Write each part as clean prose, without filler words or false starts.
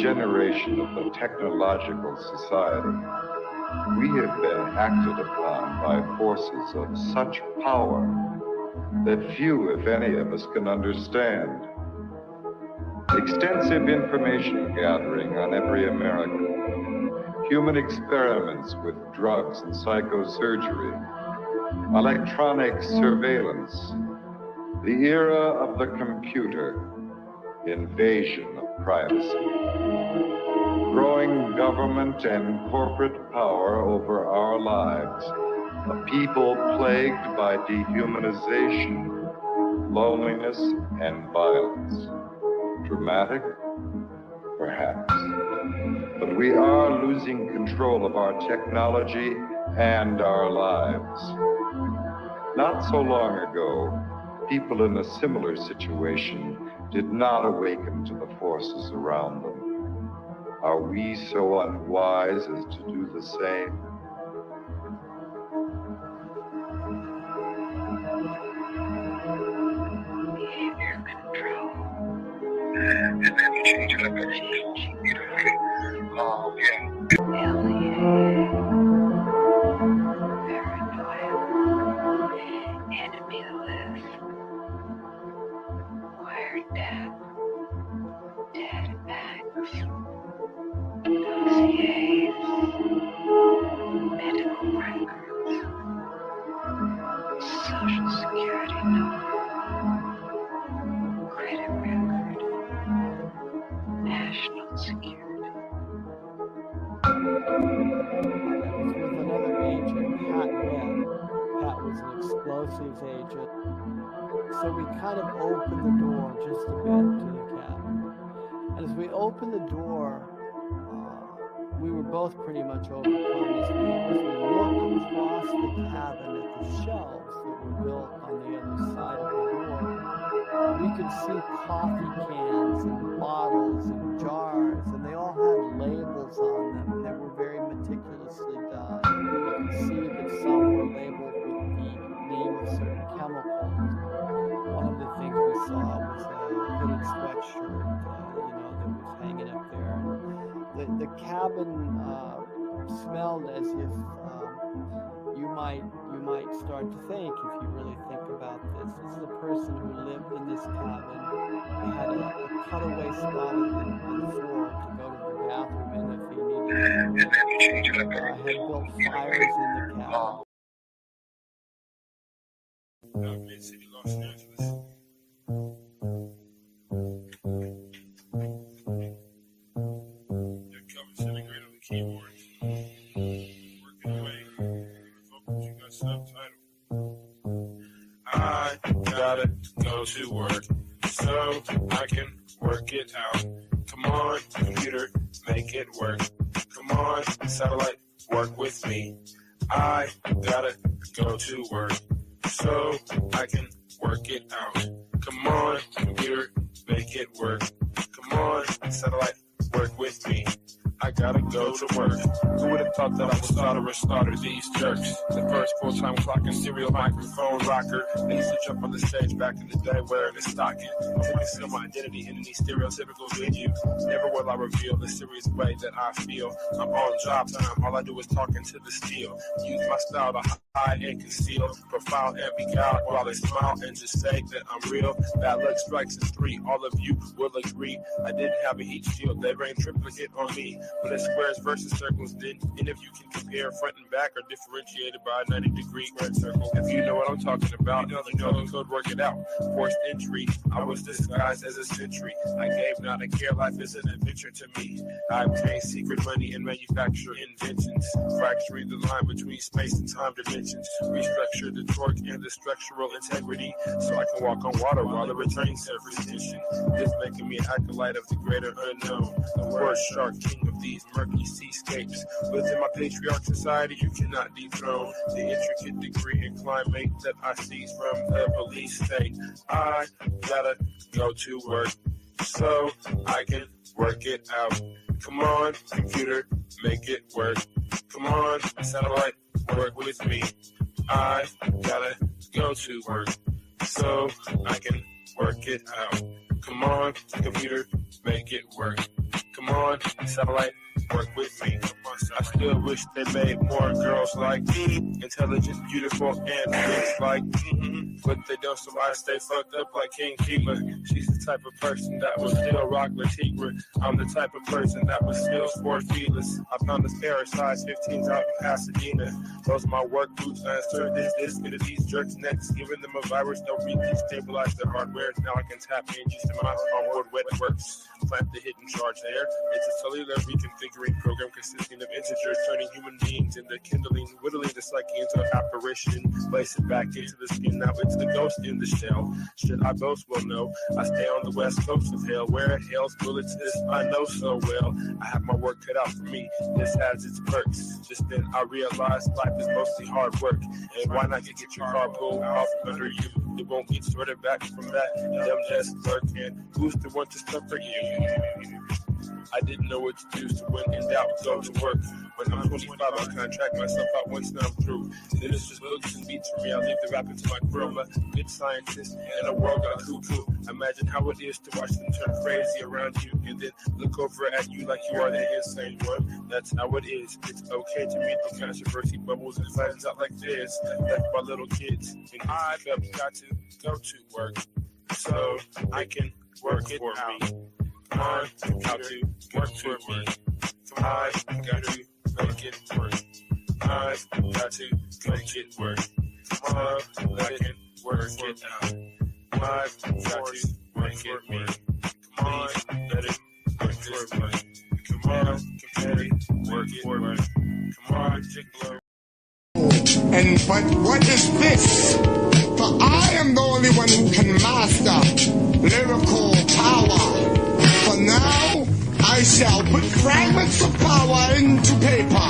generation of the technological society, we have been acted upon by forces of such power that few, if any, of us can understand. Extensive information gathering on every American, human experiments with drugs and psychosurgery, electronic surveillance, the era of the computer, invasion of privacy, growing government and corporate power over our lives, a people plagued by dehumanization, loneliness, and violence. Dramatic? Perhaps. But we are losing control of our technology and our lives. Not so long ago, people in a similar situation did not awaken to the forces around them. Are we so unwise as to do the same? Behavior control. And then you change it up every alienated, paranoia, enemy list, wiretap, dead backs, dossiers, medical records, social security number, credit record, national security. With another agent, Pat Webb. Pat was an explosives agent. So we kind of opened the door just a bit to the cabin. And as we opened the door, we were both pretty much overcome as we looked across the cabin at the shelves that were built on the other side of the door. We could see coffee cans and bottles and jars, and they all had labels on them, and they were very meticulously done. You could see that some were labeled with the name of certain chemicals. One of the things we saw was a hooded sweatshirt, that was hanging up there. And the cabin smelled as if you might start to think, if you really think about this. This is a person who lived in this cabin. They had a cutaway spot on the floor to go to the bathroom in if he needed to. Had built fires in the cabin. Mid-City, Los Angeles. Your cover sitting great on the keyboard. Working away. Vocals, you got subtitle. I gotta go to work so I can work it out. Come on, computer, make it work. Come on, satellite, work with me. I gotta go to work so I can work it out. Come on, computer, make it work. Come on, satellite, work with me. I gotta go to work. Who would have thought that I would slaughter these jerks? The first full-time clocking serial microphone rocker. They used to jump on the stage back in the day wearing a stocking to conceal my identity in any stereotypical venue. Never will I reveal the serious way that I feel. I'm on job time, all I do is talk into the steel. Use my style to hide and conceal. Profile every guy while they smile and just say that I'm real. Bad luck strikes in 3, all of you will agree. I didn't have a heat shield, they rained triplicate on me. But it's squares versus circles, then, and if you can compare front and back are differentiated by a 90-degree square circle. If you know what I'm talking about, you know the code, work it out. Forced entry, I was disguised as a sentry. I gave not a care, life is an adventure to me. I obtain secret money and manufacture inventions, fracturing the line between space and time dimensions. Restructure the torque and the structural integrity, so I can walk on water while the returning surface tension. This making me an acolyte of the greater unknown, the word shark, king of these murky seascapes. Within my patriarch society, you cannot dethrone the intricate degree and climate that I seize from the police state. I gotta go to work so I can work it out. Come on, computer, make it work. Come on, satellite, work with me. I gotta go to work so I can work it out. Come on, computer, make it work. Come on, satellite, work with me. I still wish they made more girls like me, intelligent, beautiful, and things like but they don't, so I stay fucked up like King Kima. She's the type of person that will still rock Latigua. I'm the type of person that will still sport feelers. I found this pair of size 15s out in Pasadena. Those are my work boots. I insert this into these jerks' necks, giving them a virus. They'll destabilize their hardware. Now I can tap in just to my onboard wet works. Plant the hidden charge there. It's a cellular reconfiguring program consisting of integers, turning human beings into kindling, whittling the psyche into an apparition, place it back into the skin. Now it's the ghost in the shell. Should I boast? Well, no. I stay on the west coast of hell, where hell's bullets is I know so well. I have my work cut out for me. This has its perks. Just then I realized life is mostly hard work. And why not get your car pulled off under you? It won't get sorted back from that dumb desk clerk. And who's the one to stuff for you? I didn't know what to do, so when in doubt, go to work. When I'm 25, I'll contract myself out once I'm through. Then it's just books and beats for me. I'll leave the rapping to my crew. I'm a good scientist and a world got cuckoo. Imagine how it is to watch them turn crazy around you and then look over at you like you are the insane one. That's how it is. It's okay to meet the controversy bubbles and flattens out like this. Left by little kids. And I've got to go to work so I can work it for me. Come on, got to work for me. I've got to make it work. I've got to make it work. Come on, let it work it out. I've got to make it work. Come on, let it work for me. Come on, let it work for me. Come on, Jiggler. But what is this? For I am the only one who can master lyrical power. For now, I shall put fragments of power into paper,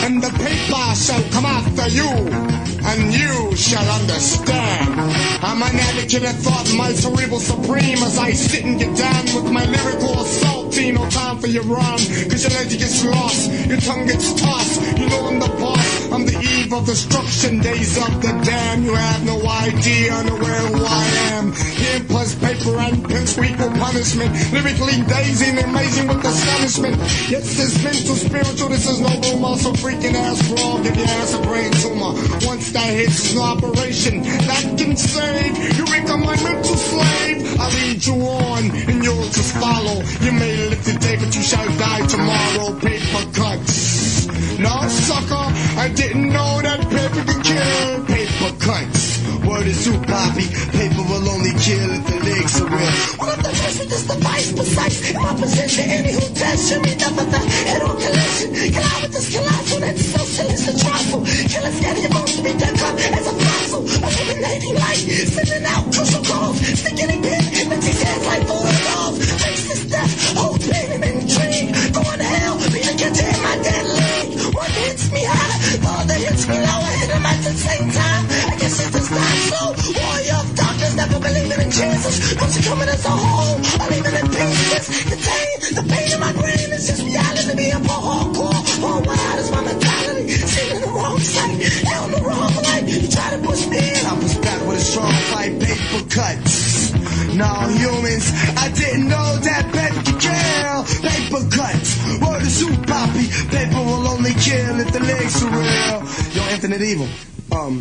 and the paper shall come after you, and you shall understand. I'm an advocate of thought, my cerebral supreme, as I sit and get down with my lyrical assault. No time for your rhyme, cause your leg gets lost, your tongue gets tossed. You know I'm the boss, I'm the eve of destruction, days of the damn. You have no idea, unaware who I am. Pen plus paper and pens equal punishment. Lyrically dazing, amazing with astonishment. Yes, this mental, spiritual, this is no room. Also freaking ass frog, give your ass a brain tumor. Once that hits, it's no operation that can save. You become my mental slave. I lead you on, and you'll just follow. You may live today, but you shall die tomorrow. Paper cuts. No, sucker, I didn't know that paper could kill. Paper cuts. Word is too poppy. Paper will only kill if the legs are real. One of the best with this device, precise in my position. Any who test should be done with the head-on collision. Collide with this colossal that's so silly, it's a trifle. Killers get your bones to be dug up as a fossil. Illuminating light, sending out crucial calls. Sticking in pin, hypnotize hands like fooling dolls. Face this death, hold pain and intrigue. Going to hell, be the catcher in my dead leg. One hits me high, the other hits me low. I hit them at the same time. I guess it's just not so. Warrior of darkness, never believing in Jesus. Don't you coming as a whole, I leave it in pieces. Contain the pain in my brain, it's just reality to be a poor hardcore. All wide is my mentality. Sitting in the wrong site, hell in the wrong light. You try to push me in, I push back with a strong fight. Paper cuts. Now humans, I didn't know that paper could kill. Paper cuts. Word is too poppy. Paper will only kill if the legs are real. Yo, Infinite Evil.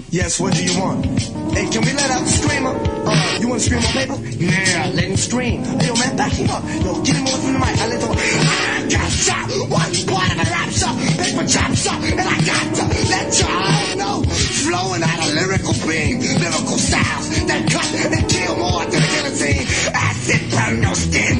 Yes, what do you want? Hey, can we let out the screamer? You want to scream on paper? Yeah, let him scream. Hey, yo, man, back him up. Yo, get him away from the mic. I let him. I got shot. One part of a rap shot. Paper chop shot. And I got to let y'all know. Flowing out a lyrical beam. Lyrical styles that cut and kill more than a guillotine. Acid burn your skin.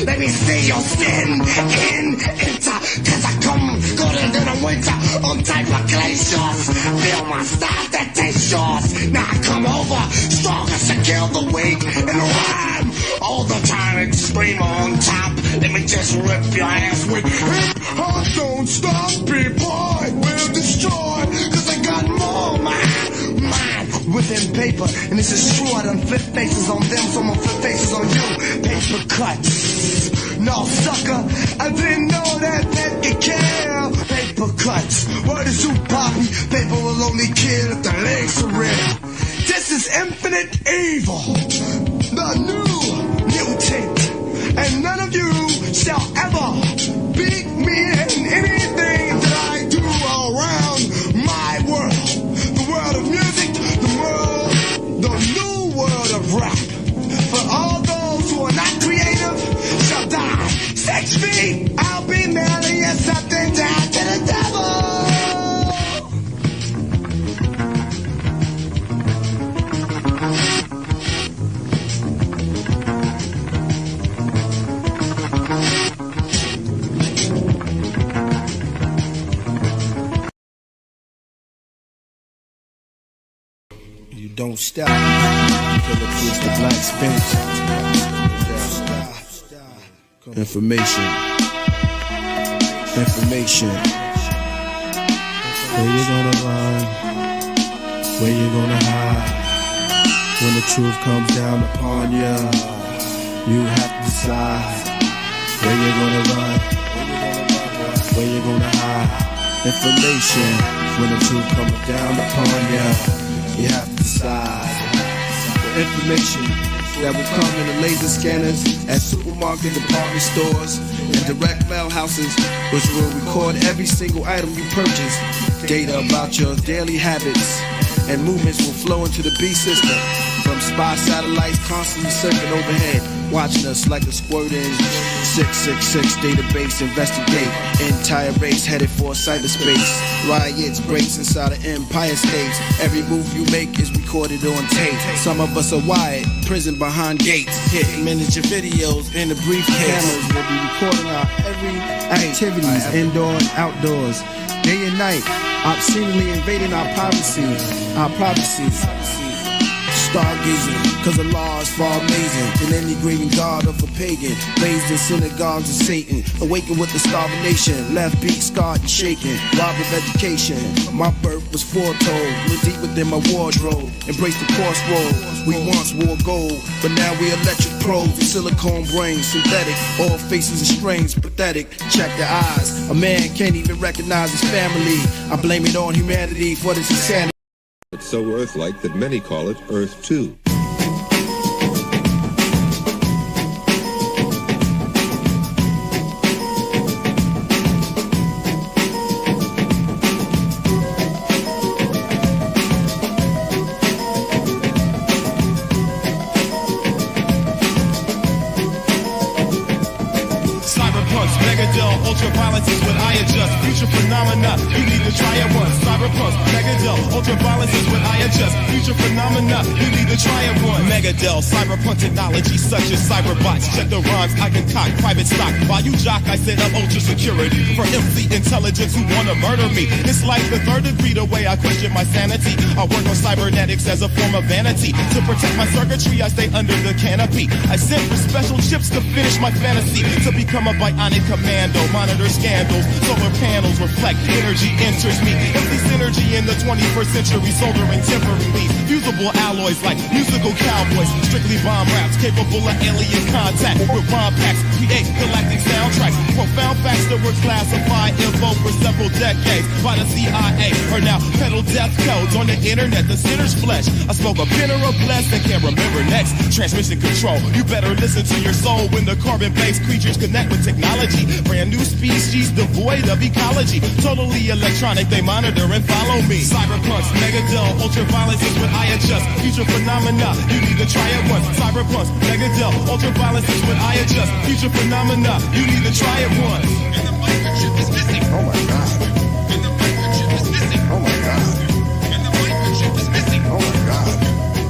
Let me see your skin enter, cause I come colder than a winter on type of glaciers. Feel my style that tastes yours. Now I come over, stronger to kill the weak and rhyme all the time and scream on top. Let me just rip your ass with hip hop. Don't stop, people, it will destroy, cause I got more mine within paper. And this is true, I done flip faces on them, so I'm gonna flip faces on you. Paper cuts. No, sucker, I didn't know that could kill. Paper cuts. Word is too poppy. Paper will only kill if the legs are real. This is is infinite evil, the new mutant, and none of you shall ever beat me in anything that I do around my world. The world of music, the new world of rap. For all those who are not creative shall die. 6 feet, I'll be mailing you something down to the devil. You don't stop till it puts the black spinach. Information. Where you gonna run? Where you gonna hide? When the truth comes down upon you, you have to decide. Where you gonna run? Where you gonna hide? Information. When the truth comes down upon you, you have to decide. The information that will come in the laser scanners at supermarket department stores and direct mail houses, which will record every single item you purchase. Data about your daily habits and movements will flow into the B system from spy satellites constantly circling overhead, watching us like a squirting 666 database. Investigate entire race headed for cyberspace. Riots, breaks inside of Empire States. Every move you make is recorded on tape. Some of us are wired, prison behind gates. Hit miniature videos in the briefcase. Cameras will be recording our every activities, indoor and outdoors, day and night, obscenely invading our privacy. Stargazing, cause the law is far amazing than any graven god of a pagan. Raised in synagogues of Satan, awakened with the starving nation. Left beat scarred and shaken, robbed of education. My birth was foretold, look deep within my wardrobe. Embrace the crossroad, we once wore gold, but now we electric probes. Silicone brains, synthetic, all faces are strange, pathetic. Check the eyes, a man can't even recognize his family. I blame it on humanity for this insanity. It's so Earth-like that many call it Earth 2. Ultraviolence is what I adjust. Future phenomena, you need to try it once. Cyberpunk, Megadel, ultraviolence is what I adjust. Future phenomena, you need to try it once. Megadel, cyberpunk technology such as cyberbots. Check the rhymes, I concoct private stock. While you jock, I set up ultra security for MC intelligence who wanna murder me. It's like the third degree the way I question my sanity. I work on cybernetics as a form of vanity. To protect my circuitry, I stay under the canopy. I sent for special chips to finish my fantasy. To become a bionic commando, monitor scandals, solar panels reflect, energy enters me. Empty synergy in the 21st century, soldering temporarily. Fusible alloys like musical cowboys, strictly bomb raps, capable of alien contact. With rhyme packs, create galactic soundtracks. Profound facts that were classified info for several decades by the CIA are now pedal death codes on the internet. The sinner's flesh. I spoke a bitter or blessed and can't remember next. Transmission control. You better listen to your soul when the carbon-based creatures connect with technology. Brand new species devoid of ecology. Totally electronic, they monitor and follow me. Cyberpunks, Megadel, ultraviolence is what I adjust. Future phenomena, you need to try it once. Cyberpunks, Megadel, ultraviolence is what I adjust. Future phenomena, you need to try it once. And the microchip is missing. Oh my God. And the microchip is missing. Oh my God. And the microchip is missing. Oh my God.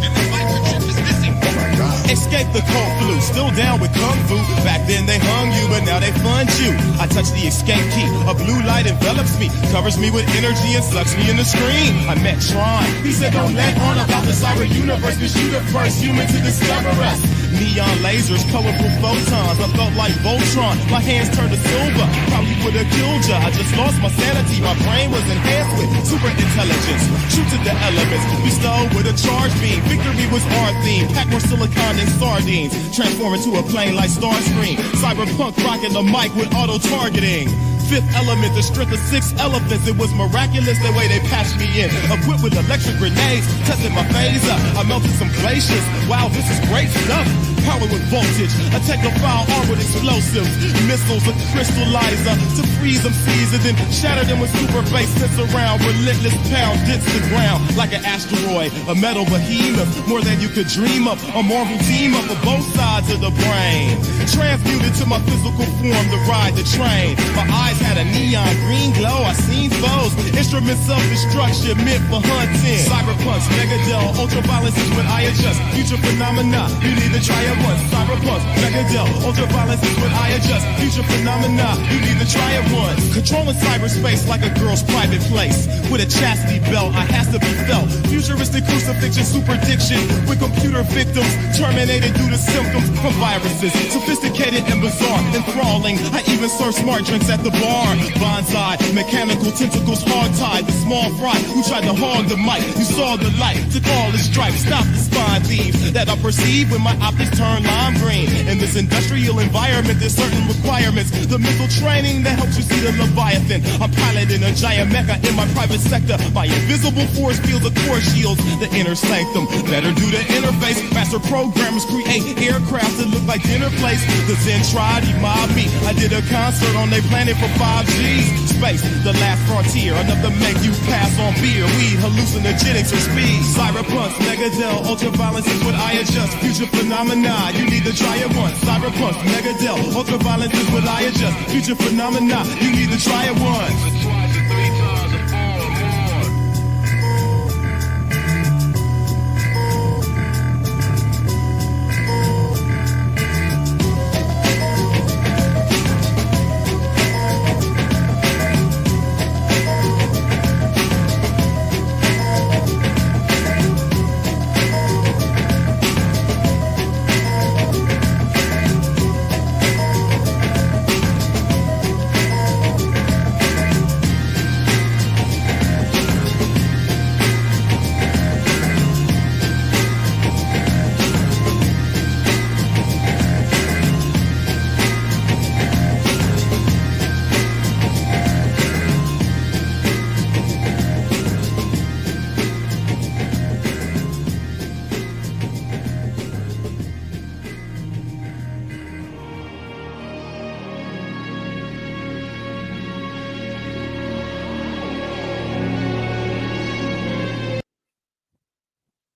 And the microchip is missing. Oh my God. Escape the cold flu, still down with kung fu. Back then they hung you, but now they fund you. I touch the escape key, a blue light envelops me, covers me with energy and sucks me in the screen. I met Tron, he said don't let on about the cyber universe, cause you the first human to discover us. Neon lasers, colorful photons, I felt like Voltron, my hands turned to silver, probably would've killed ya. I just lost my sanity, my brain was enhanced with super intelligence. Shoot to the elements, bestowed with a charge beam. Victory was our theme, pack more silicon than sardines. Transform into a plane like Starscream. Cyberpunk rocking the mic with auto-targeting. Fifth element, the strength of 6 elephants. It was miraculous the way they patched me in. Equipped with electric grenades, tested my phaser. I melted some glaciers. Wow, this is great stuff. Power with voltage, a technophile armed with explosives. Missiles, a crystallizer to freeze them seas and then shatter them with super bass sits around. Relentless pound hits the ground like an asteroid. A metal behemoth, more than you could dream of. A Marvel team up of both sides of the brain. Transmuted to my physical form to ride the train. My eyes had a neon green glow. I seen foes. Instruments of destruction meant for hunting. Cyberpunks, Megadel, ultraviolence is when I adjust. Future phenomena, you need to try it once. Cyberpunks, Megadel, ultraviolence is when I adjust. Future phenomena, you need to try it once. Controlling cyberspace like a girl's private place. With a chastity belt, I has to be felt. Futuristic crucifixion, superdiction. With computer victims, terminated due to symptoms from viruses. Sophisticated and bizarre, enthralling. I even serve smart drinks at the bar. Bonsai, mechanical tentacles hog-tied. The small fry who tried to hog the mic. You saw the light, took all the stripes. Stop the spine thieves that I perceive when my optics turn lime green. In this industrial environment, there's certain requirements. The mental training that helps you see the Leviathan. I'm piloting a giant mecha in my private sector. My invisible force fields of core shields. The inner sanctum, better do the interface. Master programmers create aircraft that look like dinner plates. The Zen tried, he mobbed me. I did a concert on their planet for 5Gs. Space, the last frontier. Enough to make you pass on beer, weed, hallucinogenics, or speed. Cyberpunks, Megadel, ultraviolence is what I adjust. Future phenomena, you need to try it once. Cyberpunks, Megadel, ultraviolence is what I adjust. Future phenomena, you need to try it once. Twice or 3 times or 4 or more.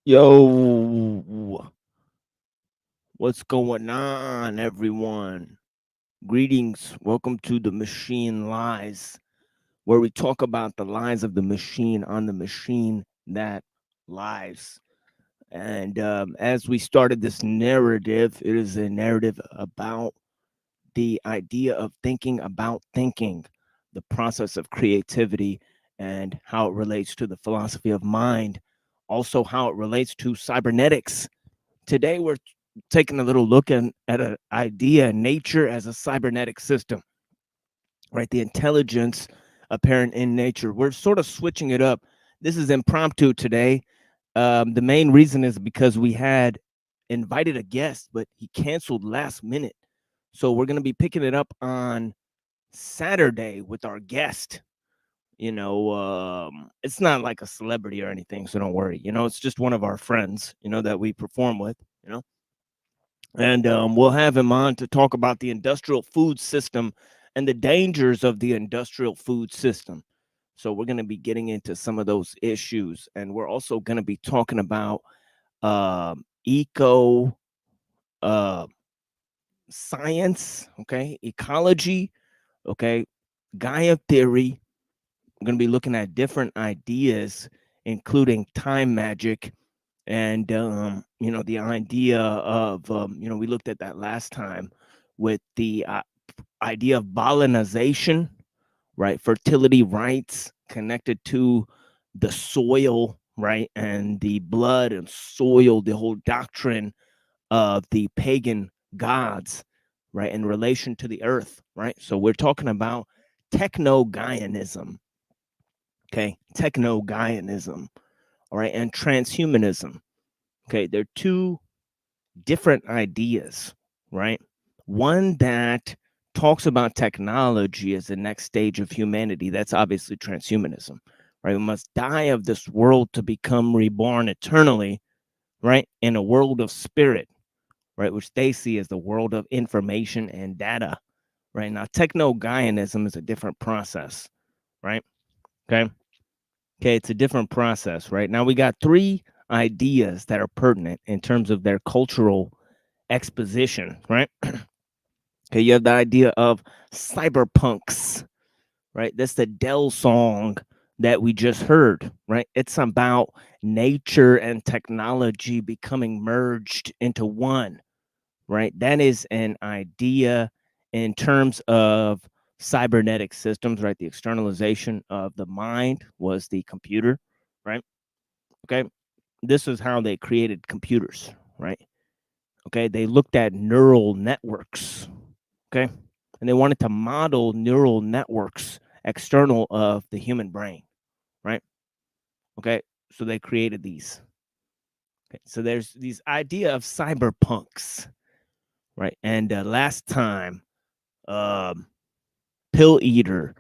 Yo, what's going on, everyone? Greetings. Welcome to the Machine Lies, where we talk about the lies of the machine on the machine that lies. And as we started this narrative, it is a narrative about the idea of thinking about thinking, the process of creativity, and how it relates to the philosophy of mind, also how it relates to cybernetics. Today, we're taking a little look at an idea, nature as a cybernetic system, right? The intelligence apparent in nature. We're sort of switching it up. This is impromptu today. The main reason is because we had invited a guest, but he canceled last minute. So we're going to be picking it up on Saturday with our guest. It's not like a celebrity or anything, so don't worry. It's just one of our friends, that we perform with, and we'll have him on to talk about the industrial food system and the dangers of the industrial food system. So we're going to be getting into some of those issues, and we're also going to be talking about eco science, okay, ecology, okay, Gaia theory. We're going to be looking at different ideas, including time magic, and the idea of we looked at that last time with the idea of Balinization, right? Fertility rites connected to the soil, right? And the blood and soil, the whole doctrine of the pagan gods, right? In relation to the earth, right? So we're talking about techno-Gaianism, okay? Techno-Gaianism, all right? And transhumanism, okay? They're two different ideas, right? One that talks about technology as the next stage of humanity, that's obviously transhumanism, right? We must die of this world to become reborn eternally, right? In a world of spirit, right? Which they see as the world of information and data, right? Now, techno-Gaianism is a different process, right? Okay. Okay, it's a different process, right? Now we got three ideas that are pertinent in terms of their cultural exposition, right? Okay, you have the idea of cyberpunks, right? That's the Dell song that we just heard, right? It's about nature and technology becoming merged into one, right? That is an idea in terms of cybernetic systems, right? The externalization of the mind was the computer, right? Okay. This is how they created computers, right? Okay. They looked at neural networks, okay? And they wanted to model neural networks external of the human brain, right? Okay. So they created these. Okay. So there's these idea of cyberpunks, right? And last time, um, Pill Eater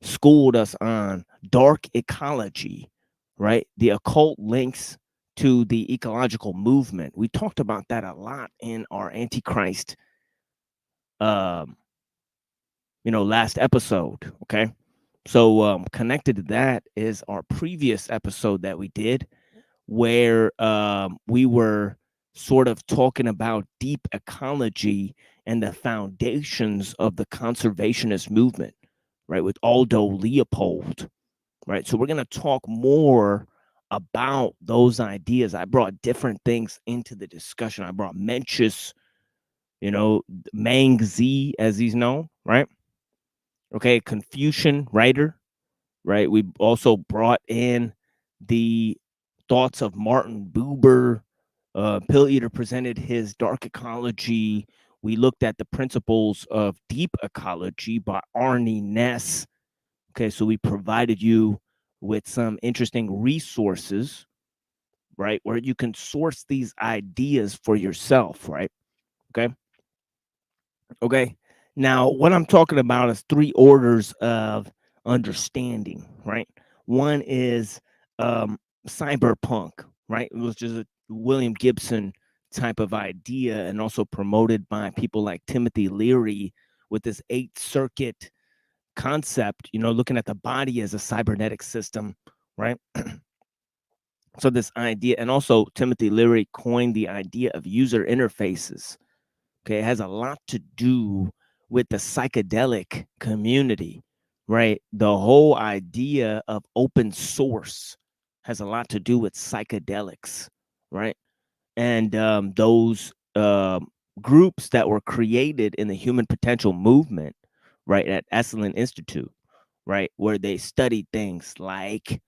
schooled us on dark ecology, right? The occult links to the ecological movement. We talked about that a lot in our Antichrist, um, last episode. Okay. So connected to that is our previous episode that we did where we were sort of talking about deep ecology and the foundations of the conservationist movement, right, with Aldo Leopold, right? So we're going to talk more about those ideas. I brought different things into the discussion. I brought Mencius, Mang Z, as he's known, right? Okay, Confucian writer, right? We also brought in the thoughts of Martin Buber. Pill Eater presented his dark ecology. We looked at the principles of deep ecology by Arnie Ness. Okay, so we provided you with some interesting resources, right, where you can source these ideas for yourself, right? Okay. Okay. Now, what I'm talking about is three orders of understanding, right? One is cyberpunk, right? It was just a William Gibson type of idea and also promoted by people like Timothy Leary with this eighth circuit concept, looking at the body as a cybernetic system, right? So this idea, and also Timothy Leary coined the idea of user interfaces. Okay, it has a lot to do with the psychedelic community, right? The whole idea of open source has a lot to do with psychedelics, right? And those groups that were created in the human potential movement, right, at Esalen Institute, right, where they studied things like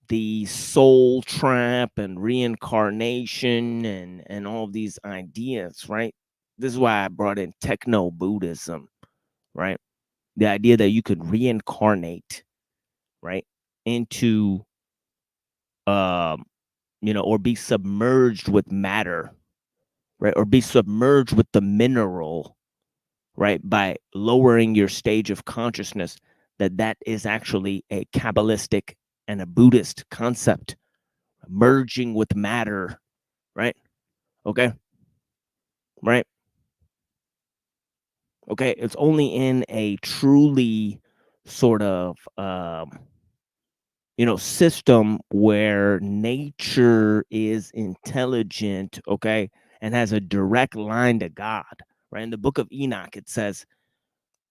the soul trap and reincarnation and all of these ideas, right? This is why I brought in techno Buddhism, right? The idea that you could reincarnate, right, into or be submerged with matter, right, or be submerged with the mineral, right, by lowering your stage of consciousness. That is actually a Kabbalistic and a Buddhist concept, merging with matter, right? Okay. Right. Okay. It's only in a truly sort of, system where nature is intelligent, okay, and has a direct line to God, right? In the book of Enoch, it says,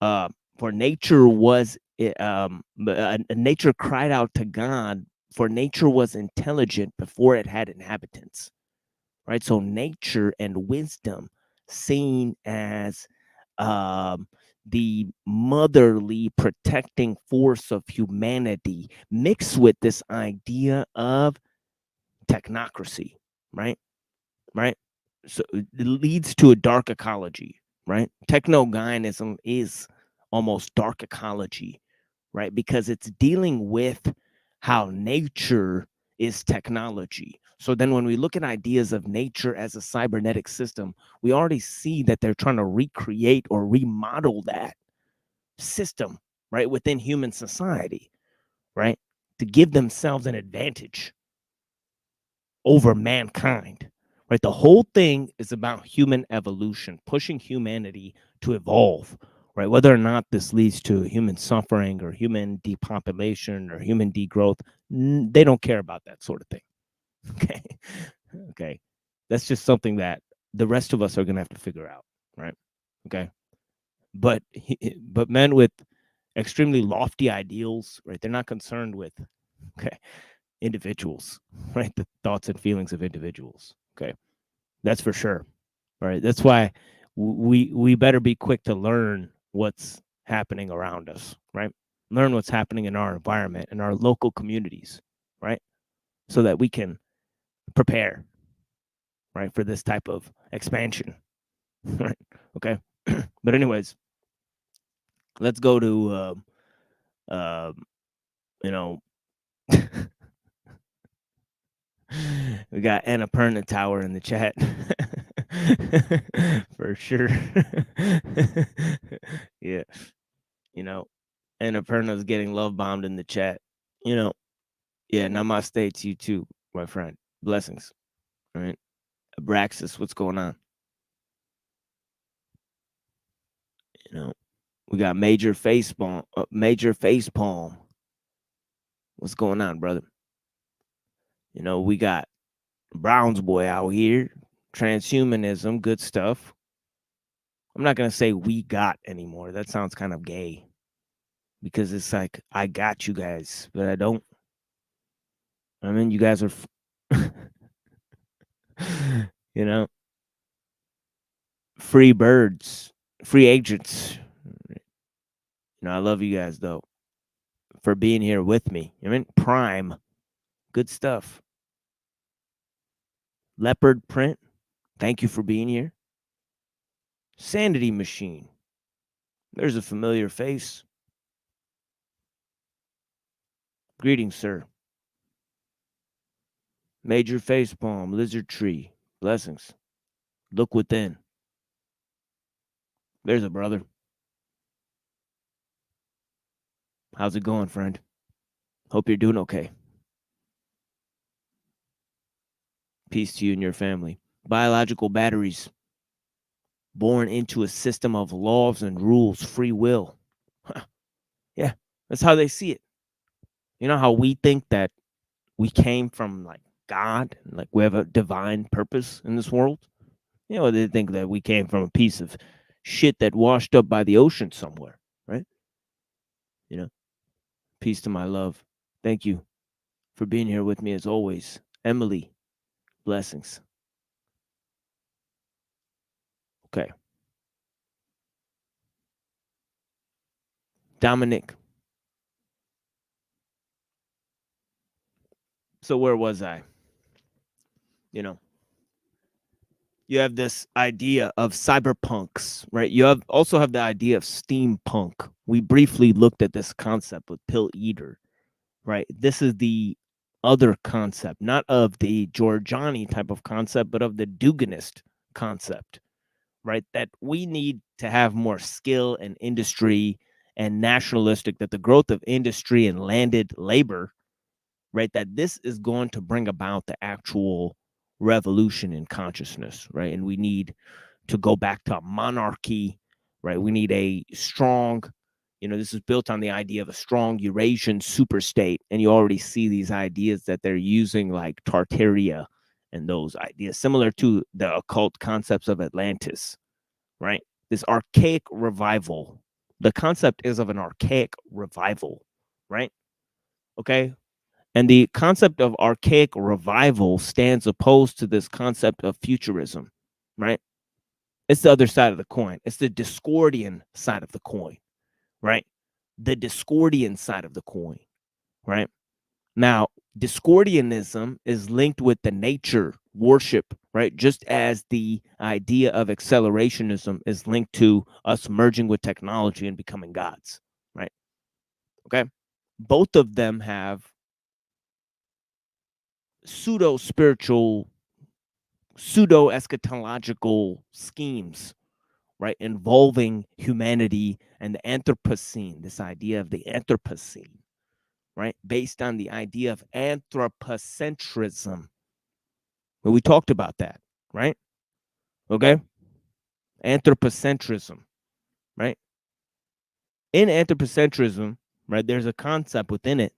for nature was, nature cried out to God, for nature was intelligent before it had inhabitants. Right, so nature and wisdom seen as the motherly protecting force of humanity mixed with this idea of technocracy, right? So it leads to a dark ecology, right? Techno-Gaianism is almost dark ecology, right? Because it's dealing with how nature is technology. So then when we look at ideas of nature as a cybernetic system, we already see that they're trying to recreate or remodel that system, right, within human society, right, to give themselves an advantage over mankind, right? The whole thing is about human evolution, pushing humanity to evolve, right? Whether or not this leads to human suffering or human depopulation or human degrowth, they don't care about that sort of thing. Okay. Okay. That's just something that the rest of us are going to have to figure out, right? Okay. But men with extremely lofty ideals, right? They're not concerned with, okay, individuals, right? The thoughts and feelings of individuals. Okay. That's for sure. Right. That's why we better be quick to learn what's happening around us, right? Learn what's happening in our environment, in our local communities, right? So that we can prepare, right, for this type of expansion. Right. Okay. But anyways, let's go to you know, we got Annapurna Tower in the chat. For sure. Yeah. You know, Annapurna's getting love bombed in the chat. You know, yeah, namaste to you too, my friend. Blessings. All right. Abraxas, what's going on? You know, we got major face palm. What's going on, brother? You know, we got Brown's boy out here. Transhumanism, good stuff. I'm not gonna say we got anymore. That sounds kind of gay. Because it's like I got you guys, but I don't. I mean, you guys are you know, free birds, free agents. You know, I love you guys though for being here with me. I mean, prime, good stuff. Leopard print, thank you for being here. Sanity machine, there's a familiar face. Greetings, sir. Major face palm, lizard tree, blessings. Look within. There's a brother. How's it going, friend? Hope you're doing okay. Peace to you and your family. Biological batteries, born into a system of laws and rules, free will. Yeah, that's how they see it. You know how we think that we came from like God, like we have a divine purpose in this world? You know, they think that we came from a piece of shit that washed up by the ocean somewhere, right? You know, peace to my love. Thank you for being here with me as always. Emily, blessings. Okay. Dominic. So where was I? You know, you have this idea of cyberpunks, right? You also have the idea of steampunk. We briefly looked at this concept with Pill Eater, right? This is the other concept, not of the Giorgiani type of concept, but of the Duganist concept, right? That we need to have more skill and industry and nationalistic, that the growth of industry and landed labor, right? That this is going to bring about the actual revolution in consciousness, right? And we need to go back to a monarchy, right? We need a strong, you know, this is built on the idea of a strong Eurasian superstate. And you already see these ideas that they're using, like Tartaria and those ideas, similar to the occult concepts of Atlantis, right? This archaic revival. The concept is of an archaic revival, right? Okay. And the concept of archaic revival stands opposed to this concept of futurism, right? It's the other side of the coin. It's the Discordian side of the coin, right? The Discordian side of the coin, right? Now, Discordianism is linked with the nature worship, right? Just as the idea of accelerationism is linked to us merging with technology and becoming gods, right? Okay. Both of them have pseudo-spiritual, pseudo-eschatological schemes, right, involving humanity and the Anthropocene, this idea of the Anthropocene, right, based on the idea of anthropocentrism. But we talked about that, right? Okay? Anthropocentrism, right? In anthropocentrism, right, there's a concept within it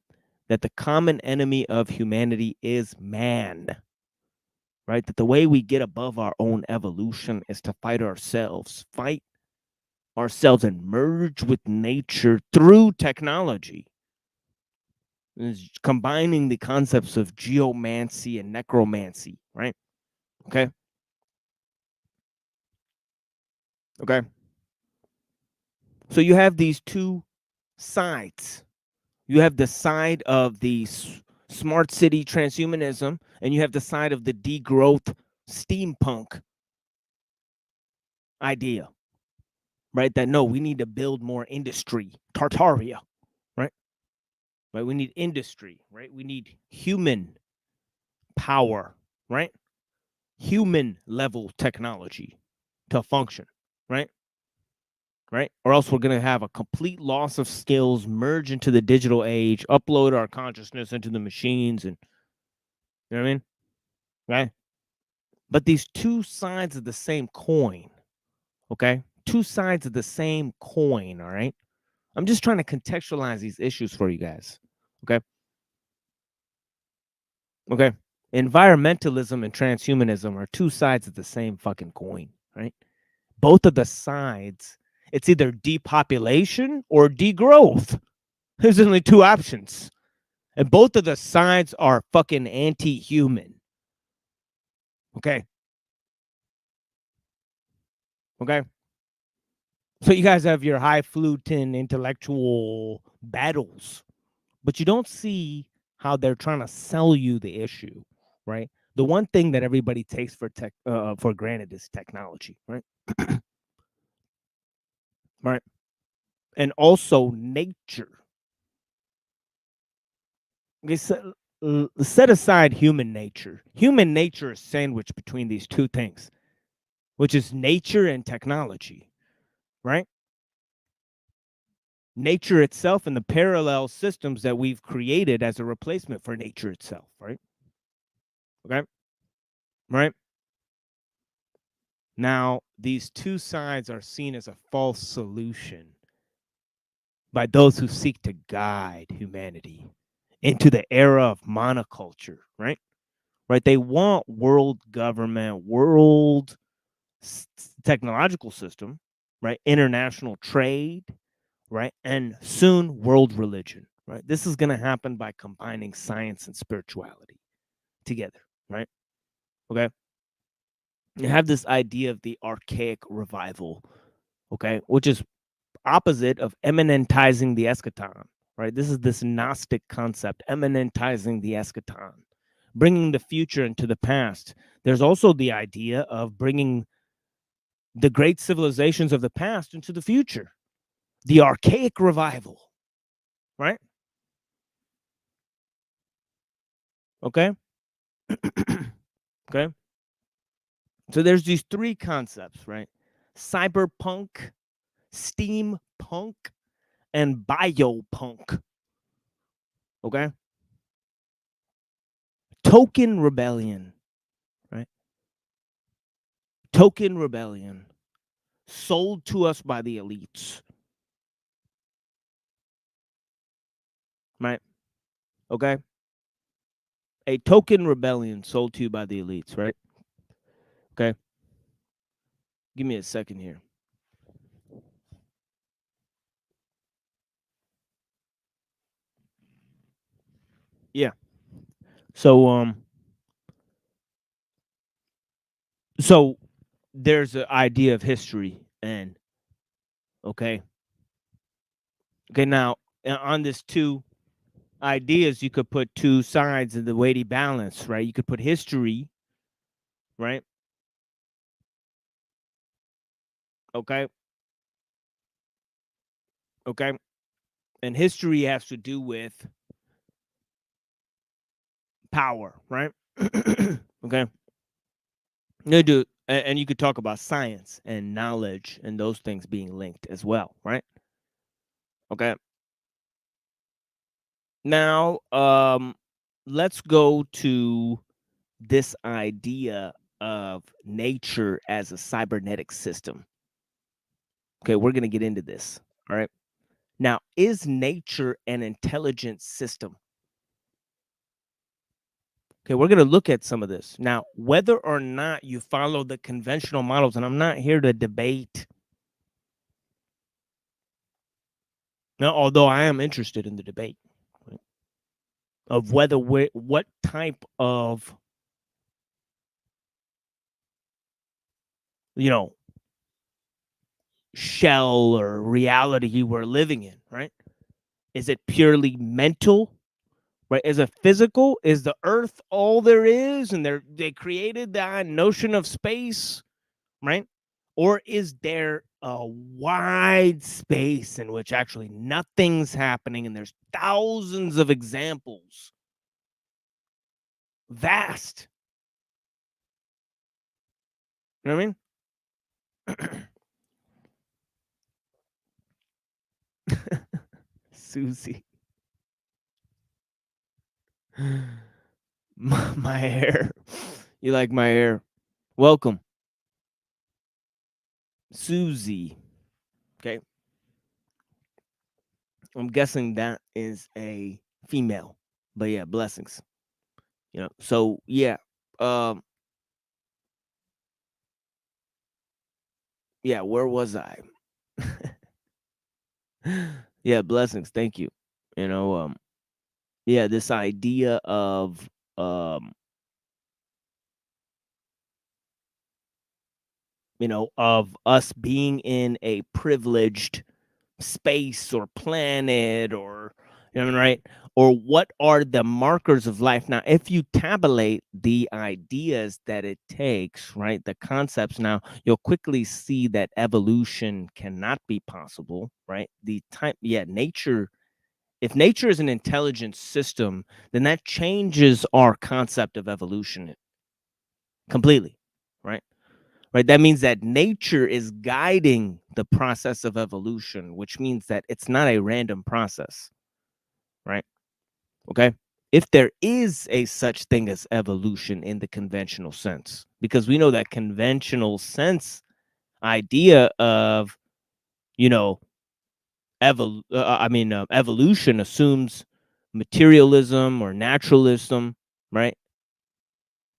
that the common enemy of humanity is man, right? That the way we get above our own evolution is to fight ourselves and merge with nature through technology. It's combining the concepts of geomancy and necromancy, right? Okay. Okay. So you have these two sides. You have the side of the smart city transhumanism, and you have the side of the degrowth steampunk idea, right? That no, we need to build more industry, Tartaria, right? Right? We need industry, right? We need human power, right? Human level technology to function, right? Right? Or else we're going to have a complete loss of skills, merge into the digital age, upload our consciousness into the machines, and you know what I mean? Right? But these two sides of the same coin, okay? Two sides of the same coin, all right? I'm just trying to contextualize these issues for you guys, okay? Okay. Environmentalism and transhumanism are two sides of the same fucking coin, right? Both of the sides, it's either depopulation or degrowth. There's only two options. And both of the sides are fucking anti-human. Okay. Okay. So you guys have your highfalutin intellectual battles, but you don't see how they're trying to sell you the issue, right? The one thing that everybody takes for granted is technology, right? Right. And also nature. Okay, set aside human nature. Human nature is sandwiched between these two things, which is nature and technology, right? Nature itself and the parallel systems that we've created as a replacement for nature itself, right? Okay. Right. Now, these two sides are seen as a false solution by those who seek to guide humanity into the era of monoculture, right? Right. They want world government, world technological system, right? International trade, right? And soon world religion, right? This is going to happen by combining science and spirituality together, right? Okay. You have this idea of the archaic revival, okay, which is opposite of eminentizing the eschaton, right? This is this Gnostic concept, eminentizing the eschaton, bringing the future into the past. There's also the idea of bringing the great civilizations of the past into the future, the archaic revival, right? Okay. Okay. So there's these three concepts, right? Cyberpunk, steampunk, and biopunk. Okay. Token rebellion, right? Token rebellion sold to us by the elites, right? Okay. A token rebellion sold to you by the elites, right? Okay. Give me a second here. Yeah. So there's an idea of history and okay. Now on this two ideas, you could put two sides of the weighty balance, right? You could put history, right? Okay. Okay. And history has to do with power, right? Okay. No, dude, and you could talk about science and knowledge and those things being linked as well, right? Okay. Now, let's go to this idea of nature as a cybernetic system. Okay, we're going to get into this. All right. Now, is nature an intelligent system? Okay, we're going to look at some of this. Now, whether or not you follow the conventional models, and I'm not here to debate. Now, although I am interested in the debate, right, of whether what type of, you know, shell or reality we're living in, right? Is it purely mental? Right? Is it physical? Is the earth all there is and they created that notion of space, right? Or is there a wide space in which actually nothing's happening and there's thousands of examples? Vast. You know what I mean? Susie. My hair. You like my hair? Welcome. Susie. Okay. I'm guessing that is a female. But yeah, blessings. You know, so yeah. Yeah, where was I? Yeah, blessings. Thank you. You know, yeah, this idea of you know, of us being in a privileged space or planet or you know, right? Or what are the markers of life? Now, if you tabulate the ideas that it takes, right, the concepts, now you'll quickly see that evolution cannot be possible, right? The time, yeah, nature, if nature is an intelligent system, then that changes our concept of evolution completely, right? Right. That means that nature is guiding the process of evolution, which means that it's not a random process, right? Okay. If there is a such thing as evolution in the conventional sense, because we know that conventional sense idea of, you know, evolution assumes materialism or naturalism, right?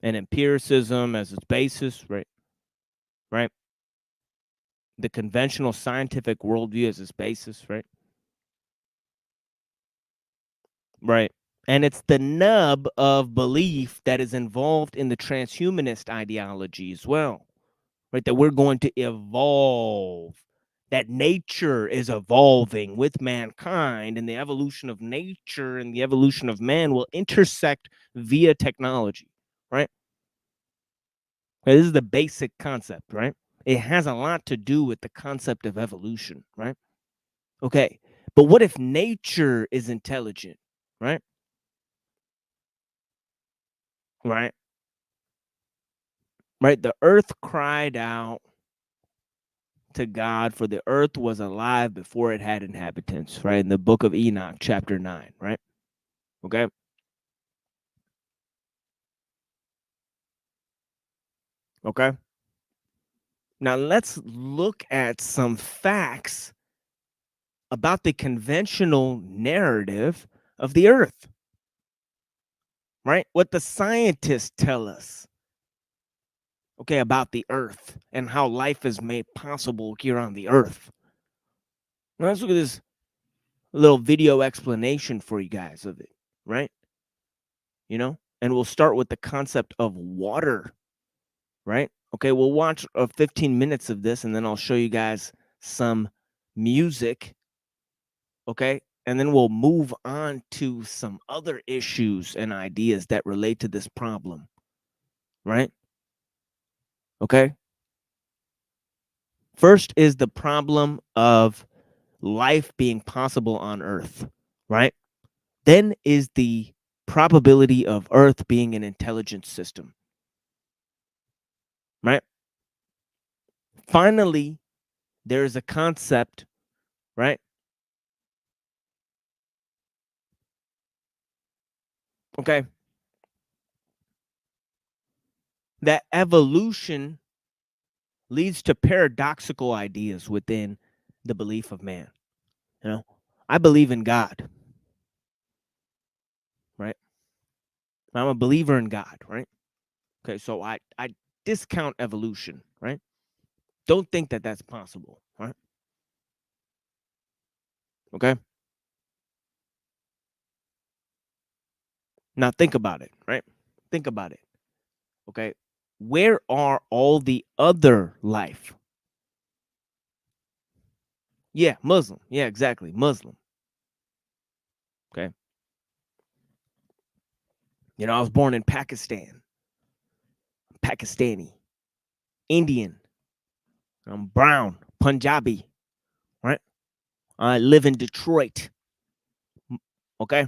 And empiricism as its basis, right? Right. The conventional scientific worldview as its basis, right? Right. And it's the nub of belief that is involved in the transhumanist ideology as well, right? That we're going to evolve, that nature is evolving with mankind, and the evolution of nature and the evolution of man will intersect via technology, right? This is the basic concept, right? It has a lot to do with the concept of evolution, right? Okay. But what if nature is intelligent, right? Right. Right. The earth cried out to God, for the earth was alive before it had inhabitants, right? In the book of Enoch, chapter 9, right? Okay. Okay. Now let's look at some facts about the conventional narrative of the earth, right? What the scientists tell us, okay, about the earth and how life is made possible here on the earth. Now, let's look at this little video explanation for you guys of it, right? You know, and we'll start with the concept of water, right? Okay, we'll watch 15 minutes of this and then I'll show you guys some music, okay? And then we'll move on to some other issues and ideas that relate to this problem, right? Okay. First is the problem of life being possible on Earth, right? Then is the probability of Earth being an intelligent system, right? Finally, there is a concept, right? Okay. That evolution leads to paradoxical ideas within the belief of man. You know, I believe in God, right? I'm a believer in God, right? Okay, so I discount evolution, right? Don't think that that's possible, right? Okay. Now think about it, right? Think about it. Okay. Where are all the other life? Yeah, Muslim. Yeah, exactly. Muslim. Okay. You know, I was born in Pakistan. Pakistani. Indian. I'm brown. Punjabi. Right? I live in Detroit. Okay.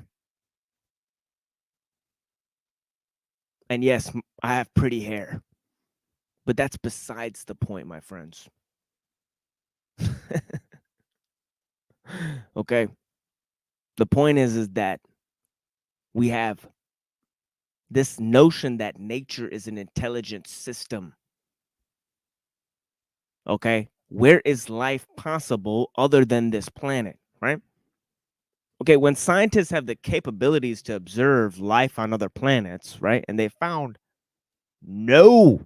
And yes, I have pretty hair. But that's besides the point, my friends. Okay. The point is that we have this notion that nature is an intelligent system. Okay. Where is life possible other than this planet, right? Okay. When scientists have the capabilities to observe life on other planets, right, and they found no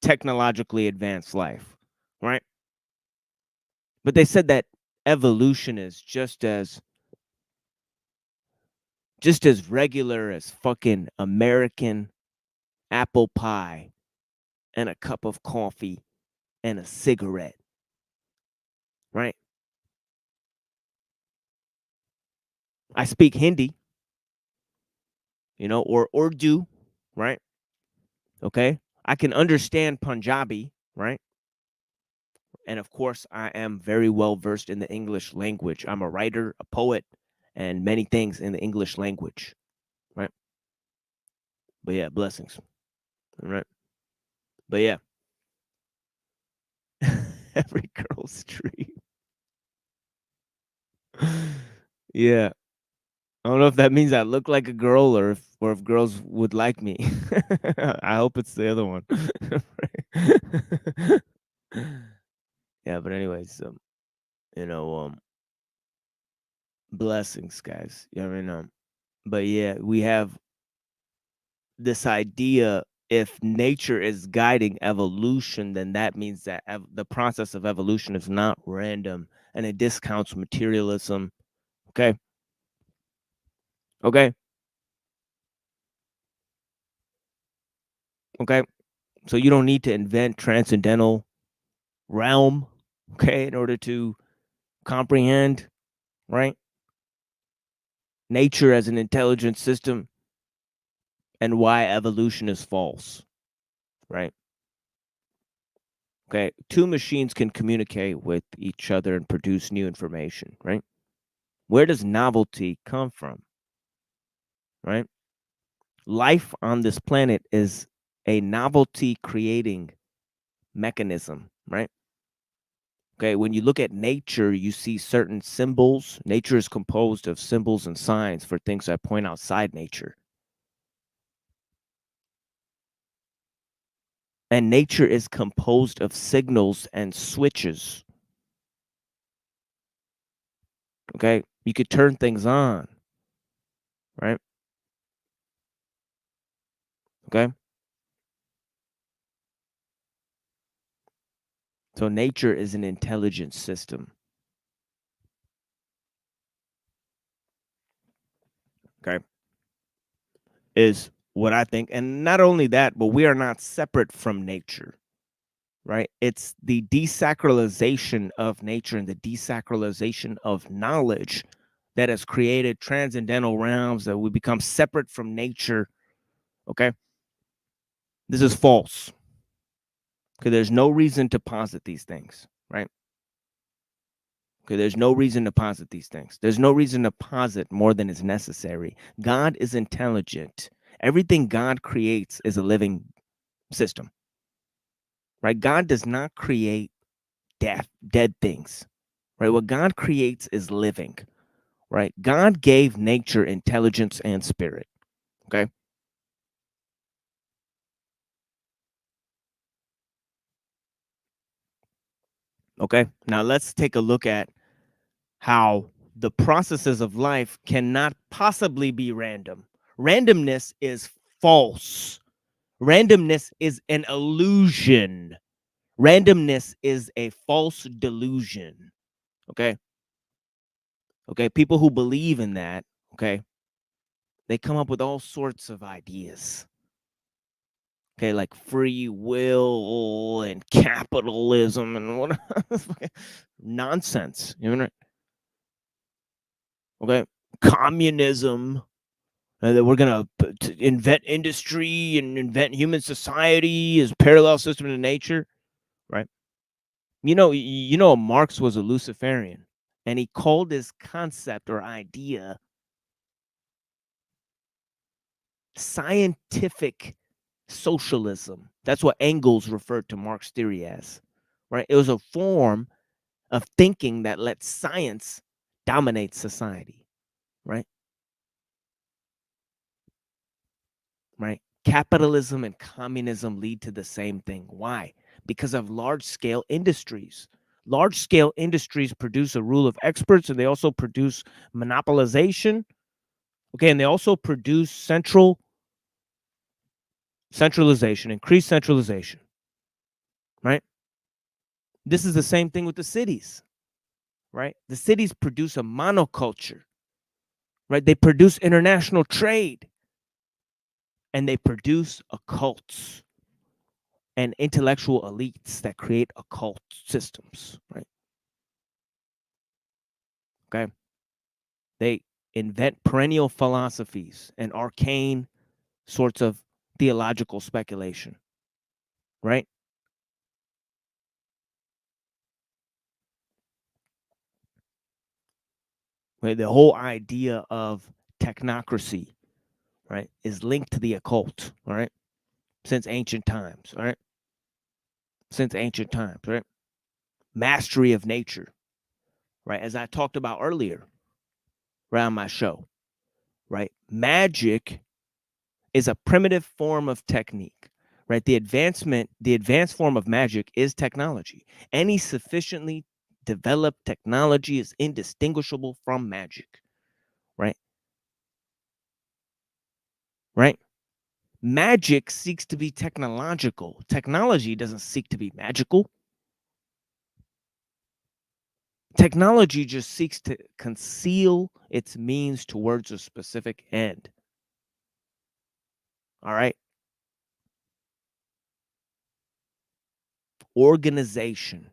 technologically advanced life, right? But they said that evolution is just as regular as fucking American apple pie and a cup of coffee and a cigarette, right? I speak Hindi, you know, or Urdu, right? Okay. I can understand Punjabi, right? And of course, I am very well versed in the English language. I'm a writer, a poet, and many things in the English language, right? But yeah, blessings, right? But yeah, every girl's dream. Yeah, I don't know if that means I look like a girl or if girls would like me. I hope it's the other one. Yeah, but anyways, you know, blessings, guys. You know what I mean? But yeah, we have this idea, if nature is guiding evolution, then that means that the process of evolution is not random and it discounts materialism. Okay. Okay. Okay. So you don't need to invent transcendental realm, okay, in order to comprehend, right? Nature as an intelligent system and why evolution is false, right? Okay. Two machines can communicate with each other and produce new information, right? Where does novelty come from, right? Life on this planet is a novelty creating mechanism, right? Okay, when you look at nature, you see certain symbols. Nature is composed of symbols and signs for things that point outside nature. And nature is composed of signals and switches. Okay, you could turn things on, right? Okay, so nature is an intelligent system. Okay, is what I think. And not only that, but we are not separate from nature, right? It's the desacralization of nature and the desacralization of knowledge that has created transcendental realms that we become separate from nature. Okay, this is false because there's no reason to posit these things, right? Okay, there's no reason to posit these things. There's no reason to posit more than is necessary. God is intelligent. Everything God creates is a living system, right? God does not create dead things, right? What God creates is living, right? God gave nature intelligence and spirit, okay? Okay, now let's take a look at how the processes of life cannot possibly be random. Randomness is false. Randomness is an illusion. Randomness is a false delusion. Okay. Okay. People who believe in that, okay, they come up with all sorts of ideas. Okay, like free will and capitalism and what nonsense. You know? Okay. Communism. That we're gonna invent industry and invent human society as parallel system to nature, right? You know, Marx was a Luciferian, and he called this concept or idea scientific socialism. That's what Engels referred to Marx theory as, right? It was a form of thinking that lets science dominate society, right? Right? Capitalism and communism lead to the same thing. Why? Because of large scale industries. Large scale industries produce a rule of experts, and they also produce monopolization. Okay, and they also produce centralization, increased centralization. Right? This is the same thing with the cities. Right? The cities produce a monoculture. Right? They produce international trade, and they produce occults and intellectual elites that create occult systems, right? Okay. They invent perennial philosophies and arcane sorts of theological speculation, right? Right? The whole idea of technocracy, right, is linked to the occult, all right, since ancient times, all right? Since ancient times, right? Mastery of nature, right? As I talked about earlier around my show, right? Magic is a primitive form of technique, right? The advanced form of magic is technology. Any sufficiently developed technology is indistinguishable from magic, right? Right? Magic seeks to be technological. Technology doesn't seek to be magical. Technology just seeks to conceal its means towards a specific end. All right? Organization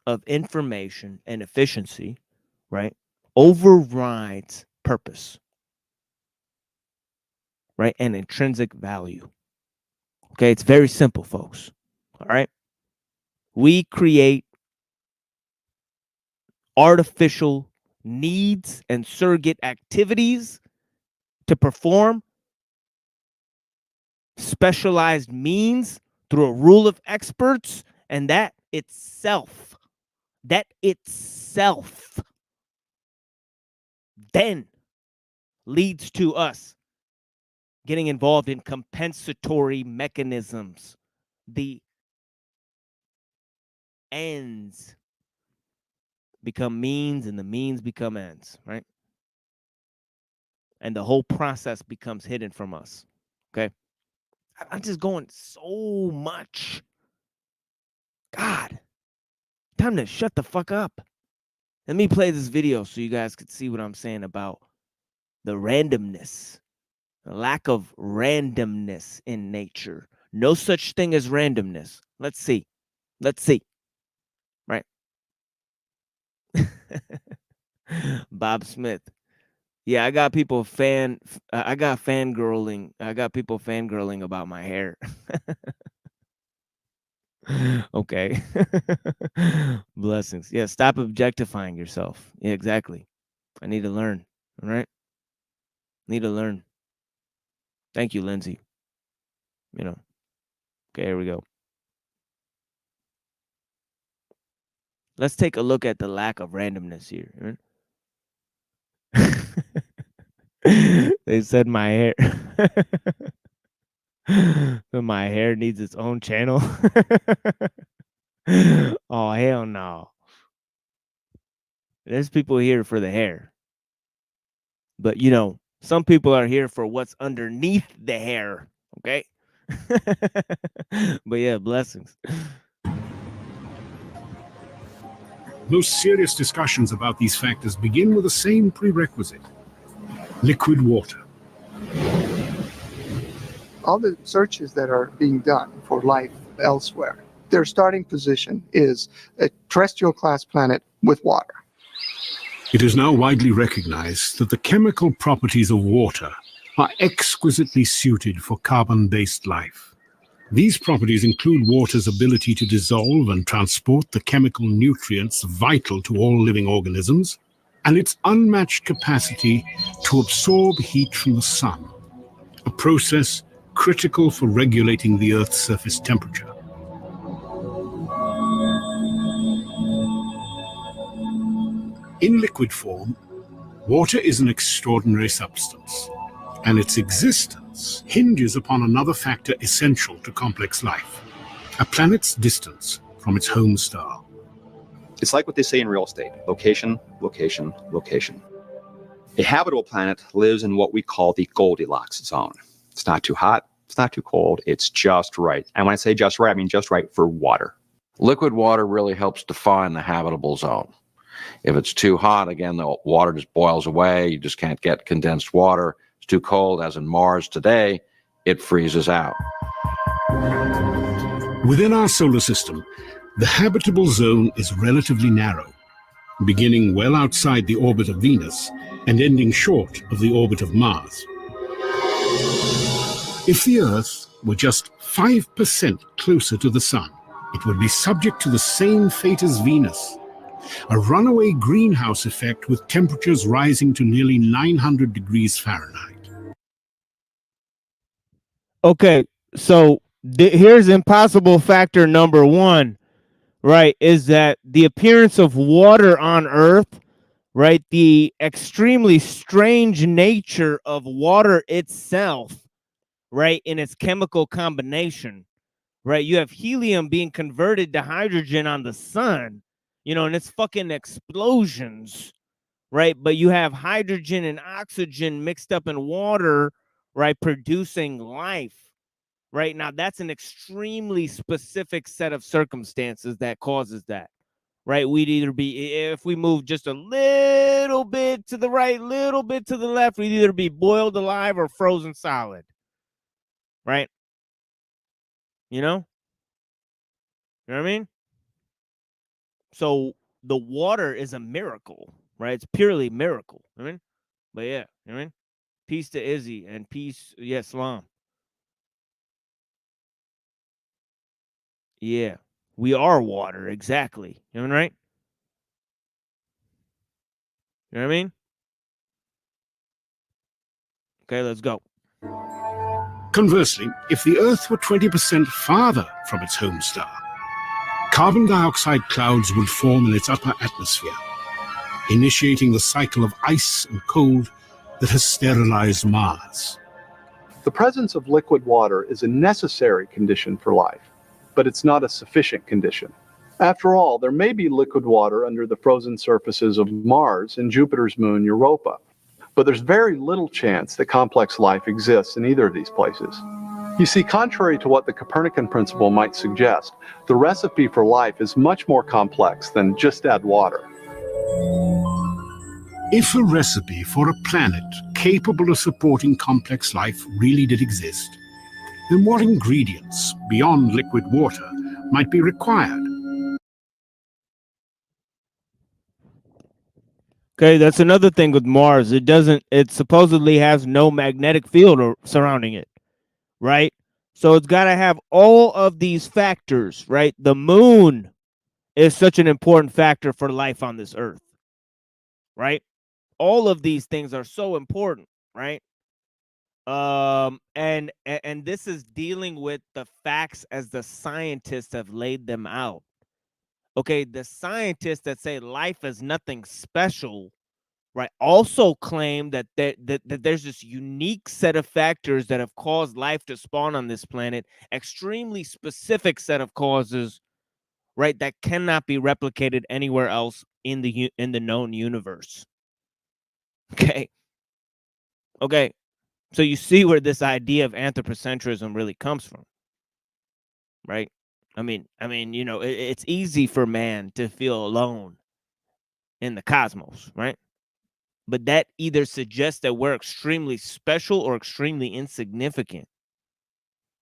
of information and efficiency, right, overrides purpose, right, and intrinsic value. Okay, it's very simple, folks. All right. We create artificial needs and surrogate activities to perform specialized means through a rule of experts, and that itself then leads to us getting involved in compensatory mechanisms. The ends become means and the means become ends, right? And the whole process becomes hidden from us. Okay. I'm just going so much. God, time to shut the fuck up. Let me play this video so you guys could see what I'm saying about the randomness, the lack of randomness in nature. No such thing as randomness. Let's see. Let's see. Right. Bob Smith. Yeah, I got people I got fangirling. I got people fangirling about my hair. Okay. Blessings. Yeah, stop objectifying yourself. Yeah, exactly. I need to learn. All right. Need to learn. Thank you, Lindsay. You know. Okay, here we go. Let's take a look at the lack of randomness here. They said my hair. My hair needs its own channel. Oh, hell no. There's people here for the hair. But, you know, some people are here for what's underneath the hair. Okay. But yeah, blessings. Most serious discussions about these factors begin with the same prerequisite: liquid water. All the searches that are being done for life elsewhere, their starting position is a terrestrial class planet with water. It is now widely recognized that the chemical properties of water are exquisitely suited for carbon-based life. These properties include water's ability to dissolve and transport the chemical nutrients vital to all living organisms, and its unmatched capacity to absorb heat from the sun, a process critical for regulating the Earth's surface temperature. In liquid form, water is an extraordinary substance, and its existence hinges upon another factor essential to complex life: a planet's distance from its home star. It's like what they say in real estate: location, location, location. A habitable planet lives in what we call the Goldilocks zone. It's not too hot, it's not too cold, it's just right. And when I say just right, I mean just right for water. Liquid water really helps define the habitable zone. If it's too hot, again, the water just boils away. You just can't get condensed water. It's too cold, as in Mars today, it freezes out. Within our solar system, the habitable zone is relatively narrow, beginning well outside the orbit of Venus and ending short of the orbit of Mars. If the Earth were just 5% closer to the Sun, it would be subject to the same fate as Venus: a runaway greenhouse effect with temperatures rising to nearly 900 degrees Fahrenheit. Okay, so here's impossible factor number one, right? Is that the appearance of water on Earth, right? The extremely strange nature of water itself, right? In its chemical combination, right? You have helium being converted to hydrogen on the sun, you know, and it's fucking explosions, right? But you have hydrogen and oxygen mixed up in water, right? Producing life, right? Now, that's an extremely specific set of circumstances that causes that, right? We'd either be, if we move just a little bit to the right, little bit to the left, we'd either be boiled alive or frozen solid, right? You know? You know what I mean? So the water is a miracle, right? It's purely miracle. I mean, but yeah, you know what I mean? Peace to Izzy and peace, yes, Islam. Yeah, we are water, exactly. You know what I mean, right? You know what I mean? Okay, let's go. Conversely, if the Earth were 20% farther from its home star, carbon dioxide clouds would form in its upper atmosphere, initiating the cycle of ice and cold that has sterilized Mars. The presence of liquid water is a necessary condition for life, but it's not a sufficient condition. After all, there may be liquid water under the frozen surfaces of Mars and Jupiter's moon Europa, but there's very little chance that complex life exists in either of these places. You see, contrary to what the Copernican principle might suggest, the recipe for life is much more complex than just add water. If a recipe for a planet capable of supporting complex life really did exist, then what ingredients beyond liquid water might be required? Okay, that's another thing with Mars. It supposedly has no magnetic field surrounding it, right? So it's got to have all of these factors, right? The moon is such an important factor for life on this earth, right? All of these things are so important, right? And this is dealing with the facts as the scientists have laid them out. Okay, the scientists that say life is nothing special, right, also claim that there's this unique set of factors that have caused life to spawn on this planet, extremely specific set of causes, right, that cannot be replicated anywhere else in the known universe. Okay. So you see where this idea of anthropocentrism really comes from, right? I mean, you know, it's easy for man to feel alone in the cosmos, right? But that either suggests that we're extremely special or extremely insignificant,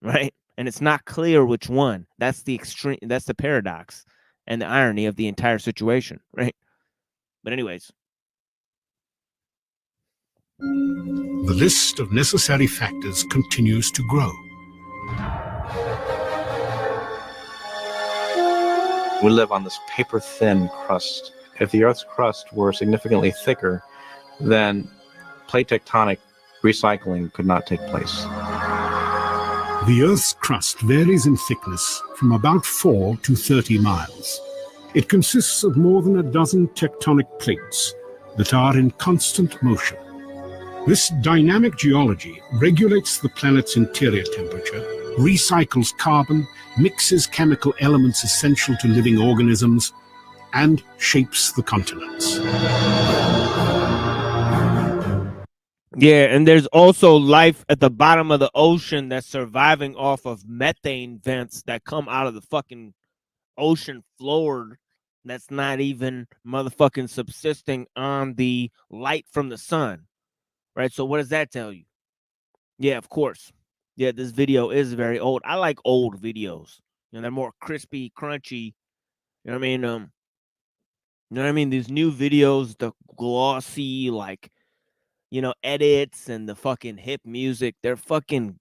right? And it's not clear which one. That's the extreme. That's the paradox and the irony of the entire situation, right? But anyways, The list of necessary factors continues to grow. We live on this paper-thin crust. If the Earth's crust were significantly thicker, then plate tectonic recycling could not take place. The Earth's crust varies in thickness from about 4 to 30 miles. It consists of more than a dozen tectonic plates that are in constant motion. This dynamic geology regulates the planet's interior temperature, recycles carbon, mixes chemical elements essential to living organisms, and shapes the continents. yeah, and there's also life at the bottom of the ocean that's surviving off of methane vents that come out of the fucking ocean floor that's not even motherfucking subsisting on the light from the sun, right? So what does that tell you? Yeah, of course. Yeah, this video is very old. I like old videos. You know, they're more crispy, crunchy. You know what I mean? You know what I mean? These new videos, the glossy, like, you know, edits and the fucking hip music, they're fucking,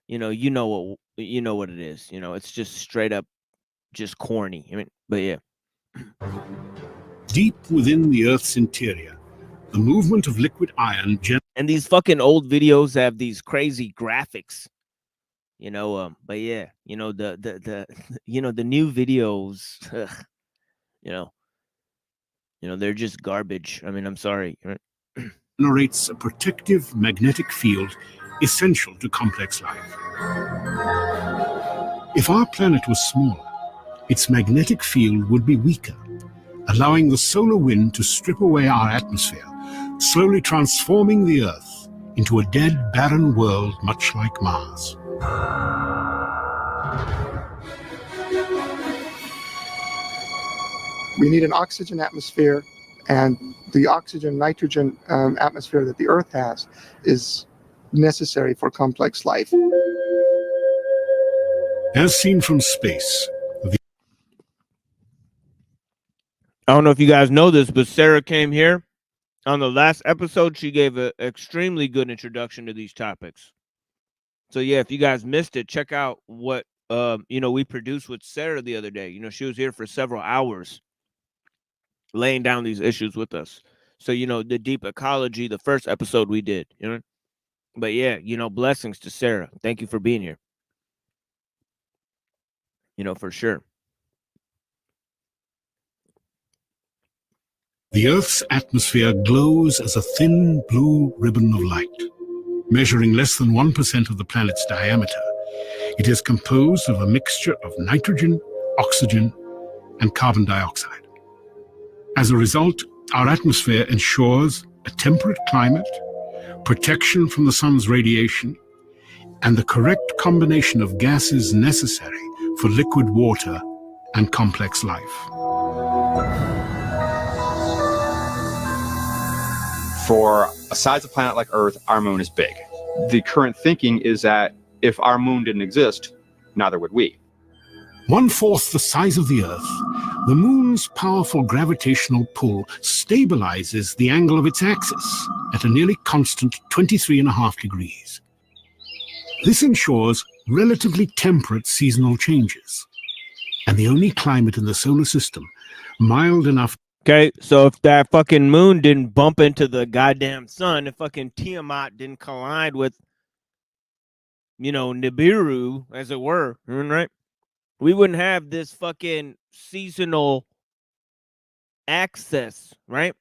you know what it is. You know, it's just straight up just corny. I mean, but yeah. Deep within the Earth's interior, the movement of liquid iron and these fucking old videos have these crazy graphics, you know, but yeah, you know, the you know, the new videos, you know, they're just garbage. I mean, I'm sorry. generates a protective magnetic field essential to complex life. If our planet was smaller, its magnetic field would be weaker, allowing the solar wind to strip away our atmosphere, slowly transforming the Earth into a dead, barren world much like Mars. We need an oxygen atmosphere, and the oxygen-nitrogen atmosphere that the Earth has is necessary for complex life. As seen from space, I don't know if you guys know this, but Sarah came here on the last episode. She gave an extremely good introduction to these topics. So yeah, if you guys missed it, check out what you know, we produced with Sarah the other day. You know, she was here for several hours laying down these issues with us. So, you know, the deep ecology, the first episode we did, you know. But yeah, you know, blessings to Sarah. Thank you for being here. You know, for sure. the Earth's atmosphere glows as a thin blue ribbon of light. Measuring less than 1% of the planet's diameter, it is composed of a mixture of nitrogen, oxygen, and carbon dioxide. As a result, our atmosphere ensures a temperate climate, protection from the sun's radiation, and the correct combination of gases necessary for liquid water and complex life. For a size of planet like Earth, our moon is big. The current thinking is that if our moon didn't exist, neither would we. 1/4 the size of the Earth, the moon's powerful gravitational pull stabilizes the angle of its axis at a nearly constant 23.5 degrees. This ensures relatively temperate seasonal changes, and the only climate in the solar system mild enough. Okay, so if that fucking moon didn't bump into the goddamn sun, if fucking Tiamat didn't collide with, Nibiru, as it were, right? We wouldn't have this fucking seasonal access, right?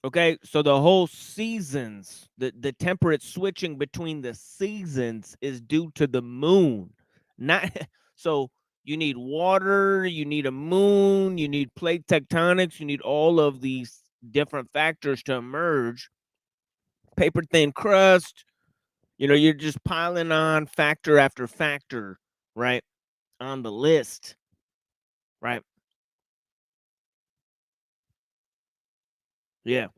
Okay, so the whole seasons, the temperate switching between the seasons is due to the moon. Not so you need water, you need a moon, you need plate tectonics, you need all of these different factors to emerge. Paper thin crust, you're just piling on factor after factor, right? On the list, right? Yeah.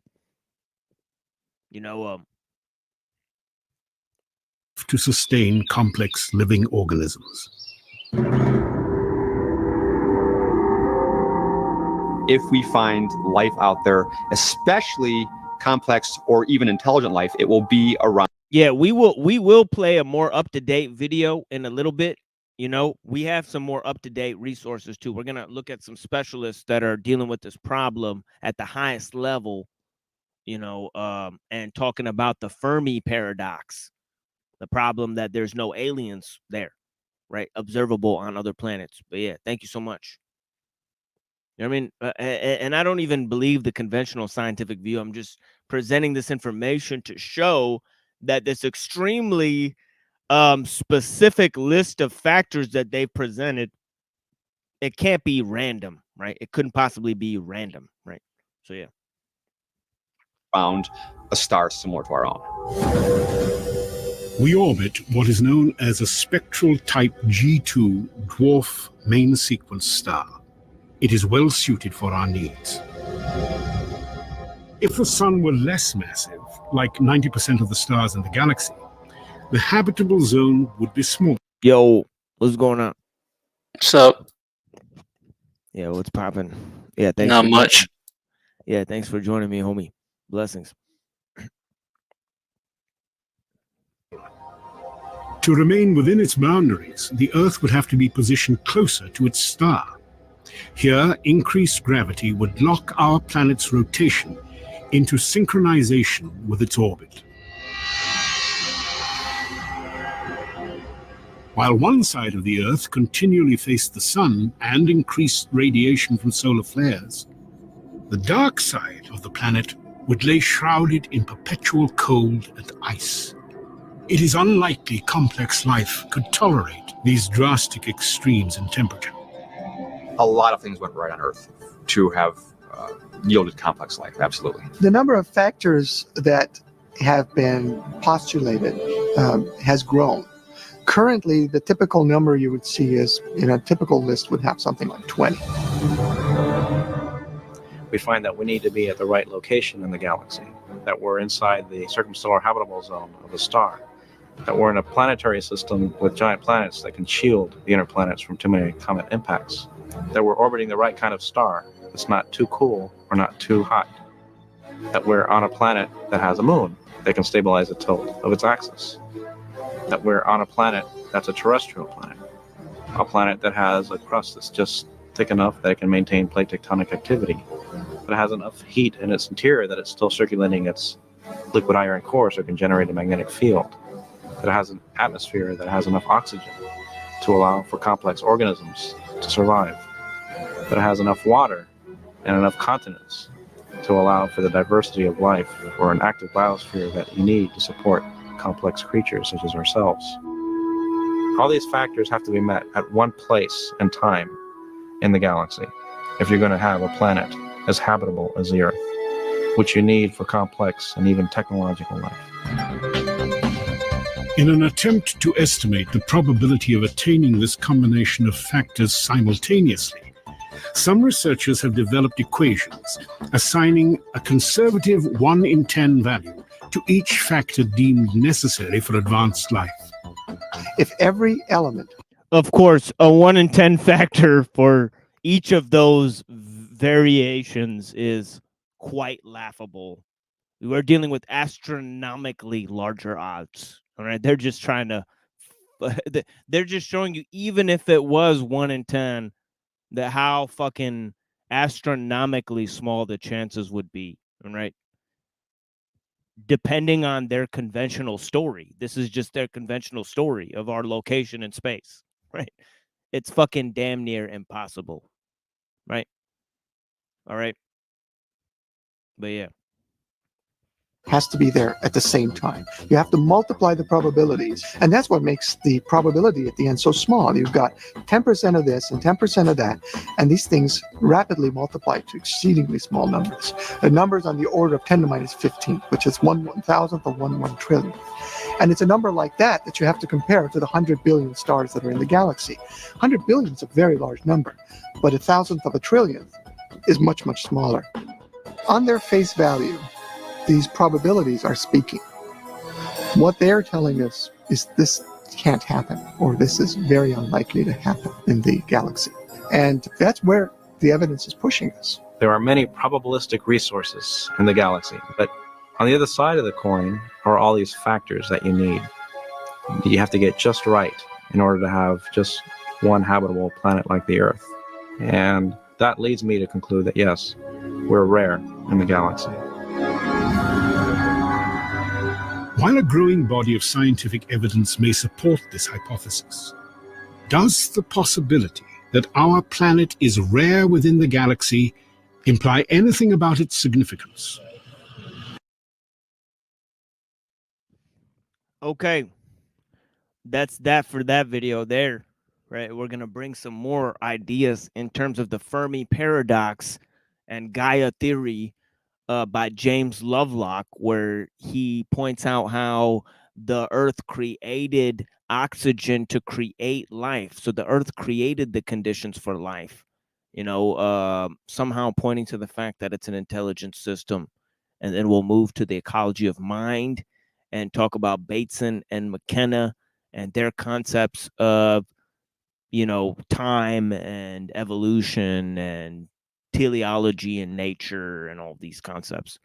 To sustain complex living organisms. If we find life out there, especially complex or even intelligent life, it will be around. Yeah, we will play a more up-to-date video in a little bit. We have some more up-to-date resources too. We're gonna look at some specialists that are dealing with this problem at the highest level, and talking about the Fermi paradox, the problem that there's no aliens there, right? Observable on other planets. But yeah, thank you so much. I mean, and I don't even believe the conventional scientific view. I'm just presenting this information to show that this extremely specific list of factors that they've presented, it can't be random, right? It couldn't possibly be random, right? So yeah. Found a star similar to our own. We orbit what is known as a spectral type G2 dwarf main sequence star. It is well suited for our needs. If the sun were less massive, like 90% of the stars in the galaxy, the habitable zone would be small. Yo, what's going on? What's up? Yeah, what's popping? Yeah, thanks. Not much. Yeah, thanks for joining me, homie. Blessings. To remain within its boundaries, the Earth would have to be positioned closer to its star. Here, increased gravity would lock our planet's rotation into synchronization with its orbit. While one side of the Earth continually faced the sun and increased radiation from solar flares, the dark side of the planet would lay shrouded in perpetual cold and ice. It is unlikely complex life could tolerate these drastic extremes in temperature. A lot of things went right on Earth to have yielded complex life, absolutely. The number of factors that have been postulated has grown. Currently, the typical number you would see is, in a typical list would have something like 20. We find that we need to be at the right location in the galaxy, that we're inside the circumstellar habitable zone of a star, that we're in a planetary system with giant planets that can shield the inner planets from too many comet impacts, that we're orbiting the right kind of star that's not too cool or not too hot, that we're on a planet that has a moon that can stabilize the tilt of its axis, that we're on a planet that's a terrestrial planet, a planet that has a crust that's just thick enough that it can maintain plate tectonic activity, that has enough heat in its interior that it's still circulating its liquid iron core so it can generate a magnetic field, that it has an atmosphere that has enough oxygen to allow for complex organisms to survive, that it has enough water and enough continents to allow for the diversity of life or an active biosphere that you need to support complex creatures such as ourselves. All these factors have to be met at one place and time in the galaxy if you're going to have a planet as habitable as the Earth, which you need for complex and even technological life. In an attempt to estimate the probability of attaining this combination of factors simultaneously, some researchers have developed equations assigning a conservative 1 in 10 value to each factor deemed necessary for advanced life. If every element... Of course, a 1 in 10 factor for each of those variations is quite laughable. We're dealing with astronomically larger odds. All right. They're just trying to, they're just showing you, even if it was 1 in 10, that how fucking astronomically small the chances would be. All right. Depending on their conventional story. This is just their conventional story of our location in space. Right. It's fucking damn near impossible. Right. All right. But yeah. Has to be there at the same time. You have to multiply the probabilities. And that's what makes the probability at the end so small. You've got 10% of this and 10% of that. And these things rapidly multiply to exceedingly small numbers. The numbers on the order of 10 to minus 15, which is 1/1000th of 1 trillion. And it's a number like that that you have to compare to the 100 billion stars that are in the galaxy. 100 billion is a very large number, but 1,000th of a trillion is much, much smaller. On their face value, these probabilities are speaking. What they're telling us is this can't happen, or this is very unlikely to happen in the galaxy. And that's where the evidence is pushing us. There are many probabilistic resources in the galaxy, but on the other side of the coin are all these factors that you need. You have to get just right in order to have just one habitable planet like the Earth. And that leads me to conclude that yes, we're rare in the galaxy. While a growing body of scientific evidence may support this hypothesis, does the possibility that our planet is rare within the galaxy imply anything about its significance? Okay. That's that for that video there, right? We're going to bring some more ideas in terms of the Fermi paradox and Gaia theory by James Lovelock, where he points out how the Earth created oxygen to create life. So the Earth created the conditions for life, somehow pointing to the fact that it's an intelligent system. And then we'll move to the ecology of mind and talk about Bateson and McKenna and their concepts of, time and evolution and teleology and nature and all these concepts.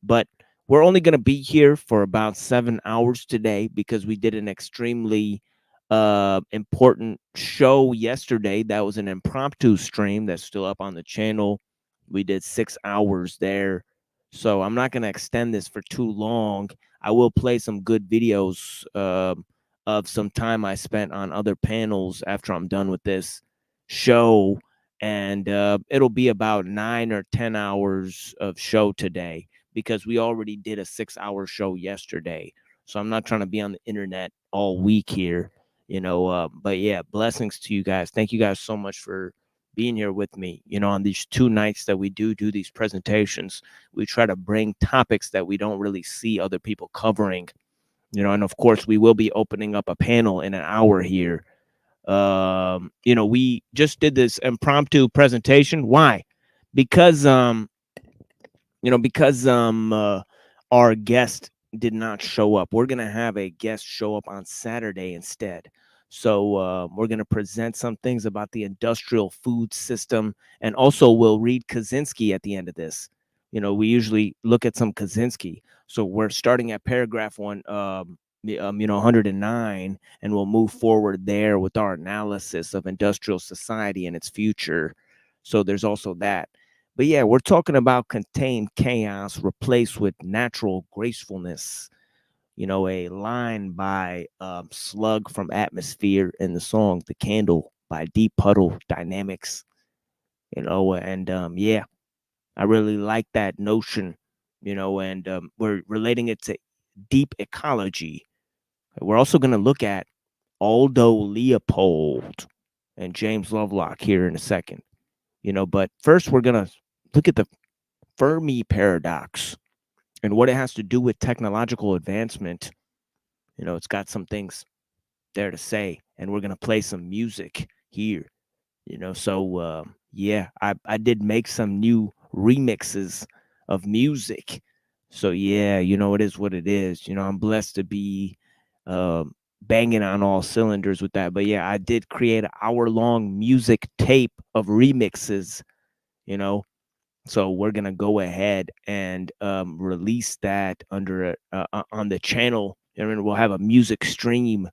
But we're only going to be here for about 7 hours today because we did an extremely important show yesterday. That was an impromptu stream that's still up on the channel. We did 6 hours there. So I'm not going to extend this for too long. I will play some good videos of some time I spent on other panels after I'm done with this show. And it'll be about 9 or 10 hours of show today because we already did a 6-hour show yesterday. So I'm not trying to be on the internet all week here, but yeah, blessings to you guys. Thank you guys so much for being here with me. On these 2 nights that we do these presentations, we try to bring topics that we don't really see other people covering, and of course we will be opening up a panel in an hour here. We just did this impromptu presentation. Why? Because our guest did not show up. We're gonna have a guest show up on Saturday instead. So we're gonna present some things about the industrial food system, and also we'll read Kaczynski at the end of this. We usually look at some Kaczynski. So we're starting at paragraph 109, and we'll move forward there with our analysis of industrial society and its future. So there's also that. But yeah, we're talking about contained chaos replaced with natural gracefulness. A line by Slug from Atmosphere in the song The Candle by Deep Puddle Dynamics. Yeah, I really like that notion, and we're relating it to deep ecology. We're also going to look at Aldo Leopold and James Lovelock here in a second, but first we're going to look at the Fermi paradox and what it has to do with technological advancement. It's got some things there to say, and we're going to play some music here, so yeah, I did make some new remixes of music. So yeah, it is what it is. I'm blessed to be banging on all cylinders with that. But yeah, I did create an hour-long music tape of remixes, So we're gonna go ahead and release that under on the channel. I mean, we'll have a music stream,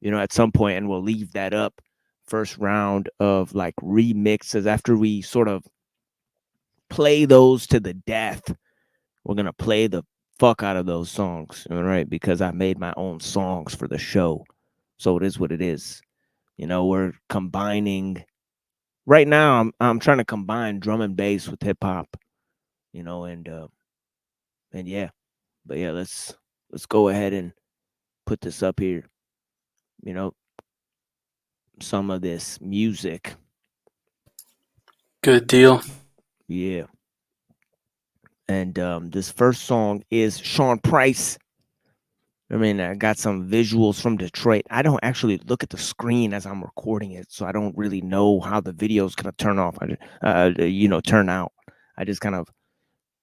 at some point, and we'll leave that up. First round of like remixes after we sort of play those to the death. We're gonna play the fuck out of those songs, all right? Because I made my own songs for the show, so it is what it is. We're combining. Right now, I'm trying to combine drum and bass with hip hop, and yeah, but yeah, let's go ahead and put this up here. Some of this music. Good deal. Yeah. And this first song is Sean Price. I mean, I got some visuals from Detroit. I don't actually look at the screen as I'm recording it, so I don't really know how the video is gonna turn out. I just kind of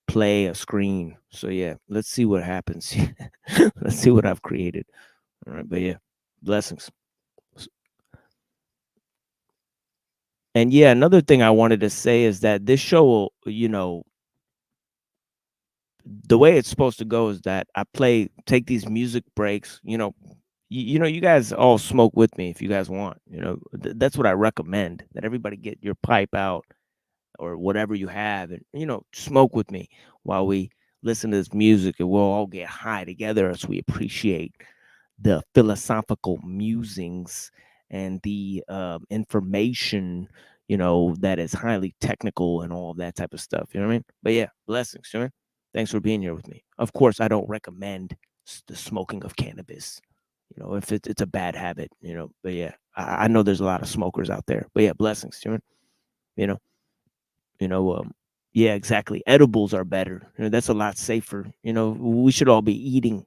play a screen. So yeah, let's see what happens. Let's see what I've created. All right, but yeah, blessings. And yeah, another thing I wanted to say is that this show will, the way it's supposed to go is that I take these music breaks, you guys all smoke with me if you guys want, that's what I recommend, that everybody get your pipe out or whatever you have and, smoke with me while we listen to this music, and we'll all get high together as we appreciate the philosophical musings and the information, that is highly technical and all of that type of stuff. You know what I mean? But yeah, blessings. Thanks for being here with me. Of course, I don't recommend the smoking of cannabis, if it's a bad habit, but yeah, I know there's a lot of smokers out there, but yeah, blessings. Yeah, exactly. Edibles are better. That's a lot safer. We should all be eating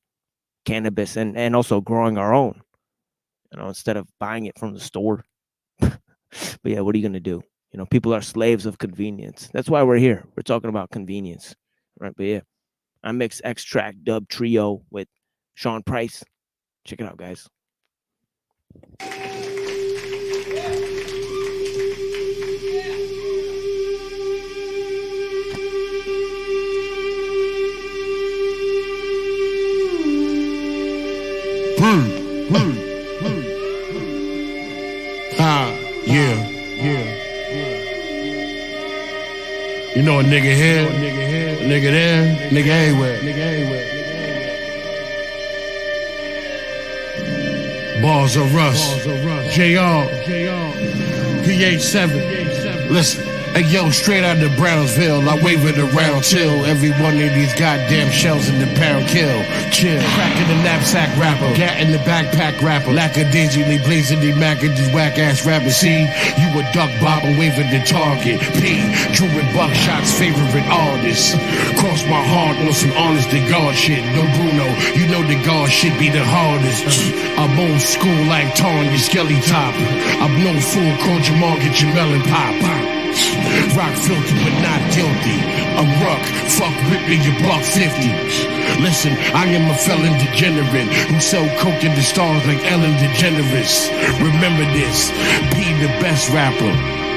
cannabis and also growing our own, instead of buying it from the store. But yeah, what are you going to do? People are slaves of convenience. That's why we're here. We're talking about convenience. Right. But yeah, I mix Extract Dub Trio with Sean Price. Check it out, guys. Yeah. You know a nigga here, a nigga there, nigga everywhere. Balls of Russ, JR, PH7. Listen. Hey yo, straight out of Brownsville, I wave it around till every one of these goddamn shells in the pound kill. Chill, crack in the knapsack rapper, gat in the backpack rapper, lackadaisically blazing the mackages whack ass rapper. See, you a duck bob and waving the target. P, Drew and Buckshot's favorite artist. Cross my heart on some honest to God shit. No Bruno, you know the God shit be the hardest. I'm old school like Tanya Skelly Top. I'm no fool, called Jamal, get your melon pop. Rock filthy but not guilty. I'm Ruck, fuck with me, you $1.50. Listen, I am a felon degenerate who sell coke in the stars like Ellen DeGeneres. Remember this, P the best rapper.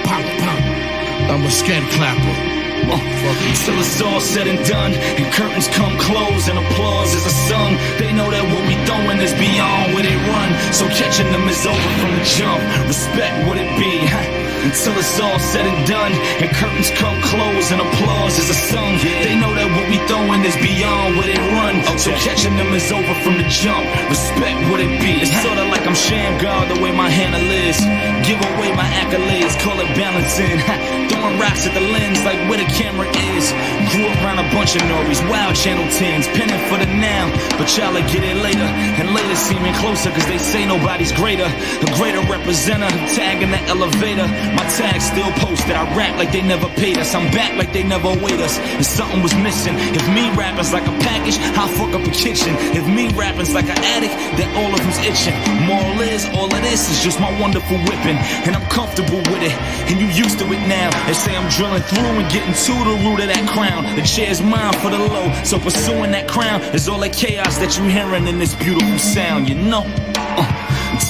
Pop, pop, I'm a scat clapper. Till it's all said and done and curtains come close and applause is a song. They know that what we throwing is beyond where they run, so catching them is over from the jump. Respect what it be, until it's all said and done and curtains come close and applause is a song. They know that what we throwing is beyond where they run, so catching them is over from the jump. Respect what it be. It's sorta like I'm sham God the way my handle is. Give away my accolades, call it balancing. Throwing rocks at the lens like where the camera is. Grew up around a bunch of Norries, wild channel 10s, penning for the now, but y'all will get it later. And later seeming closer cause they say nobody's greater. A greater representative tagging the elevator. My tag still posted, I rap like they never paid us. I'm back like they never wait us. And something was missing. If me rapping's like a package, I'll fuck up a kitchen. If me rapping's like an addict, then all of them's itching. Moral is, all of this is just my wonderful whipping. And I'm comfortable with it, and you used to it now. They say I'm drilling through and getting to the root of that crown. The chair's mine for the low, so pursuing that crown is all that chaos that you're hearing in this beautiful sound,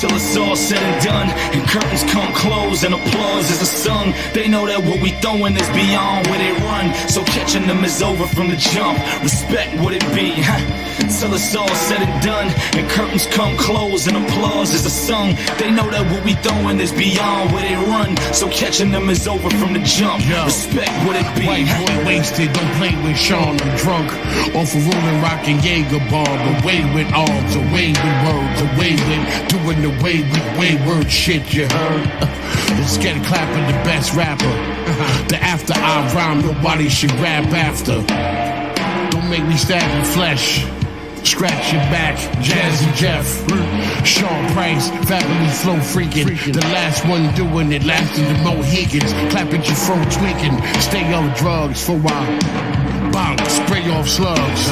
Until it's all said and done, and curtains come close, and applause is a sung. They know that what we throwing is beyond where they run, so catching them is over from the jump. Respect what it be, until it's all said and done, and curtains come close, and applause is a sung. They know that what we throwing is beyond where they run, so catching them is over from the jump. Respect what it be. White boy wasted, don't play with Sean, I'm drunk. Off of rolling rock and Jaeger bomb. Away with arms, away with words, away with doing the way with wayward shit, you heard? Let's get a clap at the best rapper. The after I rhyme, nobody should rap after. Don't make me stab your flesh. Scratch your back, Jazzy Jeff, Sean Price, Fabulous Flow freaking. The last one doing it, lasting the Mohicans. Clap at your phone tweaking, stay on drugs for a while. Bonk, spray off slugs.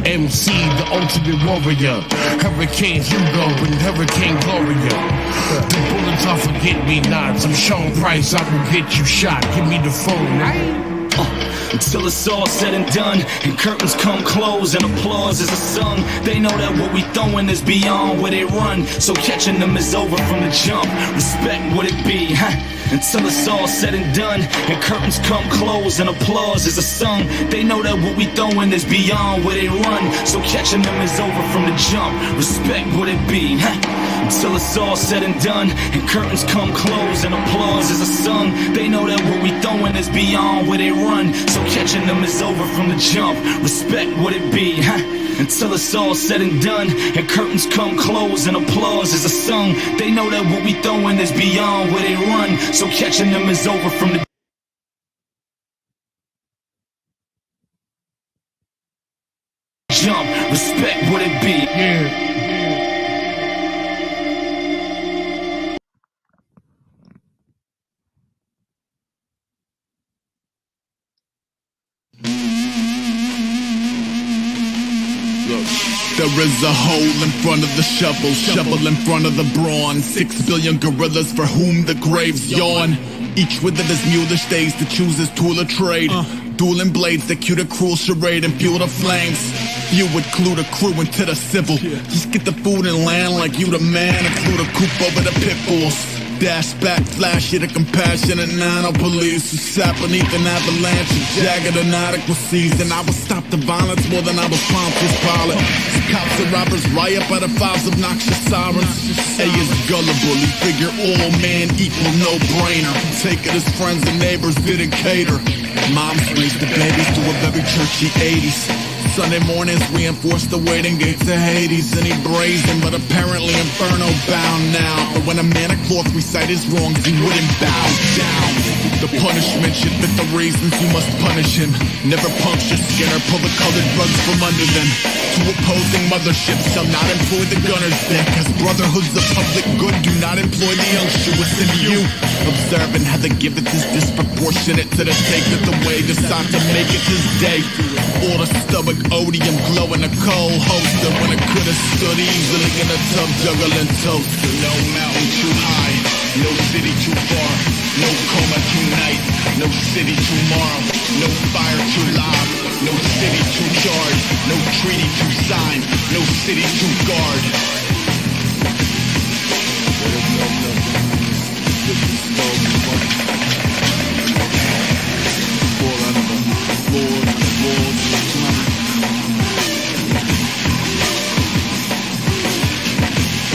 MC, the ultimate warrior. Hurricane Hugo and Hurricane Gloria. The bullets are forget-me-nots. I'm Sean Price, I will get you shot. Give me the phone, right? Until it's all said and done, and curtains come close, and applause is a sung. They know that what we throwing is beyond where they run, so catching them is over from the jump. Respect what it be, until it's all said and done, and curtains come close, and applause is a sung. They know that what we throwing is beyond where they run, so catching them is over from the jump. Respect what it be, until it's all said and done, and curtains come close, and applause is a sung. They know that what we throwing is beyond where they run, so catching them is over from the jump. Respect what it be, until it's all said and done, and curtains come close, and applause is a sung. They know that what we throwing is beyond where they run, so catching them is over from the jump. Respect what it be. There is a hole in front of the shovel, shovel in front of the brawn. 6 billion gorillas for whom the graves yawn. Each with it is mulish days to choose his tool of trade. Dueling blades that cue the cruel charade and fuel the flames. You would clue the crew into the civil. Just get the food and land like you the man, and flew the coop over the pit bulls. Dash back, flash it, a compassionate nano police who sat beneath an avalanche of jagged inadequacies. And I would stop the violence more than I was Pontius Pilate. Cops and robbers riot by the files of noxious sirens. A is gullible, he figure all man equal no-brainer. Take it as friends and neighbors didn't cater. Moms raised the babies to a very churchy 80s. Sunday mornings reinforce the waiting gates to Hades. And he brazen, but apparently inferno bound now. But when a man of cloth recite his wrongs, he wouldn't bow down. The punishment should fit the reasons you must punish him. Never puncture skin or pull the colored bugs from under them. Two opposing motherships shall not employ the gunners there, cause brotherhoods of public good do not employ the youngster within you. Observing how the giveth is disproportionate to the take that the way decide to make it his day. All the stoic odium glowing a cold holster when it could have stood easily in a tub juggling toaster. No mountain too high, no city too far, no coma too night, no city tomorrow, no fire too live, no city too charged, no treaty too signed, no city too guard.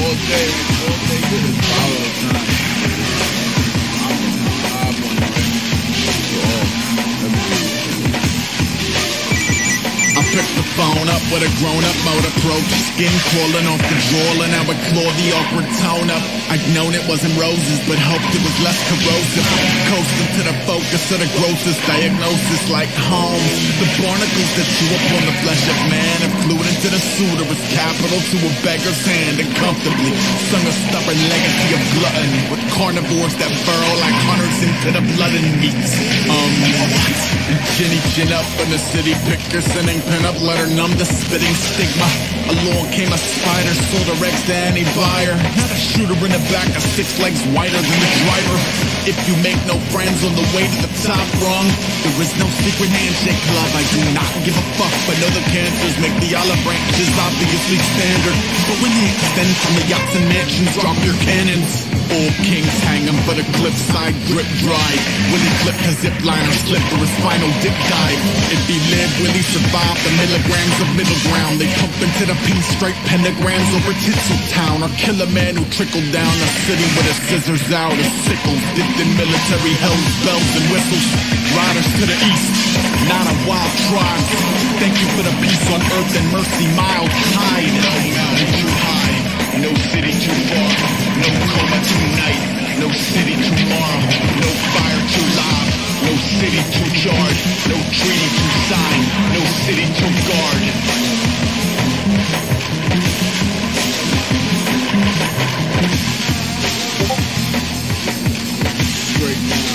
All day, good as all the time. I picked the phone up with a grown-up mode approach. Skin crawling off the drawl and I would claw the awkward tone up. I'd known it wasn't roses, but hoped it was less corrosive. Coasting to the focus of the grossest diagnosis like home. The barnacles that chew upon the flesh of man have fluid into the suitor's capital to a beggar's hand and comfortably sung a stubborn legacy of gluttony with carnivores that burrow like hunters into the blood and meats. And Jenny chin up in the city picker sending pin-up letter numb the spitting stigma. Along came a spider, sold her eggs to any buyer. Had a shooter in the back, a 6 legs wider than the driver. If you make no friends on the way to the top rung, there is no secret handshake club. I do not give a fuck, but other cancers make the olive branches obviously standard. But when you extend from the yachts and mansions, drop your cannons. All kings hanging for the cliffside drip dry. Willie clip a zip liner slip for his final dip dive. If he lived, will he survive the milligrams of middle ground? They pump into the peace straight pentagrams over Tinseltown. Or kill a man who trickled down the city with his scissors out, his sickles dipped in military hells, bells and whistles. Riders to the east, not a wild tribe. Thank you for the peace on earth and mercy mild hide. No mountain too high, no city too far, no coma tonight, no city tomorrow, no fire too loud, no city too charred, no treaty to sign, no city to guard. Straight down.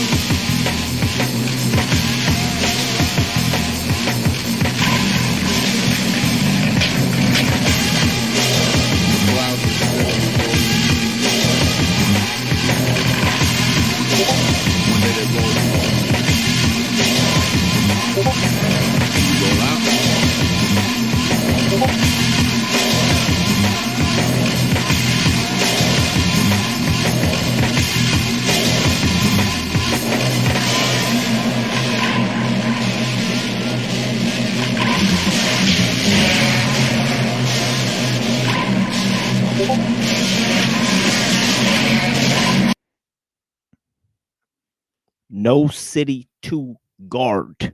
No city to guard.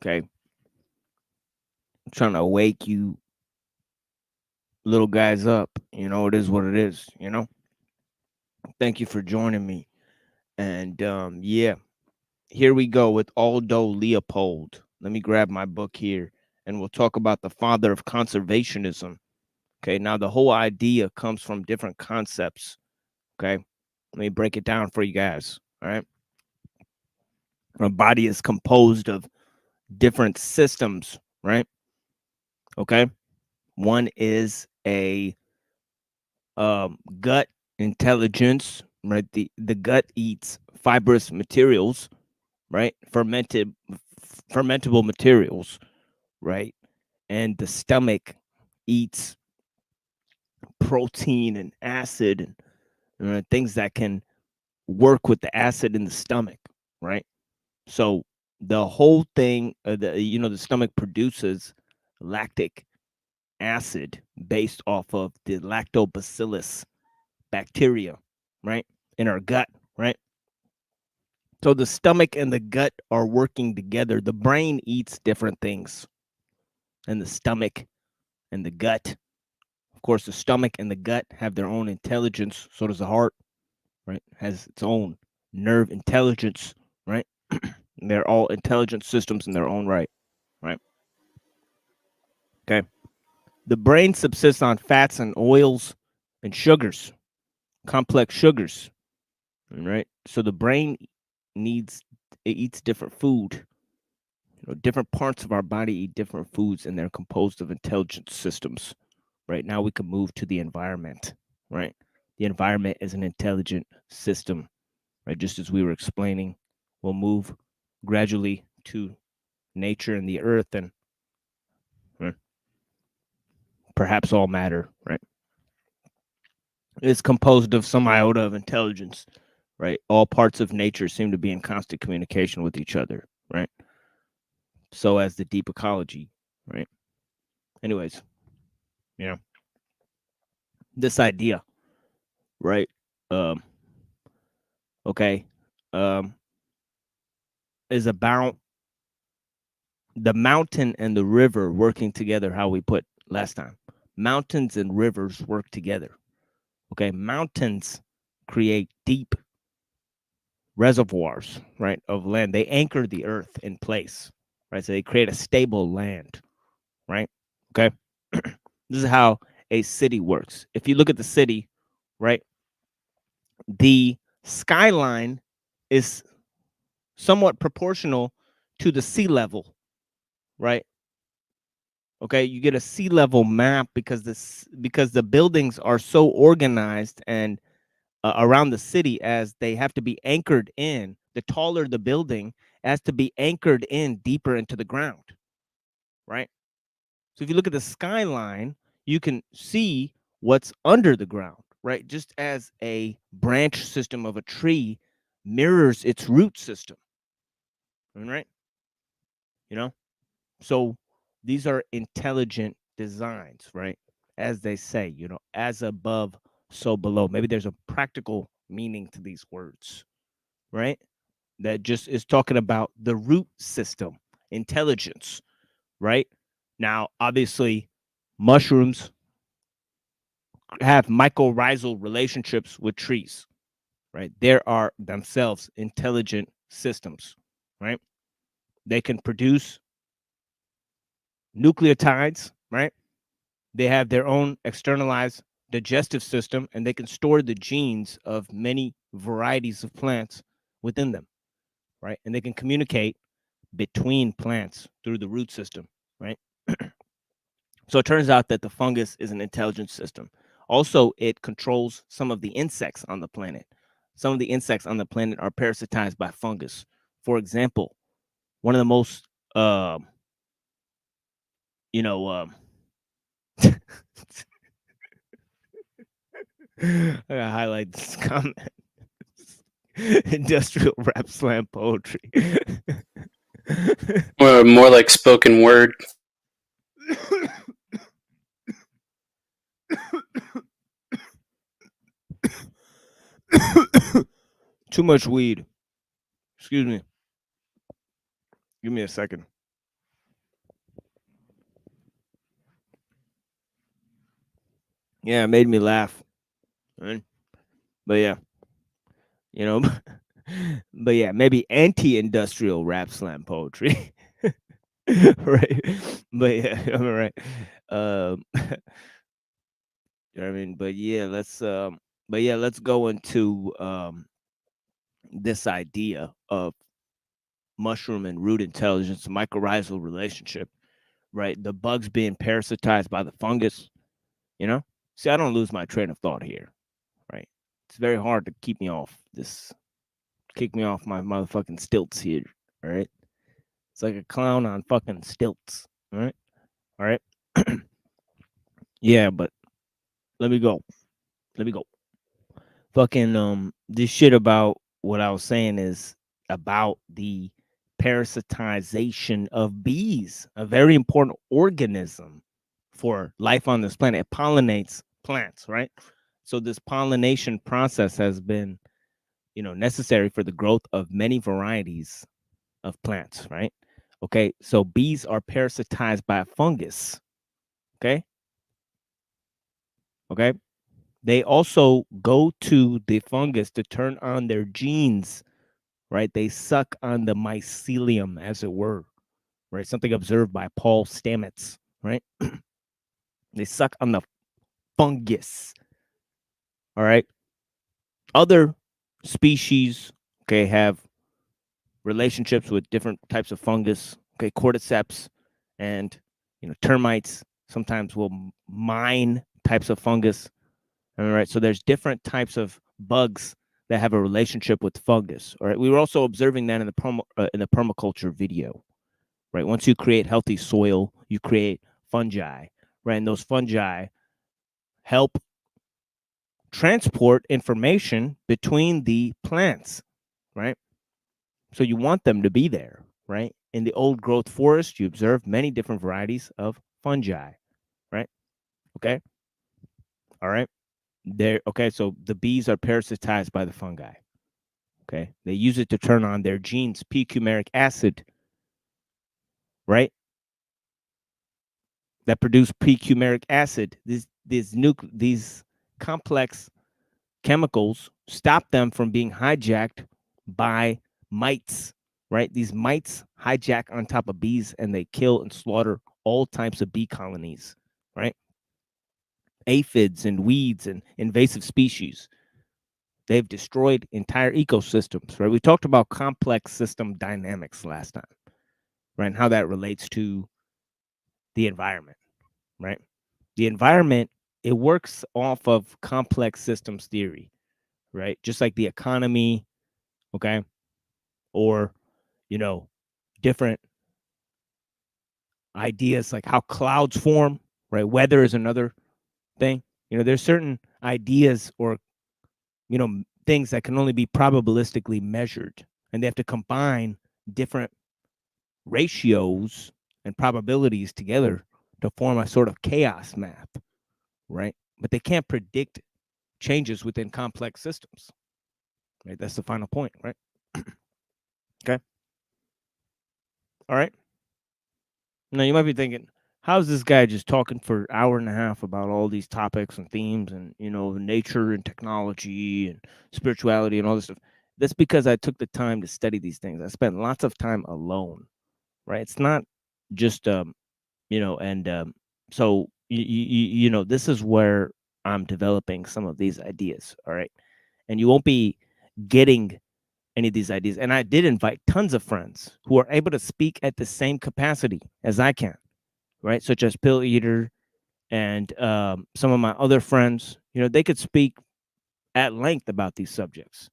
Okay. I'm trying to wake you little guys up. You know, it is what it is, you know. Thank you for joining me. And yeah, here we go with Aldo Leopold. Let me grab my book here and we'll talk about the father of conservationism. Okay, now the whole idea comes from different concepts. Okay, let me break it down for you guys. All right. Our body is composed of different systems, right? Okay. One is a gut intelligence, right? The gut eats fibrous materials, right? Fermentable materials, right? And the stomach eats protein and acid and things that can work with the acid in the stomach, right? So the whole thing, the stomach produces lactic acid based off of the lactobacillus bacteria, right, in our gut, right? So the stomach and the gut are working together. The brain eats different things, and the stomach and the gut, of course, the stomach and the gut have their own intelligence. So does the heart, right? Has its own nerve intelligence, right? They're all intelligent systems in their own right, right? Okay. The brain subsists on fats and oils and sugars, complex sugars, right? So the brain eats different food. Different parts of our body eat different foods, and they're composed of intelligent systems. Right now, we can move to the environment, right? The environment is an intelligent system, right? Just as we were explaining, we'll move gradually to nature and the earth and perhaps all matter, right? It's composed of some iota of intelligence, right? All parts of nature seem to be in constant communication with each other, right? So as the deep ecology, right? Anyways, this idea, right? Okay, is about the mountain and the river working together. How we put last time, mountains and rivers work together. Okay, mountains create deep reservoirs, right, of land. They anchor the earth in place, right? So they create a stable land, right? Okay, this is how a city works. If you look at the city, right, the skyline is somewhat proportional to the sea level, right? Okay, you get a sea level map because the buildings are so organized and around the city, as they have to be anchored in. The taller the building, has to be anchored in deeper into the ground, right? So if you look at the skyline, you can see what's under the ground, right? Just as a branch system of a tree mirrors its root system, right? You know, so these are intelligent designs, right? As they say, you know, as above, so below. Maybe there's a practical meaning to these words, right? That just is talking about the root system, intelligence, right? Now, obviously, mushrooms have mycorrhizal relationships with trees, right? There are themselves intelligent systems, right? They can produce nucleotides, right? They have their own externalized digestive system, and they can store the genes of many varieties of plants within them, right? And they can communicate between plants through the root system, right? So it turns out that the fungus is an intelligent system. Also, it controls some of the insects on the planet. Some of the insects on the planet are parasitized by fungus. For example, one of the most, you know, I gotta highlight this comment. Industrial rap slam poetry. Or more like spoken word. Too much weed. Excuse me. Give me a second. Yeah, it made me laugh. Right? But yeah, you know, but yeah, maybe anti-industrial rap slam poetry. Right. But yeah, I'm right. You know what I mean? But yeah, let's go into this idea of mushroom and root intelligence, mycorrhizal relationship, right? The bugs being parasitized by the fungus, you know? See, I don't lose my train of thought here, right? It's very hard to keep me off this, kick me off my motherfucking stilts here, all right? It's like a clown on fucking stilts, all right? All right? Yeah, but let me go. Let me go. Fucking this shit about what I was saying is about the parasitization of bees, a very important organism for life on this planet. It pollinates plants, right? So this pollination process has been, you know, necessary for the growth of many varieties of plants, right? Okay, so bees are parasitized by a fungus. Okay. Okay. They also go to the fungus to turn on their genes, right? They suck on the mycelium, as it were, right? Something observed by Paul Stamets, right? They suck on the fungus. All right. Other species, okay, have relationships with different types of fungus, okay, cordyceps and, you know, termites sometimes will mine types of fungus. All right. So there's different types of bugs that have a relationship with fungus. All right. We were also observing that in the permaculture video, right? Once you create healthy soil, you create fungi, right? And those fungi help transport information between the plants, right? So you want them to be there, right? In the old growth forest, you observe many different varieties of fungi, right? Okay. All right. There. Okay. So the bees are parasitized by the fungi. Okay. They use it to turn on their genes, p-cumaric acid, right? That produce p-cumaric acid. These complex chemicals stop them from being hijacked by mites, right? These mites hijack on top of bees and they kill and slaughter all types of bee colonies, right? Aphids and weeds and invasive species. They've destroyed entire ecosystems, right? We talked about complex system dynamics last time, right? And how that relates to the environment, right? The environment, it works off of complex systems theory, right? Just like the economy, okay? Or, different ideas like how clouds form, right? Weather is another thing. There's certain ideas or, things that can only be probabilistically measured, and they have to combine different ratios and probabilities together to form a sort of chaos map, right? But they can't predict changes within complex systems, right? That's the final point, right? Okay. All right. Now you might be thinking, how's this guy just talking for an hour and a half about all these topics and themes and, nature and technology and spirituality and all this stuff? That's because I took the time to study these things. I spent lots of time alone, right? It's not just, so, this is where I'm developing some of these ideas. All right. And you won't be getting any of these ideas. And I did invite tons of friends who are able to speak at the same capacity as I can, right? Such as Pill Eater and some of my other friends. They could speak at length about these subjects.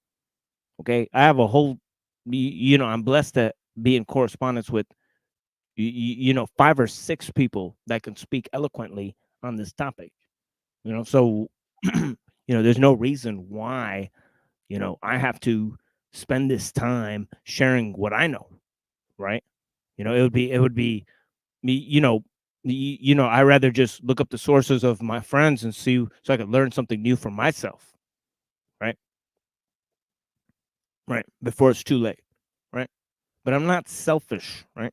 Okay. I have a whole, I'm blessed to be in correspondence with, 5 or 6 people that can speak eloquently on this topic. So, there's no reason why, I have to spend this time sharing what I know, right? It would be me, I rather just look up the sources of my friends and see so I could learn something new for myself, right? Right. Before it's too late, right? But I'm not selfish, right?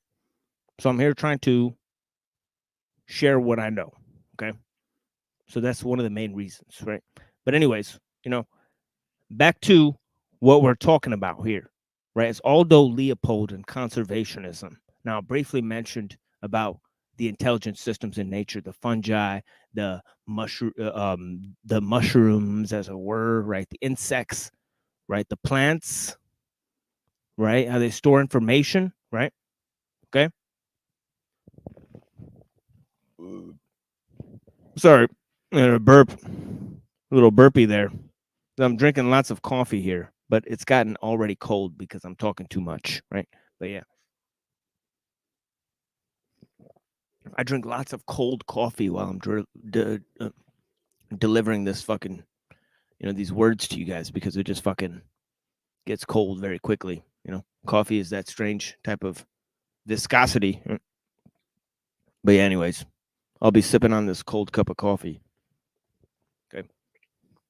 So I'm here trying to share what I know, okay? So that's one of the main reasons, right? But anyways, back to what we're talking about here, right? It's Aldo Leopold and conservationism. Now, I briefly mentioned about the intelligent systems in nature, the fungi, the mushrooms, as it were, right? The insects, right? The plants, right? How they store information, right? Okay. Sorry, a burp, a little burpee there. I'm drinking lots of coffee here, but it's gotten already cold because I'm talking too much, right? But yeah, I drink lots of cold coffee while I'm delivering this fucking, these words to you guys because it just fucking gets cold very quickly. Coffee is that strange type of viscosity. But yeah, anyways, I'll be sipping on this cold cup of coffee. Okay.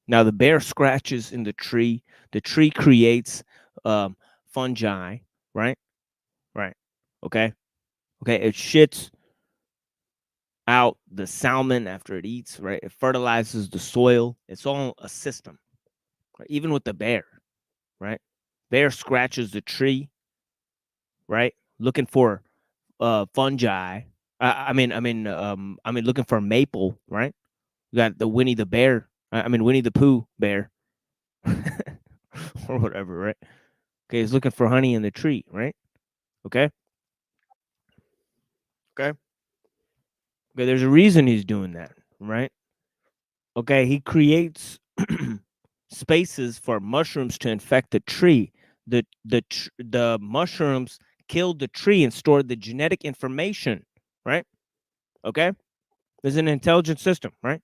Now the bear scratches in the tree. The tree creates fungi, right? Right. Okay. Okay. It shits out the salmon after it eats, right? It fertilizes the soil. It's all a system, right? Even with the bear, right? Bear scratches the tree, right? Looking for fungi. Looking for maple, right? You got the Winnie the Bear. Winnie the Pooh bear, or whatever, right? Okay, he's looking for honey in the tree, right? Okay. Okay. Okay, there's a reason he's doing that, right? Okay, he creates spaces for mushrooms to infect the tree. The mushrooms killed the tree and stored the genetic information, right? Okay? There's an intelligent system, right?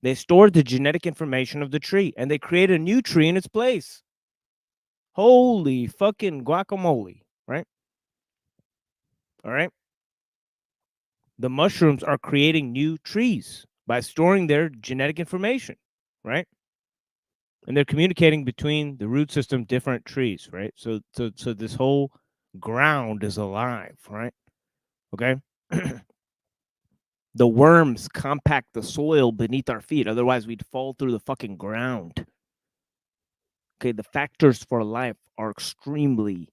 They stored the genetic information of the tree and they created a new tree in its place. Holy fucking guacamole, right? All right. The mushrooms are creating new trees by storing their genetic information, right? And they're communicating between the root system, different trees, right? So this whole ground is alive, right? Okay. The worms compact the soil beneath our feet. Otherwise, we'd fall through the fucking ground. Okay. The factors for life are extremely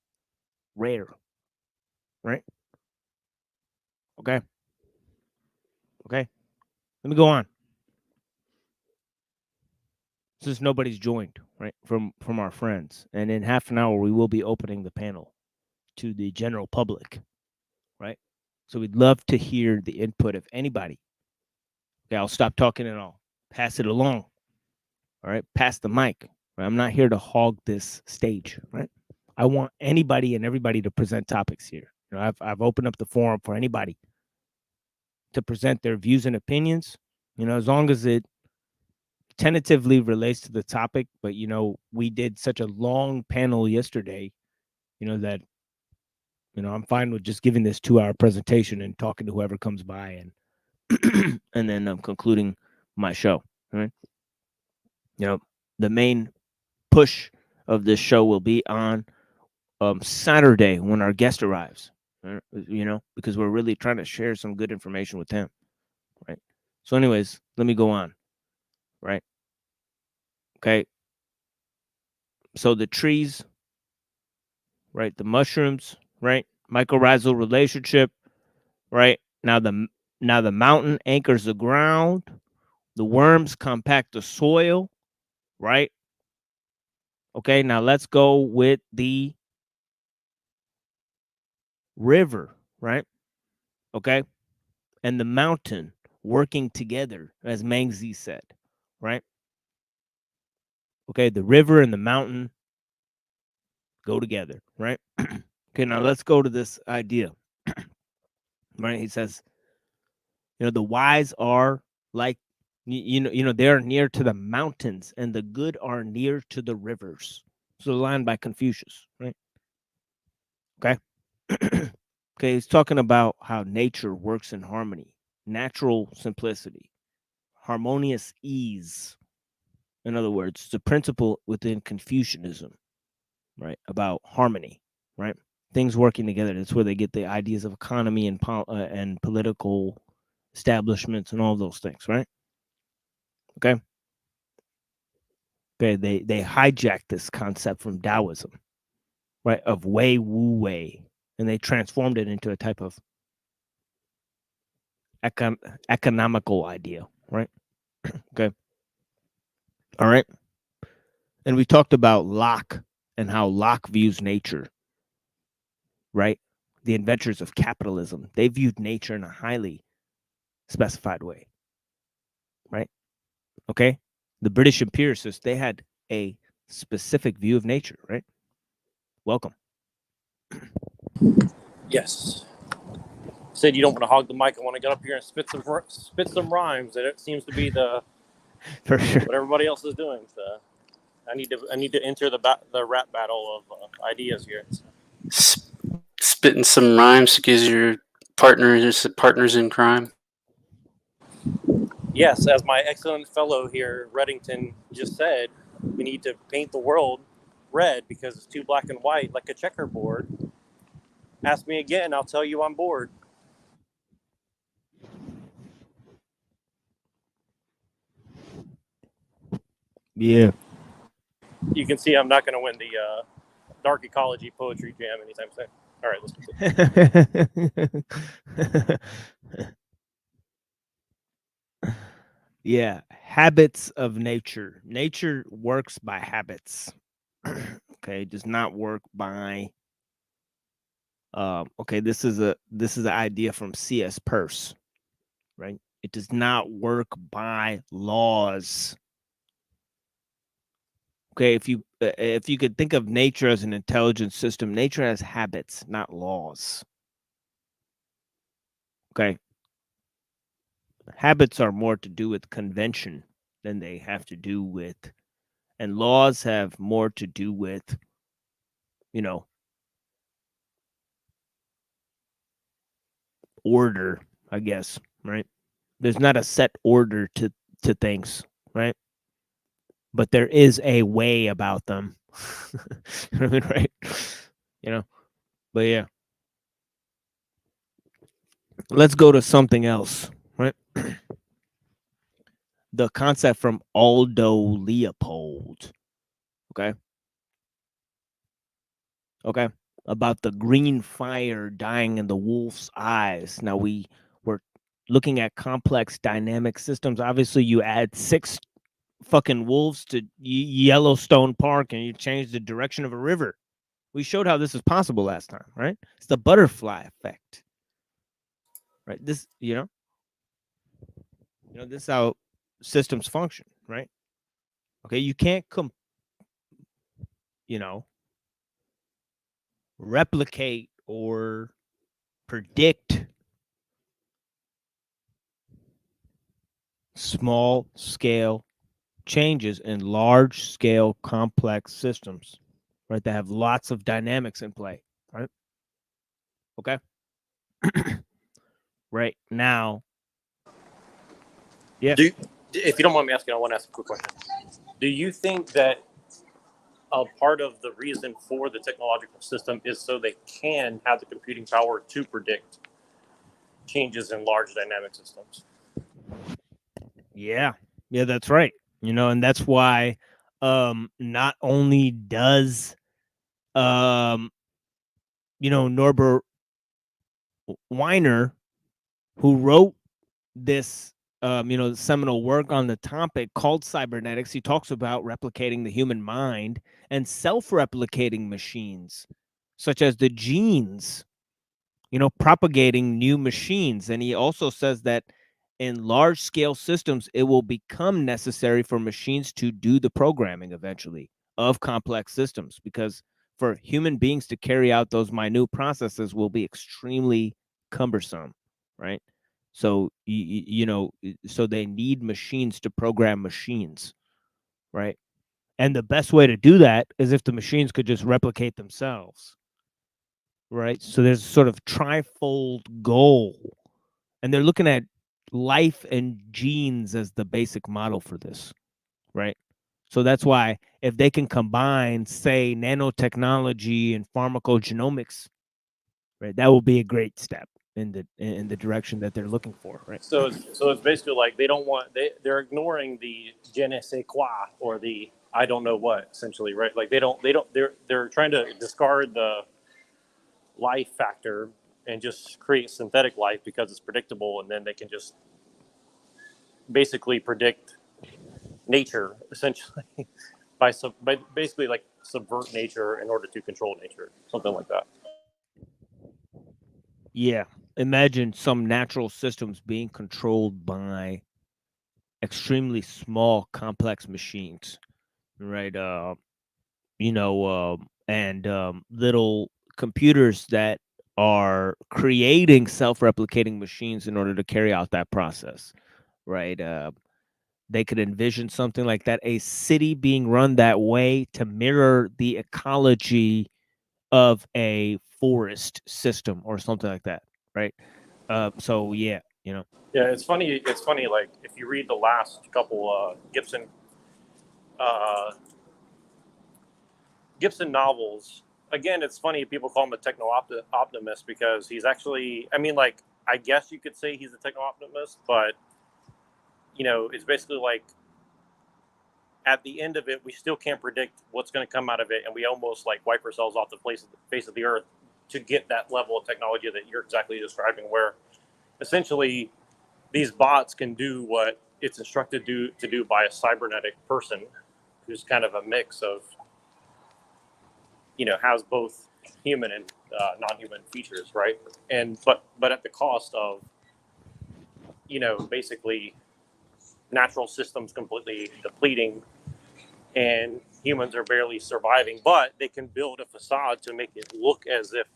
rare, right? Okay. Okay. Let me go on. Since nobody's joined, right, from our friends, and in half an hour we will be opening the panel to the general public, right? So we'd love to hear the input of anybody. Okay, I'll stop talking and I'll pass it along. All right, pass the mic. Right? I'm not here to hog this stage, right? I want anybody and everybody to present topics here. You know, I've opened up the forum for anybody to present their views and opinions, you know, as long as it tentatively relates to the topic. But, you know, we did such a long panel yesterday, you know, that, you know, I'm fine with just giving this 2-hour presentation and talking to whoever comes by and then I'm concluding my show, right? You know, the main push of this show will be on Saturday when our guest arrives, you know, because we're really trying to share some good information with him, right? So anyways, let me go on, right? Okay. So the trees, right? The mushrooms, right? Mycorrhizal relationship, right? Now the mountain anchors the ground. The worms compact the soil, right? Okay, now let's go with the river, right? Okay, and the mountain working together, as Mengzi said, right? Okay, the river and the mountain go together, right? Okay, now let's go to this idea, right? He says, you know, the wise are like, you know, they are near to the mountains, and the good are near to the rivers. So the line by Confucius, right? Okay. Okay, he's talking about how nature works in harmony, natural simplicity, harmonious ease. In other words, it's a principle within Confucianism, right? About harmony, right? Things working together. That's where they get the ideas of economy and political establishments and all those things, right? Okay. Okay. They hijacked this concept from Taoism, right? Of Wei Wu Wei, and they transformed it into a type of economical idea, right? Okay. All right. And we talked about Locke and how Locke views nature, right? The inventors of capitalism, they viewed nature in a highly specified way, right? Okay. The British empiricists, they had a specific view of nature, right? Welcome. Yes. Said you don't want to hog the mic. I want to get up here and spit some rhymes. And it seems to be for sure what everybody else is doing. So I need to enter the rap battle of ideas here. Spitting some rhymes because your partners in crime. Yes, as my excellent fellow here, Reddington, just said, we need to paint the world red because it's too black and white like a checkerboard. Ask me again, I'll tell you I'm bored. Yeah. You can see I'm not going to win the Dark Ecology Poetry Jam anytime soon. All right, let's continue. Yeah, habits of nature. Nature works by habits. Okay, it does not work by okay, this is an idea from C.S. Peirce, right? It does not work by laws. Okay, if you could think of nature as an intelligent system, nature has habits, not laws. Okay. Habits are more to do with convention than they have to do with, and laws have more to do with, you know, order, I guess, right? There's not a set order to things, right? But there is a way about them. I mean, right? You know, but yeah. Let's go to something else, right? The concept from Aldo Leopold. Okay. Okay. About the green fire dying in the wolf's eyes. Now we were looking at complex dynamic systems. Obviously, you add 6 fucking wolves to Yellowstone Park and you change the direction of a river. We showed how this is possible last time, right? It's the butterfly effect, right? This, you know, this is how systems function, right? Okay, you can't replicate or predict small scale changes in large scale complex systems, right? That have lots of dynamics in play, right? Okay. Right now. Yeah. If you don't mind me asking, I want to ask a quick question. Do you think that a part of the reason for the technological system is so they can have the computing power to predict changes in large dynamic systems? Yeah, that's right. And that's why not only does Norbert Wiener, who wrote this seminal work on the topic called cybernetics, he talks about replicating the human mind and self-replicating machines such as the genes, propagating new machines. And he also says that in large scale systems, it will become necessary for machines to do the programming eventually of complex systems, because for human beings to carry out those minute processes will be extremely cumbersome, right? So, so they need machines to program machines, right? And the best way to do that is if the machines could just replicate themselves, right? So there's sort of trifold goal, and they're looking at life and genes as the basic model for this, right? So that's why if they can combine, say, nanotechnology and pharmacogenomics, right, that will be a great step in the direction that they're looking for, right? So it's basically like they're ignoring the je ne sais quoi, or the I don't know what, essentially, right? Like they're trying to discard the life factor and just create synthetic life because it's predictable, and then they can just basically predict nature, essentially, by basically like subvert nature in order to control nature, something like that. Yeah. Imagine some natural systems being controlled by extremely small, complex machines, right? And little computers that are creating self-replicating machines in order to carry out that process, right? They could envision something like that, a city being run that way to mirror the ecology of a forest system or something like that, right? So yeah, Yeah, it's funny. Like if you read the last couple Gibson novels, again, it's funny people call him a techno-optimist because he's actually, I mean, like, I guess you could say he's a techno-optimist, but, it's basically like at the end of it, we still can't predict what's going to come out of it, and we almost like wipe ourselves off the face of the earth to get that level of technology that you're exactly describing, where essentially these bots can do what it's instructed to do by a cybernetic person who's kind of a mix of, has both human and non-human features, right? And but at the cost of, basically natural systems completely depleting, and humans are barely surviving. But they can build a facade to make it look as if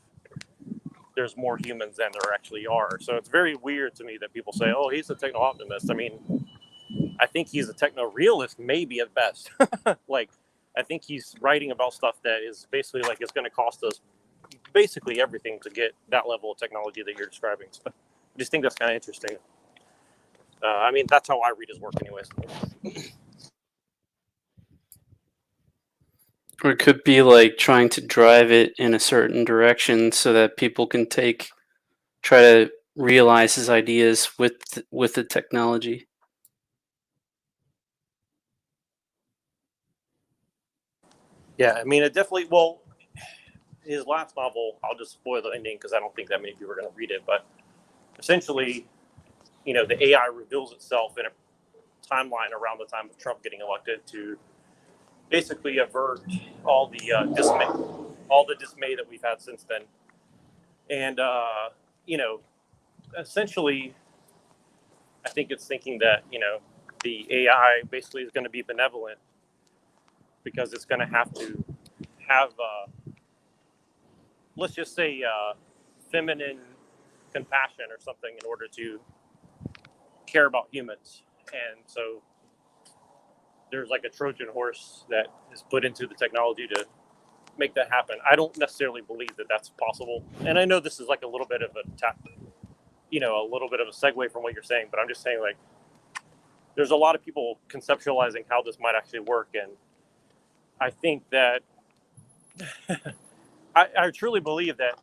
there's more humans than there actually are. So it's very weird to me that people say, "Oh, he's a techno-optimist." I mean, I think he's a techno-realist, maybe at best. Like, I think he's writing about stuff that is basically like it's going to cost us basically everything to get that level of technology that you're describing. So I just think that's kind of interesting. I mean, that's how I read his work, anyways. Or it could be like trying to drive it in a certain direction so that people can try to realize his ideas with the technology. Yeah, I mean, it definitely. Well, his last novel, I'll just spoil the ending because I don't think that many people are going to read it. But essentially, the AI reveals itself in a timeline around the time of Trump getting elected to basically avert all the dismay that we've had since then. And essentially, I think it's thinking that the AI basically is going to be benevolent because it's going to have to have, let's just say, feminine compassion or something in order to care about humans. And so there's like a Trojan horse that is put into the technology to make that happen. I don't necessarily believe that that's possible. And I know this is like a little bit of a little bit of a segue from what you're saying, but I'm just saying, like, there's a lot of people conceptualizing how this might actually work. And I think that I truly believe that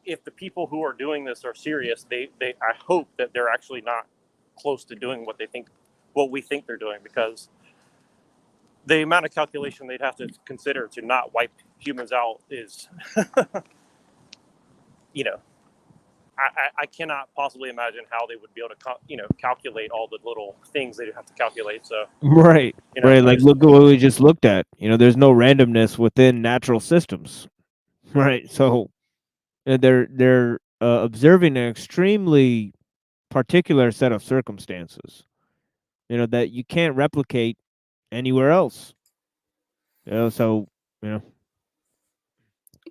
if the people who are doing this are serious, I hope that they're actually not close to doing what we think they're doing, because the amount of calculation they'd have to consider to not wipe humans out is, I cannot possibly imagine how they would be able to, calculate all the little things they'd have to calculate. So Right. Right. Like, look at what we just looked at. There's no randomness within natural systems. Right. So they're observing an extremely particular set of circumstances, that you can't replicate anywhere else. So,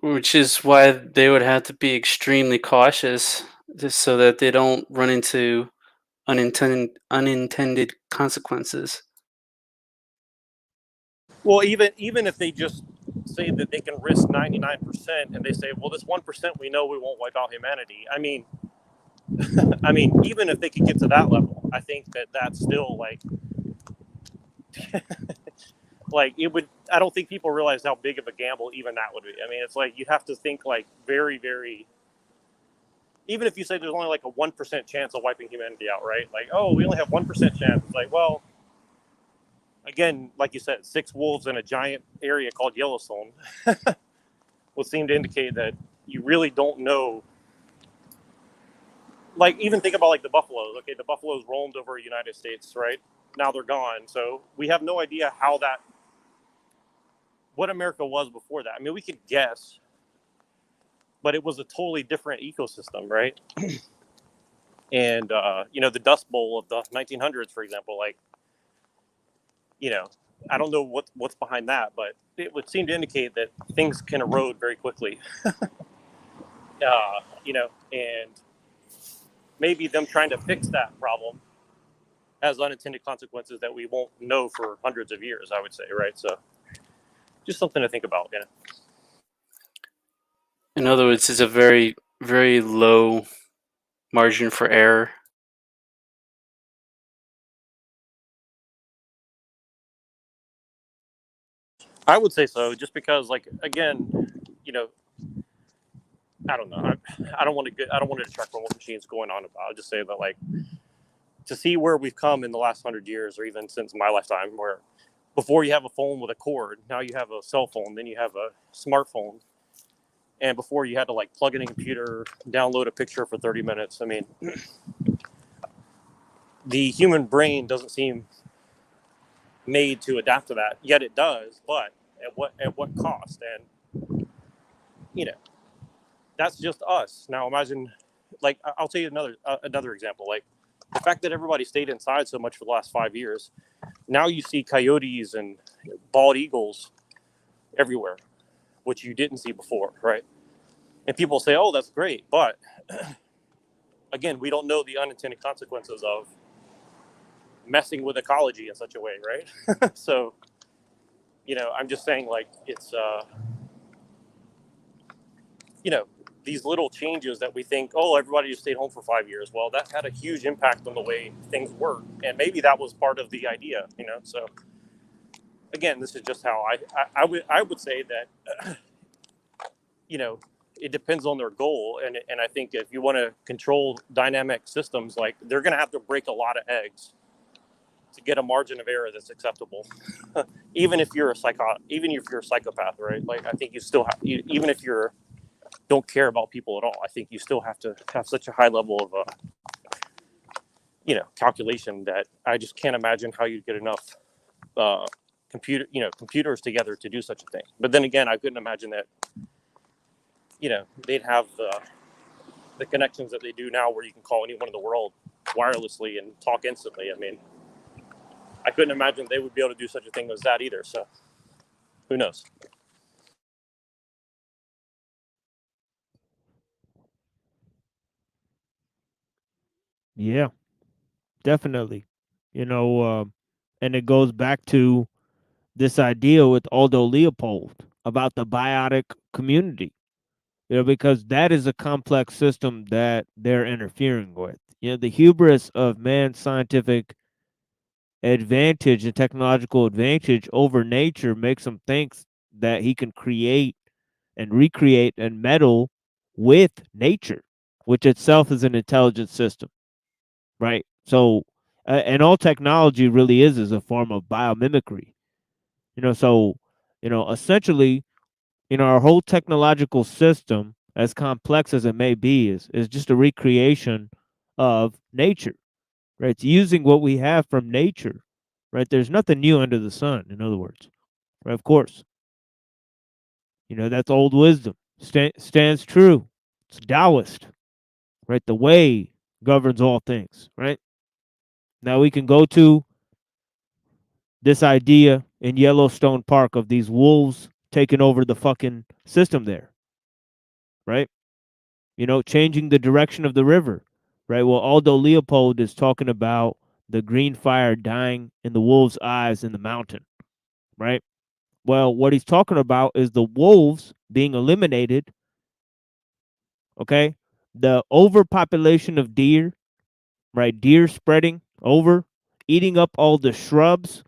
Which is why they would have to be extremely cautious, just so that they don't run into unintended consequences. Well, even if they just say that they can risk 99%, and they say, well, this 1% we know we won't wipe out humanity. I mean, even if they could get to that level, I think that that's still like, like it would. I don't think people realize how big of a gamble even that would be. I mean, it's like you have to think like very, very. Even if you say there's only like a 1% chance of wiping humanity out, right? Like, oh, we only have 1% chance. It's like, well. Again, like you said, 6 wolves in a giant area called Yellowstone would seem to indicate that you really don't know. Like, even think about like the buffaloes. Okay, the buffaloes roamed over the United States, right? Now they're gone. So we have no idea what America was before that. I mean, we could guess, but it was a totally different ecosystem, right? And, the Dust Bowl of the 1900s, for example, like, I don't know what's behind that, but it would seem to indicate that things can erode very quickly. And maybe them trying to fix that problem has unintended consequences that we won't know for hundreds of years, I would say, right? So just something to think about, In other words, it's a very, very low margin for error. I would say so, just because, like, again, I don't know. I don't want to detract from what machine's going on about. I'll just say that, like, to see where we've come in the last 100 years, or even since my lifetime, where before you have a phone with a cord, now you have a cell phone, then you have a smartphone, and before you had to like plug in a computer, download a picture for 30 minutes. I mean, the human brain doesn't seem made to adapt to that, yet it does. But at what cost? And that's just us. Now imagine, like, I'll tell you another example. Like, the fact that everybody stayed inside so much for the last 5 years, now you see coyotes and bald eagles everywhere, which you didn't see before, right? And people say, oh, that's great. But again, we don't know the unintended consequences of messing with ecology in such a way, right? So, I'm just saying, like, it's, these little changes that we think, oh, everybody just stayed home for 5 years. Well, that had a huge impact on the way things work. And maybe that was part of the idea, So, again, this is just how I would say that, it depends on their goal. And I think if you want to control dynamic systems, like, they're going to have to break a lot of eggs to get a margin of error that's acceptable. even if you're a psychopath, right? Like, I think you still have, even if you're don't care about people at all, I think you still have to have such a high level of calculation that I just can't imagine how you'd get enough computers together to do such a thing. But then again, I couldn't imagine that they'd have the connections that they do now, where you can call anyone in the world wirelessly and talk instantly. I mean, I couldn't imagine they would be able to do such a thing as that either. So who knows? Yeah, definitely. You know, and it goes back to this idea with Aldo Leopold about the biotic community. You know, because that is a complex system that they're interfering with. You know, the hubris of man's scientific advantage and technological advantage over nature makes him think that he can create and recreate and meddle with nature, which itself is an intelligent system, right? So, and all technology really is a form of biomimicry. You know, so essentially, our whole technological system, as complex as it may be, is just a recreation of nature, right? It's using what we have from nature, right? There's nothing new under the sun, in other words, right? Of course, that's old wisdom. Stands true. It's Taoist, right? The way governs all things, right? Now we can go to this idea in Yellowstone Park of these wolves taking over the fucking system there, right? Changing the direction of the river, right? Well, Aldo Leopold is talking about the green fire dying in the wolves' eyes in the mountain, right? Well, what he's talking about is the wolves being eliminated, okay? The overpopulation of deer, right? Deer spreading over, eating up all the shrubs,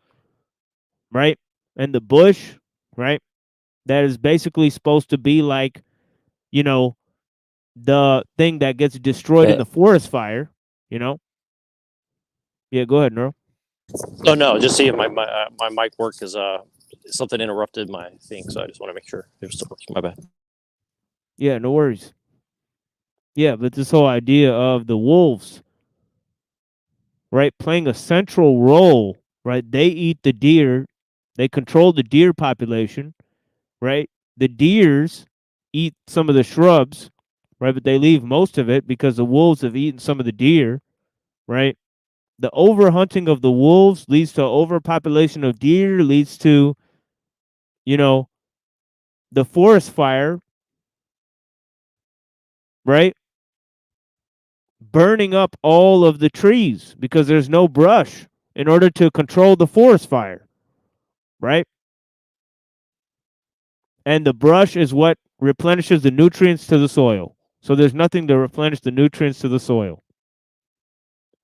right? And the bush, right? That is basically supposed to be like, you know, the thing that gets destroyed in the forest fire, you know? Yeah, go ahead, Neuro. Oh no, just see if my mic work is something interrupted my thing, so I just want to make sure it still works. My bad. Yeah, no worries. Yeah, but this whole idea of the wolves, right, playing a central role, right? They eat the deer, they control the deer population, right? The deers eat some of the shrubs, right? But they leave most of it because the wolves have eaten some of the deer, right? The overhunting of the wolves leads to overpopulation of deer, leads to, the forest fire, right? Burning up all of the trees because there's no brush in order to control the forest fire, right? And the brush is what replenishes the nutrients to the soil. So there's nothing to replenish the nutrients to the soil,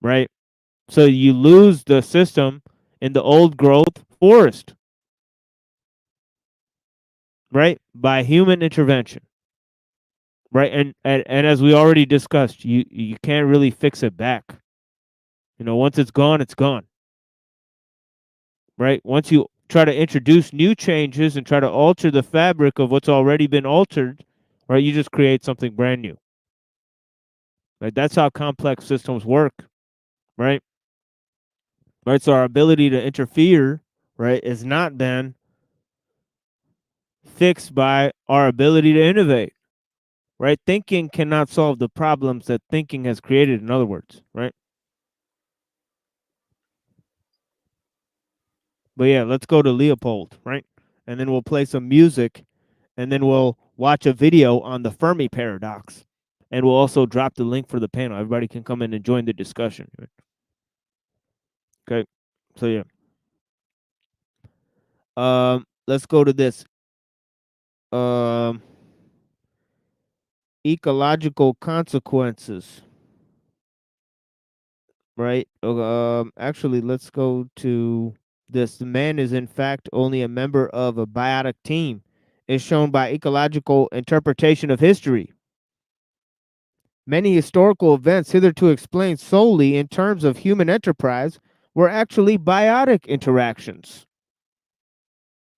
right? So you lose the system in the old growth forest, right? By human intervention, right? And as we already discussed, you can't really fix it back. Once it's gone, it's gone, right? Once you try to introduce new changes and try to alter the fabric of what's already been altered, right, you just create something brand new. Right? That's how complex systems work, right? Right? So our ability to interfere, right, is not then fixed by our ability to innovate. Right? Thinking cannot solve the problems that thinking has created, in other words, right? But yeah, let's go to Leopold, right? And then we'll play some music, and then we'll watch a video on the Fermi paradox. And we'll also drop the link for the panel. Everybody can come in and join the discussion. Right? Okay. So yeah. Let's go to this. Ecological consequences. Right? Actually, let's go to this. The man is in fact only a member of a biotic team, is shown by ecological interpretation of history. Many historical events hitherto explained solely in terms of human enterprise were actually biotic interactions.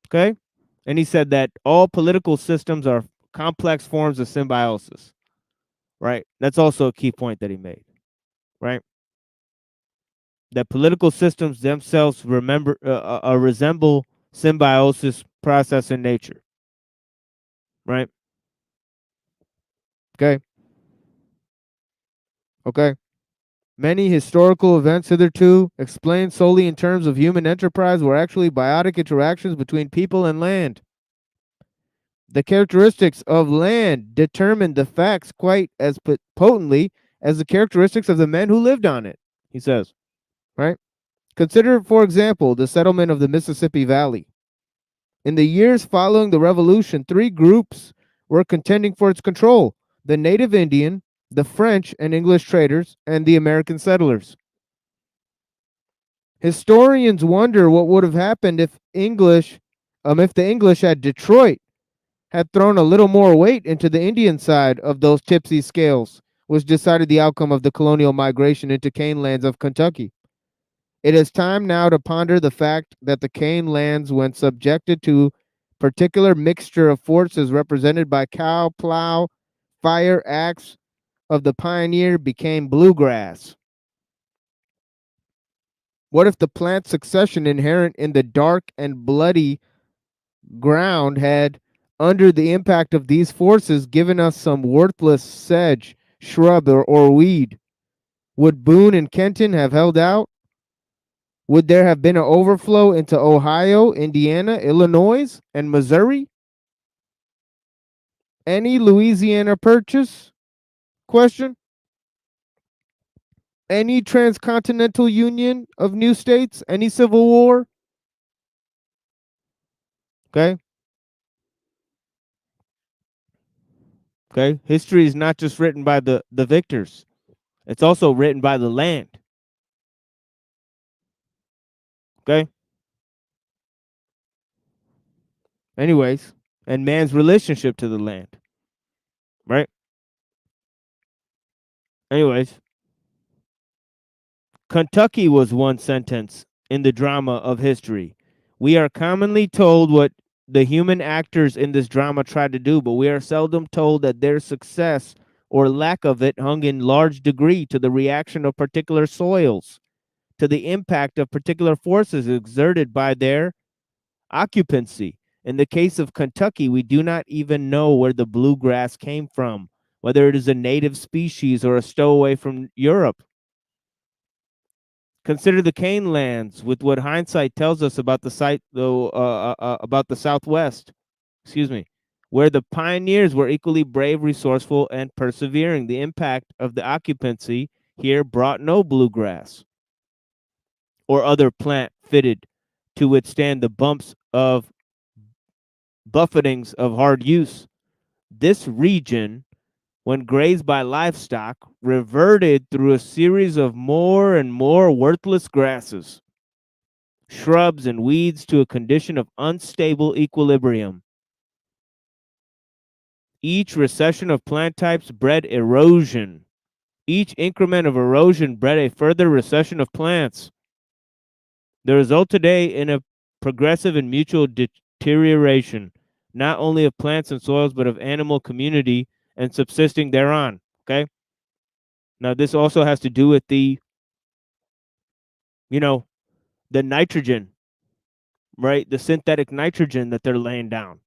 Okay? And he said that all political systems are complex forms of symbiosis. Right? That's also a key point that he made. Right? That political systems themselves resemble symbiosis process in nature. Right? Okay? Okay? Many historical events hitherto explained solely in terms of human enterprise were actually biotic interactions between people and land. The characteristics of land determine the facts quite as potently as the characteristics of the men who lived on it, he says, right? Consider, for example, the settlement of the Mississippi Valley. In the years following the Revolution, 3 groups were contending for its control: the native Indian, the French and English traders, and the American settlers. Historians wonder what would have happened if the English at Detroit had thrown a little more weight into the Indian side of those tipsy scales, which decided the outcome of the colonial migration into cane lands of Kentucky. It is time now to ponder the fact that the cane lands, when subjected to particular mixture of forces represented by cow, plow, fire, axe of the pioneer, became bluegrass. What if the plant succession inherent in the dark and bloody ground had, under the impact of these forces, given us some worthless sedge, shrub, or weed? Would Boone and Kenton have held out? Would there have been an overflow into Ohio, Indiana, Illinois, and Missouri? Any Louisiana Purchase? Question. Any transcontinental union of new states? Any civil war? Okay. Okay. History is not just written by the victors. It's also written by the land. Okay. Anyways, and man's relationship to the land. Right? Anyways, Kentucky was one sentence in the drama of history. We are commonly told what the human actors in this drama tried to do, but we are seldom told that their success or lack of it hung in large degree to the reaction of particular soils, to the impact of particular forces exerted by their occupancy. In the case of Kentucky, we do not even know where the bluegrass came from, whether it is a native species or a stowaway from Europe. Consider the cane lands with what hindsight tells us about the site, about the Southwest, where the pioneers were equally brave, resourceful, and persevering. The impact of the occupancy here brought no bluegrass or other plant fitted to withstand the bumps of buffetings of hard use. This region, when grazed by livestock, reverted through a series of more and more worthless grasses, shrubs, and weeds to a condition of unstable equilibrium. Each recession of plant types bred erosion. Each increment of erosion bred a further recession of plants. The result today in a progressive and mutual deterioration, not only of plants and soils, but of animal community and subsisting thereon. Okay. Now, this also has to do with the nitrogen, right? The synthetic nitrogen that they're laying down,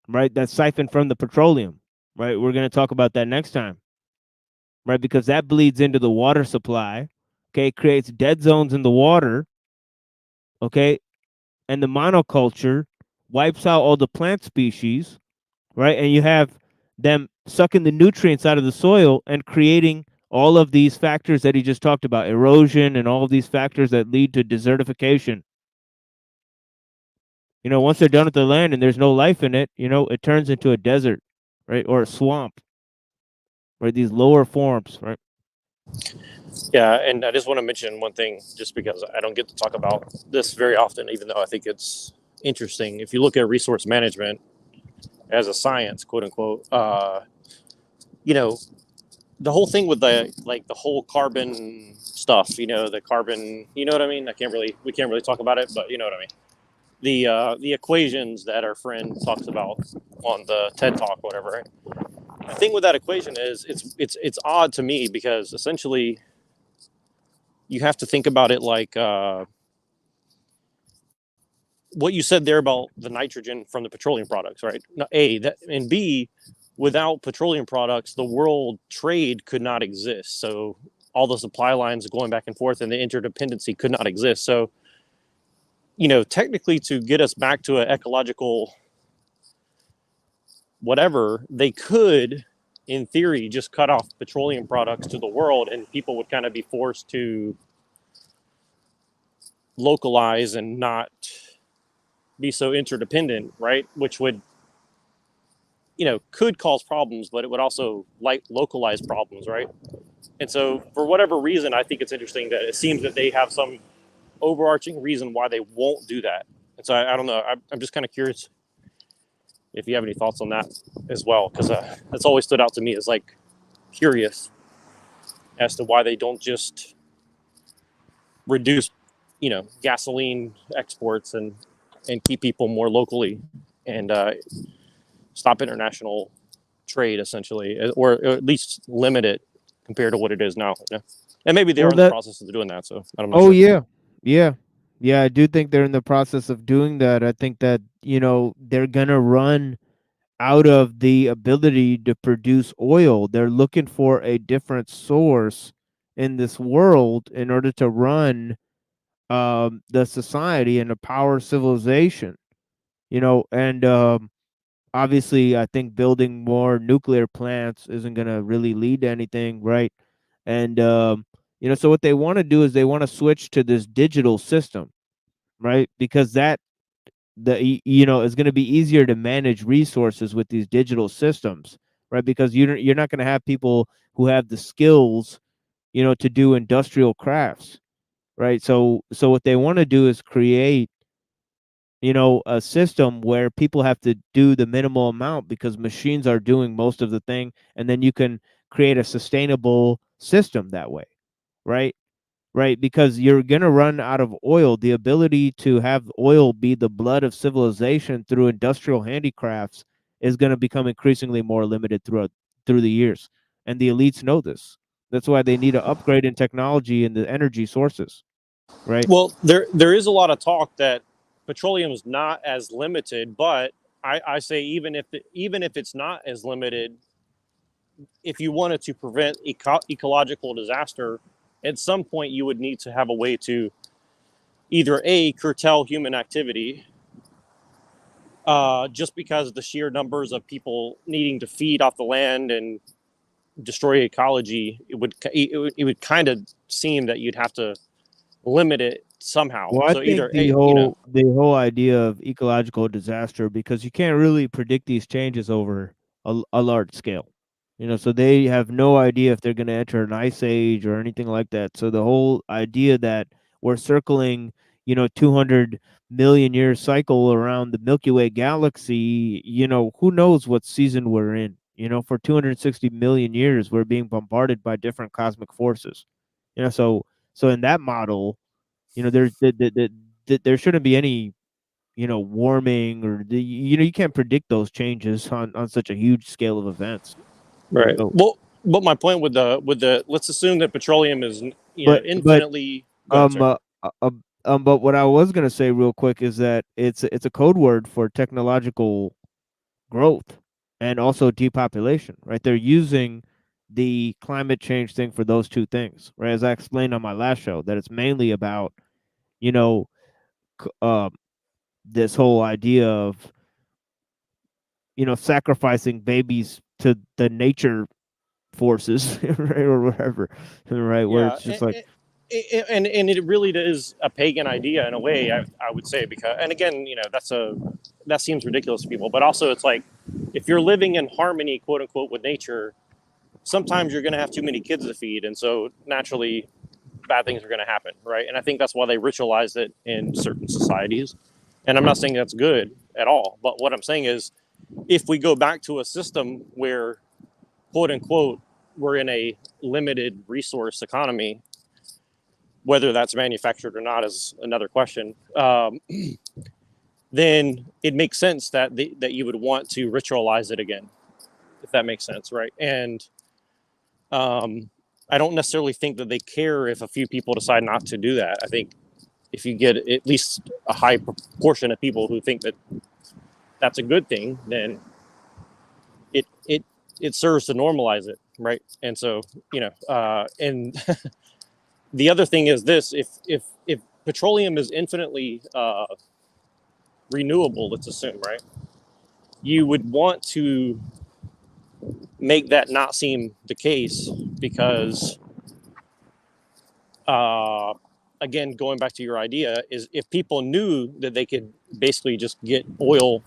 right? That's siphoned from the petroleum, right? We're going to talk about that next time, right? Because that bleeds into the water supply, okay? Creates dead zones in the water, okay? And the monoculture wipes out all the plant species, right? And you have them sucking the nutrients out of the soil and creating all of these factors that he just talked about, erosion and all of these factors that lead to desertification. Once they're done with the land and there's no life in it, it turns into a desert, right? Or a swamp, right? These lower forms, right? Yeah, and I just want to mention one thing, just because I don't get to talk about this very often, even though I think it's interesting. If you look at resource management as a science, quote unquote, the whole thing with the whole carbon stuff, the carbon, you know what I mean? We can't really talk about it, but you know what I mean. The equations that our friend talks about on the TED Talk, whatever. Right? The thing with that equation is it's odd to me, because essentially you have to think about it like what you said there about the nitrogen from the petroleum products, right? And B, without petroleum products, the world trade could not exist. So all the supply lines going back and forth and the interdependency could not exist. So, technically, to get us back to an ecological whatever, they could in theory, just cut off petroleum products to the world, and people would kind of be forced to localize and not be so interdependent, right? Which would, could cause problems, but it would also localize problems, right? And so for whatever reason, I think it's interesting that it seems that they have some overarching reason why they won't do that. And so I don't know. I'm just kind of curious if you have any thoughts on that as well, because that's always stood out to me as like curious as to why they don't just reduce, gasoline exports and keep people more locally and stop international trade essentially, or at least limit it compared to what it is now. And maybe they are in the process of doing that. So I'm not sure. Yeah, I do think they're in the process of doing that. I think that, they're going to run out of the ability to produce oil. They're looking for a different source in this world in order to run the society and the power civilization, and obviously I think building more nuclear plants isn't going to really lead to anything, right? And so what they want to do is they want to switch to this digital system, right? Because that is going to be easier to manage resources with these digital systems, right? Because you're not going to have people who have the skills, to do industrial crafts, right? So what they want to do is create, a system where people have to do the minimal amount because machines are doing most of the thing, and then you can create a sustainable system that way, right? Right, because you're going to run out of oil. The ability to have oil be the blood of civilization through industrial handicrafts is going to become increasingly more limited through the years. And the elites know this. That's why they need to upgrade in technology and the energy sources, right? Well, there is a lot of talk that petroleum is not as limited, but I say even if it's not as limited, if you wanted to prevent ecological disaster, at some point you would need to have a way to either curtail human activity, just because of the sheer numbers of people needing to feed off the land and destroy ecology. It would kind of seem that you'd have to limit it somehow. Well, I So think either the whole idea of ecological disaster, because you can't really predict these changes over a large scale. So they have no idea if they're going to enter an ice age or anything like that. So the whole idea that we're circling, 200 million year cycle around the Milky Way galaxy, who knows what season we're in? For 260 million years, we're being bombarded by different cosmic forces. So in that model, there shouldn't be any, warming or you can't predict those changes on such a huge scale of events. Right. So, Well, but my point with the let's assume that petroleum is but infinitely. Go ahead, sir. but what I was gonna say real quick is that it's a code word for technological growth and also depopulation, right? They're using the climate change thing for those two things, right? As I explained on my last show, that it's mainly about, you know, this whole idea of, sacrificing babies to the nature forces, right, or whatever, right? Where Yeah, it's just like, and it really is a pagan idea in a way. I would say, because, and again, that seems ridiculous to people, but also it's like, if you're living in harmony, quote unquote, with nature, sometimes you're going to have too many kids to feed, and so naturally bad things are going to happen, right? And I think that's why they ritualize it in certain societies. And I'm not saying that's good at all, but what I'm saying is, if we go back to a system where, quote unquote, we're in a limited resource economy, whether that's manufactured or not is another question, then it makes sense that that you would want to ritualize it again, if that makes sense, right? And I don't necessarily think that they care if a few people decide not to do that. I think if you get at least a high proportion of people who think that that's a good thing, then it serves to normalize it, right? And so, and the other thing is this: if petroleum is infinitely renewable, let's assume, right, you would want to make that not seem the case, because again, going back to your idea, is if people knew that they could basically just get oil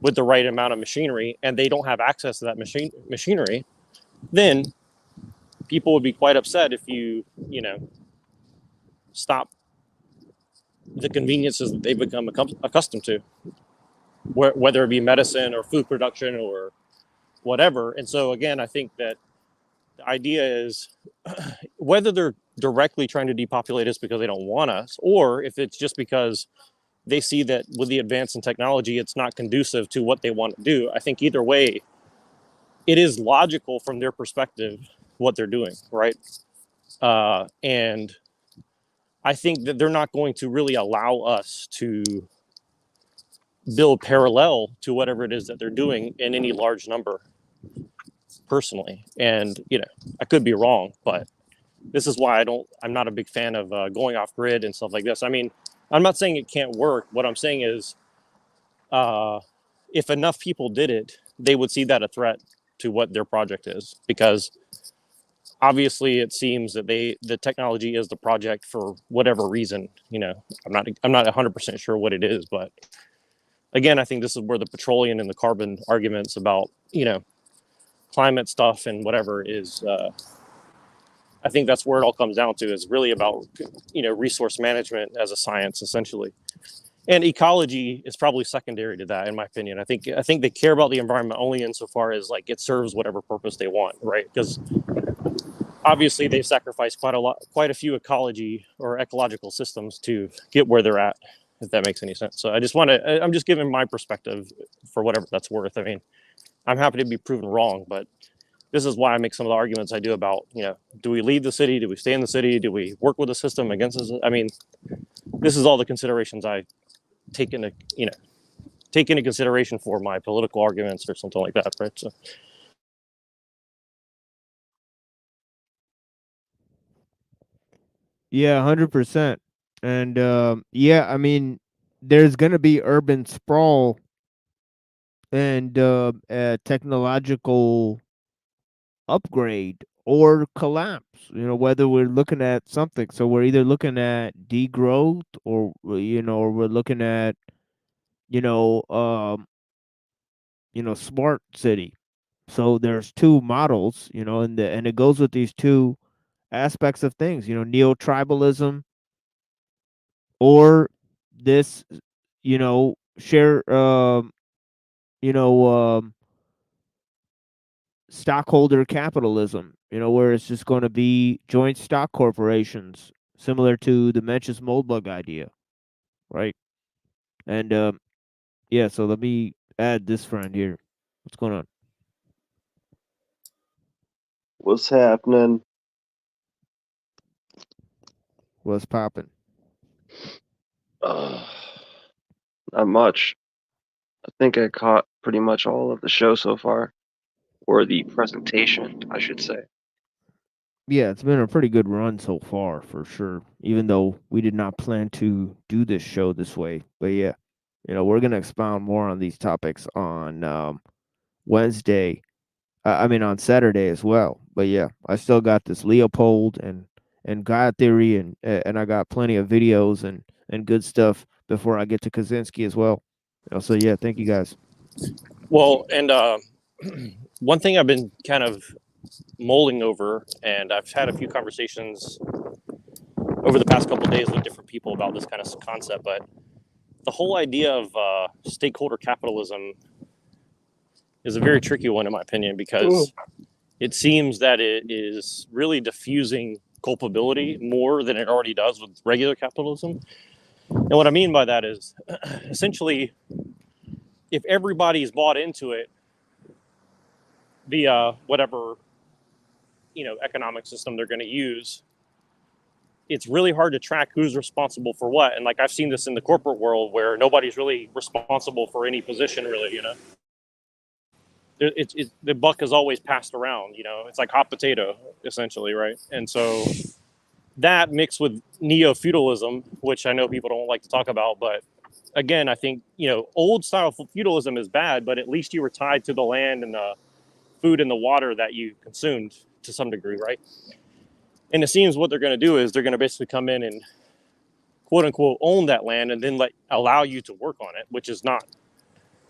with the right amount of machinery and they don't have access to that machinery, then people would be quite upset if you stop the conveniences that they've become accustomed to, whether it be medicine or food production or whatever. And so again, I think that the idea is whether they're directly trying to depopulate us because they don't want us, or if it's just because they see that with the advance in technology, it's not conducive to what they want to do. I think either way, it is logical from their perspective what they're doing, right? And I think that they're not going to really allow us to build parallel to whatever it is that they're doing in any large number, personally. And I could be wrong, but this is why I'm not a big fan of going off grid and stuff like this. I mean, I'm not saying it can't work. What I'm saying is, if enough people did it, they would see that a threat to what their project is, because obviously it seems that the technology is the project for whatever reason. I'm not 100% sure what it is, but again, I think this is where the petroleum and the carbon arguments about climate stuff and whatever is. I think that's where it all comes down to, is really about resource management as a science, essentially. And ecology is probably secondary to that, in my opinion. I think they care about the environment only insofar as like it serves whatever purpose they want, right? Because obviously they've sacrificed quite a few ecology or ecological systems to get where they're at, if that makes any sense. So I'm just giving my perspective for whatever that's worth. I mean, I'm happy to be proven wrong, but this is why I make some of the arguments I do about, do we leave the city? Do we stay in the city? Do we work with the system against us? I mean, this is all the considerations I take into consideration for my political arguments or something like that, right? So. Yeah, 100%. And I mean, there's gonna be urban sprawl and technological upgrade or collapse. Whether we're looking at something, so we're either looking at degrowth, or or we're looking at smart city. So there's two models, and it goes with these two aspects of things, neo-tribalism, or this, share, stockholder capitalism, where it's just going to be joint stock corporations, similar to the Mencius Moldbug idea, right? And so let me add this friend here. What's going on? What's happening? What's popping? Not much. I think I caught pretty much all of the show so far, or the presentation, I should say. Yeah, it's been a pretty good run so far, for sure. Even though we did not plan to do this show this way, but yeah, we're gonna expound more on these topics on Wednesday. I mean, on Saturday as well. But yeah, I still got this Leopold and God theory, and I got plenty of videos and good stuff before I get to Kaczynski as well. So yeah, thank you guys. Well, and one thing I've been kind of mulling over, and I've had a few conversations over the past couple of days with different people about this kind of concept, but the whole idea of stakeholder capitalism is a very tricky one, in my opinion, because it seems that it is really diffusing culpability more than it already does with regular capitalism. And what I mean by that is, essentially, if everybody's bought into it via whatever economic system they're going to use, it's really hard to track who's responsible for what. And like, I've seen this in the corporate world where nobody's really responsible for any position, really. The buck is always passed around. It's like hot potato, essentially, right? And so that mixed with neo-feudalism, which I know people don't like to talk about, but again, I think old style feudalism is bad, but at least you were tied to the land and food and the water that you consumed to some degree, right? And it seems what they're going to do is they're going to basically come in and quote unquote own that land and then allow you to work on it, which is not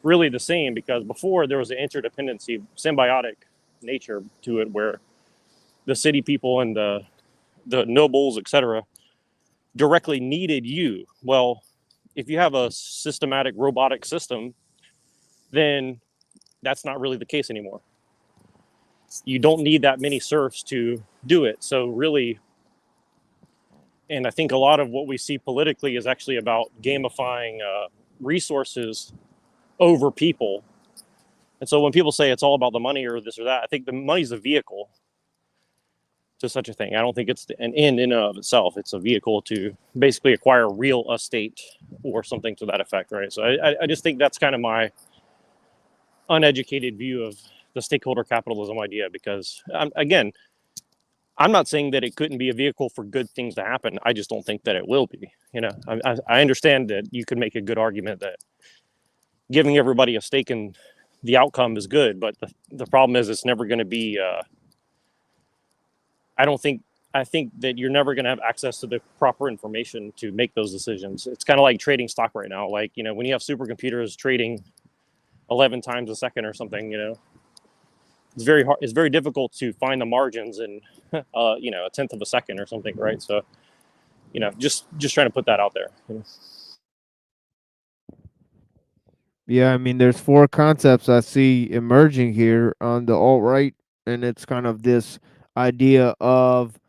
really the same, because before there was an interdependency, symbiotic nature to it, where the city people and the nobles, etc., directly needed you. Well, if you have a systematic robotic system, then that's not really the case anymore. You don't need that many serfs to do it. So really, and I think a lot of what we see politically is actually about gamifying resources over people. And so when people say it's all about the money or this or that, I think the money's a vehicle to such a thing. I don't think it's an end in and of itself. It's a vehicle to basically acquire real estate or something to that effect, right? So I just think that's kind of my uneducated view of the stakeholder capitalism idea, because again, I'm not saying that it couldn't be a vehicle for good things to happen. I just don't think that it will be. You know, I understand that you could make a good argument that giving everybody a stake in the outcome is good, but the problem is it's never going to be, I think that you're never going to have access to the proper information to make those decisions. It's kind of like trading stock right now. Like, you know, when you have supercomputers trading 11 times a second or something, you know, it's very hard. It's very difficult to find the margins in, you know, a tenth of a second or something, right? So, you know, just trying to put that out there. You know? Yeah, I mean, there's four concepts I see emerging here on the alt right, and it's kind of this idea of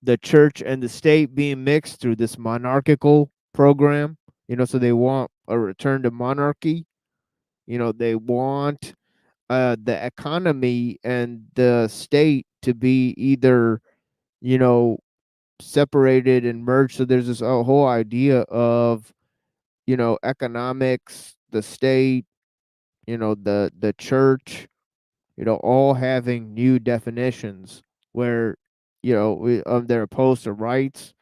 the church and the state being mixed through this monarchical program. You know, so they want a return to monarchy. You know, they want the economy and the state to be either, you know, separated and merged. So there's this whole idea of, you know, economics, the state, you know, the church, you know, all having new definitions where, you know, they're opposed to rights.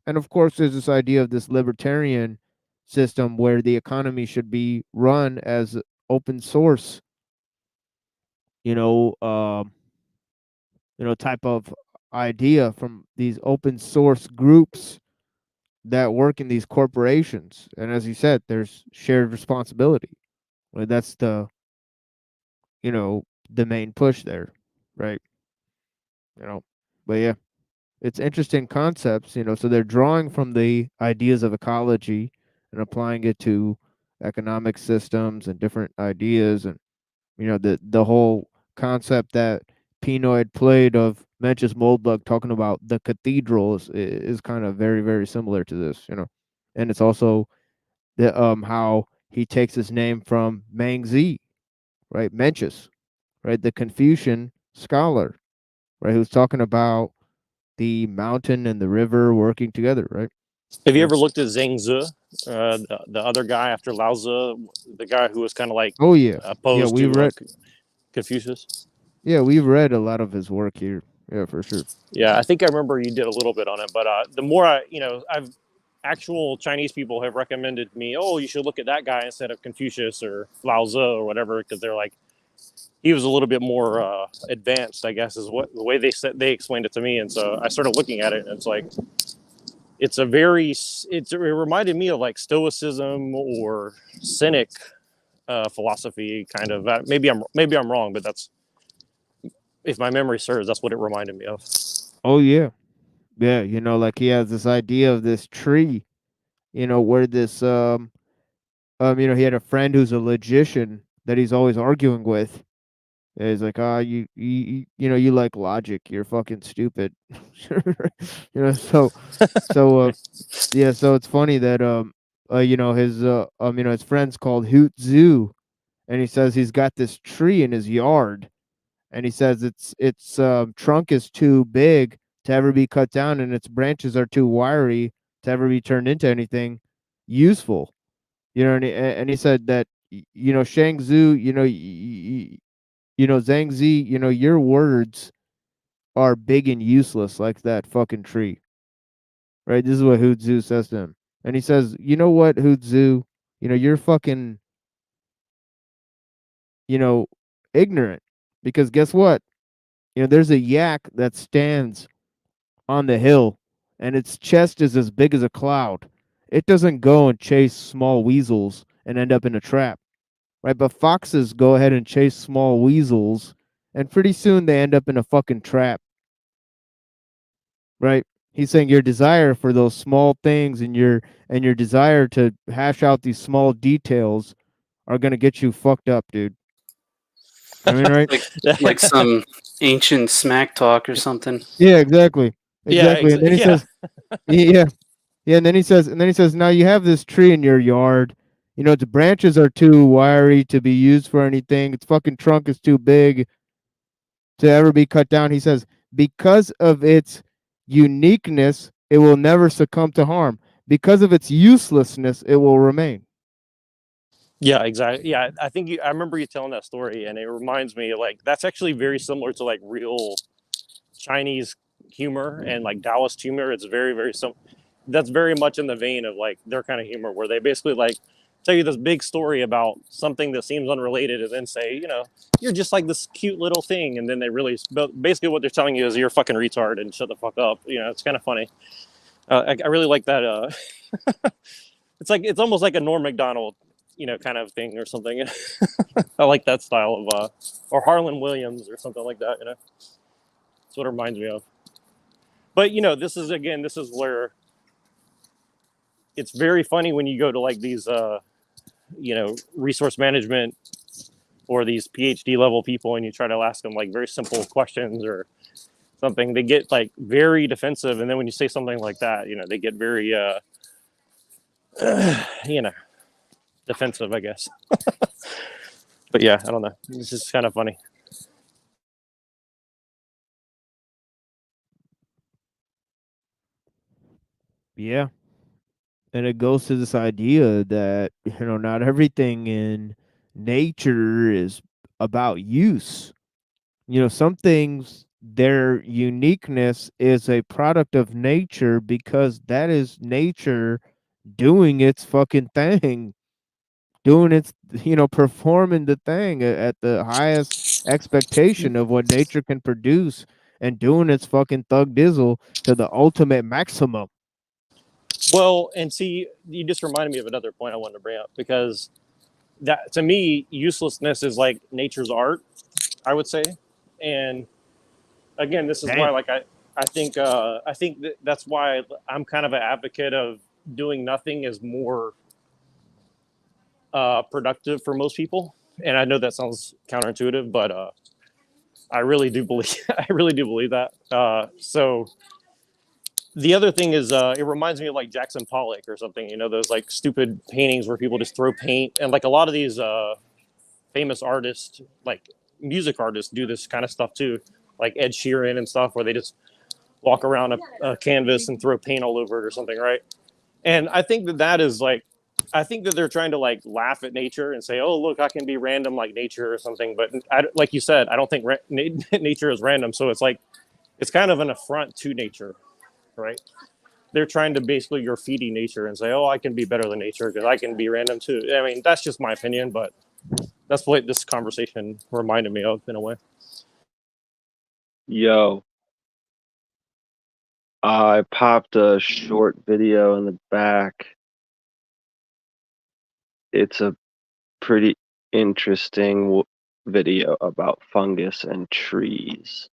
And of course, there's this idea of this libertarian system where the economy should be run as open source, you know, type of idea from these open source groups that work in these corporations. And as you said, there's shared responsibility. Well, that's the, you know, the main push there, right? You know, but yeah, it's interesting concepts, you know, so they're drawing from the ideas of ecology and applying it to economic systems and different ideas. And, you know, the whole concept that Pinoid played of Mencius Moldbug talking about the cathedral is kind of very, very similar to this, you know. And it's also the how he takes his name from Mengzi, right? Mencius, right? The Confucian scholar, right? Who's talking about the mountain and the river working together, right? Have you ever looked at Zhang Zi, the other guy after Lao Tzu, the guy who was kind of like Oh yeah, opposed we to read. Confucius? Yeah, we've read a lot of his work here. Yeah, for sure. Yeah, I think I remember you did a little bit on it, but the more you know, actual Chinese people have recommended me, oh, you should look at that guy instead of Confucius or Lao Tzu or whatever, because they're like, he was a little bit more advanced, I guess, is what the way they explained it to me. And so I started looking at it, and it's like, it reminded me of like Stoicism or Cynic philosophy, kind of. Maybe I'm wrong, but that's, if my memory serves, that's what it reminded me of. Oh yeah, yeah. You know, like he has this idea of this tree. You know, where this you know, he had a friend who's a logician that he's always arguing with. And he's like, ah, you know, you like logic. You're fucking stupid. You know, yeah. So it's funny that you know, you know, his friend's called Hoot Zoo, and he says he's got this tree in his yard, and he says its trunk is too big to ever be cut down, and its branches are too wiry to ever be turned into anything useful. You know, and he said that you know, Shang Zhu, you know, you know, Zhang Zi, you know, your words are big and useless like that fucking tree. Right? This is what Hoot Zhu says to him. And he says, you know what, Hoot Zhu, you know, you're fucking, you know, ignorant. Because guess what? There's a yak that stands on the hill, and its chest is as big as a cloud. It doesn't go and chase small weasels and end up in a trap, right? But foxes go ahead and chase small weasels, and pretty soon they end up in a fucking trap, right? He's saying your desire for those small things and your desire to hash out these small details are gonna get you fucked up, dude. I mean, right? Like some ancient smack talk or something. Yeah, exactly. Exactly. And then he yeah. says, yeah. Yeah, and then he says, now you have this tree in your yard. Its branches are too wiry to be used for anything. Its fucking trunk is too big to ever be cut down. He says, because of its uniqueness, it will never succumb to harm. Because of its uselessness, it will remain. Yeah, exactly. Yeah, I think I remember you telling that story, and it reminds me like that's actually very similar to like real Chinese humor and like Taoist humor. It's very, very that's very much in the vein of like their kind of humor, where they basically like tell you this big story about something that seems unrelated, and then say, you're just like this cute little thing, and then they really basically what they're telling you is you're a fucking retard and shut the fuck up. It's kind of funny. I really like that. It's almost like a Norm Macdonald, kind of thing or something. I like that style of, or Harlan Williams or something like that. That's what it reminds me of. But this is where it's very funny when you go to like these, resource management or these PhD level people, and you try to ask them like very simple questions or something. They get like very defensive, and then when you say something like that, they get very, defensive, I guess. But yeah, I don't know. It's just kind of funny. Yeah. And it goes to this idea that, not everything in nature is about use. Some things, their uniqueness is a product of nature because that is nature doing its fucking thing, doing its, performing the thing at the highest expectation of what nature can produce and doing its fucking thug dizzle to the ultimate maximum. Well, and see, you just reminded me of another point I wanted to bring up, because that, to me, uselessness is like nature's art, I would say. And again, this is why, Damn. like, I think that's why I'm kind of an advocate of doing nothing is more productive for most people. And I know that sounds counterintuitive, but I really do believe I really do believe that. So the other thing is, it reminds me of like Jackson Pollock or something. Those like stupid paintings where people just throw paint, and like a lot of these famous artists, like music artists, do this kind of stuff too, like Ed Sheeran and stuff, where they just walk around a canvas and throw paint all over it or something, right? And I think that is like, I think that they're trying to like laugh at nature and say, "Oh, look, I can be random like nature or something." But like you said, I don't think nature is random. So it's like it's kind of an affront to nature, right? They're trying to basically graffiti nature and say, "Oh, I can be better than nature because I can be random too." I mean, that's just my opinion, but that's what this conversation reminded me of in a way. Yo, I popped a short video in the back. It's a pretty interesting video about fungus and trees.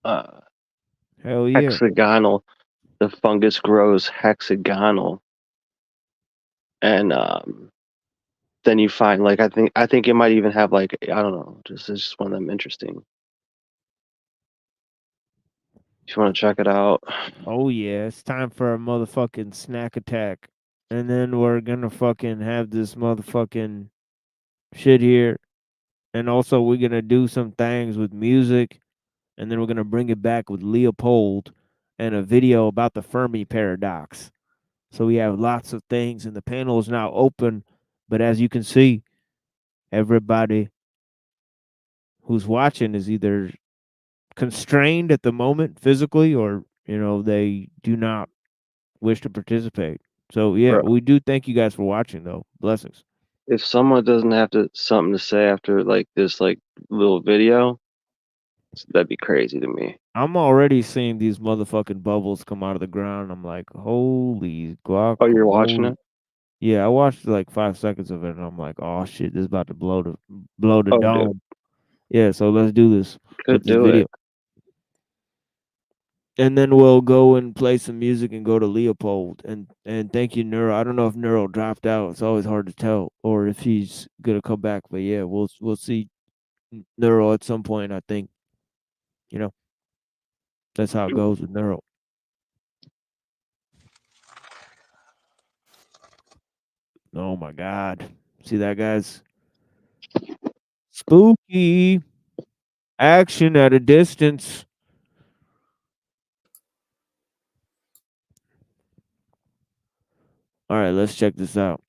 Hell yeah. Hexagonal. The fungus grows hexagonal, and then you find like I think it might even have like I don't know. It's just one of them interesting. If you want to check it out. Oh yeah, it's time for a motherfucking snack attack. And then we're gonna fucking have this motherfucking shit here. And also we're gonna do some things with music. And then we're gonna bring it back with Leopold and a video about the Fermi paradox. So we have lots of things, and the panel is now open. But as you can see, everybody who's watching is either constrained at the moment physically, or they do not wish to participate. So yeah, Bro, we do thank you guys for watching though. Blessings. if someone doesn't have something to say after like this like little video, that'd be crazy to me. I'm already seeing these motherfucking bubbles come out of the ground. I'm like, holy guac. Oh, you're watching it? Yeah, I watched like 5 seconds of it, and I'm like, oh shit, this is about to blow the Oh, dome. dude. Yeah, so let's do this with Could this do video. it. And then we'll go and play some music and go to Leopold. And thank you, Neuro. I don't know if Neuro dropped out. It's always hard to tell, or if he's gonna come back. But yeah, we'll see Neuro at some point. I think, you know, that's how it goes with Neuro. Oh my God! See that, guys? Spooky action at a distance. All right, let's check this out.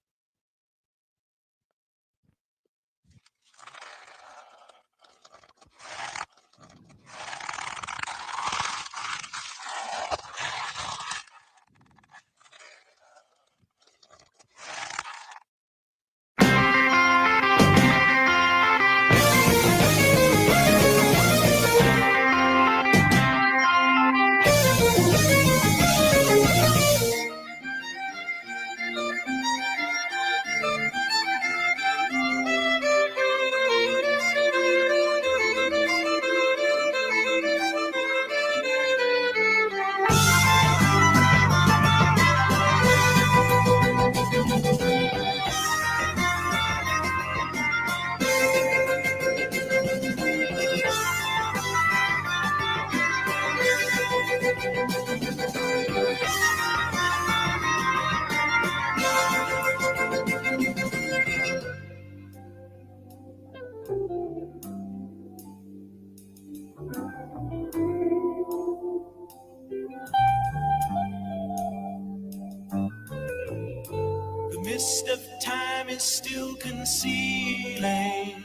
The mist of time is still concealing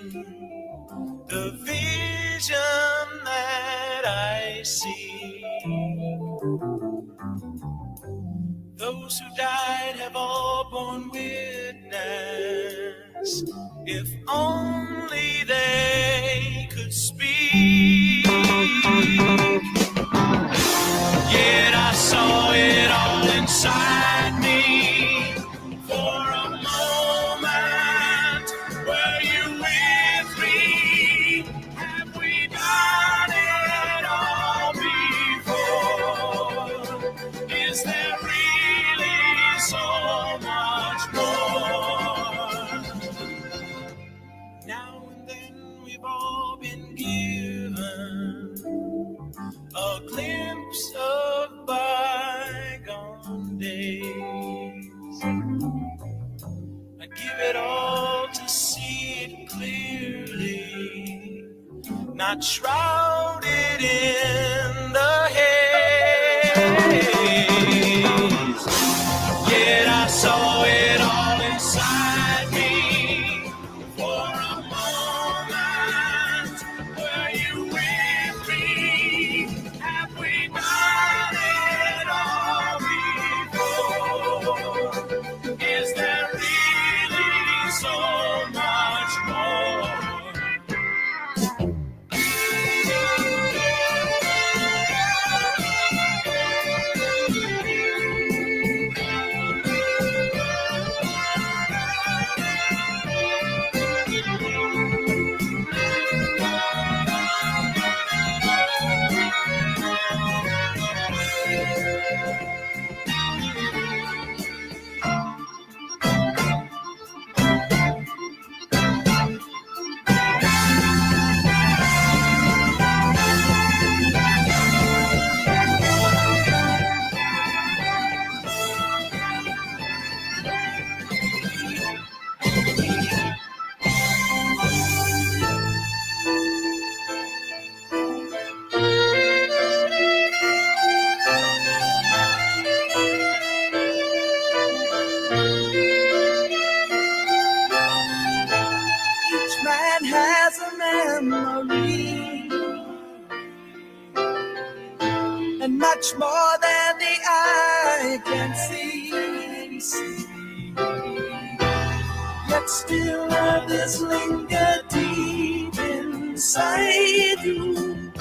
the vision that I see. Those who died have all borne witness. If only they could speak. Yet I saw it all inside me. For a moment, were you with me? Have we done it all before? Is there really so much more? Now and then we've all been given a glimpse of bygone days. I give it all to see it clearly, not shrouded in the haze. Yet I saw it all inside me. For a moment, were you with me? Have we done it all before? Is there really so much more? Each man has a memory, and much more than the eye can see. Yet but still others linger deep inside you.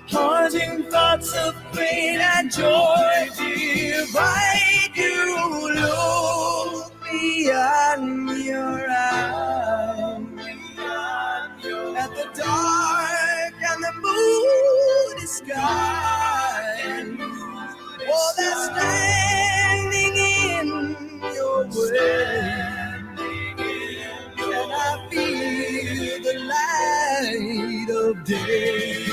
Haunting thoughts of pain and joy divide you. Look beyond your eyes at the dark and the moody sky. Oh, that's standing in your way. And I feel the light of day.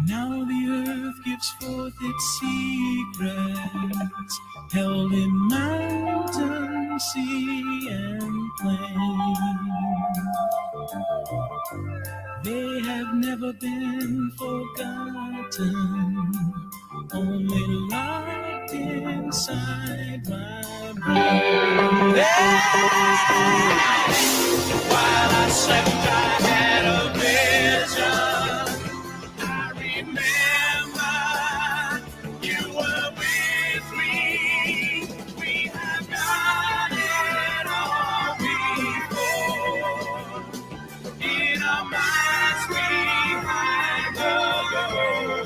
Now the earth gives forth its secrets, held in mountain, sea, and plain. They have never been forgotten, only locked inside my brain. While I slept, I had a vision. I remember you were with me. We have done it all before. In our minds behind the door.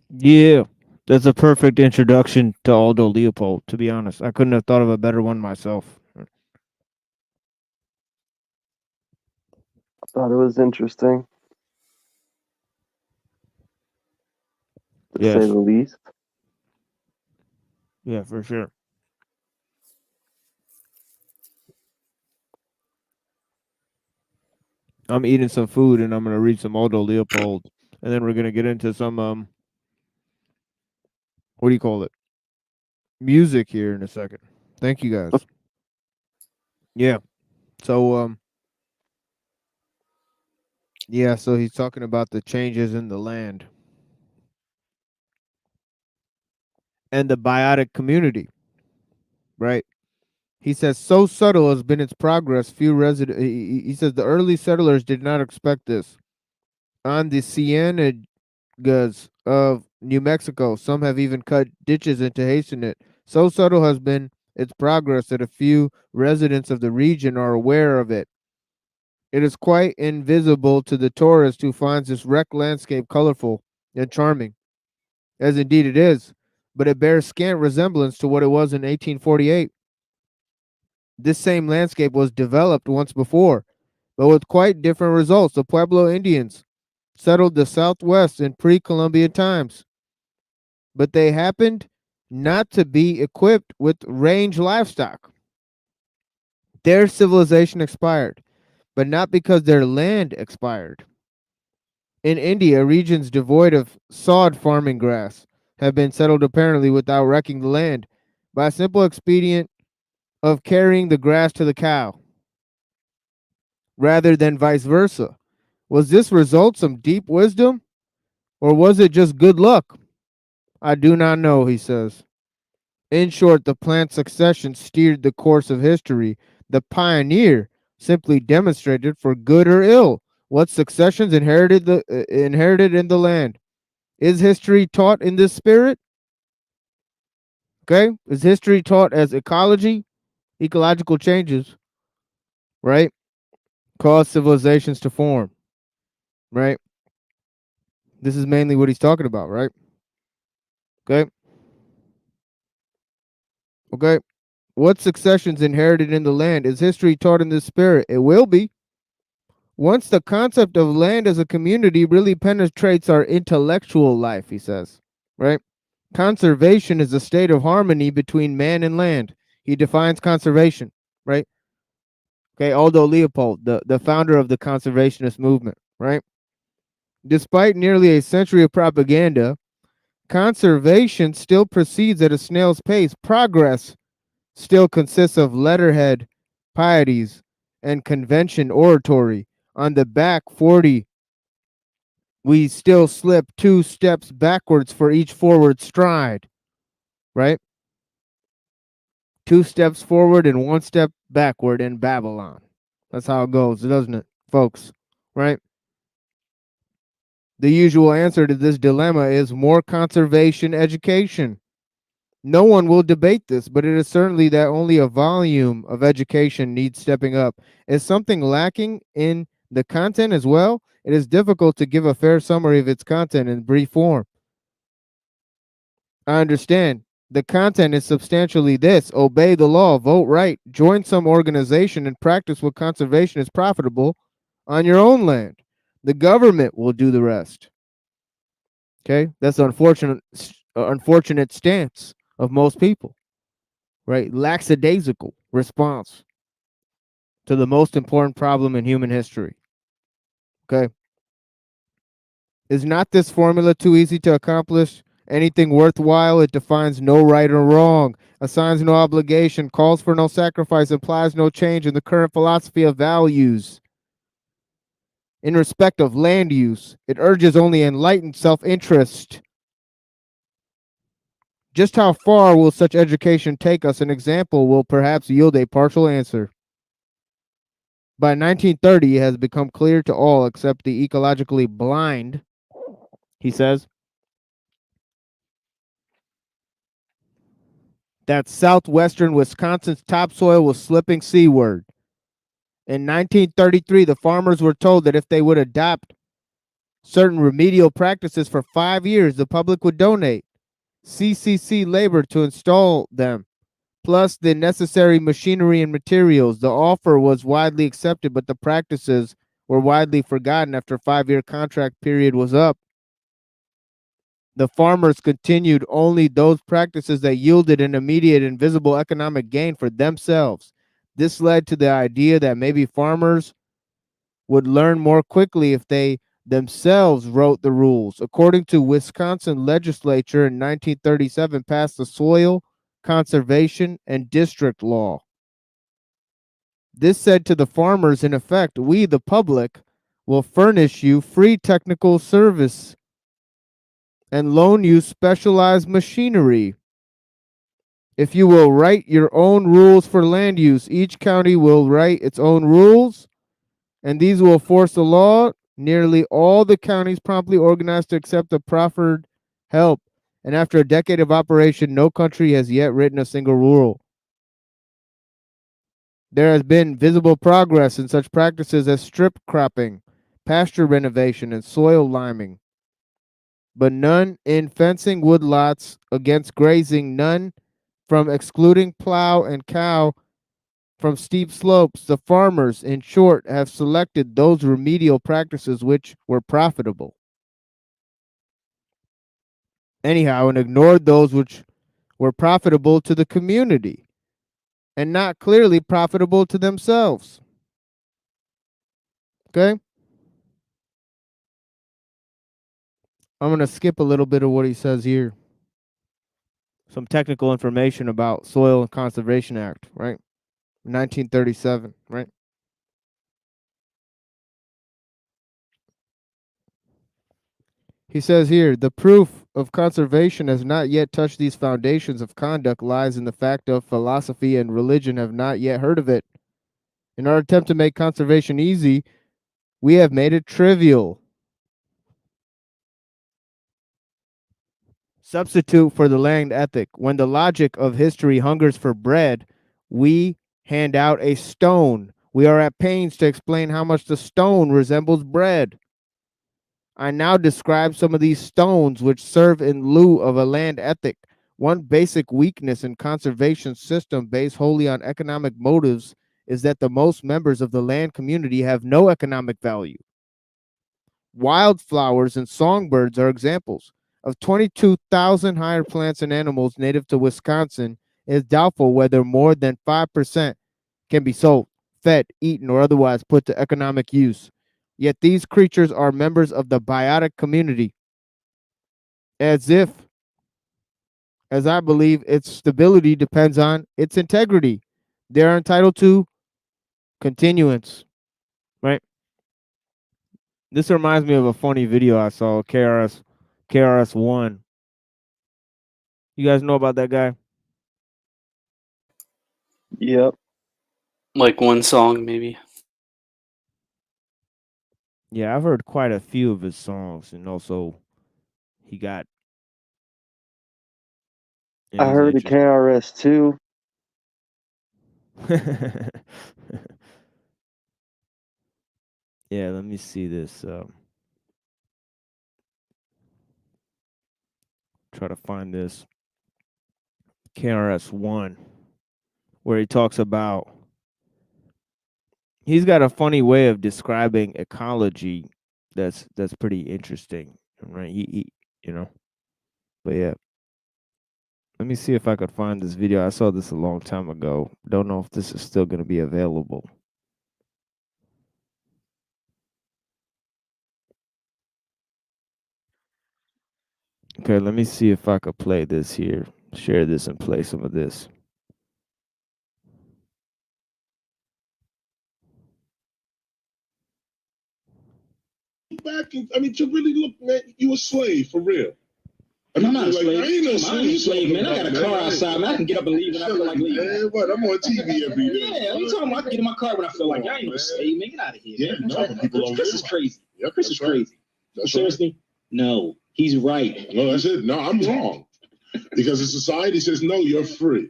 Yeah, that's a perfect introduction to Aldo Leopold. To be honest, I couldn't have thought of a better one myself. I thought it was interesting, to say Yes. the least. Yeah, for sure. I'm eating some food and I'm gonna read some Aldo Leopold, and then we're gonna get into some what do you call it? Music here in a second. Thank you guys. Yeah. So yeah, so he's talking about the changes in the land and the biotic community, right? He says, so subtle has been its progress. Few resident. He says the early settlers did not expect this. On the Cienegas of New Mexico, some have even cut ditches to hasten it. So subtle has been its progress that a few residents of the region are aware of it. It is quite invisible to the tourist who finds this wrecked landscape colorful and charming, as indeed it is, but it bears scant resemblance to what it was in 1848. This same landscape was developed once before, but with quite different results. The Pueblo Indians settled the Southwest in pre Columbian times, but they happened not to be equipped with range livestock. Their civilization expired, but not because their land expired. In India, regions devoid of sod farming grass have been settled apparently without wrecking the land by a simple expedient of carrying the grass to the cow rather than vice versa. Was this result some deep wisdom, or was it just good luck? I do not know, he says. In short, the plant succession steered the course of history. The pioneer simply demonstrated, for good or ill, what successions inherited in the land. Is history taught in this spirit? Okay, is history taught as ecology, ecological changes, right? Cause civilizations to form, right? This is mainly what he's talking about, right? Okay. Okay. What successions inherited in the land? Is history taught in this spirit? It will be. Once the concept of land as a community really penetrates our intellectual life, he says, right? Conservation is a state of harmony between man and land. He defines conservation, right? Okay, Aldo Leopold, the founder of the conservationist movement, right? Despite nearly a century of propaganda, conservation still proceeds at a snail's pace. Progress still consists of letterhead, pieties, and convention oratory. On the back 40, we still slip 2 steps backwards for each forward stride, right? 2 steps forward and 1 step backward in Babylon. That's how it goes, doesn't it, folks? Right? The usual answer to this dilemma is more conservation education. No one will debate this, but it is certainly that only a volume of education needs stepping up. Is something lacking in the content as well? It is difficult to give a fair summary of its content in brief form. I understand. The content is substantially this: obey the law, vote right, join some organization, and practice what conservation is profitable on your own land. The government will do the rest. Okay, that's an unfortunate stance of most people, right? Lackadaisical response to the most important problem in human history. Okay, is not this formula too easy to accomplish? Anything worthwhile, it defines no right or wrong, assigns no obligation, calls for no sacrifice, implies no change in the current philosophy of values. In respect of land use, it urges only enlightened self-interest. Just how far will such education take us? An example will perhaps yield a partial answer. By 1930, it has become clear to all except the ecologically blind, he says, that southwestern Wisconsin's topsoil was slipping seaward. In 1933, the farmers were told that if they would adopt certain remedial practices for 5 years. The public would donate CCC labor to install them, plus the necessary machinery and materials. The offer was widely accepted, but the practices were widely forgotten after a 5-year contract period was up. The farmers continued only those practices that yielded an immediate and visible economic gain for themselves. This led to the idea that maybe farmers would learn more quickly if they themselves wrote the rules. According to Wisconsin legislature in 1937, passed the Soil Conservation and District Law. This said to the farmers, in effect, we, the public, will furnish you free technical service and loan you specialized machinery. If you will write your own rules for land use, each county will write its own rules, and these will force the law. Nearly all the counties promptly organized to accept the proffered help, and after a decade of operation, no country has yet written a single rule. There has been visible progress in such practices as strip cropping, pasture renovation, and soil liming, but none in fencing woodlots against grazing, none from excluding plow and cow from steep slopes. The farmers, in short, have selected those remedial practices which were profitable, anyhow, and ignored those which were profitable to the community and not clearly profitable to themselves. Okay? I'm going to skip a little bit of what he says here. Some technical information about Soil and Conservation Act, right? 1937, right? He says here, the proof of conservation has not yet touched these foundations of conduct lies in the fact of philosophy and religion have not yet heard of it. In our attempt to make conservation easy, we have made it trivial. Substitute for the land ethic. When the logic of history hungers for bread, we hand out a stone. We are at pains to explain how much the stone resembles bread. I now describe some of these stones which serve in lieu of a land ethic. One basic weakness in conservation system based wholly on economic motives is that the most members of the land community have no economic value. Wildflowers and songbirds are examples. Of 22,000 higher plants and animals native to Wisconsin, it is doubtful whether more than 5% can be sold, fed, eaten, or otherwise put to economic use. Yet these creatures are members of the biotic community, as I believe, its stability depends on its integrity. They are entitled to continuance, right? This reminds me of a funny video I saw, KRS-One. You guys know about that guy? Yep. Like one song, maybe. Yeah, I've heard quite a few of his songs, and also he got. I heard the KRS too. Yeah, let me see this. Try to find this KRS-One, where he talks about. He's got a funny way of describing ecology that's pretty interesting, right? He but yeah. Let me see if I could find this video. I saw this a long time ago. Don't know if this is still going to be available. Okay, let me see if I could play this here. Share this and play some of this. Back and, I mean, to really look, man, you a slave for real. I mean, I'm not a slave. I ain't no I ain't a slave, man. I got a car outside, man. I can get up and leave when I feel like leaving. Man, what? I'm on TV every day. Yeah, what you talking about? I can get in my car when I feel like. I ain't no slave, man. Get out of here. Yeah, man. Chris is crazy. Yep, Chris is crazy. That's Seriously? Right. No, he's right. No, that's it. No, I'm wrong. Because the society says, no, you're free.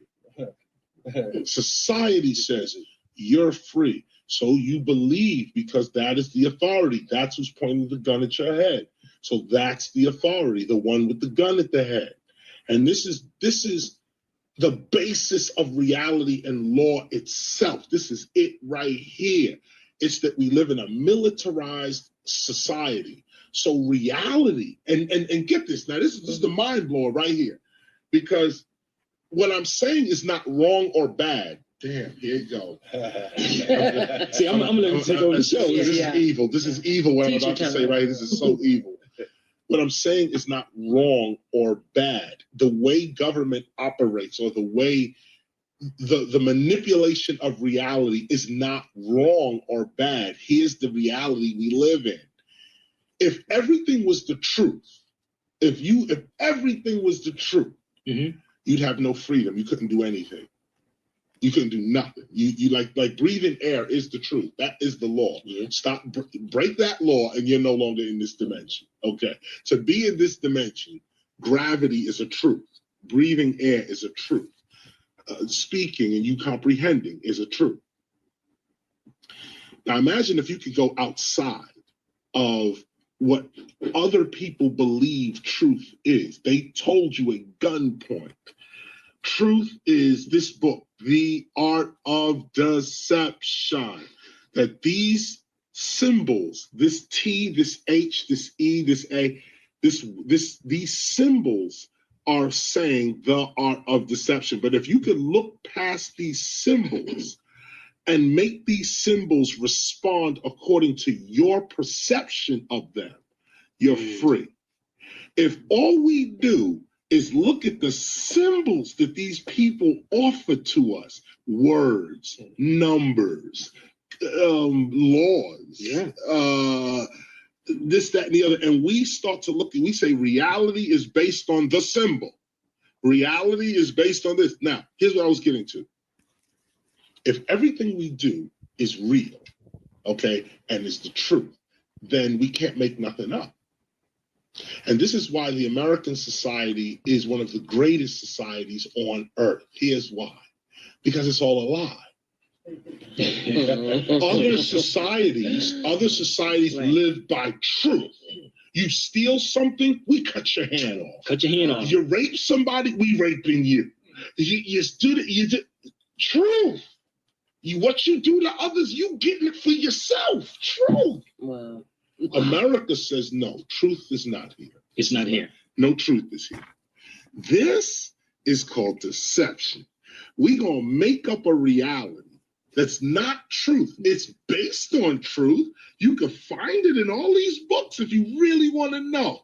Society says, you're free. So you believe because that is the authority. That's who's pointing the gun at your head. So that's the authority, the one with the gun at the head. And this is the basis of reality and law itself. This is it right here. It's that we live in a militarized society. So reality, and get this, now this is the mind blower right here, because what I'm saying is not wrong or bad. Damn, here you go. See, I'm looking to go to the show. This is evil. This is evil what I'm about to say right here. This is so evil. What I'm saying is not wrong or bad. The way government operates or the way the manipulation of reality is not wrong or bad. Here's the reality we live in. If everything was the truth, if everything was the truth, you'd have no freedom. You couldn't do anything. You couldn't do nothing. You like breathing air is the truth. That is the law. Stop, break that law, and you're no longer in this dimension. Okay. To be in this dimension, gravity is a truth. Breathing air is a truth. Speaking and you comprehending is a truth. Now imagine if you could go outside of what other people believe truth is. They told you at gunpoint. Truth is this book, The Art of Deception. That these symbols, this T, this H, this E, this A, these symbols are saying the art of deception. But if you could look past these symbols and make these symbols respond according to your perception of them, you're free. If all we do is look at the symbols that these people offer to us, words, numbers, laws, this, that, and the other, and we start to look and we say reality is based on the symbol. Reality is based on this. Now, here's what I was getting to. If everything we do is real, okay, and is the truth, then we can't make nothing up. And this is why the American society is one of the greatest societies on earth. Here's why. Because it's all a lie. Other societies live by truth. You steal something, we cut your hand off. Cut your hand off. You rape somebody, we raping you. You do truth. What you do to others, you getting it for yourself. Truth. Wow. America says no, truth is not here. It's not here. No truth is here. This is called deception. We're going to make up a reality that's not truth. It's based on truth. You can find it in all these books if you really want to know.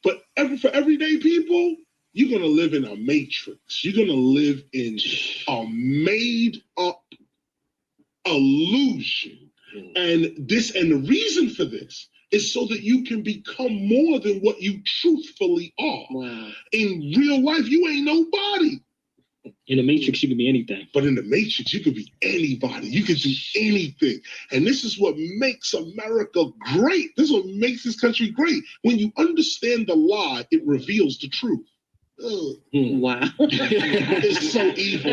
But for everyday people, you're going to live in a matrix. You're going to live in a made up illusion. And the reason for this is so that you can become more than what you truthfully are. Wow. In real life, you ain't nobody. In the Matrix, you can be anything. But in the Matrix, you can be anybody. You can do anything. And this is what makes America great. This is what makes this country great. When you understand the lie, it reveals the truth. Wow. It's so evil.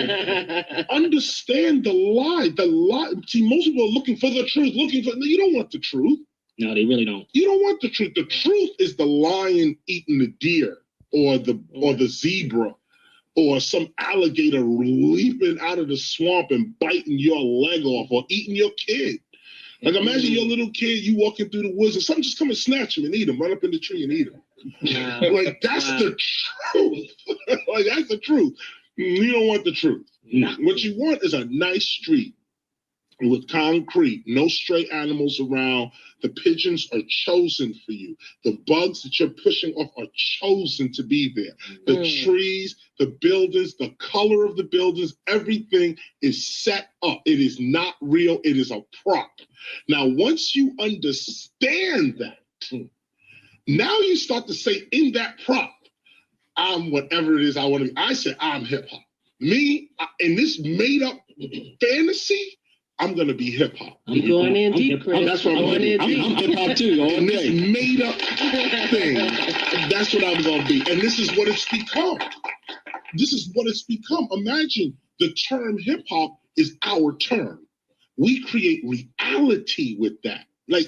Understand the lie. The lie. See, most people are looking for the truth. No, you don't want the truth. No, they really don't. You don't want the truth. The truth is the lion eating the deer, or the zebra, or some alligator leaping out of the swamp and biting your leg off, or eating your kid. Like imagine your little kid, you walking through the woods and something just come and snatch him and eat him, run up in the tree and eat him. Like that's the truth. Like that's the truth. You don't want the truth. No. What you want is a nice street with concrete, no stray animals around. The pigeons are chosen for you. The bugs that you're pushing off are chosen to be there. The trees, the buildings, the color of the buildings, everything is set up. It is not real. It is a prop. Now, once you understand that, now you start to say in that prop, I'm whatever it is I want to be. I said, I'm hip hop. Me, in this made up fantasy, I'm going to be hip hop. I'm going in deep, Chris. That's what I'm going to be. I'm hip hop too. In this made up thing, that's what I'm going to be. And this is what it's become. This is what it's become. Imagine the term hip hop is our term. We create reality with that. Like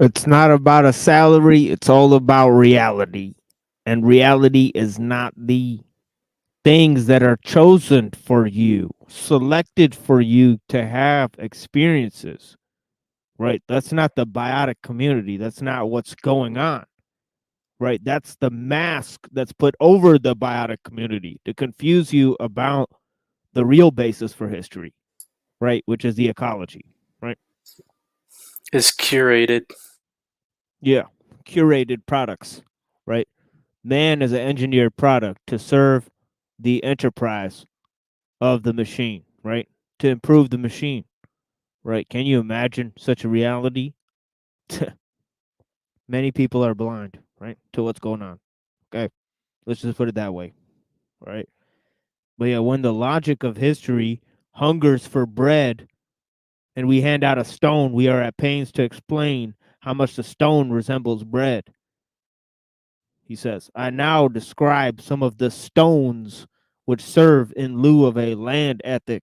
It's not about a salary, it's all about reality. And reality is not the things that are chosen for you, selected for you to have experiences, right? That's not the biotic community. That's not what's going on, right? That's the mask that's put over the biotic community to confuse you about the real basis for history, right? Which is the ecology, right? Is curated. Yeah, curated products, right? Man is an engineered product to serve the enterprise of the machine, right? To improve the machine, right? Can you imagine such a reality? Many people are blind, right, to what's going on. Okay, let's just put it that way, right? But yeah, when the logic of history hungers for bread and we hand out a stone, we are at pains to explain how much the stone resembles bread. He says, I now describe some of the stones which serve in lieu of a land ethic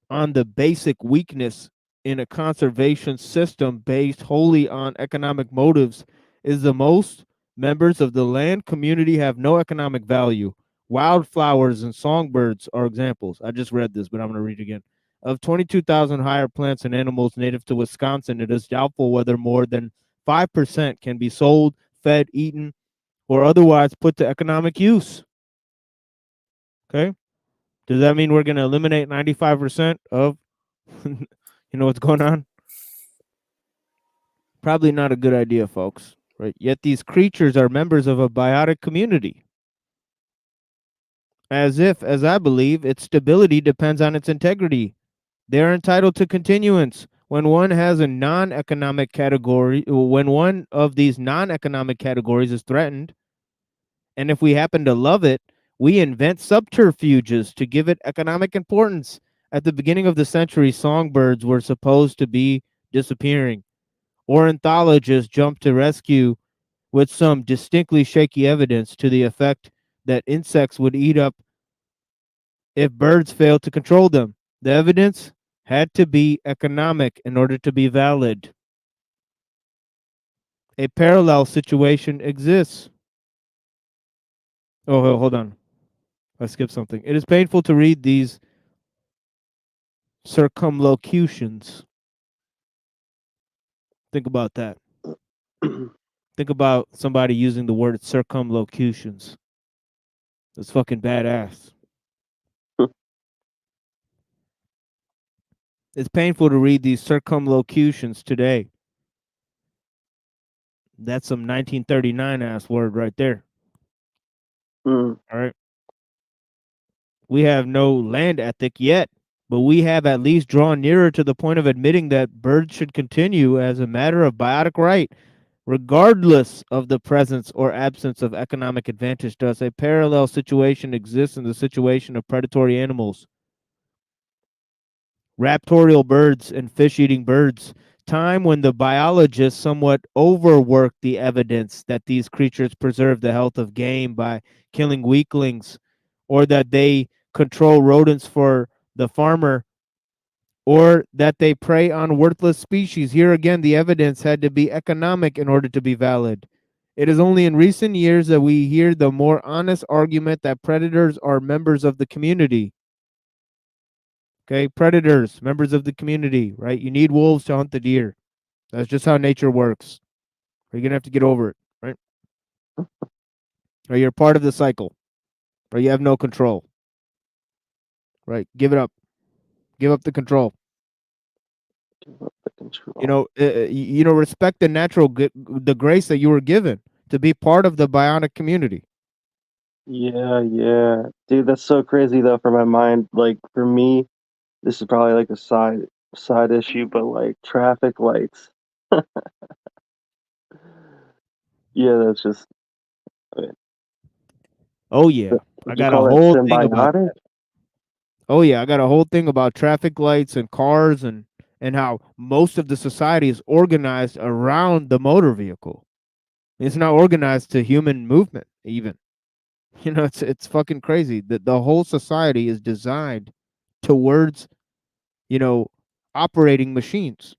on the basic weakness in a conservation system based wholly on economic motives is the most members of the land community have no economic value. Wildflowers and songbirds are examples. I just read this, but I'm going to read it again. Of 22,000 higher plants and animals native to Wisconsin, it is doubtful whether more than 5% can be sold, fed, eaten, or otherwise put to economic use. Okay? Does that mean we're going to eliminate 95% of you know what's going on? Probably not a good idea, folks. Right? Yet these creatures are members of a biotic community. As if, as I believe, its stability depends on its integrity. They're entitled to continuance. When one has a non-economic category, when one of these non-economic categories is threatened, and if we happen to love it, we invent subterfuges to give it economic importance. At the beginning of the century, songbirds were supposed to be disappearing. Ornithologists jumped to rescue with some distinctly shaky evidence to the effect that insects would eat up if birds failed to control them. The evidence had to be economic in order to be valid. A parallel situation exists. Oh, hold on. I skipped something. It is painful to read these circumlocutions. Think about that. Think about somebody using the word circumlocutions. That's fucking badass. It's painful to read these circumlocutions today. That's some 1939 ass word right there. All right. We have no land ethic yet, but we have at least drawn nearer to the point of admitting that birds should continue as a matter of biotic right, regardless of the presence or absence of economic advantage to us. A parallel situation exists in the situation of predatory animals. Raptorial birds and fish-eating birds, time when the biologists somewhat overworked the evidence that these creatures preserve the health of game by killing weaklings, or that they control rodents for the farmer, or that they prey on worthless species. Here again, the evidence had to be economic in order to be valid. It is only in recent years that we hear the more honest argument that predators are members of the community. Okay, predators, members of the community, right? You need wolves to hunt the deer. That's just how nature works. You're going to have to get over it, right? Or you're part of the cycle, or you have no control, right? Give it up. Give up the control. Respect the natural, the grace that you were given to be part of the bionic community. Yeah. Dude, that's so crazy though for my mind. Like for me, this is probably like a side issue, but like traffic lights. Yeah, that's just Oh yeah. I would you got a call that whole thing about symbiotic? that. Oh yeah, I got a whole thing about traffic lights and cars and how most of the society is organized around the motor vehicle. It's not organized to human movement even. It's fucking crazy that the whole society is designed towards, you know, operating machines.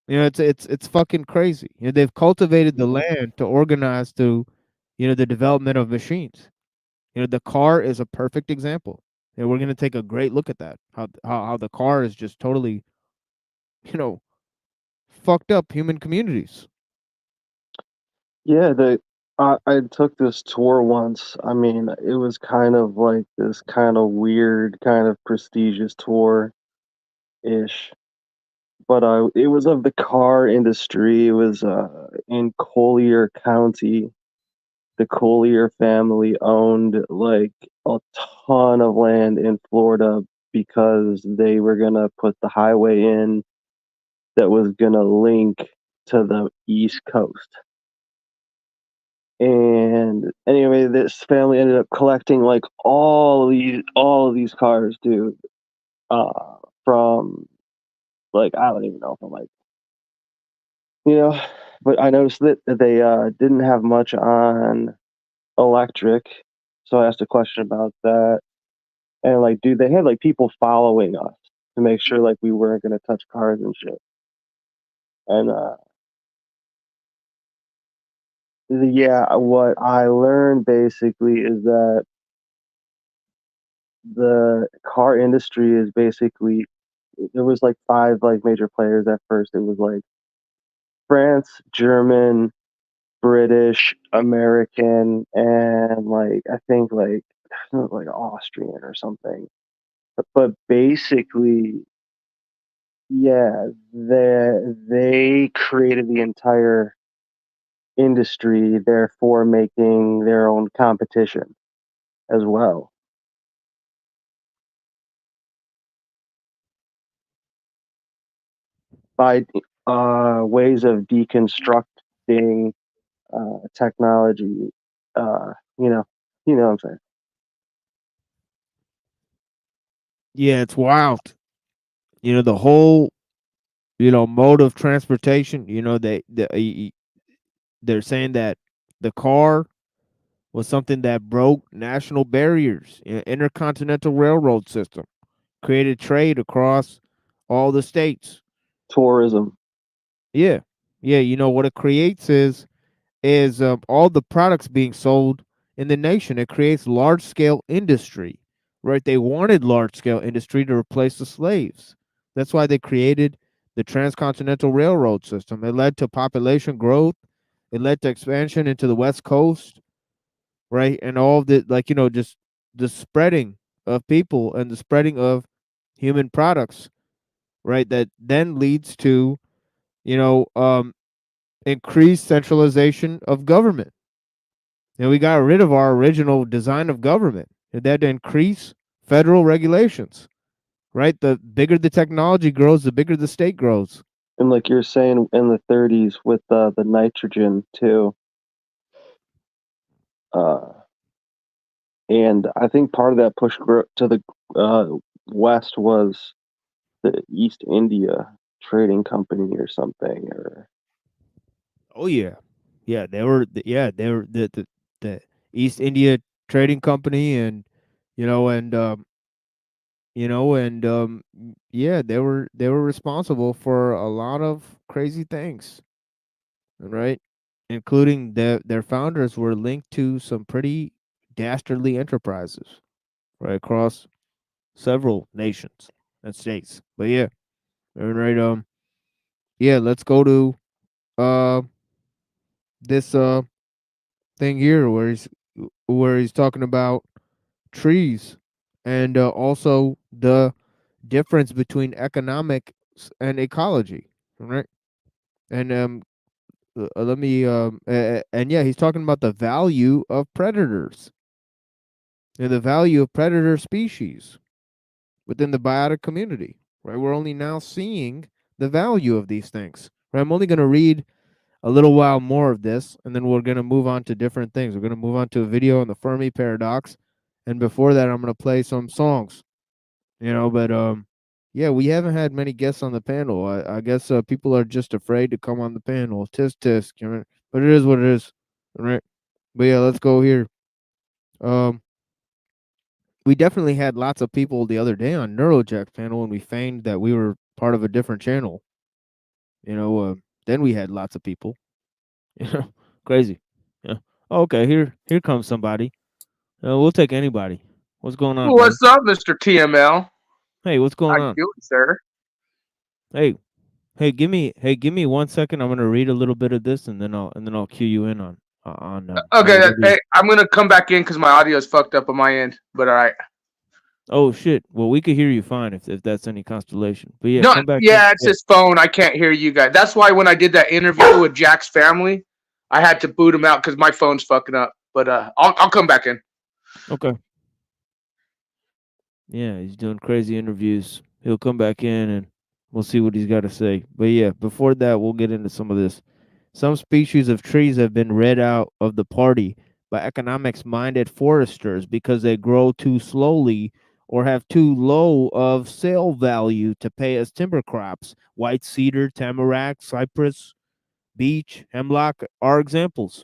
It's fucking crazy. They've cultivated the land to organize to, the development of machines. The car is a perfect example. We're gonna take a great look at that. How the car is just totally, you know, fucked up human communities. Yeah, I took this tour once. I mean, it was kind of like this kind of weird, kind of prestigious tour ish. But it was of the car industry. It was in Collier County. The Collier family owned like a ton of land in Florida because they were gonna put the highway in that was gonna link to the East Coast. And anyway, this family ended up collecting like all of these cars, dude. From like I don't even know from like you know, but I noticed that they didn't have much on electric, so I asked a question about that. And like, dude, they had like people following us to make sure like we weren't gonna touch cars and shit. And yeah, what I learned basically is that the car industry is basically there was like five like major players at first. It was like France, German, British, American, and like I think like Austrian or something. But basically, yeah, they created the entire industry, therefore making their own competition as well. By ways of deconstructing technology, uh, you know, you know what I'm saying. Yeah, it's wild. The whole, mode of transportation. They're saying that the car was something that broke national barriers. Intercontinental railroad system created trade across all the states. Tourism. Yeah, yeah. What it creates is all the products being sold in the nation. It creates large scale industry, right? They wanted large scale industry to replace the slaves. That's why they created the transcontinental railroad system. It led to population growth. It led to expansion into the West Coast, right? And all of the, like, just the spreading of people and the spreading of human products, right? That then leads to, you know, um, increased centralization of government. And we got rid of our original design of government. And that to increase federal regulations, right? The bigger the technology grows, the bigger the state grows. And like you're saying in the 30s with the nitrogen too. Uh, and I think part of that push to the west was the East India Trading Company or something. Or Oh yeah, yeah. They were the East India Trading Company, and you know, and yeah, they were responsible for a lot of crazy things, right? Including their founders were linked to some pretty dastardly enterprises, right, across several nations and states. But yeah, all right. Yeah, let's go to uh this thing here where he's talking about trees and also the difference between economics and ecology, right? And let me and yeah, he's talking about the value of predators and the value of predator species within the biotic community, right? We're only now seeing the value of these things, right? I'm only going to read a little while more of this, and then we're going to move on to different things. We're going to move on to a video on the Fermi paradox, and before that, I'm going to play some songs, but yeah, we haven't had many guests on the panel. I guess people are just afraid to come on the panel. Tisk tisk. But it is what it is. All right. But yeah, let's go here. We definitely had lots of people the other day on Neurojack's panel, and we feigned that we were part of a different channel. Then we had lots of people. Crazy. Yeah. Oh, okay, here comes somebody. We'll take anybody. What's going on, brother? What's up, Mr. TML? Hey, what's How going you on? doing, sir? Hey, give me 1 second. I'm gonna read a little bit of this, and then I'll cue you in on Okay, whatever hey, I'm gonna come back in because my audio is fucked up on my end. But all right. Oh shit. Well, we could hear you fine if that's any constellation. But yeah, No, come back in. yeah, it's his phone. I can't hear you guys. That's why when I did that interview with Jack's family, I had to boot him out because my phone's fucking up. But I'll come back in. Okay. Yeah, he's doing crazy interviews. He'll come back in and we'll see what he's got to say. But yeah, before that, we'll get into some of this. Some species of trees have been read out of the party by economics minded foresters because they grow too slowly or have too low of sale value to pay as timber crops. White cedar, tamarack, cypress, beech, hemlock are examples.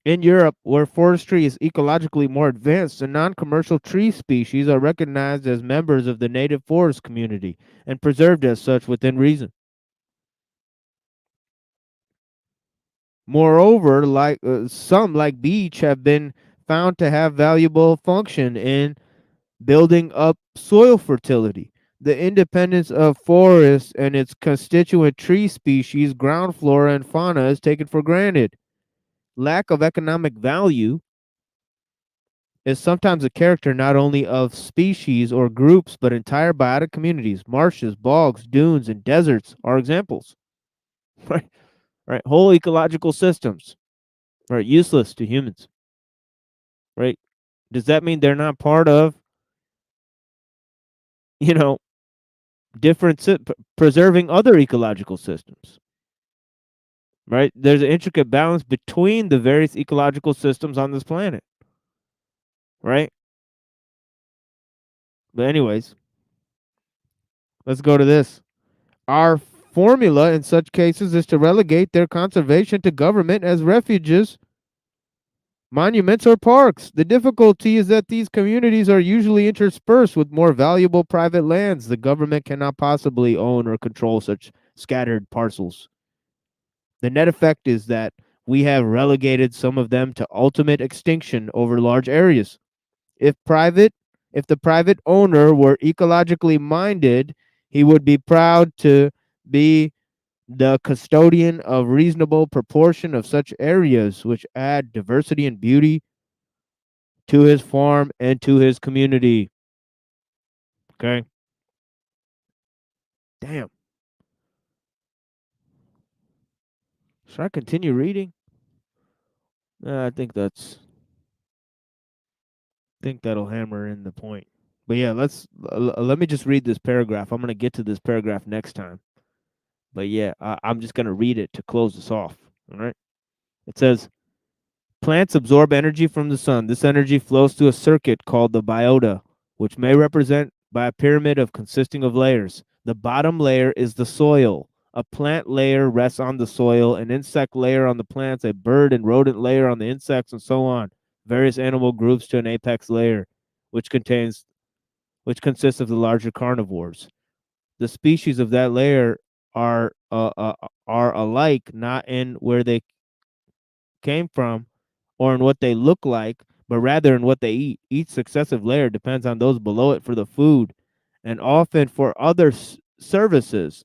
In Europe, where forestry is ecologically more advanced, the non-commercial tree species are recognized as members of the native forest community and preserved as such within reason. Moreover, some like beech have been found to have valuable function in building up soil fertility. The independence of forests and its constituent tree species, ground flora and fauna is taken for granted. Lack of economic value is sometimes a character not only of species or groups, but entire biotic communities. Marshes, bogs, dunes, and deserts are examples. Right? Right? Whole ecological systems are useless to humans. Right? Does that mean they're not part of, different preserving other ecological systems? Right? There's an intricate balance between the various ecological systems on this planet. Right? But anyways, let's go to this. Our formula in such cases is to relegate their conservation to government as refuges, monuments, or parks. The difficulty is that these communities are usually interspersed with more valuable private lands. The government cannot possibly own or control such scattered parcels. The net effect is that we have relegated some of them to ultimate extinction over large areas. If the private owner were ecologically minded, he would be proud to be the custodian of reasonable proportion of such areas which add diversity and beauty to his farm and to his community. Okay. Damn. Should I continue reading? I think that'll hammer in the point. But yeah, let me just read this paragraph. I'm gonna get to this paragraph next time. But yeah, I'm just gonna read it to close this off. All right. It says, plants absorb energy from the sun. This energy flows through a circuit called the biota, which may represent by a pyramid of consisting of layers. The bottom layer is the soil. A plant layer rests on the soil, an insect layer on the plants, a bird and rodent layer on the insects, and so on. Various animal groups to an apex layer, which consists of the larger carnivores. The species of that layer are alike, not in where they came from or in what they look like, but rather in what they eat. Each successive layer depends on those below it for the food and often for other services.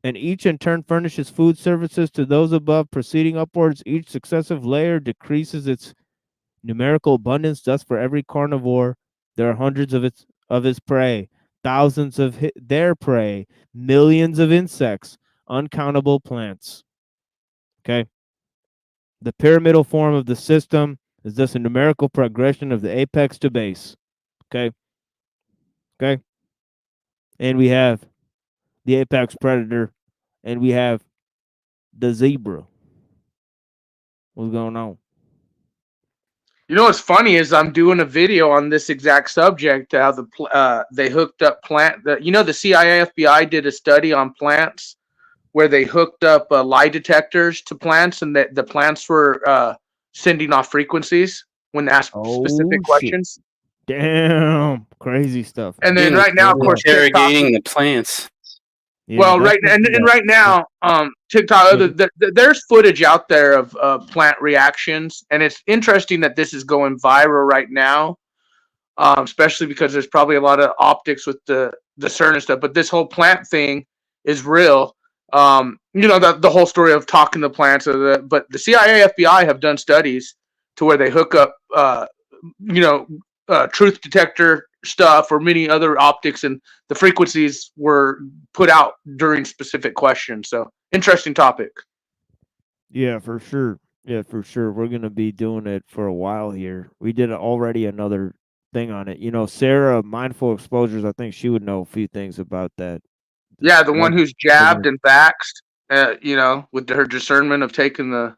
And each in turn furnishes food services to those above, proceeding upwards. Each successive layer decreases its numerical abundance. Thus, for every carnivore, there are hundreds of his prey, thousands of their prey, millions of insects, uncountable plants. Okay. The pyramidal form of the system is thus a numerical progression of the apex to base. Okay. Okay. And we have the apex predator, and we have the zebra. What's going on? You know what's funny is I'm doing a video on this exact subject. How they hooked up the CIA FBI did a study on plants where they hooked up lie detectors to plants, and the plants were sending off frequencies when asked specific Oh shit! questions. Damn, crazy stuff, And man. then Being right now, of course, TikTok. interrogating the plants. Yeah, Well, that's right and, something and that. right now, TikTok. Yeah, There's footage out there of plant reactions, and it's interesting that this is going viral right now, especially because there's probably a lot of optics with the CERN and stuff. But this whole plant thing is real. The whole story of talking to plants. But the CIA, FBI have done studies to where they hook up, truth detector stuff or many other optics, and the frequencies were put out during specific questions. So interesting topic. yeah, for sure. Yeah, for sure. We're gonna be doing it for a while here. We did already another thing on it. Sarah, Mindful Exposures. I think she would know a few things about that. Yeah, the We're, one who's we're jabbed gonna, and vaxxed, with her discernment of taking the,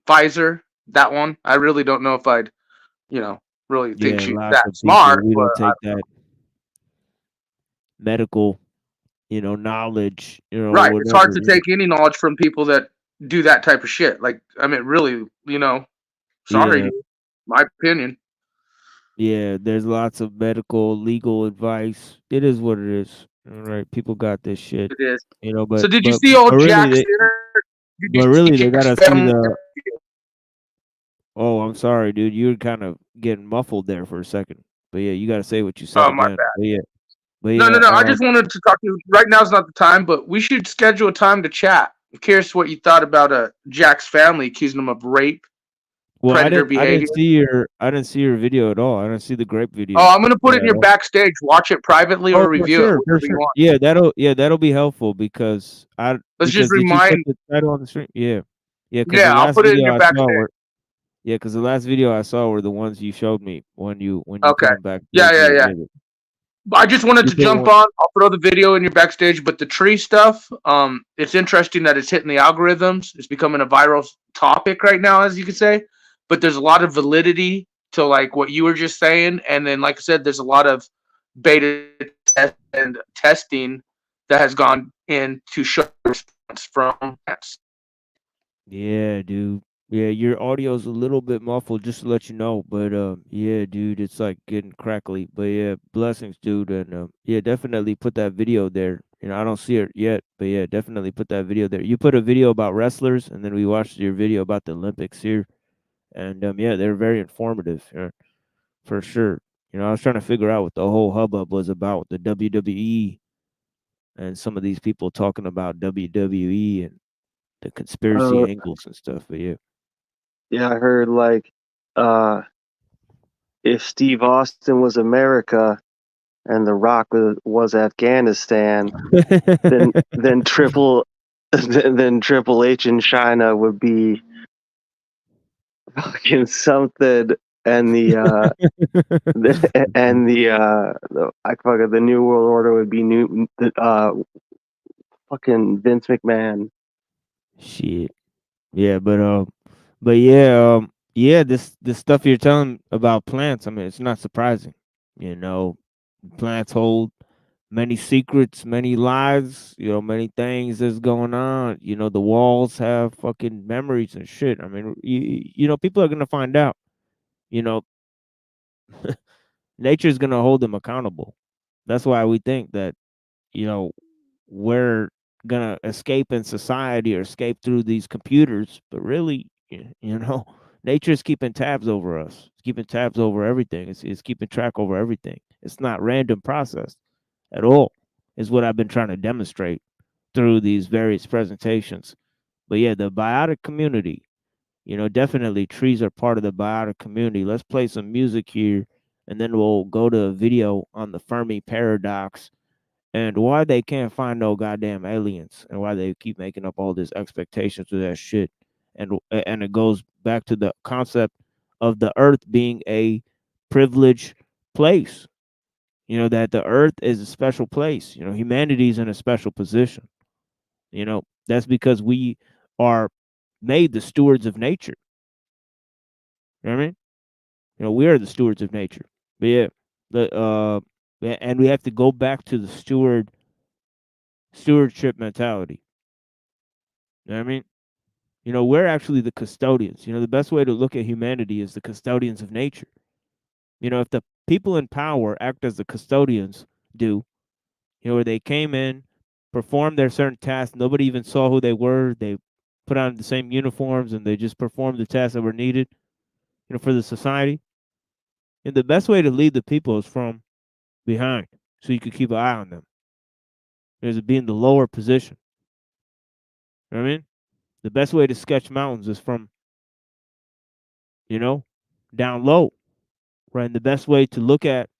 Pfizer. That one, I really don't know if I'd, really think yeah, she's lots that of people. smart, We but don't take that medical, knowledge, right, it's hard whatever. to take any knowledge from people that do that type of shit. Like, I mean, really, sorry, Yeah, dude, my opinion. yeah. There's lots of medical, legal advice. It is what it is. All right, people got this shit, It is. but So, did you but see but old really, Jack's they dinner? Did you but see really they Jack's gotta see family? the. Oh, I'm sorry, dude. You were kind of getting muffled there for a second. But yeah, you got to say what you said Oh, my again. bad. But No, yeah. no, no. I just wanted to talk to you. Right now's not the time, but we should schedule a time to chat. I'm curious what you thought about Jack's family accusing him of rape, Well, predator I behavior. didn't see your video at all. I didn't see the grape video. Oh, I'm gonna put it in At your all. backstage. Watch it privately Oh, or for review it, sure, for whichever you sure. want. Yeah, that'll be helpful because Let's just did you put remind. the title on the stream? Yeah, yeah. Because the Yeah, I'll last put it in video your I saw backstage. were because the last video I saw were the ones you showed me when you put Okay. them back. Yeah, yeah, yeah. But I just wanted You to put jump one. on. I'll throw the video in your backstage. But the tree stuff, it's interesting that it's hitting the algorithms. It's becoming a viral topic right now, as you could say. But there's a lot of validity to like what you were just saying, and then like I said, there's a lot of beta test and testing that has gone in to show response from plants. Yeah, dude. Yeah, your audio's a little bit muffled, just to let you know. But yeah, dude, it's like getting crackly. But yeah, blessings, dude, and yeah, definitely put that video there. I don't see it yet, but yeah, definitely put that video there. You put a video about wrestlers, and then we watched your video about the Olympics here, and yeah, they're very informative, for sure. I was trying to figure out what the whole hubbub was about with the WWE and some of these people talking about WWE and the conspiracy Uh, angles and stuff. But yeah. yeah, I heard like uh, if Steve Austin was America and The Rock was Afghanistan, then then Triple H in China would be fucking something, and the New World Order would be fucking Vince McMahon. Shit. Yeah, but yeah, yeah, this stuff you're telling about plants, I mean, it's not surprising. Plants hold many secrets, many lies, many things that's going on. The walls have fucking memories and shit. I mean, people are gonna find out. You know, nature's gonna hold them accountable. That's why we think that, you know, we're gonna escape in society or escape through these computers, but really, nature's keeping tabs over us. It's keeping tabs over everything. It's keeping track over everything. It's not random process at all. Is what I've been trying to demonstrate through these various presentations. But yeah, the biotic community, definitely trees are part of the biotic community. Let's play some music here, and then we'll go to a video on the Fermi paradox and why they can't find no goddamn aliens and why they keep making up all this expectations of that shit. And it goes back to the concept of the earth being a privileged place. That the earth is a special place. Humanity's in a special position. That's because we are made the stewards of nature. You know what I mean? We are the stewards of nature. But yeah, and we have to go back to the stewardship mentality. You know what I mean? You know, we're actually the custodians. You know, the best way to look at humanity is the custodians of nature. You know, if the people in power act as the custodians do, you know, where they came in, performed their certain tasks, nobody even saw who they were, they put on the same uniforms and they just performed the tasks that were needed, you know, for the society. And the best way to lead the people is from behind, so you could keep an eye on them. Is to be in the lower position. You know what I mean? The best way to sketch mountains is from, you know, down low, right? And the best way to look at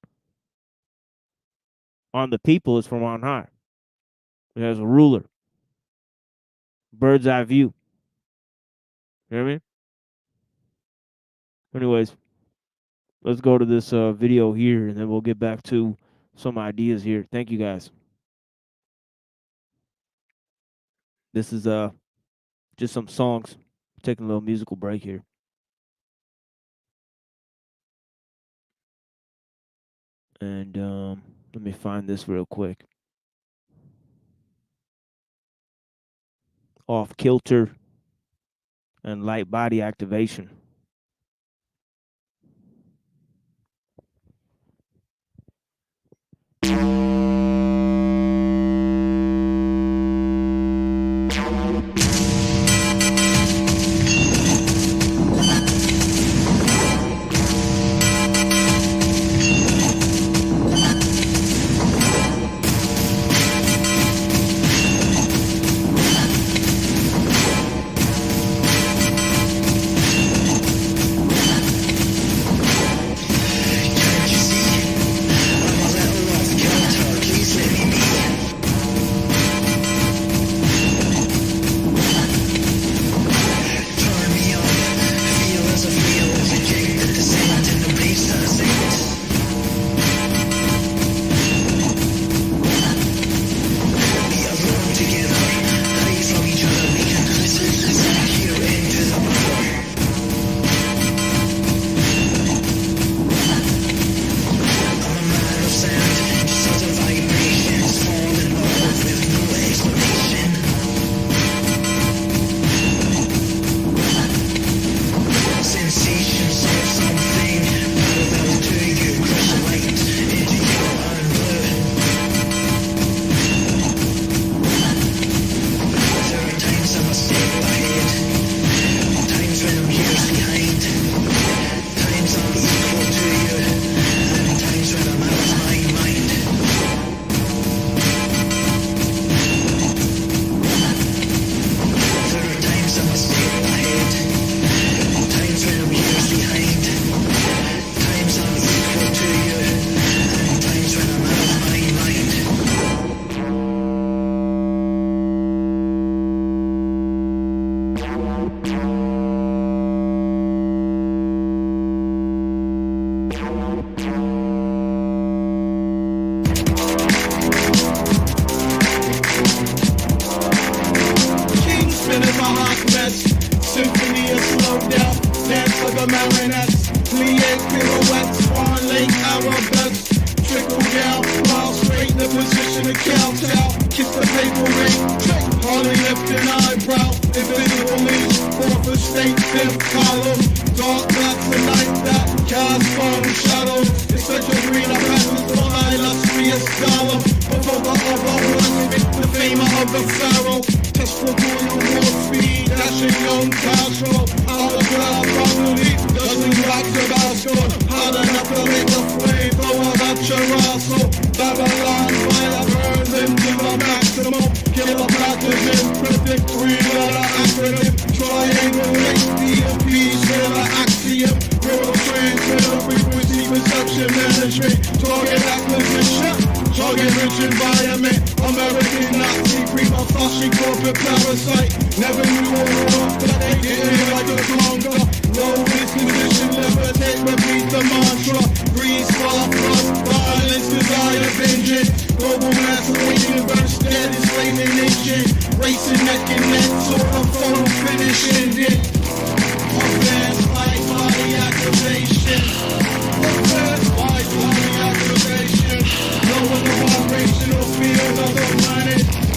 on the people is from on high. As a ruler, bird's eye view. You know what I mean? Anyways, let's go to this video here, and then we'll get back to some ideas here. Thank you, guys. This is just some songs. Taking a little musical break here. And let me find this real quick. Off kilter and light body activation.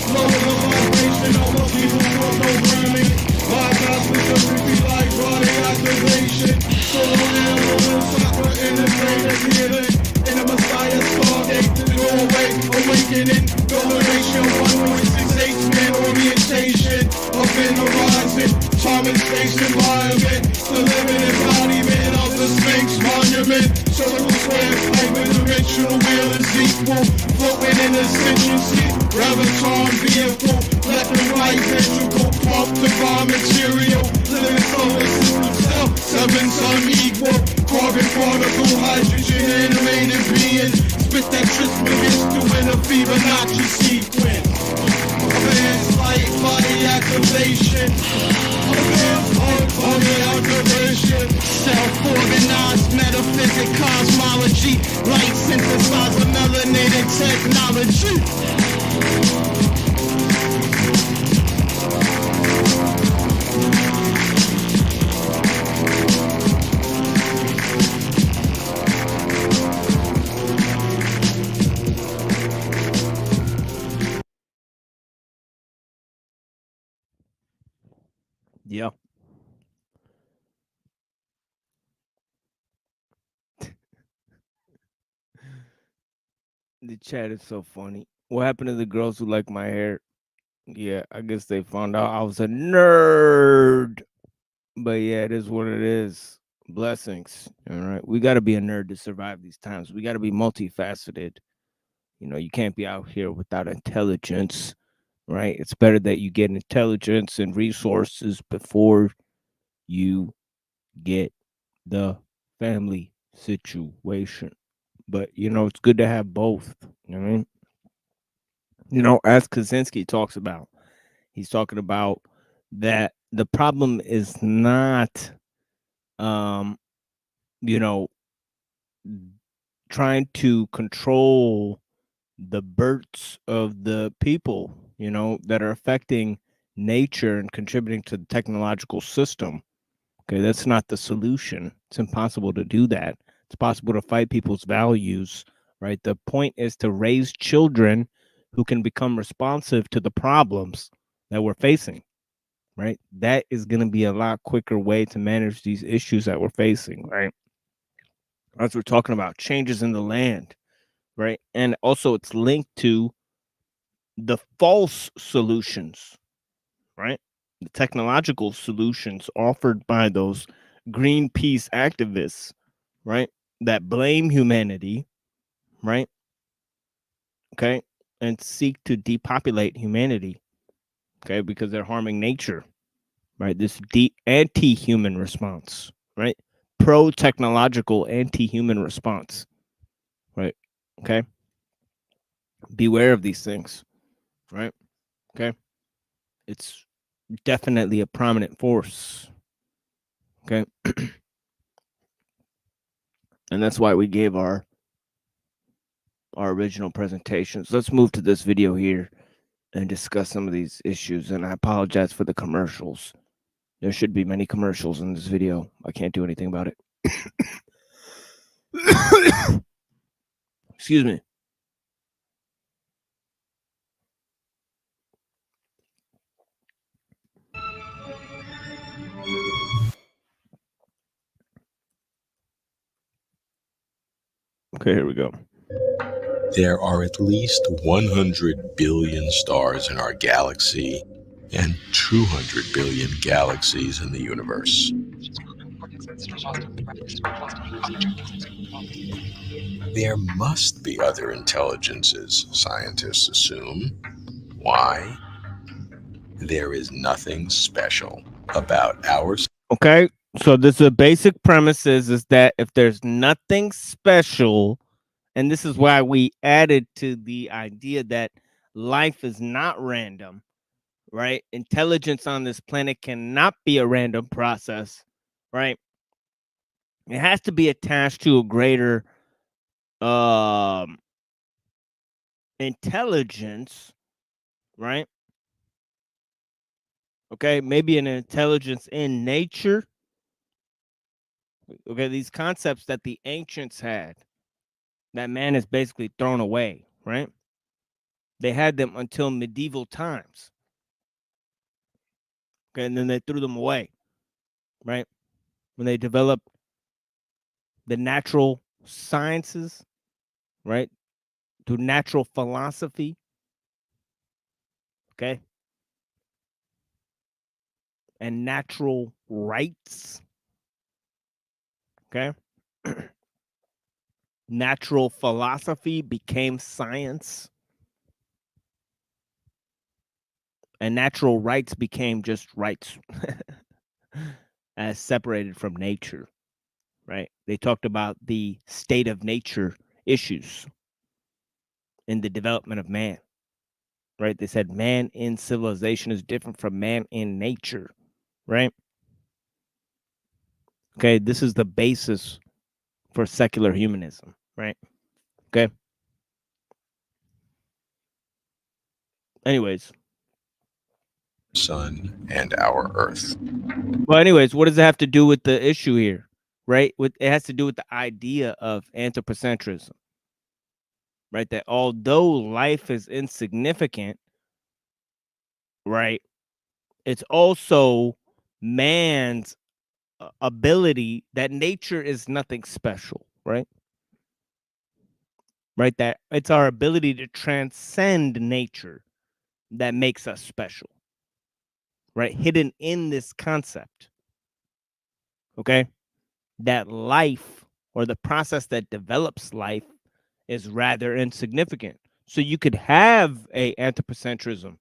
Lower the vibration of the people with no brain. awakening. Domination 1.68 man orientation. Up in the rising, time and space environment. The living embodiment of the Sphinx monument. Circle square, hyperdimensional wheel is equal. Floating in ascendancy, graviton vehicle. Left and right ventricle, pump divine material. Living solar system self, seven sun equal. Carbon particle, hydrogen animated being. Spit that Trismegistus in a Fibonacci sequence. Advanced light body activation. Advanced body activation. Self-organized metaphysic cosmology. Light synthesizer melanated technology. Yeah. The chat is so funny. What happened to the girls who like my hair? Yeah, I guess they found out I was a nerd. But yeah, it is what it is. Blessings. All right. We got to be a nerd to survive these times. We got to be multifaceted. You know, you can't be out here without intelligence, right? It's better that you get intelligence and resources before you get the family situation. But, you know, it's good to have both. You know what I mean? You know, as Kaczynski talks about, he's talking about that the problem is not, you know, trying to control the births of the people, you know, that are affecting nature and contributing to the technological system. Okay, that's not the solution. It's impossible to do that. It's possible to fight people's values, right? The point is to raise children who can become responsive to the problems that we're facing, right? That is going to be a lot quicker way to manage these issues that we're facing, right? As we're talking about changes in the land, right? And also it's linked to the false solutions, right? The technological solutions offered by those Greenpeace activists, right? That blame humanity, right? Okay. And seek to depopulate humanity, okay? Because they're harming nature, right? This anti-human response, right? Pro-technological anti-human response, right? Okay. Beware of these things, right? Okay. It's definitely a prominent force. Okay. And that's why we gave our original presentations. Let's move to this video here and discuss some of these issues. And I apologize for the commercials. There should be many commercials in this video. I can't do anything about it. Excuse me. Okay, here we go. There are at least 100 billion stars in our galaxy and 200 billion galaxies in the universe. There must be other intelligences, scientists assume. Why? There is nothing special about ours. Okay, so this is basic premise is that if there's nothing special, and this is why we added to the idea that life is not random, right? Intelligence on this planet cannot be a random process, right? It has to be attached to a greater intelligence, right? Okay, maybe an intelligence in nature. Okay, these concepts that the ancients had, that man is basically thrown away, right? They had them until medieval times. Okay, and then they threw them away, right? When they developed the natural sciences, right? to natural philosophy. Okay. And natural rights. Okay. Natural philosophy became science. And natural rights became just rights as separated from nature, right? They talked about the state of nature issues in the development of man, right? They said man in civilization is different from man in nature, right? Okay, this is the basis for secular humanism, right? Okay. Anyways. Sun and our Earth. Well, anyways, what does it have to do with the issue here, right? It has to do with the idea of anthropocentrism, right? That although life is insignificant, right, it's also man's ability that nature is nothing special, right? Right, that it's our ability to transcend nature that makes us special, right? Hidden in this concept, okay? That life or the process that develops life is rather insignificant. So you could have a anthropocentrism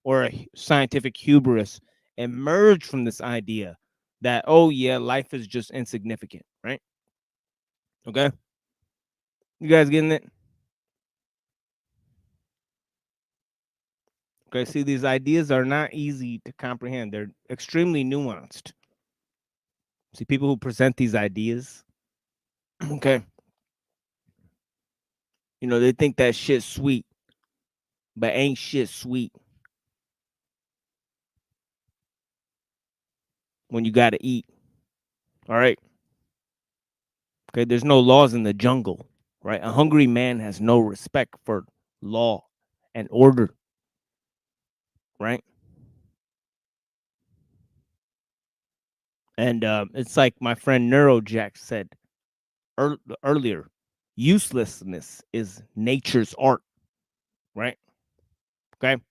or a scientific hubris emerge from this idea that, oh yeah, life is just insignificant, right? Okay. You guys getting it? Okay, see, these ideas are not easy to comprehend. They're extremely nuanced. See, people who present these ideas, okay, you know, they think that shit's sweet, but ain't shit sweet when you got to eat. All right. Okay, there's no laws in the jungle, right? A hungry man has no respect for law and order, right? And it's like my friend Neurojack said earlier, uselessness is nature's art, right? Okay.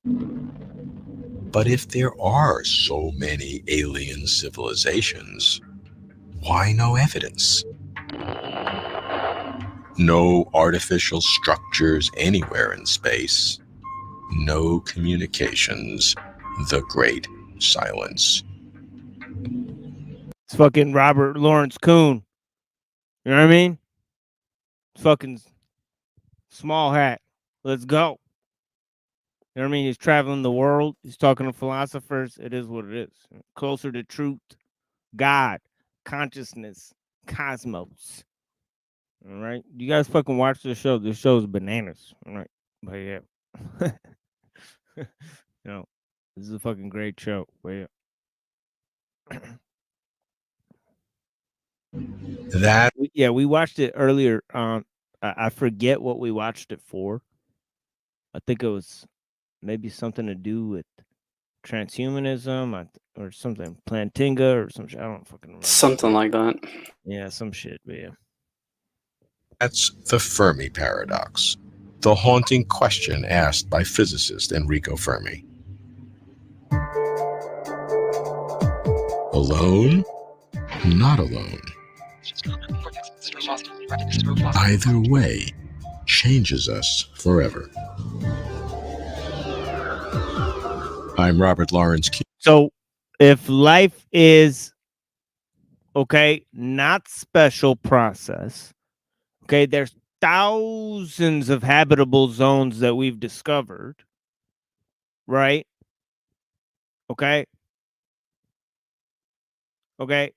But if there are so many alien civilizations, why no evidence? No artificial structures anywhere in space. No communications. The great silence. It's fucking Robert Lawrence Kuhn. You know what I mean? Fucking small hat. Let's go. You know what I mean? He's traveling the world. He's talking to philosophers. It is what it is. Closer to truth, God, consciousness, cosmos. All right. You guys fucking watch the show. This show's bananas. All right. But yeah. You know, this is a fucking great show. But yeah. Yeah, we watched it earlier. I forget what we watched it for. I think it was maybe something to do with transhumanism or something, Plantinga or some shit. I don't fucking remember. Something like that. Yeah, some shit. But yeah. That's the Fermi paradox, the haunting question asked by physicist Enrico Fermi. Alone? Not alone. Either way changes us forever. I'm Robert Lawrence King. So if life is, okay, not special process, okay, there's thousands of habitable zones that we've discovered, right? Okay. Okay.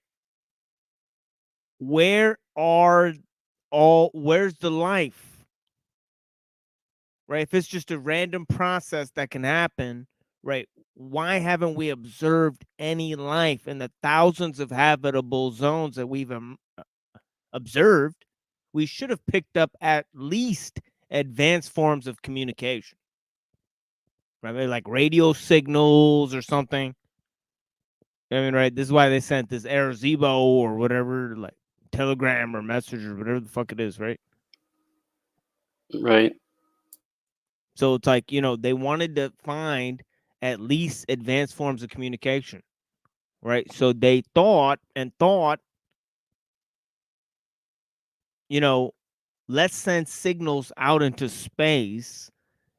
Where's the life? Right? If it's just a random process that can happen, right? Why haven't we observed any life in the thousands of habitable zones that we've observed? We should have picked up at least advanced forms of communication, right? Maybe like radio signals or something. I mean, right? This is why they sent this Air Zebo or whatever, like Telegram or Message or whatever the fuck it is, right? Right. So it's like, you know, they wanted to find at least advanced forms of communication, right? So they thought, you know, let's send signals out into space,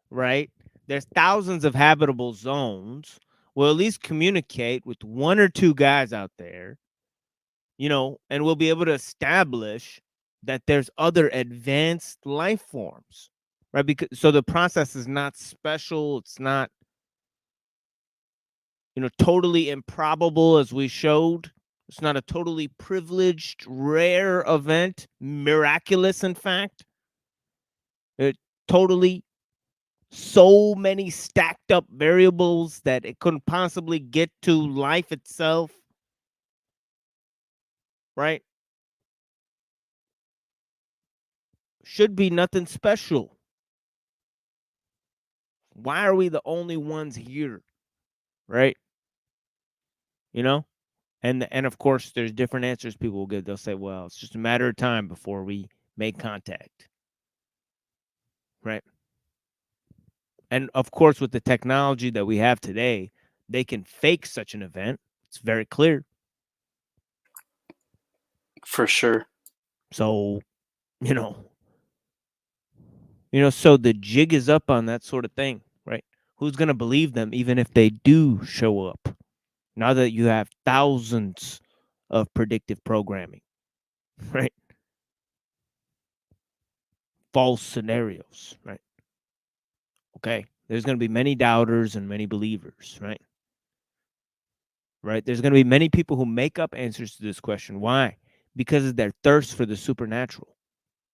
right? There's thousands of habitable zones. We'll at least communicate with one or two guys out there, you know, and we'll be able to establish that there's other advanced life forms, right? Because so the process is not special. It's not, you know, totally improbable as we showed. It's not a totally privileged, rare event, miraculous, in fact. It totally so many stacked up variables that it couldn't possibly get to life itself, right? Should be nothing special. Why are we the only ones here, right? You know? And of course, there's different answers people will give. They'll say, well, it's just a matter of time before we make contact, right? And of course, with the technology that we have today, they can fake such an event. It's very clear. For sure. So, you know, so the jig is up on that sort of thing, right? Who's going to believe them even if they do show up? Now that you have thousands of predictive programming, right? False scenarios, right? Okay. There's going to be many doubters and many believers, right? Right? There's going to be many people who make up answers to this question. Why? Because of their thirst for the supernatural,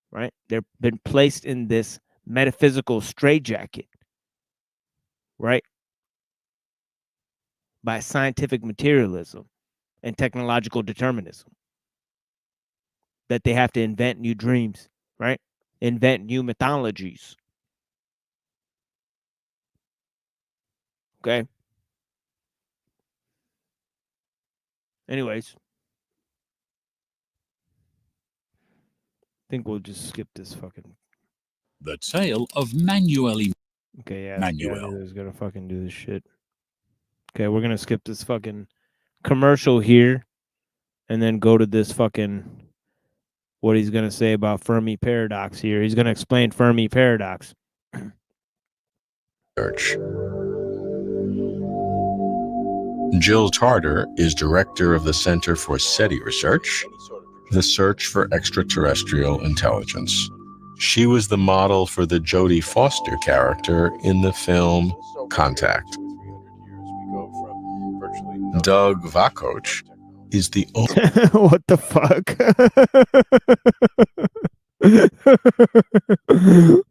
right? They've been placed in this metaphysical straitjacket, right? By scientific materialism and technological determinism. That they have to invent new dreams, right? Invent new mythologies. Okay. Anyways, I think we'll just skip this fucking. The tale of Manuel. Okay, yeah. Manuel is gonna fucking do this shit. Okay, we're gonna skip this fucking commercial here, and then go to this fucking what he's gonna say about Fermi paradox here. He's gonna explain Fermi paradox. Search. Jill Tarter is director of the Center for SETI Research, the search for extraterrestrial intelligence. She was the model for the Jodie Foster character in the film Contact. Doug Vakoch is the only... What the fuck?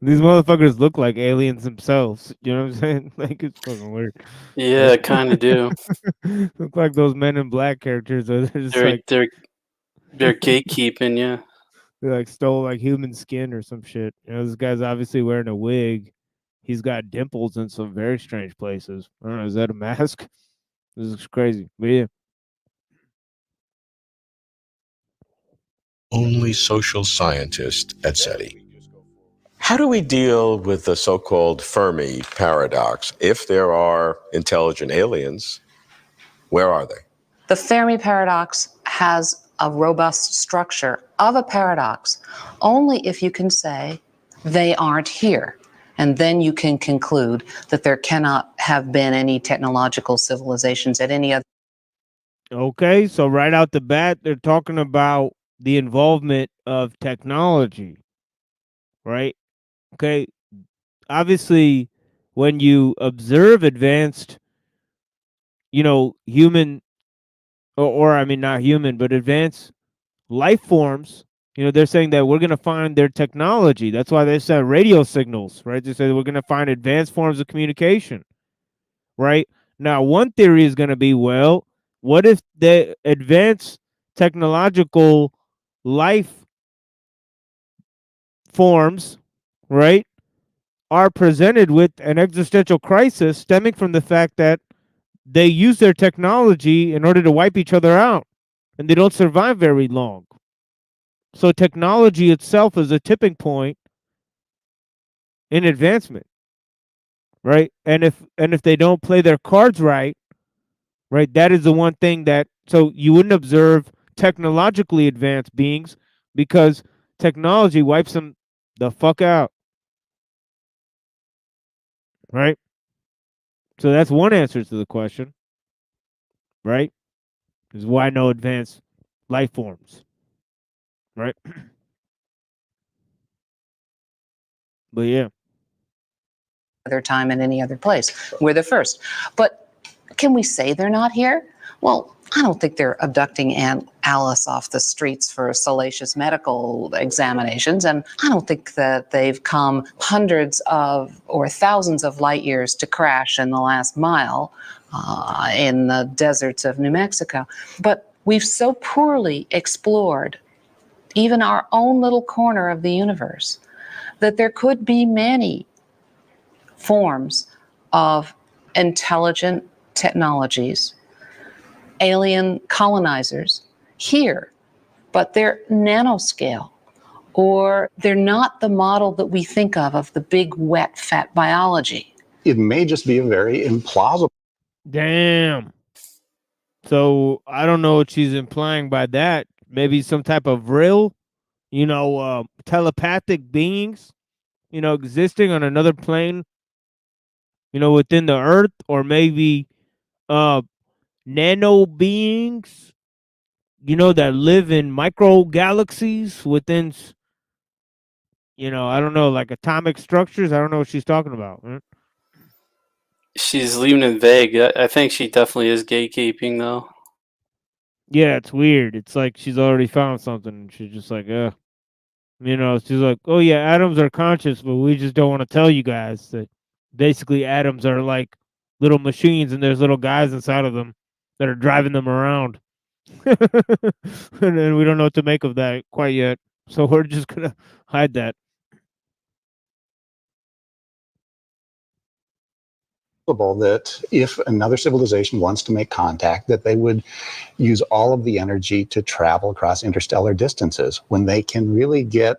These motherfuckers look like aliens themselves. You know what I'm saying? Like, it's fucking weird. Yeah, kind of do. Look like those Men in Black characters. They're just like they're gatekeeping, yeah. They like stole like human skin or some shit. You know, this guy's obviously wearing a wig. He's got dimples in some very strange places. I don't know. Is that a mask? This is crazy. But yeah. Only social scientist at SETI. How do we deal with the so-called Fermi paradox? If there are intelligent aliens, where are they? The Fermi paradox has a robust structure of a paradox only if you can say they aren't here. And then you can conclude that there cannot have been any technological civilizations at any other. Okay, so right out the bat, they're talking about the involvement of technology, right? Okay, obviously, when you observe advanced, human, or I mean, not human, but advanced life forms, they're saying that we're going to find their technology. That's why they send radio signals, right? They say we're going to find advanced forms of communication, right? Now, one theory is going to be, well, what if the advanced technological life forms, right, are presented with an existential crisis stemming from the fact that they use their technology in order to wipe each other out, and they don't survive very long. So technology itself is a tipping point in advancement, right? And if they don't play their cards right, that is the one thing that so you wouldn't observe technologically advanced beings because technology wipes them the fuck out, right? So that's one answer to the question, right? Is why no advanced life forms, right? But yeah. Other time in any other place. We're the first. But can we say they're not here? Well, I don't think they're abducting Aunt Alice off the streets for salacious medical examinations, and I don't think that they've come hundreds of or thousands of light years to crash in the last mile in the deserts of New Mexico. But we've so poorly explored even our own little corner of the universe that there could be many forms of intelligent technologies, alien colonizers here, but they're nanoscale, or they're not the model that we think of the big, wet, fat biology. It may just be a very implausible. Damn. So I don't know what she's implying by that. Maybe some type of real, telepathic beings, existing on another plane, within the earth, or maybe uh nano beings, that live in micro galaxies within, I don't know, like atomic structures. I don't know what she's talking about. Right? She's leaving it vague. I think she definitely is gatekeeping, though. Yeah, it's weird. It's like she's already found something. And she's just like, she's like, oh yeah, atoms are conscious, but we just don't want to tell you guys that basically atoms are like little machines and there's little guys inside of them that are driving them around. And then we don't know what to make of that quite yet. So we're just gonna hide that. That if another civilization wants to make contact, that they would use all of the energy to travel across interstellar distances when they can really get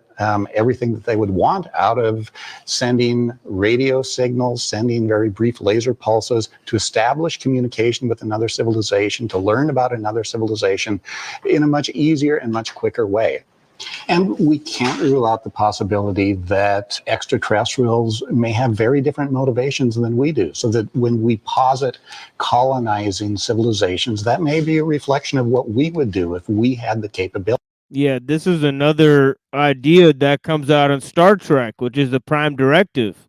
everything that they would want out of sending radio signals, sending very brief laser pulses to establish communication with another civilization, to learn about another civilization in a much easier and much quicker way. And we can't rule out the possibility that extraterrestrials may have very different motivations than we do. So that when we posit colonizing civilizations, that may be a reflection of what we would do if we had the capability. Yeah, this is another idea that comes out in Star Trek, which is the prime directive,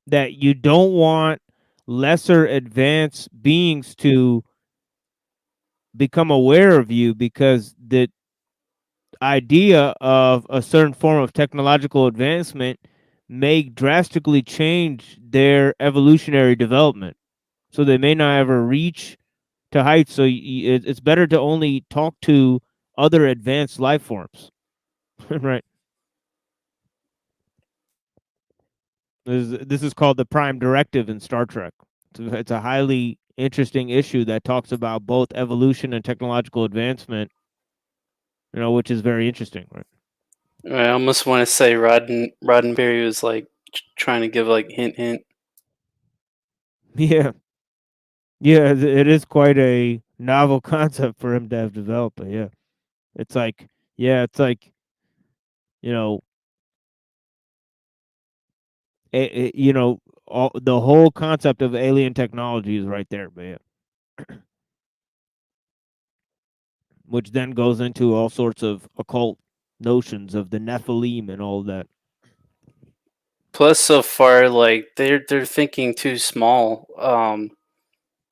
that you don't want lesser advanced beings to become aware of you because the idea of a certain form of technological advancement may drastically change their evolutionary development. So they may not ever reach to heights. So it's better to only talk to other advanced life forms. Right. This is called the Prime Directive in Star Trek. It's a highly interesting issue that talks about both evolution and technological advancement, which is very interesting, right? I almost want to say Roddenberry was like trying to give like hint. Yeah. Yeah, it is quite a novel concept for him to have developed, but yeah. It's like, you know, the whole concept of alien technology is right there, but yeah. Which then goes into all sorts of occult notions of the Nephilim and all that. Plus, so far, like they're thinking too small.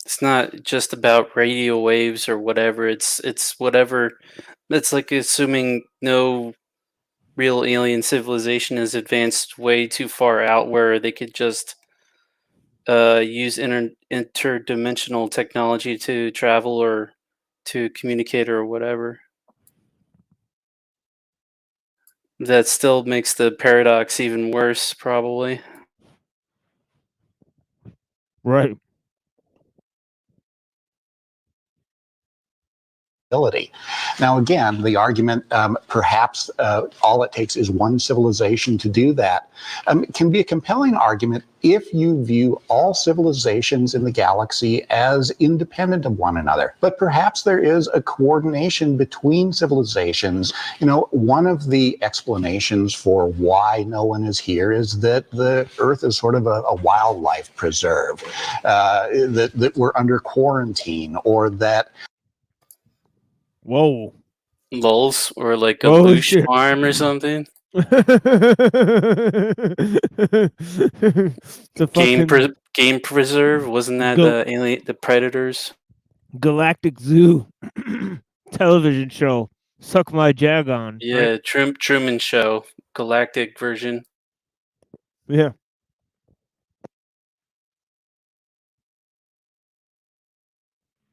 It's not just about radio waves or whatever. It's whatever. It's like assuming no real alien civilization has advanced way too far out where they could just use interdimensional technology to travel or to communicate or whatever. That still makes the paradox even worse, probably. Right. Now, again, the argument, perhaps all it takes is one civilization to do that, can be a compelling argument if you view all civilizations in the galaxy as independent of one another. But perhaps there is a coordination between civilizations. You know, one of the explanations for why no one is here is that the Earth is sort of a wildlife preserve, that we're under quarantine, or that Whoa. Lulz or like a Oh, loosh shit. farm or something. The fucking Game preserve, wasn't that Gal- the alien, the predators? Galactic Zoo television show. Suck my jagon. Right? Yeah, Truman Show, galactic version. Yeah.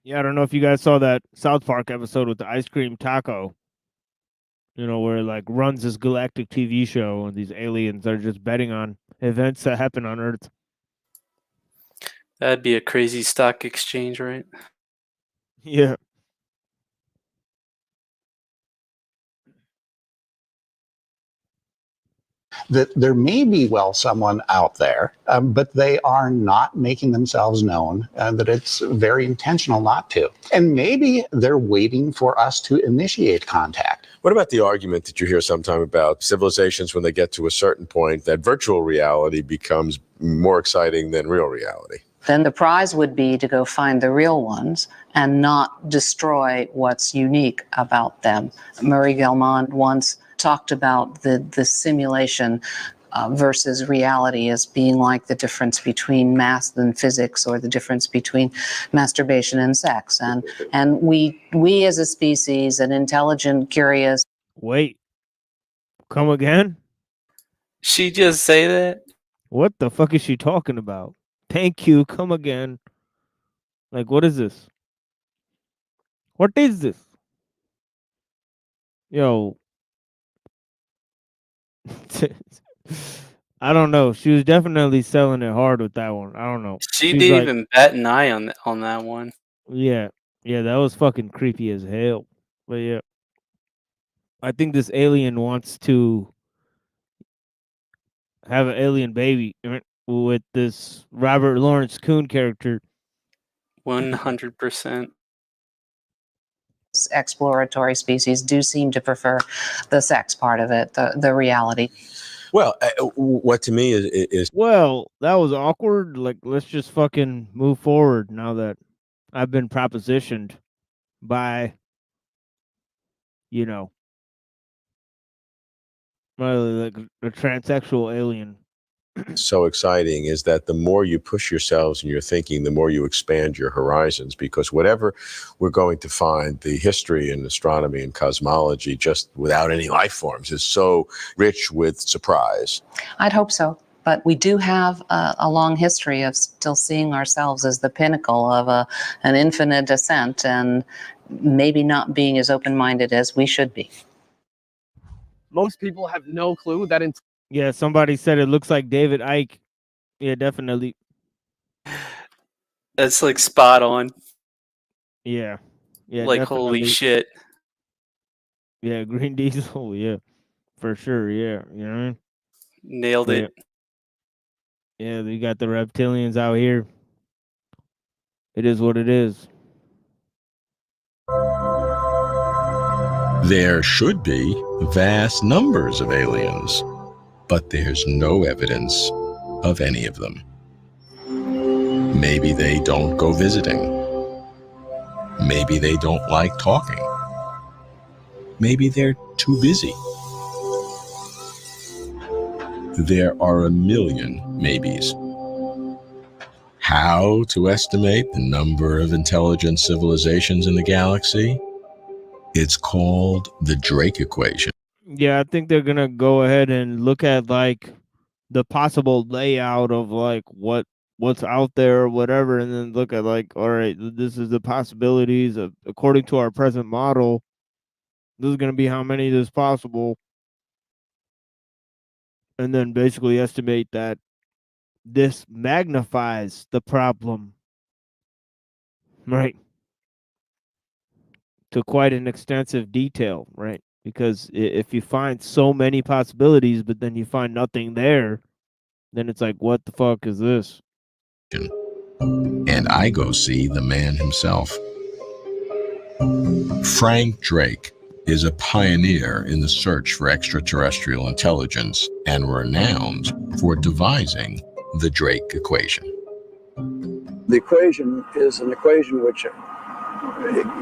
Yeah, I don't know if you guys saw that South Park episode with the ice cream taco. You know, where it like runs this galactic TV show and these aliens are just betting on events that happen on Earth. That'd be a crazy stock exchange, right? Yeah. that there may be, well, someone out there, but they are not making themselves known, that it's very intentional not to. And maybe they're waiting for us to initiate contact. What about the argument that you hear sometime about civilizations when they get to a certain point that virtual reality becomes more exciting than real reality? Then the prize would be to go find the real ones and not destroy what's unique about them. Murray Gell-Mann once talked about the simulation versus reality as being like the difference between math and physics, or the difference between masturbation and sex. And we as a species, an intelligent, curious. Wait. Come again? She just say that? What the fuck is she talking about? Thank you. Come again. Like, what is this? What is this? Yo. I don't know. She was definitely selling it hard with that one. I don't know. She She's didn't like, even bat an eye on that one. yeah. Yeah, that was fucking creepy as hell. But yeah. I think this alien wants to have an alien baby with this Robert Lawrence Kuhn character. 100%. Exploratory species do seem to prefer the sex part of it, the reality. Well, what to me is Well, that was awkward. Like, let's just fucking move forward now that I've been propositioned by, you know, like a transsexual alien. so exciting is that the more you push yourselves in your thinking, the more you expand your horizons, because whatever we're going to find, the history in astronomy and cosmology, just without any life forms, is so rich with surprise. I'd hope so. But we do have a long history of still seeing ourselves as the pinnacle of an infinite ascent, and maybe not being as open-minded as we should be. Most people have no clue that Yeah, somebody said it looks like David Icke. Yeah, definitely. That's like spot on. Yeah. Yeah, like, definitely. holy shit. Yeah, Green Diesel, yeah. For sure, yeah. You know what I mean? Nailed it. Yeah, we got the reptilians out here. It is what it is. There should be vast numbers of aliens, but there's no evidence of any of them. Maybe they don't go visiting. Maybe they don't like talking. Maybe they're too busy. There are a million maybes. How to estimate the number of intelligent civilizations in the galaxy? It's called the Drake equation. Yeah, I think they're gonna go ahead and look at like the possible layout of like what's out there or whatever, and then look at like, all right, this is the possibilities of according to our present model. This is gonna be how many is possible, and then basically estimate that this magnifies the problem, right? to quite an extensive detail, right? Because if you find so many possibilities, but then you find nothing there, then it's like, what the fuck is this? And I go see the man himself. Frank Drake is a pioneer in the search for extraterrestrial intelligence and renowned for devising the Drake equation. The equation is an equation which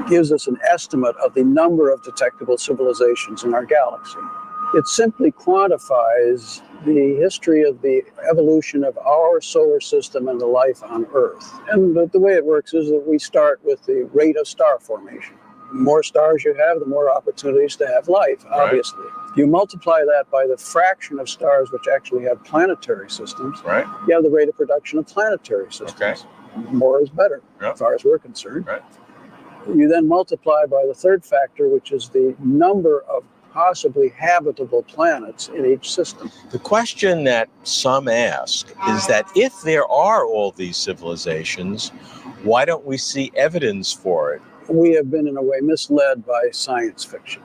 gives us an estimate of the number of detectable civilizations in our galaxy. It simply quantifies the history of the evolution of our solar system and the life on Earth. And the way it works is that we start with the rate of star formation. The more stars you have, the more opportunities to have life, obviously. Right. You multiply that by the fraction of stars which actually have planetary systems. Right. You have the rate of production of planetary systems. Okay. More is better, as far as we're concerned. Right. You then multiply by the third factor, which is the number of possibly habitable planets in each system. The question that some ask is that if there are all these civilizations, why don't we see evidence for it? We have been, in a way, misled by science fiction,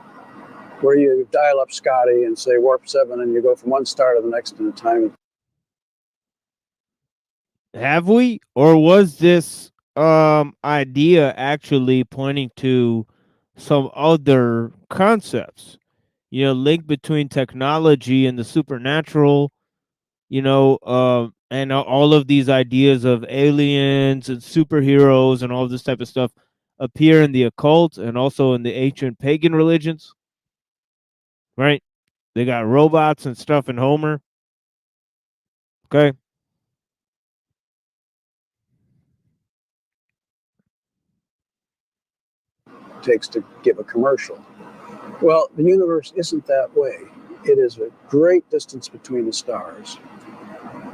where you dial up Scotty and say warp 7 and you go from one star to the next in a time. Have we? Or was this idea actually pointing to some other concepts? You know, link between technology and the supernatural, you know, and all of these ideas of aliens and superheroes and all this type of stuff appear in the occult and also in the ancient pagan religions, right? They got robots and stuff in Homer. Okay. Takes to give a commercial. Well, the universe isn't that way. It is a great distance between the stars.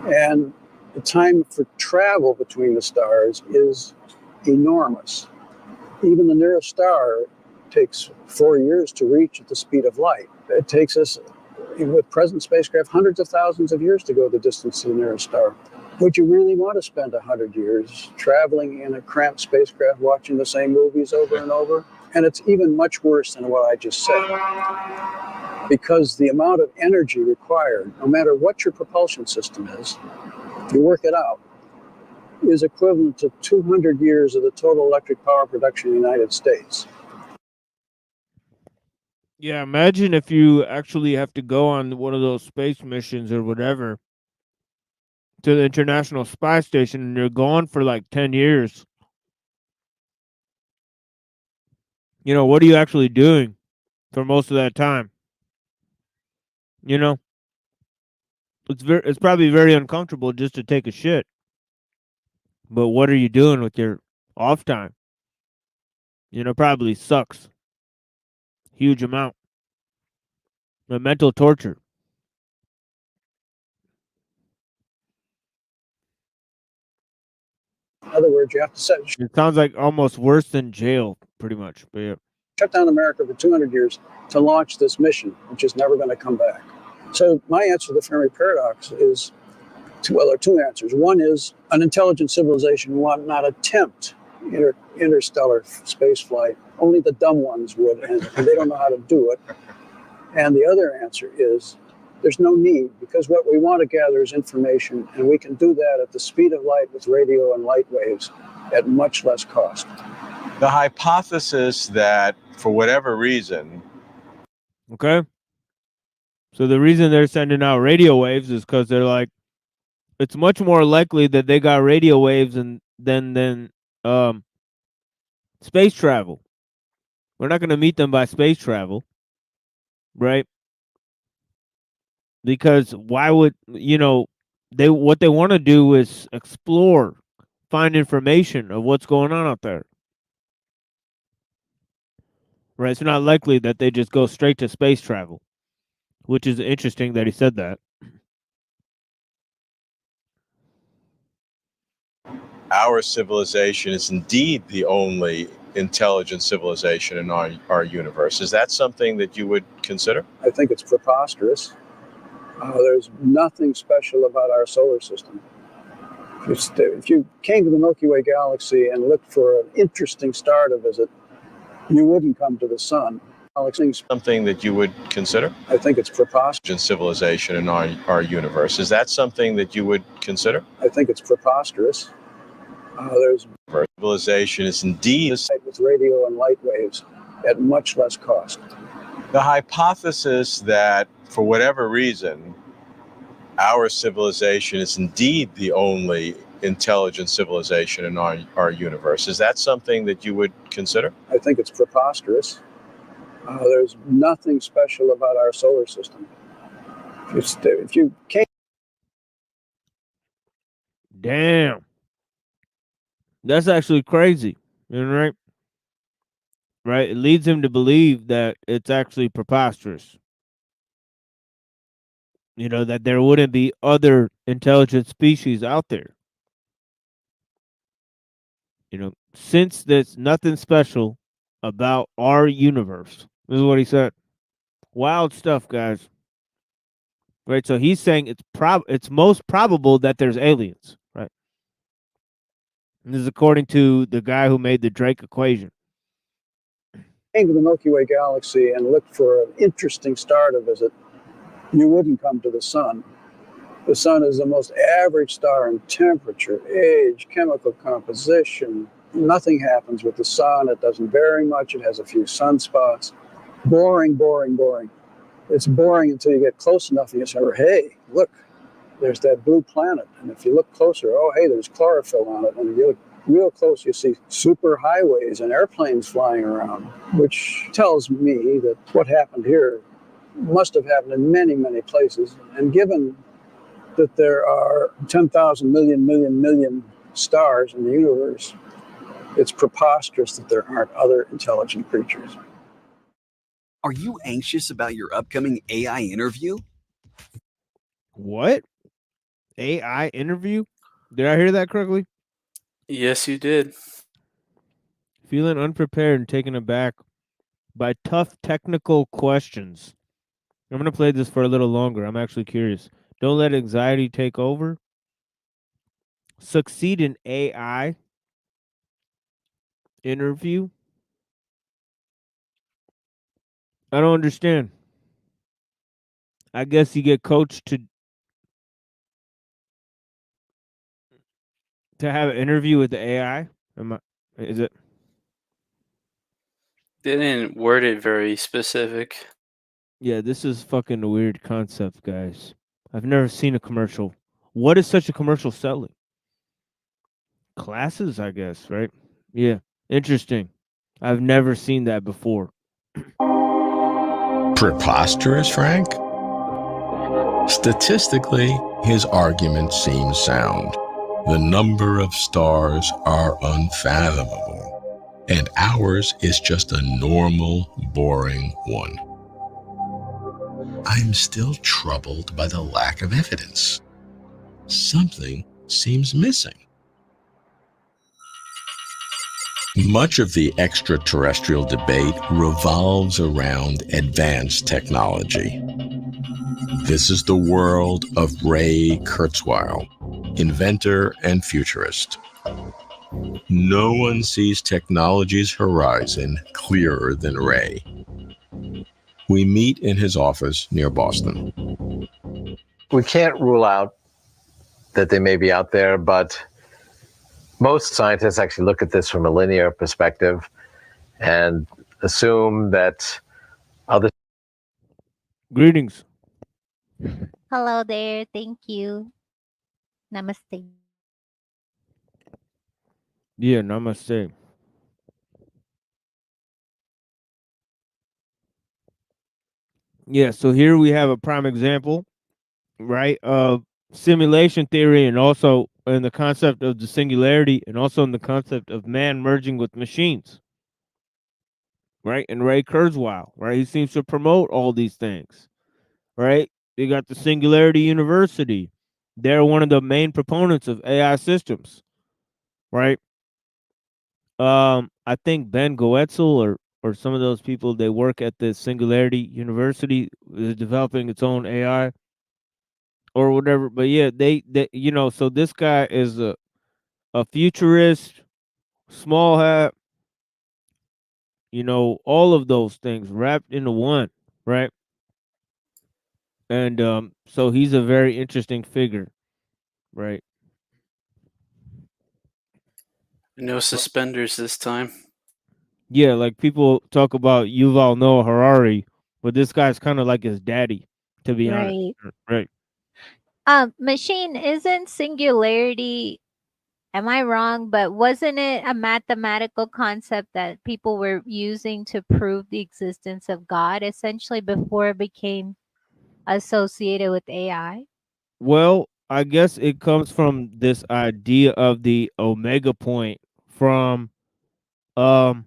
And the time for travel between the stars is enormous. Even the nearest star takes 4 years to reach at the speed of light. It takes us, with present spacecraft, hundreds of thousands of years to go the distance to the nearest star. Would you really want to spend 100 years traveling in a cramped spacecraft watching the same movies over and over? And it's even much worse than what I just said. Because the amount of energy required, no matter what your propulsion system is, if you work it out, is equivalent to 200 years of the total electric power production in the United States. Yeah, imagine if you actually have to go on one of those space missions or whatever to the International Space Station and you're gone for like 10 years. You know, what are you actually doing for most of that time? You know, it's probably very uncomfortable just to take a shit. But what are you doing with your off time? You know, probably sucks. Huge amount. The mental torture. In other words, you have to It sounds like almost worse than jail, pretty much. But yeah. Shut down America for 200 years to launch this mission, which is never going to come back. So my answer to the Fermi paradox is, there are two answers. One is an intelligent civilization would not attempt interstellar space flight. Only the dumb ones would, and they don't know how to do it. And the other answer is there's no need, because what we want to gather is information, and we can do that at the speed of light with radio and light waves at much less cost. The hypothesis that, for whatever reason... Okay. So the reason they're sending out radio waves is because they're like, it's much more likely that they got radio waves than space travel. We're not going to meet them by space travel, right? Because why would, you know, what they want to do is explore, find information of what's going on out there. Right? It's not likely that they just go straight to space travel, which is interesting that he said that. Our civilization is indeed the only intelligent civilization in our universe. Is that something that you would consider? I think it's preposterous. There's nothing special about our solar system. If you came to the Milky Way galaxy and looked for an interesting star to visit, You wouldn't come to the sun. Something that you would consider? I think it's preposterous. Civilization in our universe. Is that something that you would consider? I think it's preposterous. There's civilization is indeed with radio and light waves at much less cost. The hypothesis that for whatever reason our civilization is indeed the only intelligent civilization in our universe. Is that something that you would consider? I think it's preposterous. There's nothing special about our solar system. If you can't. Damn. That's actually crazy. Right? Right? It leads him to believe that it's actually preposterous. That there wouldn't be other intelligent species out there. Since there's nothing special about our universe. This is what he said. Wild stuff, guys. Right? So he's saying it's most probable that there's aliens, right? And this is according to the guy who made the Drake equation. Came to the Milky Way galaxy and looked for an interesting star to visit, you wouldn't come to the sun. The sun is the most average star in temperature, age, chemical composition. Nothing happens with the sun. It doesn't vary much. It has a few sunspots. Boring, boring, boring. It's boring until you get close enough and you say, hey, look, there's that blue planet. And if you look closer, oh, hey, there's chlorophyll on it. And if you look real close, you see super highways and airplanes flying around, which tells me that what happened here must have happened in many, many places. And given that there are 10,000 million stars in the universe, it's preposterous that there aren't other intelligent creatures. Are you anxious about your upcoming AI interview? What? AI interview? Did I hear that correctly? Yes, you did. Feeling unprepared and taken aback by tough technical questions. I'm going to play this for a little longer. I'm actually curious. Don't let anxiety take over. Succeed in AI interview. I don't understand. I guess you get coached to have an interview with the AI. Is it? They didn't word it very specific. Yeah, this is fucking a weird concept, guys. I've never seen a commercial. What is such a commercial selling? Classes, I guess, right? Yeah, interesting. I've never seen that before. Preposterous, Frank? Statistically, his argument seems sound. The number of stars are unfathomable, and ours is just a normal, boring one. I'm still troubled by the lack of evidence. Something seems missing. Much of the extraterrestrial debate revolves around advanced technology. This is the world of Ray Kurzweil, inventor and futurist. No one sees technology's horizon clearer than Ray. We meet in his office near Boston. We can't rule out that they may be out there, but most scientists actually look at this from a linear perspective and assume that other... Greetings. Hello there. Thank you. Namaste. Yeah, namaste. Yeah, so here we have a prime example, right, of simulation theory and also in the concept of the singularity and also in the concept of man merging with machines. Right? And Ray Kurzweil, right? He seems to promote all these things. Right? You got the Singularity University. They're one of the main proponents of AI systems. Right? I think Ben Goetzel or some of those people, they work at the Singularity University, developing its own AI or whatever. But yeah, they so this guy is a futurist, small hat, all of those things wrapped into one, right? And so he's a very interesting figure, right? No suspenders this time. Yeah, like people talk about Yuval Noah Harari, but this guy's kind of like his daddy, to be honest. Right. Right. Machine, isn't singularity, am I wrong? But wasn't it a mathematical concept that people were using to prove the existence of God essentially before it became associated with AI? Well, I guess it comes from this idea of the omega point from um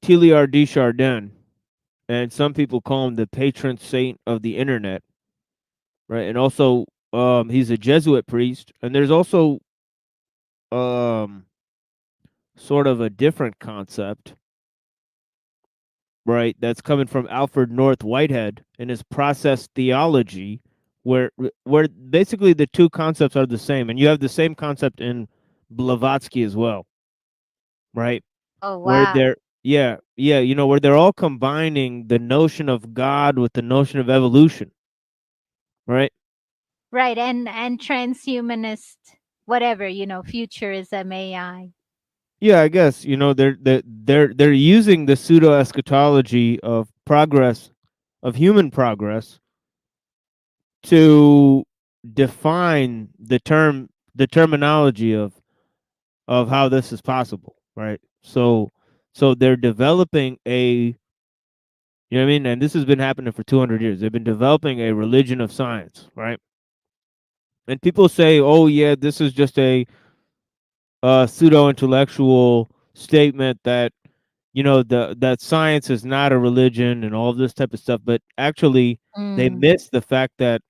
Teilhard de Chardin, and some people call him the patron saint of the internet, right? And also he's a Jesuit priest, and there's also um sort of a different concept, right? That's coming from Alfred North Whitehead in his process theology, where basically the two concepts are the same, and you have the same concept in Blavatsky as well, right? Oh, Where wow. they're yeah, where they're all combining the notion of God with the notion of evolution, right? Right. And transhumanist, whatever, futurism, AI. Yeah, I guess they're using the pseudo eschatology of progress, of human progress, to define the terminology of how this is possible, right? So they're developing a, you know what I mean? And this has been happening for 200 years. They've been developing a religion of science, right? And people say, "Oh yeah, this is just a pseudo intellectual statement that that science is not a religion and all this type of stuff." But actually, they Mm. miss the fact that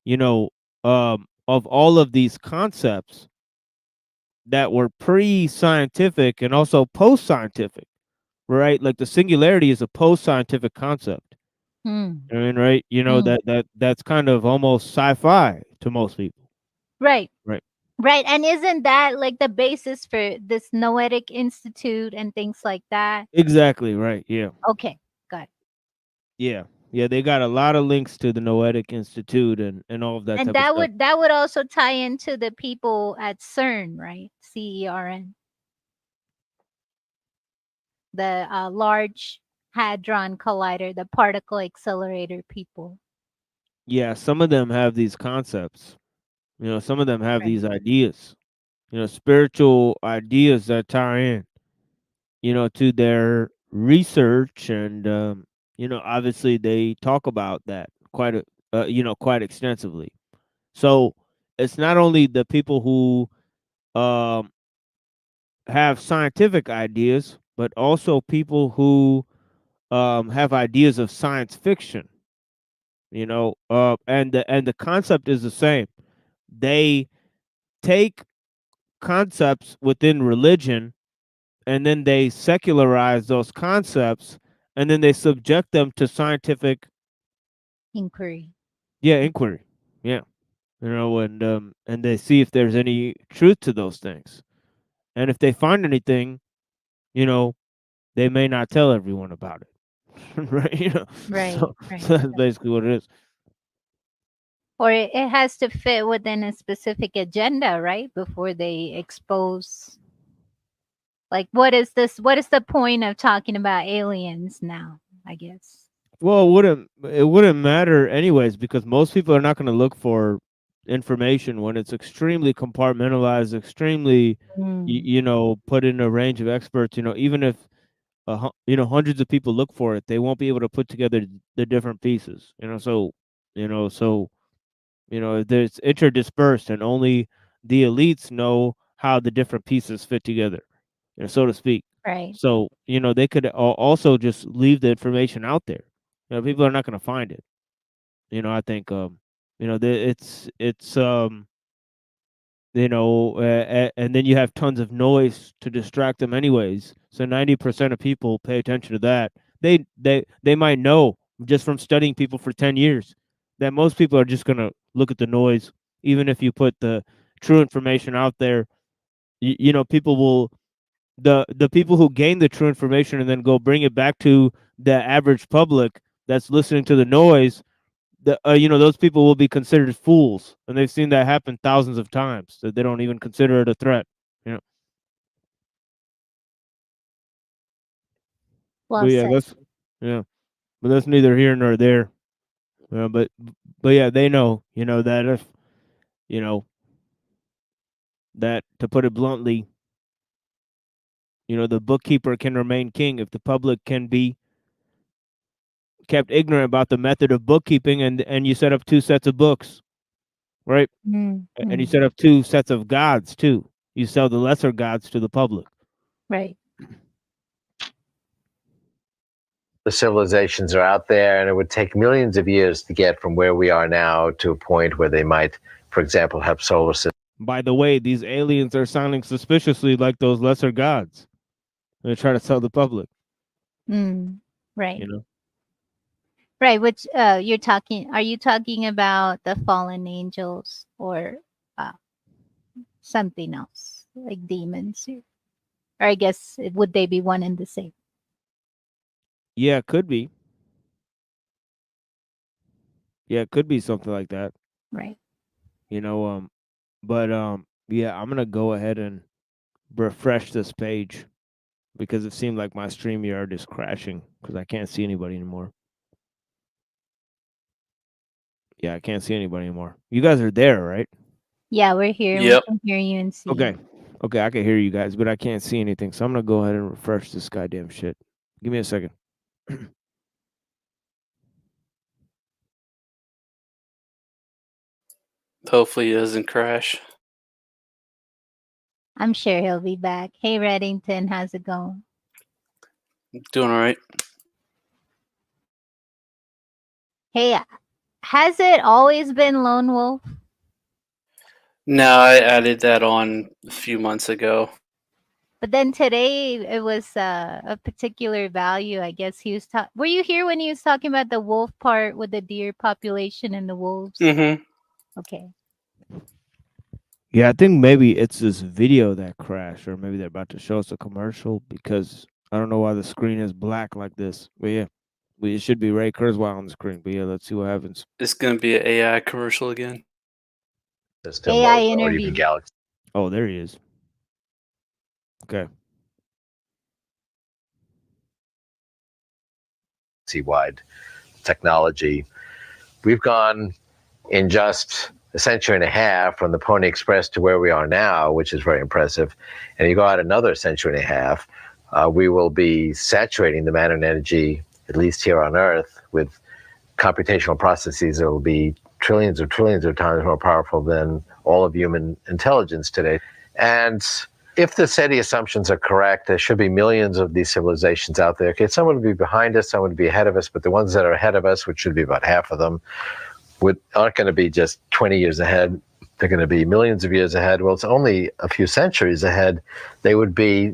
you know of all of these concepts that were pre-scientific and also post-scientific, right? Like the singularity is a post-scientific concept. Hmm. I mean, right? Mm. That's kind of almost sci-fi to most people, Right. right? Right. And isn't that like the basis for this Noetic Institute and things like that? Exactly, right. Yeah. Okay. Got it. Yeah. Yeah, they got a lot of links to the Noetic Institute and all of that And type of stuff. that would also tie into the people at CERN, right? CERN, the Large Hadron Collider, the particle accelerator people. Yeah, some of them have these concepts. Some of them have Right. these ideas. Spiritual ideas that tie in, to their research, and obviously they talk about that quite extensively. So it's not only the people who have scientific ideas, but also people who have ideas of science fiction. And the concept is the same. They take concepts within religion, and then they secularize those concepts, and then they subject them to scientific Inquiry. inquiry. Yeah. And they see if there's any truth to those things. And if they find anything, you know, they may not tell everyone about it. Right? Right. So, Right. so that's basically what it is. Or it has to fit within a specific agenda, right? Before they expose. Like, what is this? What is the point of talking about aliens now? I guess. Well, it wouldn't matter anyways, because most people are not going to look for information when it's extremely compartmentalized, extremely Mm. put in a range of experts. Even if hundreds of people look for it, they won't be able to put together the different pieces. There's interdispersed, and only the elites know how the different pieces fit together, so to speak. Right. So they could also just leave the information out there. People are not going to find it. I think it's and then you have tons of noise to distract them anyways. So 90% of people pay attention to that. They might know, just from studying people for 10 years, that most people are just going to look at the noise, even if you put the true information out there. you know, people will the people who gain the true information and then go bring it back to the average public that's listening to the noise. You know, those people will be considered fools, and they've seen that happen thousands of times. That they don't even consider it a threat. You know. But Well yeah, said. but that's neither here nor there. But yeah, they know, you know, that if, you know, that to put it bluntly, you know, the bookkeeper can remain king if the public can be kept ignorant about the method of bookkeeping, and you set up two sets of books, right? And you set up two sets of gods too. You sell the lesser gods to the public. Right. The civilizations are out there, and it would take millions of years to get from where we are now to a point where they might, for example, have solar systems. By the way, these aliens are sounding suspiciously like those lesser gods. They try to sell the public. Right. You know. Right. Which are you talking about the fallen angels or something else like demons? Or I guess would they be one and the same? Yeah, it could be. Yeah, it could be something like that. Right. You know, but yeah, I'm gonna go ahead and refresh this page because it seemed like my StreamYard is crashing because I can't see anybody anymore. Yeah, I can't see anybody anymore. You guys are there, right? Yeah, we're here. Yep. We can hear you and see. Okay. Okay, I can hear you guys, but I can't see anything. So I'm gonna go ahead and refresh this goddamn shit. Give me a second. Hopefully it doesn't crash. I'm sure he'll be back. Hey, Reddington, how's it going? Doing all right. Hey, has it always been Lone Wolf? No, I added that on a few months ago. But then today it was a particular value. I guess he was talking. Were you here when he was talking about the wolf part with the deer population and the wolves? Mm-hmm. Okay. Yeah, I think maybe it's this video that crashed, or maybe they're about to show us a commercial because I don't know why the screen is black like this. But yeah, it should be Ray Kurzweil on the screen. But yeah, let's see what happens. It's gonna be an AI commercial again. System AI or interview. even galaxy Oh, there he is. Okay. wide technology. We've gone in just a century and a half from the Pony Express to where we are now, which is very impressive. And you go out another century and a half, we will be saturating the matter and energy, at least here on Earth, with computational processes that will be trillions of times more powerful than all of human intelligence today. And if the SETI assumptions are correct, there should be millions of these civilizations out there. Okay, some would be behind us, some would be ahead of us, but the ones that are ahead of us, which should be about half of them, aren't going to be just 20 years ahead. They're going to be millions of years ahead. Well, it's only a few centuries ahead. They would be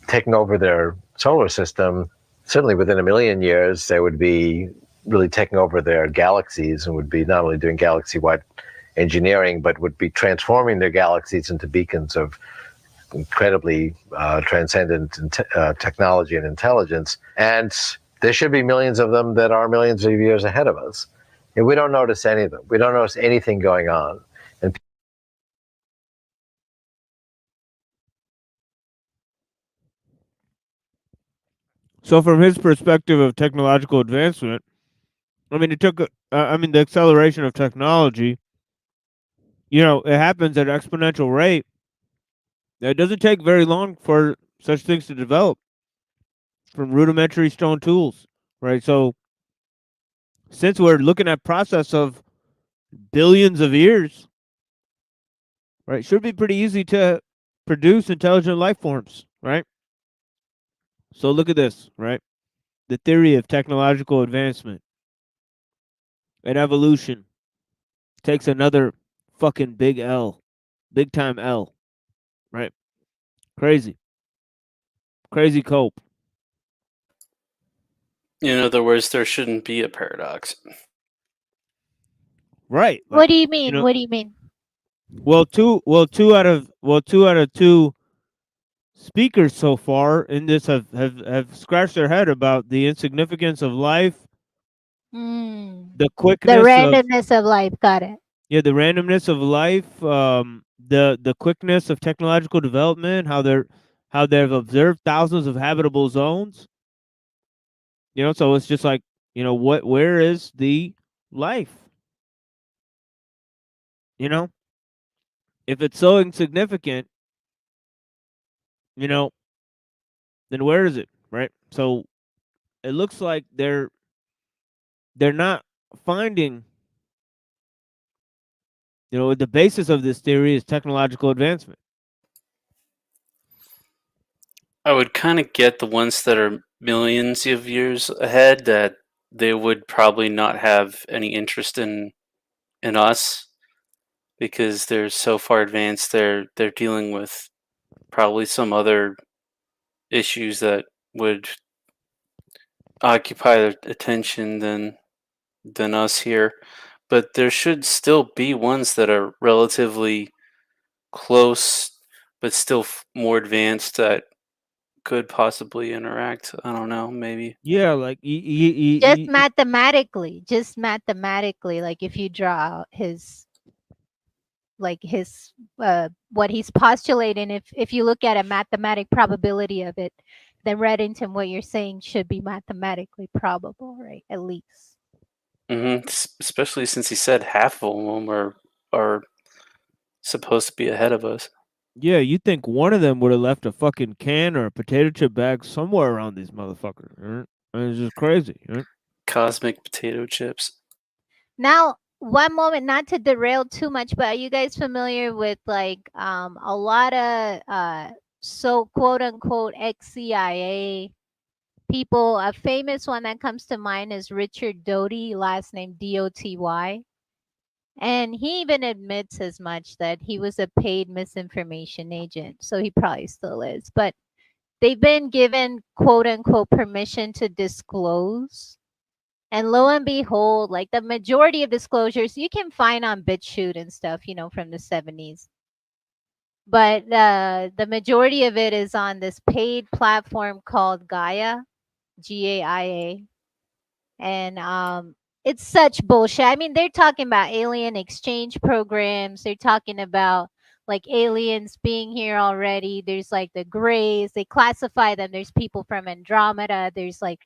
taking over their solar system. Certainly within a million years, they would be really taking over their galaxies and would be not only doing galaxy-wide engineering, but would be transforming their galaxies into beacons of incredibly transcendent technology and intelligence. And there should be millions of them that are millions of years ahead of us. And we don't notice any of them. We don't notice anything going on. And So from his perspective of technological advancement, I mean, the acceleration of technology, you know, it happens at an exponential rate. It doesn't take very long for such things to develop from rudimentary stone tools, right? So since we're looking at process of billions of years, right, it should be pretty easy to produce intelligent life forms, right? So look at this, right? The theory of technological advancement and evolution takes another fucking big L, big time L, right? Crazy cope. In other words, there shouldn't be a paradox. Right. What do you mean? You know, What do you mean? two out of two speakers so far in this have scratched their head about the insignificance of life, the The quickness of randomness of life. Got it. the randomness of life, the quickness of technological development, how they've observed thousands of habitable zones. So it's just like, where is the life? You know, if it's so insignificant, you know, then where is it, right? So it looks like they're not finding, the basis of this theory is technological advancement. I would kind of get the ones that are millions of years ahead that they would probably not have any interest in us because they're so far advanced. They're dealing with probably some other issues that would occupy their attention than us here. But there should still be ones that are relatively close, but still more advanced that could possibly interact. I don't know, maybe. Yeah, like Just mathematically, like if you draw out his what he's postulating, if you look at a mathematic probability of it, then Reddington, what you're saying should be mathematically probable, right? At least. Especially since he said half of them are supposed to be ahead of us. Yeah, you think one of them would have left a fucking can or a potato chip bag somewhere around these motherfuckers, right? I mean, it's just crazy, right? Cosmic potato chips. Now, one moment, not to derail too much, but are you guys familiar with like a lot of so quote unquote ex-CIA people? A famous one that comes to mind is Richard Doty, last name Doty. And he even admits as much that he was a paid misinformation agent. So he probably still is. But they've been given quote unquote permission to disclose. And lo and behold, like the majority of disclosures you can find on BitChute and stuff, from the 70s. But the majority of it is on this paid platform called Gaia, GAIA. And it's such bullshit. I mean, they're talking about alien exchange programs. They're talking about like aliens being here already. There's like the grays. They classify them. There's people from Andromeda. There's like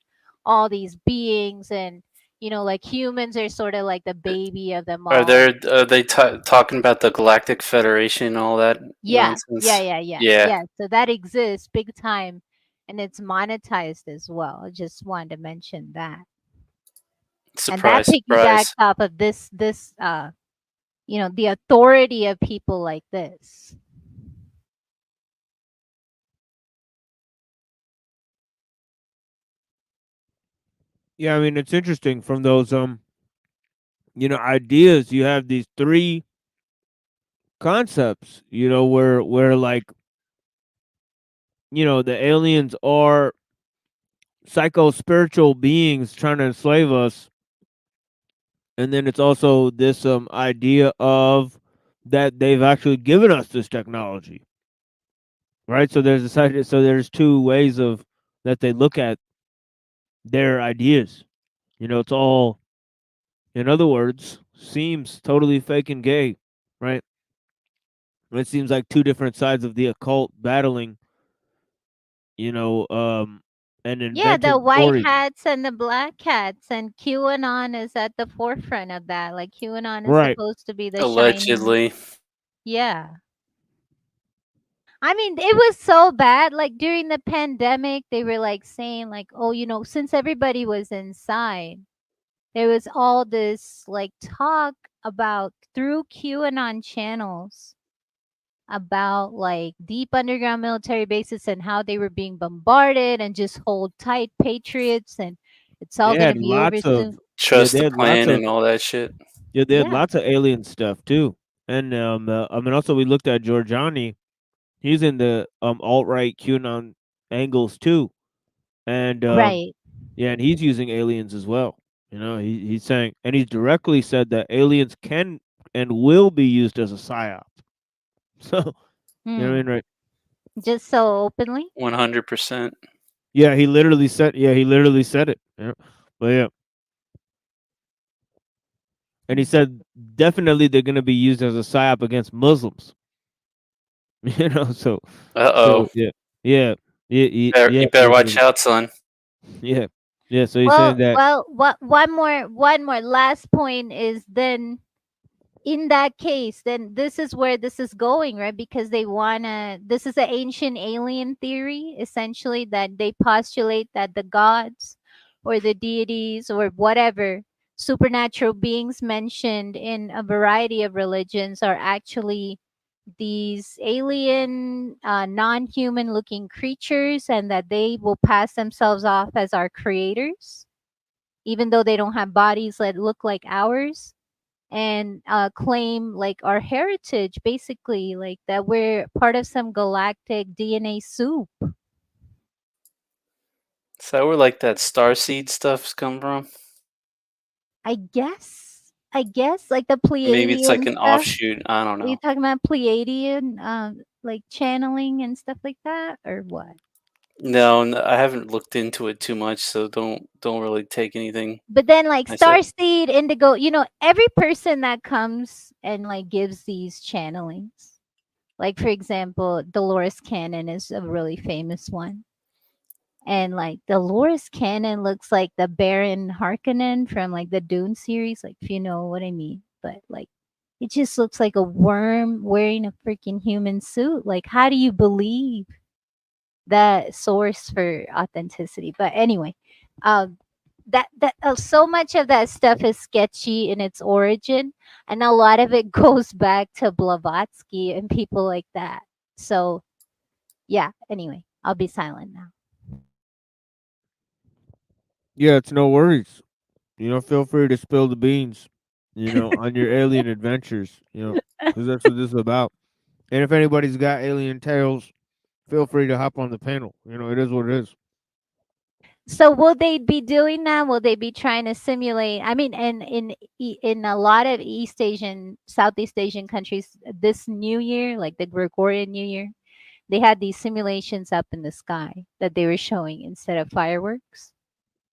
all these beings, and like humans are sort of like the baby of them Are all. they talking about the Galactic Federation and all that Yeah, nonsense? yeah. So that exists big time, and it's monetized as well. I just wanted to mention that. And that Surprise, piggybacks surprise. off of this the authority of people like this. Yeah, I mean, it's interesting from those ideas. You have these three concepts, where like, the aliens are psycho spiritual beings trying to enslave us. And then it's also this idea of that they've actually given us this technology. Right? So there's this idea, so there's two ways of that they look at their ideas. It's all, in other words, seems totally fake and gay, right? It seems like two different sides of the occult battling, and Yeah, the inventing white stories. hats and the black hats, and QAnon is at the forefront of that. Like QAnon is Right. supposed to be the shining. Allegedly. Yeah. I mean, it was so bad. Like during the pandemic, they were like saying like, oh, since everybody was inside, there was all this like talk about through QAnon channels about like deep underground military bases and how they were being bombarded, and just hold tight, patriots, and it's all They going to had be over lots of soon. yeah, Trust they the had lots plan of and all that shit. yeah, they had Yeah. lots of alien stuff too. And I mean, also we looked at Giorgiani. He's in the alt right QAnon angles too, and Right. yeah, and he's using aliens as well. He's saying, and he's directly said that aliens can and will be used as a psyop. So you know what I Hmm. mean, right? Just so openly? 100%. Yeah, he literally said. Yeah, he literally said it. Yeah, but yeah, and he said definitely they're gonna be used as a psyop against Muslims. You know, so Uh-oh. yeah, yeah, yeah, yeah, You better watch out, son. yeah, yeah. So he's saying Well, that. what one more last point is then in that case, then this is where this is going, right? Because they wanna this is an ancient alien theory, essentially, that they postulate that the gods or the deities or whatever supernatural beings mentioned in a variety of religions are actually these alien, non-human looking creatures, and that they will pass themselves off as our creators, even though they don't have bodies that look like ours, and claim like our heritage, basically, like that we're part of some galactic DNA soup. Is that where like that starseed stuff's come from? I guess like the Maybe it's like Pleiadian an stuff. offshoot. I don't Are you know. talking about Pleiadian, like channeling and stuff like that, or what? No, I haven't looked into it too much, so don't really take anything But then like I say. Starseed, Indigo, every person that comes and like gives these channelings. Like for example, Dolores Cannon is a really famous one. And like Dolores Cannon looks like the Baron Harkonnen from like the Dune series, like if you know what I mean. But like it just looks like a worm wearing a freaking human suit. Like how do you believe that source for authenticity? But anyway, um so much of that stuff is sketchy in its origin, and a lot of it goes back to Blavatsky and people like that. So yeah, anyway, I'll be silent now. Yeah, it's no worries. Feel free to spill the beans. On your alien adventures. Because that's what this is about. And if anybody's got alien tales, feel free to hop on the panel. It is what it is. So will they be doing that? Will they be trying to simulate? I mean, in a lot of East Asian, Southeast Asian countries, this New Year, like the Gregorian New Year, they had these simulations up in the sky that they were showing instead of fireworks.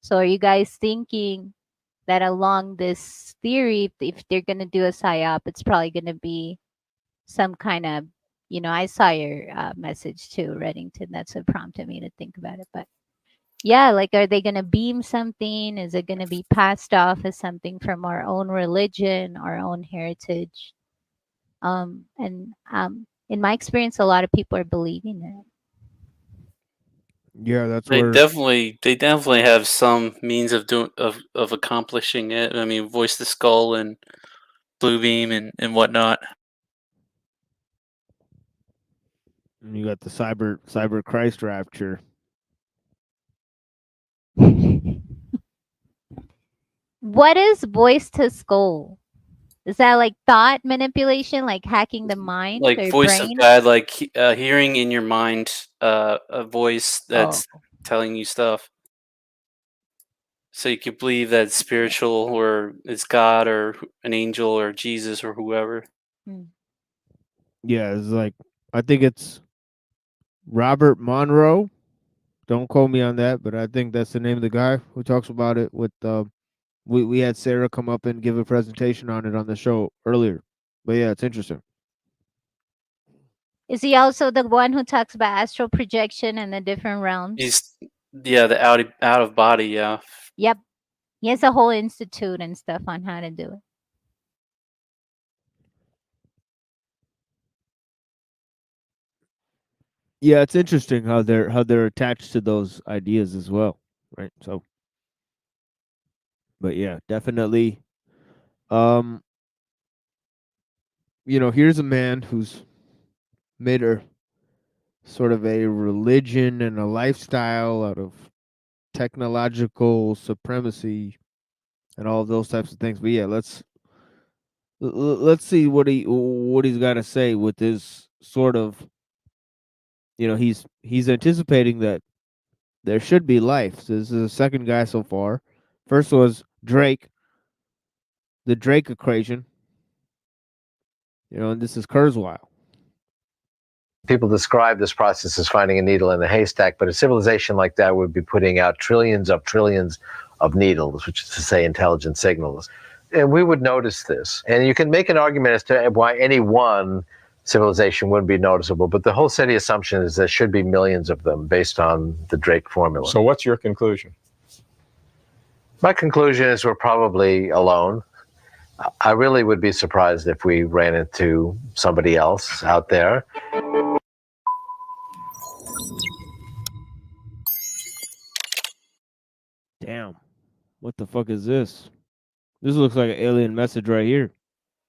So are you guys thinking that along this theory, if they're gonna do a psyop, it's probably gonna be some kind of, I saw your message too, Reddington. That's what prompted me to think about it. But yeah, like, are they gonna beam something? Is it gonna be passed off as something from our own religion, our own heritage? And in my experience, a lot of people are believing it. Yeah, that's They where. definitely have some means of doing of accomplishing it. I mean, voice the skull and blue beam and whatnot. You got the cyber Christ rapture. What is voice to skull? Is that like thought manipulation, like hacking the mind Like or voice of brain? God, like hearing in your mind a voice Oh. that's telling you stuff. So you could believe that it's spiritual or it's God or an angel or Jesus or whoever. Hmm. Yeah, it's like I think it's Robert Monroe. Don't quote me on that, but I think that's the name of the guy who talks about it. With we had Sarah come up and give a presentation on it on the show earlier. But yeah, it's interesting. Is he also the one who talks about astral projection and the different realms? He's the out of body, yeah. Yep. He has a whole institute and stuff on how to do it. Yeah, it's interesting how they're attached to those ideas as well, right? So, but yeah, definitely. Um, here's a man who's made a sort of a religion and a lifestyle out of technological supremacy and all of those types of things. But yeah, let's see what he's got to say with this sort of. He's anticipating that there should be life. So this is the second guy so far. First was Drake, the Drake equation. And this is Kurzweil. People describe this process as finding a needle in a haystack, but a civilization like that would be putting out trillions of needles, which is to say intelligent signals. And we would notice this. And you can make an argument as to why any one civilization wouldn't be noticeable, but the whole SETI assumption is there should be millions of them based on the Drake formula. So what's your conclusion? My conclusion is we're probably alone. I really would be surprised if we ran into somebody else out there. Damn. What the fuck is this? This looks like an alien message right here.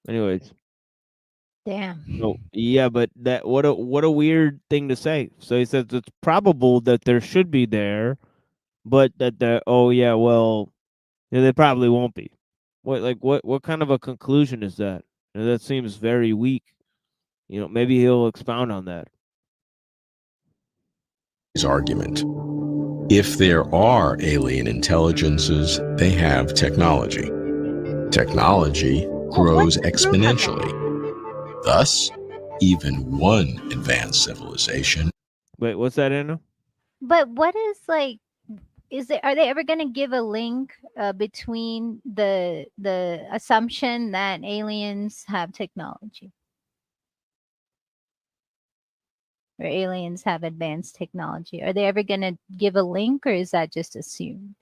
Anyways. Damn. So yeah, but that what a weird thing to say. So he says it's probable that there should be there, but that oh yeah, well, yeah, they probably won't be. What kind of a conclusion is that? That seems very weak. Maybe he'll expound on that. His argument. If there are alien intelligences, they have technology. Technology grows exponentially. Thus, even one advanced civilization. Wait, what's that, Anna? But what is are they ever going to give a link between the assumption that aliens have technology or aliens have advanced technology? Are they ever going to give a link, or is that just assumed?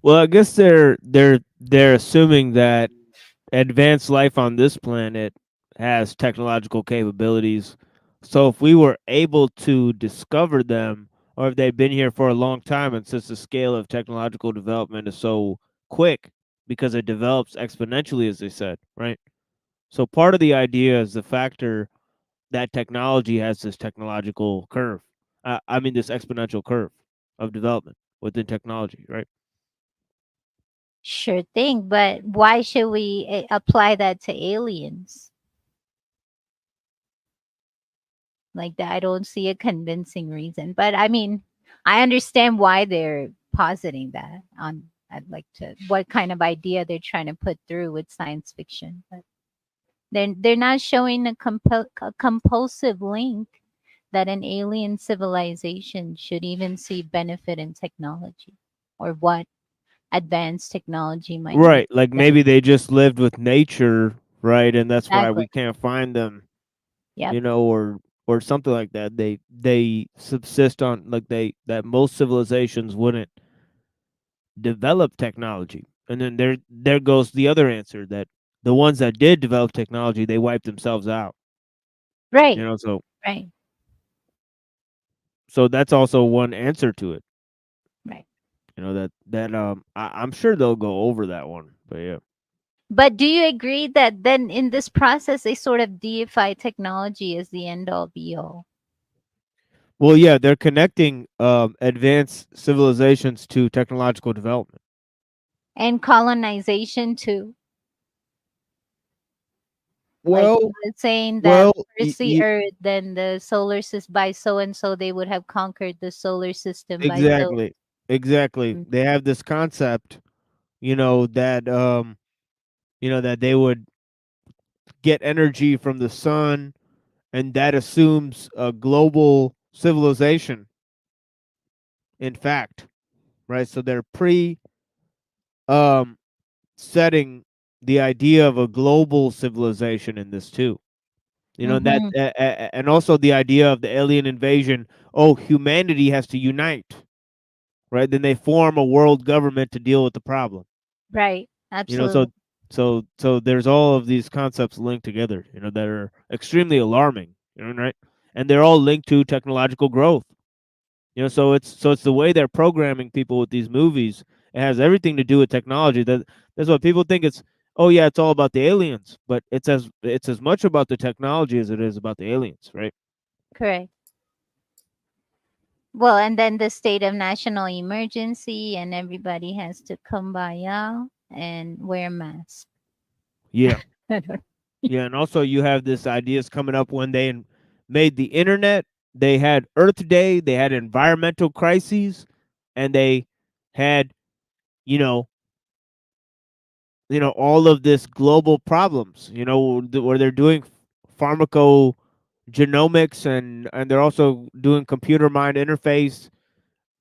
Well, I guess they're assuming that advanced life on this planet has technological capabilities. So if we were able to discover them, or if they've been here for a long time, and since the scale of technological development is so quick because it develops exponentially, as they said, right? So part of the idea is the factor that technology has this technological curve. This exponential curve of development within technology, right? Sure thing, but why should we apply that to aliens? Like that, I don't see a convincing reason. But I mean, I understand why they're positing that on. I'd like to what kind of idea they're trying to put through with science fiction, but they're not showing a compulsive link that an alien civilization should even see benefit in technology, or what advanced technology might Right, make like them. maybe they just lived with nature, right? And that's why Exactly. we can't find them, Yep. Or something like that. They subsist on that most civilizations wouldn't develop technology. And then there goes the other answer, that the ones that did develop technology, they wiped themselves out. Right. So Right. so that's also one answer to it. Right. I'm sure they'll go over that one, but yeah. But do you agree that then in this process they sort of deify technology as the end all be all? Well, yeah, they're connecting advanced civilizations to technological development. And colonization too. Well, like saying that well, first the Earth, then the solar system by so and so they would have conquered the solar system by so. exactly. Mm. They have this concept, that they would get energy from the sun, and that assumes a global civilization. In fact, right? So they're um setting the idea of a global civilization in this too. That Mhm. and also the idea of the alien invasion. Oh, humanity has to unite, right? Then they form a world government to deal with the problem. Right. You know, so Absolutely. so there's all of these concepts linked together, that are extremely alarming, right? And they're all linked to technological growth. So it's the way they're programming people with these movies. It has everything to do with technology. That's what people think. Oh yeah, it's all about the aliens, but it's as much about the technology as it is about the aliens, right? Correct. Well, and then the state of national emergency, and everybody has to kumbaya and wear masks. Yeah. Yeah, and also you have this ideas coming up when they made the internet. They had Earth Day, they had environmental crises, and they had, you know, all of this global problems. Where they're doing pharmaco genomics, and they're also doing computer mind interface,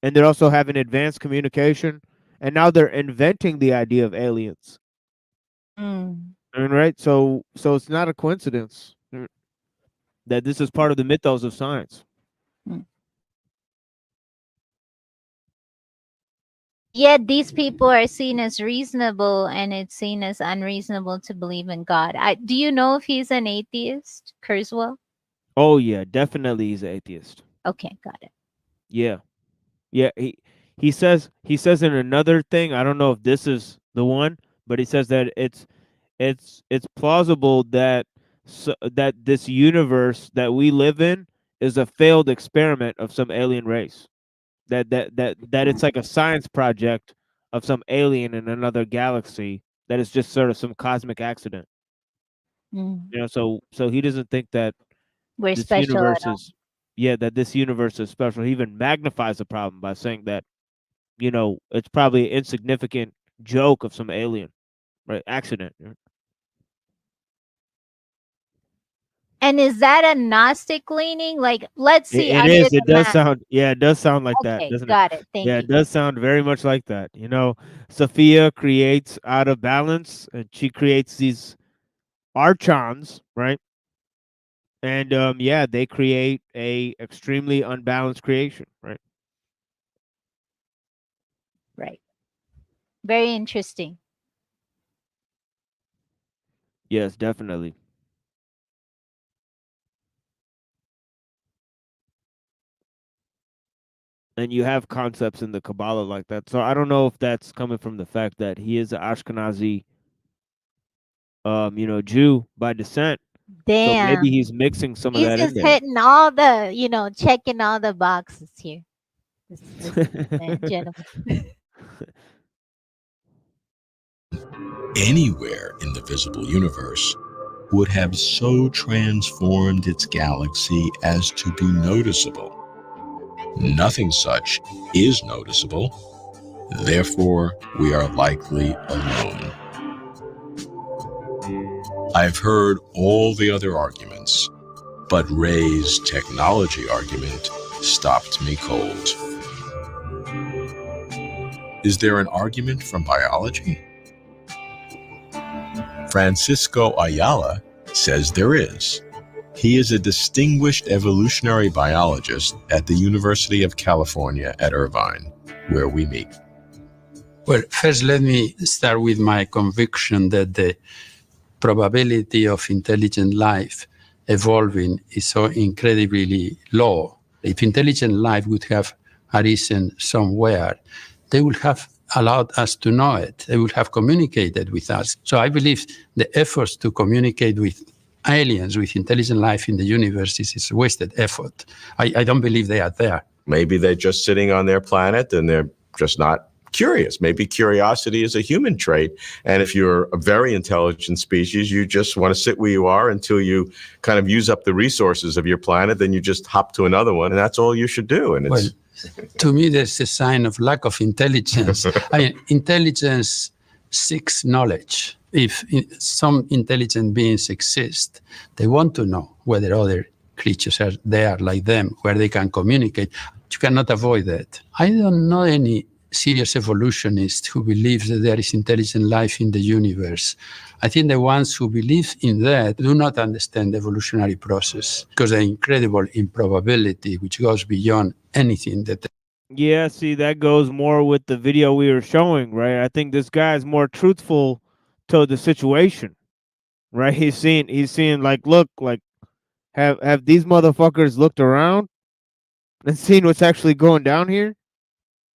and they're also having advanced communication, and now they're inventing the idea of aliens. Mm. And right, so it's not a coincidence that this is part of the mythos of science. Mm. Yet these people are seen as reasonable, and it's seen as unreasonable to believe in God. Do you know if he's an atheist, Kurzweil? Oh yeah, definitely he's an atheist. Okay, got it. Yeah. Yeah, he says in another thing, I don't know if this is the one, but he says that it's plausible that that this universe that we live in is a failed experiment of some alien race. That it's like a science project of some alien in another galaxy, that is just sort of some cosmic accident. Mm. So he doesn't think that We're this special at universe all. is yeah, that this universe is special. He even magnifies the problem by saying that, it's probably an insignificant joke of some alien, right? Accident. And is that a Gnostic leaning? Like, let's see It under is. the It does mat. sound. Yeah, it does sound like that, Okay, doesn't it? got it. Thank Yeah, you. it does sound very much like that. Sophia creates out of balance, and she creates these archons, right? And yeah, they create a extremely unbalanced creation, right? Right. Very interesting. Yes, definitely. And you have concepts in the Kabbalah like that. So I don't know if that's coming from the fact that he is an Ashkenazi, Jew by descent. So maybe Damn. he's mixing some of He's that in just there. hitting all the, checking all the boxes here. This gentleman. Anywhere in the visible universe would have so transformed its galaxy as to be noticeable. Nothing such is noticeable. Therefore, we are likely alone. I've heard all the other arguments, but Ray's technology argument stopped me cold. Is there an argument from biology? Francisco Ayala says there is. He is a distinguished evolutionary biologist at the University of California at Irvine, where we meet. Well, first, let me start with my conviction that the probability of intelligent life evolving is so incredibly low. If intelligent life would have arisen somewhere, they would have allowed us to know it. They would have communicated with us. So I believe the efforts to communicate with aliens, with intelligent life in the universe is a wasted effort. I don't believe they are there. Maybe they're just sitting on their planet and they're just not curious. Maybe curiosity is a human trait. And if you're a very intelligent species, you just want to sit where you are until you kind of use up the resources of your planet. Then you just hop to another one, and that's all you should do. And it's to me, there's a sign of lack of intelligence. I mean, intelligence seeks knowledge. If some intelligent beings exist, they want to know whether other creatures are there like them, where they can communicate. You cannot avoid that. I don't know any serious evolutionist who believes that there is intelligent life in the universe. I think the ones who believe in that do not understand the evolutionary process, because the incredible improbability which goes beyond anything that. Yeah, see, that goes more with the video we were showing, right? I think this guy is more truthful to the situation, right? He's seeing like, look, like, have these motherfuckers looked around and seen what's actually going down here?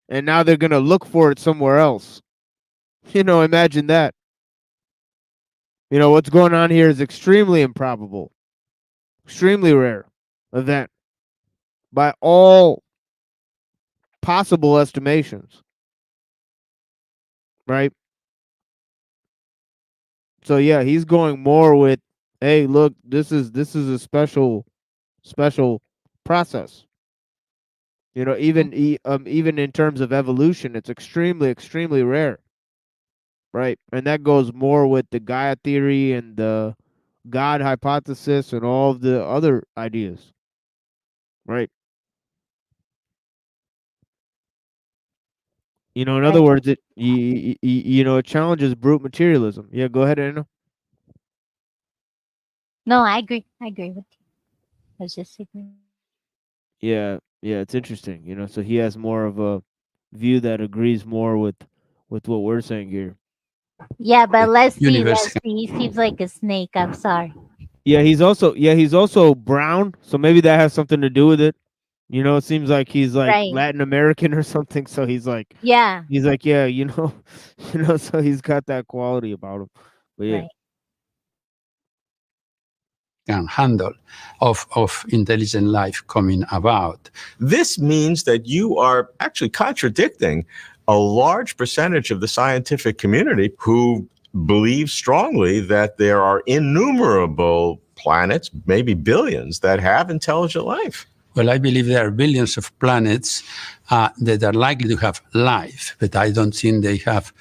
And now they're gonna look for it somewhere else. Imagine that. What's going on here is extremely improbable, extremely rare event by all possible estimations, right? So yeah, he's going more with, hey, look, this is a special process. Even in terms of evolution, it's extremely rare, right? And that goes more with the Gaia theory and the God hypothesis and all of the other ideas, right? You know, in other words, it it challenges brute materialism. Yeah, go ahead, Anna. No, I agree. I agree with you. I was just agreeing. Yeah, it's interesting. So he has more of a view that agrees more with what we're saying here. Yeah, but let's see. Universe. Let's see. He seems like a snake. I'm sorry. Yeah, he's also brown, so maybe that has something to do with it. It seems like he's like Right. Latin American or something. So he's like, Yeah. yeah, so he's got that quality about him. But yeah. Right. Can handle of intelligent life coming about. This means that you are actually contradicting a large percentage of the scientific community who believe strongly that there are innumerable planets, maybe billions, that have intelligent life. Well, I believe there are billions of planets that are likely to have life, but I don't think they have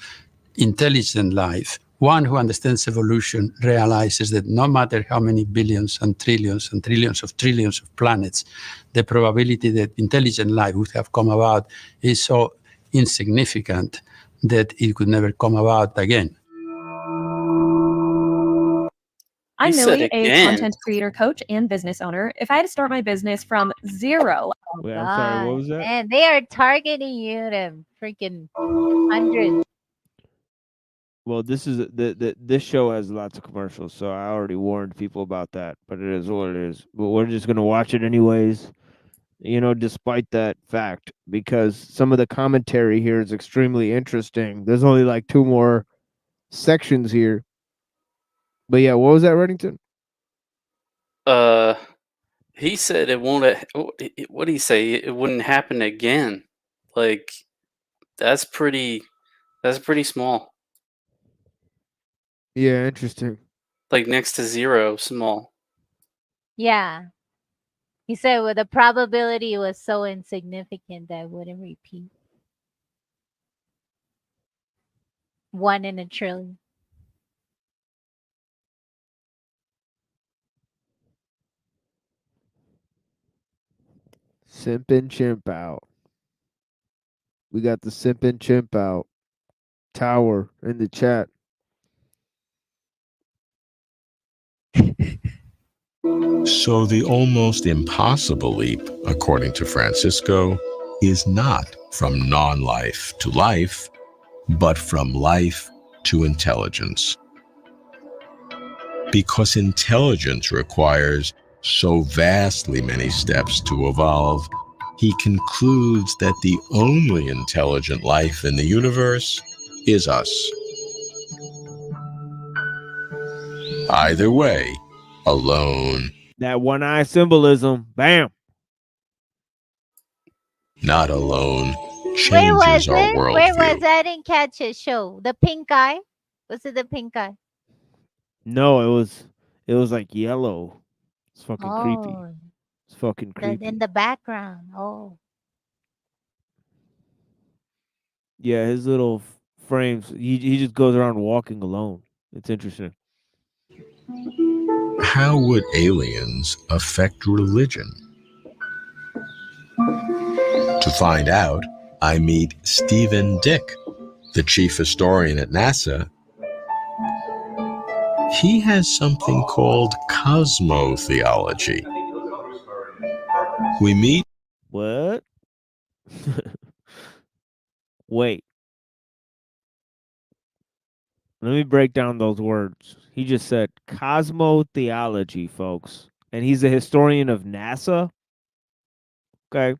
intelligent life. One who understands evolution realizes that no matter how many billions and trillions of planets, the probability that intelligent life would have come about is so insignificant that it could never come about again. I'm He said Millie, a again. content creator, coach, and business owner. If I had to start my business from zero, Wait, I'm sorry, what was that? And they are targeting you to freaking hundreds. Well, this is this show has lots of commercials, so I already warned people about that. But it is what it is. But we're just gonna watch it anyways. Despite that fact, because some of the commentary here is extremely interesting. There's only like 2 more sections here. But yeah, what was that, Reddington? He said it won't. What did he say? It wouldn't happen again. Like that's pretty small. Yeah, interesting. Like next to zero, small. Yeah. He said well, the probability was so insignificant that it wouldn't repeat. 1 in a trillion. Simp and chimp out. We got the simp and chimp out. Tower in the chat. So the almost impossible leap, according to Francisco, is not from non-life to life, but from life to intelligence. Because intelligence requires so vastly many steps to evolve, he concludes that the only intelligent life in the universe is us. Either way, alone, That one eye symbolism. Bam. not alone, Where was changes our it? Where worldview. was I didn't catch it. Show the pink eye. Was it the pink eye? No, it was like yellow. It's fucking creepy. Oh, It's fucking creepy. in the background. Oh, Yeah, his little frames. He just goes around walking alone. It's interesting. How would aliens affect religion? To find out, I meet Stephen Dick, the chief historian at NASA. He has something called cosmotheology. We meet. What? Wait. Let me break down those words. He just said cosmotheology, folks. And he's a historian of NASA? Okay.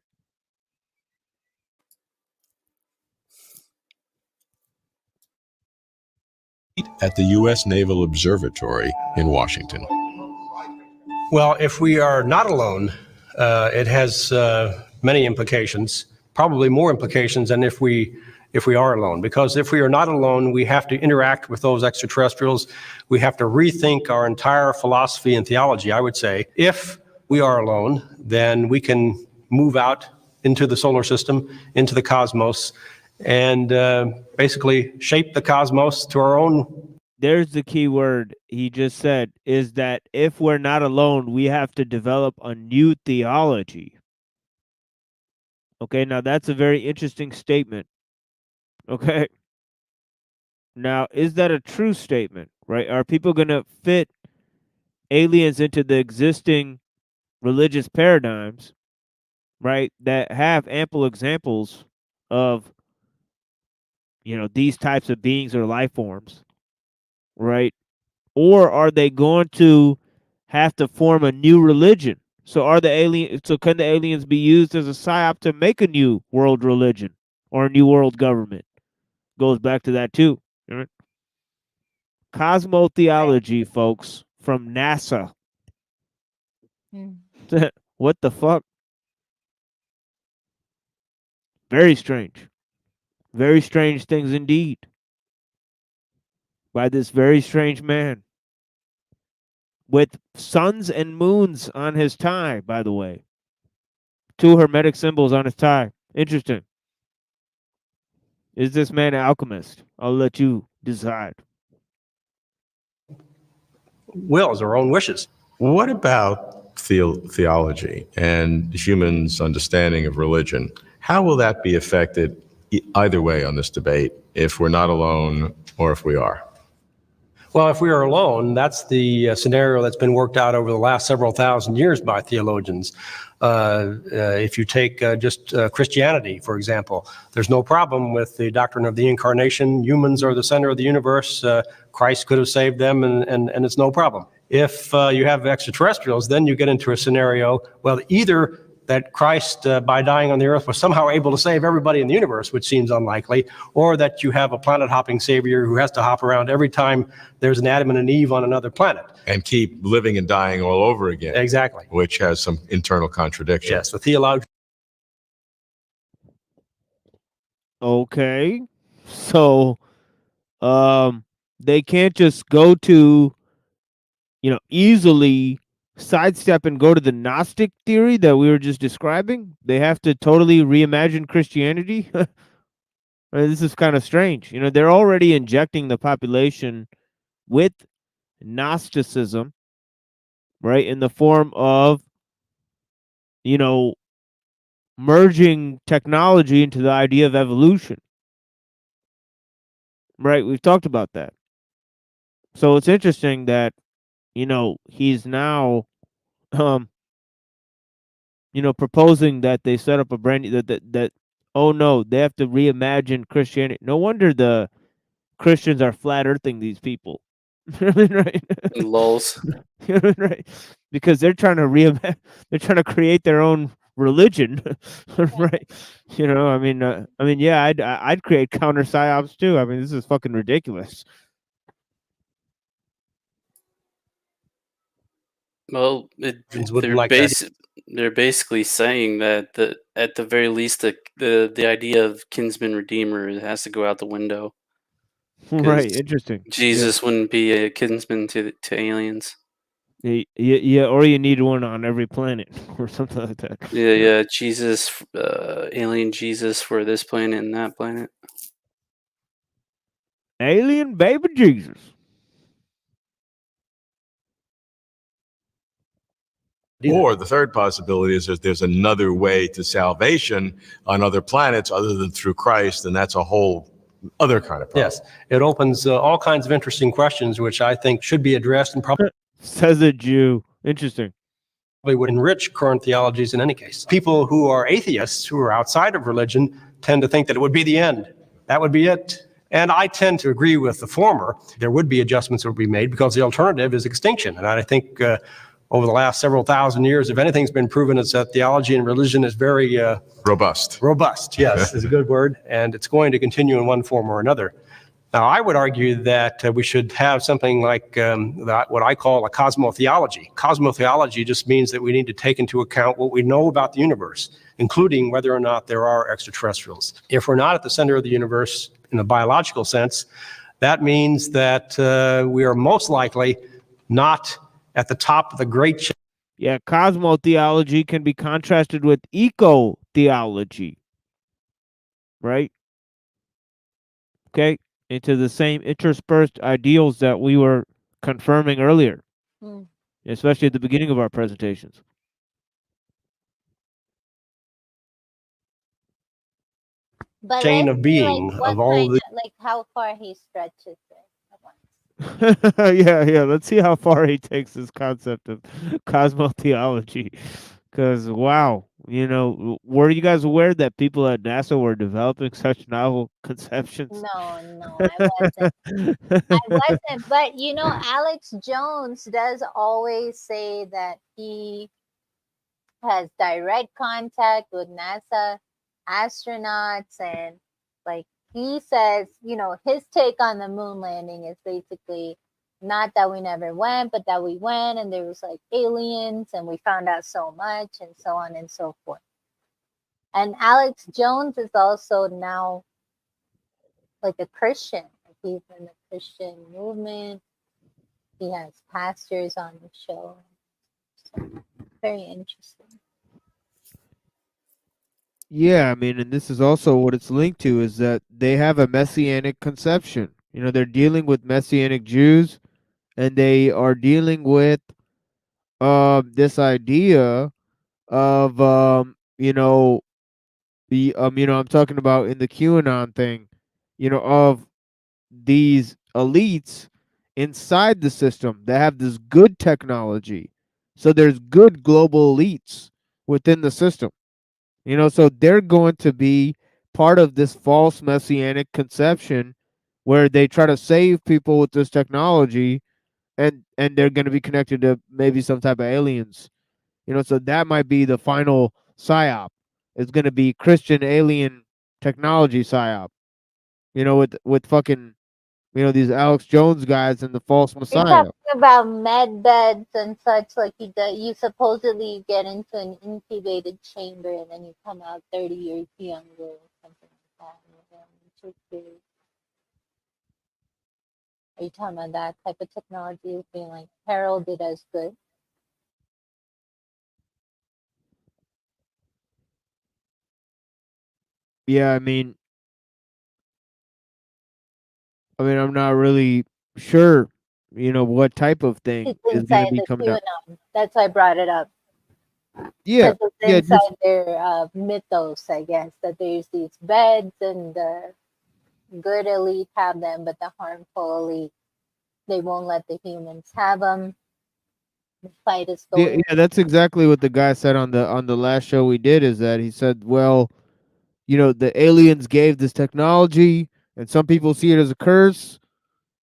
At the U.S. Naval Observatory in Washington. Well, if we are not alone, it has many implications, probably more implications than if we are alone. Because if we are not alone, we have to interact with those extraterrestrials. We have to rethink our entire philosophy and theology, I would say. If we are alone, then we can move out into the solar system, into the cosmos, and basically shape the cosmos to our own. there's the key word he just said, is that if we're not alone, we have to develop a new theology. Okay, now that's a very interesting statement. Okay. Now, is that a true statement, right? Are people going to fit aliens into the existing religious paradigms, right, that have ample examples of, these types of beings or life forms, right? Or are they going to have to form a new religion? So can the aliens be used as a psyop to make a new world religion or a new world government? Goes back to that too. Right? Cosmotheology, folks, from NASA. What the fuck? Very strange. Very strange things indeed. By this very strange man. With suns and moons on his tie, by the way. 2 hermetic symbols on his tie. Interesting. Is this man an alchemist? I'll let you decide. Wills, our own wishes. What about theology and humans' understanding of religion? How will that be affected either way on this debate, if we're not alone or if we are? Well, if we are alone, that's the scenario that's been worked out over the last several thousand years by theologians. If you take just Christianity, for example, there's no problem with the doctrine of the incarnation. Humans are the center of the universe. Christ could have saved them, and it's no problem. If you have extraterrestrials, then you get into a scenario, well, either that Christ, by dying on the earth, was somehow able to save everybody in the universe, which seems unlikely, or that you have a planet-hopping savior who has to hop around every time there's an Adam and an Eve on another planet. And keep living and dying all over again. Exactly. Which has some internal contradictions. Yes, the theological. Okay. So, they can't just go to, easily sidestep and go to the Gnostic theory that we were just describing. They have to totally reimagine Christianity. This is kind of strange. They're already injecting the population with Gnosticism, right, in the form of, merging technology into the idea of evolution. Right, we've talked about that. So it's interesting that, he's now proposing that they set up a brand new, that oh no, they have to reimagine Christianity. No wonder the Christians are flat earthing these people. Right? Lols. Right. Because they're trying to they're trying to create their own religion. Right. Yeah, I'd create counter psyops too. I mean, this is fucking ridiculous. Well, they're basically saying that at the very least the idea of kinsman redeemer has to go out the window. Right, interesting. Jesus wouldn't be a kinsman to aliens. Yeah, or you need one on every planet or something like that. Yeah, Jesus, alien Jesus for this planet and that planet. Alien baby Jesus. Or the third possibility is that there's another way to salvation on other planets other than through Christ, and that's a whole other kind of problem. Yes, it opens all kinds of interesting questions, which I think should be addressed and probably says a Jew. Interesting. Would enrich current theologies in any case. People who are atheists, who are outside of religion, tend to think that it would be the end. That would be it. And I tend to agree with the former. There would be adjustments that would be made because the alternative is extinction. And I think over the last several thousand years, if anything's been proven, it's that theology and religion is very robust. Robust, yes, is a good word. And it's going to continue in one form or another. Now, I would argue that we should have something like what I call a cosmotheology. Cosmotheology just means that we need to take into account what we know about the universe, including whether or not there are extraterrestrials. If we're not at the center of the universe in a biological sense, that means that we are most likely not at the top of the great. Yeah, cosmotheology can be contrasted with eco-theology, right? Okay. into the same interspersed ideals that we were confirming earlier, Mm. especially at the beginning of our presentations. But Chain let's of see, like, being what of all kind the. of, like, how far he stretches it. Yeah, let's see how far he takes this concept of cosmotheology. Because, wow, were you guys aware that people at NASA were developing such novel conceptions? No, I wasn't. I wasn't. But Alex Jones does always say that he has direct contact with NASA astronauts, and like he says, his take on the moon landing is basically not that we never went, but that we went and there was like aliens and we found out so much and so on and so forth. And Alex Jones is also now like a Christian. Like he's in the Christian movement. He has pastors on the show. So, very interesting. Yeah, I mean, and this is also what it's linked to is that they have a messianic conception. They're dealing with messianic Jews, and they are dealing with this idea of I'm talking about in the QAnon thing, of these elites inside the system that have this good technology. So there's good global elites within the system. So they're going to be part of this false messianic conception where they try to save people with this technology, and they're going to be connected to maybe some type of aliens. So that might be the final psyop. It's going to be Christian alien technology psyop. With fucking these Alex Jones guys and the false You're messiah. talking about med beds and such, like you supposedly get into an incubated chamber and then you come out 30 years younger or something like that. Which is weird. Are you talking about that type of technology as being like heralded as good? Yeah, I'm not really sure, what type of thing It's is going to inside be the coming out. QAnon. That's why I brought it up. Yeah, Because it's yeah, just inside their mythos, I guess, that there's these beds and the good elite have them, but the harmful elite, they won't let the humans have them. The fight is yeah, going. yeah. That's exactly what the guy said on the last show we did. Is that he said, well, the aliens gave this technology, and some people see it as a curse.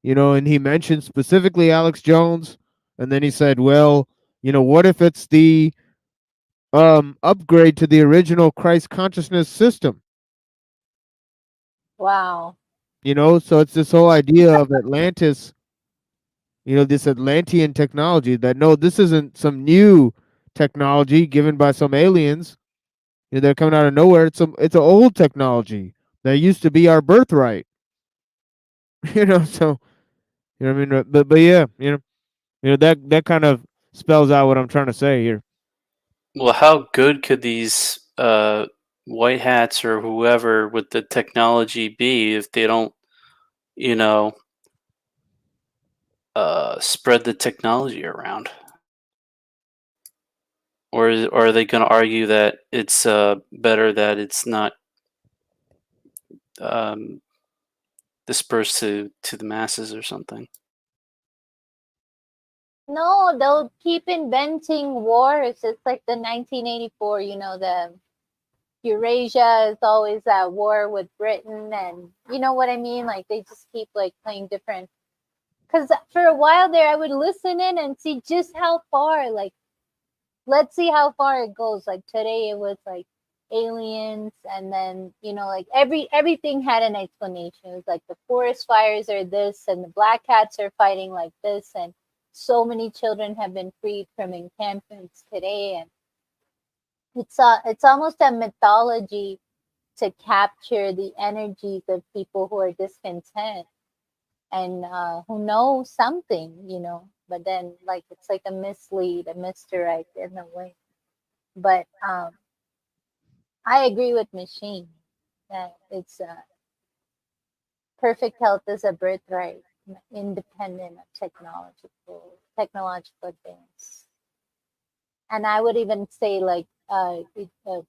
And he mentioned specifically Alex Jones, and then he said, well, what if it's the upgrade to the original Christ consciousness system? Wow. So it's this whole idea of Atlantis, this Atlantean technology that no, this isn't some new technology given by some aliens. They're coming out of nowhere. It's an old technology that used to be our birthright. So what I mean. But yeah, that kind of spells out what I'm trying to say here. Well, how good could these white hats or whoever with the technology be if they don't, you know, spread the technology around? Or are they going to argue that it's better that it's not um, dispersed to the masses or something? No, they'll keep inventing wars. It's like the 1984, the Eurasia is always at war with Britain, and you know what I mean? Like they just keep like playing different. Because for a while there, I would listen in and see just how far, like, let's see how far it goes. Like today, it was like aliens, and then like everything had an explanation. It was like the forest fires are this, and the black cats are fighting like this, and so many children have been freed from encampments today, and it's almost a mythology to capture the energies of people who are discontent and who know something, but then like it's like a mislead, a misdirect in a way. But I agree with Machine that it's perfect health is a birthright, independent of technological advance. And I would even say, like, the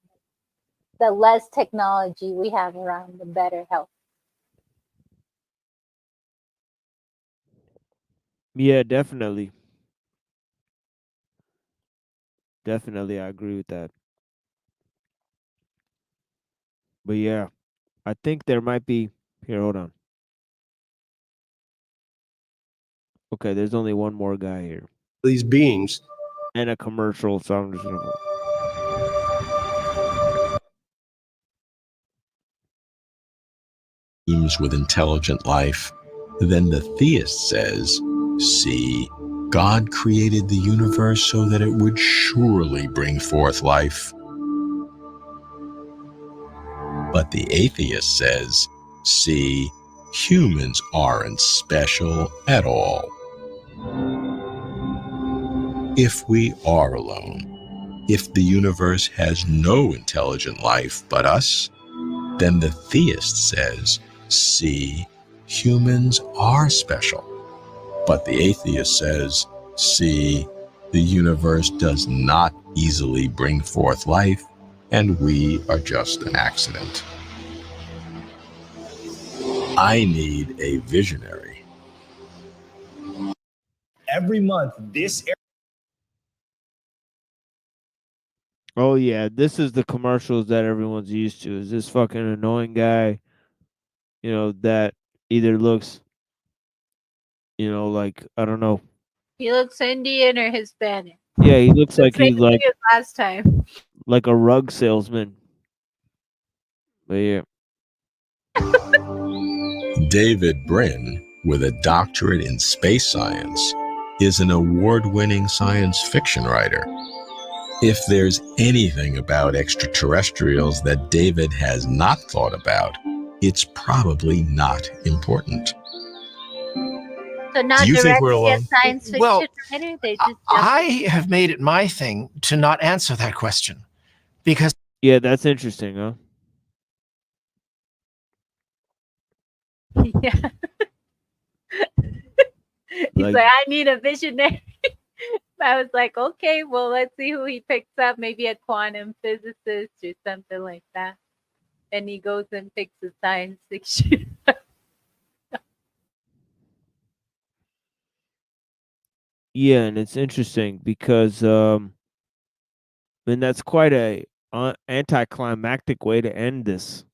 less technology we have around, the better health. Yeah, definitely. Definitely, I agree with that. But yeah, I think there might be. Here, hold on. Okay, there's only one more guy here. These beings. And a commercial, so I'm just gonna. Beings with intelligent life, then the theist says, see, God created the universe so that it would surely bring forth life. But the atheist says, see, humans aren't special at all. If we are alone, if the universe has no intelligent life but us, then the theist says, see, humans are special. But the atheist says, see, the universe does not easily bring forth life, and we are just an accident. I need a visionary. Every month, this Oh yeah, this is the commercials that everyone's used to. Is this fucking annoying guy, that either looks, like, I don't know. He looks Indian or Hispanic. Yeah, he looks The like same he's like thing as last time. like a rug salesman. But yeah. David Brin, with a doctorate in space science, is an award-winning science fiction writer. If there's anything about extraterrestrials that David has not thought about, it's probably not important. So not Do you think we're directly a alone? science fiction writer. They just I have made it my thing to not answer that question because Yeah, that's interesting, huh? yeah. He's Like- like, I need a visionary. I was like, okay, well, let's see who he picks up. Maybe a quantum physicist or something like that. And he goes and picks a science fiction. Yeah, and it's interesting because and that's quite a anticlimactic way to end this,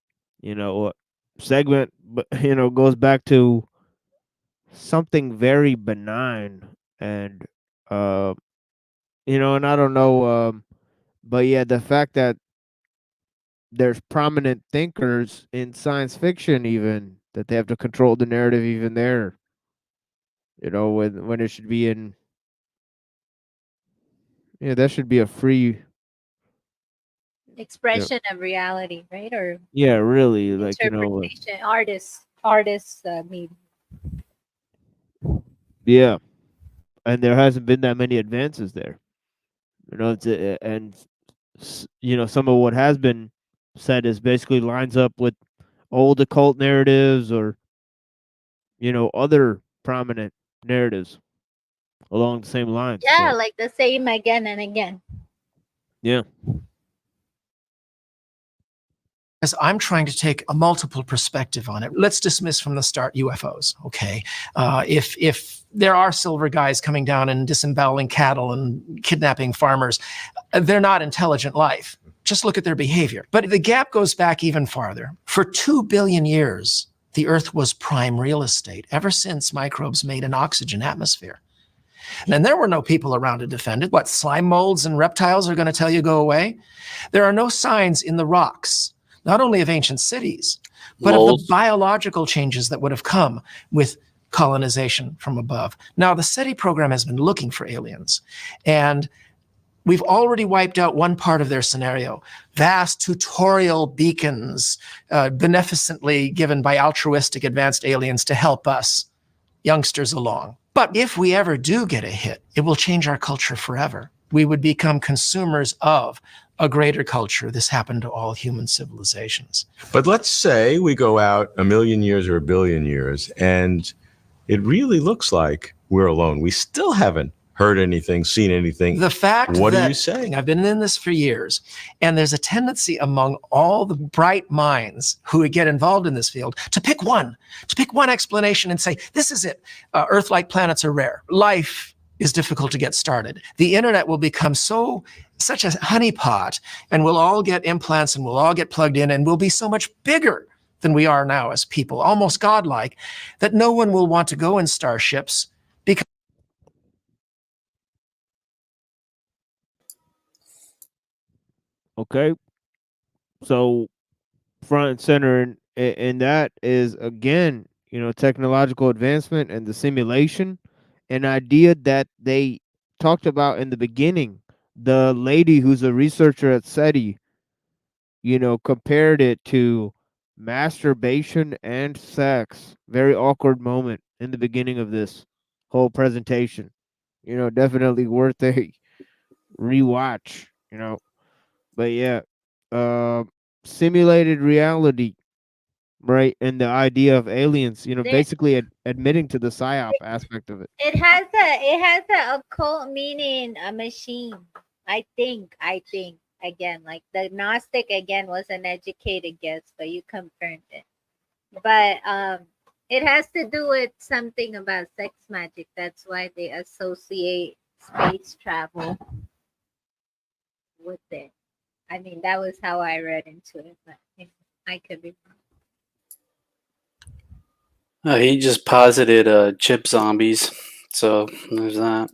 segment, but goes back to something very benign and and I don't know, but yeah, the fact that there's prominent thinkers in science fiction even that they have to control the narrative even there, when it should be in. Yeah, that should be a free. Expression of reality, right? Or Yeah, really, like interpretation, artists medium. Yeah, and there hasn't been that many advances there. And some of what has been said is basically lines up with old occult narratives or other prominent narratives along the same lines. Yeah, So, like the same again and again. yeah. as I'm trying to take a multiple perspective on it. Let's dismiss from the start UFOs, okay? If there are silver guys coming down and disemboweling cattle and kidnapping farmers, they're not intelligent life. Just look at their behavior. But the gap goes back even farther. For 2 billion years, the Earth was prime real estate, ever since microbes made an oxygen atmosphere. And there were no people around to defend it. What, slime molds and reptiles are going to tell you go away? There are no signs in the rocks, not only of ancient cities, but of the biological changes that would have come with colonization from above. Now, the SETI program has been looking for aliens, and we've already wiped out one part of their scenario. Vast tutorial beacons beneficently given by altruistic advanced aliens to help us youngsters along. But if we ever do get a hit, it will change our culture forever. We would become consumers of a greater culture. This happened to all human civilizations. But let's say we go out 1,000,000 years or 1,000,000,000 years, and it really looks like we're alone. We still haven't heard anything, seen anything. The fact what that do you say? I've been in this for years, and there's a tendency among all the bright minds who would get involved in this field to pick one explanation and say, this is it. Earth-like planets are rare. Life is difficult to get started. The internet will become such a honeypot, and we'll all get implants and we'll all get plugged in, and we'll be so much bigger than we are now as people, almost godlike, that no one will want to go in starships because Okay. So front and center and that is again, technological advancement and the simulation, an idea that they talked about in the beginning. The lady who's a researcher at SETI, compared it to masturbation and sex. Very awkward moment in the beginning of this whole presentation. Definitely worth a rewatch. But yeah, uh, simulated reality, right? And the idea of aliens, basically admitting to the psyop aspect of it. It has a occult meaning, a machine. I think again, like the Gnostic again was an educated guess, but you confirmed it. But it has to do with something about sex magic. That's why they associate space travel with it. I mean, that was how I read into it, but I could be wrong. He just posited chip zombies, so there's that.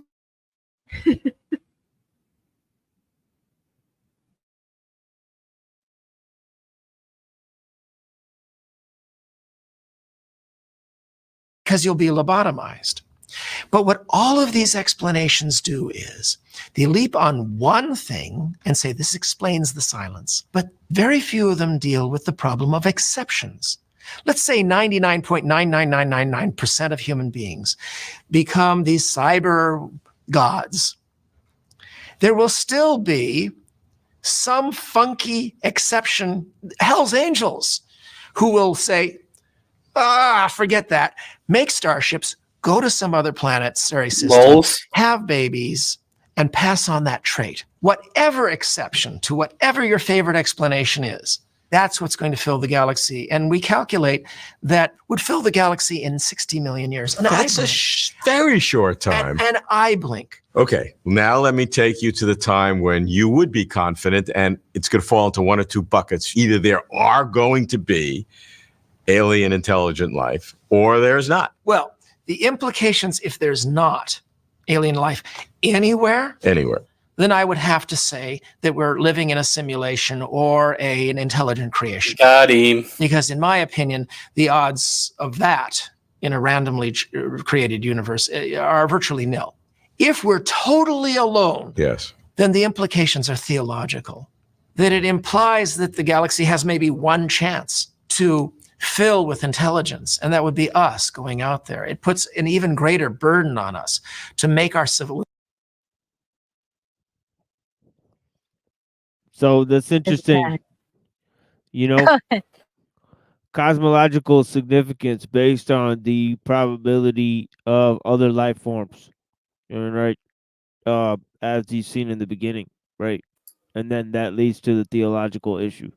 because you'll be lobotomized. But what all of these explanations do is they leap on one thing and say this explains the silence, but very few of them deal with the problem of exceptions. Let's say 99.99999% of human beings become these cyber gods. There will still be some funky exception, Hell's Angels, who will say, forget that. Make starships, go to some other planet, system, have babies, and pass on that trait. Whatever exception to whatever your favorite explanation is, that's what's going to fill the galaxy. And we calculate that would fill the galaxy in 60 million years. That's a very short time. An eye blink. Okay, now let me take you to the time when you would be confident, and it's going to fall into one or two buckets. Either there are going to be alien intelligent life, or there's not. Well, the implications, if there's not alien life anywhere, then I would have to say that we're living in a simulation or an intelligent creation. Got him. Because in my opinion, the odds of that in a randomly created universe are virtually nil. If we're totally alone, then the implications are theological. That it implies that the galaxy has maybe one chance to fill with intelligence, and that would be us going out there. It puts an even greater burden on us to make our civilization. So that's interesting. Cosmological significance based on the probability of other life forms, right? As you've seen in the beginning, right? And then that leads to the theological issue.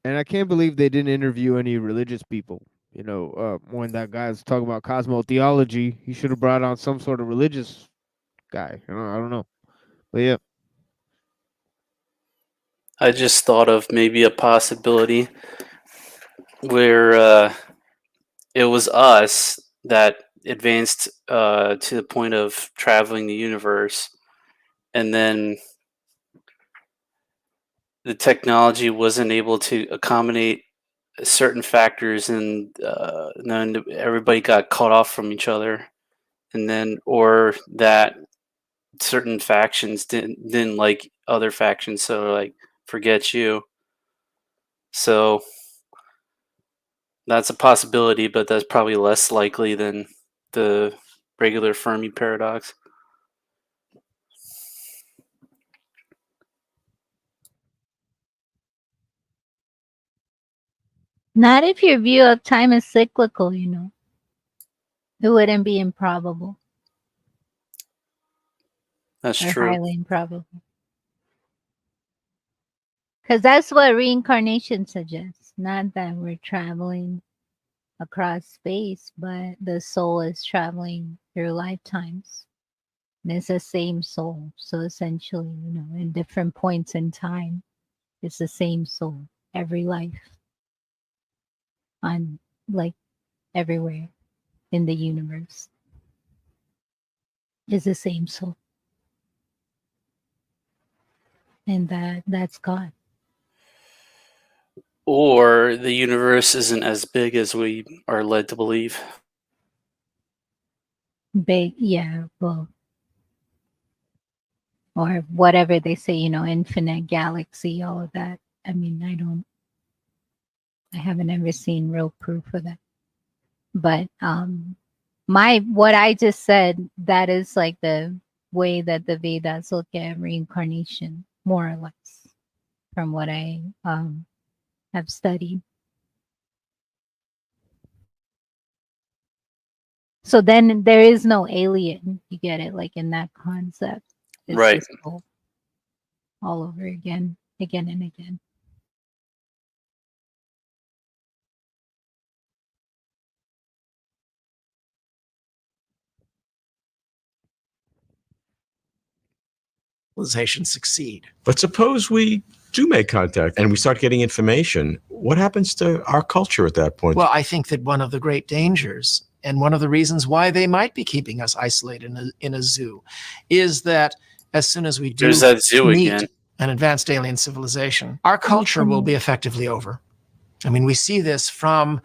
And I can't believe they didn't interview any religious people. When that guy's talking about cosmotheology, he should have brought on some sort of religious guy. I don't know. But yeah. I just thought of maybe a possibility where it was us that advanced to the point of traveling the universe, and then the technology wasn't able to accommodate certain factors, and then everybody got cut off from each other, and then or that certain factions didn't like other factions, so like forget you. So that's a possibility, but that's probably less likely than the regular Fermi paradox. Not if your view of time is cyclical, you know. It wouldn't be improbable. That's or true. highly improbable. Because that's what reincarnation suggests. Not that we're traveling across space, but the soul is traveling through lifetimes. And it's the same soul. So essentially, you know, in different points in time, it's the same soul every life. On like everywhere in the universe is the same soul. And that's God. Or the universe isn't as big as we are led to believe. Big, yeah, well, or whatever they say, you know, infinite galaxy, all of that. I mean, I haven't ever seen real proof of that. But what I just said, that is like the way that the Vedas look at reincarnation, more or less, from what I have studied. So then there is no alien. You get it, like in that concept. It's Right. just all over again and again. Civilization succeed. But suppose we do make contact and we start getting information. What happens to our culture at that point? Well, I think that one of the great dangers and one of the reasons why they might be keeping us isolated in a zoo is that as soon as we do There's that zoo meet again. an advanced alien civilization, our culture will be effectively over. I mean, we see this from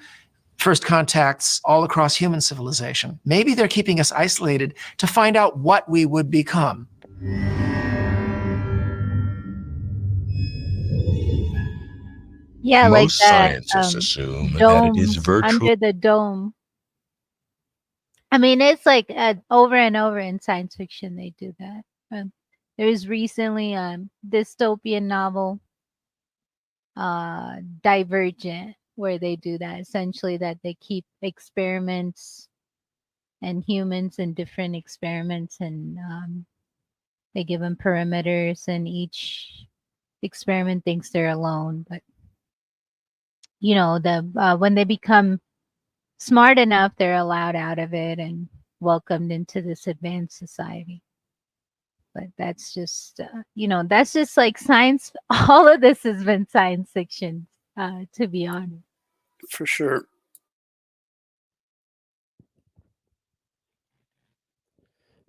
first contacts all across human civilization. Maybe they're keeping us isolated to find out what we would become. Yeah, like Most that scientists assume that it dome is virtual. under the dome. I mean, it's like over and over in science fiction they do that. There was recently a dystopian novel, Divergent, where they do that. Essentially, that they keep experiments and humans in different experiments, and they give them perimeters, and each experiment thinks they're alone, but you know, when they become smart enough, they're allowed out of it and welcomed into this advanced society. But that's just, you know, that's just like science. All of this has been science fiction, to be honest. For sure.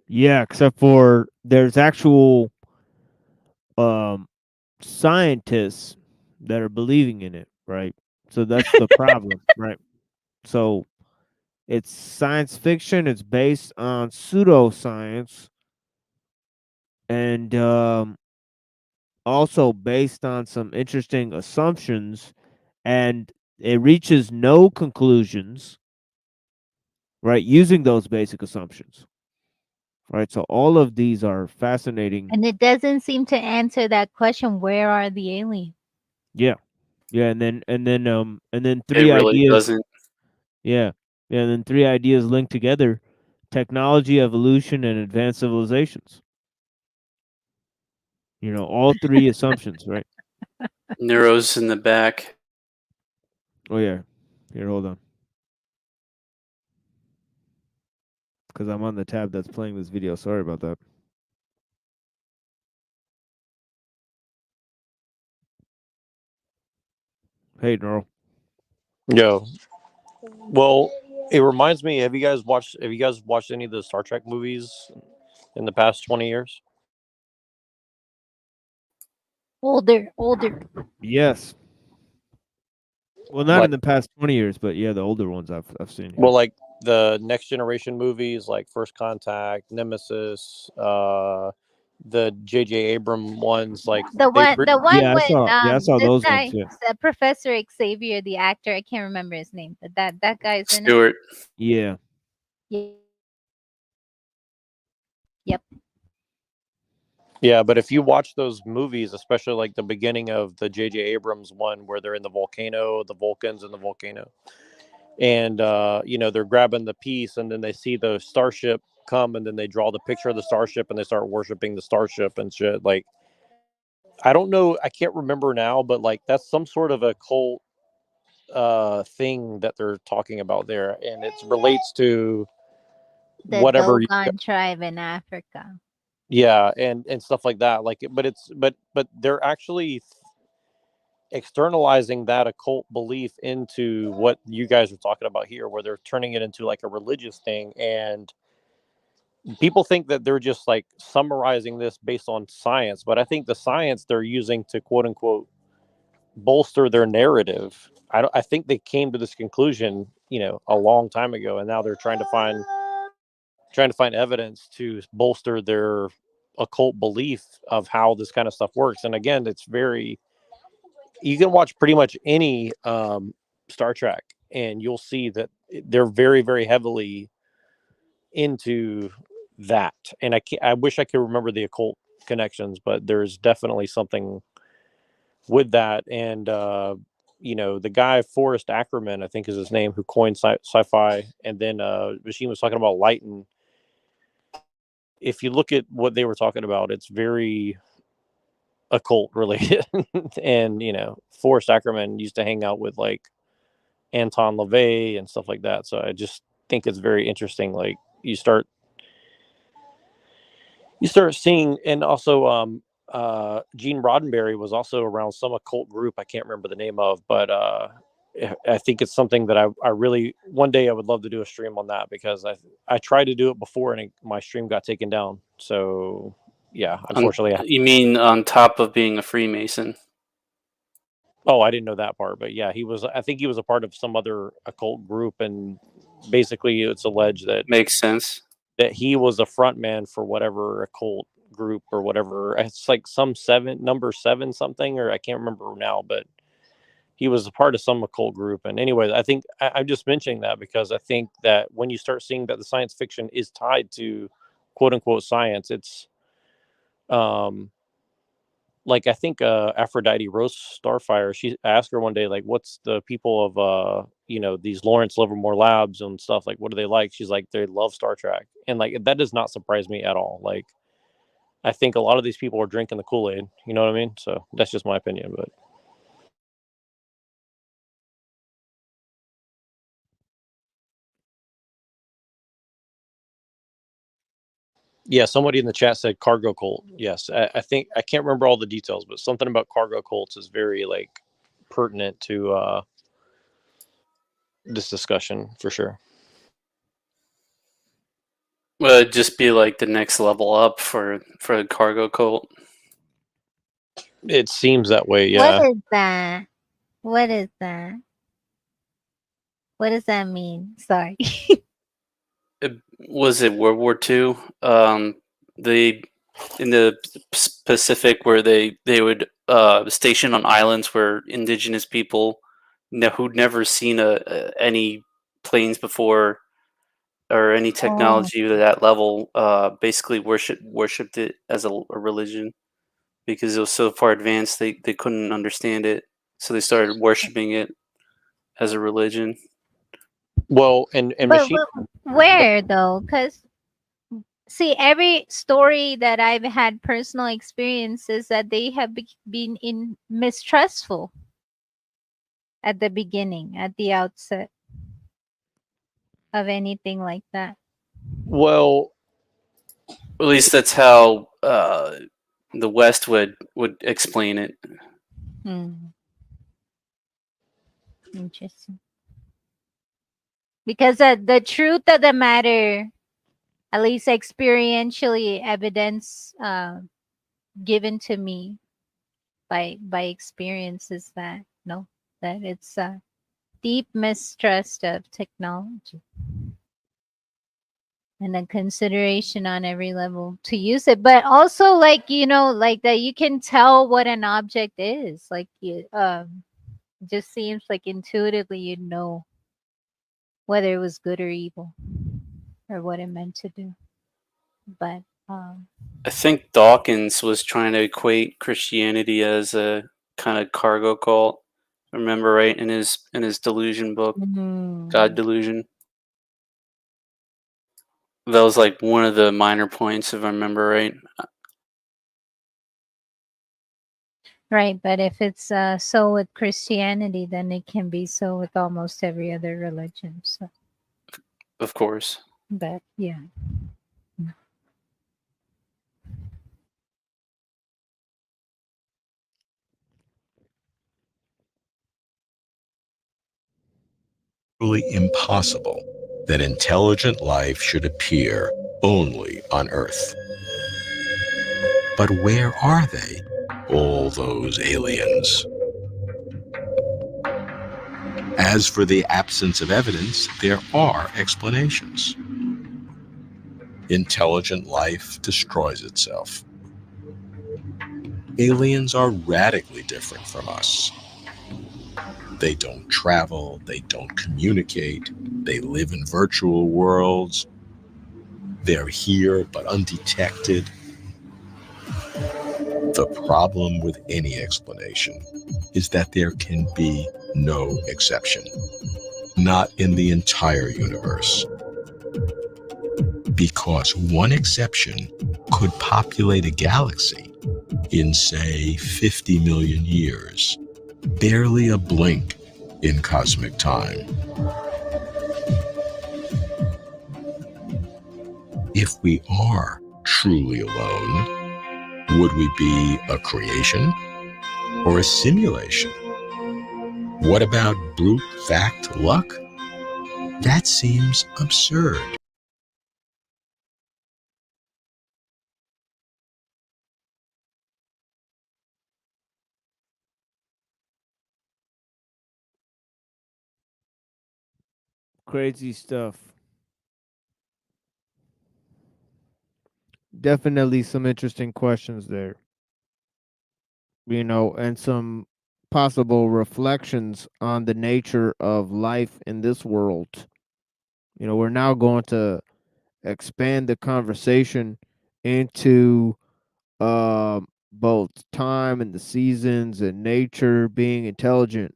Yeah, except for there's actual scientists that are believing in it, right? So that's the problem, right? So it's science fiction, it's based on pseudoscience, and also based on some interesting assumptions, and it reaches no conclusions, right, using those basic assumptions. Right, so all of these are fascinating. And it doesn't seem to answer that question, where are the aliens? Yeah. Yeah, and then It three really ideas. doesn't. Yeah. Yeah, and then three ideas linked together: technology, evolution, and advanced civilizations. You know, all three assumptions, right? Nero's in the back. Oh yeah. Here, hold on. Because I'm on the tab that's playing this video. Sorry about that. Hey, Neuro. Yo, well, it reminds me. Have you guys watched any of the Star Trek movies in the past 20 years? Older. Yes. Well, not Like, in the past 20 years, but yeah, the older ones I've seen. well, like the Next Generation movies, like First Contact, Nemesis, the J.J. Abram ones, like The one Yeah, I with saw this those guy, ones. Yeah. the Professor Xavier, the actor, I can't remember his name, but that guy's in it. Stewart. Yeah. Yeah, Yeah, but if you watch those movies, especially like the beginning of the J.J. Abrams one where they're in the volcano, the Vulcans in the volcano, and they're grabbing the piece, and then they see the starship come, and then they draw the picture of the starship, and they start worshiping the starship and shit. Like, I don't know, I can't remember now, but like that's some sort of a cult thing that they're talking about there, and it relates to The whatever. Dogon tribe in Africa. Yeah, and stuff like that. Like, but they're actually externalizing that occult belief into what you guys are talking about here, where they're turning it into like a religious thing, and people think that they're just like summarizing this based on science, but I think the science they're using to quote unquote bolster their narrative. I think they came to this conclusion, a long time ago, and now they're trying to find evidence to bolster their occult belief of how this kind of stuff works. And again, you can watch pretty much any Star Trek, and you'll see that they're very, very heavily into that. And I wish I could remember the occult connections, but there's definitely something with that. And the guy Forrest Ackerman, I think is his name, who coined sci-fi, and then Machine was talking about light. And if you look at what they were talking about, it's very occult related. And Forrest Ackerman used to hang out with like Anton LaVey and stuff like that. So I just think it's very interesting. Like, you start seeing. And also Gene Roddenberry was also around some occult group I can't remember the name of, but I think it's something that I really, one day I would love to do a stream on that, because I tried to do it before, and my stream got taken down. So yeah, unfortunately. You mean on top of being a Freemason? Oh, I didn't know that part, but yeah, I think he was a part of some other occult group, and basically it's alleged that Makes sense. that he was a front man for whatever occult group or whatever. It's like number 7 something, or I can't remember now, but he was a part of some occult group. And anyway, I think I'm just mentioning that because I think that when you start seeing that the science fiction is tied to quote unquote science, it's like, I think Aphrodite Rose Starfire, she asked her one day, like, what's the people of these Lawrence Livermore labs and stuff, like, what do they like? She's like, they love Star Trek. And like, that does not surprise me at all. Like, I think a lot of these people are drinking the Kool-Aid, you know what I mean? So that's just my opinion. But yeah, somebody in the chat said cargo cult. Yes, I think, I can't remember all the details, but something about cargo cults is very like pertinent to this discussion for sure. Well, it'd just be like the next level up for a cargo cult. It seems that way, yeah. What is that? What is that? What does that mean? Sorry. Was it World War II? They in the Pacific, where they would station on islands where indigenous people who'd never seen any planes before or any technology to that level, basically worshipped it as a religion, because it was so far advanced they couldn't understand it, so they started worshiping it as a religion. Well, and But where though? Because see, every story that I've had personal experiences that they have been mistrustful at the beginning, at the outset of anything like that. Well, at least that's how the West would explain it. Interesting. Because the truth of the matter, at least experientially, evidence given to me by experience, is that that it's a deep mistrust of technology and a consideration on every level to use it, but also like like that you can tell what an object is. Like you just seems like intuitively you'd know whether it was good or evil or what it meant to do. But I think Dawkins was trying to equate Christianity as a kind of cargo cult. If I remember right in his delusion book, God Delusion. That was like one of the minor points, if I remember right. Right, but if it's so with Christianity, then it can be so with almost every other religion. So, Of course. but yeah. Really impossible that intelligent life should appear only on Earth. But where are they, all those aliens? As for the absence of evidence, there are explanations. Intelligent life destroys itself. Aliens are radically different from us. They don't travel, they don't communicate, they live in virtual worlds. They're here but undetected. The problem with any explanation is that there can be no exception, not in the entire universe. Because one exception could populate a galaxy in, say, 50 million years, barely a blink in cosmic time. If we are truly alone, would we be a creation or a simulation? What about brute fact luck? That seems absurd. Crazy stuff. Definitely some interesting questions there. You know, and some possible reflections on the nature of life in this world. You know, we're now going to expand the conversation into both time and the seasons and nature being intelligent,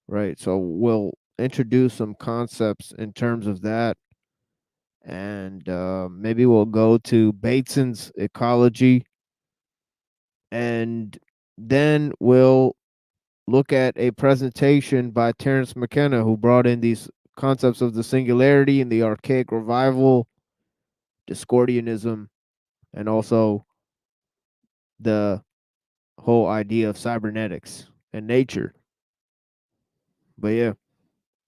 right? So we'll introduce some concepts in terms of that, and maybe we'll go to Bateson's Ecology, and then we'll look at a presentation by Terence McKenna, who brought in these concepts of the singularity and the archaic revival, Discordianism, and also the whole idea of cybernetics and nature. But yeah,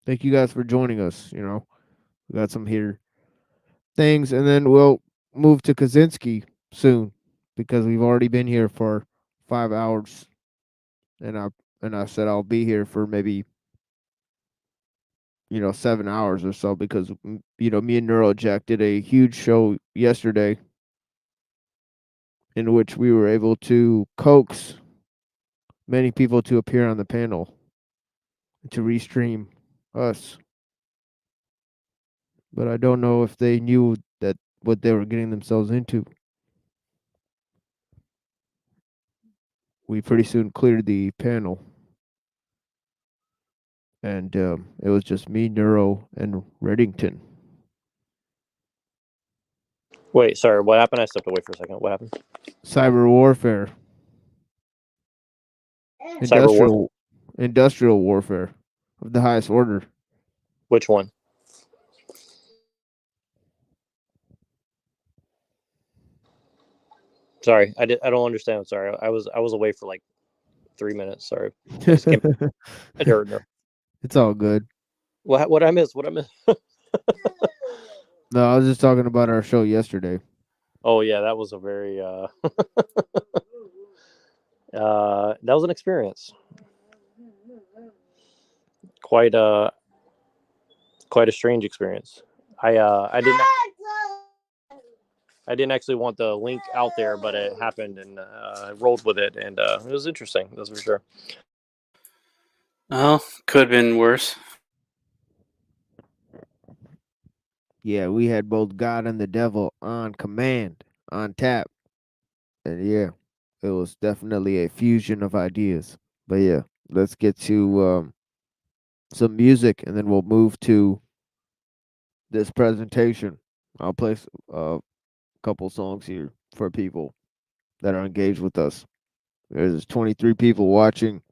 thank you guys for joining us. You know, we got some here things, and then we'll move to Kaczynski soon because we've already been here for 5 hours, and I said I'll be here for maybe 7 hours or so because me and Neurojack did a huge show yesterday in which we were able to coax many people to appear on the panel to restream us. But I don't know if they knew that what they were getting themselves into. We pretty soon cleared the panel, and it was just me, Neuro, and Reddington. Wait, sorry, what happened? I stepped away for a second. What happened? Cyber warfare. Industrial warfare of the highest order. Which one? Sorry, I don't understand. Sorry, I was away for like 3 minutes. Sorry. I don't know. It's all good. What I missed? What I missed? No, I was just talking about our show yesterday. Oh yeah, that was a very that was an experience. Quite a strange experience. I didn't actually want the link out there, but it happened, and I rolled with it, and it was interesting. That's for sure. Well, could have been worse. Yeah, we had both God and the devil on command on tap. And yeah, it was definitely a fusion of ideas. But yeah, let's get to some music and then we'll move to this presentation. I'll play a couple songs here for people that are engaged with us. There's 23 people watching.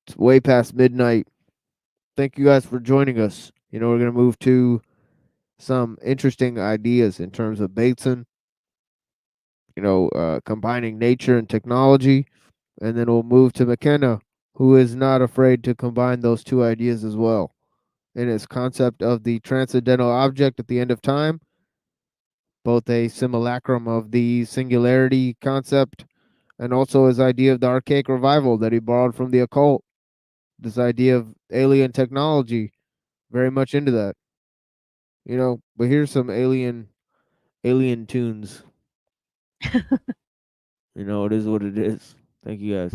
It's way past midnight. Thank you guys for joining us. We're going to move to some interesting ideas in terms of Bateson, combining nature and technology. And then we'll move to McKenna, who is not afraid to combine those two ideas as well in his concept of the transcendental object at the end of time, both a simulacrum of the singularity concept and also his idea of the archaic revival that he borrowed from the occult. This idea of alien technology, very much into that. But here's some alien tunes. It is what it is. Thank you guys.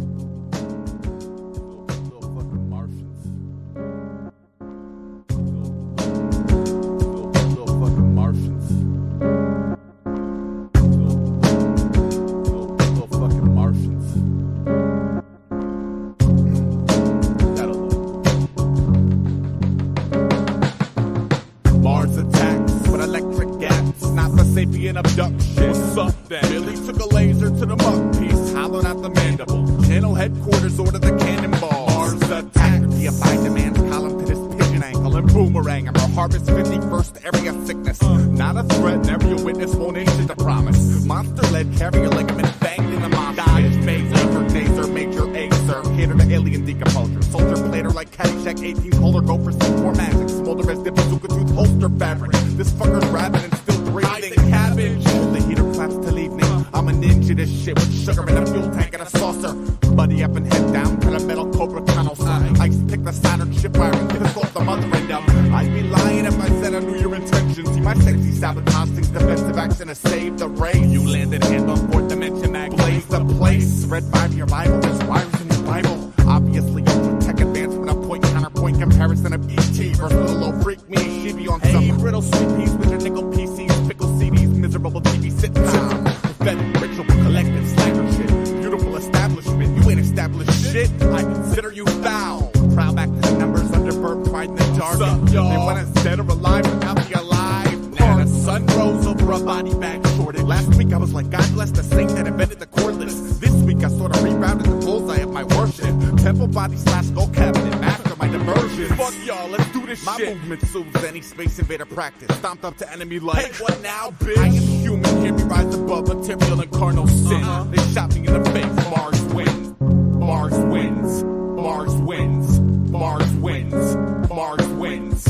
Sapien abduction. What's up then? Billy took a laser to the mug piece, hollowed out the mandible. Channel headquarters ordered the cannonball. Mars attack. Deify demands column to this pigeon ankle and boomerang. I'm a harvest 51st area sickness. Not a threat, never a witness, won't answer the promise. Monster led carrier ligament banged in the mob. Dodge, phaser, taser, major acer. Cater to alien decomposer. Soldier plater like Caddyshack 18 polar. Go for C4 magic. Smolder as the bazooka tooth holster fabric. This fucker's rabid and still breathing. Cabbage. Hold the heater claps till evening. I'm a ninja this shit with sugar in a fuel tank and a saucer. Buddy up and head down to the metal cobra tunnel. Ice pick the Saturn ship wiring. Piss off the mother end up. I'd be lying if I said I knew your intentions. See my sexy sabotage things defensive action to save the race. You landed hand on fourth dimension mag. Blaze the place. Read 5-year Bible. There's wires in your Bible. Obviously ultra tech advancement of point counterpoint comparison of ET versus little old freak me. She be on some brittle sweet peas with your nickel PCs, pickle CDs, miserable TV sitcom. Pathetic ritual collective slacker shit. Beautiful establishment. You ain't established shit. I consider you foul. Proud back to the numbers under verb pride in the jargon. They want us dead or alive without the alive. Now the sun rose over a body bag shortage. Last week I was like, God bless the saint that invented the cordless. This week I sort of rerouted the bullseye of my worship. Temple body / skull cabinet, master my diversion. Fuck y'all, let's do this my shit. My movement soothes any space invader practice. Stomped up to enemy like, hey, what now, bitch? I am human, hear me rise above material and carnal sin. They shot me in the face, Mars wins. Mars wins. Mars wins. Mars wins. Mars wins.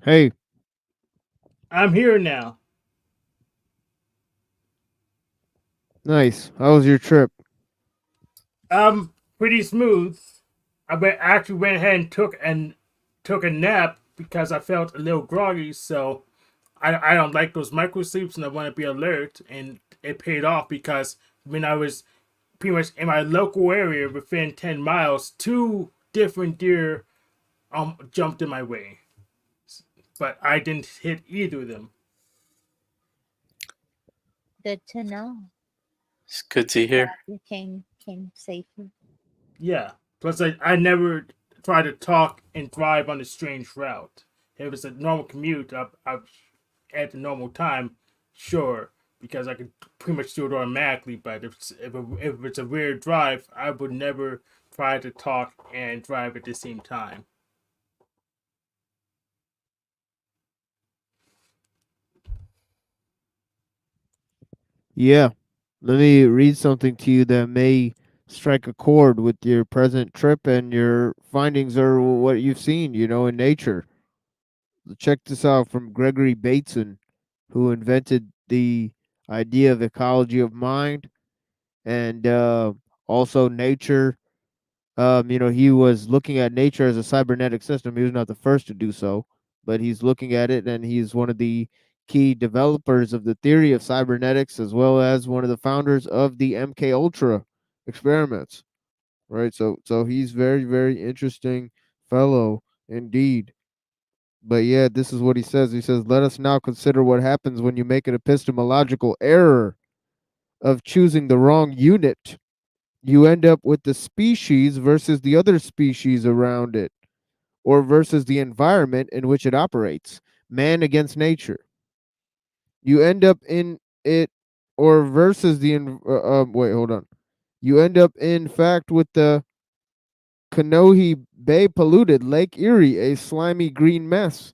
Hey, I'm here now. nice. How was your trip? Pretty smooth. Actually went ahead and took a nap because I felt a little groggy. So I don't like those micro sleeps, and I want to be alert. And it paid off because when I was pretty much in my local area within 10 miles, two different deer jumped in my way, but I didn't hit either of them. Good to know. It's good to hear. You came safely. Yeah. Plus, I never try to talk and drive on a strange route. If it's a normal commute, I at the normal time, sure, because I could pretty much do it automatically. But if it's a weird drive, I would never try to talk and drive at the same time. Yeah. Let me read something to you that may strike a chord with your present trip and your findings or what you've seen, in nature. Check this out from Gregory Bateson, who invented the idea of ecology of mind and also nature. He was looking at nature as a cybernetic system. He was not the first to do so, but he's looking at it, and he's one of the key developers of the theory of cybernetics, as well as one of the founders of the MK Ultra experiments. Right. So he's very, very interesting fellow indeed. But yeah, this is what he says. He says, "Let us now consider what happens when you make an epistemological error of choosing the wrong unit. You end up with the species versus the other species around it, or versus the environment in which it operates. Man against nature. You end up in it, or versus the wait, hold on. You end up in fact with the Kanohi Bay polluted Lake Erie, a slimy green mess.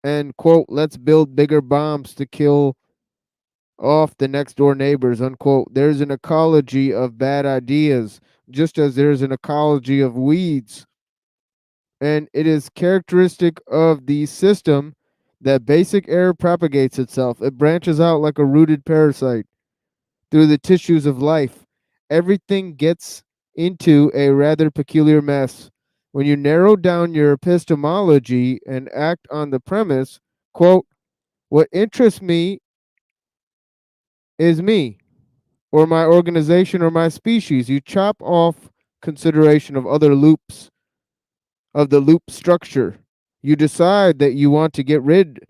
And quote, let's build bigger bombs to kill off the next door neighbors, unquote. There's an ecology of bad ideas, just as there's an ecology of weeds. And it is characteristic of the system that basic error propagates itself. It branches out like a rooted parasite through the tissues of life. Everything gets into a rather peculiar mess. When you narrow down your epistemology and act on the premise, quote, what interests me is me, or my organization, or my species, you chop off consideration of other loops of the loop structure. You decide that you want to get rid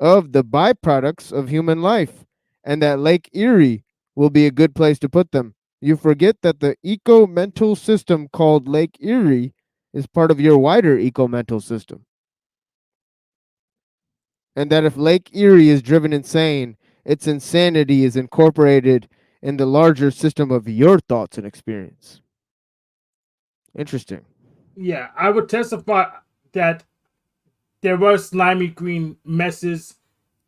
of the byproducts of human life and that Lake Erie will be a good place to put them. You forget that the eco-mental system called Lake Erie is part of your wider eco-mental system. And that if Lake Erie is driven insane, its insanity is incorporated in the larger system of your thoughts and experience. Interesting. Yeah, I would testify that there was slimy green messes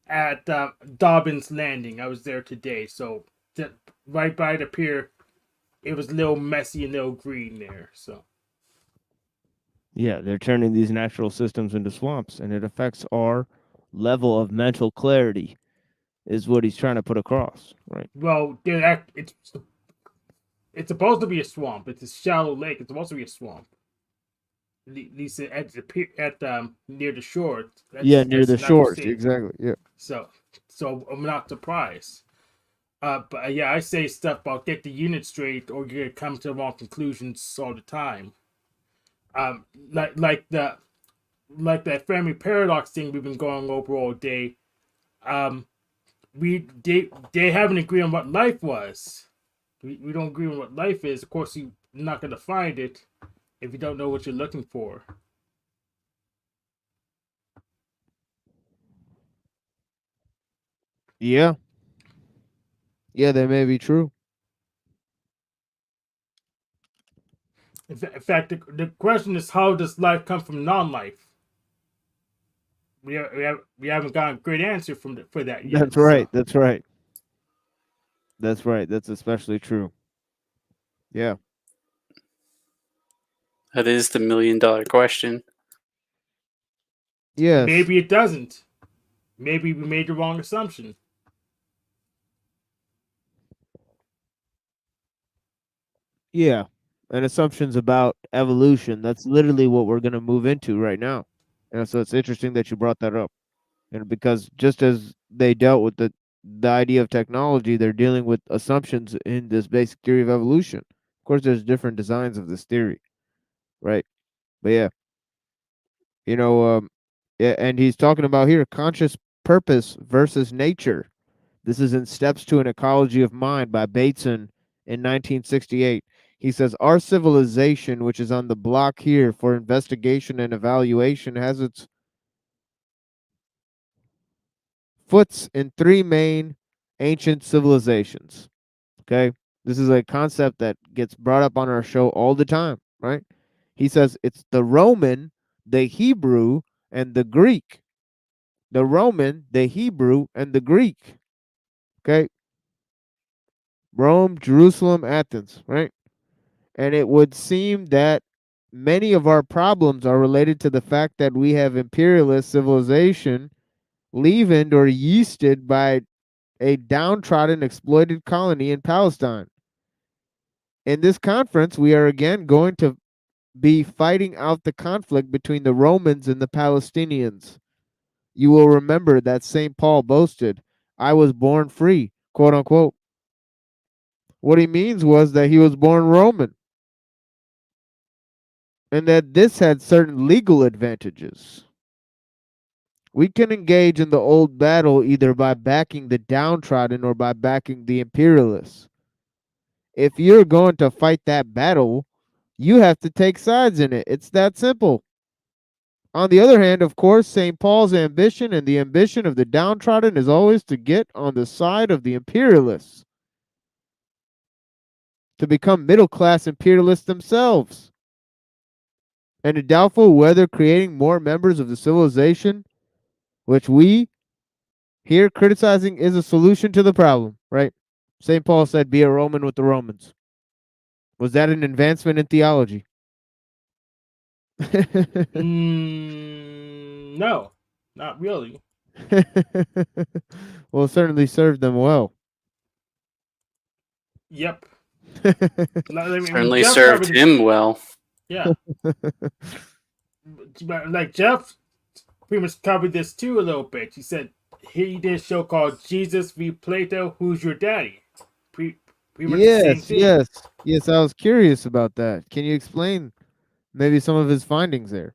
at Dobbins Landing. I was there today, so right by the pier, it was a little messy and a little green there. So Yeah, they're turning these natural systems into swamps, and it affects our level of mental clarity, is what he's trying to put across, right? well, it's supposed to be a swamp. It's a shallow lake. It's supposed to be a swamp. At least at the pier, at near the shore. Near the shores, exactly. Yeah. So I'm not surprised. But yeah, I say stuff about get the unit straight, or you're gonna come to the wrong conclusions all the time. Um, like like the like that family paradox thing we've been going over all day. Um, they haven't agreed on what life was. We don't agree on what life is. Of course, you're not gonna find it if you don't know what you're looking for. Yeah. Yeah, that may be true. In fact, the question is, how does life come from non-life? We haven't got a great answer for that yet. That's right. So. That's right. That's right. That's especially true. Yeah. That is the $1 million question. Yes. Maybe it doesn't. Maybe we made the wrong assumption. Yeah. And assumptions about evolution. That's literally what we're going to move into right now. And so it's interesting that you brought that up. And because just as they dealt with the idea of technology, they're dealing with assumptions in this basic theory of evolution. Of course, there's different designs of this theory, right? But yeah, yeah, and he's talking about here conscious purpose versus nature. This is in Steps to an Ecology of Mind by Bateson in 1968. He says, our civilization, which is on the block here for investigation and evaluation, has its foots in three main ancient civilizations. Okay. This is a concept that gets brought up on our show all the time, right? He says it's the Roman, the Hebrew, and the Greek. The Roman, the Hebrew, and the Greek. Okay. Rome, Jerusalem, Athens, right? And it would seem that many of our problems are related to the fact that we have imperialist civilization leavened or yeasted by a downtrodden, exploited colony in Palestine. In this conference, we are again going to be fighting out the conflict between the Romans and the Palestinians. You will remember that St. Paul boasted, I was born free, quote unquote. What he means was that he was born Roman and that this had certain legal advantages. We can engage in the old battle either by backing the downtrodden or by backing the imperialists. If you're going to fight that battle, you have to take sides in it. It's that simple. On the other hand, of course, St. Paul's ambition and the ambition of the downtrodden is always to get on the side of the imperialists, to become middle class imperialists themselves. And it's doubtful whether creating more members of the civilization, which we here criticizing, is a solution to the problem, right? St. Paul said, be a Roman with the Romans. Was that an advancement in theology? No, not really. Well, it certainly served them well. Yep. Certainly served him well. Yeah. But like Jeff pretty much covered this too a little bit. He said he did a show called Jesus v. Plato, Who's Your Daddy? Pretty much the same thing. Yes. I was curious about that. Can you explain maybe some of his findings there?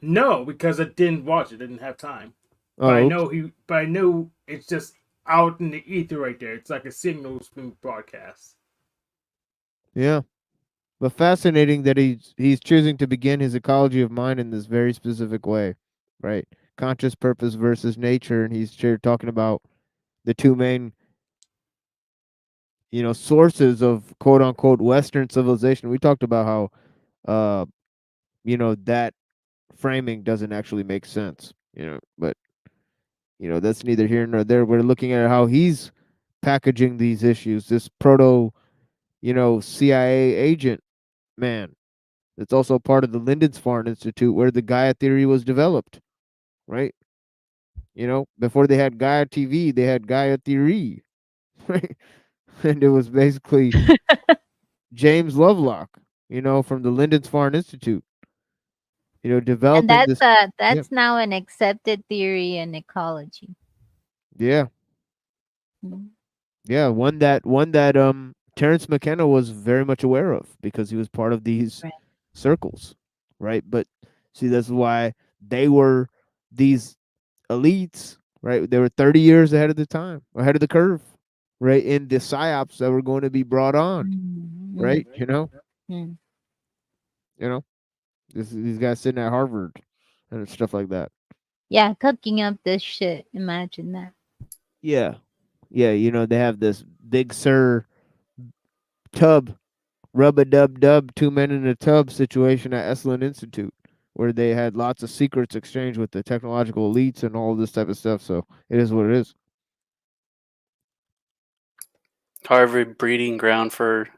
No, because I didn't watch it. I didn't have time. Oh, But I okay. know it's just out in the ether right there. It's like a signal being broadcast. Yeah. But fascinating that he's choosing to begin his ecology of mind in this very specific way, right? Conscious purpose versus nature, and he's here talking about the two main, sources of quote unquote Western civilization. We talked about how, that framing doesn't actually make sense, but that's neither here nor there. We're looking at how he's packaging these issues. This proto, CIA agent man. It's also part of the Lindisfarne Institute where the Gaia theory was developed, right? Before they had Gaia TV, they had Gaia theory, right? And it was basically James Lovelock, from the Lindisfarne Institute, And developing this. that's now an accepted theory in ecology. Yeah. Mhm. Yeah, one that Terence McKenna was very much aware of because he was part of these Right. circles, right? But see, that's why they were these elites, right? They were 30 years ahead of the time, ahead of the curve, right? In the psyops that were going to be brought on, right? Mm. These guys sitting at Harvard and stuff like that. Yeah, cooking up this shit. Imagine that. Yeah. Yeah, they have this Big Sur tub, rub-a-dub-dub, two men in a tub situation at Esalen Institute, where they had lots of secrets exchanged with the technological elites and all this type of stuff. So it is what it is. Harvard breeding ground for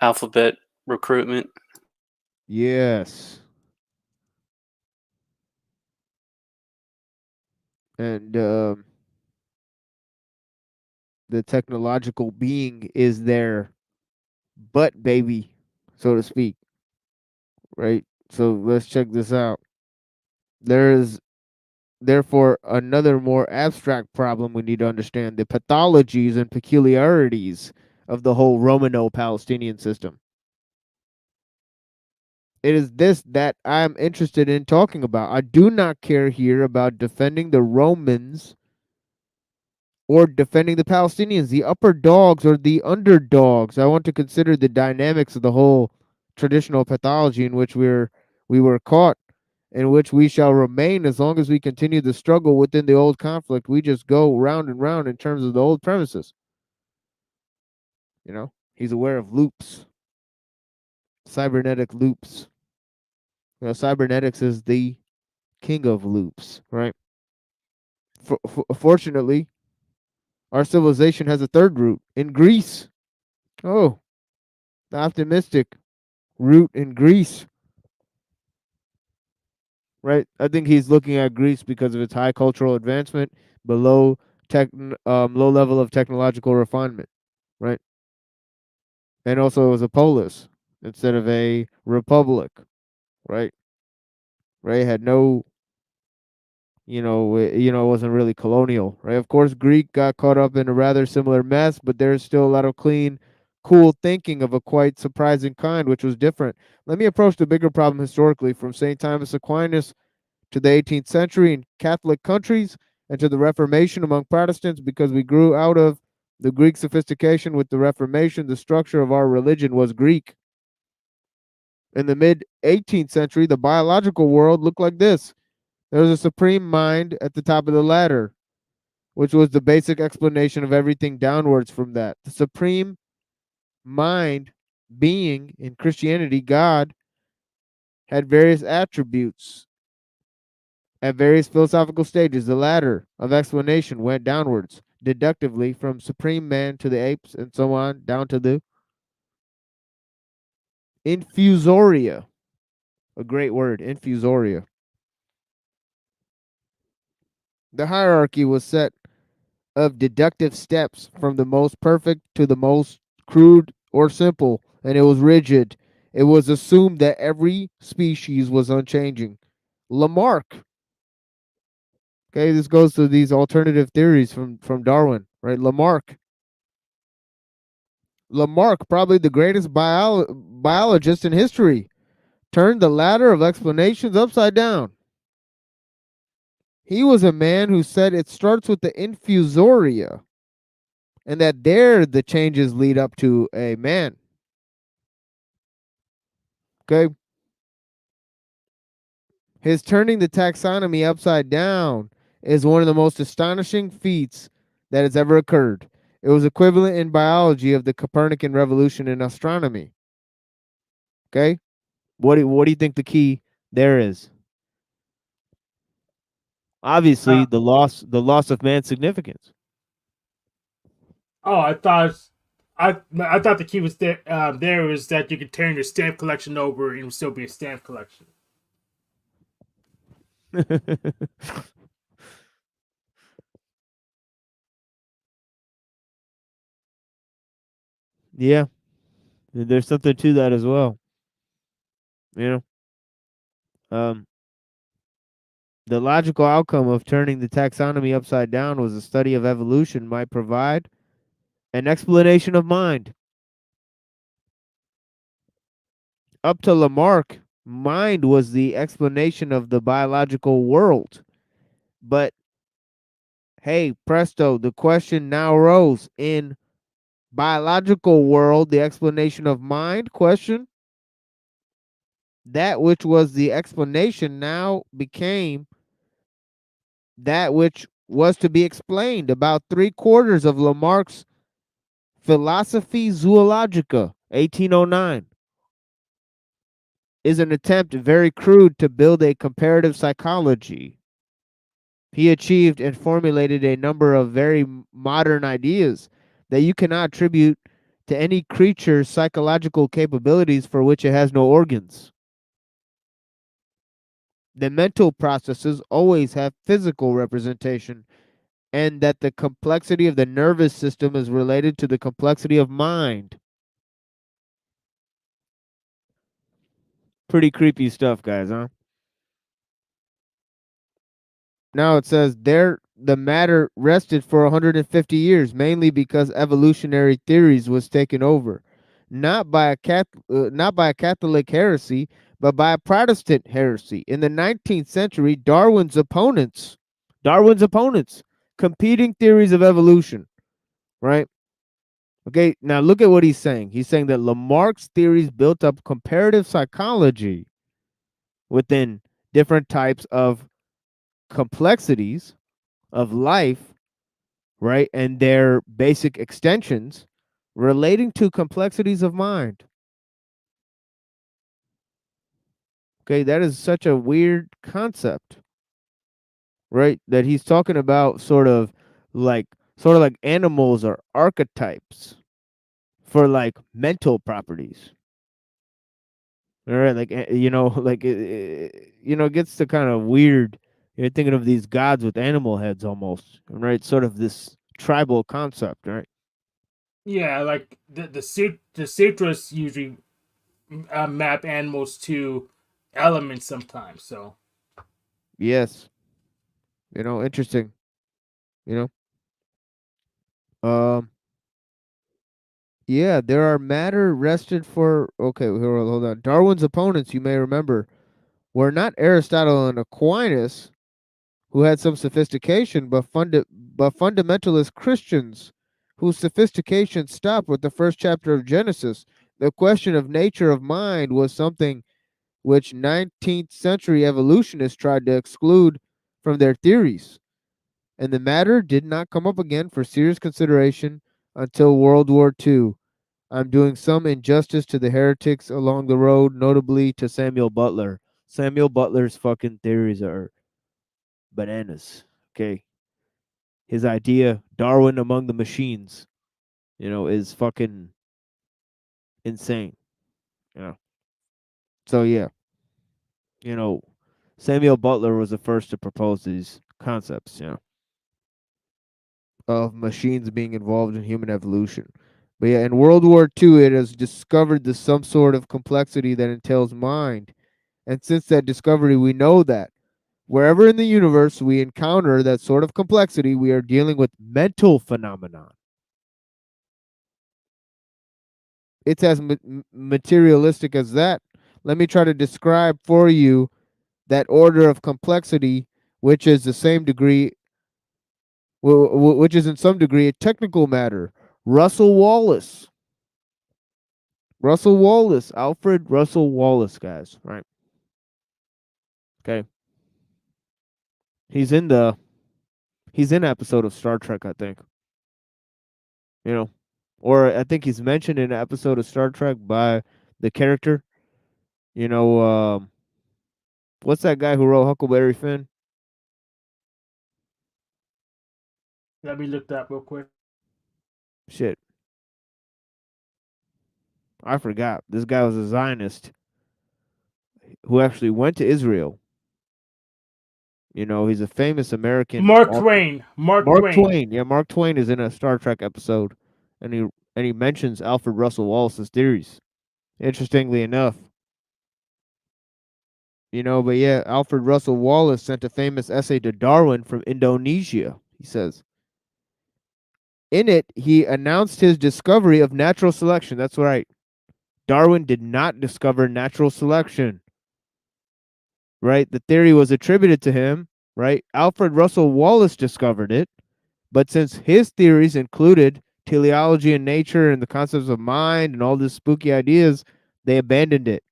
alphabet recruitment. Yes. and the technological being is their butt baby, so to speak. Right. So let's check this out. There is therefore another more abstract problem we need to understand: the pathologies and peculiarities of the whole Romano-Palestinian system. It is this that I'm interested in talking about. I do not care here about defending the Romans or defending the Palestinians, the upper dogs or the underdogs. I want to consider the dynamics of the whole traditional pathology in which we were caught, in which we shall remain as long as we continue the struggle within the old conflict. We just go round and round in terms of the old premises. You know, he's aware of loops, cybernetic loops. You know, cybernetics is the king of loops, right? Fortunately, our civilization has a third root in Greece. Oh, the optimistic root in Greece, right? I think he's looking at Greece because of its high cultural advancement, but low level of technological refinement, right? And also it was a polis instead of a republic, right? Right? Had no, it wasn't really colonial, right? Of course, Greek got caught up in a rather similar mess, but there's still a lot of clean, cool thinking of a quite surprising kind, which was different. Let me approach the bigger problem historically from St. Thomas Aquinas to the 18th century in Catholic countries and to the Reformation among Protestants, because we grew out of the Greek sophistication with the Reformation. The structure of our religion was Greek. In the mid 18th century, the biological world looked like this. There was a supreme mind at the top of the ladder, which was the basic explanation of everything downwards from that. The supreme mind being in Christianity, God, had various attributes at various philosophical stages. The ladder of explanation went downwards, deductively, from supreme man to the apes and so on, down to the infusoria. A great word, infusoria. The hierarchy was set of deductive steps from the most perfect to the most crude or simple, and it was rigid. It was assumed that every species was unchanging. Lamarck. Okay, this goes to these alternative theories from Darwin, right? Lamarck, probably the greatest biologist in history, turned the ladder of explanations upside down. He was a man who said it starts with the infusoria, and that there the changes lead up to a man. Okay. His turning the taxonomy upside down is one of the most astonishing feats that has ever occurred. It was equivalent in biology of the Copernican revolution in astronomy. Okay? What do you think the key there is? Obviously, the loss of man's significance. Oh, I thought the key was there. There was that you could turn your stamp collection over and it would still be a stamp collection. Yeah, there's something to that as well. You know, the logical outcome of turning the taxonomy upside down was a study of evolution might provide an explanation of mind. Up to Lamarck, mind was the explanation of the biological world. But hey, presto, the question now arose: in biological world, the explanation of mind question, that which was the explanation now became that which was to be explained. About 3/4 of Lamarck's Philosophy Zoologica, 1809, is an attempt, very crude, to build a comparative psychology. He achieved and formulated a number of very modern ideas that you cannot attribute to any creature's psychological capabilities for which it has no organs. the mental processes always have physical representation, and that the complexity of the nervous system is related to the complexity of mind. Pretty creepy stuff, guys, huh? Now it says there the matter rested for 150 years, mainly because evolutionary theories was taken over, not by a Catholic heresy, but by a Protestant heresy. In the 19th century, Darwin's opponents, competing theories of evolution, right? Okay, now look at what he's saying. He's saying that Lamarck's theories built up comparative psychology within different types of complexities of life, right? And their basic extensions relating to complexities of mind. Okay, that is such a weird concept, right? That he's talking about sort of like animals are archetypes for like mental properties. All right, like like it gets to kind of weird. You're thinking of these gods with animal heads almost, right? Sort of this tribal concept, right? Yeah, like the sutras usually map animals to elements sometimes. So Yes, interesting. You know, yeah, there are matter rested for. Okay, hold on. Darwin's opponents, you may remember, were not Aristotle and Aquinas, who had some sophistication, but fundamentalist Christians, whose sophistication stopped with the first chapter of Genesis. The question of nature of mind was something which 19th century evolutionists tried to exclude from their theories, and the matter did not come up again for serious consideration until World War II. I'm doing some injustice to the heretics along the road, notably to Samuel Butler. Samuel Butler's fucking theories are bananas. Okay. His idea, Darwin among the machines, is fucking insane. So yeah, you know, Samuel Butler was the first to propose these concepts, of machines being involved in human evolution. But yeah, in World War II, it has discovered some sort of complexity that entails mind. And since that discovery, we know that wherever in the universe we encounter that sort of complexity, we are dealing with mental phenomenon. It's as materialistic as that. Let me try to describe for you that order of complexity, which is the same degree, which is in some degree a technical matter. Russell Wallace, Alfred Russel Wallace, guys, right? Okay, he's in an episode of Star Trek, I think. Or I think he's mentioned in an episode of Star Trek by the character. What's that guy who wrote Huckleberry Finn? let me look that up real quick. Shit, I forgot. This guy was a Zionist who actually went to Israel. He's a famous American. Mark Twain. Mark Twain. Yeah, Mark Twain is in a Star Trek episode, and he mentions Alfred Russel Wallace's theories. Interestingly enough, but yeah, Alfred Russel Wallace sent a famous essay to Darwin from Indonesia. He says, in it, he announced his discovery of natural selection. That's right. Darwin did not discover natural selection. Right? The theory was attributed to him, right? Alfred Russel Wallace discovered it, but since his theories included teleology and nature and the concepts of mind and all these spooky ideas, they abandoned it.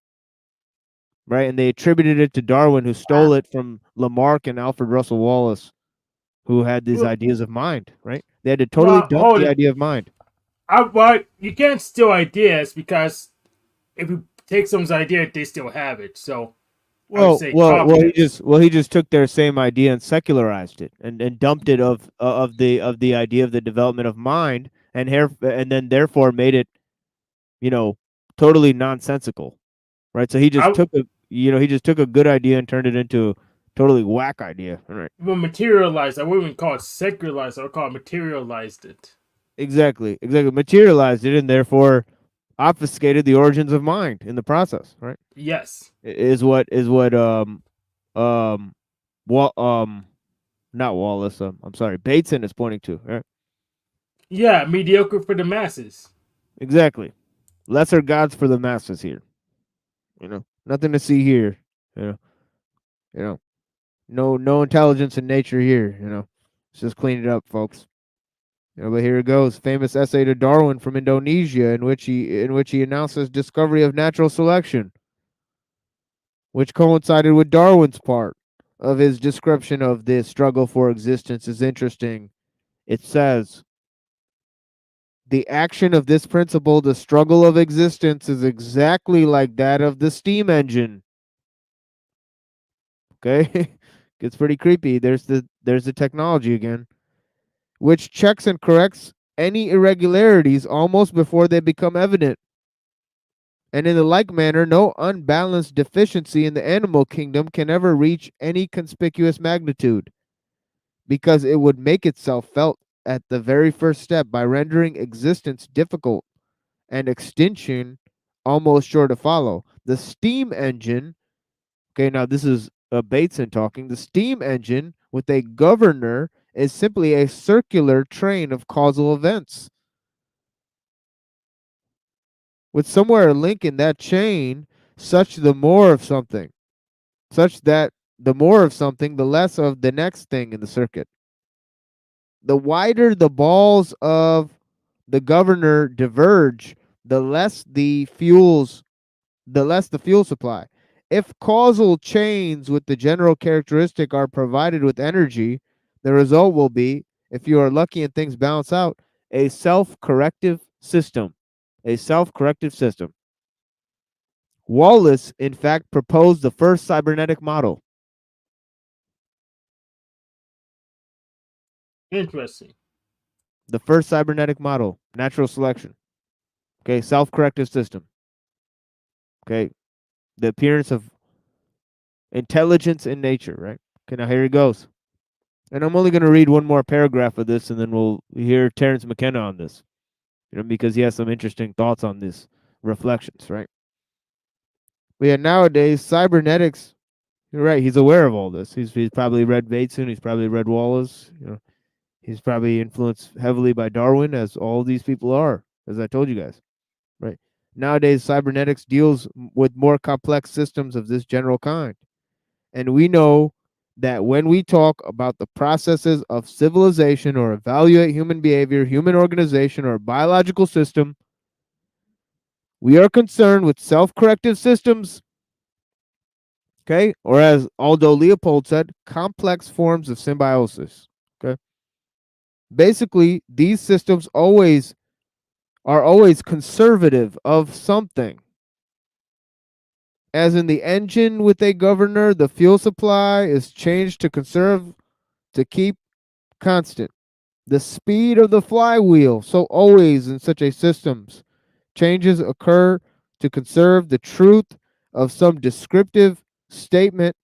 Right? And they attributed it to Darwin, who stole it from Lamarck and Alfred Russel Wallace, who had these ideas of mind, right? They had to totally dump the idea of mind. Well, you can't steal ideas because if you take someone's idea, they still have it. So, Well, he just took their same idea and secularized it and dumped it of the idea of the development of mind and then therefore made it, totally nonsensical, right? So he just I- took a good idea and turned it into a totally whack idea, right? Well, materialized. I wouldn't even call it secularized. I would call it materialized it. Exactly. Materialized it and therefore obfuscated the origins of mind in the process, right? Yes. Is what um not Wallace, I'm sorry, Bateson is pointing to, right? Yeah, mediocre for the masses. Exactly. Lesser gods for the masses here. Nothing to see here. You know, no intelligence in nature here. Let's just clean it up, folks. But here it goes. Famous essay to Darwin from Indonesia, in which he announced his discovery of natural selection, which coincided with Darwin's part of his description of the struggle for existence, is interesting. It says, the action of this principle, the struggle of existence, is exactly like that of the steam engine. Okay? Gets pretty creepy. There's the technology again, which checks and corrects any irregularities almost before they become evident. And in the like manner, no unbalanced deficiency in the animal kingdom can ever reach any conspicuous magnitude, because it would make itself felt at the very first step by rendering existence difficult and extinction almost sure to follow. The steam engine, okay, now this is Bateson talking, the steam engine with a governor is simply a circular train of causal events, with somewhere a link in that chain, such the more of something, such that the more of something, the less of the next thing in the circuit. The wider the balls of the governor diverge, the less the fuel supply. If causal chains with the general characteristic are provided with energy, the result will be, if you are lucky and things balance out, a self-corrective system. A self-corrective system. Wallace, in fact, proposed the first cybernetic model. Interesting. The first cybernetic model, natural selection. Okay, self-corrective system. Okay, the appearance of intelligence in nature, right? Okay, now here he goes. And I'm only going to read one more paragraph of this, and then we'll hear Terence McKenna on this, because he has some interesting thoughts on this reflections, right? But yeah, nowadays, cybernetics, you're right, he's aware of all this. He's probably read Bateson, he's probably read Wallace, he's probably influenced heavily by Darwin, as all these people are, as I told you guys, right? Nowadays, cybernetics deals with more complex systems of this general kind. And we know that when we talk about the processes of civilization or evaluate human behavior, human organization, or biological system, we are concerned with self-corrective systems, okay? Or as Aldo Leopold said, complex forms of symbiosis, okay? Basically, these systems are always conservative of something. As in the engine with a governor, the fuel supply is changed to keep constant. The speed of the flywheel, so always in such a systems, changes occur to conserve the truth of some descriptive statement,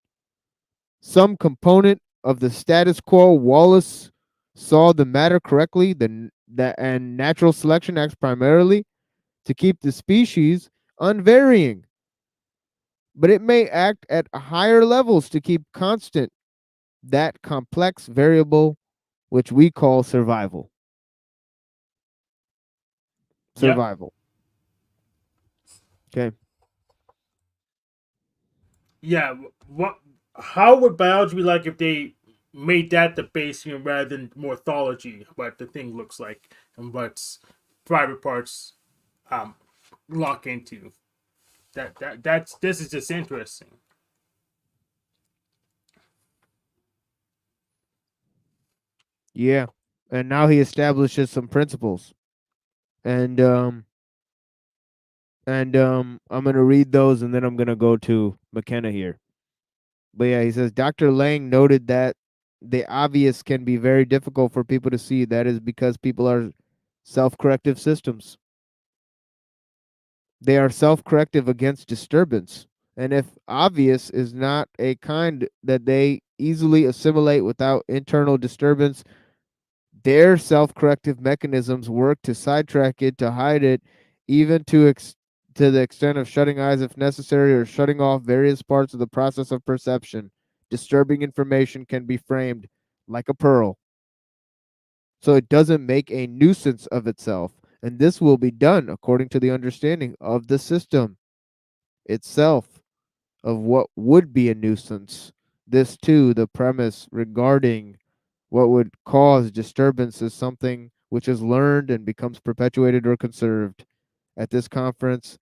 some component of the status quo. Wallace saw the matter correctly, and natural selection acts primarily to keep the species unvarying, but it may act at higher levels to keep constant that complex variable which we call survival. Survival. Okay. Yeah. What? How would biology be like if they made that the base, rather than morphology, what the thing looks like and what's private parts um lock into? That's this is just interesting. Yeah. And now he establishes some principles. And I'm going to read those, and then I'm going to go to McKenna here. But yeah, he says Dr. Lang noted that the obvious can be very difficult for people to see. That is because people are self-corrective systems. They are self-corrective against disturbance. And if obvious is not a kind that they easily assimilate without internal disturbance, their self-corrective mechanisms work to sidetrack it, to hide it, even to the extent of shutting eyes if necessary or shutting off various parts of the process of perception. Disturbing information can be framed like a pearl, so it doesn't make a nuisance of itself. And this will be done according to the understanding of the system itself of what would be a nuisance. This, too, the premise regarding what would cause disturbance is something which is learned and becomes perpetuated or conserved. At this conference,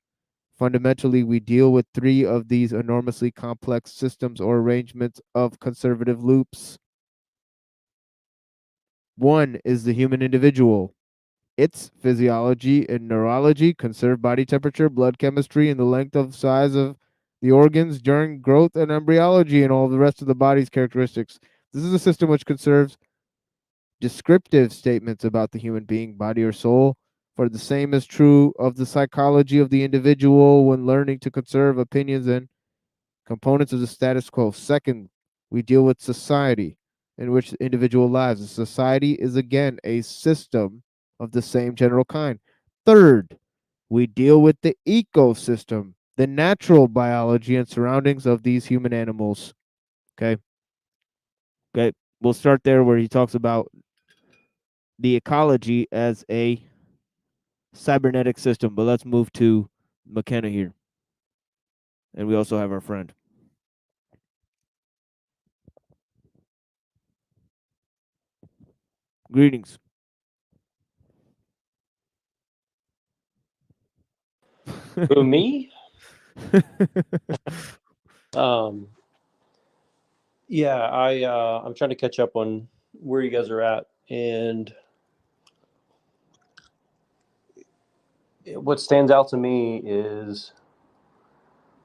fundamentally, we deal with three of these enormously complex systems or arrangements of conservative loops. One is the human individual. Its physiology and neurology, conserve body temperature, blood chemistry, and the length of size of the organs during growth and embryology, and all the rest of the body's characteristics. This is a system which conserves descriptive statements about the human being, body, or soul, for the same is true of the psychology of the individual when learning to conserve opinions and components of the status quo. Second, we deal with society in which the individual lives. The society is again a system of the same general kind. Third, we deal with the ecosystem, the natural biology and surroundings of these human animals. Okay. Okay. We'll start there where he talks about the ecology as a cybernetic system, but let's move to McKenna here. And we also have our friend. Greetings. Who, me? Yeah, I'm trying to catch up on where you guys are at, and what stands out to me is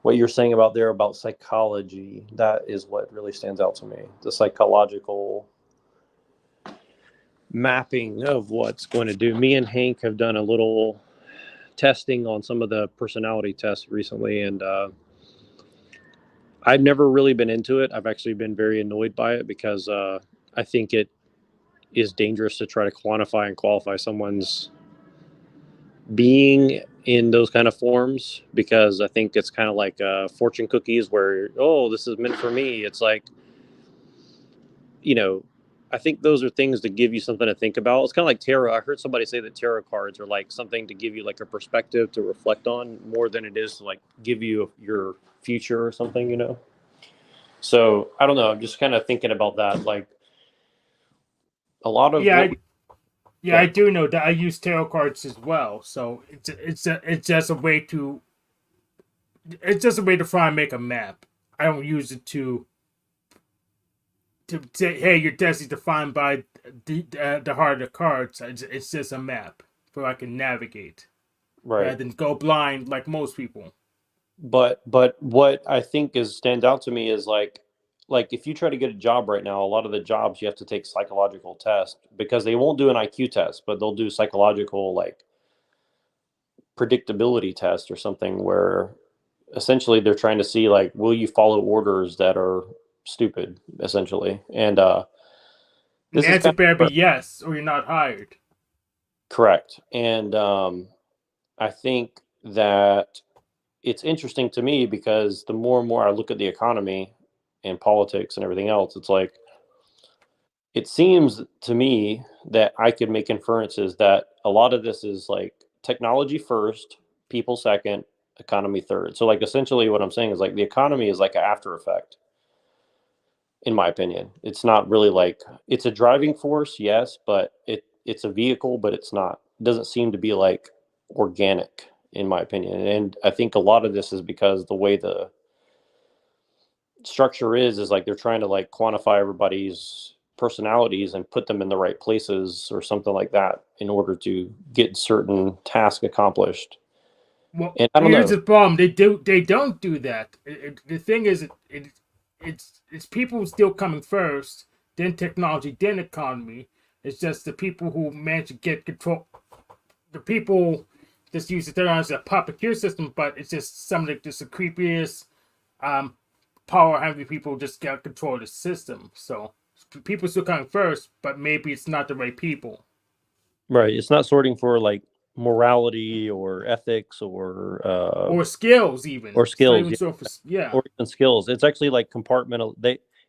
what you're saying about there about psychology. That is what really stands out to me. The psychological mapping of what's going to do. Me and Hank have done a little testing on some of the personality tests recently, and I've never really been into it. I've actually been very annoyed by it because I think it is dangerous to try to quantify and qualify someone's being in those kind of forms, because I think it's kind of like fortune cookies where, oh, this is meant for me. It's like, I think those are things to give you something to think about. It's kind of like tarot. I heard somebody say that tarot cards are like something to give you like a perspective to reflect on more than it is to like give you your future or something. So I don't know. I'm just kind of thinking about that. Like a lot of I do know that I use tarot cards as well. So it's just a way to try and make a map. I don't use it to say, hey, your destiny's defined by the heart of the cards. It's just a map where I can navigate, right, rather than go blind like most people. But what I think stands out to me is like if you try to get a job right now, a lot of the jobs you have to take psychological tests, because they won't do an IQ test, but they'll do psychological like predictability test or something, where essentially they're trying to see like, will you follow orders that are stupid, essentially. And The this is answer kind better be of yes, or you're not hired. correct. And I think that it's interesting to me because the more and more I look at the economy and politics and everything else, it's like, it seems to me that I could make inferences that a lot of this is like technology first, people second, economy third. So like essentially what I'm saying is like the economy is like an after effect, in my opinion. It's not really like, it's a driving force, yes, but it's a vehicle, but it doesn't seem to be like organic, in my opinion. And I think a lot of this is because the way the structure is like they're trying to like quantify everybody's personalities and put them in the right places or something like that in order to get certain tasks accomplished. Well, And I don't here's know. the problem. They don't do that. The thing is, it's people still coming first, then technology, then economy. It's just the people who manage to get control. The people just use the technology as a puppeteer system, but it's just some of the creepiest, power-hungry people just got control of the system. So people still come first, but maybe it's not the right people. Right. It's not sorting for like morality or ethics or skills even. Or It's not skills. even Yeah. sort of yeah. Or even skills. It's actually like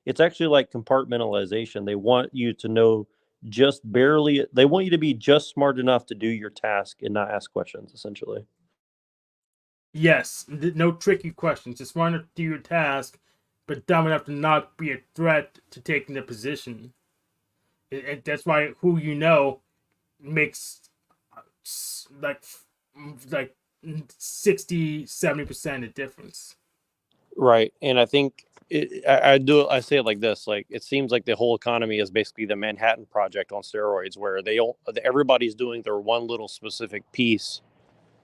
it's actually like compartmentalization. They want you to know just barely, they want you to be just smart enough to do your task and not ask questions, essentially. Yes, no tricky questions. Just want to do your task, but dumb enough to not be a threat to taking the position. That's why who you know makes like 60-70% of difference. Right. And I think I say it like this, like it seems like the whole economy is basically the Manhattan Project on steroids, where everybody's doing their one little specific piece.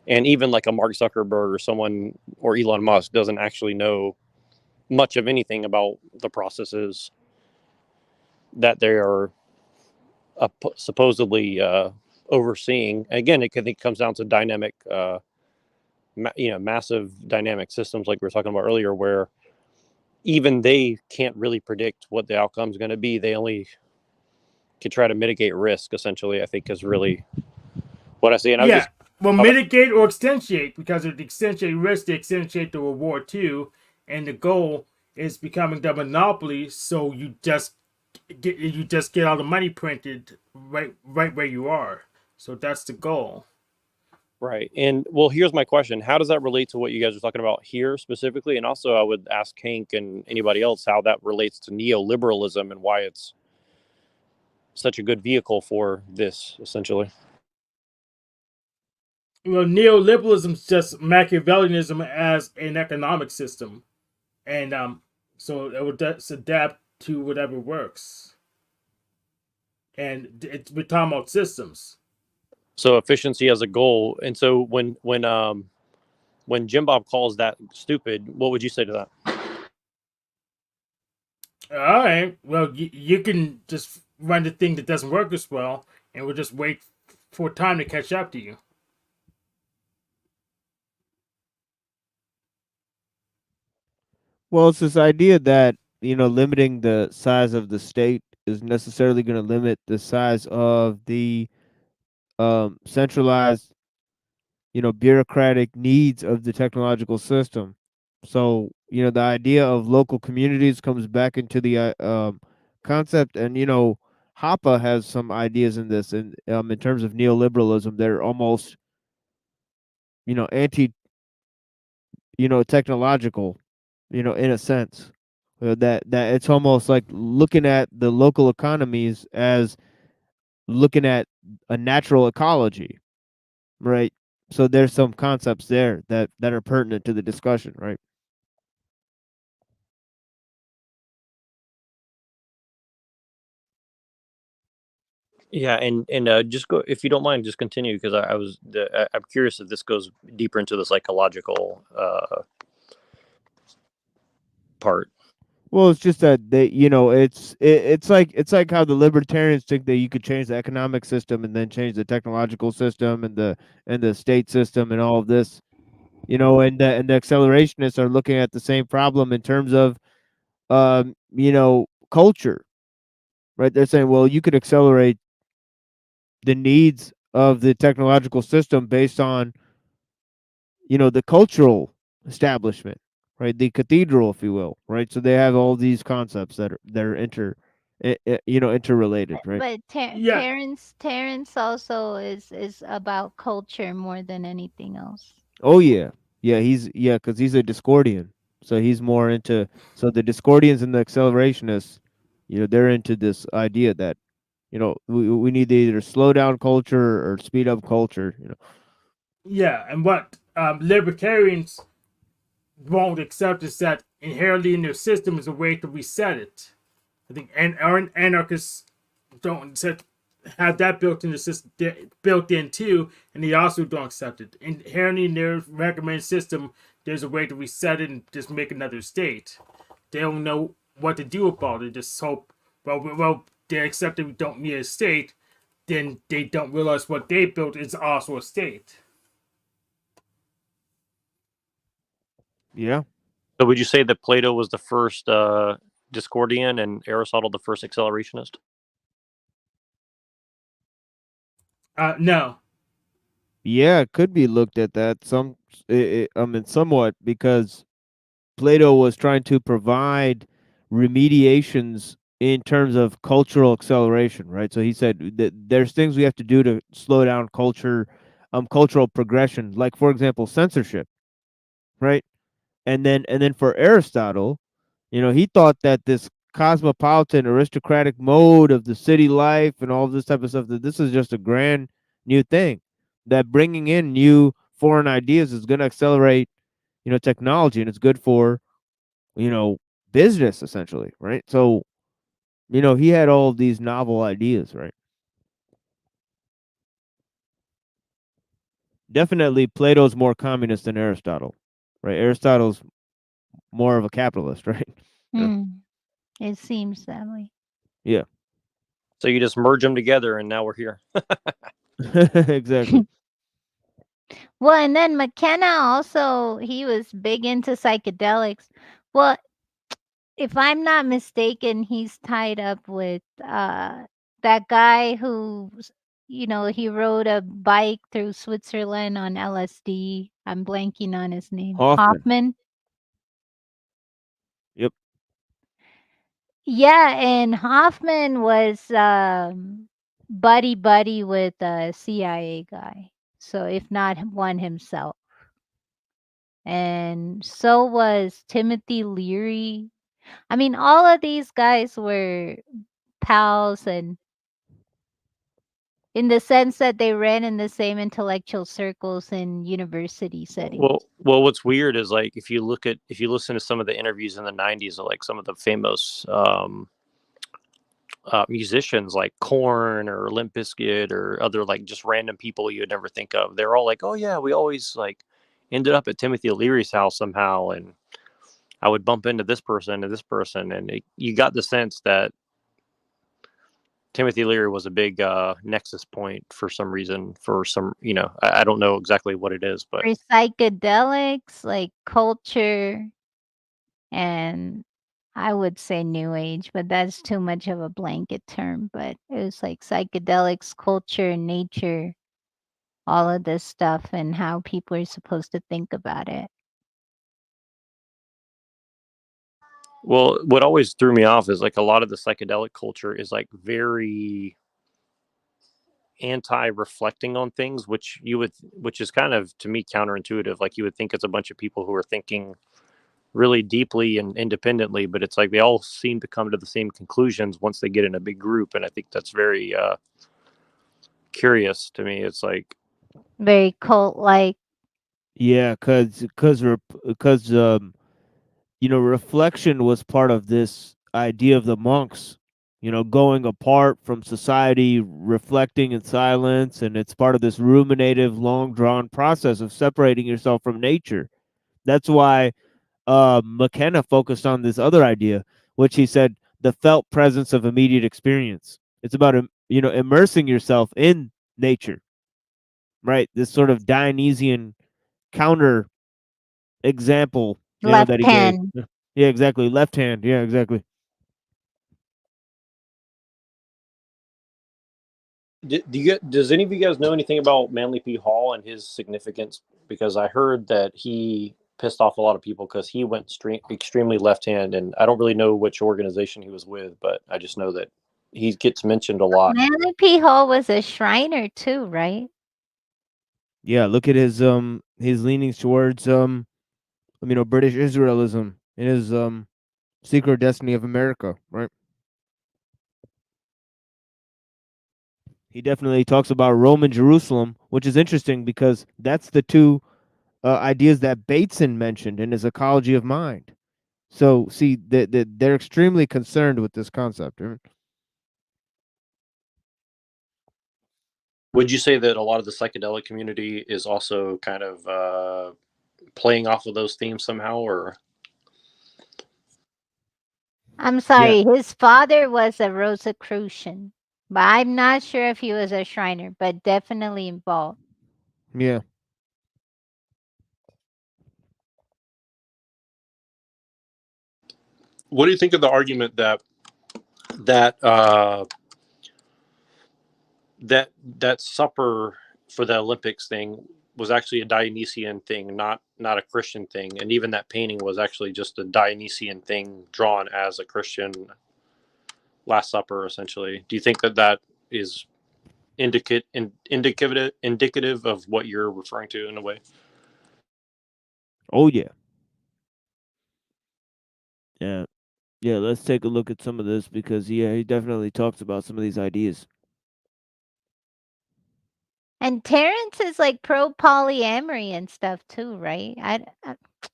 And even like a Mark Zuckerberg or someone or Elon Musk doesn't actually know much of anything about the processes that they are supposedly overseeing. Again, it comes down to dynamic, massive dynamic systems like we were talking about earlier, where even they can't really predict what the outcome is going to be. They only can try to mitigate risk, essentially, I think is really what I see. And Mitigate or accentuate, because if they accentuate risk, they accentuate the reward too. And the goal is becoming the monopoly, so you just get all the money printed right where you are. So that's the goal. Right. And well, here's my question. How does that relate to what you guys are talking about here specifically? And also I would ask Hank and anybody else how that relates to neoliberalism and why it's such a good vehicle for this, essentially. Well, neoliberalism is just Machiavellianism as an economic system. And so it would adapt to whatever works. And we're talking about systems. So efficiency as a goal. And so when Jim Bob calls that stupid, what would you say to that? All right. Well, you can just run the thing that doesn't work as well, and we'll just wait for time to catch up to you. Well, it's this idea that, limiting the size of the state is necessarily going to limit the size of the centralized, bureaucratic needs of the technological system. So, the idea of local communities comes back into the concept, and Hoppe has some ideas in this, and in terms of neoliberalism, they're almost, anti, technological, in a sense. That it's almost like looking at the local economies as looking at a natural ecology, right? So there's some concepts there that are pertinent to the discussion, right? Yeah, and just go, if you don't mind, just continue, because I'm curious if this goes deeper into the psychological part. Well, it's just that they, it's like how the libertarians think that you could change the economic system and then change the technological system and the state system and all of this, and the accelerationists are looking at the same problem in terms of, culture, right? They're saying, well, you could accelerate the needs of the technological system based on, the cultural establishment, right? The cathedral, if you will, right? So they have all these concepts that are interrelated, right? But Terrence also is about culture more than anything else. Oh yeah, because he's a Discordian, so he's more into the Discordians and the accelerationists. They're into this idea that we need to either slow down culture or speed up culture. Yeah, and what libertarians won't accept is that inherently in their system is a way to reset it. I think anarchists don't have that built in the system, built in too, and they also don't accept it. Inherently in their recommended system, there's a way to reset it and just make another state. They don't know what to do about it. Just hope. Well, they accept that we don't need a state. Then they don't realize what they built is also a state. Yeah. So would you say that Plato was the first Discordian and Aristotle the first accelerationist? No. Yeah, it could be looked at that I mean, somewhat, because Plato was trying to provide remediations in terms of cultural acceleration, right? So he said that there's things we have to do to slow down cultural progression, like for example, censorship, right? And then for Aristotle, he thought that this cosmopolitan aristocratic mode of the city life and all this type of stuff, that this is just a grand new thing, that bringing in new foreign ideas is going to accelerate technology, and it's good for you know business, essentially, right? So he had all of these novel ideas, right? Definitely Plato's more communist than Aristotle, right? Aristotle's more of a capitalist, right? It seems that way. Yeah. So you just merge them together, and now we're here. Exactly. Well, and then McKenna also, he was big into psychedelics. Well, if I'm not mistaken, he's tied up with that guy who, he rode a bike through Switzerland on LSD. I'm blanking on his name. Hoffman. Yep. Yeah, and Hoffman was buddy with a CIA guy. So if not one himself. And so was Timothy Leary. I mean, all of these guys were pals, and in the sense that they ran in the same intellectual circles in university settings. Well, what's weird is like if you listen to some of the interviews in the '90s of like some of the famous musicians like Korn or Limp Bizkit or other like just random people you'd never think of. They're all like, "Oh yeah, we always like ended up at Timothy Leary's house somehow, and I would bump into this person and this person," and you got the sense that Timothy Leary was a big nexus point for some reason. For some, I don't know exactly what it is, but For psychedelics, like culture, and I would say new age, but that's too much of a blanket term. But it was like psychedelics, culture, nature, all of this stuff, and how people are supposed to think about it. well, what always threw me off is like a lot of the psychedelic culture is like very anti-reflecting on things, which is kind of to me counterintuitive. Like you would think it's a bunch of people who are thinking really deeply and independently, but it's like they all seem to come to the same conclusions once they get in a big group, and I think that's very curious to me. It's like Very cult like. Yeah, because reflection was part of this idea of the monks, going apart from society, reflecting in silence, and it's part of this ruminative, long drawn process of separating yourself from nature. That's why McKenna focused on this other idea, which he said the felt presence of immediate experience. It's about immersing yourself in nature, right? This sort of Dionysian counter example, Left that he gave. hand. Yeah, exactly. Left hand. Yeah, exactly. does any of you guys know anything about Manly P. Hall and his significance? Because I heard that he pissed off a lot of people because he went extremely left hand, and I don't really know which organization he was with, but I just know that he gets mentioned a lot. Manly P. Hall was a Shriner too, right? Yeah, look at his leanings towards British Israelism in his Secret Destiny of America, right? He definitely talks about Rome and Jerusalem, which is interesting because that's the two ideas that Bateson mentioned in his Ecology of Mind. So, see, they're extremely concerned with this concept. Right? Would you say that a lot of the psychedelic community is also kind of playing off of those themes somehow, or? I'm sorry, his father was a Rosicrucian, but I'm not sure if he was a Shriner, but definitely involved. Yeah. What do you think of the argument that that supper for the Olympics thing was actually a Dionysian thing, not a Christian thing, and even that painting was actually just a Dionysian thing drawn as a Christian Last Supper, essentially? Do you think that is indicative of what you're referring to in a way? Oh yeah. Yeah. Yeah, let's take a look at some of this because he definitely talks about some of these ideas. And Terrence is like pro polyamory and stuff too, right?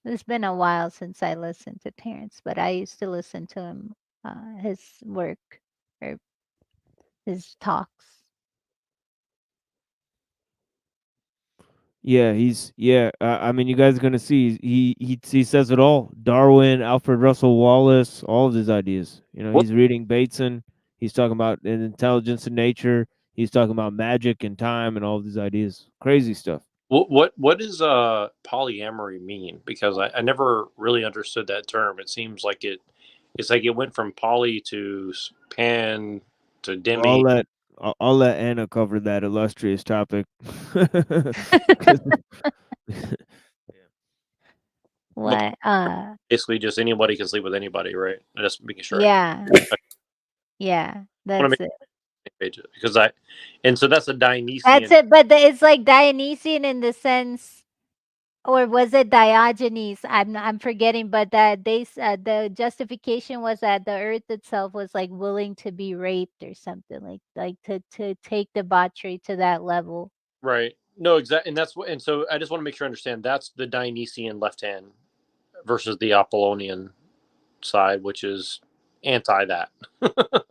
It's been a while since I listened to Terrence, but I used to listen to him, his work or his talks. Yeah, I mean, you guys are gonna see he says it all. Darwin, Alfred Russel Wallace, all of his ideas. You know, What he's reading Bateson. He's talking about an intelligence in nature. He's talking about magic and time and all of these ideas. Crazy stuff. what does polyamory mean? Because I never really understood that term. It seems like it's like it went from poly to pan to Well, demi. I'll let Anna cover that illustrious topic. 'Cause- What? Basically, just anybody can sleep with anybody, right? I'm just making sure. Yeah. I Yeah, want to that's make it. page because so that's a Dionysian. That's it, but it's like Dionysian in the sense, or was it Diogenes? I'm forgetting, but that the justification was that the earth itself was like willing to be raped or something like to take debauchery to that level. Right. No, exactly. And that's what, and so I just want to make sure I understand that's the Dionysian left hand versus the Apollonian side, which is anti that,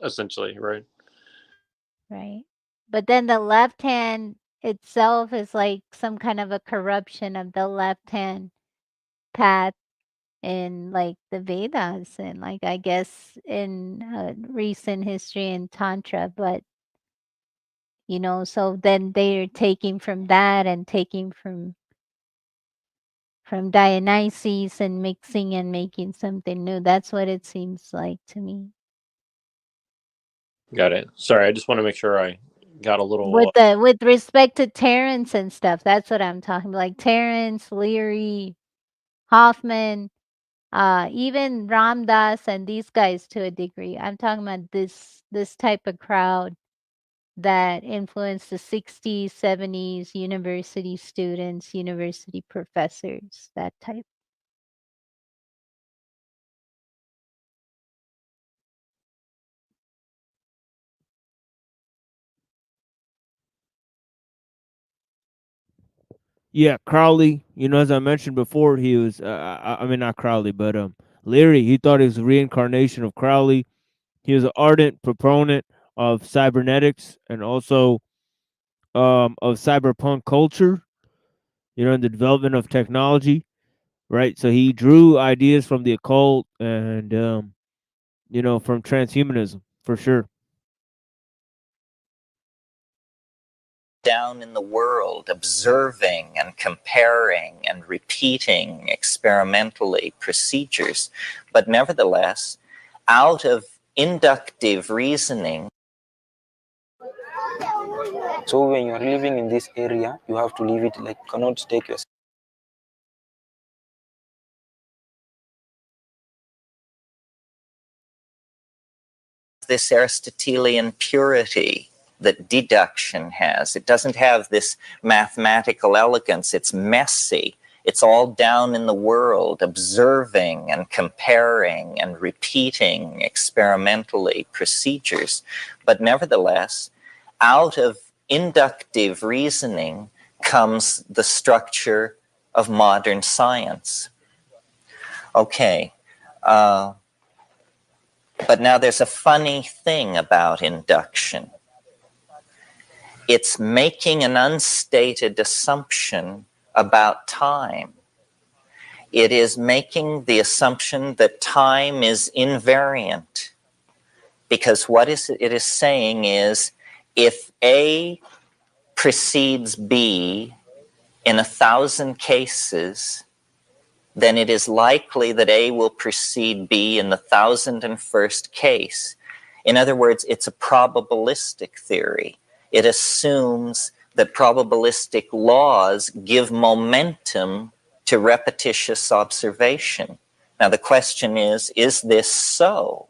essentially, right? Right. But then the left hand itself is like some kind of a corruption of the left hand path in like the Vedas and like I guess in recent history in Tantra, but you know, so then they're taking from that and taking from Dionysus and mixing and making something new. That's what it seems like to me. Got it. Sorry, I just want to make sure I got a little. With respect to Terrence and stuff, that's what I'm talking about. Like Terrence, Leary, Hoffman, even Ram Dass and these guys to a degree. I'm talking about this type of crowd that influenced the 60s, 70s, university students, university professors, that type. Yeah, Crowley. You know, as I mentioned before, he was. I mean, not Crowley, but Leary. He thought he was a reincarnation of Crowley. He was an ardent proponent of cybernetics and also of cyberpunk culture. You know, in the development of technology, right? So he drew ideas from the occult and you know, from transhumanism for sure. Down in the world, observing and comparing and repeating experimentally procedures, but nevertheless, out of inductive reasoning. So when you are living in this area, you have to leave it like cannot take your. This Aristotelian purity that deduction has. It doesn't have this mathematical elegance. It's messy. It's all down in the world, observing and comparing and repeating experimentally procedures. But nevertheless, out of inductive reasoning comes the structure of modern science. Okay. But now there's a funny thing about induction. It's making an unstated assumption about time. It is making the assumption that time is invariant. Because what it is saying is, if A precedes B in 1,000 cases, then it is likely that A will precede B in the 1001st case. In other words, it's a probabilistic theory. It assumes that probabilistic laws give momentum to repetitious observation. Now, the question is this so?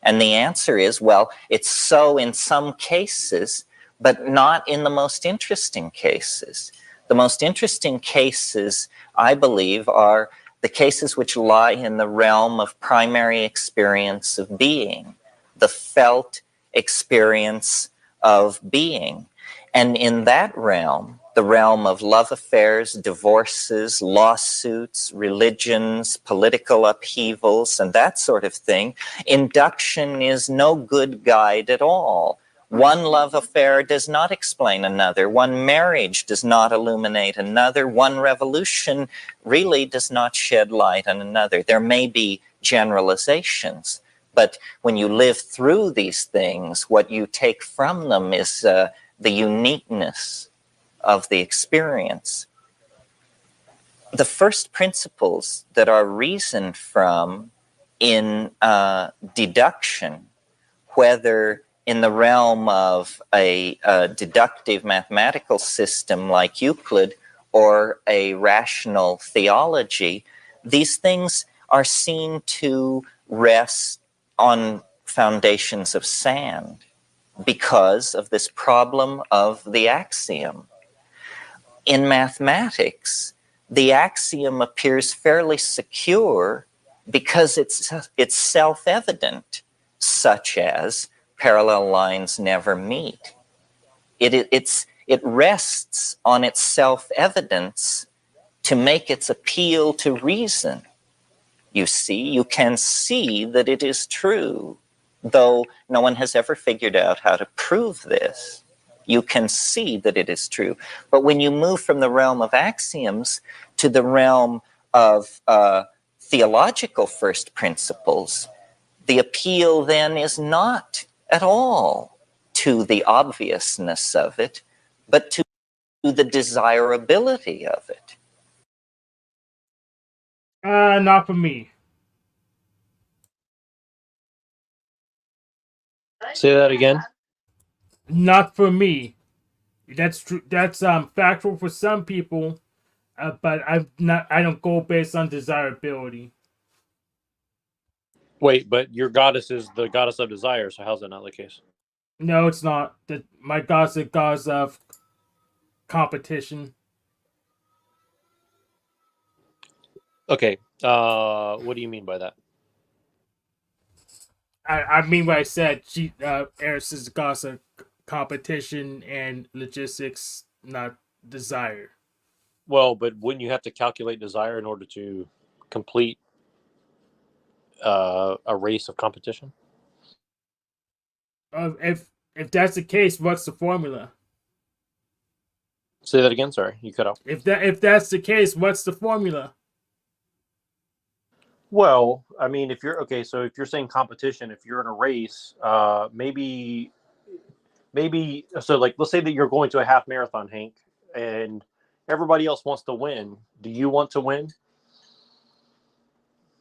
And the answer is, well, it's so in some cases, but not in the most interesting cases. The most interesting cases, I believe, are the cases which lie in the realm of primary experience of being, the felt experience of being. And in that realm, the realm of love affairs, divorces, lawsuits, religions, political upheavals, and that sort of thing, induction is no good guide at all. One love affair does not explain another. One marriage does not illuminate another. One revolution really does not shed light on another. There may be generalizations, but when you live through these things, what you take from them is the uniqueness of the experience. The first principles that are reasoned from in deduction, whether in the realm of a deductive mathematical system like Euclid or a rational theology, these things are seen to rest on foundations of sand because of this problem of the axiom. In mathematics, the axiom appears fairly secure because it's self-evident, such as parallel lines never meet. It rests on its self-evidence to make its appeal to reason. You see, you can see that it is true, though no one has ever figured out how to prove this. You can see that it is true. But when you move from the realm of axioms to the realm of theological first principles, the appeal then is not at all to the obviousness of it, but to the desirability of it. Not for me. Say that again. Not for me. That's true. That's factual for some people, but I'm not. I don't go based on desirability. Wait, but your goddess is the goddess of desire, so how's that not the case? No, it's not. That my gods are gods of competition. Okay, what do you mean by that? I mean what I said. She Eris is the goddess of competition and logistics, not desire. Well, but wouldn't you have to calculate desire in order to complete a race of competition? If that's the case, what's the formula? Say that again. Sorry, you cut out. If that's the case, what's the formula? Well, I mean, if you're okay, so if you're saying competition, if you're in a race, maybe, so like, let's say that you're going to a half marathon, Hank, and everybody else wants to win. Do you want to win?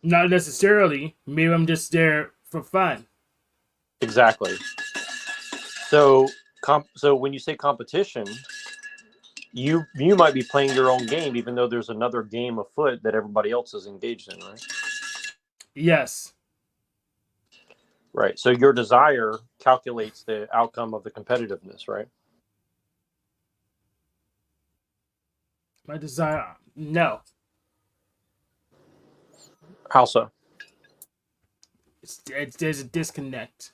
Not necessarily. Maybe I'm just there for fun. Exactly. So, so when you say competition, you might be playing your own game, even though there's another game afoot that everybody else is engaged in, right? Yes. Right. So your desire calculates the outcome of the competitiveness, right? My desire, no. How so? There's a disconnect.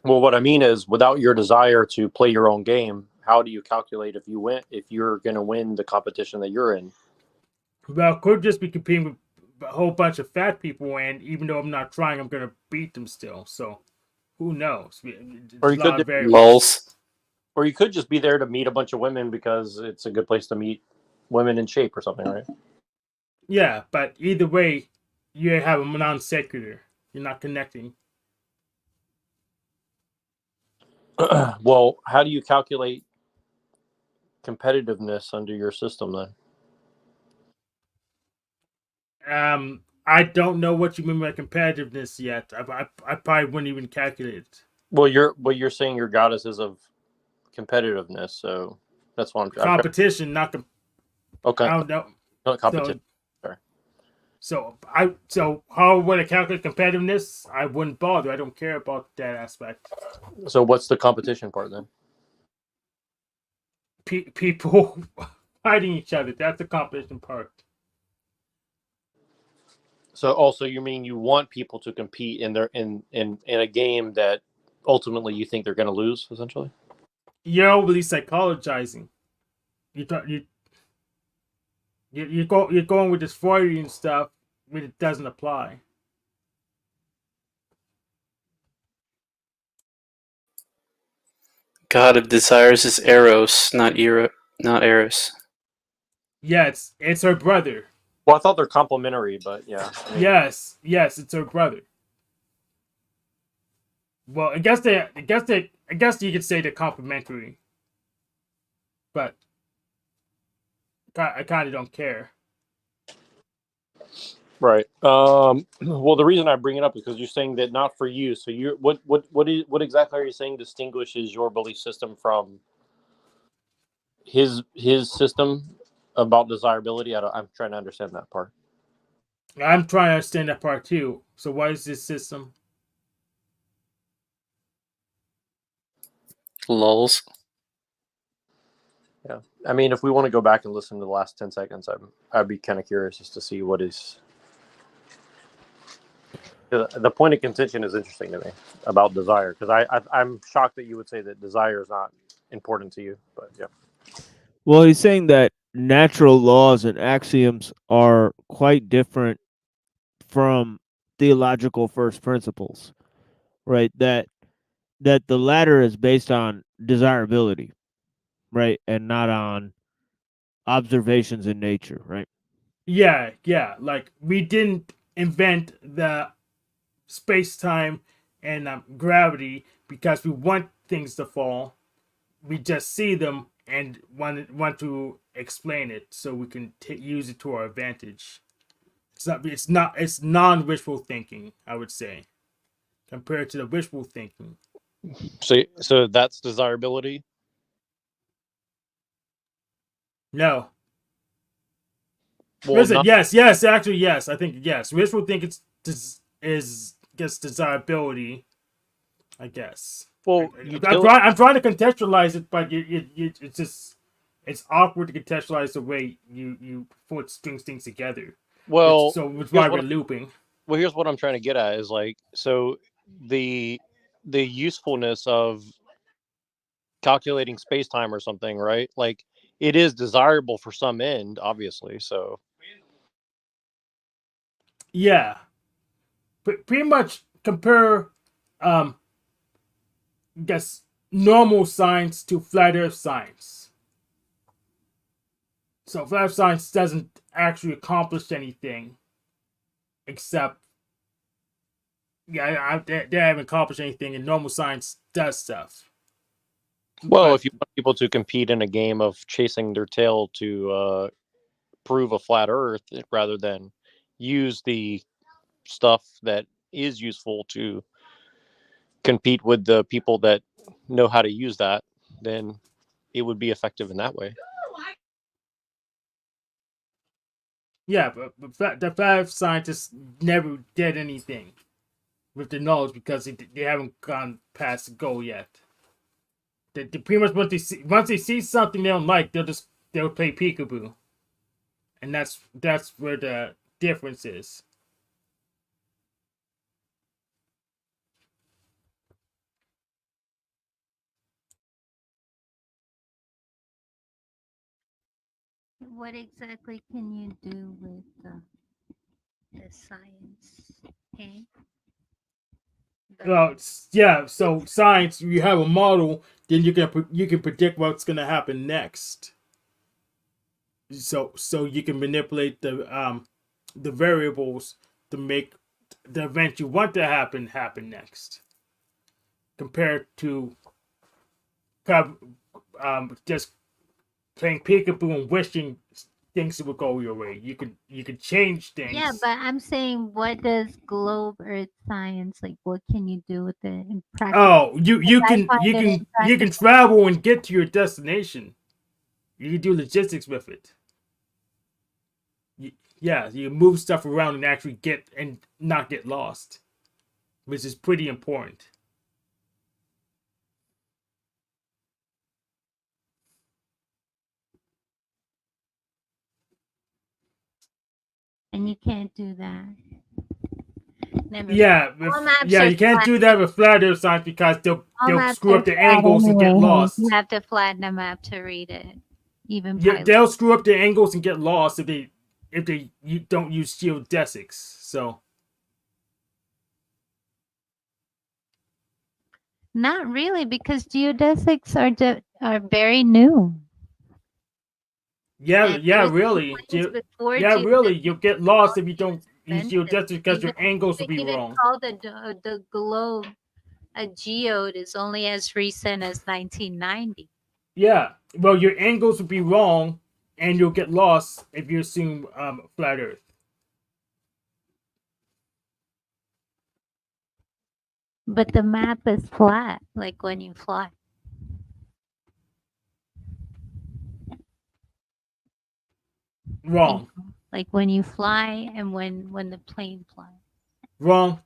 Well, what I mean is, without your desire to play your own game, how do you calculate if you're going to win the competition that you're in? Well, I could just be competing with a whole bunch of fat people, and even though I'm not trying, I'm gonna beat them still. So, who knows? Or you could Lols. Or you could just be there to meet a bunch of women because it's a good place to meet women in shape or something, right? Yeah, but either way, you have a non sequitur. You're not connecting. Well, how do you calculate competitiveness under your system then? I don't know what you mean by competitiveness yet. I probably wouldn't even calculate it. Well, you're saying your goddess is of competitiveness, so that's what I'm trying. Competition, not Okay. I don't know. Not competition. Sorry. So how would I calculate competitiveness? I wouldn't bother. I don't care about that aspect. So what's the competition part then? People fighting each other. That's the competition part. So also you mean you want people to compete in a game that ultimately you think they're going to lose, essentially? You're overly psychologizing. You're going with this Freudian stuff when it doesn't apply. God of desires is Eros, not Eros. Yeah, it's her brother. Well, I thought they're complementary, but yeah. I mean, Yes, it's her brother. Well, I guess you could say they're complementary, but I kind of don't care. Right. Well, the reason I bring it up is because you're saying that not for you. So what exactly are you saying distinguishes your belief system from his system about desirability? I'm trying to understand that part. I'm trying to understand that part too. So what is this system? Lulz. Yeah. I mean, if we want to go back and listen to the last 10 seconds, I'd be kind of curious just to see what is. The point of contention is interesting to me about desire, because I'm shocked that you would say that desire is not important to you. But yeah. Well, he's saying that natural laws and axioms are quite different from theological first principles, right? That the latter is based on desirability, right, and not on observations in nature, right? Yeah. Like we didn't invent the space-time and gravity because we want things to fall. We just see them and want to explain it so we can use it to our advantage. It's non-wishful thinking, I would say, compared to the wishful thinking. So that's desirability. No. Well, yes, actually, yes. I think yes. Wishful thinking is desirability, I guess. Well, I'm trying to contextualize it, but it's just it's awkward to contextualize the way you put strings things together. Well, It's why we're looping. Well, here's what I'm trying to get at is like, so the usefulness of calculating space-time or something, right? Like it is desirable for some end, obviously. So yeah, pretty much compare I guess normal science to flat earth science. So flat earth science doesn't actually accomplish anything except they haven't accomplished anything, and normal science does stuff. well, if you want people to compete in a game of chasing their tail to prove a flat earth rather than use the stuff that is useful to compete with the people that know how to use that, then it would be effective in that way. Yeah, but the five scientists never did anything with the knowledge because they haven't gone past the goal yet. They pretty much once they see something they don't like, they'll play peekaboo, and that's where the difference is. What exactly can you do with the science? Okay. Yeah. So science, you have a model, then you can predict what's gonna happen next. So you can manipulate the variables to make the event you want to happen next. Compared to just playing peekaboo and wishing things will go your way. You can change things. Yeah, but I'm saying, what does globe Earth science like? What can you do with it in practice? Oh, you Because I can find you it can you can impractical. travel and get to your destination. You can do logistics with it. Yeah, you can move stuff around and actually get and not get lost, which is pretty important. And you can't do that. Never Yeah, mind. All maps yeah, are you can't flat. do that with flat Earth science because All they'll maps screw are up the flat angles and get anyway. lost. You have to flatten a map to read it. Even Yeah, pilot. they'll screw up the angles and get lost if they you don't use geodesics. So Not really, because geodesics are very new. yeah, And yeah, there was really, planes before yeah, really, geodesics you'll get lost if you don't use invented. geodesics because Even your angles will be even wrong. call the globe a geode is only as recent as 1990. Yeah, well, your angles will be wrong, and you'll get lost if you assume flat Earth. But the map is flat, like when you fly. Wrong, Like when you fly and when the plane flies. wrong.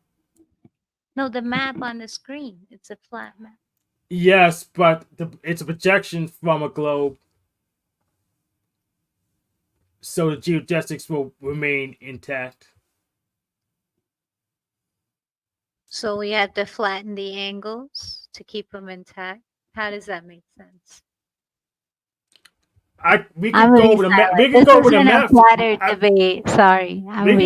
No, the map on the screen. It's a flat map. Yes, but it's a projection from a globe, so the geodesics will remain intact. So we have to flatten the angles to keep them intact. How does that make sense? We can go with a math. We can go with a math. Debate. Sorry, We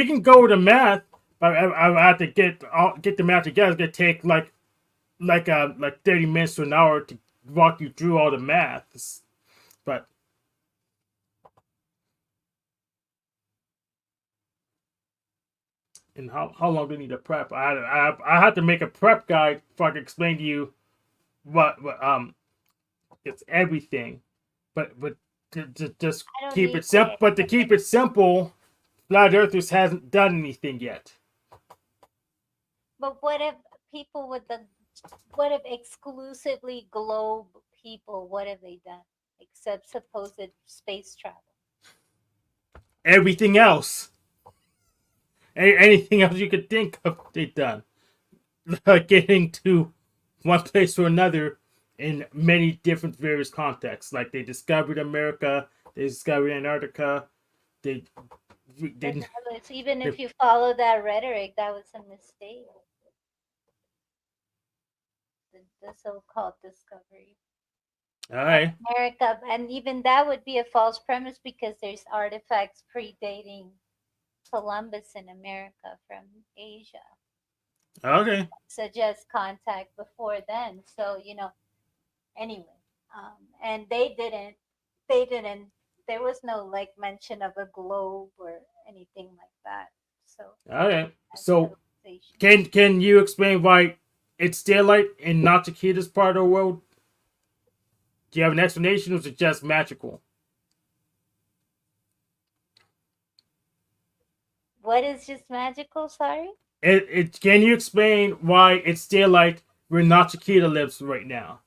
can go with a math. But I have to get the math together. It's gonna take like 30 minutes to an hour to walk you through all the maths. But and how long do you need to prep? I had to make a prep guide so I can explain to you what it's everything. But to just keep it simple. But to keep it simple, Flat Earthers hasn't done anything yet. But what if what if exclusively globe people, what have they done? Except supposed space travel. Everything else. Anything else you could think of, they've done. Getting to one place or another in many different various contexts. Like they discovered America, they discovered Antarctica, Even if you follow that rhetoric, that was a mistake. The so-called discovery. All right. America, and even that would be a false premise because there's artifacts predating Columbus in America from Asia. Okay. Suggest contact before then. So, anyway, and they didn't, there was no like mention of a globe or anything like that. So, Okay. So can you explain why it's daylight and not Chiquita's part of the world? Do you have an explanation or is it just magical? What is just magical? Sorry? Can you explain why it's daylight where not Chiquita lives right now?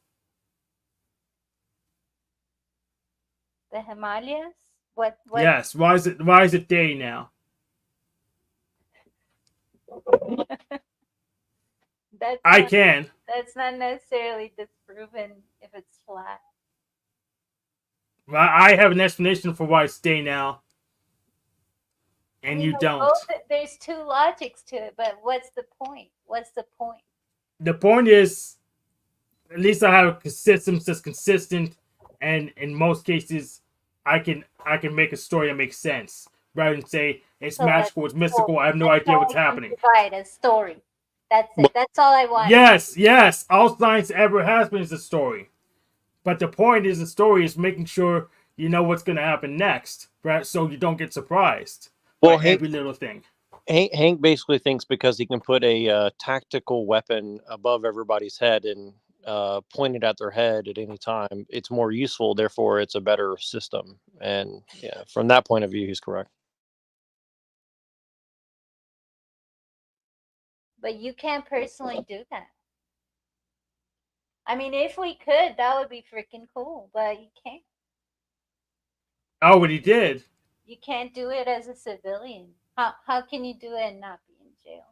The Himalayas? What? Yes. Why is it day now? That's not necessarily disproven if it's flat. I have an explanation for why it's day now. And you don't. There's two logics to it, but what's the point? The point is, at least I have a system that's consistent, and in most cases, I can make a story that makes sense rather than say it's magical, it's mystical. I have no idea what's happening. Provide a story. That's it. That's all I want. Yes. All science ever has been is a story, but the point is the story is making sure you know what's going to happen next, right? So you don't get surprised by every little thing. Hank basically thinks because he can put a tactical weapon above everybody's head and pointed at their head at any time, it's more useful. Therefore, it's a better system. And yeah, from that point of view, he's correct. But you can't personally do that. I mean, if we could, that would be freaking cool, but you can't. Oh, but he did. You can't do it as a civilian. How can you do it and not be in jail?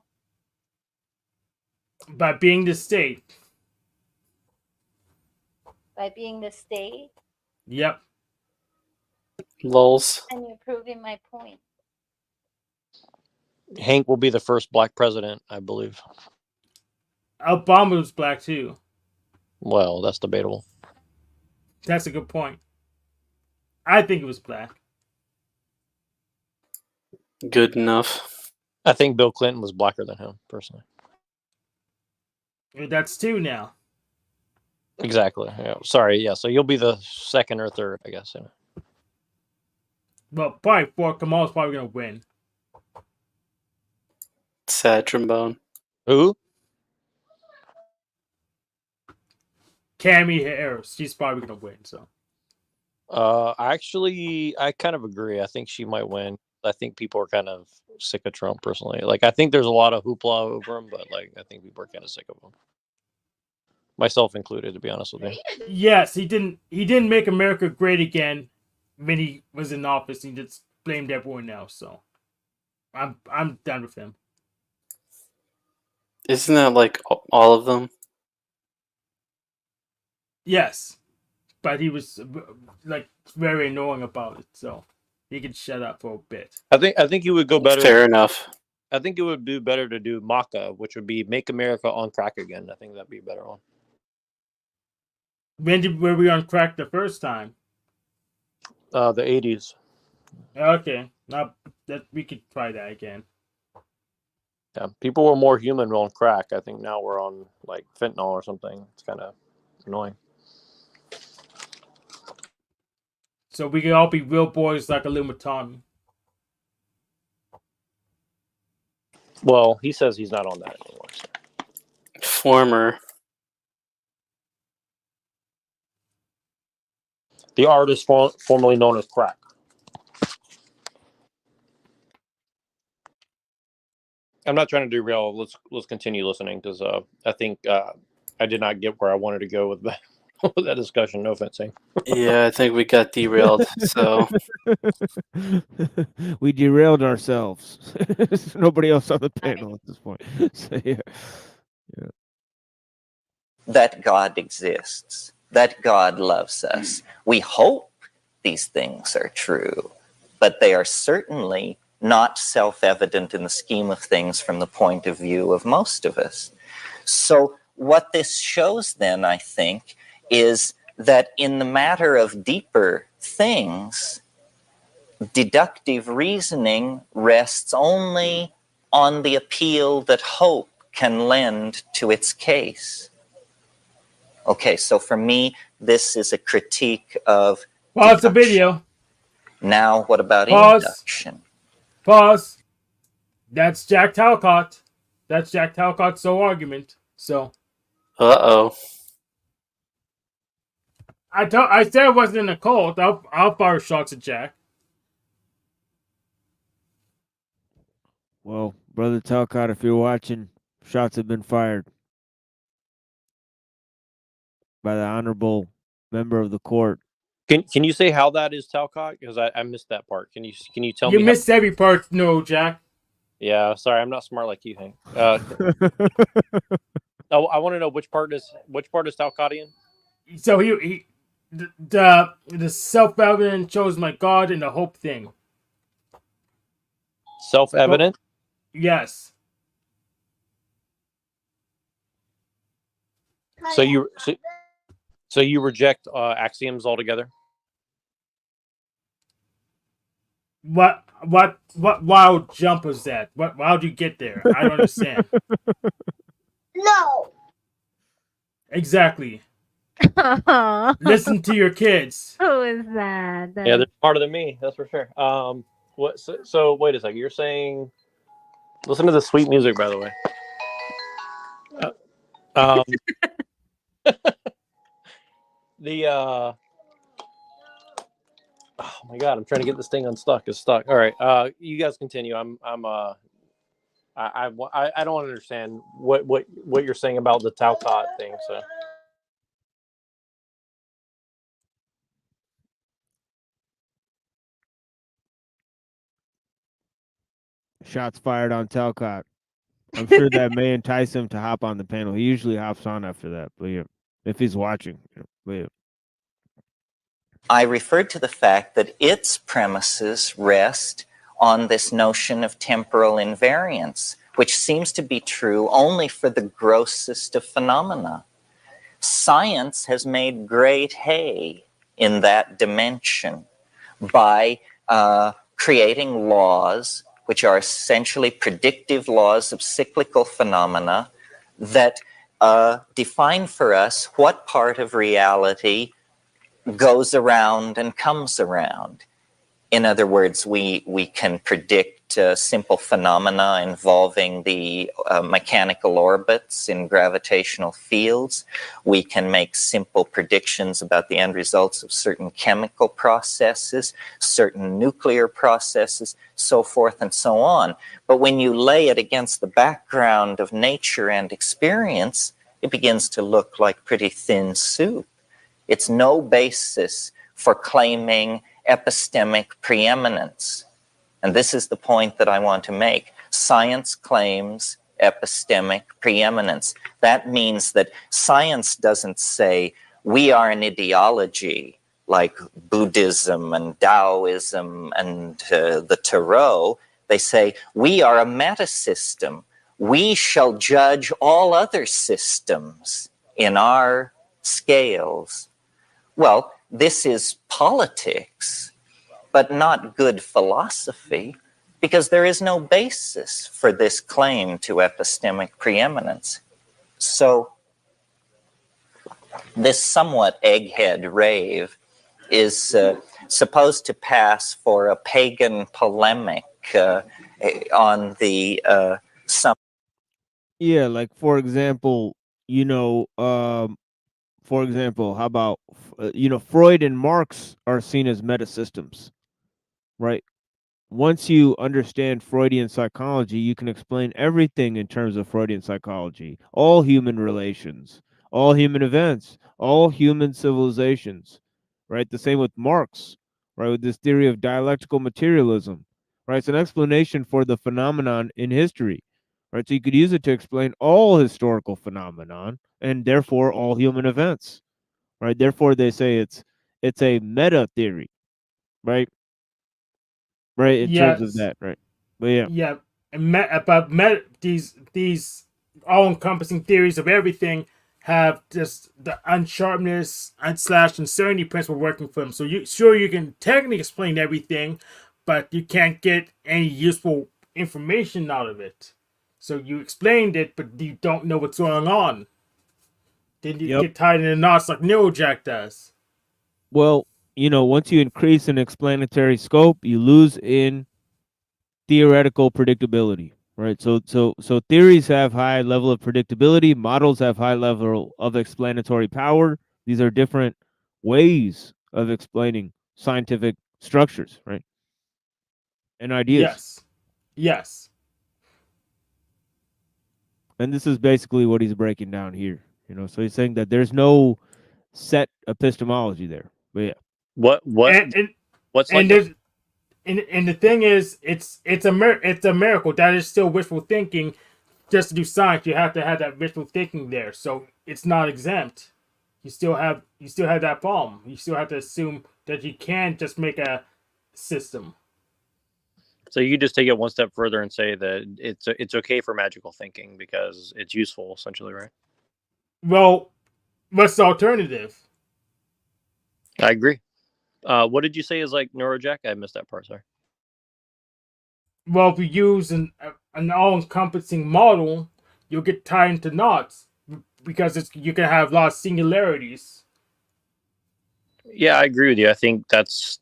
By being the state. By being the state? Yep. Lols. And you're proving my point. Hank will be the first black president, I believe. Obama was black too. Well, that's debatable. That's a good point. I think it was black. Good enough. I think Bill Clinton was blacker than him, personally. That's two now. Exactly. Yeah. Sorry. Yeah. So you'll be the second or third, I guess. Yeah. Well, probably four. Kamal's probably gonna win. Sad trombone. Who? Cammy Harris. She's probably gonna win. So. I kind of agree. I think she might win. I think people are kind of sick of Trump, personally. Like, I think there's a lot of hoopla over him, but like, I think people are kind of sick of him. Myself included, to be honest with you. Yes, he didn't make America great again when he was in office. He just blamed everyone else. So, I'm done with him. Isn't that like all of them? Yes, but he was like very annoying about it. So he could shut up for a bit. I think you would go better. Fair enough. I think it would do better to do MACA, which would be Make America on Crack Again. I think that'd be a better one. When were we on crack the first time? The 80s. Okay, now that we could try that again. Yeah, people were more human on crack. I think now we're on like fentanyl or something. It's kind of annoying. So we can all be real boys like Illuminati. Well, he says he's not on that anymore. So. Former. The artist formerly known as Crack. I'm not trying to derail. Let's continue listening because I think I did not get where I wanted to go with that, with that discussion. No fencing. Yeah, I think we got derailed. So we derailed ourselves. Nobody else on the panel at this point. So, yeah. That God exists, that God loves us. We hope these things are true, but they are certainly not self-evident in the scheme of things from the point of view of most of us. So what this shows then, I think, is that in the matter of deeper things, deductive reasoning rests only on the appeal that hope can lend to its case. Okay, so for me, this is a critique of Pause the video. Now, what about Pause. induction? Pause. That's Jack Talcott. That's Jack Talcott's sole argument. So. Uh-oh. I said it wasn't in a cult. I'll fire shots at Jack. Well, Brother Talcott, if you're watching, shots have been fired by the honorable member of the court. Can you say how that is, Talcott? Because I missed that part. Can you tell me? You missed every part, no, Jack. Yeah, sorry, I'm not smart like you, Hank. I want to know which part is Talcottian. So he the self-evident chose my God and the hope thing. Self-evident. Yes. So you reject axioms altogether? What wild jump was that? How'd you get there? I don't understand. No. Exactly. Listen to your kids. Who is that? Yeah, they're smarter than me. That's for sure. What? So wait a second. You're saying, listen to the sweet music, by the way. The oh my god, I'm trying to get this thing unstuck. It's stuck. All right, you guys continue. I don't understand what you're saying about the Talcott thing. So Shots fired on Talcott. I'm sure that may entice him to hop on the panel. He usually hops on after that, but yeah, if he's watching. But yeah. I referred to the fact that its premises rest on this notion of temporal invariance, which seems to be true only for the grossest of phenomena. Science has made great hay in that dimension by creating laws which are essentially predictive laws of cyclical phenomena that define for us what part of reality goes around and comes around. In other words, we can predict simple phenomena involving the mechanical orbits in gravitational fields. We can make simple predictions about the end results of certain chemical processes, certain nuclear processes, so forth and so on. But when you lay it against the background of nature and experience, it begins to look like pretty thin soup. It's no basis for claiming epistemic preeminence. And this is the point that I want to make. Science claims epistemic preeminence. That means that science doesn't say we are an ideology like Buddhism and Taoism and the Tarot. They say we are a metasystem. We shall judge all other systems in our scales. Well, this is politics, but not good philosophy, because there is no basis for this claim to epistemic preeminence. So this somewhat egghead rave is supposed to pass for a pagan polemic on the Yeah, like for example, for example, how about Freud and Marx are seen as metasystems, right? Once you understand Freudian psychology, you can explain everything in terms of Freudian psychology, all human relations, all human events, all human civilizations, right? The same with Marx, right? With this theory of dialectical materialism, right? It's an explanation for the phenomenon in history, right? So you could use it to explain all historical phenomenon and therefore all human events, right? Therefore, they say it's a meta theory, right? Right, in terms of Yes. that, right? But yeah. Yeah, and these all-encompassing theories of everything have just the unsharpness and slash uncertainty principle working for them. So you can technically explain everything, but you can't get any useful information out of it. So you explained it, but you don't know what's going on. Then you get tied in the knots like Neurojack does. Well, once you increase in explanatory scope, you lose in theoretical predictability, right? So theories have high level of predictability, models have high level of explanatory power. These are different ways of explaining scientific structures, right? And ideas. Yes. And this is basically what he's breaking down here, So he's saying that there's no set epistemology there. But yeah. What's and like there's and the thing is, it's a miracle that is still wishful thinking. Just to do science, you have to have that wishful thinking there, so it's not exempt. You still have that problem. You still have to assume that you can't just make a system. So you just take it one step further and say that it's okay for magical thinking because it's useful, essentially, right? Well, what's the alternative? I agree. What did you say is like Neurojack? I missed that part. Sorry. Well, if you use an all-encompassing model, you'll get tied into knots because you can have a lot of singularities. Yeah, I agree with you. I think it's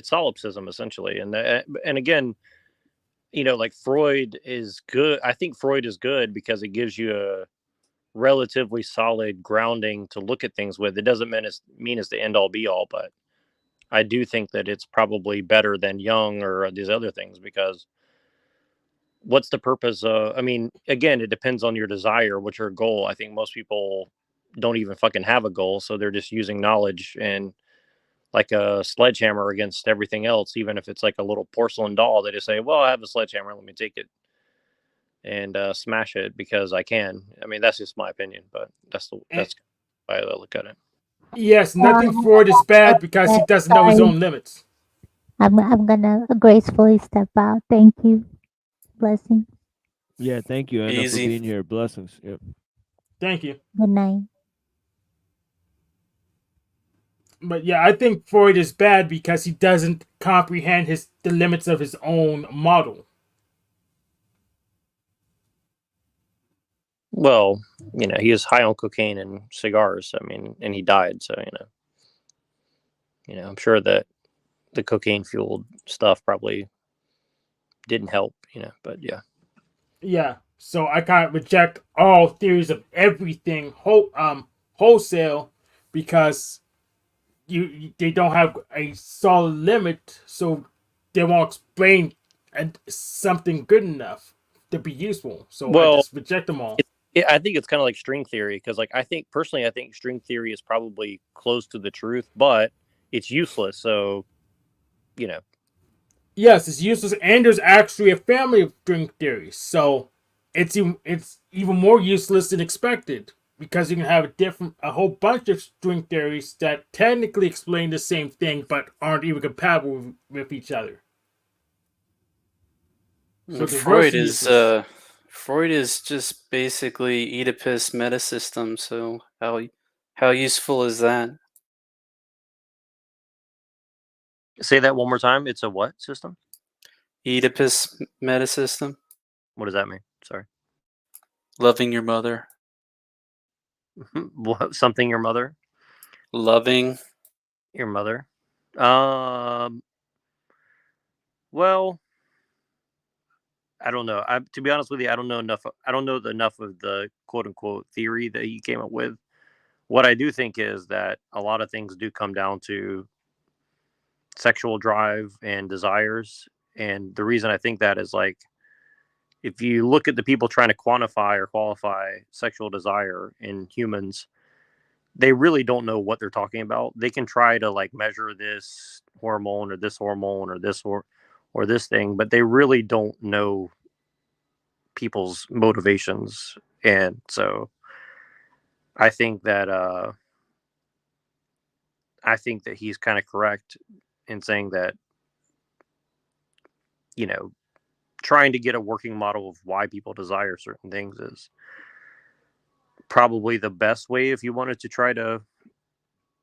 solipsism essentially, and again, like Freud is good. I think Freud is good because it gives you relatively solid grounding to look at things with. It doesn't mean it's the end all be all, but I do think that it's probably better than Jung or these other things, because what's the purpose of, I mean, again, it depends on your desire, what's your goal. I think most people don't even fucking have a goal, so they're just using knowledge and like a sledgehammer against everything else. Even if it's like a little porcelain doll, they just say, well, I have a sledgehammer, let me take it and smash it because I can. I mean, that's just my opinion, but that's why I look at it. Yes, nothing Freud is bad because he doesn't know his own limits. I'm gonna gracefully step out. Thank you. Blessings. Yeah, thank you, Anna, Easy. for being here. Blessings. Yep. Thank you. Good night. But yeah, I think Freud is bad because he doesn't comprehend the limits of his own model. Well, he was high on cocaine and cigars. I mean, and he died. So, I'm sure that the cocaine fueled stuff probably didn't help, but yeah. Yeah, so I kind of reject all theories of everything wholesale because they don't have a solid limit, so they won't explain something good enough to be useful. So I just reject them all. I think it's kind of like string theory, because I think string theory is probably close to the truth, but it's useless. So, Yes, it's useless, and there's actually a family of string theories, so it's even more useless than expected, because you can have a whole bunch of string theories that technically explain the same thing but aren't even compatible with each other. So Freud is just basically Oedipus metasystem. So how useful is that? Say that one more time. It's a what system? Oedipus metasystem. What does that mean? Sorry. Loving your mother. Something your mother? Loving your mother. Well, I don't know. To be honest with you, I don't know enough. I don't know enough of the quote unquote theory that he came up with. What I do think is that a lot of things do come down to sexual drive and desires. And the reason I think that is, like, if you look at the people trying to quantify or qualify sexual desire in humans, they really don't know what they're talking about. They can try to like measure this hormone or this hormone or this or this thing, but they really don't know people's motivations. And so I think that he's kind of correct in saying that, trying to get a working model of why people desire certain things is probably the best way if you wanted to try to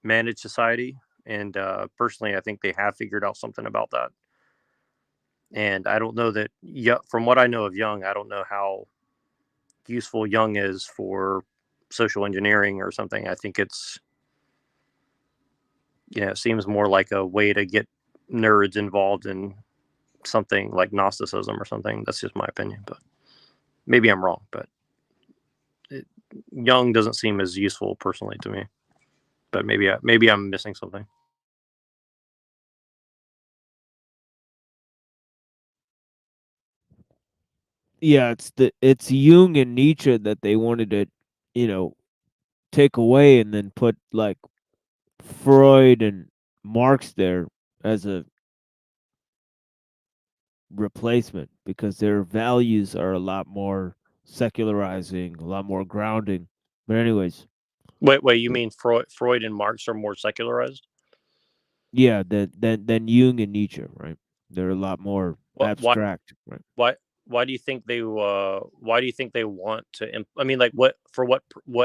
manage society. And personally, I think they have figured out something about that. And I don't know that, from what I know of Jung, I don't know how useful Jung is for social engineering or something. I think it's, it seems more like a way to get nerds involved in something like Gnosticism or something. That's just my opinion, but maybe I'm wrong. But Jung doesn't seem as useful personally to me. But maybe I'm missing something. Yeah, it's Jung and Nietzsche that they wanted to, take away and then put like Freud and Marx there as a replacement, because their values are a lot more secularizing, a lot more grounding. But anyways, Wait, you mean Freud and Marx are more secularized? yeah, than Jung and Nietzsche, right? They're a lot more abstract, right? Why do you think they want to I mean, like, what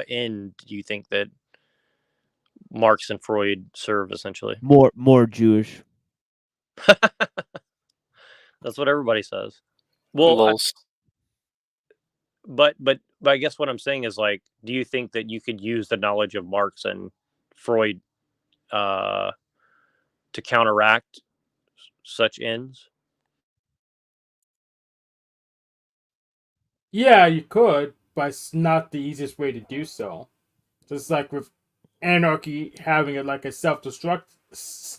end do you think that Marx and Freud serve essentially? More Jewish. That's what everybody says. Well, but I guess what I'm saying is, like, do you think that you could use the knowledge of Marx and Freud to counteract such ends? Yeah, you could, but it's not the easiest way to do so. Just like with anarchy having like a self-destruct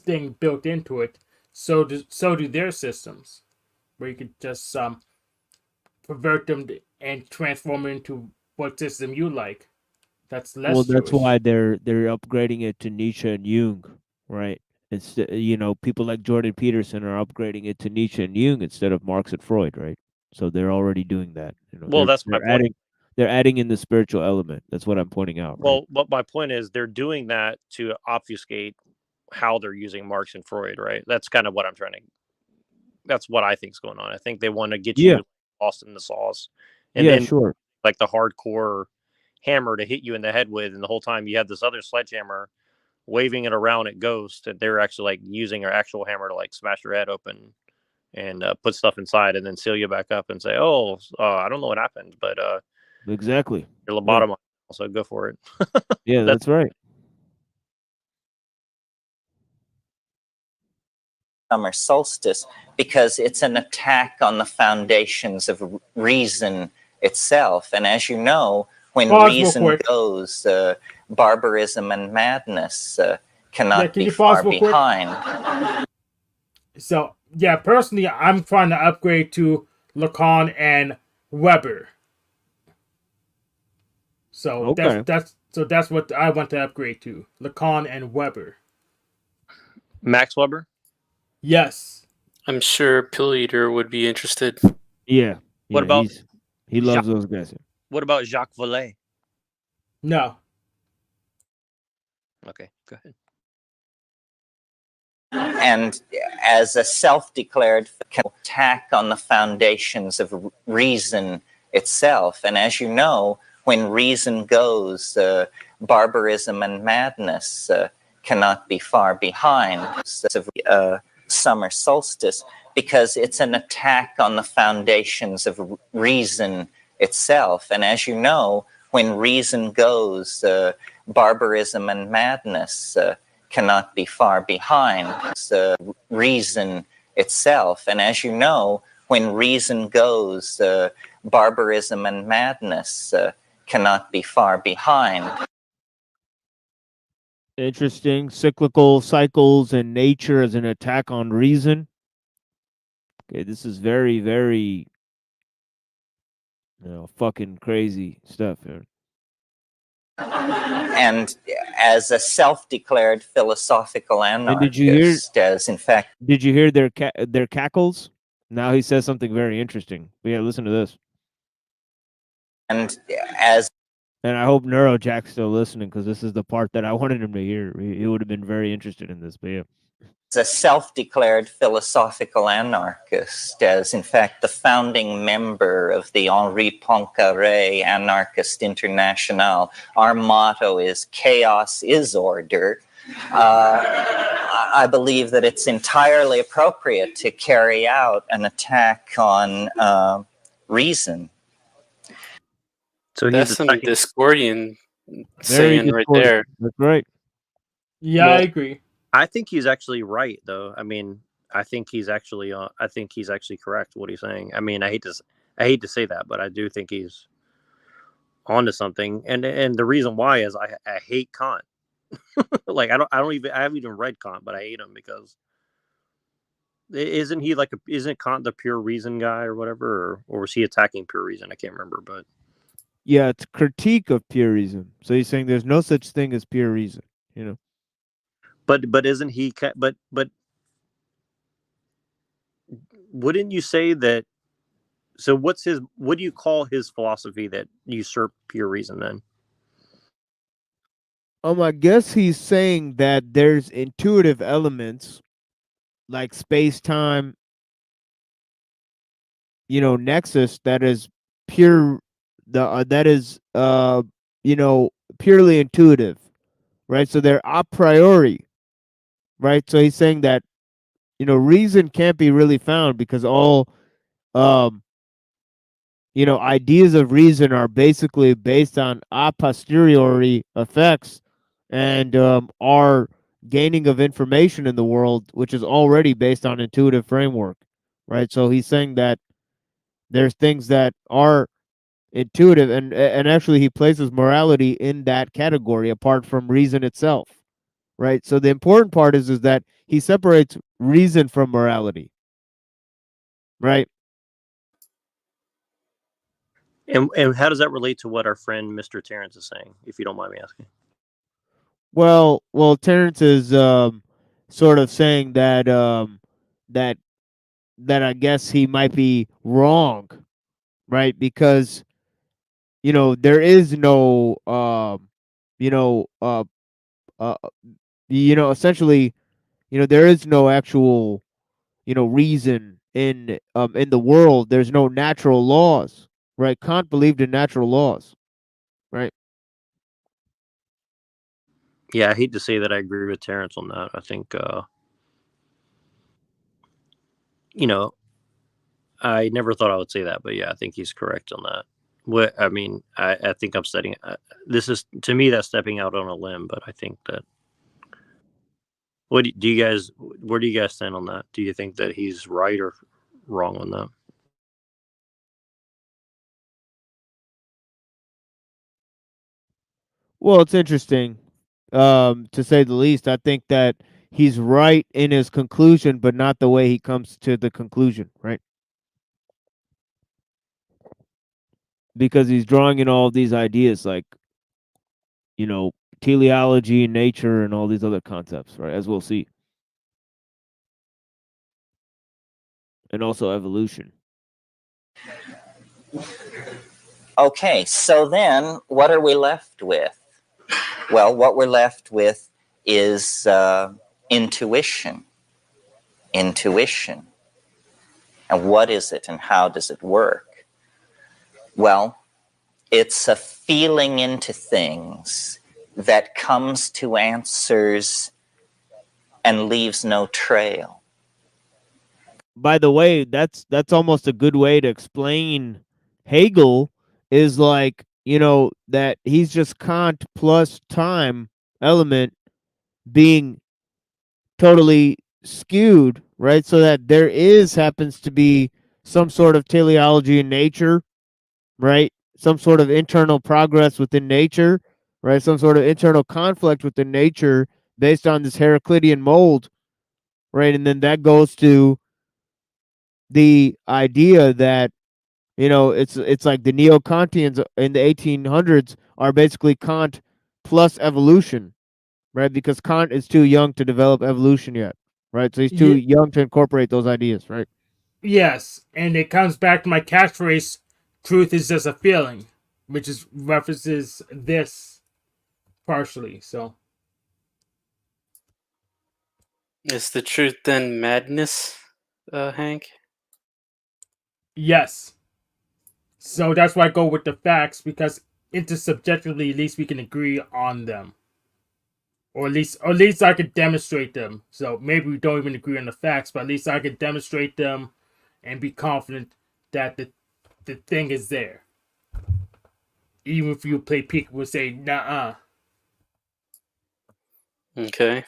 thing built into it, so do their systems, where you could just pervert them and transform it into what system you like. That's less Well, that's choice. why they're upgrading it to Nietzsche and Jung, right? It's people like Jordan Peterson are upgrading it to Nietzsche and Jung instead of Marx and Freud, right? So they're already doing that. Well, that's my point. They're adding in the spiritual element. That's what I'm pointing out. Well, but my point is they're doing that to obfuscate how they're using Marx and Freud, right? That's kind of what I'm trying to. That's what I think's going on. I think they want to get you lost in the sauce, and then sure. like the hardcore hammer to hit you in the head with, and the whole time you have this other sledgehammer waving it around at Ghost, and they're actually like using our actual hammer to like smash your head open and put stuff inside, and then seal you back up and say, "Oh, I don't know what happened, but exactly, you're lobotomized, so go for it." Yeah, that's right. Summer solstice because it's an attack on the foundations of reason itself. And as you know, when reason goes, barbarism and madness cannot be far behind. So, yeah, personally, I'm trying to upgrade to Lacan and Weber. So that's what I want to upgrade to, Lacan and Weber. Max Weber? Yes. I'm sure Pill Eater would be interested. Yeah. What about he loves those guys. What about Jacques Vallée? No. Okay, go ahead. And as a self-declared attack on the foundations of reason itself. And as you know, when reason goes, barbarism and madness cannot be far behind. Summer solstice because it's an attack on the foundations of reason itself. And as you know, when reason goes, barbarism and madness cannot be far behind. Reason itself. And as you know, when reason goes, barbarism and madness cannot be far behind. Interesting. Cyclical cycles and nature as an attack on reason. Okay, this is very, very, fucking crazy stuff here. And as a self-declared philosophical anarchist, did you hear? As in fact, did you hear their cackles? Now he says something very interesting. But yeah, listen to this. And I hope Neurojack's still listening because this is the part that I wanted him to hear. He would have been very interested in this. But yeah. As a self-declared philosophical anarchist, as in fact the founding member of the Henri Poincaré Anarchist International, our motto is chaos is order. I believe that it's entirely appropriate to carry out an attack on reason. So that's some Discordian saying right there. That's right. Yeah, well, I agree. I think he's actually right, though. I mean, I think he's actually correct what he's saying. I mean, I hate to say that, but I do think he's onto something. And the reason why is I hate Kant. Like I haven't even read Kant, but I hate him because isn't Kant the pure reason guy or whatever, or was he attacking pure reason? I can't remember, but yeah, it's critique of pure reason. So he's saying there's no such thing as pure reason, But isn't he? But wouldn't you say that? So what do you call his philosophy that usurp pure reason then? I guess he's saying that there's intuitive elements like space-time, nexus that is pure. That is purely intuitive, right? So they're a priori, right? So he's saying that reason can't be really found because all ideas of reason are basically based on a posteriori effects and our gaining of information in the world, which is already based on intuitive framework, right? So he's saying that there's things that are intuitive, and actually he places morality in that category apart from reason itself, right? So the important part is that he separates reason from morality, right? And how does that relate to what our friend Mr. Terrence is saying, if you don't mind me asking? Well, Terrence is sort of saying that that I guess he might be wrong, right? Because there is no you know uh essentially there is no actual reason in the world. There's no natural laws, right? Kant believed in natural laws, right? Yeah, I hate to say that I agree with Terrence on that. I think, I never thought I would say that, but yeah, I think he's correct on that. What I mean, I think I'm setting. This is, to me, that's stepping out on a limb, but I think that. What do you guys? Where do you guys stand on that? Do you think that he's right or wrong on that? Well, it's interesting, to say the least. I think that he's right in his conclusion, but not the way he comes to the conclusion, right? Because he's drawing in all these ideas like, teleology, nature, and all these other concepts, right? As we'll see. And also evolution. Okay, so then what are we left with? Well, what we're left with is intuition. Intuition. And what is it and how does it work? Well, it's a feeling into things that comes to answers and leaves no trail. By the way, that's almost a good way to explain Hegel, is like, that he's just Kant plus time element being totally skewed, right? So that there happens to be some sort of teleology in nature, right? Some sort of internal progress within nature, right? Some sort of internal conflict within nature based on this Heraclitean mold, right? And then that goes to the idea that it's like the neo-Kantians in the 1800s are basically Kant plus evolution, right? Because Kant is too young to develop evolution yet, right? So he's too young to incorporate those ideas, right? Yes, and it comes back to my catchphrase: "Truth is just a feeling," which is references this partially. So, Is the truth then madness, Hank? yes. So that's why I go with the facts, because intersubjectively, at least we can agree on them, or at least I could demonstrate them. So maybe we don't even agree on the facts, but at least I could demonstrate them and be confident that the thing is there. Even if you play peek, would say, "Nah." Okay.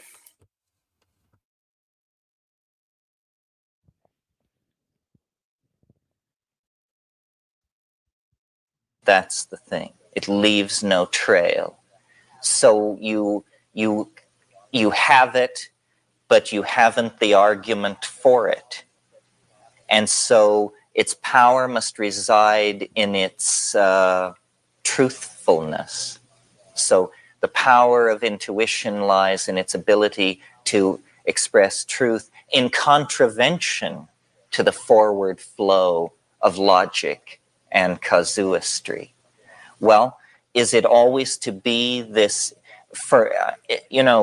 That's the thing. It leaves no trail. So you have it, but you haven't the argument for it. And so its power must reside in its truthfulness. So the power of intuition lies in its ability to express truth in contravention to the forward flow of logic and casuistry. Well, is it always to be this? For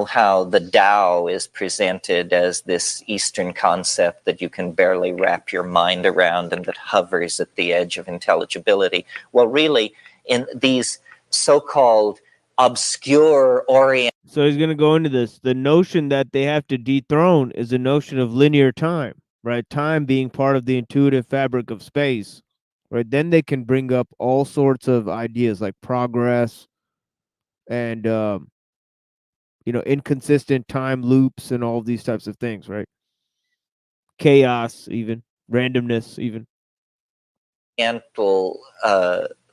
how the Tao is presented as this Eastern concept that you can barely wrap your mind around and that hovers at the edge of intelligibility. Well, really, in these so-called obscure orient. So he's going to go into this. The notion that they have to dethrone is a notion of linear time, right? Time being part of the intuitive fabric of space, right? Then they can bring up all sorts of ideas like progress and inconsistent time loops and all these types of things, right? Chaos, even randomness, even. Oriental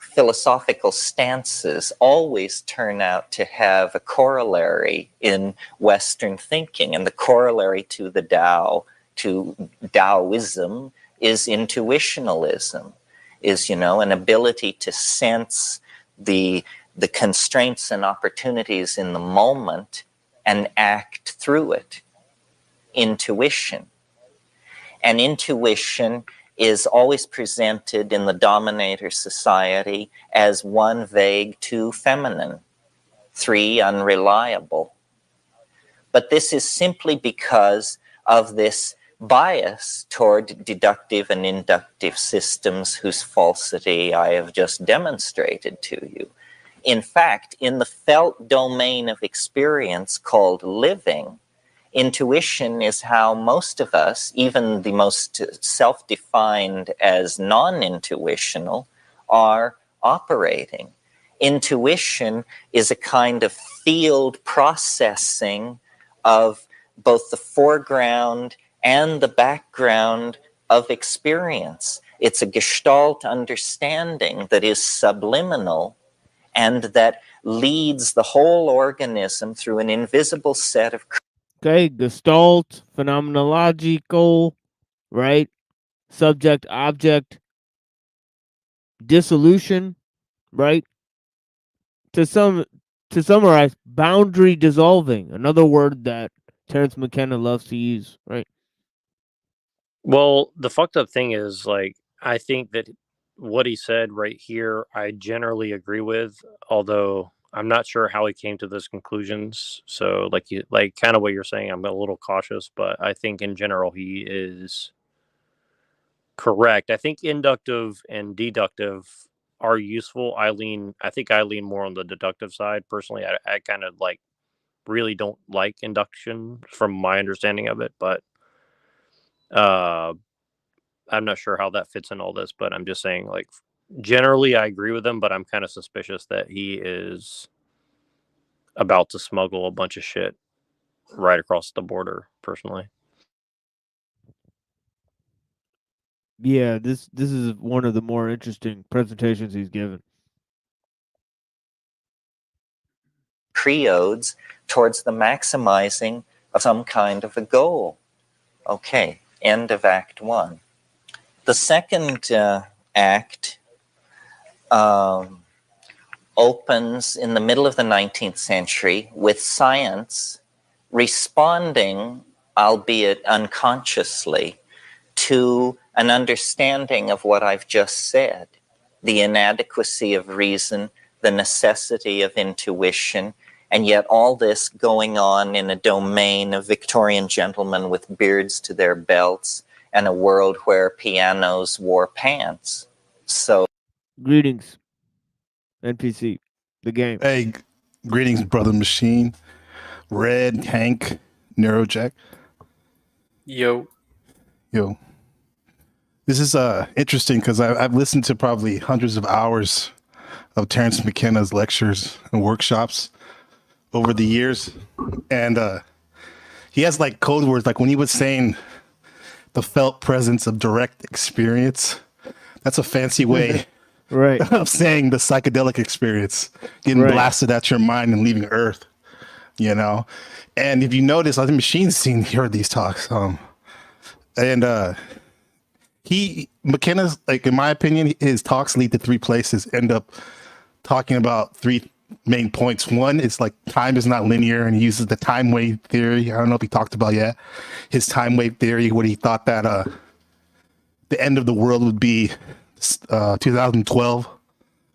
philosophical stances always turn out to have a corollary in Western thinking. And the corollary to the Tao, to Taoism, is intuitionalism, is, you know, an ability to sense the constraints and opportunities in the moment and act through it. Intuition. And intuition is always presented in the dominator society as 1, vague, 2, feminine, 3, unreliable. But this is simply because of this bias toward deductive and inductive systems whose falsity I have just demonstrated to you. In fact, in the felt domain of experience called living, intuition is how most of us, even the most self-defined as non-intuitional, are operating. Intuition is a kind of field processing of both the foreground and the background of experience. It's a gestalt understanding that is subliminal and that leads the whole organism through an invisible set of... Okay, Gestalt, phenomenological, right? Subject, object, dissolution, right? To summarize, boundary dissolving, another word that Terence McKenna loves to use, right? Well, the fucked up thing is, like, I think that what he said right here, I generally agree with, although I'm not sure how he came to those conclusions. So, like, kind of what you're saying, I'm a little cautious, but I think in general he is correct. I think inductive and deductive are useful. I think I lean more on the deductive side personally. I kind of like really don't like induction from my understanding of it, but I'm not sure how that fits in all this, but I'm just saying, like, generally I agree with him, but I'm kind of suspicious that he is about to smuggle a bunch of shit right across the border, personally. Yeah, this is one of the more interesting presentations he's given. Creodes towards the maximizing of some kind of a goal. Okay, end of Act 1. The second act opens in the middle of the 19th century with science responding, albeit unconsciously, to an understanding of what I've just said, the inadequacy of reason, the necessity of intuition, and yet all this going on in a domain of Victorian gentlemen with beards to their belts and a world where pianos wore pants. So, greetings, NPC, the game. Hey, greetings, Brother Machine, Red, Hank, Neurojack. Yo. This is interesting because I've listened to probably hundreds of hours of Terence McKenna's lectures and workshops over the years, and he has like code words, like when he was saying the felt presence of direct experience. That's a fancy way right of saying the psychedelic experience, getting blasted at your mind and leaving Earth, you know. And if you notice, I think Machine's seen heard these talks, McKenna's, like, in my opinion, his talks lead to 3 places, end up talking about 3 main points. One is like time is not linear, and he uses the time wave theory. I don't know if he talked about yet his time wave theory, where he thought that the end of the world would be 2012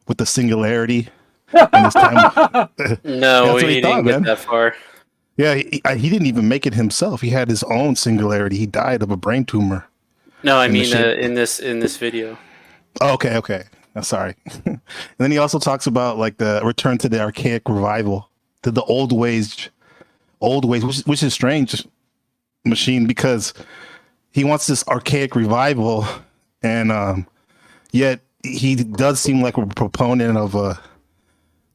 with the singularity. And this time, No, he didn't get that far. Yeah, he didn't even make it himself. He had his own singularity. He died of a brain tumor. No, I mean in this video. Oh, okay. I'm sorry. And then he also talks about like the return to the archaic revival, to the old ways, which is strange, Machine, because he wants this archaic revival, and yet he does seem like a proponent of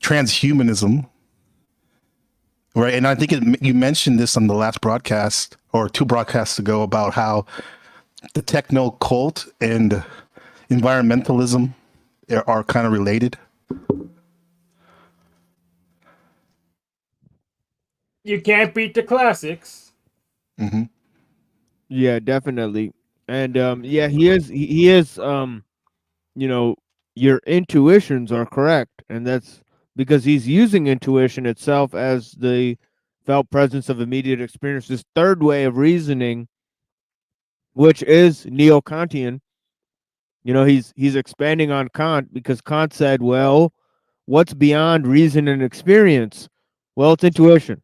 transhumanism, right? And I think you mentioned this on the last broadcast or 2 broadcasts ago about how the techno cult and environmentalism are kind of related? You can't beat the classics. Mm-hmm. Yeah, definitely. And yeah, he is you know, your intuitions are correct, and that's because he's using intuition itself as the felt presence of immediate experience, this third way of reasoning, which is neo-Kantian. He's expanding on Kant because Kant said, well, what's beyond reason and experience? Well, it's intuition,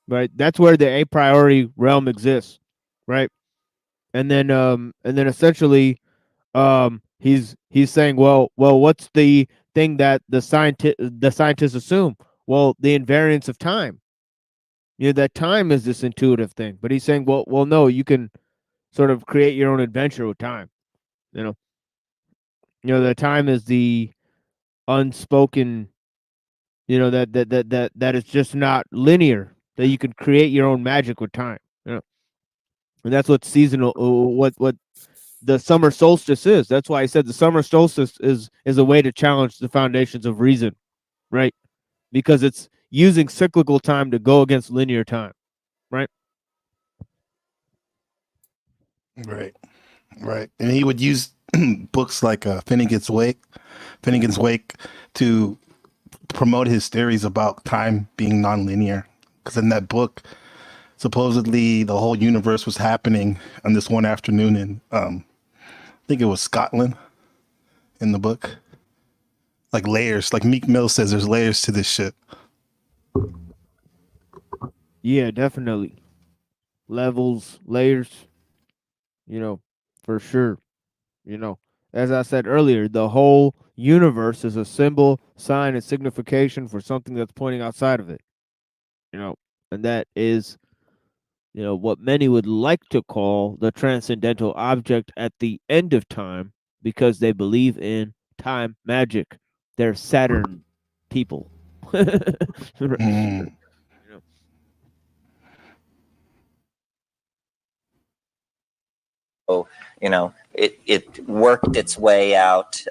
right? That's where the a priori realm exists, right? And then essentially, he's saying, well, what's the thing that the scientists assume? Well, the invariance of time. That time is this intuitive thing. But he's saying, well, no, you can sort of create your own adventure with time. The time is the unspoken. That is just not linear. That you can create your own magic with time. And that's what seasonal. What the summer solstice is. That's why I said the summer solstice is a way to challenge the foundations of reason, right? Because it's using cyclical time to go against linear time, right? Right. Right. And he would use books like Finnegan's Wake to promote his theories about time being nonlinear. Because in that book, supposedly the whole universe was happening on this one afternoon in, I think it was Scotland in the book. Like layers, like Meek Mill says, there's layers to this shit. Yeah, definitely. Levels, layers, for sure. As I said earlier, the whole universe is a symbol, sign, and signification for something that's pointing outside of it. And that is, what many would like to call the transcendental object at the end of time because they believe in time magic. They're Saturn people. So, it worked its way out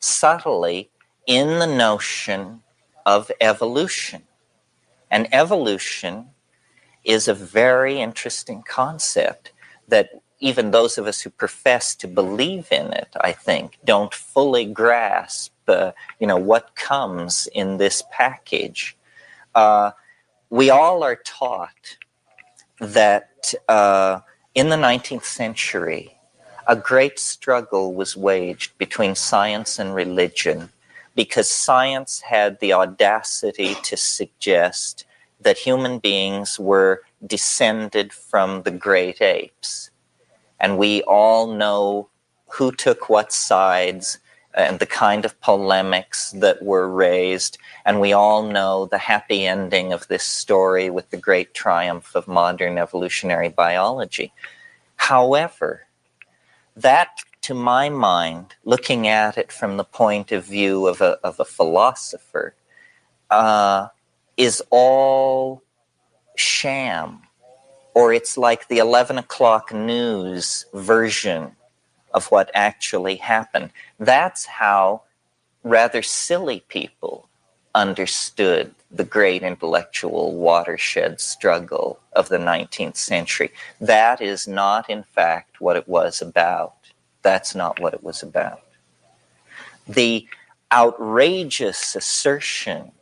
subtly in the notion of evolution. And evolution is a very interesting concept that even those of us who profess to believe in it, I think, don't fully grasp, what comes in this package. We all are taught that in the 19th century, a great struggle was waged between science and religion because science had the audacity to suggest that human beings were descended from the great apes. And we all know who took what sides and the kind of polemics that were raised. And we all know the happy ending of this story with the great triumph of modern evolutionary biology. However, that, to my mind, looking at it from the point of view of a philosopher, is all sham, or it's like the 11 o'clock news version of what actually happened. That's how rather silly people understood the great intellectual watershed struggle of the 19th century. That is not, in fact, what it was about. That's not what it was about. The outrageous assertion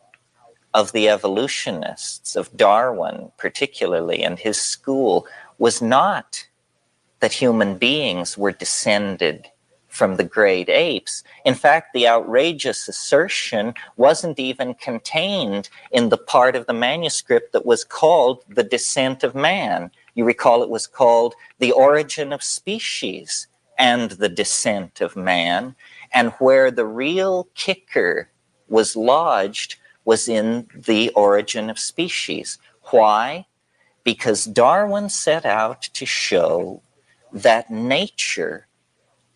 of the evolutionists, of Darwin particularly, and his school, was not that human beings were descended from the great apes. In fact, the outrageous assertion wasn't even contained in the part of the manuscript that was called The Descent of Man. You recall it was called The Origin of Species and the Descent of Man. And where the real kicker was lodged was in The Origin of Species. Why? Because Darwin set out to show that nature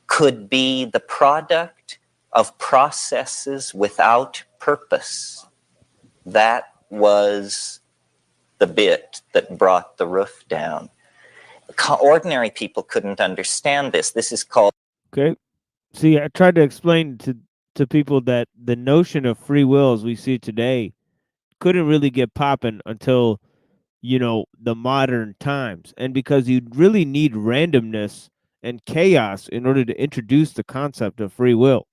could be the product of processes without purpose. That was the bit that brought the roof down. Ordinary people couldn't understand this. This is called... Okay. See, I tried to explain to to people that the notion of free will as we see it today couldn't really get popping until, you know, the modern times. And because you really need randomness and chaos in order to introduce the concept of free will,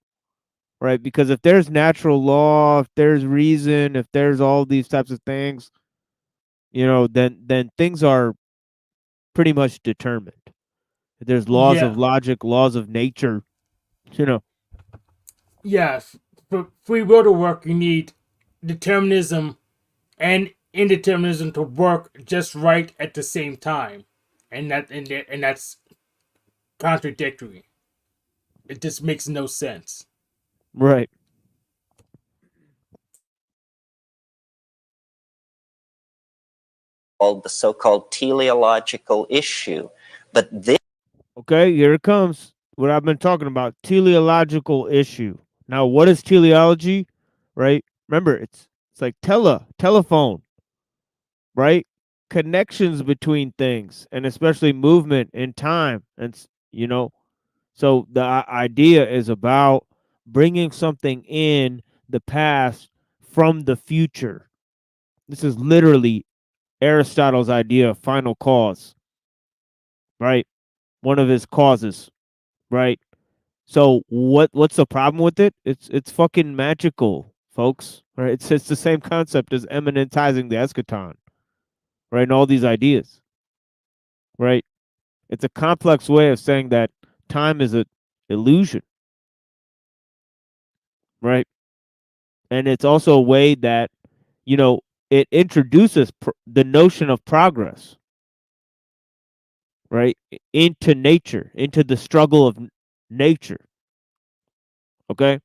right? Because if there's natural law, if there's reason, if there's all these types of things, you know, then things are pretty much determined. If there's laws Yeah. of logic, laws of nature, you know. Yes. For free will to work, you need determinism and indeterminism to work just right at the same time, and that's contradictory. It just makes no sense. Right. Called the so-called teleological issue. But this Okay, here it comes. What I've been talking about, teleological issue. Now, what is teleology? Right? Remember, it's like telephone, right? Connections between things, and especially movement in time, and you know. So the idea is about bringing something in the past from the future. This is literally Aristotle's idea of final cause, right? One of his causes, right? So what's the problem with it? It's fucking magical, folks. Right? It's the same concept as eminentizing the eschaton, right? And all these ideas, right? It's a complex way of saying that time is a illusion, right? And it's also a way that, you know, it introduces the notion of progress, right, into nature, into the struggle of nature. Okay.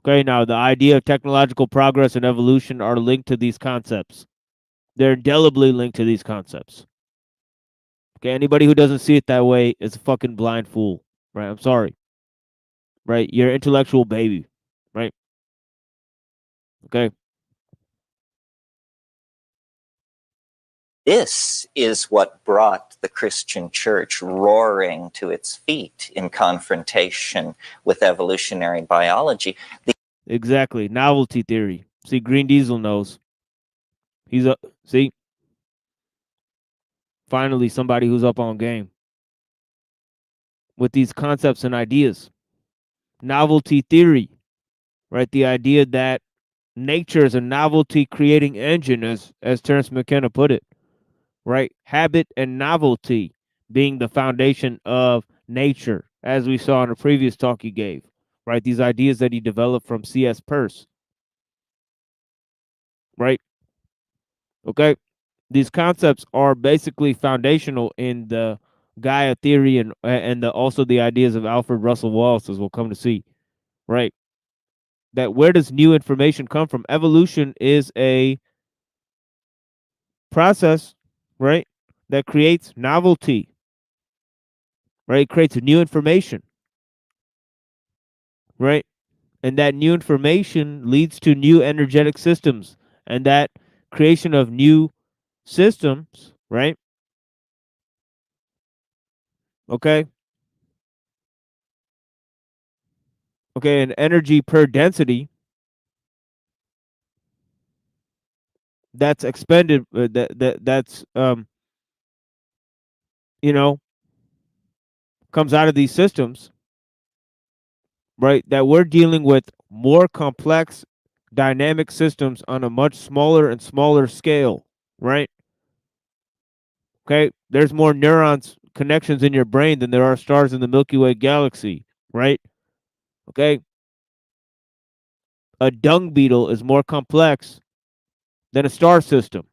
Okay. Now, the idea of technological progress and evolution are linked to these concepts. They're indelibly linked to these concepts. Okay. Anybody who doesn't see it that way is a fucking blind fool, right? I'm sorry. Right. You're an intellectual baby, right? Okay. This is what brought the Christian church roaring to its feet in confrontation with evolutionary biology. Exactly. Novelty theory. See, Green Diesel knows. He's up. See, finally, somebody who's up on game with these concepts and ideas. Novelty theory, right? The idea that nature is a novelty creating engine, as Terence McKenna put it, right? Habit and novelty being the foundation of nature, as we saw in a previous talk he gave, right? These ideas that he developed from C.S. Peirce, right? Okay. These concepts are basically foundational in the Gaia theory and also the ideas of Alfred Russel Wallace, as we'll come to see, right? That where does new information come from? Evolution is a process, right, that creates novelty, right? It creates new information, right? And that new information leads to new energetic systems, and that creation of new systems, right? Okay. Okay, and energy per density that's expended that's you know, comes out of these systems, right? That we're dealing with more complex dynamic systems on a much smaller and smaller scale, right? Okay, there's more neurons connections in your brain than there are stars in the Milky Way galaxy, right? Okay, a dung beetle is more complex than a star system.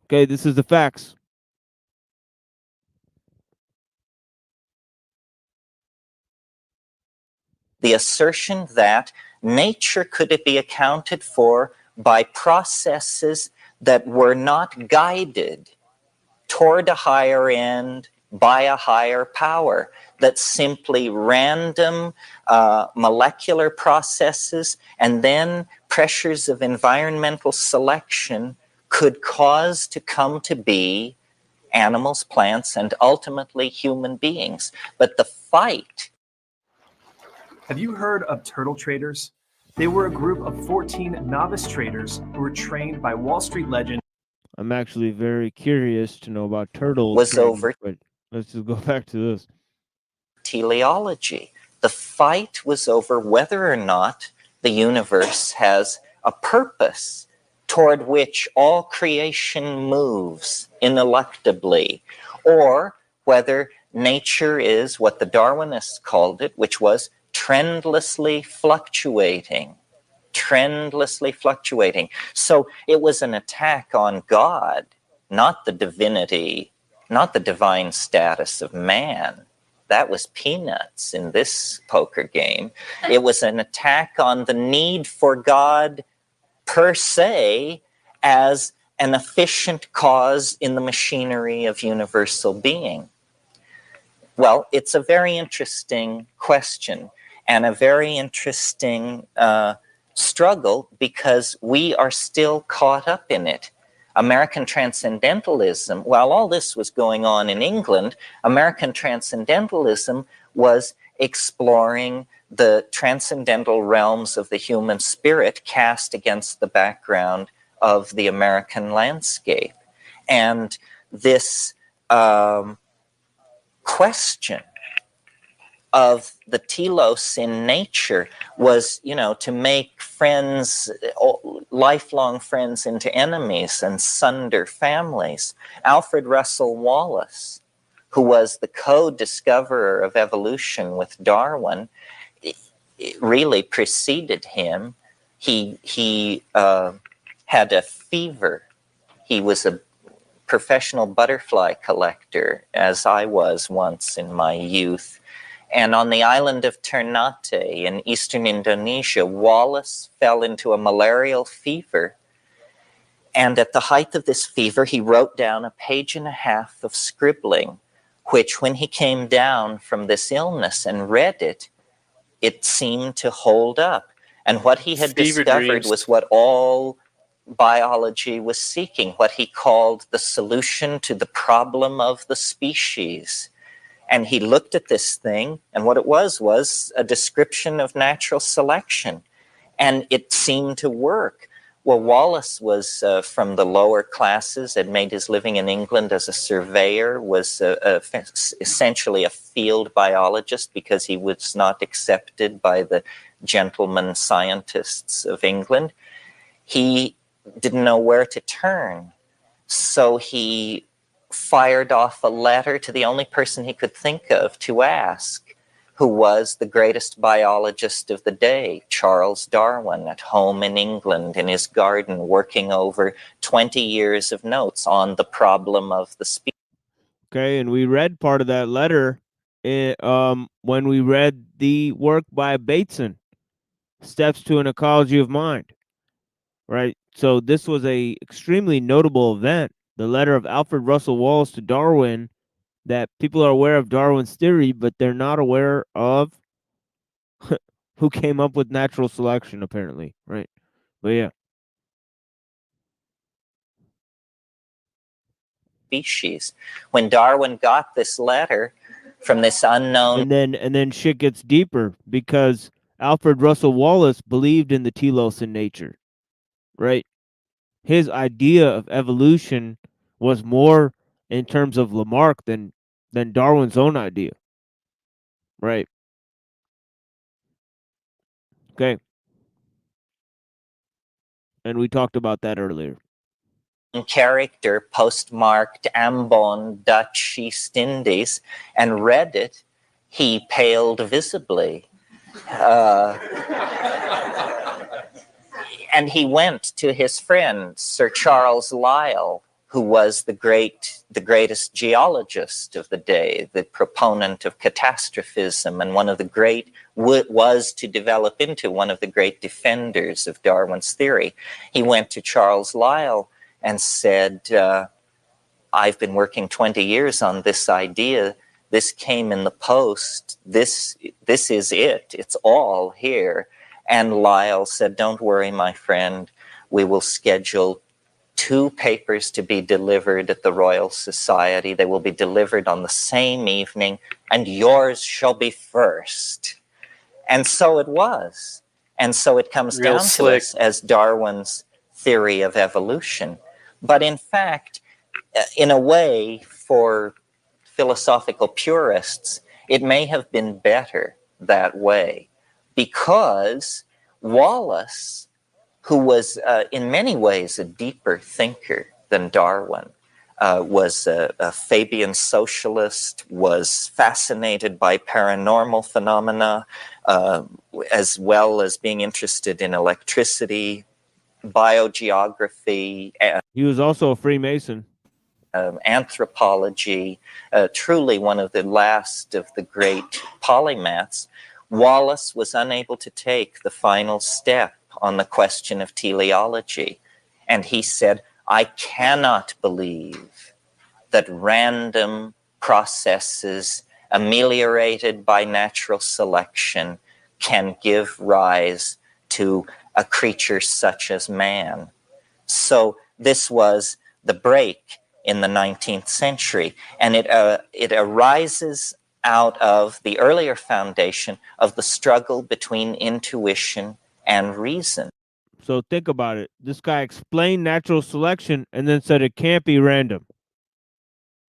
Okay, this is the facts. The assertion that nature could be accounted for by processes that were not guided toward a higher end by a higher power, that simply random molecular processes and then pressures of environmental selection could cause to come to be animals, plants, and ultimately human beings. But the fight. Have you heard of turtle traders? They were a group of 14 novice traders who were trained by Wall Street legend. I'm actually very curious to know about turtle Was trading, over but let's just go back to this. Teleology. The fight was over whether or not the universe has a purpose toward which all creation moves ineluctably, or whether nature is what the Darwinists called it, which was trendlessly fluctuating. Trendlessly fluctuating. So it was an attack on God, not the divinity, not the divine status of man. That was peanuts in this poker game. It was an attack on the need for God per se as an efficient cause in the machinery of universal being. Well, it's a very interesting question and a very interesting struggle because we are still caught up in it. American transcendentalism, while all this was going on in England, American transcendentalism was exploring the transcendental realms of the human spirit cast against the background of the American landscape. And this question of the telos in nature was, to make friends, lifelong friends, into enemies and sunder families. Alfred Russel Wallace, who was the co-discoverer of evolution with Darwin, it really preceded him. He had a fever. He was a professional butterfly collector, as I was once in my youth. And on the island of Ternate in eastern Indonesia, Wallace fell into a malarial fever. And at the height of this fever, he wrote down 1.5 pages of scribbling, which when he came down from this illness and read it, it seemed to hold up. And what he had Fever discovered dreams. was what all biology was seeking, what he called the solution to the problem of the species. And he looked at this thing, and what it was a description of natural selection. And it seemed to work. Well, Wallace was from the lower classes, had made his living in England as a surveyor, was essentially a field biologist because he was not accepted by the gentleman scientists of England. He didn't know where to turn. So he fired off a letter to the only person he could think of to ask, who was the greatest biologist of the day, Charles Darwin, at home in England in his garden, working over 20 years of notes on the problem of the species. Okay, and we read part of that letter when we read the work by Bateson, Steps to an Ecology of Mind, right? So this was a extremely notable event, the letter of Alfred Russel Wallace to Darwin, that people are aware of Darwin's theory, but they're not aware of who came up with natural selection, apparently, right? But yeah. Species. When Darwin got this letter from this unknown, And then shit gets deeper because Alfred Russel Wallace believed in the telos in nature, right? His idea of evolution was more in terms of Lamarck than Darwin's own idea, right? Okay. And we talked about that earlier. character postmarked Ambon, Dutch East Indies, and read it, he paled visibly. And he went to his friend, Sir Charles Lyell, who was the greatest geologist of the day, the proponent of catastrophism, and one of the great, was to develop into one of the great defenders of Darwin's theory. He went to Charles Lyell and said, I've been working 20 years on this idea. This came in the post. This is it. It's all here. And Lyell said, don't worry, my friend. We will schedule 2 papers to be delivered at the Royal Society. They will be delivered on the same evening, and yours shall be first. And so it was. And so it comes Real down slick. to us as Darwin's theory of evolution. But in fact, in a way, for philosophical purists, it may have been better that way, because Wallace, who was in many ways a deeper thinker than Darwin, was a Fabian socialist, was fascinated by paranormal phenomena, as well as being interested in electricity, biogeography. He was also a Freemason. Anthropology, truly one of the last of the great polymaths. Wallace was unable to take the final step on the question of teleology. And he said, I cannot believe that random processes ameliorated by natural selection can give rise to a creature such as man. So this was the break in the 19th century, and it arises out of the earlier foundation of the struggle between intuition and reason. So think about it. This guy explained natural selection and then said it can't be random.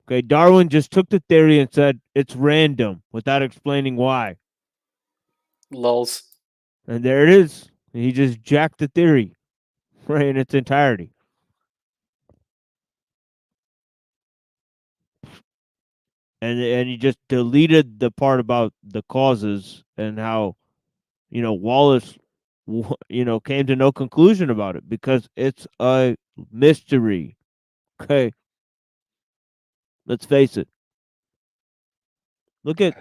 Okay, Darwin just took the theory and said it's random without explaining why. Lulz. And there it is. He just jacked the theory right in its entirety. And he just deleted the part about the causes and how, Wallace, came to no conclusion about it because it's a mystery. Okay. Let's face it. Look at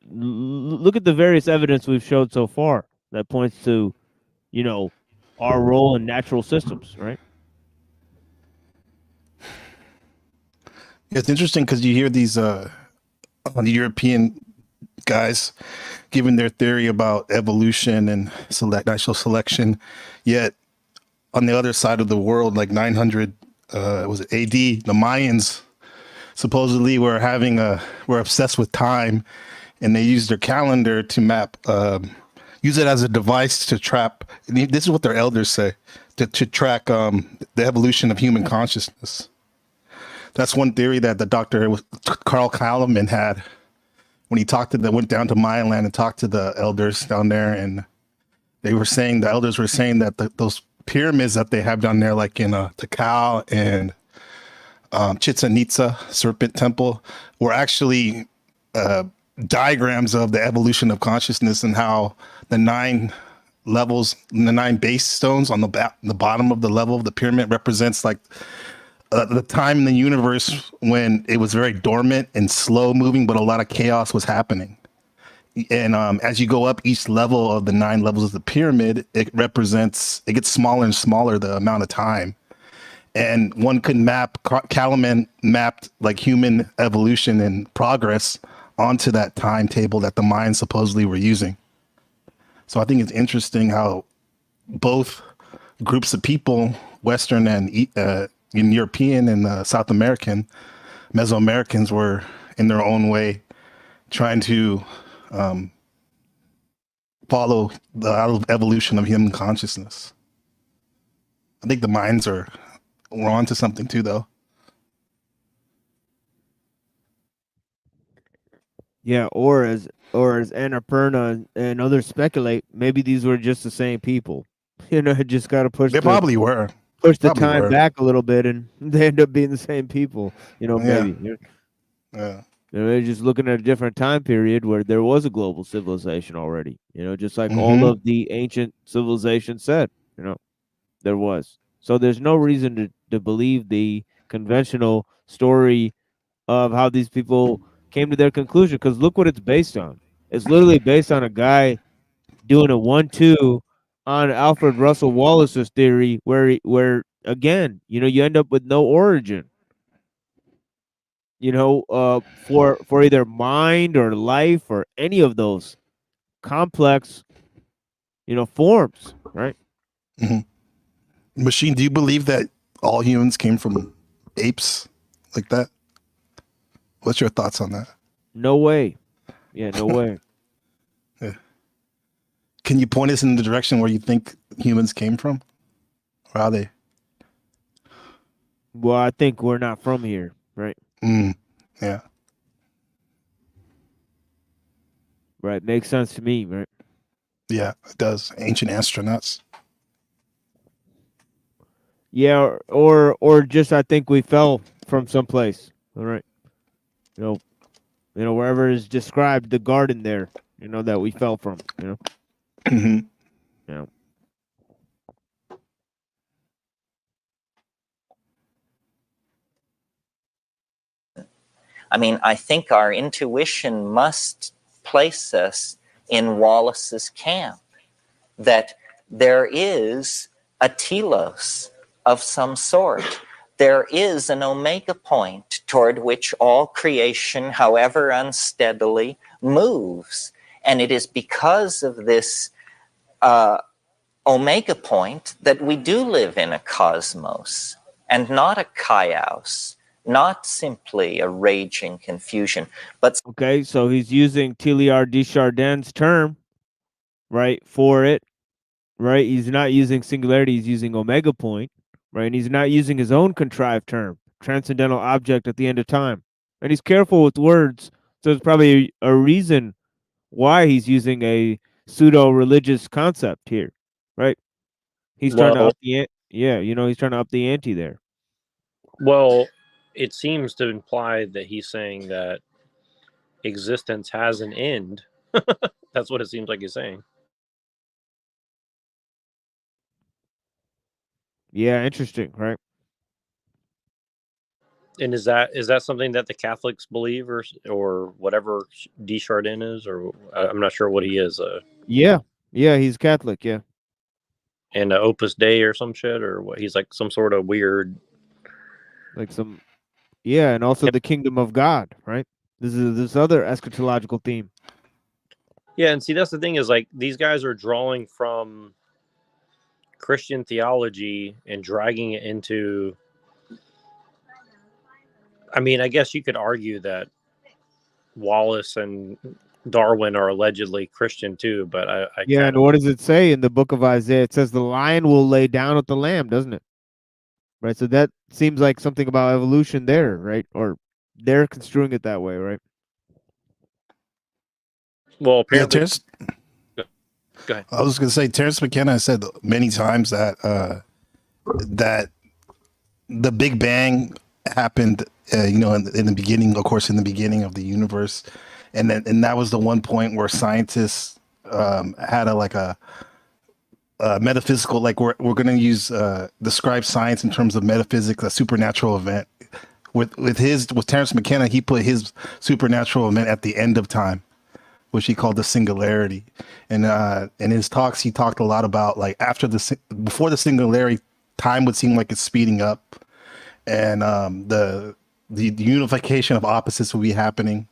the various evidence we've showed so far that points to, our role in natural systems, right? It's interesting because you hear these the European guys giving their theory about evolution and natural selection, yet on the other side of the world, like 900 was it AD, the Mayans supposedly were obsessed with time, and they used their calendar to map, use it as a device to trap. This is what their elders say, to track the evolution of human consciousness. That's one theory that the Dr. Carl Kalaman had when he went down to Mayan land and talked to the elders down there, and the elders were saying that those pyramids that they have down there, like in Tikal and Chichen Itza Serpent Temple, were actually diagrams of the evolution of consciousness and how the 9 levels, the 9 base stones on the bottom of the level of the pyramid represents like the time in the universe when it was very dormant and slow moving, but a lot of chaos was happening. And as you go up each level of the 9 levels of the pyramid, it gets smaller and smaller the amount of time. And one could Kalaman mapped like human evolution and progress onto that timetable that the Mayans supposedly were using. So I think it's interesting how both groups of people, Western and European and South American, Mesoamericans, were in their own way trying to follow the evolution of human consciousness. I think the Mayans were onto something too, though. Yeah, or as Annapurna and others speculate, maybe these were just the same people. Just got to push. They probably were. Push the Probably time were. back a little bit, and they end up being the same people. Maybe. Yeah. They're just looking at a different time period where there was a global civilization already. Just like all of the ancient civilizations said. There was. So there's no reason to believe the conventional story of how these people came to their conclusion, because look what it's based on. It's literally based on a guy doing a 1-2 on Alfred Russel Wallace's theory, where again, you end up with no origin. For either mind or life or any of those complex, forms, right? Machine, do you believe that all humans came from apes like that? What's your thoughts on that? No way. Yeah, no way. Yeah. Can you point us in the direction where you think humans came from? Or are they? Well, I think we're not from here, right? Yeah. Right. Makes sense to me, right? Yeah, it does. Ancient astronauts. Yeah, or just I think we fell from someplace. All right. You know, wherever is described the garden there, that we fell from, Mm-hmm. Yeah. I mean, I think our intuition must place us in Wallace's camp, that there is a telos of some sort. There is an omega point toward which all creation, however unsteadily, moves. And it is because of this omega point that we do live in a cosmos and not a chaos, not simply a raging confusion, but Okay, so he's using Teilhard de Chardin's term, right, for it, right? He's not using singularity, he's using omega point, right? And he's not using his own contrived term, transcendental object at the end of time. And he's careful with words, so there's probably a reason why he's using a pseudo-religious concept here, right? He's trying to Well, up the he's trying to up the ante there. well, it seems to imply that he's saying that existence has an end. That's what it seems like he's saying. Yeah, interesting, right? And is that something that the Catholics believe, or whatever Desjardins is, or I'm not sure what he is, Yeah, he's Catholic, yeah. and Opus Dei or some shit, or what? He's like some sort of weird, Like some, yeah, and also the kingdom of God, right? This is this other eschatological theme. yeah. And see, that's the thing is like these guys are drawing from Christian theology and dragging it into. I mean, I guess you could argue that Wallace and Darwin are allegedly Christian too, but I Yeah, kind and of what does it say in the book of Isaiah? It says the lion will lay down with the lamb, doesn't it? Right, so that seems like something about evolution there, right? Or they're construing it that way, right? well Yeah, apparently. Terrence. Go ahead. I was going to say Terrence McKenna has said many times that that the Big Bang happened, in the beginning, of course, in the beginning of the universe, and that was the one point where scientists had a metaphysical, like we're going to use describe science in terms of metaphysics, a supernatural event. With Terrence McKenna, he put his supernatural event at the end of time, which he called the singularity. And in his talks, he talked a lot about like before the singularity, time would seem like it's speeding up, and the unification of opposites will be happening.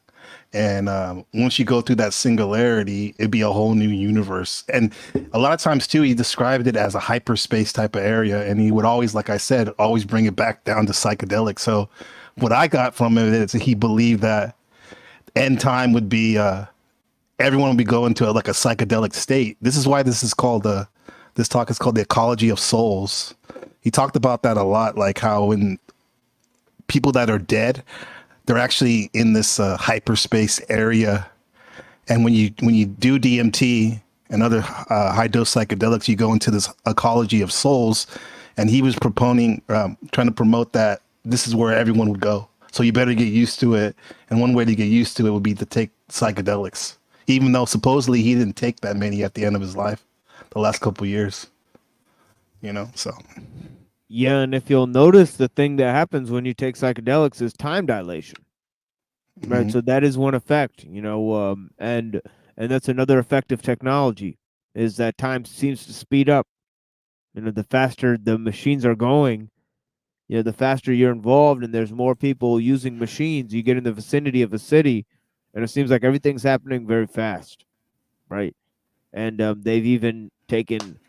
And once you go through that singularity, it'd be a whole new universe. And a lot of times too, he described it as a hyperspace type of area. And he would always, like I said, always bring it back down to psychedelic. So what I got from it is he believed that end time would be everyone would be going to like a psychedelic state. This is why this talk is called the Ecology of Souls. He talked about that a lot, like how when people that are dead, they're actually in this hyperspace area, and when you do DMT and other high dose psychedelics, you go into this ecology of souls. And he was trying to promote that this is where everyone would go. So you better get used to it. And one way to get used to it would be to take psychedelics, even though supposedly he didn't take that many at the end of his life, the last couple of years. So. Yeah, and if you'll notice, the thing that happens when you take psychedelics is time dilation, right? Mm-hmm. So that is one effect, and that's another effect of technology, is that time seems to speed up. The faster the machines are going, the faster you're involved, and there's more people using machines. You get in the vicinity of a city, and it seems like everything's happening very fast, right? And they've even taken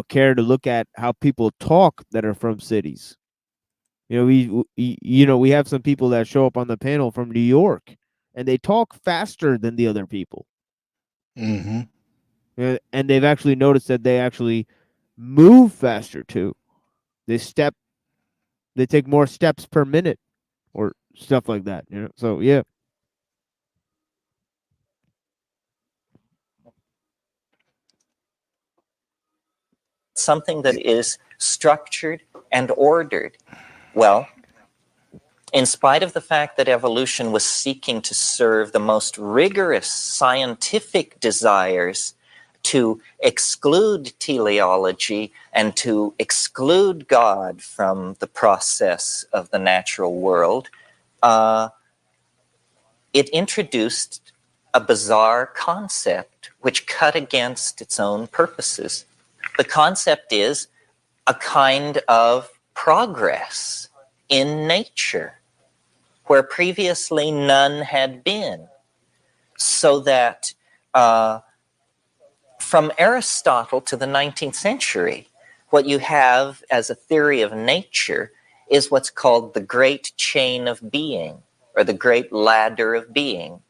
care to look at how people talk that are from cities, We have some people that show up on the panel from New York, and they talk faster than the other people. Mm-hmm. And they've actually noticed that they actually move faster too. They take more steps per minute, or stuff like that. So yeah. Something that is structured and ordered. Well, in spite of the fact that evolution was seeking to serve the most rigorous scientific desires to exclude teleology and to exclude God from the process of the natural world, it introduced a bizarre concept which cut against its own purposes. The concept is a kind of progress in nature where previously none had been. So that from Aristotle to the 19th century, what you have as a theory of nature is what's called the great chain of being, or the great ladder of being.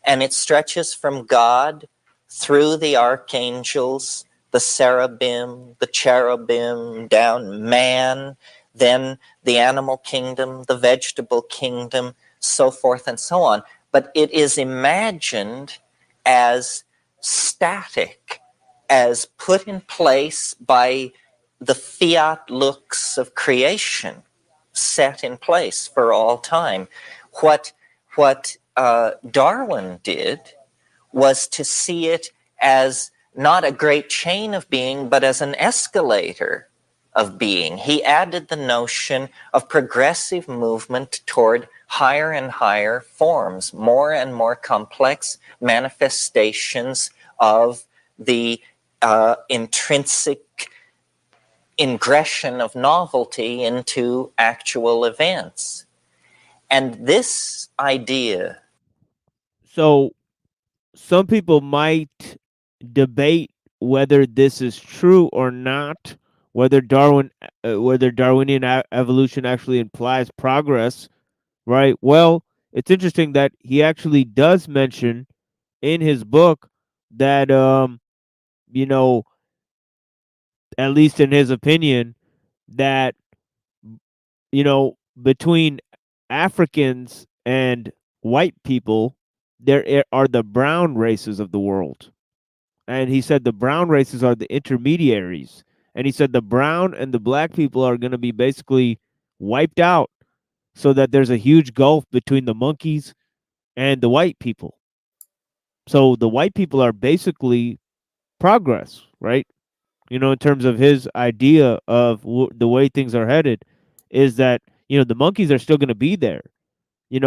And it stretches from God through the archangels, the cherubim, down man, then the animal kingdom, the vegetable kingdom, so forth and so on. But it is imagined as static, as put in place by the fiat lux of creation, set in place for all time. What Darwin did was to see it as not a great chain of being, but as an escalator of being. He added the notion of progressive movement toward higher and higher forms, more and more complex manifestations of the intrinsic ingression of novelty into actual events. And this idea. So some people might debate whether this is true or not, whether Darwinian evolution actually implies progress, right? Well, it's interesting that he actually does mention in his book that at least in his opinion, that between Africans and white people, there are the brown races of the world. And he said the brown races are the intermediaries. And he said the brown and the black people are going to be basically wiped out, so that there's a huge gulf between the monkeys and the white people. So the white people are basically progress, right? In terms of his idea of the way things are headed, is that, the monkeys are still going to be there,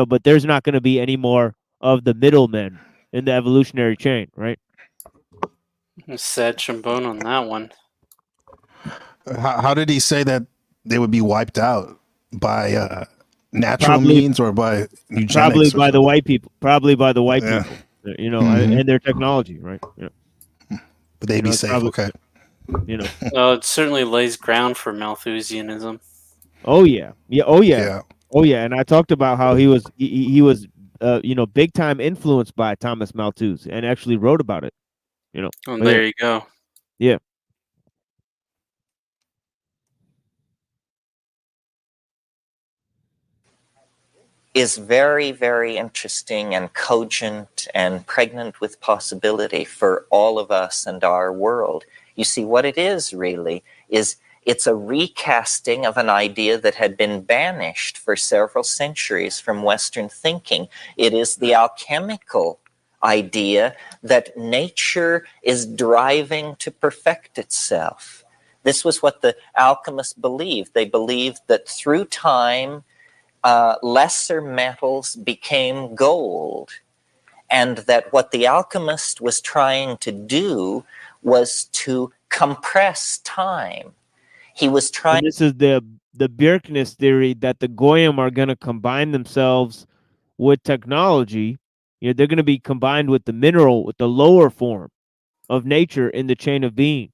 but there's not going to be any more of the middlemen in the evolutionary chain, right? Sad trombone on that one. How did he say that they would be wiped out? By natural means or by eugenics? Probably by the white people. Probably by the white Yeah. people. And their technology, right? Yeah. But they'd be safe. Okay. Well, it certainly lays ground for Malthusianism. Oh yeah. Yeah. Oh yeah. And I talked about how he was big time influenced by Thomas Malthus, and actually wrote about it. Oh, there you go. Yeah. Is very, very interesting and cogent and pregnant with possibility for all of us and our world. You see, what it is really is it's a recasting of an idea that had been banished for several centuries from Western thinking. It is the alchemical idea that nature is driving to perfect itself. This was what the alchemists believed. They believed that through time, lesser metals became gold, and that what the alchemist was trying to do was to compress time. He was trying. And this is the Bjerknes theory that the Goyim are going to combine themselves with technology. They're going to be combined with the mineral, with the lower form of nature in the chain of being,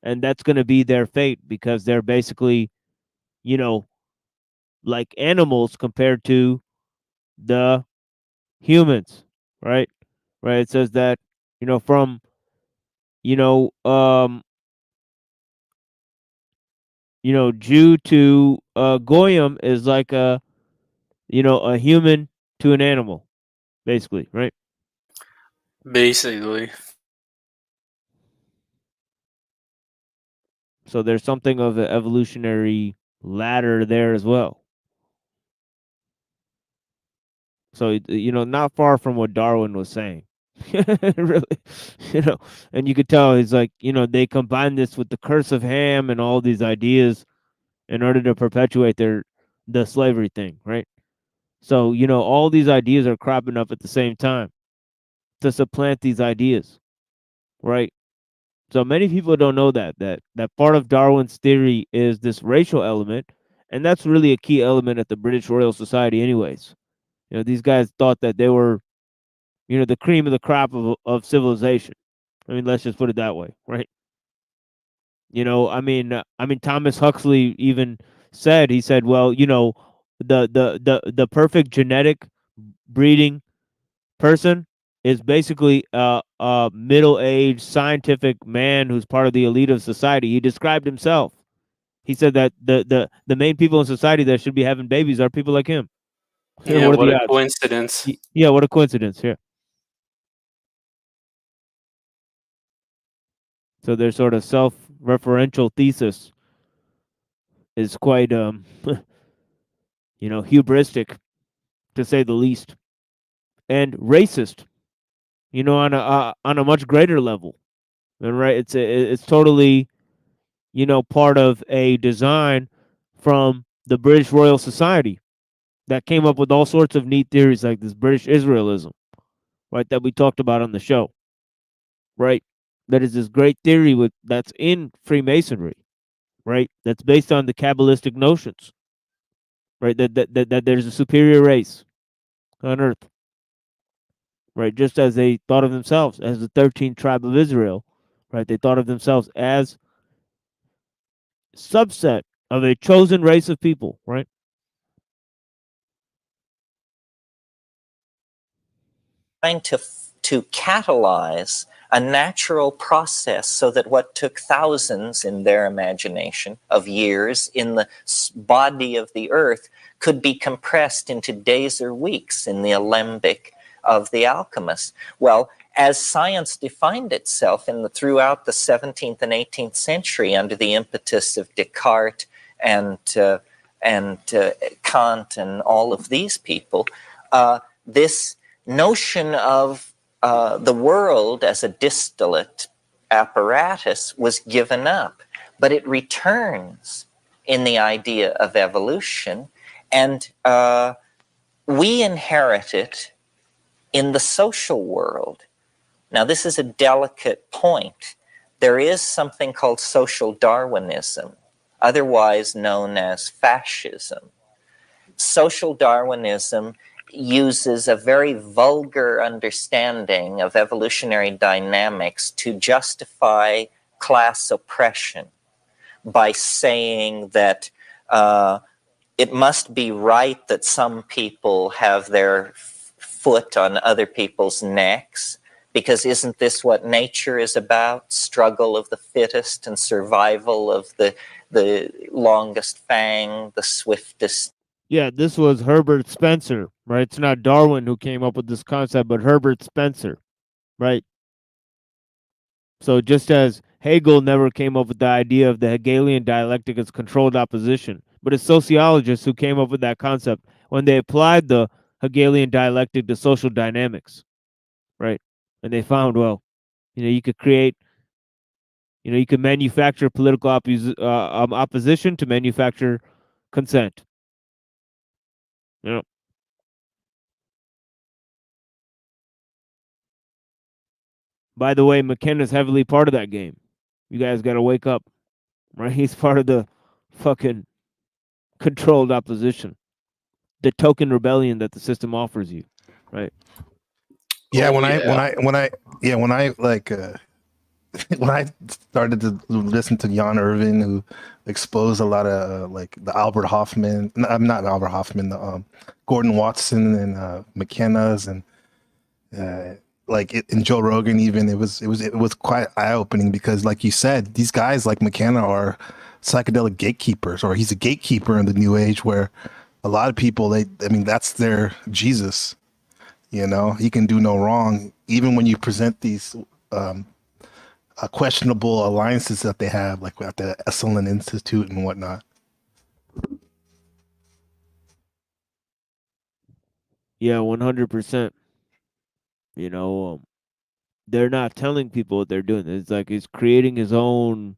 and that's going to be their fate, because they're basically, like animals compared to the humans, right? Right. It says that, from, you know, um, Jew to Goyim is like a human to an animal, basically, right? Basically. So there's something of an evolutionary ladder there as well. So not far from what Darwin was saying. Really, and you could tell he's like, they combine this with the curse of Ham and all these ideas in order to perpetuate the slavery thing, right? So, all these ideas are cropping up at the same time to supplant these ideas, right? So many people don't know that part of Darwin's theory is this racial element, and that's really a key element at the British Royal Society anyways. These guys thought that they were, the cream of the crop of civilization. Let's just put it that way, right? Thomas Huxley even said, well, the perfect genetic breeding person is basically a middle-aged scientific man who's part of the elite of society. He described himself. He said that the main people in society that should be having babies are people like him. Yeah, What are what the a odds? coincidence. Yeah, what a coincidence. Yeah. So their sort of self-referential thesis is quite hubristic, to say the least, and racist. On a much greater level. And right, it's totally part of a design from the British Royal Society that came up with all sorts of neat theories like this British Israelism, right, that we talked about on the show, right? That is this great theory that's in Freemasonry, right? That's based on the Kabbalistic notions, right? That there's a superior race on earth, right? Just as they thought of themselves as the 13th tribe of Israel, right? They thought of themselves as subset of a chosen race of people, right? Trying to catalyze a natural process so that what took thousands in their imagination of years in the body of the earth could be compressed into days or weeks in the alembic of the alchemists. Well, as science defined itself throughout the 17th and 18th century under the impetus of Descartes and Kant and all of these people, this notion of the world as a distillate apparatus was given up, but it returns in the idea of evolution, and we inherit it in the social world. Now, this is a delicate point. There is something called social Darwinism, otherwise known as fascism. Social Darwinism uses a very vulgar understanding of evolutionary dynamics to justify class oppression by saying that it must be right that some people have their foot on other people's necks, because isn't this what nature is about? Struggle of the fittest and survival of the longest fang, the swiftest. Yeah, this was Herbert Spencer, right? It's not Darwin who came up with this concept, but Herbert Spencer, right? So just as Hegel never came up with the idea of the Hegelian dialectic as controlled opposition, but it's sociologists who came up with that concept when they applied the Hegelian dialectic to social dynamics, right? And they found, well, you could create, you could manufacture political opposition to manufacture consent. By the way, McKenna's heavily part of that game. You guys got to wake up, right? He's part of the fucking controlled opposition, the token rebellion that the system offers you, right? Yeah, Oh, when I like when I started to listen to Jan Irvin, who exposed a lot of like the Albert Hoffman, I'm not Albert Hoffman, the Gordon Watson and McKenna's and and Joe Rogan, even it was quite eye opening because, like you said, these guys like McKenna are psychedelic gatekeepers, or he's a gatekeeper in the New Age, where a lot of people that's their Jesus. You know, he can do no wrong, even when you present these questionable alliances that they have, like at the Esalen Institute and whatnot. Yeah, 100%. You know, they're not telling people what they're doing. It's like he's creating his own,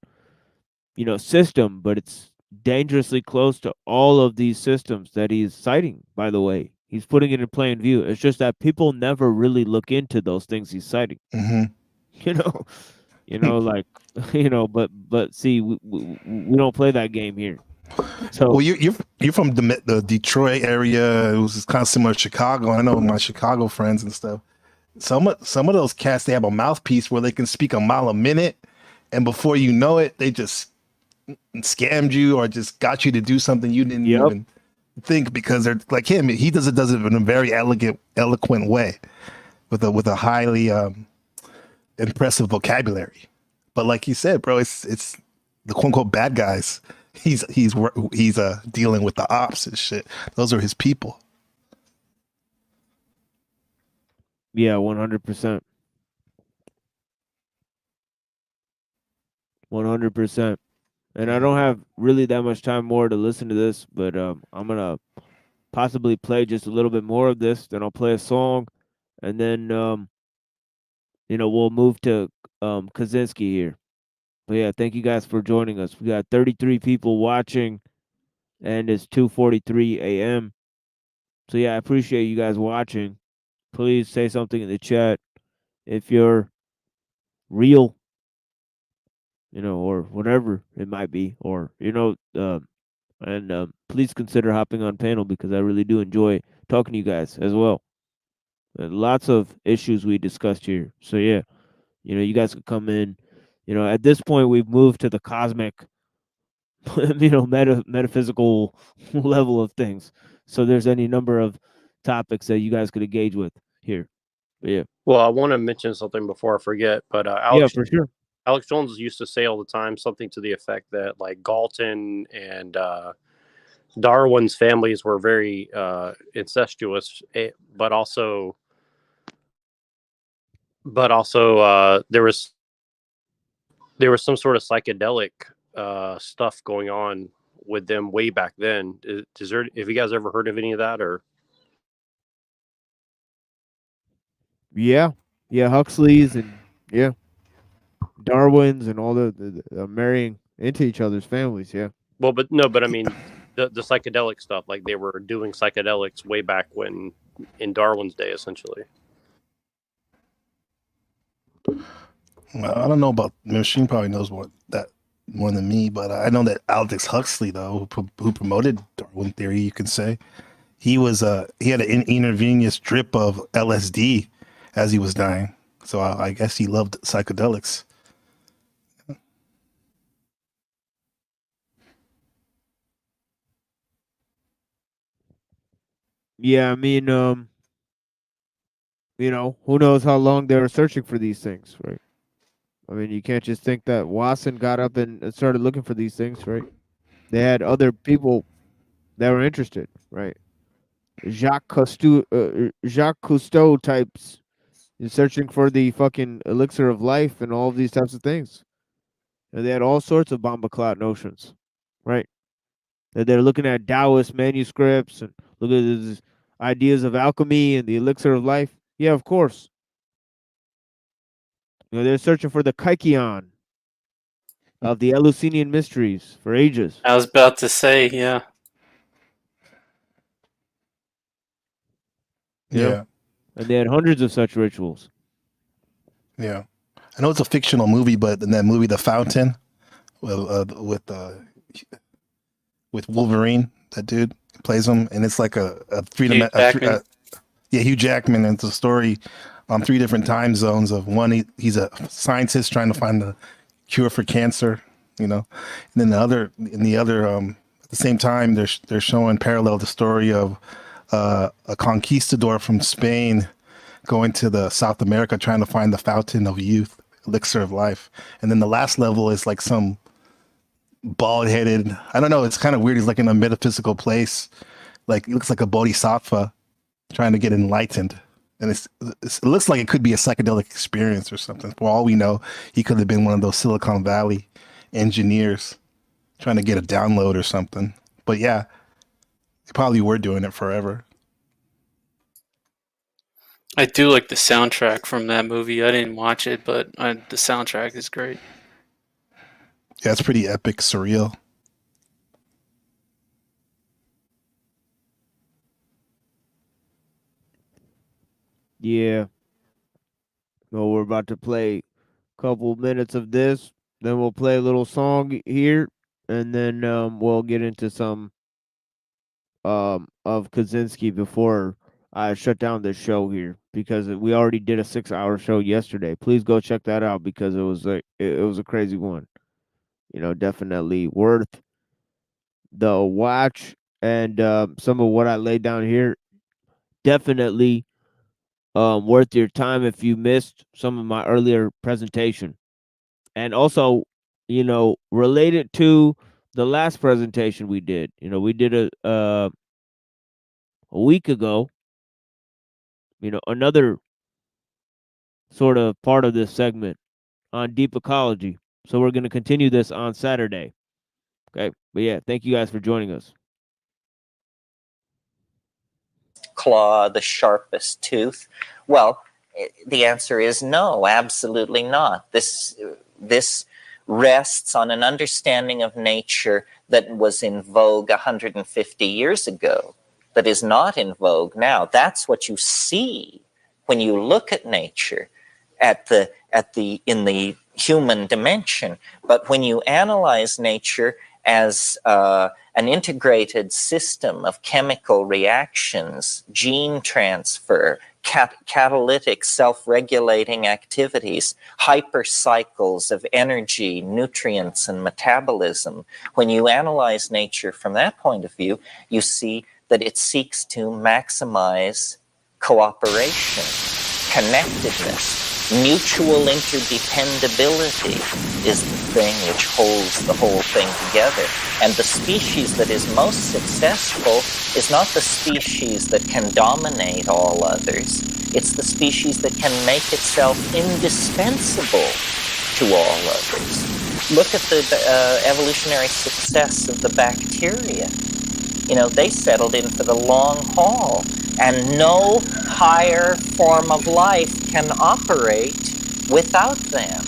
system, but it's dangerously close to all of these systems that he's citing, by the way. He's putting it in plain view. It's just that people never really look into those things he's citing. Mm-hmm. Like, but see, we don't play that game here. So well, you're from the Detroit area. It was kind of similar to Chicago. I know my Chicago friends and stuff. Some of those cats, they have a mouthpiece where they can speak a mile a minute, and before you know it, they just scammed you or just got you to do something you didn't even think, because they're like him. He does it in a very eloquent way, with a highly impressive vocabulary. But like you said, bro, it's the quote unquote bad guys. He's dealing with the ops and shit. Those are his people. Yeah, 100%. 100%. And I don't have really that much time more to listen to this, but I'm gonna possibly play just a little bit more of this. Then I'll play a song, and then we'll move to Kaczynski here. But yeah, thank you guys for joining us. We got 33 people watching, and it's 2:43 a.m. So yeah, I appreciate you guys watching. Please say something in the chat if you're real, or whatever it might be, or and please consider hopping on panel, because I really do enjoy talking to you guys as well. Lots of issues we discussed here. So yeah, you guys could come in. At this point we've moved to the cosmic, metaphysical level of things. So there's any number of topics that you guys could engage with here. But yeah. Well, I want to mention something before I forget, but Yeah, for sure. Alex Jones used to say all the time something to the effect that like Galton and Darwin's families were very incestuous, but also there was some sort of psychedelic stuff going on with them way back then. Have you guys ever heard of any of that? Or yeah, Huxley's and Darwin's and all the marrying into each other's families. Yeah. Well, but I mean the psychedelic stuff, like they were doing psychedelics way back when in Darwin's day, essentially. Well, I don't know about Machine. Probably knows more than me, but I know that Aldous Huxley, though, who promoted Darwin theory, you can say, he had an intravenous drip of LSD as he was dying. So I guess he loved psychedelics. Yeah, I mean, who knows how long they were searching for these things, right? I mean, you can't just think that Wasson got up and started looking for these things, right? They had other people that were interested, right? Jacques Cousteau types searching for the fucking elixir of life and all of these types of things. And they had all sorts of bomba clot notions, right? They're looking at Taoist manuscripts and looking at these ideas of alchemy and the elixir of life. Yeah, of course. They're searching for the Kaikion of the Eleusinian mysteries for ages. I was about to say, yeah. Yeah. And they had hundreds of such rituals. Yeah. I know it's a fictional movie, but in that movie, The Fountain, with Wolverine, that dude plays him, and it's like a freedom. Hugh Jackman. Hugh Jackman. And it's a story on 3 different time zones. Of one, he's a scientist trying to find a cure for cancer, you know, and then the other at the same time they're showing parallel the story of a conquistador from Spain going to the South America trying to find the fountain of youth, elixir of life. And then the last level is like some bald-headed, I don't know, it's kind of weird. He's like in a metaphysical place, like he looks like a bodhisattva trying to get enlightened. And it looks like it could be a psychedelic experience or something. For all we know, he could have been one of those Silicon Valley engineers trying to get a download or something. But yeah, they probably were doing it forever. I do like the soundtrack from that movie. I didn't watch it, but the soundtrack is great. Yeah, it's pretty epic, surreal. Yeah. Well, we're about to play a couple minutes of this. Then we'll play a little song here, and then we'll get into some of Kaczynski before I shut down this show here, because we already did a 6-hour show yesterday. Please go check that out because it was a crazy one. You know, definitely worth the watch, and some of what I laid down here definitely worth your time if you missed some of my earlier presentation. And also, you know, related to the last presentation we did, you know, we did a week ago, you know, another sort of part of this segment on deep ecology. So we're going to continue this on Saturday. Okay. But yeah, thank you guys for joining us. Claw, the sharpest tooth? Well, the answer is no, absolutely not. This rests on an understanding of nature that was in vogue 150 years ago, that is not in vogue now. That's what you see when you look at nature in the human dimension. But when you analyze nature as an integrated system of chemical reactions, gene transfer, catalytic self-regulating activities, hypercycles of energy, nutrients, and metabolism. When you analyze nature from that point of view, you see that it seeks to maximize cooperation, connectedness. Mutual interdependability is the thing which holds the whole thing together. And the species that is most successful is not the species that can dominate all others. It's the species that can make itself indispensable to all others. Look at the evolutionary success of the bacteria. You know, they settled in for the long haul. And no higher form of life can operate without them.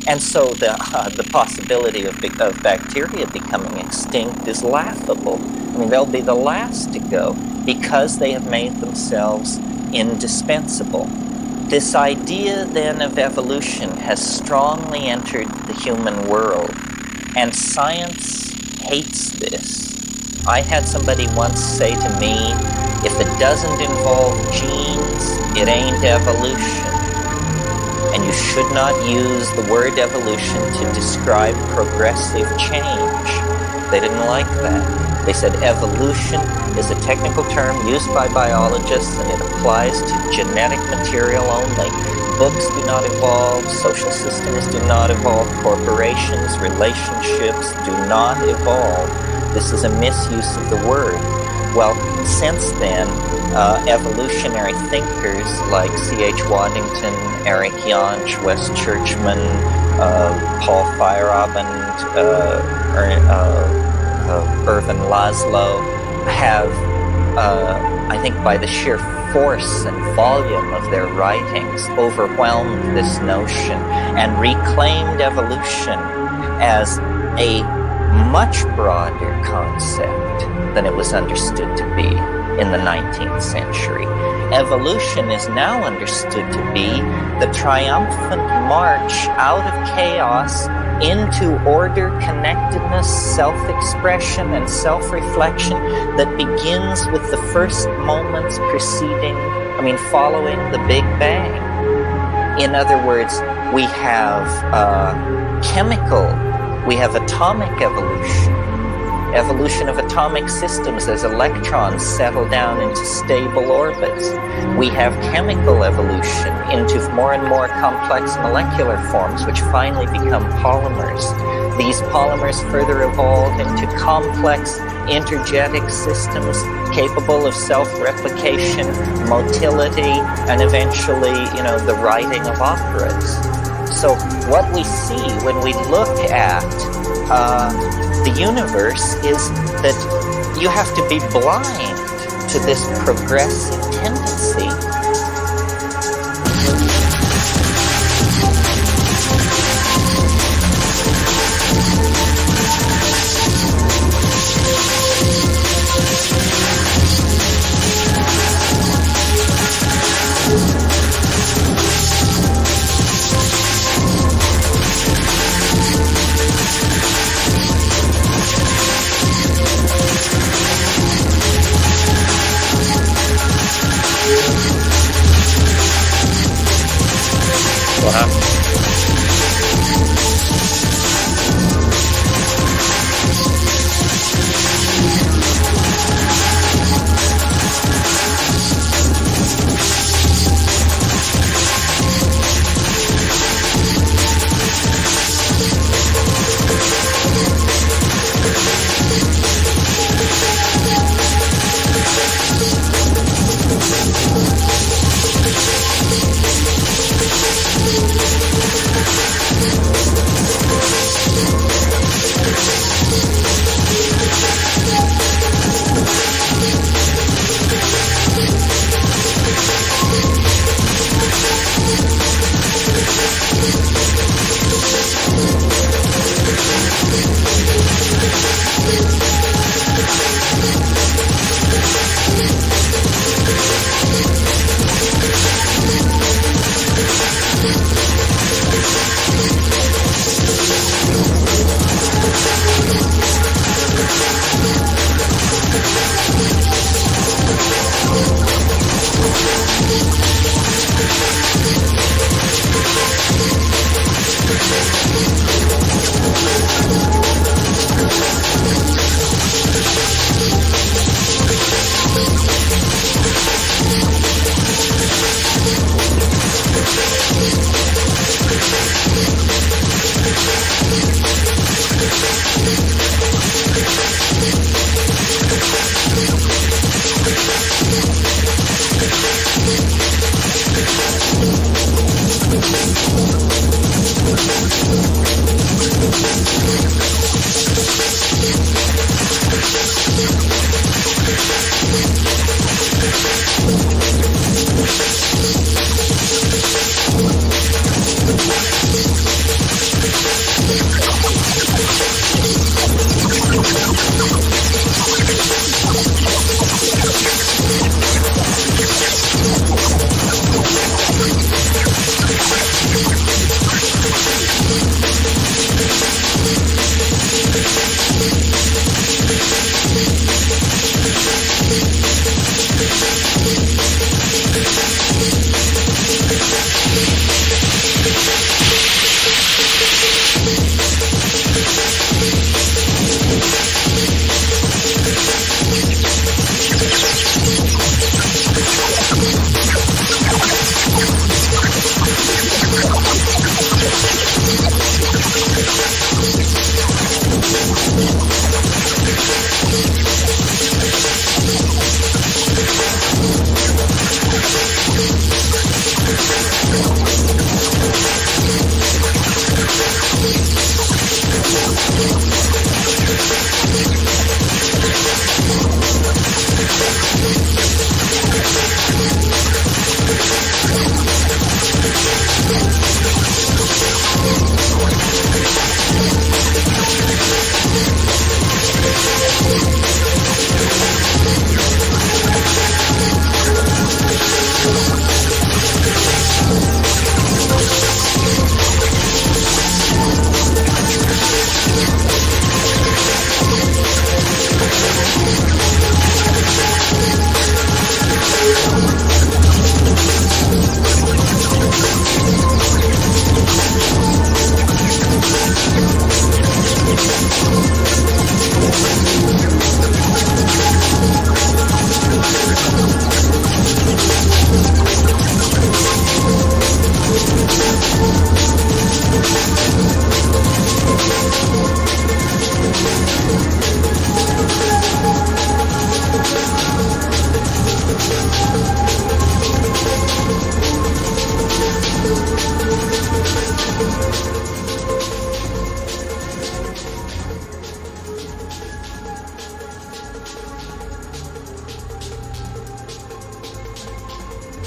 And so the possibility of bacteria becoming extinct is laughable. I mean, they'll be the last to go because they have made themselves indispensable. This idea then of evolution has strongly entered the human world, and science hates this. I had somebody once say to me, if it doesn't involve genes, it ain't evolution. And you should not use the word evolution to describe progressive change. They didn't like that. They said evolution is a technical term used by biologists and it applies to genetic material only. Books do not evolve, social systems do not evolve, corporations, relationships do not evolve. This is a misuse of the word. Well, since then, evolutionary thinkers like C.H. Waddington, Eric Jantsch, Wes Churchman, Paul Feyerabend, Irvin Laszlo have, I think by the sheer force and volume of their writings, overwhelmed this notion and reclaimed evolution as a much broader concept than it was understood to be in the 19th century. Evolution is now understood to be the triumphant march out of chaos into order, connectedness, self-expression, and self-reflection that begins with the first moments following the Big Bang. In other words, we have chemical, we have atomic evolution of atomic systems as electrons settle down into stable orbits. We have chemical evolution into more and more complex molecular forms, which finally become polymers. These polymers further evolve into complex intergetic systems capable of self-replication, motility, and eventually, the writing of operas. So what we see when we look at the universe is that you have to be blind to this progressive tendency. What happened?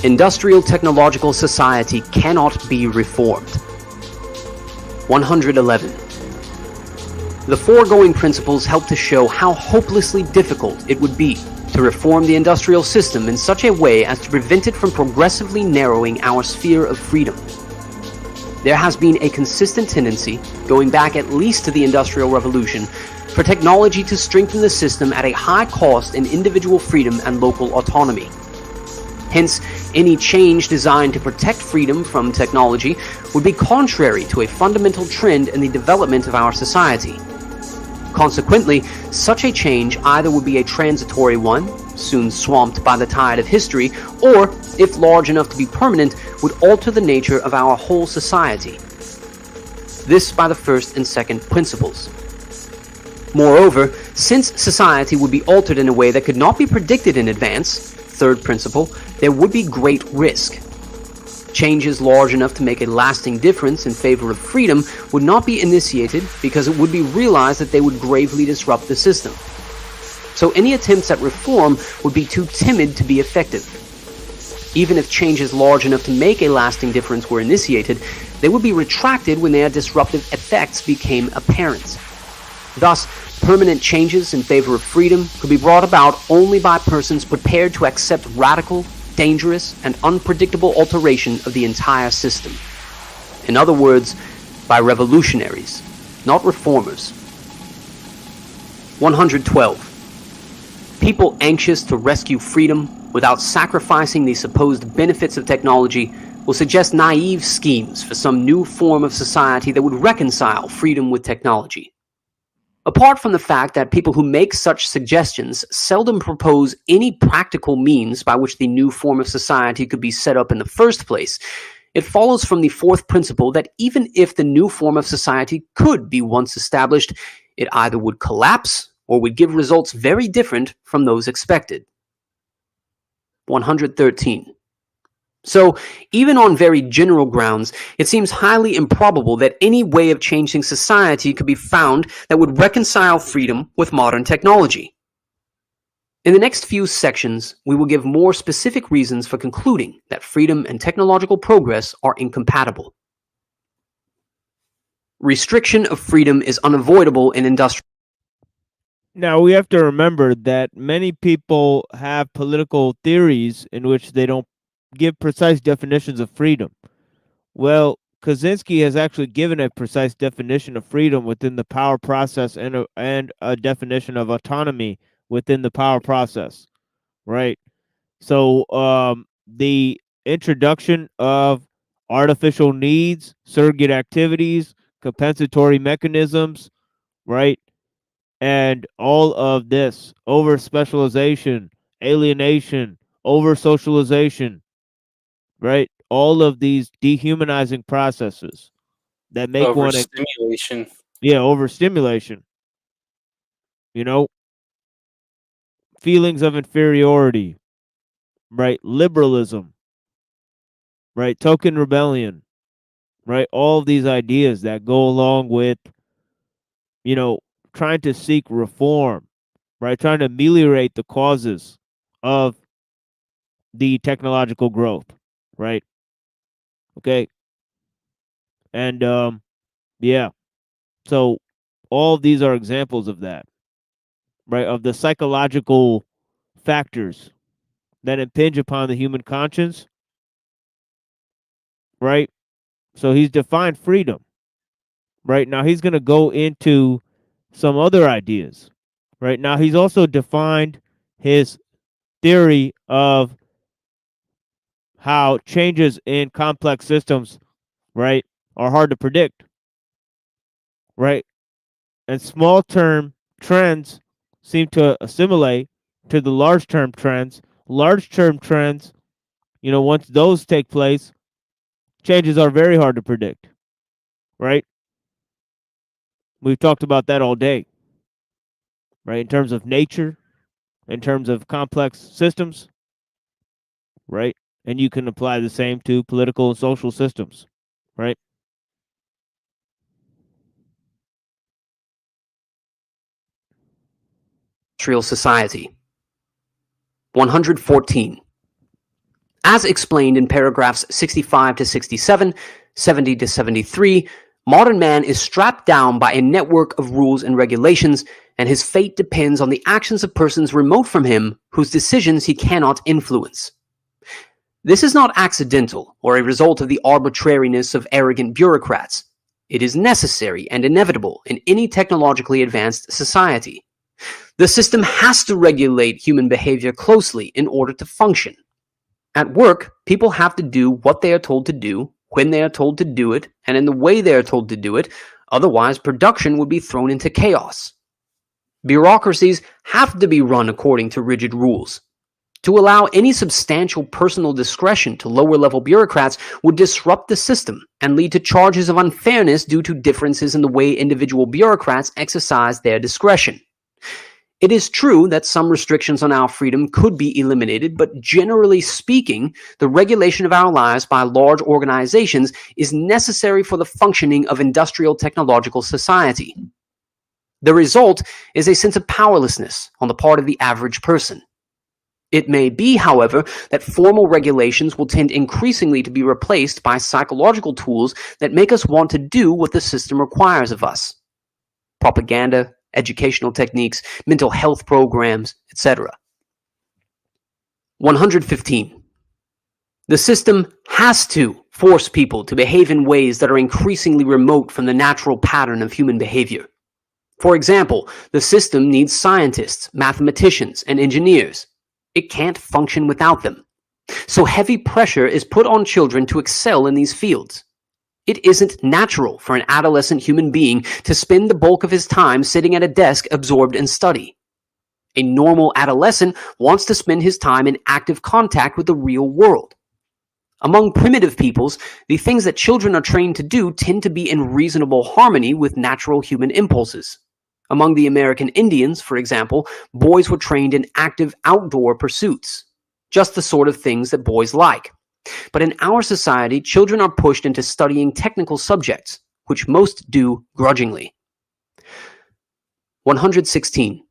Industrial technological society cannot be reformed. 111. The foregoing principles help to show how hopelessly difficult it would be to reform the industrial system in such a way as to prevent it from progressively narrowing our sphere of freedom. There has been a consistent tendency, going back at least to the Industrial Revolution, for technology to strengthen the system at a high cost in individual freedom and local autonomy. Hence, any change designed to protect freedom from technology would be contrary to a fundamental trend in the development of our society. Consequently, such a change either would be a transitory one, soon swamped by the tide of history, or, if large enough to be permanent, would alter the nature of our whole society. This by the first and second principles. Moreover, since society would be altered in a way that could not be predicted in advance, third principle, there would be great risk. Changes large enough to make a lasting difference in favor of freedom would not be initiated because it would be realized that they would gravely disrupt the system. So any attempts at reform would be too timid to be effective. Even if changes large enough to make a lasting difference were initiated, they would be retracted when their disruptive effects became apparent. Thus, permanent changes in favor of freedom could be brought about only by persons prepared to accept radical, dangerous, and unpredictable alteration of the entire system. In other words, by revolutionaries, not reformers. 112. People anxious to rescue freedom without sacrificing the supposed benefits of technology will suggest naive schemes for some new form of society that would reconcile freedom with technology. Apart from the fact that people who make such suggestions seldom propose any practical means by which the new form of society could be set up in the first place, it follows from the fourth principle that even if the new form of society could be once established, it either would collapse or would give results very different from those expected. 113. So, even on very general grounds, it seems highly improbable that any way of changing society could be found that would reconcile freedom with modern technology. In the next few sections, we will give more specific reasons for concluding that freedom and technological progress are incompatible. Restriction of freedom is unavoidable in industrial. Now, we have to remember that many people have political theories in which they don't give precise definitions of freedom. Well, Kaczynski has actually given a precise definition of freedom within the power process and a definition of autonomy within the power process, right? So, the introduction of artificial needs, surrogate activities, compensatory mechanisms, right? And all of this over specialization, alienation, over socialization, right? All of these dehumanizing processes that make one Overstimulation. overstimulation. You know, feelings of inferiority, right? Liberalism, right? Token rebellion, right? All of these ideas that go along with, trying to seek reform, right? Trying to ameliorate the causes of the technological growth, right? Okay. And yeah. So all of these are examples of that, right? Of the psychological factors that impinge upon the human conscience, right? So he's defined freedom, right? Now he's going to go into some other ideas, right? Now he's also defined his theory of how changes in complex systems, right, are hard to predict, right? And small term trends seem to assimilate to the large term trends. Large term trends, once those take place, changes are very hard to predict, right? We've talked about that all day, right? In terms of nature, in terms of complex systems, right? And you can apply the same to political and social systems, right? Industrial society. 114. As explained in paragraphs 65 to 67, 70 to 73, modern man is strapped down by a network of rules and regulations, and his fate depends on the actions of persons remote from him whose decisions he cannot influence. This is not accidental or a result of the arbitrariness of arrogant bureaucrats. It is necessary and inevitable in any technologically advanced society. The system has to regulate human behavior closely in order to function. At work, people have to do what they are told to do, when they are told to do it, and in the way they are told to do it, otherwise production would be thrown into chaos. Bureaucracies have to be run according to rigid rules. To allow any substantial personal discretion to lower-level bureaucrats would disrupt the system and lead to charges of unfairness due to differences in the way individual bureaucrats exercise their discretion. It is true that some restrictions on our freedom could be eliminated, but generally speaking, the regulation of our lives by large organizations is necessary for the functioning of industrial technological society. The result is a sense of powerlessness on the part of the average person. It may be, however, that formal regulations will tend increasingly to be replaced by psychological tools that make us want to do what the system requires of us. Propaganda, educational techniques, mental health programs, etc. 115. The system has to force people to behave in ways that are increasingly remote from the natural pattern of human behavior. For example, the system needs scientists, mathematicians, and engineers. It can't function without them. So heavy pressure is put on children to excel in these fields. It isn't natural for an adolescent human being to spend the bulk of his time sitting at a desk absorbed in study. A normal adolescent wants to spend his time in active contact with the real world. Among primitive peoples, the things that children are trained to do tend to be in reasonable harmony with natural human impulses. Among the American Indians, for example, boys were trained in active outdoor pursuits, just the sort of things that boys like. But in our society, children are pushed into studying technical subjects, which most do grudgingly. 116.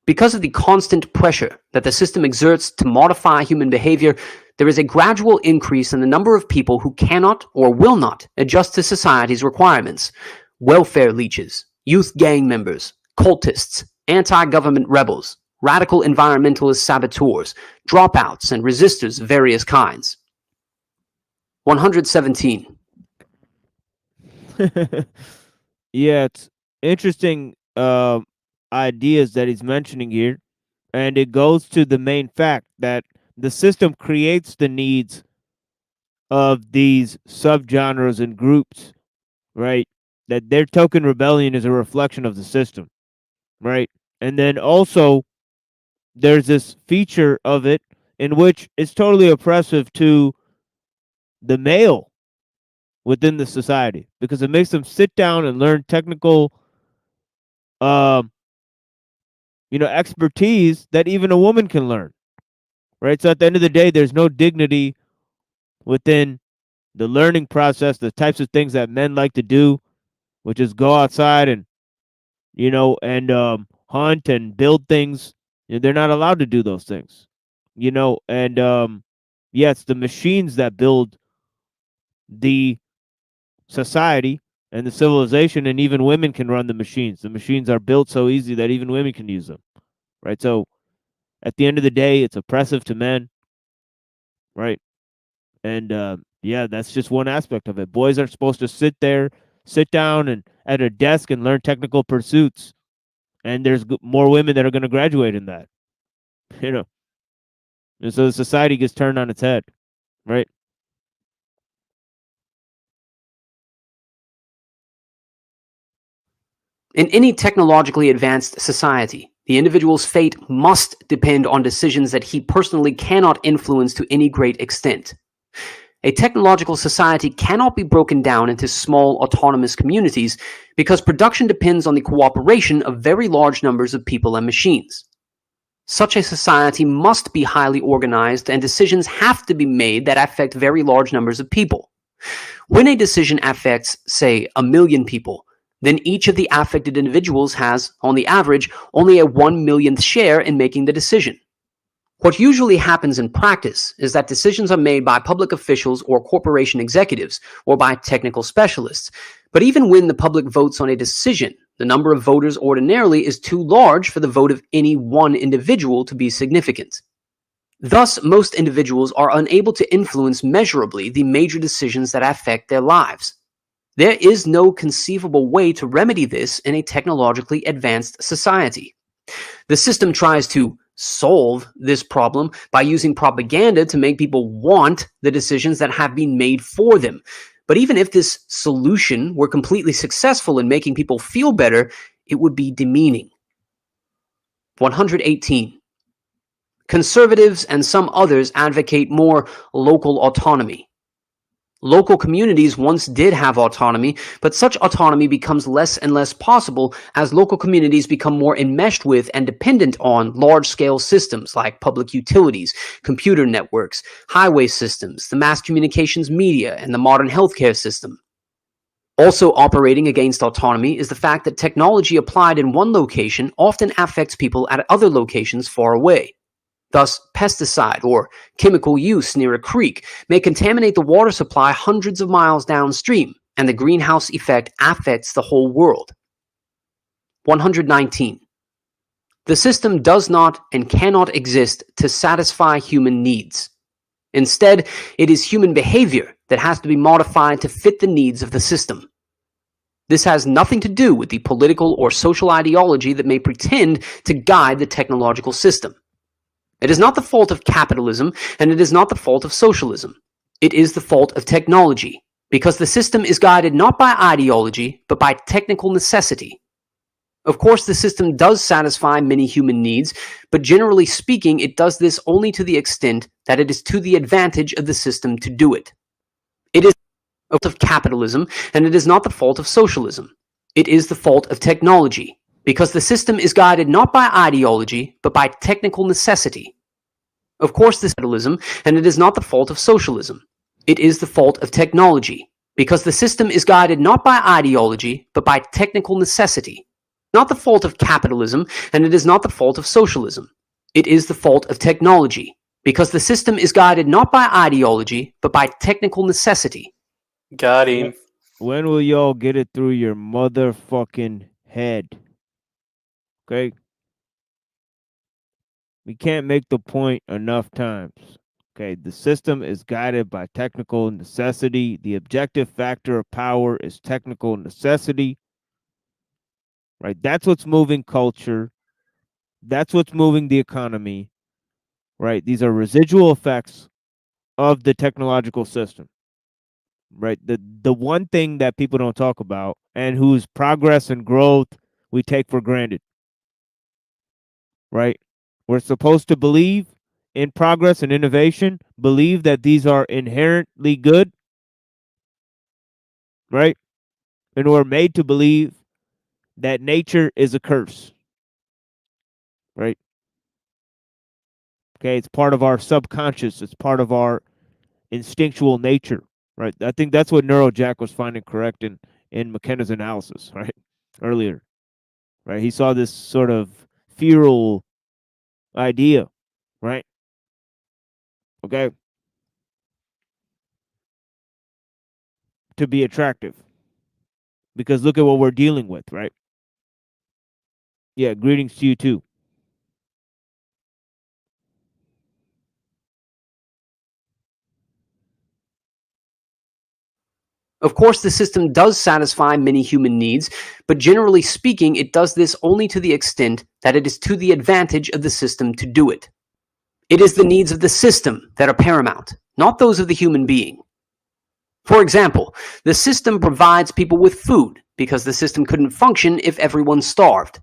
Because of the constant pressure that the system exerts to modify human behavior, there is a gradual increase in the number of people who cannot or will not adjust to society's requirements. Welfare leeches, youth gang members, cultists, anti-government rebels, radical environmentalist saboteurs, dropouts, and resistors of various kinds. 117. Yeah, it's interesting ideas that he's mentioning here, and it goes to the main fact that the system creates the needs of these subgenres and groups, right? That their token rebellion is a reflection of the system, right? And then also there's this feature of it in which it's totally oppressive to the male within the society because it makes them sit down and learn technical expertise that even a woman can learn, right? So at the end of the day, there's no dignity within the learning process, the types of things that men like to do, which is go outside and hunt and build things. They're not allowed to do those things, and it's the machines that build the society and the civilization, and even women can run the machines. The machines are built so easy that even women can use them, right? So at the end of the day, it's oppressive to men, right? And that's just one aspect of it. Boys are supposed to sit down and at a desk and learn technical pursuits, and there's more women that are going to graduate in that, and so the society gets turned on its head, right? In any technologically advanced society, the individual's fate must depend on decisions that he personally cannot influence to any great extent. A technological society cannot be broken down into small autonomous communities because production depends on the cooperation of very large numbers of people and machines. Such a society must be highly organized, and decisions have to be made that affect very large numbers of people. When a decision affects, say, 1 million people, then each of the affected individuals has, on the average, only a 1 millionth share in making the decision. What usually happens in practice is that decisions are made by public officials or corporation executives or by technical specialists. But even when the public votes on a decision, the number of voters ordinarily is too large for the vote of any one individual to be significant. Thus, most individuals are unable to influence measurably the major decisions that affect their lives. There is no conceivable way to remedy this in a technologically advanced society. The system tries to solve this problem by using propaganda to make people want the decisions that have been made for them. But even if this solution were completely successful in making people feel better, it would be demeaning. 118. Conservatives and some others advocate more local autonomy. Local communities once did have autonomy, but such autonomy becomes less and less possible as local communities become more enmeshed with and dependent on large-scale systems like public utilities, computer networks, highway systems, the mass communications media, and the modern healthcare system. Also operating against autonomy is the fact that technology applied in one location often affects people at other locations far away. Thus, pesticide or chemical use near a creek may contaminate the water supply hundreds of miles downstream, and the greenhouse effect affects the whole world. 119. The system does not and cannot exist to satisfy human needs. Instead, it is human behavior that has to be modified to fit the needs of the system. This has nothing to do with the political or social ideology that may pretend to guide the technological system. It is not the fault of capitalism, and it is not the fault of socialism. It is the fault of technology, because the system is guided not by ideology, but by technical necessity. Of course, the system does satisfy many human needs, but generally speaking, it does this only to the extent that it is to the advantage of the system to do it. It is the fault of capitalism, and it is not the fault of socialism. It is the fault of technology, because the system is guided not by ideology, but by technical necessity. Of course, this is capitalism, and it is not the fault of socialism. It is the fault of technology, because the system is guided not by ideology, but by technical necessity. Not the fault of capitalism, and it is not the fault of socialism. It is the fault of technology, because the system is guided not by ideology, but by technical necessity. Got him. When will y'all get it through your motherfucking head? Okay? We can't make the point enough times. Okay, the system is guided by technical necessity. The objective factor of power is technical necessity. Right? That's what's moving culture. That's what's moving the economy. Right? These are residual effects of the technological system. Right? The one thing that people don't talk about and whose progress and growth we take for granted. Right? We're supposed to believe in progress and innovation, believe that these are inherently good, right? And we're made to believe that nature is a curse, right? Okay, it's part of our subconscious, it's part of our instinctual nature, right? I think that's what Neurojack was finding correct in McKenna's analysis, right? Earlier, right? He saw this sort of feral idea, right? Okay. To be attractive. Because look at what we're dealing with, right? Yeah, greetings to you too. Of course, the system does satisfy many human needs, but generally speaking, it does this only to the extent that it is to the advantage of the system to do it. It is the needs of the system that are paramount, not those of the human being. For example, the system provides people with food because the system couldn't function if everyone starved.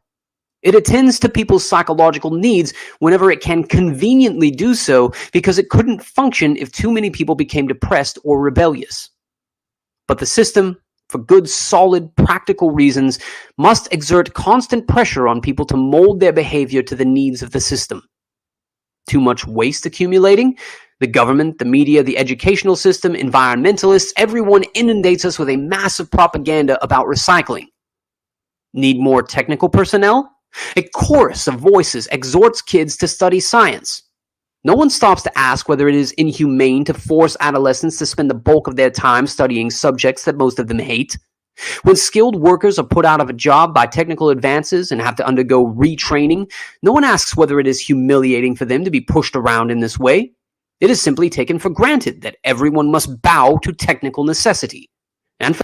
It attends to people's psychological needs whenever it can conveniently do so because it couldn't function if too many people became depressed or rebellious. But the system, for good, solid, practical reasons, must exert constant pressure on people to mold their behavior to the needs of the system. Too much waste accumulating? The government, the media, the educational system, environmentalists, everyone inundates us with a massive propaganda about recycling. Need more technical personnel? A chorus of voices exhorts kids to study science. No one stops to ask whether it is inhumane to force adolescents to spend the bulk of their time studying subjects that most of them hate. When skilled workers are put out of a job by technical advances and have to undergo retraining, no one asks whether it is humiliating for them to be pushed around in this way. It is simply taken for granted that everyone must bow to technical necessity. And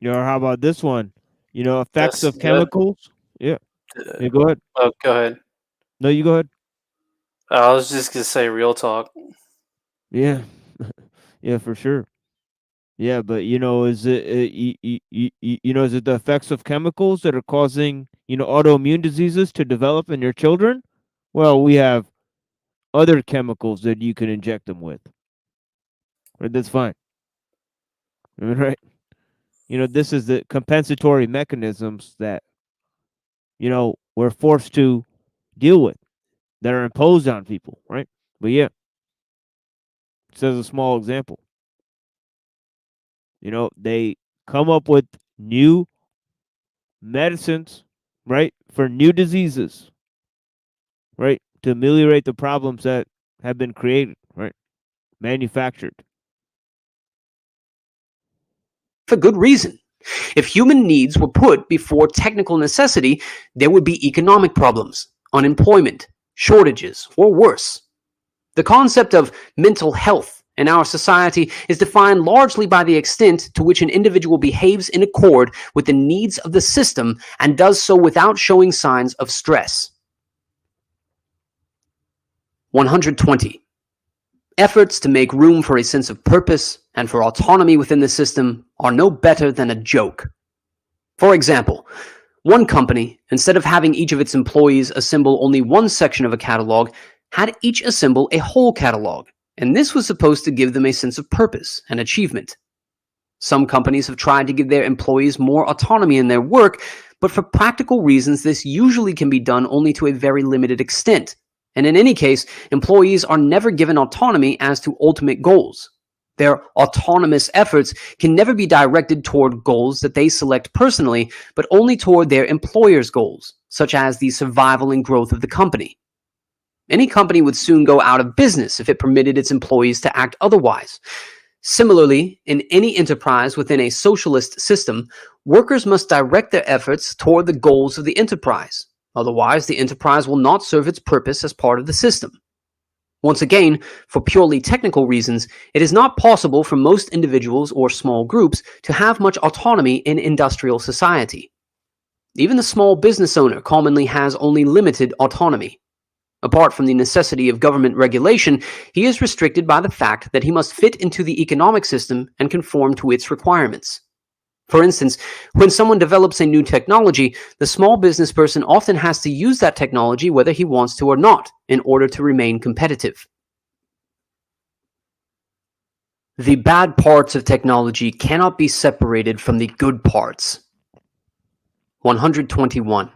How about this one? Effects That's of chemicals. Yeah. Yeah, go ahead. Oh, go ahead. No, you go ahead. I was just gonna say real talk. Yeah. Yeah, for sure. Yeah, but is it is it the effects of chemicals that are causing autoimmune diseases to develop in your children? Well, we have other chemicals that you can inject them with. Right, that's fine. Right. This is the compensatory mechanisms that we're forced to deal with, that are imposed on people, right? But yeah, just as a small example, they come up with new medicines, right, for new diseases, right, to ameliorate the problems that have been created, right, manufactured. for good reason. If human needs were put before technical necessity, there would be economic problems, unemployment, shortages, or worse. The concept of mental health in our society is defined largely by the extent to which an individual behaves in accord with the needs of the system and does so without showing signs of stress. 120. Efforts to make room for a sense of purpose and for autonomy within the system are no better than a joke. For example, one company, instead of having each of its employees assemble only one section of a catalog, had each assemble a whole catalog, and this was supposed to give them a sense of purpose and achievement. Some companies have tried to give their employees more autonomy in their work, but for practical reasons this usually can be done only to a very limited extent, and in any case, employees are never given autonomy as to ultimate goals. Their autonomous efforts can never be directed toward goals that they select personally, but only toward their employer's goals, such as the survival and growth of the company. Any company would soon go out of business if it permitted its employees to act otherwise. Similarly, in any enterprise within a socialist system, workers must direct their efforts toward the goals of the enterprise. Otherwise, the enterprise will not serve its purpose as part of the system. Once again, for purely technical reasons, it is not possible for most individuals or small groups to have much autonomy in industrial society. Even the small business owner commonly has only limited autonomy. Apart from the necessity of government regulation, he is restricted by the fact that he must fit into the economic system and conform to its requirements. For instance, when someone develops a new technology, the small business person often has to use that technology whether he wants to or not, in order to remain competitive. The bad parts of technology cannot be separated from the good parts. 121.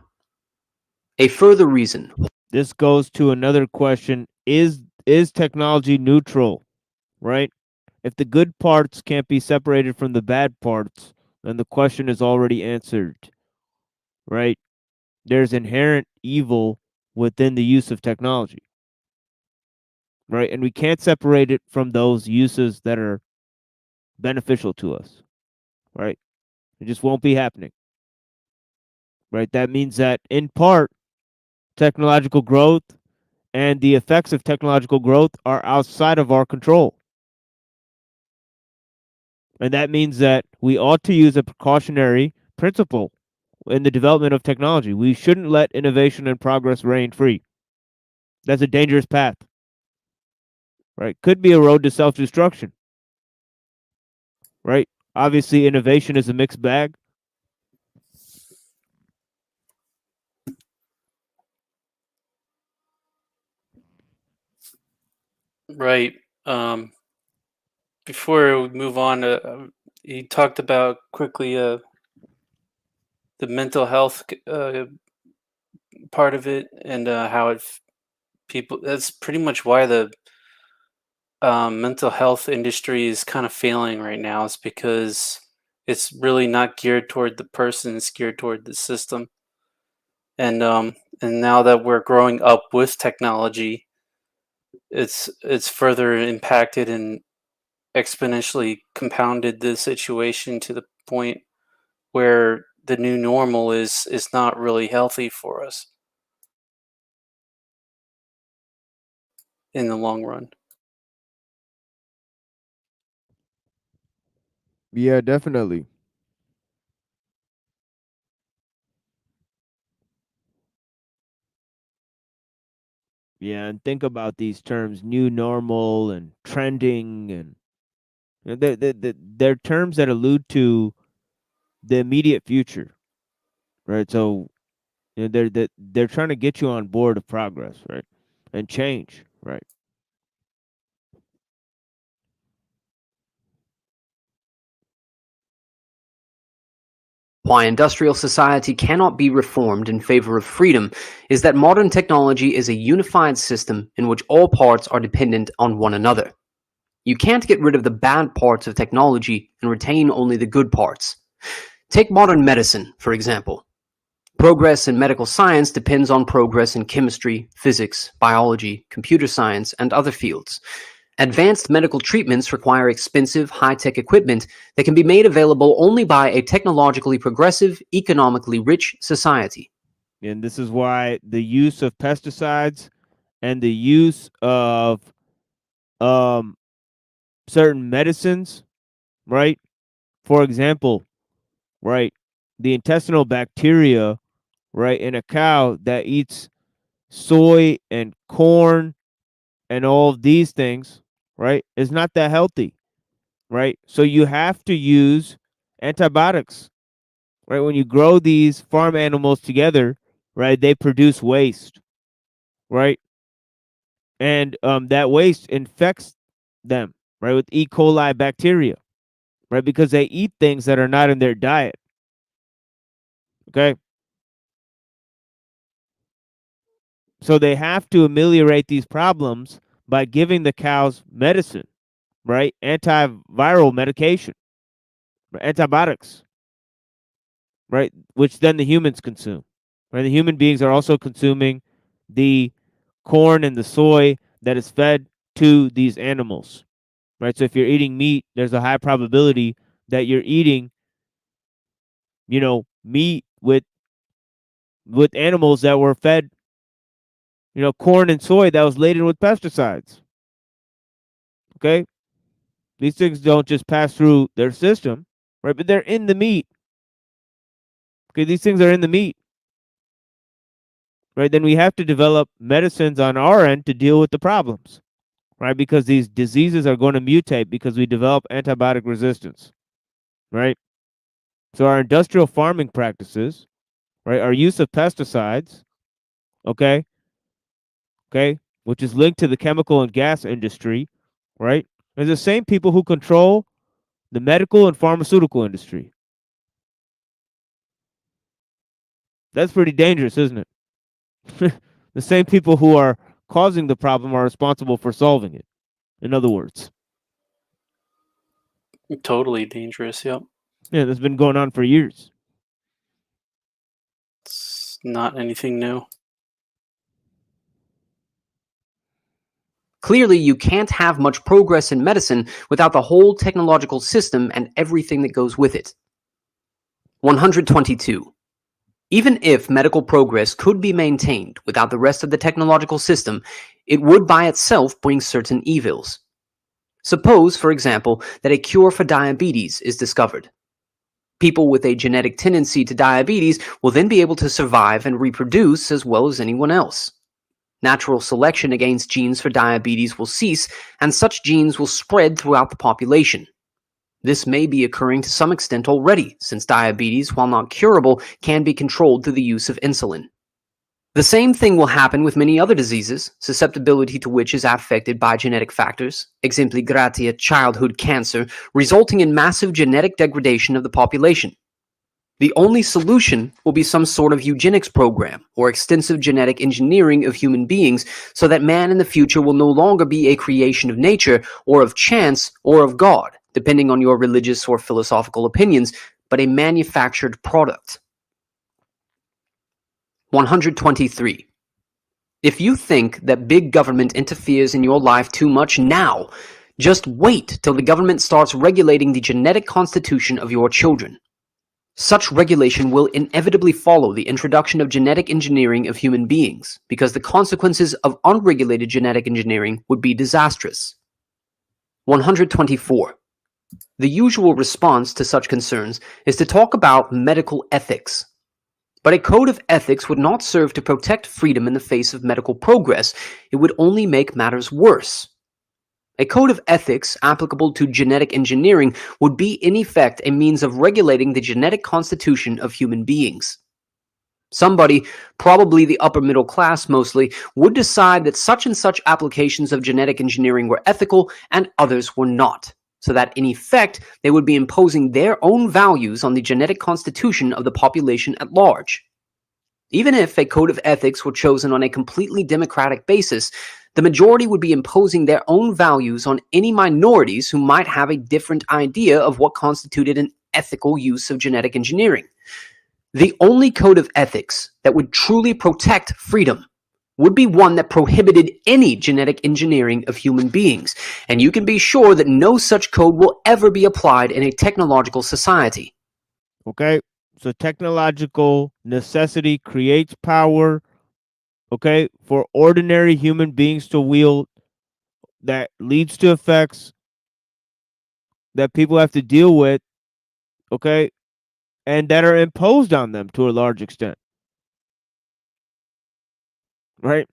A further reason. This goes to another question: is technology neutral, right? If the good parts can't be separated from the bad parts, then the question is already answered, right? There's inherent evil within the use of technology, right? And we can't separate it from those uses that are beneficial to us, right? It just won't be happening, right? That means that in part, technological growth and the effects of technological growth are outside of our control. And that means that we ought to use a precautionary principle in the development of technology. We shouldn't let innovation and progress reign free. That's a dangerous path, right? Could be a road to self-destruction, right? Obviously, innovation is a mixed bag. Right. Before we move on, you talked about quickly the mental health part of it, and how people. That's pretty much why the mental health industry is kind of failing right now. Is because it's really not geared toward the person; it's geared toward the system. And now that we're growing up with technology, it's further impacted and exponentially compounded the situation to the point where the new normal is not really healthy for us in the long run. Yeah, definitely. Yeah, and think about these terms, new normal and trending, and they're terms that allude to the immediate future, right? So they're trying to get you on board of progress, right, and change, right? Why industrial society cannot be reformed in favor of freedom is that modern technology is a unified system in which all parts are dependent on one another. You can't get rid of the bad parts of technology and retain only the good parts. Take modern medicine, for example. Progress in medical science depends on progress in chemistry, physics, biology, computer science, and other fields. Advanced medical treatments require expensive, high-tech equipment that can be made available only by a technologically progressive, economically rich society. And this is why the use of pesticides and the use of certain medicines, right? For example, right, the intestinal bacteria, right, in a cow that eats soy and corn and all of these things, right, is not that healthy, right? So you have to use antibiotics, right? When you grow these farm animals together, right, they produce waste, right? And that waste infects them, right, with E. coli bacteria, right, because they eat things that are not in their diet. Okay. So they have to ameliorate these problems by giving the cows medicine, right? Antiviral medication, antibiotics, right? Which then the humans consume, right? The human beings are also consuming the corn and the soy that is fed to these animals, right? So if you're eating meat, there's a high probability that you're eating, meat with animals that were fed, corn and soy that was laden with pesticides. Okay? These things don't just pass through their system, right? But they're in the meat. Okay, these things are in the meat. Right? Then we have to develop medicines on our end to deal with the problems, right? Because these diseases are going to mutate because we develop antibiotic resistance, right? So our industrial farming practices, right? Our use of pesticides, okay, which is linked to the chemical and gas industry, right? Are the same people who control the medical and pharmaceutical industry. That's pretty dangerous, isn't it? The same people who are causing the problem are responsible for solving it. In other words. Totally dangerous, yep. Yeah, that's been going on for years. It's not anything new. Clearly, you can't have much progress in medicine without the whole technological system and everything that goes with it. 122. Even if medical progress could be maintained without the rest of the technological system, it would by itself bring certain evils. Suppose, for example, that a cure for diabetes is discovered. People with a genetic tendency to diabetes will then be able to survive and reproduce as well as anyone else. Natural selection against genes for diabetes will cease, and such genes will spread throughout the population. This may be occurring to some extent already, since diabetes, while not curable, can be controlled through the use of insulin. The same thing will happen with many other diseases, susceptibility to which is affected by genetic factors, exempli gratia childhood cancer, resulting in massive genetic degradation of the population. The only solution will be some sort of eugenics program or extensive genetic engineering of human beings so that man in the future will no longer be a creation of nature or of chance or of God, depending on your religious or philosophical opinions, but a manufactured product. 123. If you think that big government interferes in your life too much now, just wait till the government starts regulating the genetic constitution of your children. Such regulation will inevitably follow the introduction of genetic engineering of human beings, because the consequences of unregulated genetic engineering would be disastrous. 124. The usual response to such concerns is to talk about medical ethics. But a code of ethics would not serve to protect freedom in the face of medical progress. It would only make matters worse. A code of ethics applicable to genetic engineering would be in effect a means of regulating the genetic constitution of human beings. Somebody, probably the upper middle class mostly, would decide that such and such applications of genetic engineering were ethical and others were not, so that in effect they would be imposing their own values on the genetic constitution of the population at large. Even if a code of ethics were chosen on a completely democratic basis, the majority would be imposing their own values on any minorities who might have a different idea of what constituted an ethical use of genetic engineering. The only code of ethics that would truly protect freedom would be one that prohibited any genetic engineering of human beings, and you can be sure that no such code will ever be applied in a technological society. Okay, so technological necessity creates power, okay, for ordinary human beings to wield, that leads to effects that people have to deal with, okay, and that are imposed on them to a large extent. Right?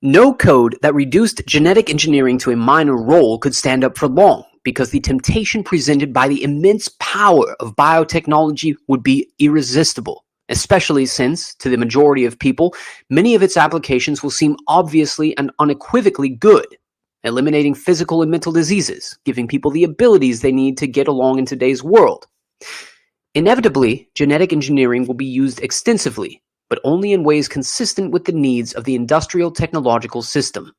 No code that reduced genetic engineering to a minor role could stand up for long, because the temptation presented by the immense power of biotechnology would be irresistible, especially since, to the majority of people, many of its applications will seem obviously and unequivocally good, eliminating physical and mental diseases, giving people the abilities they need to get along in today's world. Inevitably, genetic engineering will be used extensively, but only in ways consistent with the needs of the industrial technological system.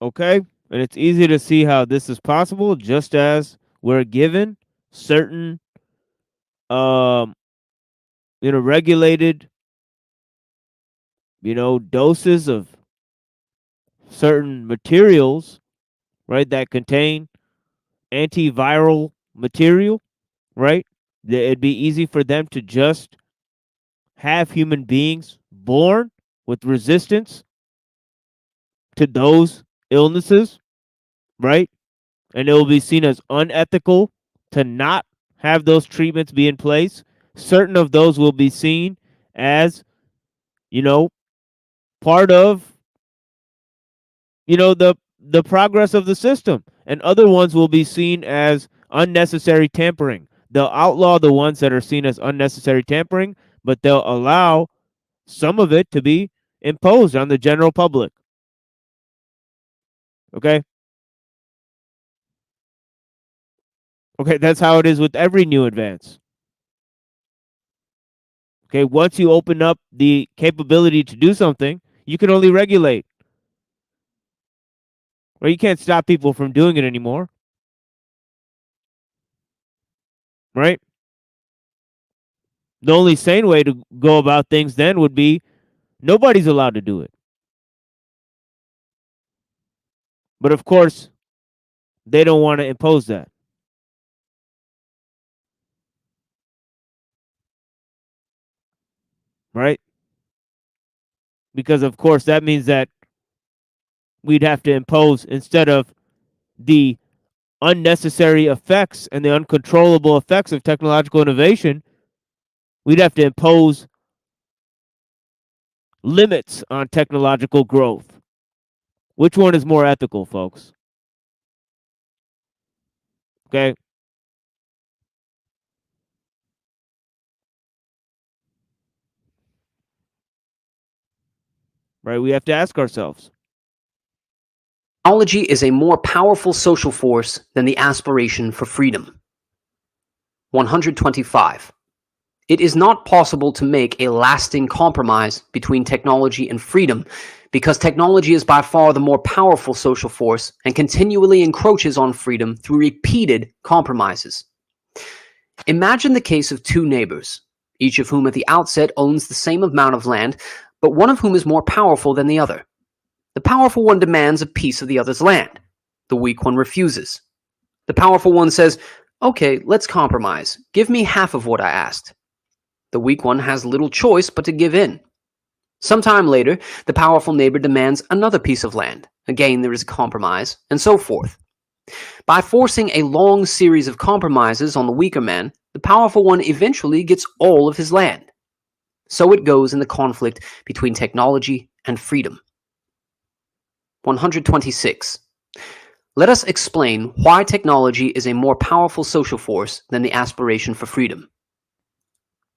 Okay, and it's easy to see how this is possible, just as we're given certain regulated doses of certain materials, right, that contain antiviral material, right? It'd be easy for them to just have human beings born with resistance to those illnesses, right? And it will be seen as unethical to not have those treatments be in place. Certain of those will be seen as, part of, the progress of the system. And other ones will be seen as unnecessary tampering. They'll outlaw the ones that are seen as unnecessary tampering, but they'll allow some of it to be imposed on the general public. Okay? Okay, that's how it is with every new advance. Okay, once you open up the capability to do something, you can only regulate. Or you can't stop people from doing it anymore. Right? The only sane way to go about things then would be nobody's allowed to do it. But of course, they don't want to impose that. Right? Because of course that means that we'd have to impose, instead of the unnecessary effects and the uncontrollable effects of technological innovation, we'd have to impose limits on technological growth. Which one is more ethical, folks? Okay. Right? We have to ask ourselves. Technology is a more powerful social force than the aspiration for freedom. 125. It is not possible to make a lasting compromise between technology and freedom, because technology is by far the more powerful social force and continually encroaches on freedom through repeated compromises. Imagine the case of two neighbors, each of whom at the outset owns the same amount of land, but one of whom is more powerful than the other. The powerful one demands a piece of the other's land. The weak one refuses. The powerful one says, "Okay, let's compromise. Give me half of what I asked." The weak one has little choice but to give in. Sometime later, the powerful neighbor demands another piece of land. Again, there is a compromise, and so forth. By forcing a long series of compromises on the weaker man, the powerful one eventually gets all of his land. So it goes in the conflict between technology and freedom. 126. Let us explain why technology is a more powerful social force than the aspiration for freedom.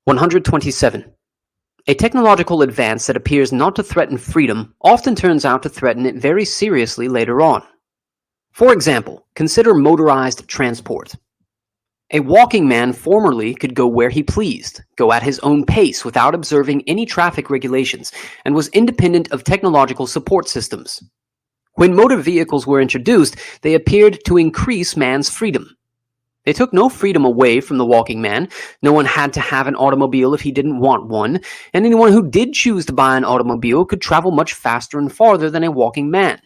127. A technological advance that appears not to threaten freedom often turns out to threaten it very seriously later on. For example, consider motorized transport. A walking man formerly could go where he pleased, go at his own pace without observing any traffic regulations, and was independent of technological support systems. When motor vehicles were introduced, they appeared to increase man's freedom. They took no freedom away from the walking man. No one had to have an automobile if he didn't want one, and anyone who did choose to buy an automobile could travel much faster and farther than a walking man.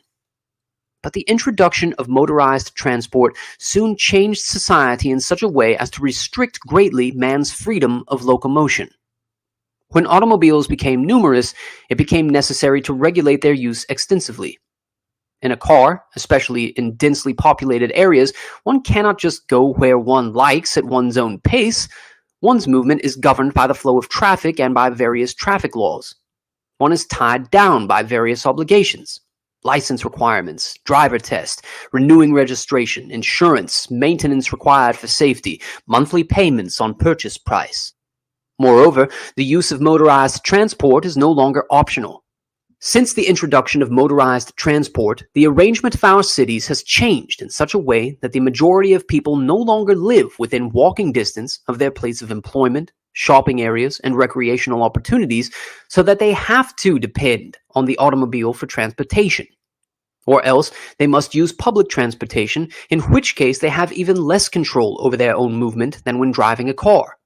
But the introduction of motorized transport soon changed society in such a way as to restrict greatly man's freedom of locomotion. When automobiles became numerous, it became necessary to regulate their use extensively. In a car, especially in densely populated areas, one cannot just go where one likes at one's own pace. One's movement is governed by the flow of traffic and by various traffic laws. One is tied down by various obligations: license requirements, driver test, renewing registration, insurance, maintenance required for safety, monthly payments on purchase price. Moreover, the use of motorized transport is no longer optional. Since the introduction of motorized transport, the arrangement of our cities has changed in such a way that the majority of people no longer live within walking distance of their place of employment, shopping areas, and recreational opportunities, so that they have to depend on the automobile for transportation. Or else they must use public transportation, in which case they have even less control over their own movement than when driving a car.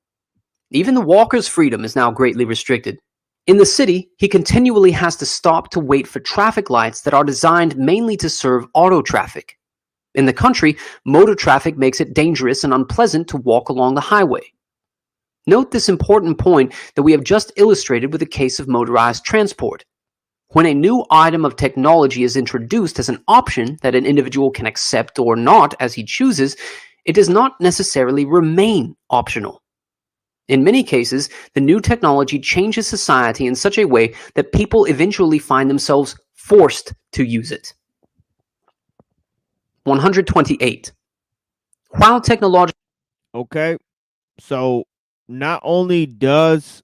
Even the walker's freedom is now greatly restricted. In the city, he continually has to stop to wait for traffic lights that are designed mainly to serve auto traffic. In the country, motor traffic makes it dangerous and unpleasant to walk along the highway. Note this important point that we have just illustrated with the case of motorized transport. When a new item of technology is introduced as an option that an individual can accept or not as he chooses, it does not necessarily remain optional. In many cases, the new technology changes society in such a way that people eventually find themselves forced to use it. 128. While technological... Okay, so not only does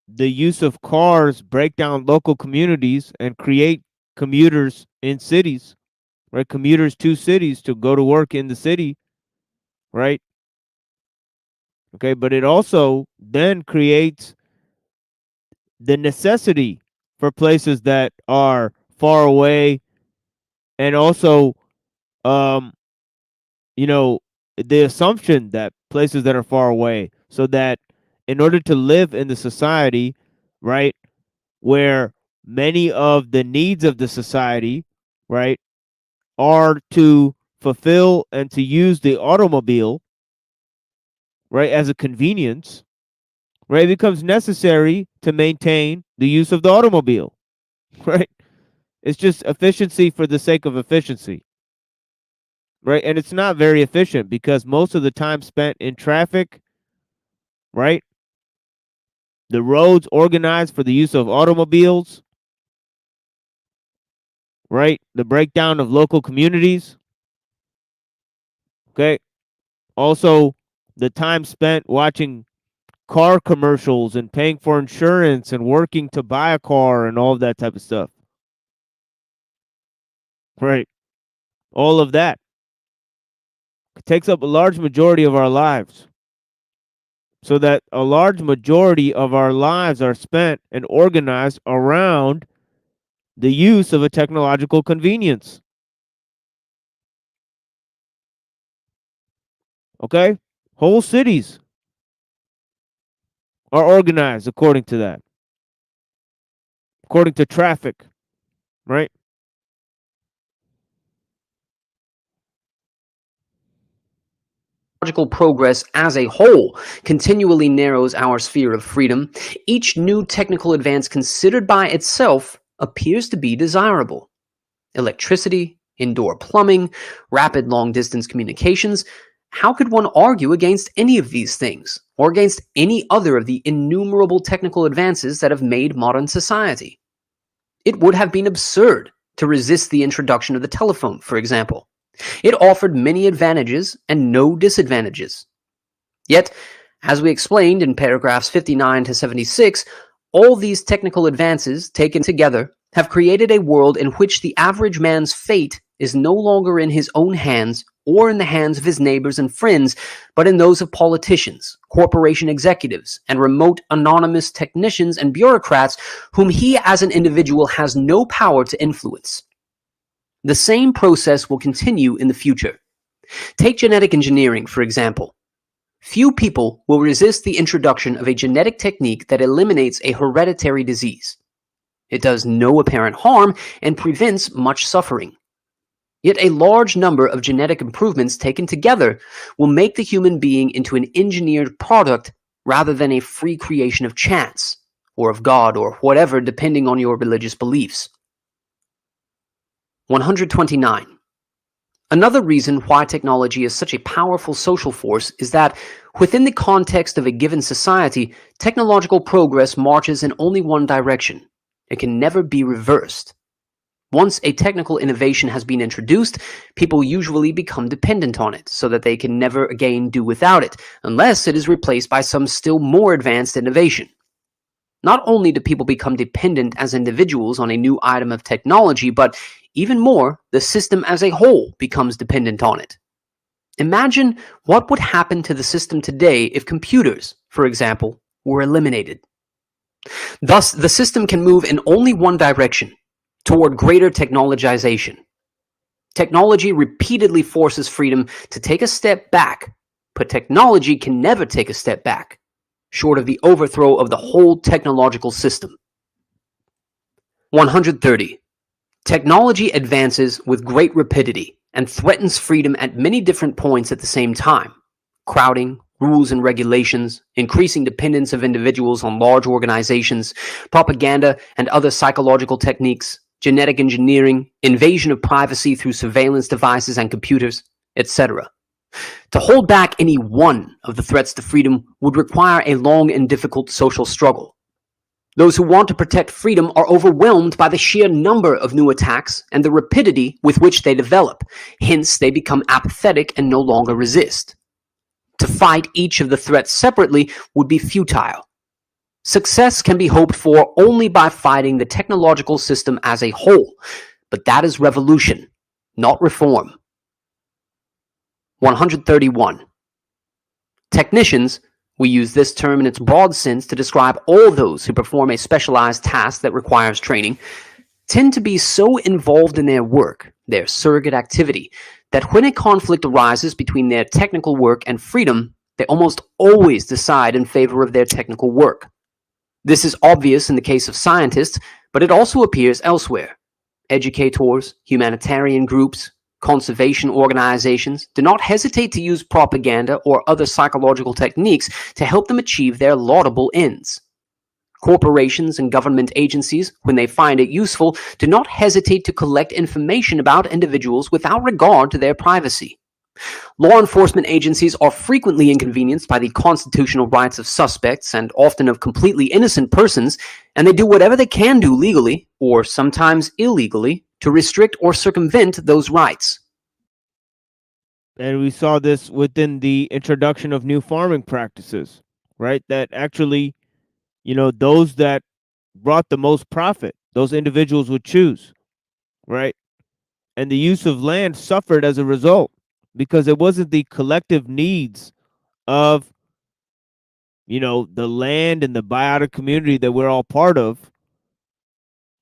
the use of cars break down local communities and create commuters in cities, right? Commuters to cities to go to work in the city, right? Okay, but it also then creates the necessity for places that are far away, and also you know, the assumption that places that are far away, so that in order to live in the society, right, where many of the needs of the society, right, are to fulfill and to use the automobile, right, as a convenience, right, it becomes necessary to maintain the use of the automobile, right? It's just efficiency for the sake of efficiency, right? And it's not very efficient because most of the time spent in traffic, right? The roads organized for the use of automobiles, right? The breakdown of local communities, okay? Also, the time spent watching car commercials and paying for insurance and working to buy a car and all of that type of stuff. Right. All of that. It takes up a large majority of our lives. So that a large majority of our lives are spent and organized around the use of a technological convenience. Okay? Whole cities are organized according to that, according to traffic, right? Technological progress as a whole continually narrows our sphere of freedom. Each new technical advance considered by itself appears to be desirable. Electricity, indoor plumbing, rapid long-distance communications. How could one argue against any of these things, or against any other of the innumerable technical advances that have made modern society? It would have been absurd to resist the introduction of the telephone, for example. It offered many advantages and no disadvantages. Yet, as we explained in paragraphs 59 to 76, all these technical advances taken together have created a world in which the average man's fate is no longer in his own hands or in the hands of his neighbors and friends, but in those of politicians, corporation executives, and remote anonymous technicians and bureaucrats whom he as an individual has no power to influence. The same process will continue in the future. Take genetic engineering, for example. Few people will resist the introduction of a genetic technique that eliminates a hereditary disease. It does no apparent harm and prevents much suffering. Yet a large number of genetic improvements taken together will make the human being into an engineered product rather than a free creation of chance, or of God, or whatever, depending on your religious beliefs. 129. Another reason why technology is such a powerful social force is that, within the context of a given society, technological progress marches in only one direction. It can never be reversed. Once a technical innovation has been introduced, people usually become dependent on it, so that they can never again do without it, unless it is replaced by some still more advanced innovation. Not only do people become dependent as individuals on a new item of technology, but even more, the system as a whole becomes dependent on it. Imagine what would happen to the system today if computers, for example, were eliminated. Thus, the system can move in only one direction, toward greater technologization. Technology repeatedly forces freedom to take a step back, but technology can never take a step back, short of the overthrow of the whole technological system. 130. Technology advances with great rapidity and threatens freedom at many different points at the same time. Crowding, rules and regulations, increasing dependence of individuals on large organizations, propaganda and other psychological techniques, genetic engineering, invasion of privacy through surveillance devices and computers, etc. To hold back any one of the threats to freedom would require a long and difficult social struggle. Those who want to protect freedom are overwhelmed by the sheer number of new attacks and the rapidity with which they develop. Hence, they become apathetic and no longer resist. To fight each of the threats separately would be futile. Success can be hoped for only by fighting the technological system as a whole, but that is revolution, not reform. 131. Technicians, we use this term in its broad sense to describe all those who perform a specialized task that requires training, tend to be so involved in their work, their surrogate activity, that when a conflict arises between their technical work and freedom, they almost always decide in favor of their technical work. This is obvious in the case of scientists, but it also appears elsewhere. Educators, humanitarian groups, conservation organizations do not hesitate to use propaganda or other psychological techniques to help them achieve their laudable ends. Corporations and government agencies, when they find it useful, do not hesitate to collect information about individuals without regard to their privacy. Law enforcement agencies are frequently inconvenienced by the constitutional rights of suspects and often of completely innocent persons, and they do whatever they can do legally, or sometimes illegally, to restrict or circumvent those rights. And we saw this within the introduction of new farming practices, right? That actually, those that brought the most profit, those individuals would choose, right? And the use of land suffered as a result because it wasn't the collective needs of, the land and the biotic community that we're all part of,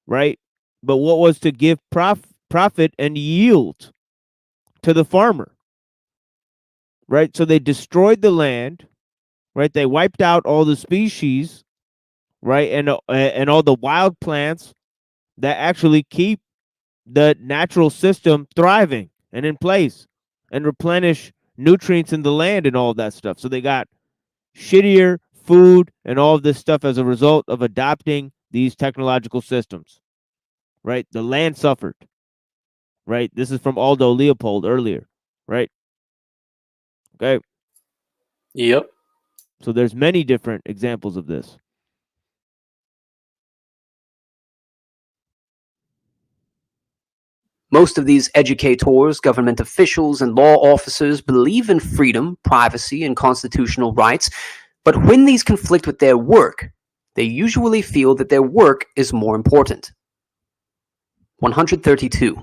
right? but what was to give profit and yield to the farmer, right? So they destroyed the land, right? They wiped out all the species, right? And all the wild plants that actually keep the natural system thriving and in place and replenish nutrients in the land and all of that stuff. So they got shittier food and all of this stuff as a result of adopting these technological systems, right? The land suffered, right? This is from Aldo Leopold earlier, right? Okay. Yep. So there's many different examples of this. Most of these educators, government officials, and law officers believe in freedom, privacy, and constitutional rights, but when these conflict with their work, they usually feel that their work is more important. 132.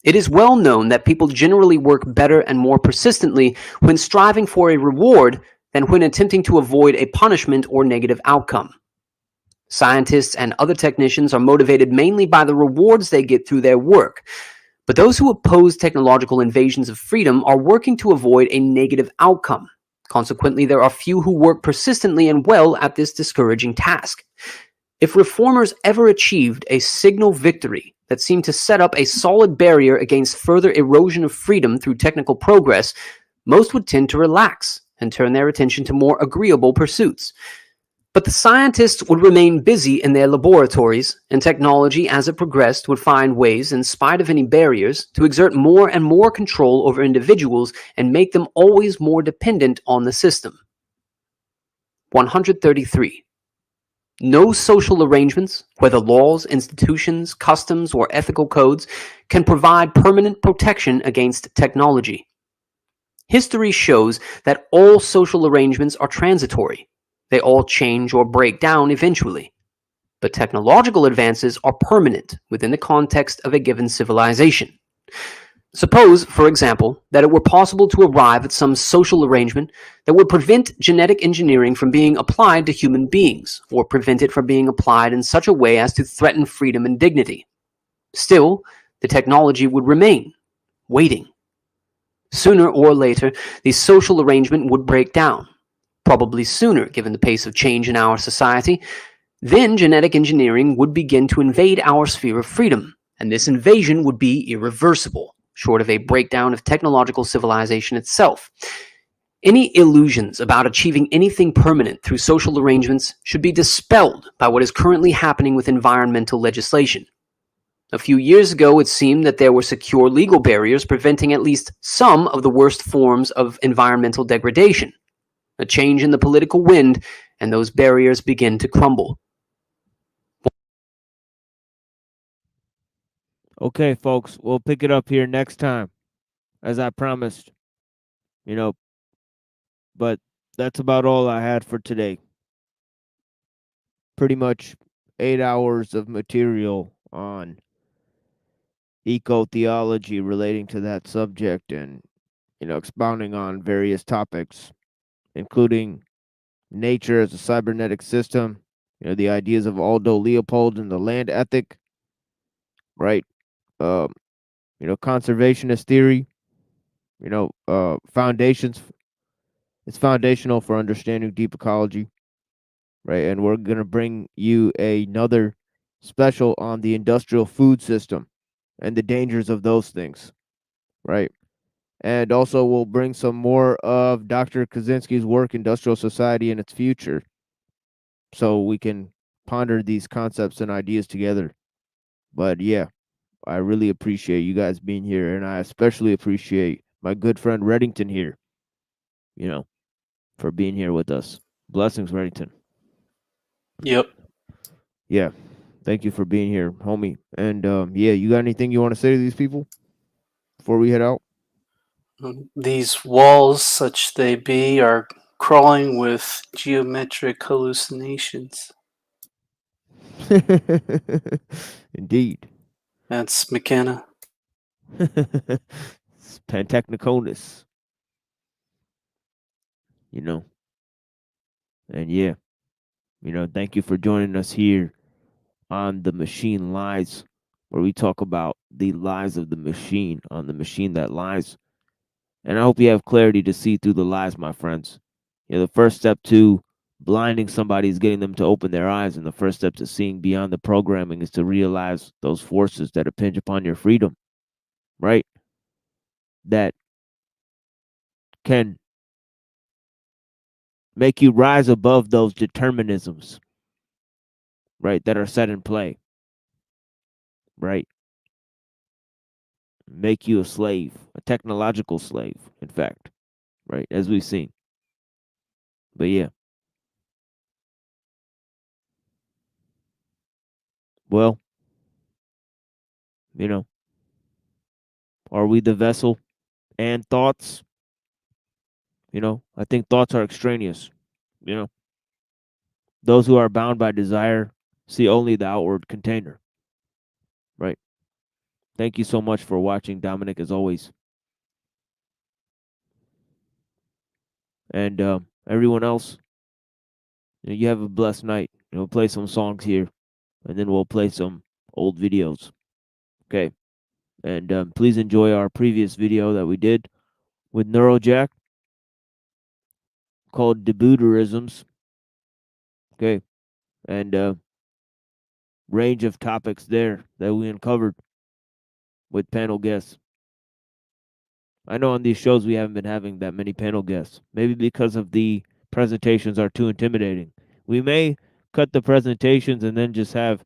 It is well known that people generally work better and more persistently when striving for a reward than when attempting to avoid a punishment or negative outcome. Scientists and other technicians are motivated mainly by the rewards they get through their work, but those who oppose technological invasions of freedom are working to avoid a negative outcome. Consequently, there are few who work persistently and well at this discouraging task. If reformers ever achieved a signal victory that seemed to set up a solid barrier against further erosion of freedom through technical progress, most would tend to relax and turn their attention to more agreeable pursuits. But the scientists would remain busy in their laboratories, and technology, as it progressed, would find ways, in spite of any barriers, to exert more and more control over individuals and make them always more dependent on the system. 133. No social arrangements, whether laws, institutions, customs, or ethical codes, can provide permanent protection against technology. History shows that all social arrangements are transitory. They all change or break down eventually. But technological advances are permanent within the context of a given civilization. Suppose, for example, that it were possible to arrive at some social arrangement that would prevent genetic engineering from being applied to human beings, or prevent it from being applied in such a way as to threaten freedom and dignity. Still, the technology would remain, waiting. Sooner or later, the social arrangement would break down, probably sooner given the pace of change in our society. Then genetic engineering would begin to invade our sphere of freedom, and this invasion would be irreversible, short of a breakdown of technological civilization itself. Any illusions about achieving anything permanent through social arrangements should be dispelled by what is currently happening with environmental legislation. A few years ago, it seemed that there were secure legal barriers preventing at least some of the worst forms of environmental degradation. A change in the political wind, and those barriers begin to crumble. Okay, folks, we'll pick it up here next time, as I promised. But that's about all I had for today. Pretty much 8 hours of material on eco-theology relating to that subject, and expounding on various topics, including nature as a cybernetic system, the ideas of Aldo Leopold and the land ethic, right? Conservationist theory, foundations. It's foundational for understanding deep ecology, right? And we're going to bring you another special on the industrial food system and the dangers of those things, right? And also we'll bring some more of Dr. Kaczynski's work, Industrial Society and Its Future, so we can ponder these concepts and ideas together. But yeah, I really appreciate you guys being here, and I especially appreciate my good friend Reddington here, for being here with us. Blessings, Reddington. Yep. Yeah. Thank you for being here, homie. And yeah, you got anything you want to say to these people before we head out? These walls, such they be, are crawling with geometric hallucinations. Indeed. That's McKenna. It's Pantechniconus. And yeah, thank you for joining us here on The Machine Lies, where we talk about the lies of the machine on The Machine That Lies. And I hope you have clarity to see through the lies, my friends. You know, the first step to blinding somebody is getting them to open their eyes, and the first step to seeing beyond the programming is to realize those forces that impinge upon your freedom, right? That can make you rise above those determinisms, right, that are set in play, right? Make you a slave, a technological slave, in fact, right, as we've seen. But yeah. Well, you know, are we the vessel and thoughts? You know, I think thoughts are extraneous. You know, those who are bound by desire see only the outward container, right? Thank you so much for watching, Dominic, as always. And everyone else, you know, you have a blessed night. You know, play some songs here, and then we'll play some old videos. Okay. And please enjoy our previous video that we did with Neurojack called Debooterisms. Okay. And range of topics there that we uncovered with panel guests. I know on these shows we haven't been having that many panel guests, maybe because of the presentations are too intimidating. We may cut the presentations and then just have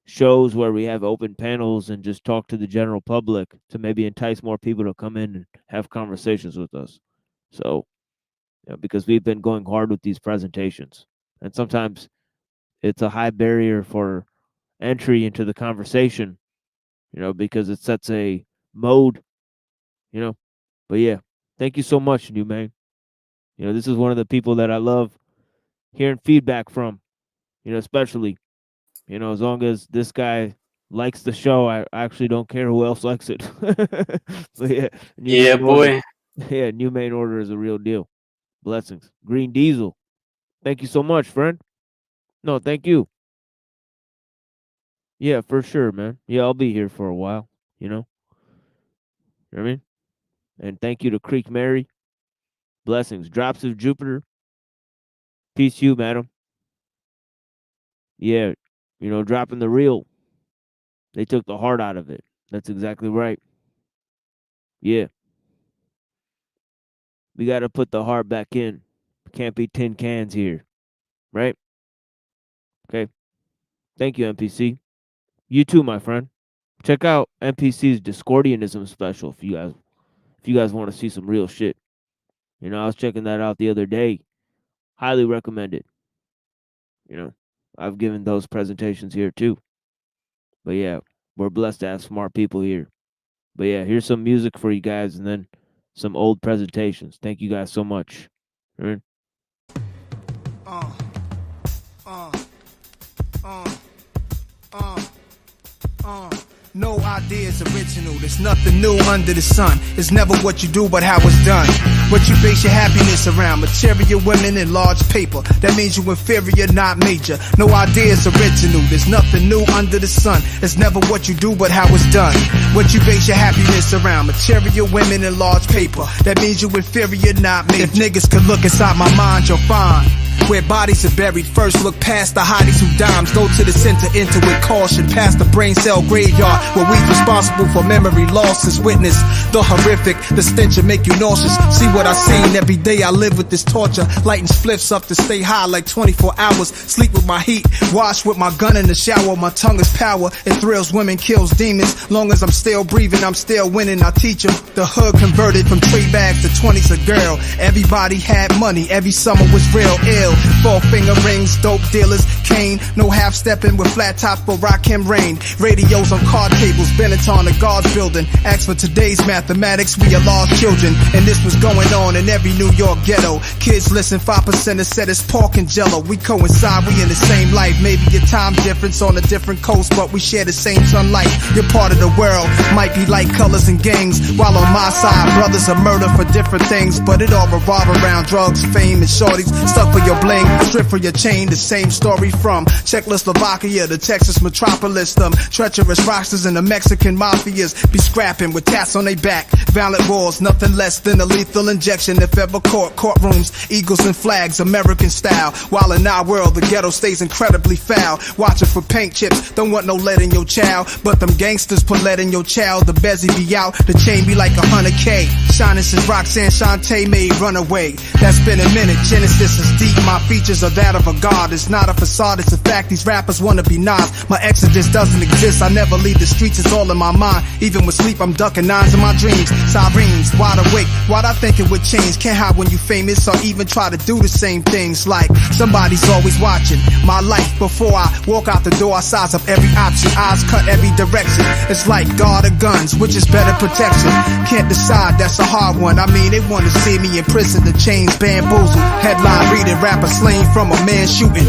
shows where we have open panels and just talk to the general public to maybe entice more people to come in and have conversations with us. So, you know, because we've been going hard with these presentations, and sometimes it's a high barrier for entry into the conversation, you know, because it sets a mode, you know. But yeah, thank you so much, New Man. You know, this is one of the people that I love hearing feedback from, you know, especially, you know, as long as this guy likes the show, I actually don't care who else likes it. So yeah, Yeah, boy. Yeah, New Main Order is a real deal. Blessings. Green Diesel. Thank you so much, friend. No, thank you. Yeah, for sure, man. Yeah, I'll be here for a while, you know. You know what I mean? And thank you to Creek Mary. Blessings. Drops of Jupiter. Peace to you, madam. Yeah, you know, dropping the real. They took the heart out of it. That's exactly right. Yeah. We got to put the heart back in. Can't be tin cans here. Right? Okay. Thank you, NPC. You too, my friend. Check out NPC's Discordianism special if you guys want to see some real shit. You know, I was checking that out the other day. Highly recommend it. You know, I've given those presentations here too. But yeah, we're blessed to have smart people here. But yeah, here's some music for you guys and then some old presentations. Thank you guys so much. All right. No idea is original, there's nothing new under the sun. It's never what you do but how it's done. What you base your happiness around, material women and large paper. That means you inferior, not major. No idea is original, there's nothing new under the sun. It's never what you do but how it's done. What you base your happiness around, material women and large paper. That means you inferior, not major. If niggas could look inside my mind, you'll find where bodies are buried. First look past the hotties who dimes. Go to the center, enter with caution. Past the brain cell graveyard where we responsible for memory losses. Witness the horrific, the stench will make you nauseous. See what I seen every day. I live with this torture. Lighting spliffs up to stay high like 24 hours. Sleep with my heat, wash with my gun in the shower. My tongue is power, it thrills women, kills demons. Long as I'm still breathing, I'm still winning. I teach them. The hood converted from trade bags to 20s a girl. Everybody had money, every summer was real ill. 4-finger rings, dope dealers, cane. No half-stepping with flat tops for Rakim rain. Radios on card tables, Benetton, the guards building. Ask for today's mathematics, we are lost children. And this was going on in every New York ghetto. Kids listen, 5% have said it's pork and jello. We coincide, we in the same life. Maybe a time difference on a different coast, but we share the same sunlight. Your part of the world might be light colors and gangs, while on my side, brothers are murdered for different things. But it all revolve around drugs, fame, and shorties. Stuck for your bling, strip for your chain, the same story from Czechoslovakia, the Texas metropolis. Them treacherous rocksters and the Mexican mafias be scrapping with tats on their back. Violent wars, nothing less than a lethal injection. If ever caught, courtrooms, eagles and flags, American style. While in our world, the ghetto stays incredibly foul. Watching for paint chips, don't want no lead in your child. But them gangsters put lead in your child. The bezzy be out, the chain be like 100K. Shining since Roxanne Shante made Runaway. That's been a minute, Genesis is deep. My features are that of a god. It's not a facade, it's a fact. These rappers wanna be Nas. My exodus doesn't exist, I never leave the streets, it's all in my mind. Even with sleep, I'm ducking nines in my dreams. Sirens, wide awake, why'd I think it would change? Can't hide when you famous or even try to do the same things. Like, somebody's always watching my life. Before I walk out the door, I size up every option. Eyes cut every direction. It's like guard or guns, which is better protection? Can't decide, that's a hard one. I mean, they wanna see me in prison, the chains bamboozled. Headline reading, rapper slain from a man shooting.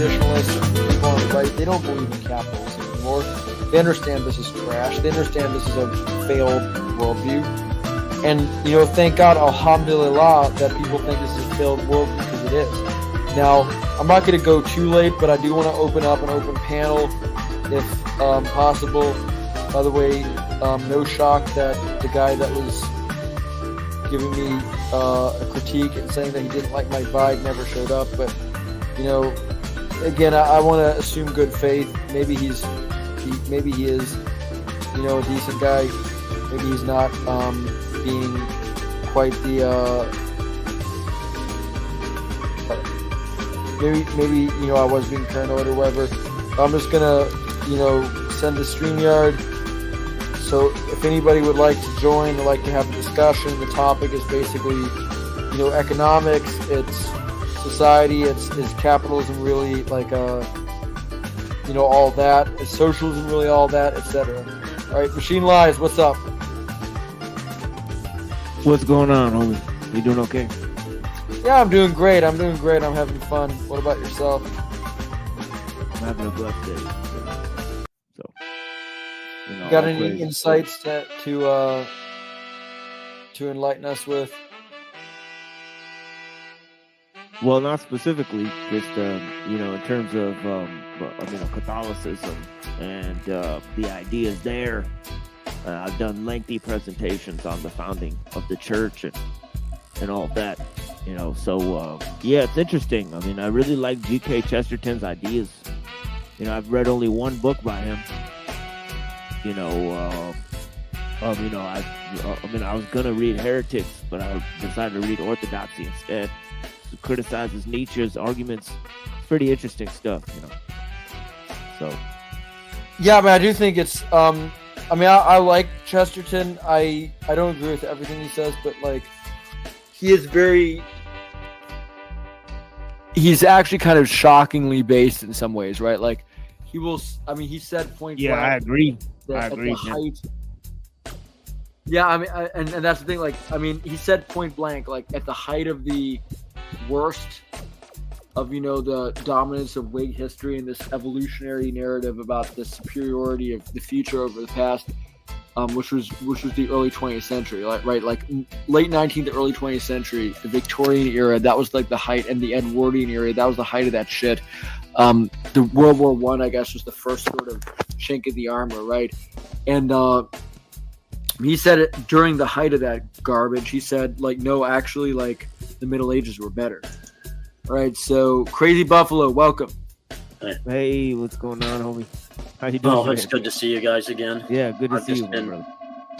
traditionalists and people on the right, they don't believe in capitalism anymore. They understand this is trash. They understand this is a failed worldview. And, you know, thank God, alhamdulillah, that people think this is a failed world, because it is. Now, I'm not going to go too late, but I do want to open up an open panel if possible. By the way, no shock that the guy that was giving me a critique and saying that he didn't like my vibe never showed up. But, you know, again, I want to assume good faith. Maybe he is, you know, a decent guy. Maybe he's not being quite the maybe you know, I was being paranoid or whatever. I'm just gonna, you know, send the StreamYard. So if anybody would like to join or like to have a discussion, the topic is basically, you know, economics, it's society, is capitalism really like you know, all that, is socialism really all that, etc. All right, Machine Lies, what's up? What's going on, homie? You doing okay? Yeah, I'm doing great. I'm having fun. What about yourself? I'm having a blessed day. So, you know, got any insights to enlighten us with? Well, not specifically, just you know, in terms of you know, Catholicism and the ideas there. I've done lengthy presentations on the founding of the church and all of that, you know. So yeah, it's interesting. I mean, I really like G.K. Chesterton's ideas. You know, I've read only one book by him. You know, I was gonna read Heretics, but I decided to read Orthodoxy instead. It criticizes Nietzsche's arguments. It's pretty interesting stuff, you know. So yeah, but I do think it's I mean, I like Chesterton. I don't agree with everything he says, but like, he's actually kind of shockingly based in some ways, right? Like, he said point blank. I agree. I agree. Yeah, I mean, and that's the thing. Like, I mean, he said point blank, like at the height of the worst of, you know, the dominance of Whig history and this evolutionary narrative about the superiority of the future over the past, which was the early 20th century, like late 19th to early 20th century, the Victorian era, that was like the height, and the Edwardian era, that was the height of that shit. The World War I, guess, was the first sort of chink in the armor, right? And he said it during the height of that garbage. He said, like, no, actually, like, the Middle Ages were better. All right, so Crazy Buffalo, welcome. Hey, what's going on, homie? How you doing? Oh, it's good to see you guys again. Yeah, good to see you, brother.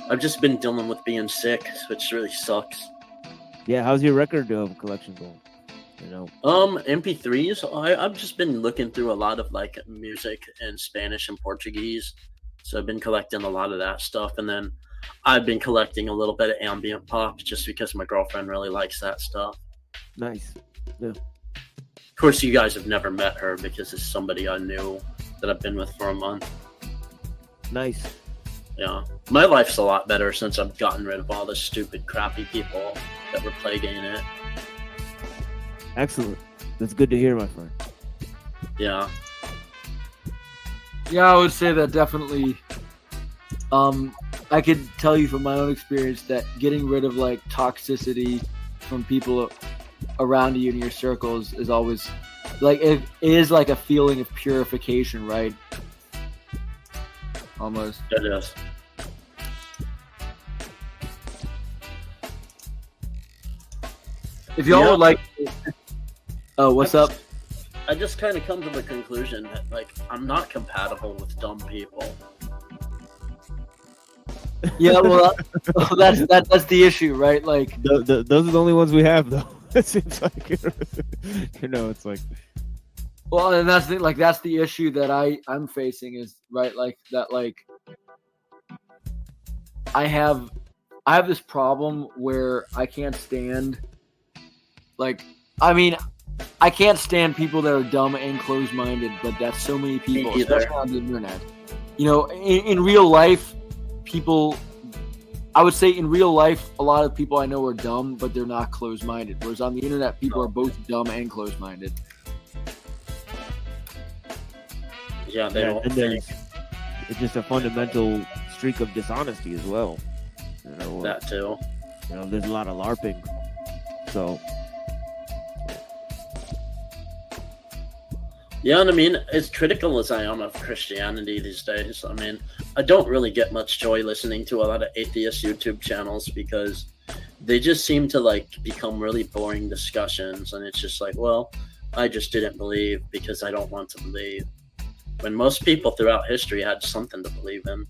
I've just been dealing with being sick, which really sucks. Yeah, how's your record collection going? You know, MP3s. I've just been looking through a lot of like music in Spanish and Portuguese, so I've been collecting a lot of that stuff, and then I've been collecting a little bit of ambient pop just because my girlfriend really likes that stuff. Nice. Yeah. Of course, you guys have never met her because it's somebody I knew that I've been with for a month. Nice. Yeah. My life's a lot better since I've gotten rid of all the stupid, crappy people that were plaguing it. Excellent. That's good to hear, my friend. Yeah. Yeah, I would say that definitely. I could tell you from my own experience that getting rid of like toxicity from people around you in your circles is always like, it is like a feeling of purification, right? Almost. It is. If y'all would like, what's up? I just kind of come to the conclusion that like I'm not compatible with dumb people. Yeah, well, that's the issue, right? Like, those are the only ones we have, though. It seems like, you know, it's like. Well, and that's the issue that I'm facing is, right, like that, like I have this problem where I can't stand, like, I mean, I can't stand people that are dumb and closed-minded, but that's so many people, especially on the internet. You know, in real life, people, I would say in real life, a lot of people I know are dumb, but they're not closed-minded. Whereas on the internet, people are both dumb and closed-minded. Yeah, they don't and think it's just a fundamental streak of dishonesty as well. that too. There's a lot of LARPing, so. Yeah, and I mean, as critical as I am of Christianity these days, I mean, I don't really get much joy listening to a lot of atheist YouTube channels because they just seem to like become really boring discussions, and it's just like, well, I just didn't believe because I don't want to believe. When most people throughout history had something to believe in.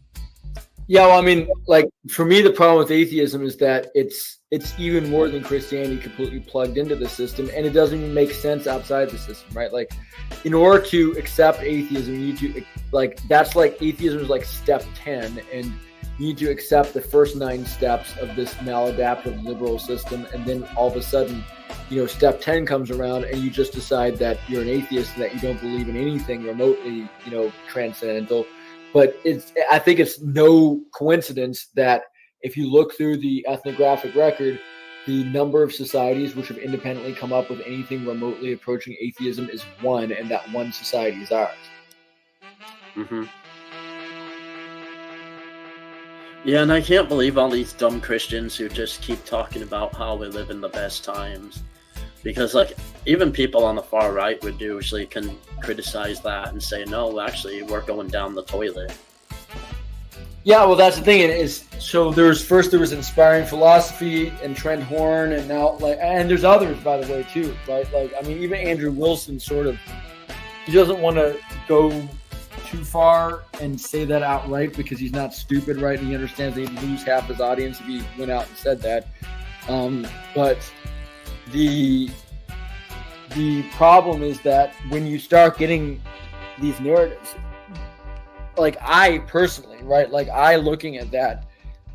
Yeah, well, I mean, like for me, the problem with atheism is that it's even more than Christianity completely plugged into the system, and it doesn't even make sense outside the system, right? Like, in order to accept atheism, you need to that's like atheism is like step 10, and you need to accept the first 9 steps of this maladaptive liberal system, and then all of a sudden, step 10 comes around, and you just decide that you're an atheist and that you don't believe in anything remotely, transcendental. But I think it's no coincidence that if you look through the ethnographic record, the number of societies which have independently come up with anything remotely approaching atheism is 1, and that one society is ours. Mm-hmm. Yeah, and I can't believe all these dumb Christians who just keep talking about how we live in the best times. Because, like, even people on the far right would usually can criticize that and say, no, actually, we're going down the toilet. Yeah, well, that's the thing. So there was Inspiring Philosophy and Trent Horn, and now and there's others, by the way, too, right? Like, I mean, even Andrew Wilson he doesn't want to go too far and say that outright because he's not stupid, right? And he understands that he'd lose half his audience if he went out and said that. But the problem is that when you start getting these narratives, like I personally, right, like I looking at that,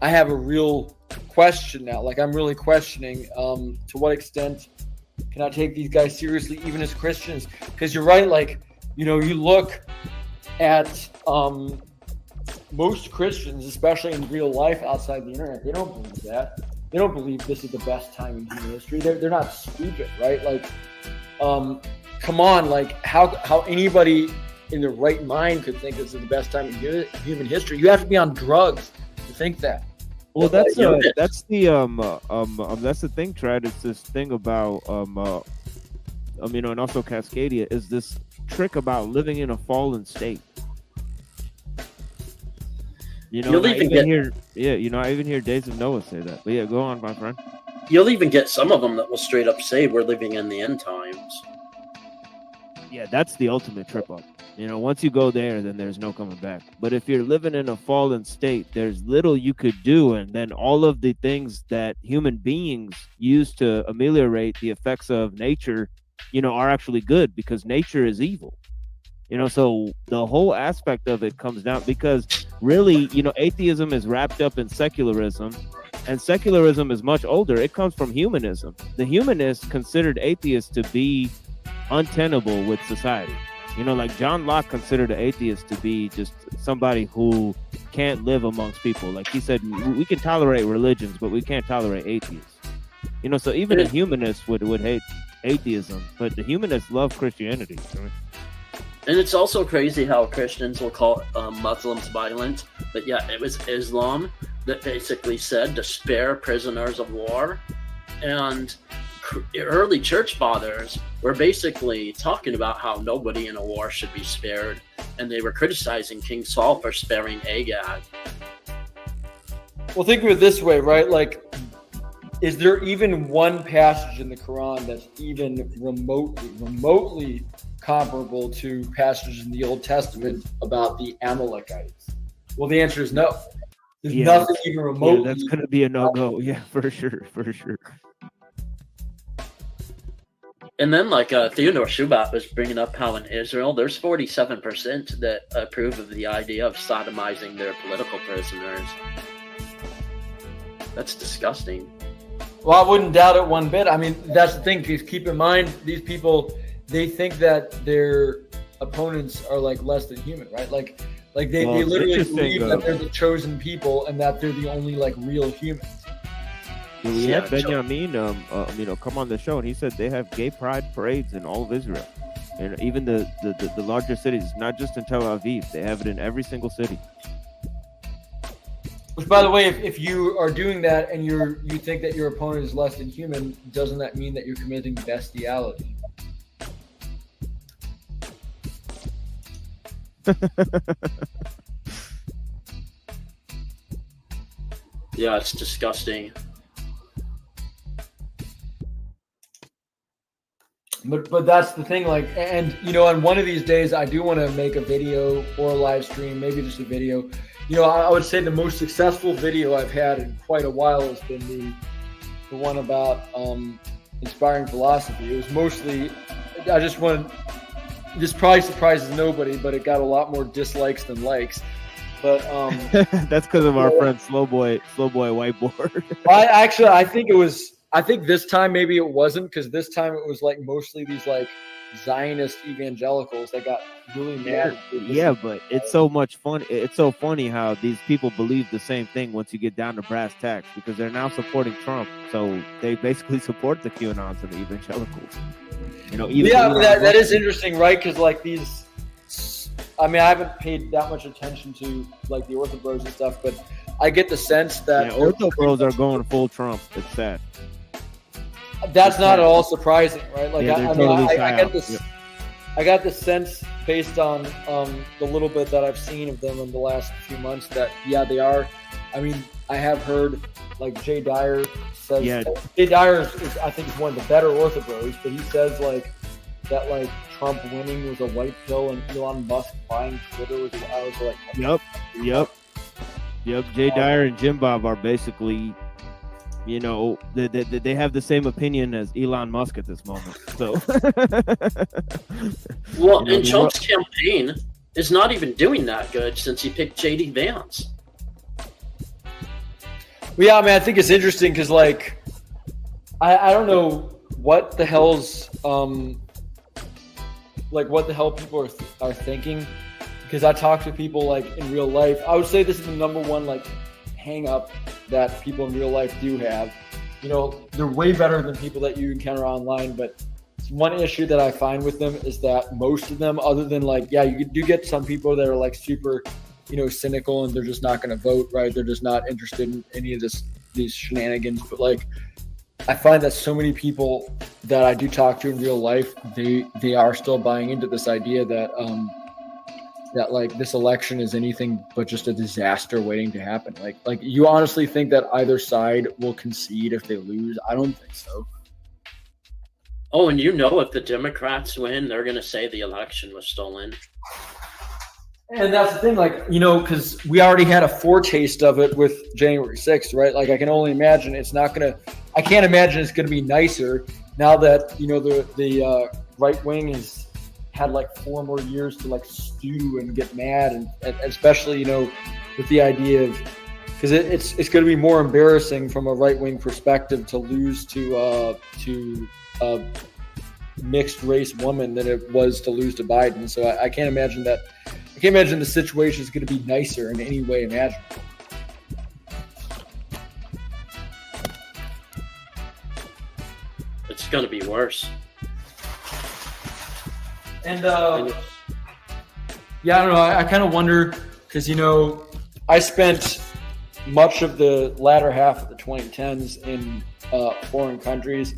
I have a real question now. Like I'm really questioning to what extent can I take these guys seriously even as Christians? Because you're right, like, you look at most Christians, especially in real life outside the internet, they don't believe that. They don't believe this is the best time in human history. They're not stupid, right? Like, come on, like how anybody in their right mind could think this is the best time in human history? You have to be on drugs to think that. Well, that's the thing, Trad. It's this thing about and also Cascadia is this trick about living in a fallen state. I even hear Days of Noah say that. But yeah, go on, my friend. You'll even get some of them that will straight up say we're living in the end times. Yeah, that's the ultimate trip up. Once you go there, then there's no coming back. But if you're living in a fallen state, there's little you could do, and then all of the things that human beings use to ameliorate the effects of nature, are actually good because nature is evil. So the whole aspect of it comes down because really, atheism is wrapped up in secularism, and secularism is much older. It comes from humanism. The humanists considered atheists to be untenable with society. Like John Locke considered an atheist to be just somebody who can't live amongst people. Like he said, we can tolerate religions, but we can't tolerate atheists. So even a humanist would hate atheism, but the humanists love Christianity. And it's also crazy how Christians will call Muslims violent. But yeah, it was Islam that basically said to spare prisoners of war. And early church fathers were basically talking about how nobody in a war should be spared. And they were criticizing King Saul for sparing Agag. Well, think of it this way, right? Like, is there even one passage in the Quran that's even remotely comparable to passages in the Old Testament about the Amalekites? Well, the answer is no. There's nothing even remotely. Yeah, that's going to be a no-go. Yeah, for sure. And then, like, Theodore Shubat was bringing up how in Israel, there's 47% that approve of the idea of sodomizing their political prisoners. That's disgusting. Well, I wouldn't doubt it one bit. I mean, that's the thing. Because keep in mind, these people, they think that their opponents are like less than human, right? Like they literally believe that they're the chosen people and that they're the only like real humans. We had Benjamin, come on the show, and he said they have gay pride parades in all of Israel. And even the larger cities, not just in Tel Aviv, they have it in every single city. Which, by the way, if you are doing that and you think that your opponent is less than human, doesn't that mean that you're committing bestiality? Yeah, it's disgusting. But that's the thing, like, and on one of these days, I do want to make a video or a live stream, maybe just a video. I would say the most successful video I've had in quite a while has been the one about inspiring philosophy. It was mostly, this probably surprises nobody, but it got a lot more dislikes than likes. But that's because of our friend Slow Boy Whiteboard. I think this time maybe it wasn't, because this time it was like mostly these like Zionist evangelicals that got really mad. Yeah, but it's so much fun. It's so funny how these people believe the same thing once you get down to brass tacks, because they're now supporting Trump. So they basically support the QAnons and the evangelicals. That is interesting, right? Because like these, I mean, I haven't paid that much attention to like the Ortho Bros and stuff, but I get the sense that Ortho Bros are going full Trump. It's sad. That's not at all surprising, right? Like, I get this. Yep. I got the sense based on the little bit that I've seen of them in the last few months that they are. I mean, I have heard like Jay Dyer says. Yeah. Jay Dyer is I think is one of the better Ortho Bros, but he says like that like Trump winning was a white pill and Elon Musk buying Twitter was. I was like, Yep. Jay Dyer and Jim Bob are basically, they have the same opinion as Elon Musk at this moment. So, well, and Trump's campaign is not even doing that good since he picked J.D. Vance. Well, yeah, I mean, I think it's interesting because, like, I don't know what the hell's what the hell people are thinking. Because I talk to people like in real life. I would say this is the number one like hang up that people in real life do have. They're way better than people that you encounter online, but one issue that I find with them is that most of them, other than like, you do get some people that are like super, cynical and they're just not going to vote, right? They're just not interested in any of these shenanigans. But like, I find that so many people that I do talk to in real life, they are still buying into this idea that that like this election is anything but just a disaster waiting to happen. Like you honestly think that either side will concede if they lose? I don't think so. Oh, and if the Democrats win, they're going to say the election was stolen. And that's the thing, like, because we already had a foretaste of it with January 6th, right? Like, I can only imagine I can't imagine it's going to be nicer now that, the right wing has had like 4 more years to like stew and get mad, and especially, with the idea of, because it's going to be more embarrassing from a right wing perspective to lose to a mixed race woman than it was to lose to Biden. So I can't imagine that. I can't imagine the situation is going to be nicer in any way imaginable. It's going to be worse. And I don't know. I kind of wonder because I spent much of the latter half of the 2010s in foreign countries.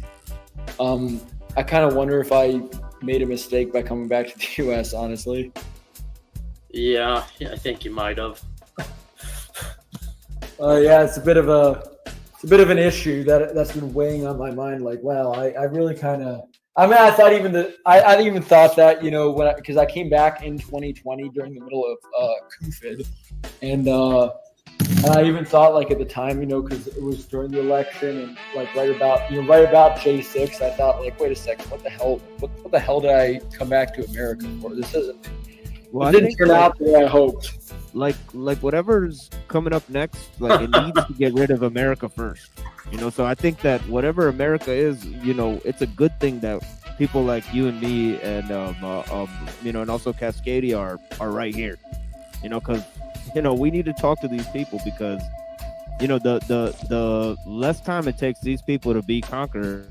I kind of wonder if I made a mistake by coming back to the U.S. Honestly. Yeah, I think you might have. It's a bit of an issue that's been weighing on my mind. Like, wow, I really kind of. I mean, I thought I even thought that because I came back in 2020 during the middle of COVID, and I even thought like at the time, because it was during the election and like right about J6, I thought like, wait a second, what the hell did I come back to America for? This isn't. It didn't turn out the way I hoped. Like whatever's coming up next, like it needs to get rid of America first. So I think that whatever America is, it's a good thing that people like you and me and and also Cascadia are right here. Because we need to talk to these people because the less time it takes these people to be conquered,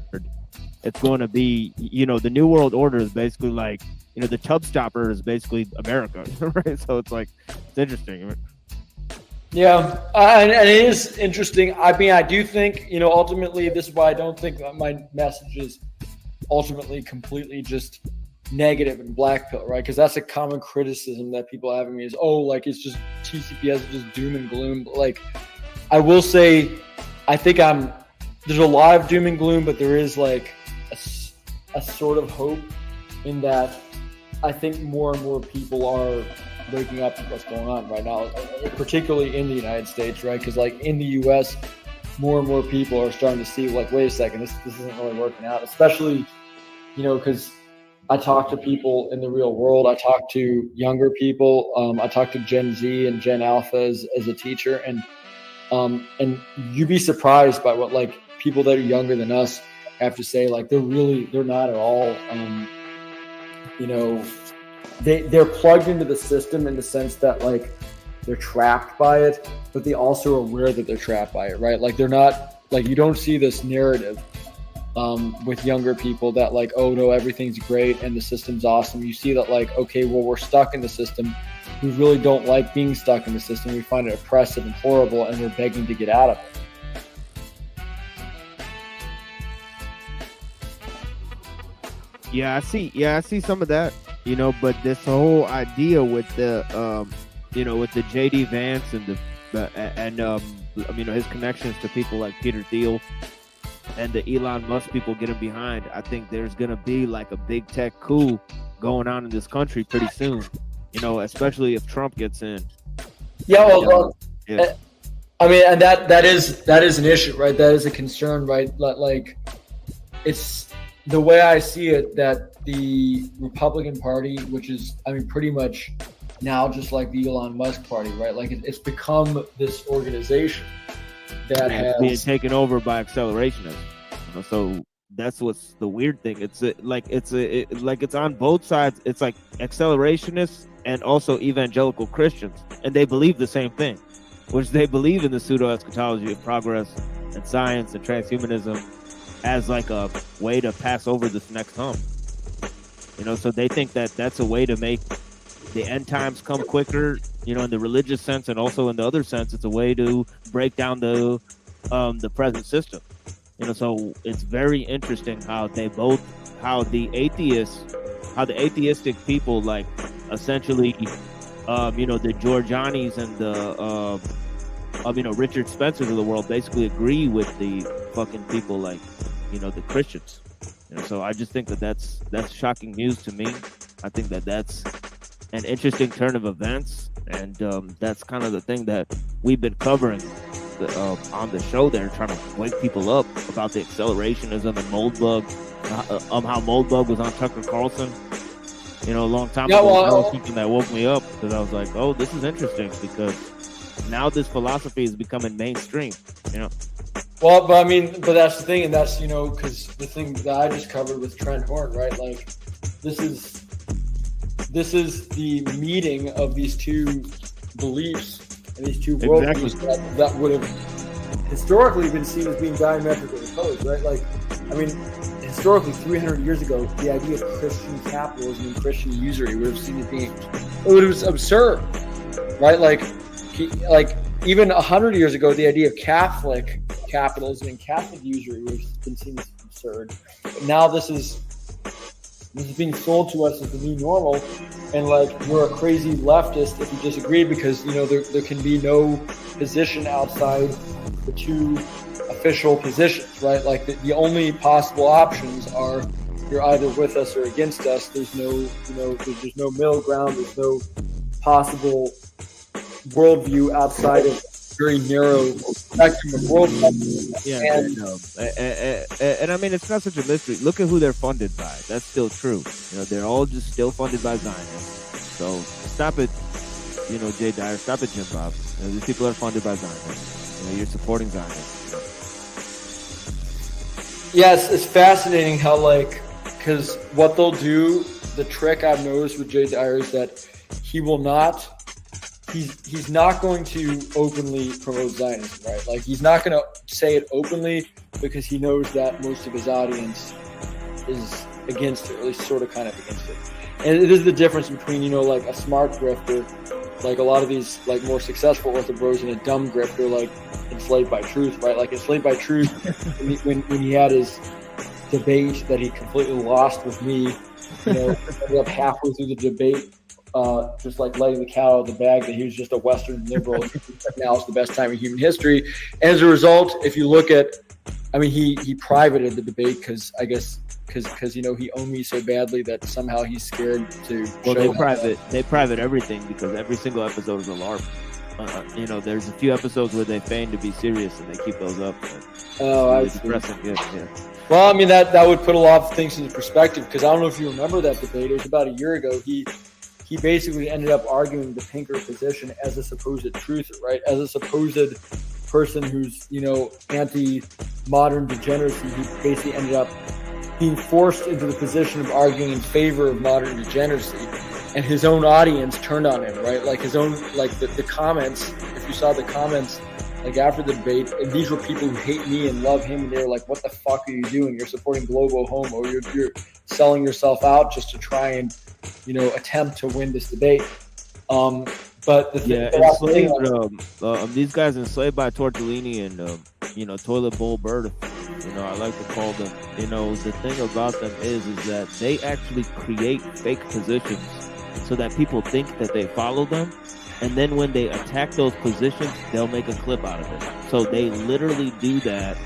it's going to be the New World Order is basically like you know, the tub stopper is basically America, right? So it's like, it's interesting. Yeah, and it is interesting. I mean, I do think, you know, ultimately, this is why I don't think that my message is ultimately completely just negative and black pill, right? Because that's a common criticism that people have of me is, oh, like it's just TCPS is just doom and gloom. But like, I will say, I think there's a lot of doom and gloom, but there is like a sort of hope in that I think more and more people are waking up to what's going on right now, particularly in the United States, right? Because like in the U.S., more and more people are starting to see like, wait a second, this isn't really working out, especially, you know, because I talk to people in the real world. I talk to younger people. I talk to Gen Z and Gen Alpha as a teacher, and you'd be surprised by what like people that are younger than us have to say. Like they're not at all, you know, they're plugged into the system in the sense that like they're trapped by it, but they also are aware that they're trapped by it, right? Like they're not, like you don't see this narrative with younger people that like, oh no, everything's great and the system's awesome. You see that like, okay, well, we're stuck in the system. We really don't like being stuck in the system. We find it oppressive and horrible, and we're begging to get out of it. Yeah, I see some of that, you know, but this whole idea with the, you know, with the JD Vance and I mean, his connections to people like Peter Thiel and the Elon Musk people getting behind, I think there's going to be like a big tech coup going on in this country pretty soon, you know, especially if Trump gets in. Yeah, well, yeah. I mean, and that is an issue, right? That is a concern, right? Like, it's the way I see it that the Republican Party, which is, I mean, pretty much now just like the Elon Musk Party, right? Like it's become this organization that has being taken over by accelerationists. You know, so that's what's the weird thing. It's it's on both sides. It's like accelerationists and also evangelical Christians, and they believe the same thing, which they believe in the pseudo eschatology of progress and science and transhumanism as like a way to pass over this next hump. You know, so they think that that's a way to make the end times come quicker, you know, in the religious sense, and also in the other sense, it's a way to break down the present system. You know, so it's very interesting how the atheistic people, like essentially, you know, the Giorgianis and the, you know, Richard Spencers of the world basically agree with the fucking people like, you know, the Christians. You know, so I just think that that's shocking news to me. I think that that's an interesting turn of events, and that's kind of the thing that we've been covering on the show there, trying to wake people up about the accelerationism and Moldbug, how Moldbug was on Tucker Carlson, you know, a long time ago. That was something that woke me up, because I was like, oh, this is interesting, because now this philosophy is becoming mainstream, you know. Well, but I mean, but that's the thing, and that's, you know, because the thing that I just covered with Trent Horn, right? Like, this is the meeting of these two beliefs and these two worldviews that would have historically been seen as being diametrically opposed, right? Like, I mean, historically, 300 years ago, the idea of Christian capitalism and Christian usury would have seen as being, it was absurd, right? Like even 100 years ago, the idea of Catholic capitalism and Catholic usury would have been seen as absurd. But now this is being sold to us as the new normal, and like, you're a crazy leftist if you disagree, because, you know, there can be no position outside the two official positions, right? Like the only possible options are you're either with us or against us. There's no, you know, there's no middle ground. There's no possible worldview outside of very narrow spectrum of worldview. Yeah, and I mean, it's not such a mystery. Look at who they're funded by. That's still true. You know, they're all just still funded by Zionists. So stop it, you know, Jay Dyer. Stop it, Jim Bob. You know, these people are funded by Zionists. You know, you're supporting Zionists. Yeah, it's fascinating how, like, because what they'll do, the trick I've noticed with Jay Dyer is that he will not. He's not going to openly promote Zionism, right? Like, he's not going to say it openly because he knows that most of his audience is against it, or at least sort of kind of against it. And it is the difference between, you know, like a smart grifter, like a lot of these like more successful ortho bros, and a dumb grifter like Enslaved by Truth, right? Like Enslaved by Truth, when he had his debate that he completely lost with me, you know, ended up halfway through the debate, just like letting the cat out of the bag that he was just a Western liberal. Now is the best time in human history. And as a result, if you look at, I mean, he privated the debate because I guess because you know he owned me so badly that somehow he's scared to. Well, show they private everything because every single episode is a LARP. You know, there's a few episodes where they feign to be serious and they keep those up. Oh, I really see. depressing. Yeah. Well, I mean that would put a lot of things into perspective, because I don't know if you remember that debate. It was about a year ago. He basically ended up arguing the Pinker position as a supposed truther, right? As a supposed person who's, you know, anti-modern degeneracy. He basically ended up being forced into the position of arguing in favor of modern degeneracy, and his own audience turned on him, right? Like his own, like the comments. If you saw the comments, like after the debate, and these were people who hate me and love him, and they were like, "What the fuck are you doing? You're supporting Globo Homo. You're selling yourself out just to try and, you know, attempt to win this debate." But the thing, these guys Enslaved by Tortellini and you know, Toilet Bowl Bird, you know, I like to call them. You know, the thing about them is that they actually create fake positions so that people think that they follow them. And then when they attack those positions, they'll make a clip out of it. So they literally do that.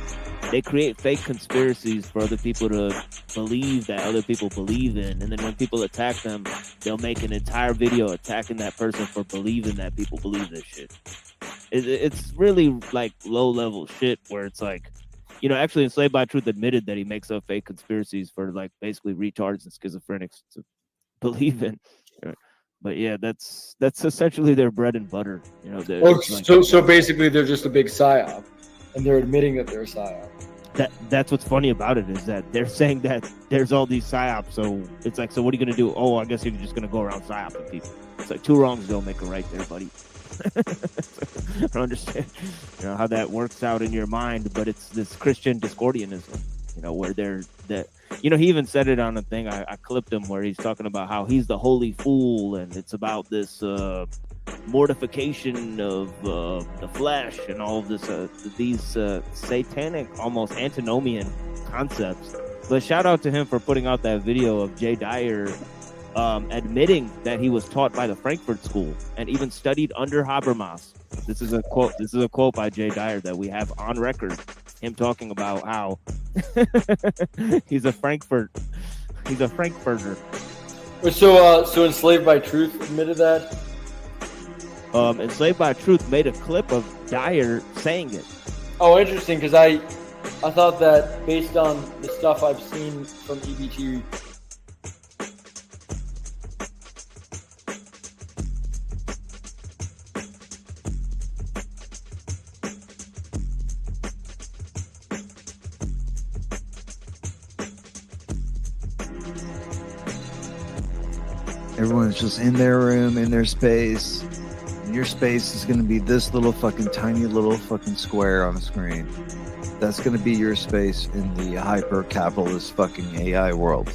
They create fake conspiracies for other people to believe that other people believe in. And then when people attack them, they'll make an entire video attacking that person for believing that people believe this shit. It's really like low-level shit where it's like, you know, actually Enslaved by Truth admitted that he makes up fake conspiracies for like basically retards and schizophrenics to believe in. But yeah, that's essentially their bread and butter. You know, so basically they're just a big psyop, and they're admitting that they're a psyop. That's what's funny about it, is that they're saying that there's all these psyops. So it's like, so what are you gonna do? Oh, I guess you're just gonna go around psyoping people. It's like two wrongs don't make a right there, buddy. I don't understand, you know, how that works out in your mind, but it's this Christian Discordianism, you know, where they're that. You know, he even said it on a thing. I clipped him where he's talking about how he's the holy fool, and it's about this mortification of the flesh and all of this, these satanic, almost antinomian concepts. But shout out to him for putting out that video of Jay Dyer admitting that he was taught by the Frankfurt School and even studied under Habermas. This is a quote. This is a quote by Jay Dyer that we have on record. Him talking about how he's a Frankfurter. So Enslaved by Truth admitted that. Enslaved by Truth made a clip of Dyer saying it. Oh, interesting, because I thought that based on the stuff I've seen from EBT. Everyone's just in their room, in their space. And your space is going to be this little fucking tiny little fucking square on the screen. That's going to be your space in the hyper-capitalist fucking AI world.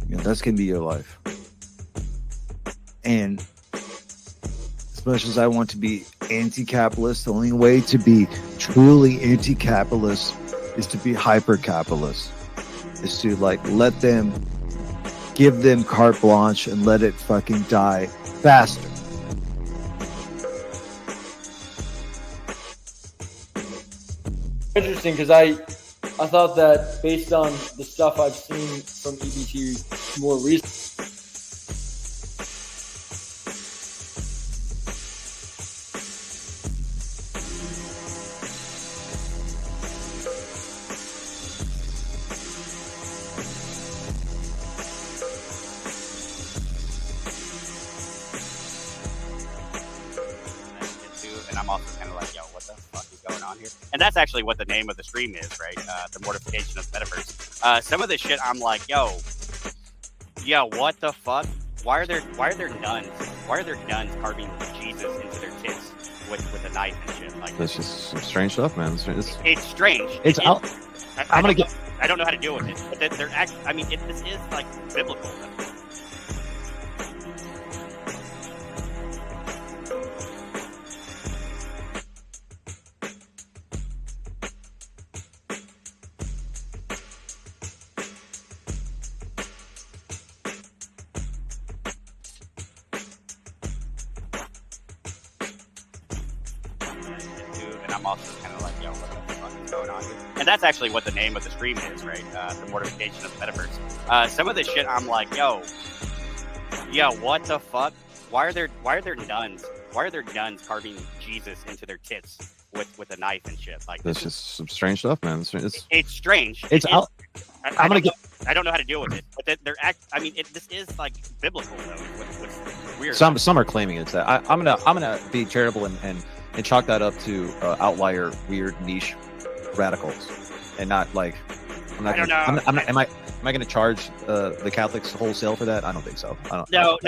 You know, that's going to be your life. And as much as I want to be anti-capitalist, the only way to be truly anti-capitalist is to be hyper-capitalist. Is to, like, let them... give them carte blanche and let it fucking die faster. Interesting, because I thought that based on the stuff I've seen from EBT more recently. And that's actually what the name of the stream is, right? The mortification of the metaverse. Some of this shit, I'm like, yo, what the fuck? Why are there nuns? Why are there nuns carving Jesus into their tits with a knife and shit? Like, that's just some strange stuff, man. It's strange. It's I don't know how to deal with it. But they're actually, I mean, this is like biblical. And I'm also kind of like, yo, what the fuck is going on here? And that's actually what the name of the stream is, right? The mortification of the metaverse. Some of this shit, I'm like, yo, what the fuck? Why are there nuns? Why are there nuns carving Jesus into their tits with a knife and shit? Like, That's just some strange stuff, man. it's strange. I don't know how to deal with it, but this is like biblical though. What's weird? Some are claiming it's that. I'm gonna be charitable and chalk that up to outlier, weird, niche radicals, and not like. Am I going to charge the Catholics wholesale for that? I don't think so. No.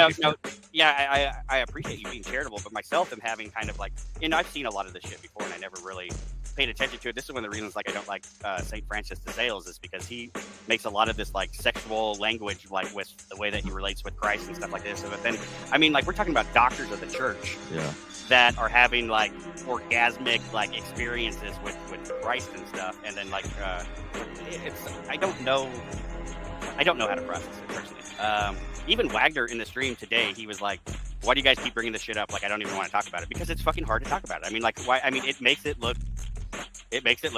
Yeah, I appreciate you being charitable, but myself am having kind of like, I've seen a lot of this shit before, and I never really paid attention to it. This is one of the reasons like I don't like St. Francis de Sales, is because he makes a lot of this like sexual language, like with the way that he relates with Christ and stuff like this. But then, like we're talking about doctors of the church. Yeah. That are having like orgasmic like experiences with Christ and stuff, and then like I don't know how to process it personally. Even Wagner in the stream today, he was like, "Why do you guys keep bringing this shit up? Like, I don't even want to talk about it because it's fucking hard to talk about it. I mean, like, why? I mean, it makes it look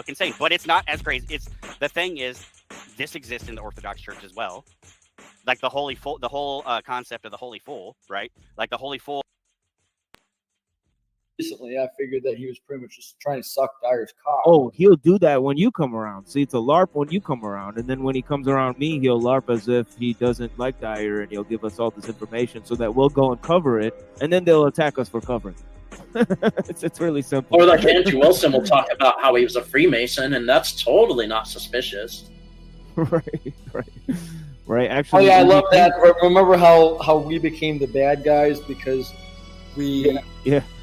insane, but it's not as crazy. The thing is, this exists in the Orthodox Church as well, like the whole concept of the holy fool, right? Like the holy fool. Recently, I figured that he was pretty much just trying to suck Dyer's cock. Oh, he'll do that when you come around. See, it's a LARP when you come around, and then when he comes around me, he'll LARP as if he doesn't like Dyer, and he'll give us all this information so that we'll go and cover it, and then they'll attack us for covering it. It's really simple. Or like Andrew Wilson will talk about how he was a Freemason, and that's totally not suspicious. Right. Actually, I love that. Remember how we became the bad guys because we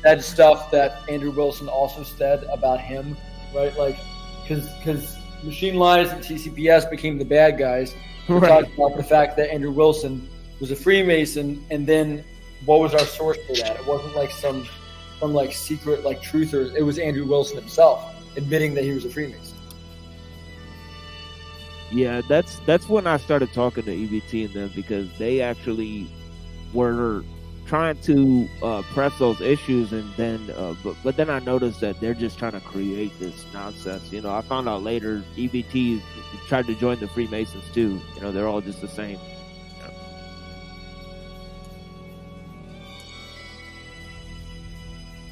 said stuff that Andrew Wilson also said about him, right? Like, because Machine Lies and TCPS became the bad guys. We talked about the fact that Andrew Wilson was a Freemason, and then what was our source for that? It wasn't like some like secret like truther. It was Andrew Wilson himself admitting that he was a Freemason. Yeah, that's when I started talking to EBT and them, because they actually were trying to press those issues, and then but then I noticed that they're just trying to create this nonsense. I found out later EBT tried to join the Freemasons too. They're all just the same.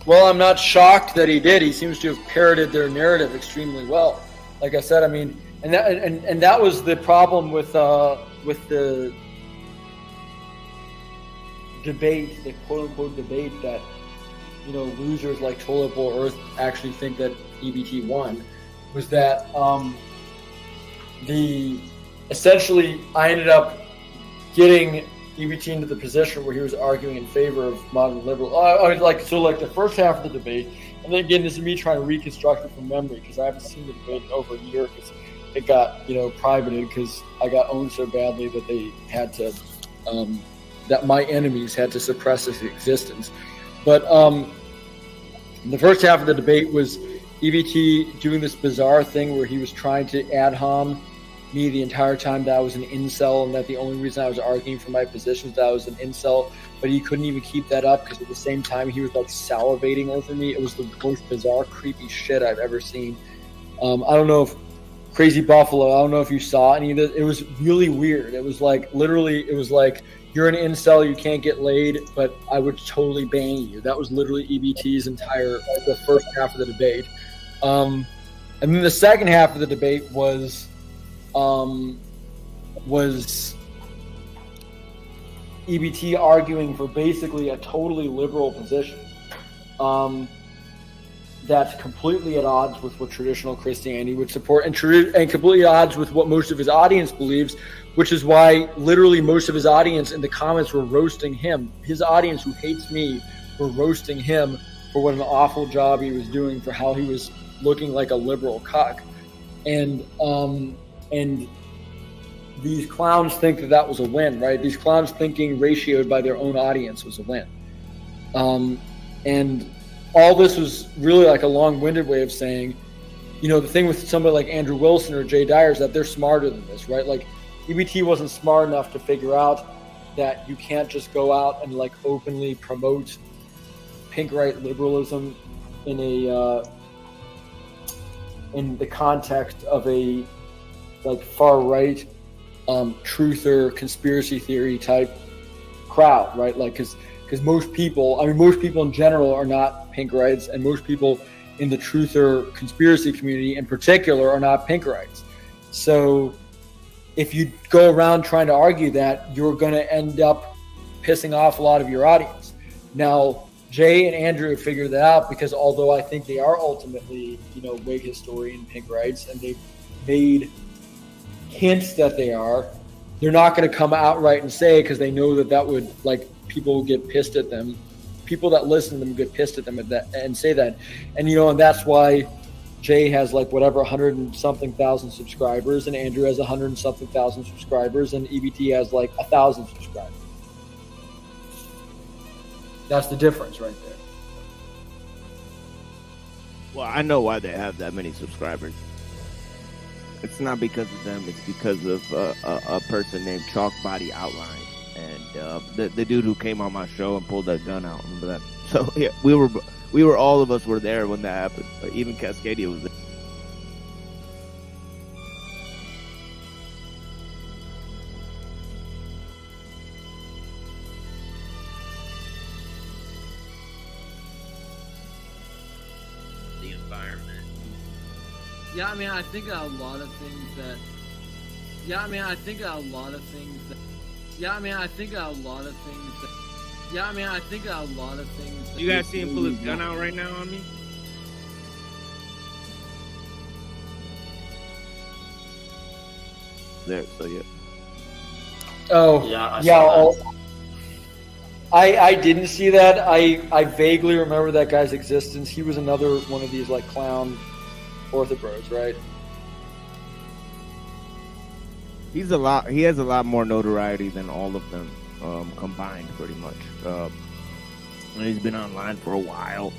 Well, I'm not shocked that he did. He seems to have parroted their narrative extremely well. Like I said, I mean, and that was the problem with the debate, the quote-unquote debate that, losers like Toilet Bowl Earth actually think that EBT won, was that essentially I ended up getting EBT into the position where he was arguing in favor of modern liberal. Like the first half of the debate, and then again, this is me trying to reconstruct it from memory because I haven't seen the debate in over a year because it got privated because I got owned so badly that they had to. That my enemies had to suppress its existence. But the first half of the debate was EBT doing this bizarre thing where he was trying to ad hom me the entire time that I was an incel, and that the only reason I was arguing for my position was that I was an incel, but he couldn't even keep that up because at the same time he was like salivating over me. It was the most bizarre, creepy shit I've ever seen. I don't know if Crazy Buffalo, I don't know if you saw any of this. It was really weird. It was like, literally, it was like, you're an incel, you can't get laid, but I would totally bang you. That was literally EBT's the first half of the debate. And then the second half of the debate was EBT arguing for basically a totally liberal position. That's completely at odds with what traditional Christianity would support, and completely at odds with what most of his audience believes, which is why literally most of his audience in the comments were roasting him. His audience who hates me were roasting him for what an awful job he was doing, for how he was looking like a liberal cuck. and these clowns think that was a win, right? These clowns thinking ratioed by their own audience was a win. And all this was really like a long-winded way of saying, the thing with somebody like Andrew Wilson or Jay Dyer is that they're smarter than this, right? Like EBT wasn't smart enough to figure out that you can't just go out and like openly promote pink right liberalism in the context of a like far right truther conspiracy theory type crowd, right? Like because most people in general are not pink rights, and most people in the truther conspiracy community in particular are not pink rights. So if you go around trying to argue that, you're going to end up pissing off a lot of your audience. Now, Jay and Andrew have figured that out, because although I think they are ultimately, Whig historian pink rights, and they've made hints that they're not going to come outright and say, because they know that would, like, people would get pissed at them. People that listen to them get pissed at them and say that. And, and that's why Jay has like whatever 100 and something thousand subscribers, and Andrew has 100 and something thousand subscribers, and EBT has like 1,000 subscribers. That's the difference right there. Well, I know why they have that many subscribers. It's not because of them. It's because of a person named Chalk Body Outline, and the dude who came on my show and pulled that gun out. Remember that? So yeah, we were all of us were there when that happened. Even Cascadia was there. The environment. Yeah, I mean, I think a lot of things that. Yeah, I mean, I think a lot of things that. Yeah, I mean, I think a lot of things that. Yeah, I mean, I think a lot of things. That You guys see him pull his gun out right now on me? There, so yeah. Oh, Yeah, I didn't see that. I vaguely remember that guy's existence. He was another one of these like clown orthobros, right? He has a lot more notoriety than all of them combined, pretty much. And he's been online for a while.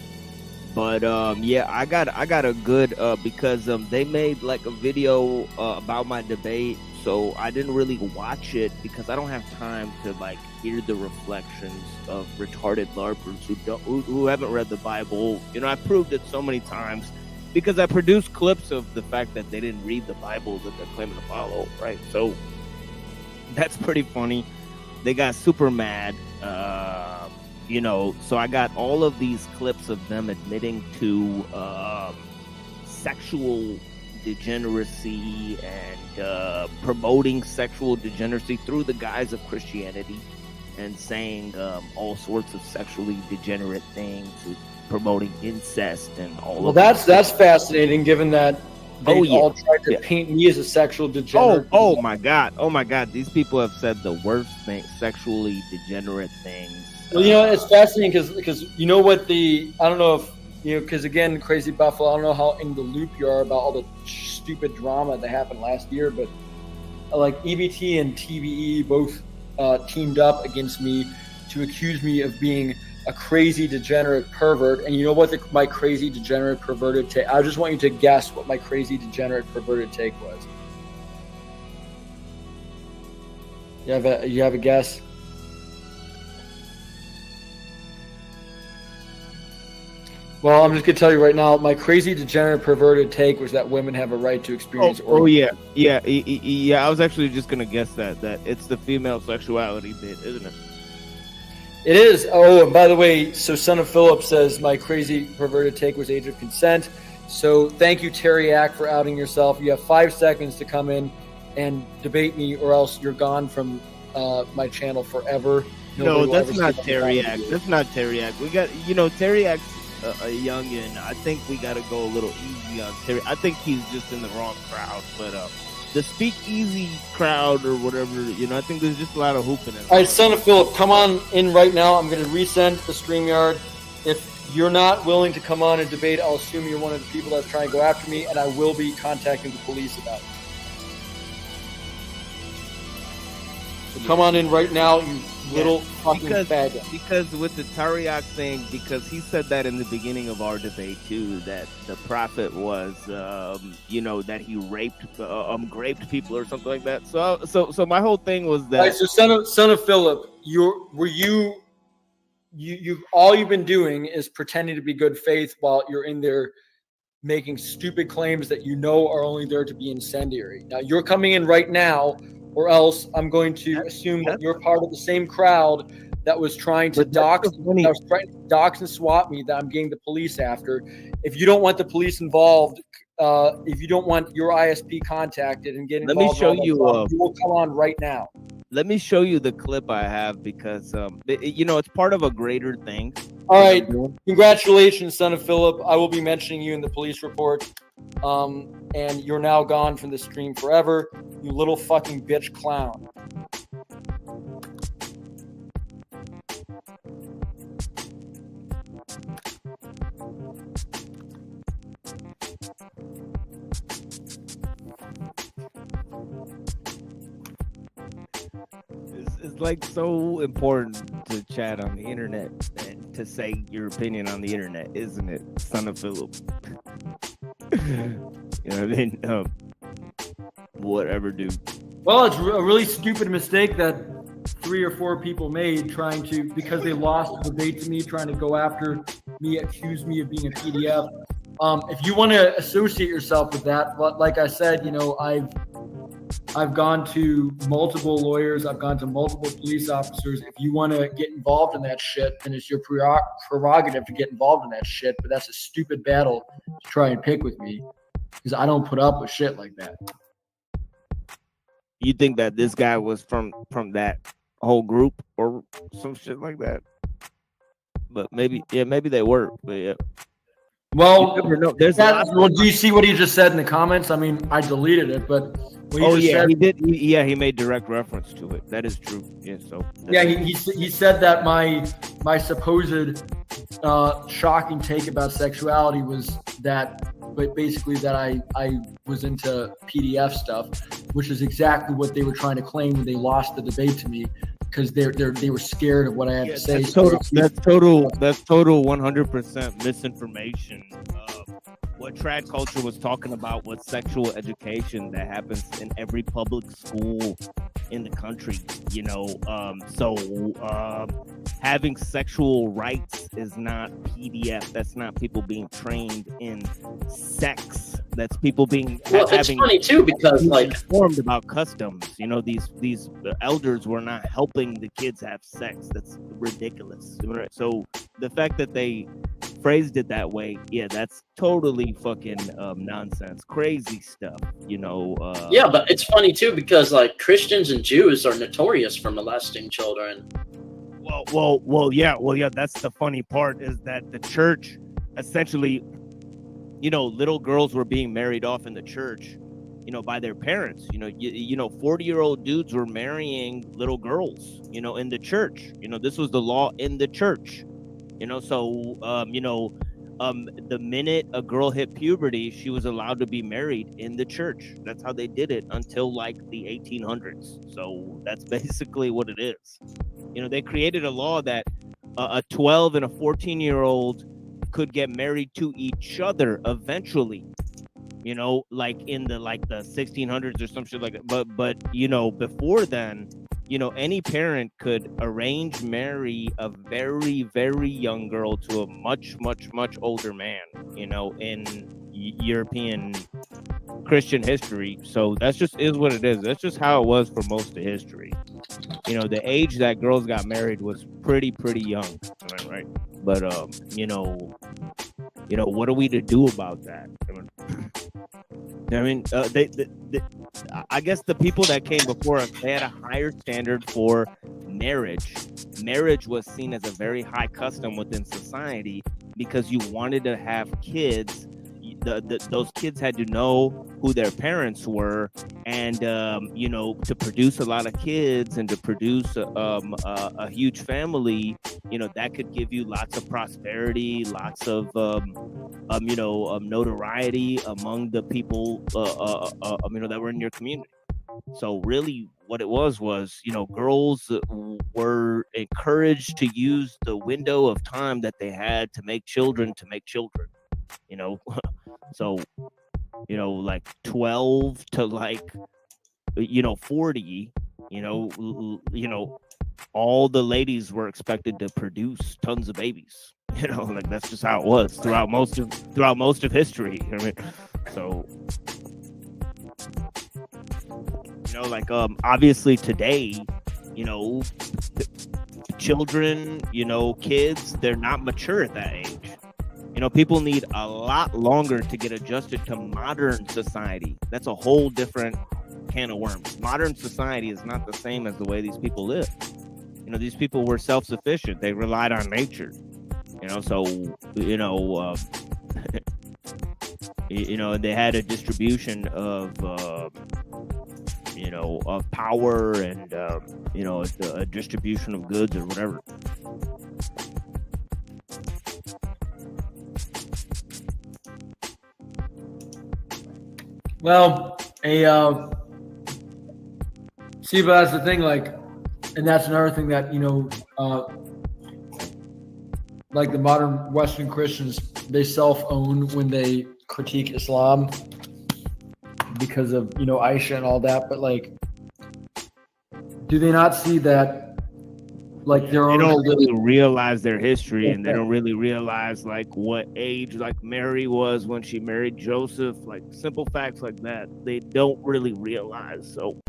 But yeah, I got a good because they made like a video about my debate, so I didn't really watch it because I don't have time to like hear the reflections of retarded LARPers who haven't read the Bible. I proved it so many times because I produced clips of the fact that they didn't read the Bible that they're claiming to follow, right? So that's pretty funny. They got super mad. So I got all of these clips of them admitting to sexual degeneracy and promoting sexual degeneracy through the guise of Christianity, and saying all sorts of sexually degenerate things, promoting incest and all. Well, that's fascinating, given that they all tried to paint me as a sexual degenerate. Oh my God! These people have said the worst things, sexually degenerate things. Well, it's fascinating because I don't know if because again, Crazy Buffalo, I don't know how in the loop you are about all the stupid drama that happened last year, but like EBT and TVE both teamed up against me to accuse me of being a crazy degenerate pervert. And you know what my crazy degenerate perverted take? I just want you to guess what my crazy degenerate perverted take was. You have a guess? Well, I'm just gonna tell you right now, my crazy degenerate perverted take was that women have a right to experience. Yeah. I was actually just gonna guess that it's the female sexuality bit, isn't it? It is. Oh, and by the way, so Son of Philip says my crazy perverted take was age of consent. So thank you, Terry Ack, for outing yourself. You have 5 seconds to come in and debate me, or else you're gone from my channel forever. No, that's not Terry Ack. That's not Terry Ack. We got, Terry Ack's a youngin. I think we got to go a little easy on Terry. I think he's just in the wrong crowd. But the speakeasy crowd or whatever, I think there's just a lot of hooping in. All right, Son of Philip, come on in right now. I'm going to resend the StreamYard. If you're not willing to come on and debate, I'll assume you're one of the people that's trying to go after me, and I will be contacting the police about it. So come on in right now, you little fucking faggot. Because with the Tariq thing, because he said that in the beginning of our debate too, that the prophet was, that he raped people or something like that. So my whole thing was that. All right, so son of Philip, you all you've been doing is pretending to be good faith while you're in there making stupid claims that you know are only there to be incendiary. Now you're coming in right now, or else I'm going to assume that you're part of the same crowd that was trying to dox and swat me, that I'm getting the police after. If you don't want the police involved, if you don't want your ISP contacted and get involved, let me show you. You will come on right now. Let me show you the clip I have because it's part of a greater thing. All right, congratulations, son of Philip. I will be mentioning you in the police report. And you're now gone from the stream forever, you little fucking bitch clown. It's like so important to chat on the internet and to say your opinion on the internet, isn't it, son of Philip? You know what I mean? Whatever, dude. Well, it's a really stupid mistake that 3 or 4 people made because they lost the debate to me, trying to go after me, accuse me of being a PDF. If you want to associate yourself with that, but like I said, I've gone to multiple lawyers, I've gone to multiple police officers. If you want to get involved in that shit, then it's your prerogative to get involved in that shit. But that's a stupid battle to try and pick with me, because I don't put up with shit like that. You think that this guy was from that whole group or some shit like that? But maybe they were. But yeah. Well, do you see what he just said in the comments? I mean, I deleted it, but he did. He made direct reference to it. That is true. Yeah. So he said that my supposed shocking take about sexuality was that, but basically that I was into PDF stuff, which is exactly what they were trying to claim when they lost the debate to me, because they were scared of what I had to say. That's total 100% misinformation. What trad culture was talking about was sexual education that happens in every public school in the country, having sexual rights is not PDF. That's not people being trained in sex. That's people being it's funny too, because informed about customs. These elders were not helping the kids have sex. That's ridiculous. So the fact that they phrased it that way, that's totally fucking nonsense, crazy stuff. Yeah, but it's funny too, because Christians and Jews are notorious for molesting children. Well, yeah. That's the funny part, is that the church essentially, little girls were being married off in the church, by their parents. 40-year-old dudes were marrying little girls, in the church. This was the law in the church. The minute a girl hit puberty, she was allowed to be married in the church. That's how they did it until the 1800s. So that's basically what it is. They created a law that a 12 and a 14-year-old could get married to each other eventually. In the the 1600s or some shit like that. But before then, any parent could arrange marry a very, very young girl to a much, much, much older man, in European Christian history. So that's just is what it is. That's just how it was for most of history. The age that girls got married was pretty young, right? But what are we to do about that? I guess the people that came before us, they had a higher standard for marriage. Marriage was seen as a very high custom within society because you wanted to have kids. Those kids had to know who their parents were, and to produce a lot of kids and to produce a huge family, that could give you lots of prosperity, lots of notoriety among the people that were in your community. So really what it was, girls were encouraged to use the window of time that they had to make children, so like 12 to like 40, all the ladies were expected to produce tons of babies. Like that's just how it was throughout most of history. I mean, so obviously today, children, kids, they're not mature at that age. People need a lot longer to get adjusted to modern society. That's a whole different can of worms. Modern society is not the same as the way these people live. These people were self-sufficient. They relied on nature. They had a distribution of power and a distribution of goods or whatever. Well, see, but that's the thing, and that's another thing that, like the modern Western Christians, they self-own when they critique Islam because of, Aisha and all that. But do they not see that, they don't really realize their history, and they don't really realize what age Mary was when she married Joseph, simple facts like that they don't really realize. So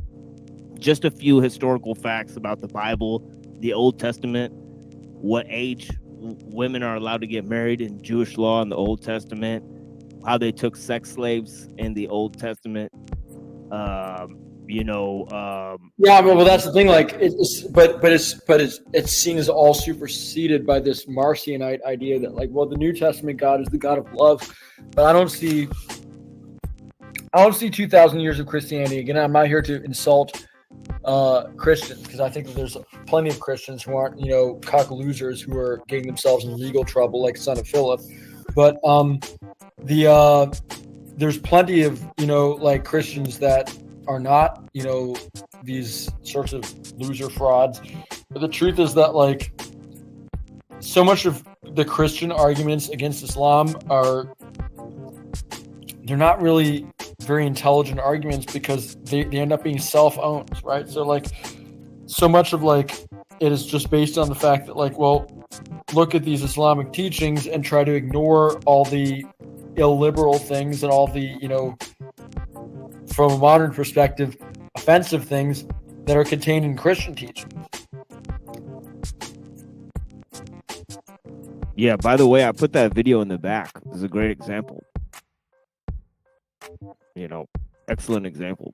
just a few historical facts about the Bible, the Old Testament, what age women are allowed to get married in Jewish law in the Old Testament, how they took sex slaves in the Old Testament. Yeah, well, that's the thing. It's seen as all superseded by this Marcionite idea that, the New Testament God is the God of love. But I don't see 2,000 years of Christianity. Again, I'm not here to insult Christians, because I think that there's plenty of Christians who aren't, cock losers who are getting themselves in legal trouble, like son of Philip. But there's plenty of Christians that are not these sorts of loser frauds. But the truth is that so much of the Christian arguments against Islam they're not really very intelligent arguments, because they end up being self-owned, right? So so much of it is just based on the fact that look at these Islamic teachings and try to ignore all the illiberal things and all the from a modern perspective offensive things that are contained in Christian teaching. Yeah, by the way, I put that video in the back. It's a great example. Excellent example.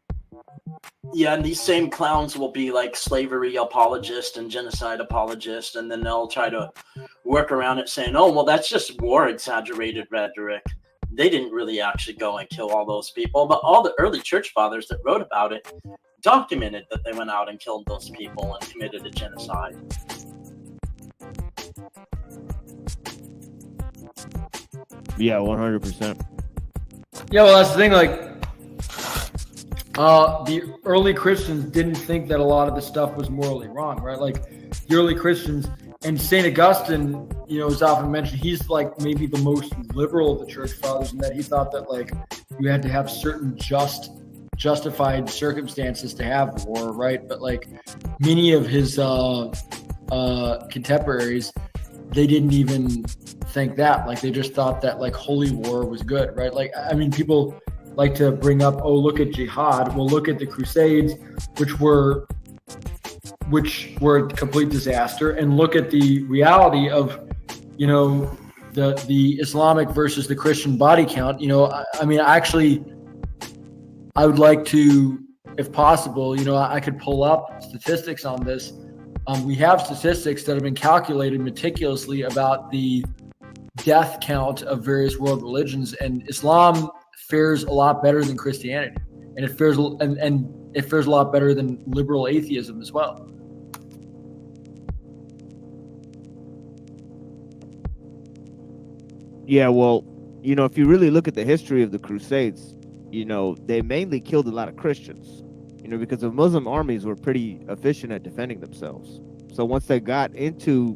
Yeah, and these same clowns will be slavery apologist and genocide apologist, and then they'll try to work around it saying, oh, well, that's just war exaggerated rhetoric. They didn't really actually go and kill all those people, but all the early church fathers that wrote about it documented that they went out and killed those people and committed a genocide. Yeah, 100%. Yeah, well, that's the thing. The early Christians didn't think that a lot of the stuff was morally wrong, right? The early Christians, and St. Augustine, is often mentioned. He's maybe the most liberal of the church fathers, in that he thought that you had to have certain justified circumstances to have war, right? But many of his contemporaries, they didn't even think that. They just thought that holy war was good, right? People like to bring up, oh, look at jihad. Well, look at the Crusades, which were a complete disaster, and look at the reality of, the Islamic versus the Christian body count. I would like to, if possible, I could pull up statistics on this. We have statistics that have been calculated meticulously about the death count of various world religions, and Islam fares a lot better than Christianity, and it fares a lot better than liberal atheism as well. Yeah, well, if you really look at the history of the Crusades, they mainly killed a lot of Christians, because the Muslim armies were pretty efficient at defending themselves. So once they got into,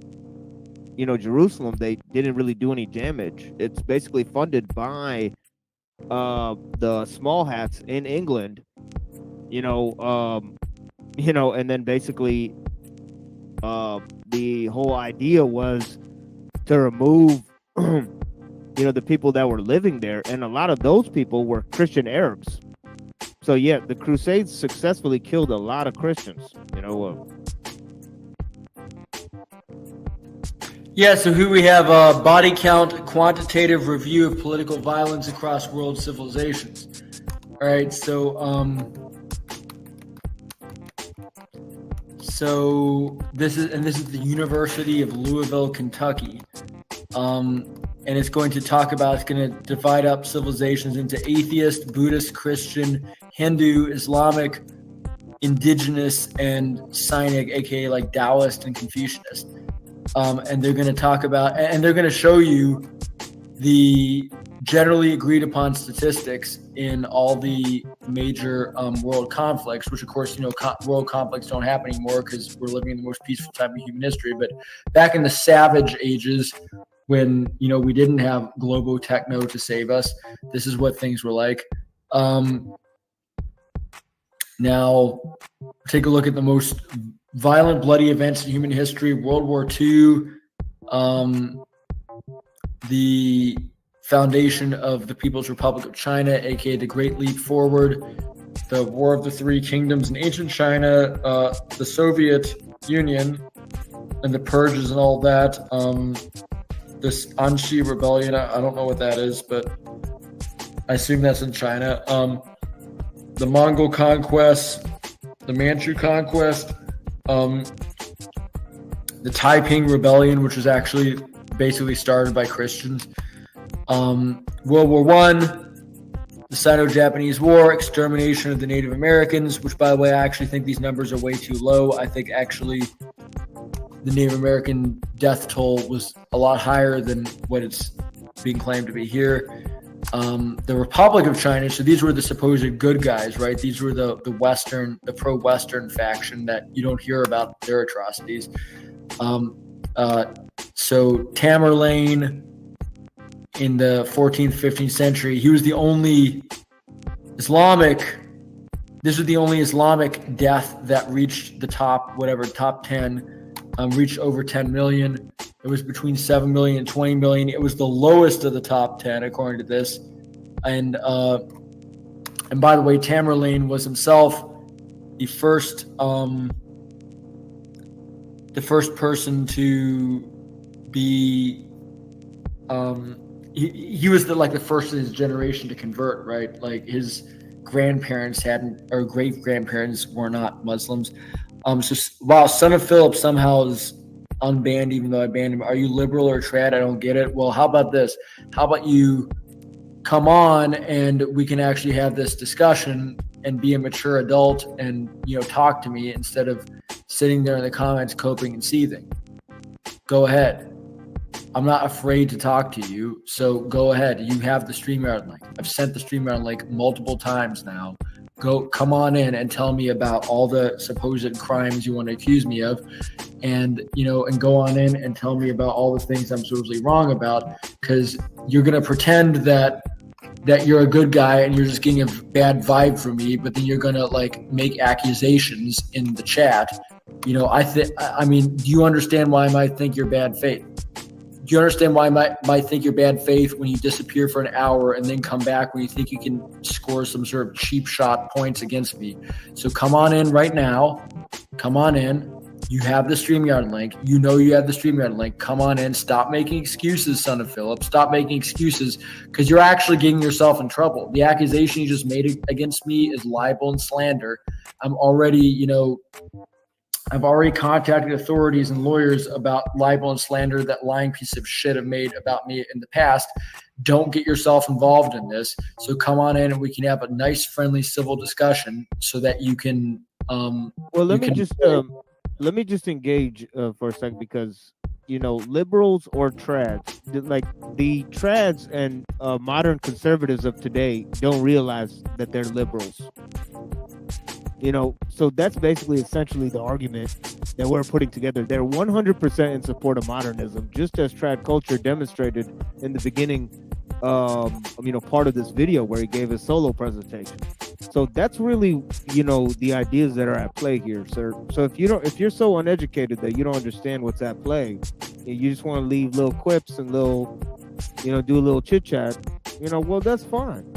Jerusalem, they didn't really do any damage. It's basically funded by the small hats in England, and then basically the whole idea was to remove the people that were living there, and a lot of those people were Christian Arabs. So yeah, the Crusades successfully killed a lot of Christians. Yeah, so here we have body count, quantitative review of political violence across world civilizations. All right, so this is the University of Louisville, Kentucky. And it's going to it's going to divide up civilizations into atheist, Buddhist, Christian, Hindu, Islamic, indigenous, and Sinic, aka like Taoist and Confucianist. And they're going to they're going to show you the generally agreed upon statistics in all the major world conflicts, which of course, world conflicts don't happen anymore because we're living in the most peaceful time of human history. But back in the savage ages, when we didn't have globo techno to save us, this is what things were like. Now take a look at the most violent, bloody events in human history. World War II, the foundation of the People's Republic of China, aka the Great Leap Forward, the War of the Three Kingdoms in ancient China, the Soviet Union, and the purges and all that. This Anxi Rebellion, I don't know what that is, but I assume that's in China. The Mongol conquest, the Manchu conquest, the Taiping Rebellion, which was actually basically started by Christians. World War I, the Sino-Japanese War, extermination of the Native Americans, which, by the way, I actually think these numbers are way too low. I think actually the Native American death toll was a lot higher than what it's being claimed to be here. The Republic of China, so these were the supposed good guys, right? These were the pro-Western faction that you don't hear about their atrocities. So Tamerlane in the 14th, 15th century, he was the only Islamic death that reached the top 10, reached over 10 million. It was between 7 million and 20 million. It was the lowest of the top 10, according to this. And by the way, Tamerlane was himself the first person to be he was the first of his generation to convert, right? Like his grandparents or great grandparents were not Muslims. So wow, Son of Philip somehow is unbanned, even though I banned him. Are you liberal or trad? I don't get it. Well, how about this? How about you come on and we can actually have this discussion and be a mature adult and talk to me instead of sitting there in the comments coping and seething. Go ahead. I'm not afraid to talk to you, so go ahead. You have the StreamYard link. I've sent the StreamYard link multiple times now. Come on in and tell me about all the supposed crimes you want to accuse me of, and go on in and tell me about all the things I'm supposedly wrong about, because you're gonna pretend that you're a good guy and you're just getting a bad vibe from me, but then you're gonna make accusations in the chat. Do you understand why I might think you're bad faith? Do you understand why I might think you're bad faith when you disappear for an hour and then come back when you think you can score some sort of cheap shot points against me? So come on in right now. Come on in. You have the StreamYard link. You have the StreamYard link. Come on in. Stop making excuses, Son of Philip. Stop making excuses, because you're actually getting yourself in trouble. The accusation you just made against me is libel and slander. I've already contacted authorities and lawyers about libel and slander that lying piece of shit have made about me in the past. Don't get yourself involved in this. So come on in and we can have a nice, friendly, civil discussion so that you can. Let me just engage for a second, because liberals or trads. Like the trads and modern conservatives of today don't realize that they're liberals. So that's basically essentially the argument that we're putting together. They're 100% in support of modernism, just as trad culture demonstrated in the beginning, part of this video where he gave his solo presentation. So that's really, the ideas that are at play here, sir. So if you're so uneducated that you don't understand what's at play, you just want to leave little quips and little, do a little chit chat, well, that's fine,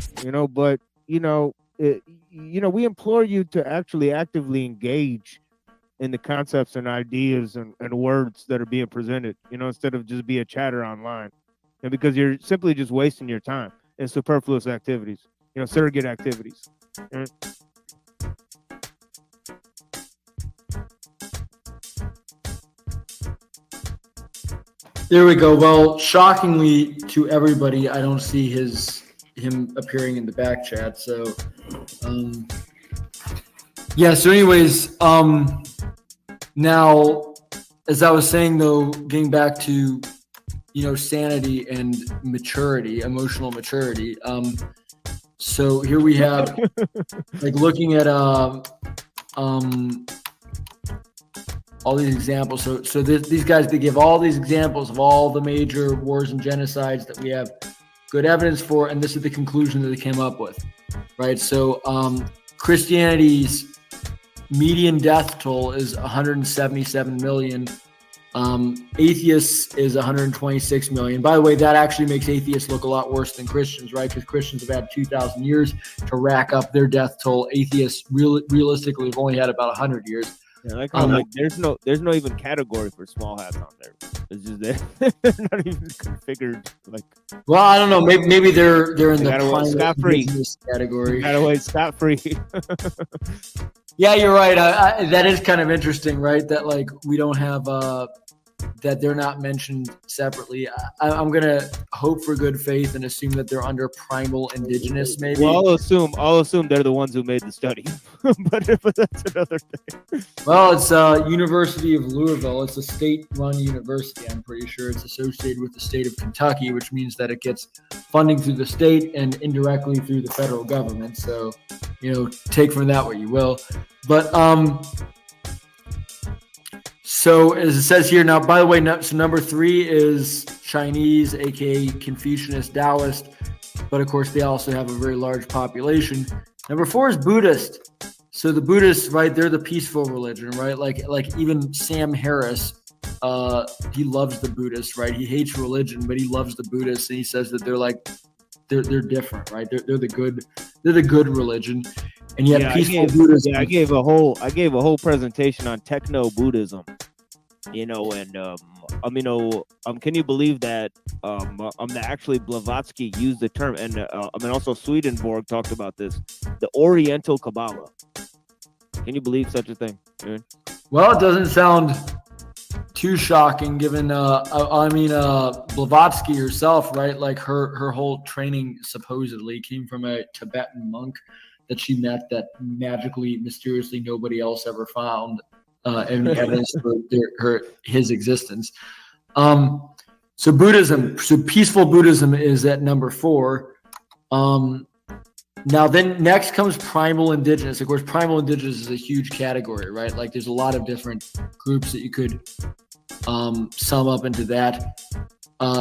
but we implore you to actually actively engage in the concepts and ideas and words that are being presented, instead of just be a chatter online. And because you're simply just wasting your time in superfluous activities, surrogate activities. There we go. Well, shockingly to everybody, I don't see him appearing in the back chat. So, yeah. So, anyways, now, as I was saying, though, getting back to sanity and maturity, emotional maturity. So here we have like looking at all these examples. So these guys, they give all these examples of all the major wars and genocides that we have good evidence for, and this is the conclusion that they came up with, right? So Christianity's median death toll is 177 million. Atheists is 126 million. By the way, that actually makes atheists look a lot worse than Christians, right? Because Christians have had 2,000 years to rack up their death toll. Atheists realistically have only had about 100 years. Yeah, like there's no even category for small hats on there. It's just they're not even configured. Like, well, I don't know. Maybe they're in the scot-free category. Got away scot-free. Yeah, you're right. That is kind of interesting, right? That like we don't have that they're not mentioned separately. I'm gonna hope for good faith and assume that they're under primal indigenous. Maybe. Well, I'll assume they're the ones who made the study, but that's another thing. Well, it's University of Louisville. It's a state-run university. I'm pretty sure it's associated with the state of Kentucky, which means that it gets funding through the state and indirectly through the federal government. So, take from that what you will. But so as it says here, now, by the way, so number 3 is Chinese, aka Confucianist, Taoist, but of course they also have a very large population. Number 4 is Buddhist. So the Buddhists, right, they're the peaceful religion, right? Like even Sam Harris, he loves the Buddhists, right? He hates religion, but he loves the Buddhists, and he says that they're different, right? They're the good religion. And yet peaceful Buddhism. I gave a whole presentation on techno Buddhism, and can you believe that actually Blavatsky used the term, and also Swedenborg talked about this, the Oriental Kabbalah. Can you believe such a thing? Well, it doesn't sound too shocking, given Blavatsky herself, right? Like her whole training supposedly came from a Tibetan monk that she met, that magically, mysteriously, nobody else ever found any evidence for his existence. So peaceful Buddhism is at number 4. Now then next comes primal indigenous. Of course, primal indigenous is a huge category, right? Like there's a lot of different groups that you could sum up into that.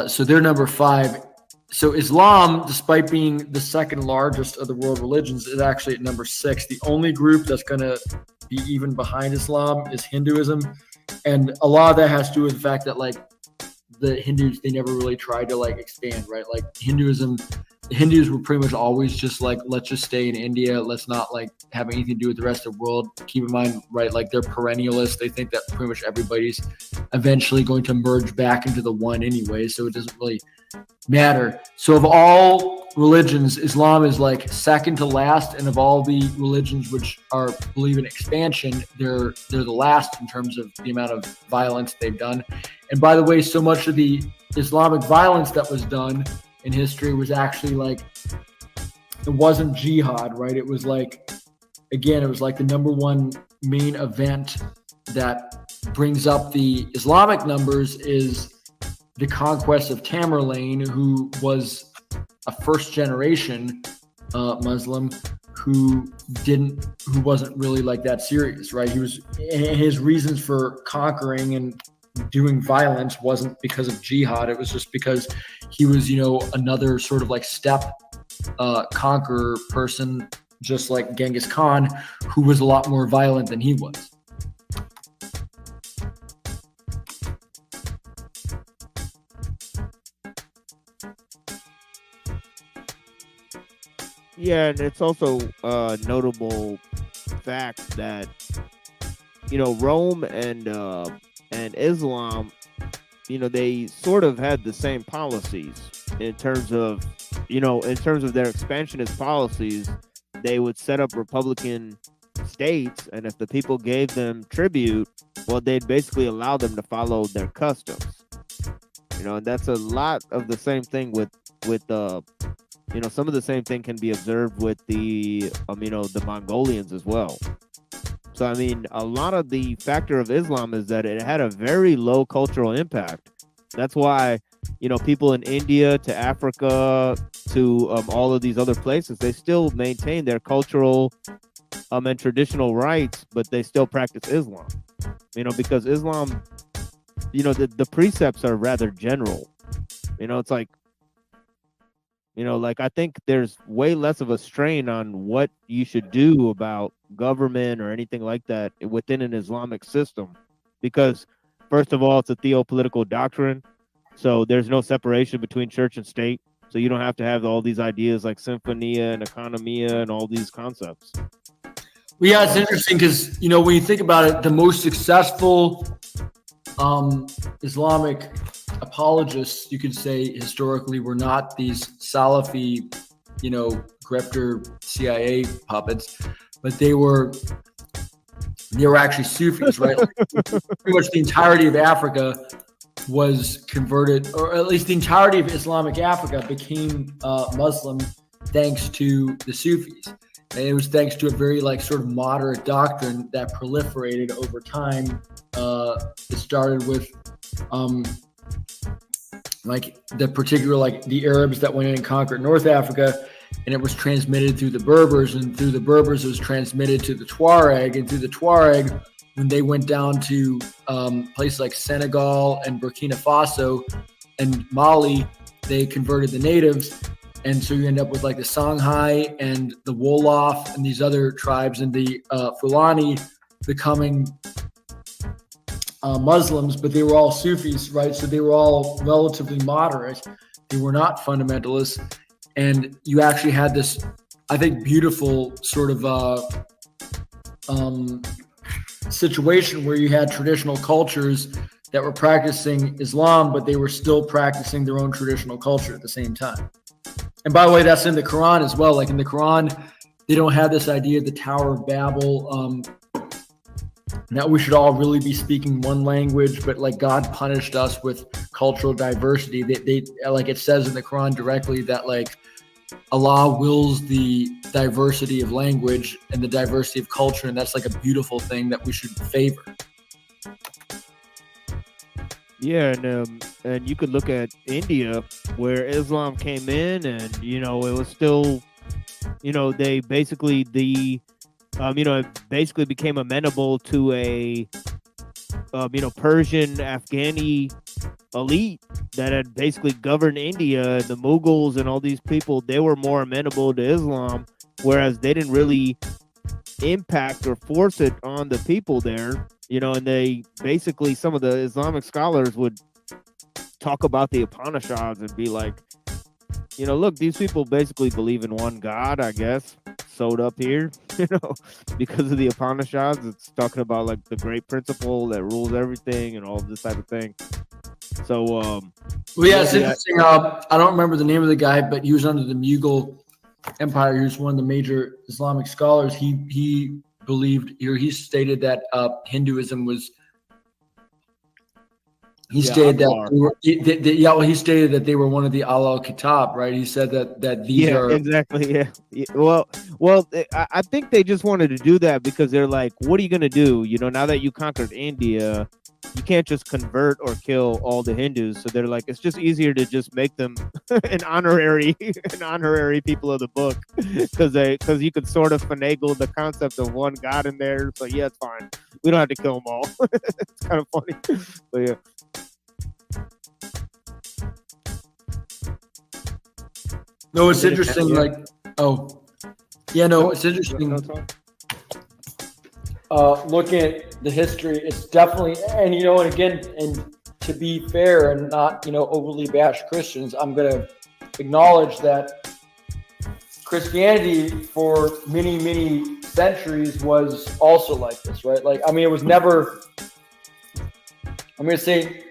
So they're number 5. So Islam, despite being the second largest of the world religions, is actually at number 6. The only group that's going to be even behind Islam is Hinduism. And a lot of that has to do with the fact that like the Hindus, they never really tried to like expand, right? Like Hinduism, the Hindus were pretty much always just like, let's just stay in India. Let's not like have anything to do with the rest of the world. Keep in mind, right? Like they're perennialists. They think that pretty much everybody's eventually going to merge back into the one anyway. So it doesn't really matter. So of all religions, Islam is like second to last, and of all the religions which believe in expansion, they're the last in terms of the amount of violence they've done. And by the way, so much of the Islamic violence that was done in history was actually like, it wasn't jihad, right? It was like, again, it was like the number one main event that brings up the Islamic numbers is the conquest of Tamerlane, who was a first generation Muslim who wasn't really like that serious, right? His reasons for conquering and doing violence wasn't because of jihad. It was just because he was, another sort of like steppe conqueror person, just like Genghis Khan, who was a lot more violent than he was. Yeah, and it's also a notable fact that Rome and Islam, they sort of had the same policies in terms of their expansionist policies. They would set up republican states, and if the people gave them tribute, well, they'd basically allow them to follow their customs. And that's a lot of the same thing with some of the same thing can be observed with the Mongolians as well. So, I mean, a lot of the factor of Islam is that it had a very low cultural impact. That's why, people in India to Africa to all of these other places, they still maintain their cultural and traditional rights, but they still practice Islam. Because Islam, the precepts are rather general. It's like, I think there's way less of a strain on what you should do about government or anything like that within an Islamic system, because first of all, it's a theopolitical doctrine, so there's no separation between church and state. So you don't have to have all these ideas like symphonia and economia and all these concepts. Well, yeah, it's interesting because when you think about it, the most successful Islamic apologists, you could say, historically were not these Salafi, grifter CIA puppets, but they were actually Sufis, right? Pretty much the entirety of Africa was converted, or at least the entirety of Islamic Africa became Muslim thanks to the Sufis. And it was thanks to a very sort of moderate doctrine that proliferated over time. It started with the Arabs that went in and conquered North Africa, and it was transmitted through the Berbers, and through the Berbers it was transmitted to the Tuareg, and through the Tuareg, when they went down to places like Senegal and Burkina Faso and Mali, they converted the natives. And so you end up with the Songhai and the Wolof and these other tribes, and the Fulani becoming Muslims, but they were all Sufis, right? So they were all relatively moderate. They were not fundamentalists. And you actually had this, I think, beautiful sort of situation where you had traditional cultures that were practicing Islam, but they were still practicing their own traditional culture at the same time. And by the way, that's in the Quran as well. Like in the Quran, they don't have this idea of the Tower of Babel, that we should all really be speaking one language, but God punished us with cultural diversity. They it says in the Quran directly that Allah wills the diversity of language and the diversity of culture, and that's a beautiful thing that we should favor. Yeah, and you could look at India, where Islam came in, and it was still, they basically it basically became amenable to a Persian Afghani elite that had basically governed India. The Mughals and all these people, they were more amenable to Islam, whereas they didn't really impact or force it on the people there. And they basically, some of the Islamic scholars would talk about the Upanishads and be like, look, these people basically believe in one God, I guess, sewed up here, because of the Upanishads. It's talking about the great principle that rules everything and all this type of thing. So, well, yeah, it's interesting. I don't remember the name of the guy, but he was under the Mughal Empire. He was one of the major Islamic scholars. He believed, or he stated that Hinduism was. He stated that he stated that they were one of the Al Kitab, right? He said that these are exactly. Yeah. Well, Well, I think they just wanted to do that because they're like, what are you going to do? You know, now that you conquered India, you can't just convert or kill all the Hindus. So they're like, it's just easier to just make them an honorary people of the book because you could sort of finagle the concept of one god in there. So yeah, it's fine. We don't have to kill them all. It's kind of funny, but yeah. No, it's interesting. Like, it's interesting. Looking at the history, it's definitely, and again, and to be fair and not, overly bash Christians, I'm going to acknowledge that Christianity for many, many centuries was also like this, right? Like, I mean, it was never, I'm going to say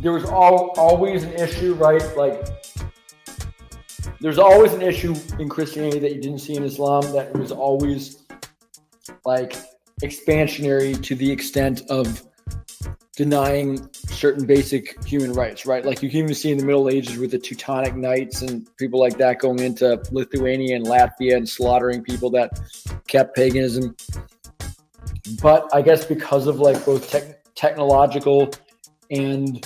there was always an issue, right? Like, there's always an issue in Christianity that you didn't see in Islam, that was always like expansionary to the extent of denying certain basic human rights, right? Like you can even see in the Middle Ages with the Teutonic Knights and people like that going into Lithuania and Latvia and slaughtering people that kept paganism. But I guess because of like both technological and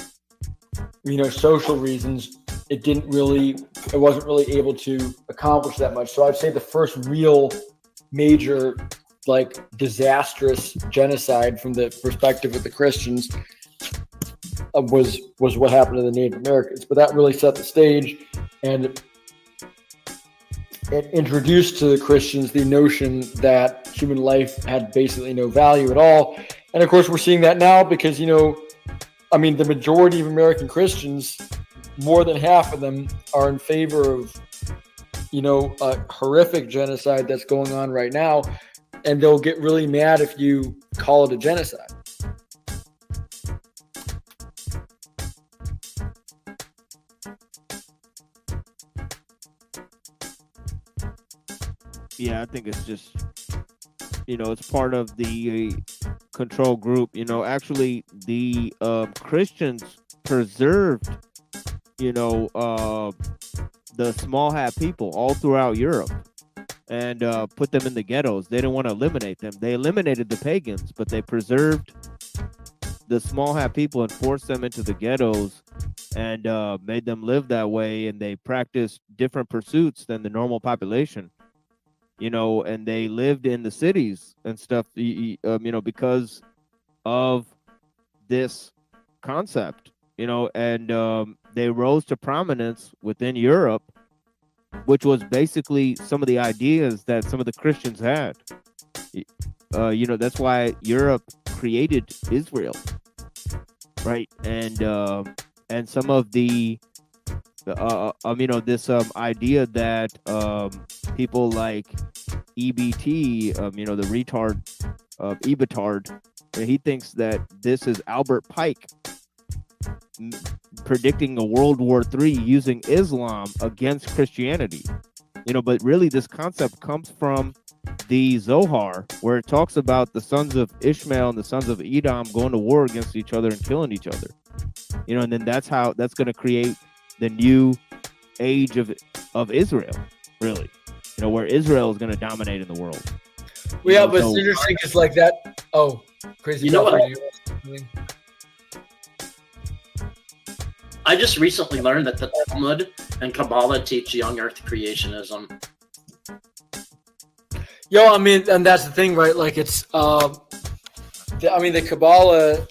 social reasons, it wasn't really able to accomplish that much. So I'd say the first real major, like, disastrous genocide from the perspective of the Christians was what happened to the Native Americans. But that really set the stage, and it introduced to the Christians the notion that human life had basically no value at all. And of course, we're seeing that now because, the majority of American Christians, more than half of them, are in favor of, a horrific genocide that's going on right now. And they'll get really mad if you call it a genocide. Yeah, I think it's just, it's part of the control group. Actually, the Christians preserved, the small hat people all throughout Europe and put them in the ghettos. They didn't want to eliminate them. They eliminated the pagans, but they preserved the small hat people and forced them into the ghettos and made them live that way. And they practiced different pursuits than the normal population. And they lived in the cities and stuff, because of this concept, and they rose to prominence within Europe, which was basically some of the ideas that some of the Christians had. That's why Europe created Israel, right? And some of the this idea that people like EBT, the retard, Ebitard, he thinks that this is Albert Pike predicting a World War III using Islam against Christianity. But really this concept comes from the Zohar, where it talks about the sons of Ishmael and the sons of Edom going to war against each other and killing each other. And then that's going to create the new age of Israel, really. Where Israel is going to dominate in the world. Well, yeah, but it's interesting because like that. Oh, crazy! I just recently learned that the Talmud and Kabbalah teach young Earth creationism. And that's the thing, right? Like it's, the Kabbalah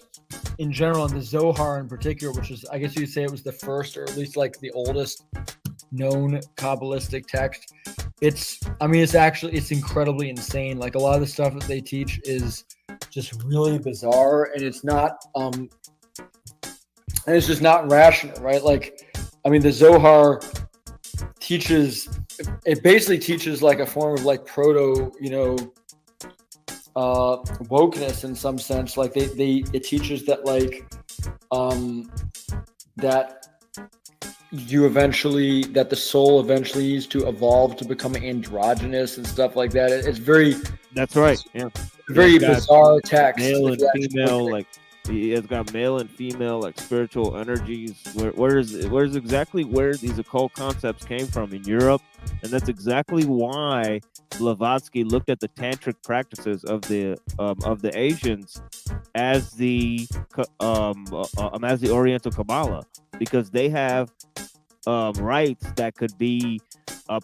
in general and the Zohar in particular, which is, I guess you'd say it was the first, or at least like the oldest known Kabbalistic text. It's incredibly insane. Like a lot of the stuff that they teach is just really bizarre, and it's not, and it's just not rational, right? Like, the Zohar basically teaches like a form of like proto, wokeness in some sense. Like it teaches that like, that that the soul eventually needs to evolve to become androgynous and stuff like that. It's very. That's right. Yeah. Very bizarre text. Male and female, like it's got male and female like spiritual energies. Where's exactly where these occult concepts came from in Europe And that's exactly why Blavatsky looked at the tantric practices of the Asians as the Oriental Kabbalah, because they have rites that could be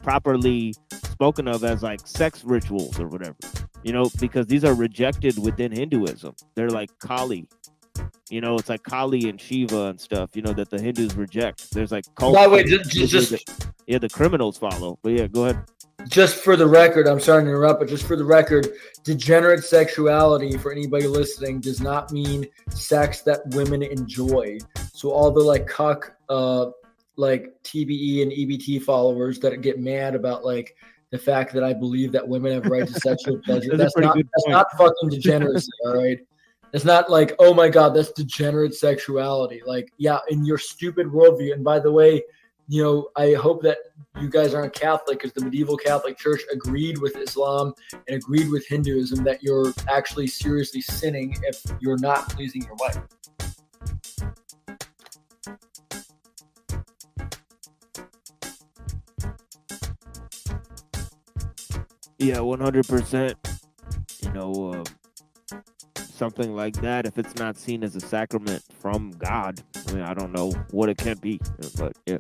properly spoken of as like sex rituals or whatever, because these are rejected within Hinduism. They're like Kali, it's like Kali and Shiva and stuff, that the Hindus reject. There's like cults. By the way, just the criminals follow. But yeah, go ahead. Just for the record, I'm sorry to interrupt, but just for the record, degenerate sexuality, for anybody listening, does not mean sex that women enjoy. So all the like cuck, like TBE and EBT followers that get mad about like the fact that I believe that women have right to sexual pleasure, that's not fucking degeneracy, all right? It's not like, oh my God, that's degenerate sexuality. Like, yeah, in your stupid worldview. And by the way, I hope that you guys aren't Catholic, because the medieval Catholic Church agreed with Islam and agreed with Hinduism that you're actually seriously sinning if you're not pleasing your wife. Yeah, 100%. Something like that, if it's not seen as a sacrament from God, I mean, I don't know what it can be, but yeah.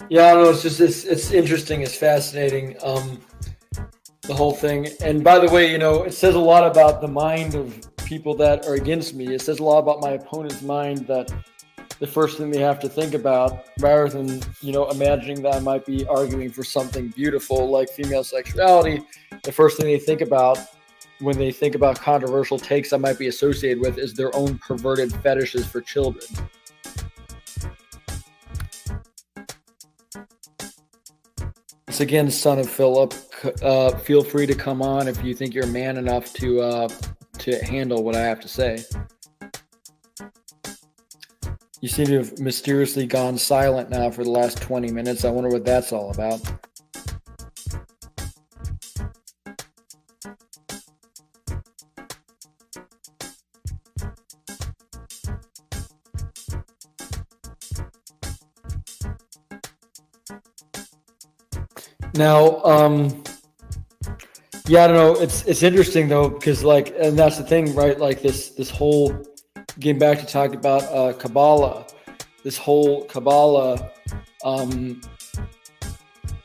Yeah, I don't know. It's just it's interesting. It's fascinating. The whole thing. And by the way, it says a lot about the mind of people that are against me. It says a lot about my opponent's mind, that the first thing they have to think about, rather than imagining that I might be arguing for something beautiful like female sexuality, the first thing they think about when they think about controversial takes I might be associated with is their own perverted fetishes for children. Once again, son of Philip, feel free to come on if you think you're man enough to handle what I have to say. You seem to have mysteriously gone silent now for the last 20 minutes. I wonder what that's all about. Now, yeah, I don't know. It's interesting though, because and that's the thing, right? Like this whole, getting back to talking about Kabbalah, this whole Kabbalah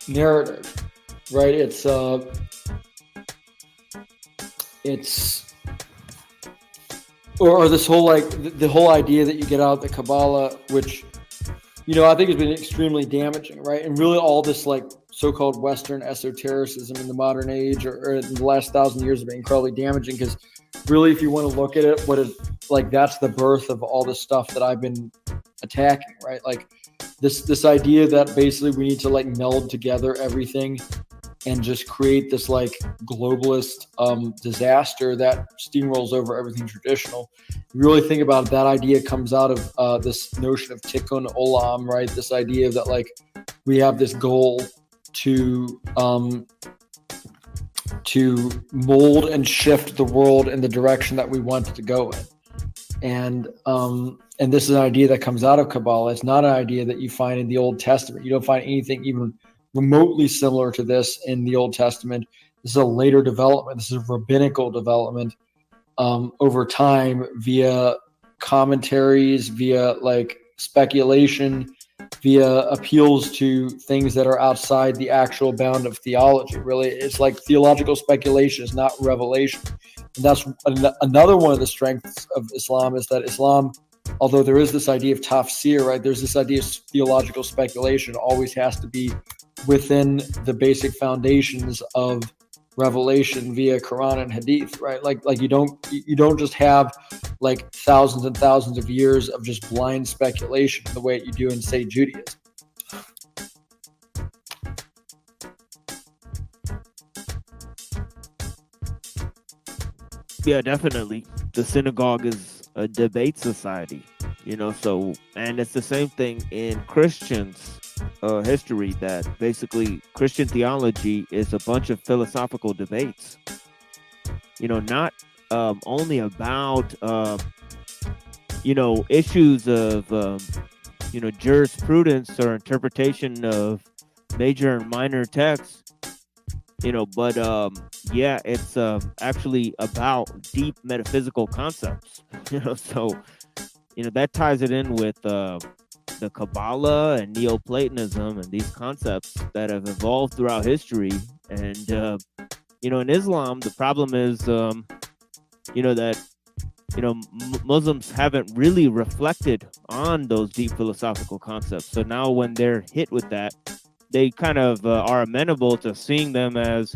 narrative, right? It's or this whole the whole idea that you get out of the Kabbalah, which I think has been extremely damaging, right? And really all this so-called Western esotericism in the modern age or in the last 1,000 years has been incredibly damaging, because really, if you want to look at it, what is that's the birth of all the stuff that I've been attacking, right? Like this idea that basically we need to meld together everything and just create this globalist disaster that steamrolls over everything traditional. You really think about it, that idea comes out of this notion of tikkun olam, right? This idea that we have this goal to mold and shift the world in the direction that we want it to go in. And this is an idea that comes out of Kabbalah. It's not an idea that you find in the Old Testament. You don't find anything even remotely similar to this in the Old Testament. This is a later development. This is a rabbinical development over time via commentaries, via speculation, via appeals to things that are outside the actual bound of theology. Really, it's theological speculation is not revelation. And that's another one of the strengths of Islam, is that Islam, although there is this idea of tafsir, right? There's this idea of theological speculation always has to be within the basic foundations of revelation via Quran and Hadith, right? You don't just have thousands and thousands of years of just blind speculation the way you do in, say, Judaism. Yeah, definitely. The synagogue is a debate society, so, and it's the same thing in Christians' history, that basically Christian theology is a bunch of philosophical debates, not only about, issues of jurisprudence or interpretation of major and minor texts. But yeah, it's actually about deep metaphysical concepts. So that ties it in with the Kabbalah and Neoplatonism and these concepts that have evolved throughout history. And in Islam, the problem is that Muslims haven't really reflected on those deep philosophical concepts. So now when they're hit with that, they kind of are amenable to seeing them as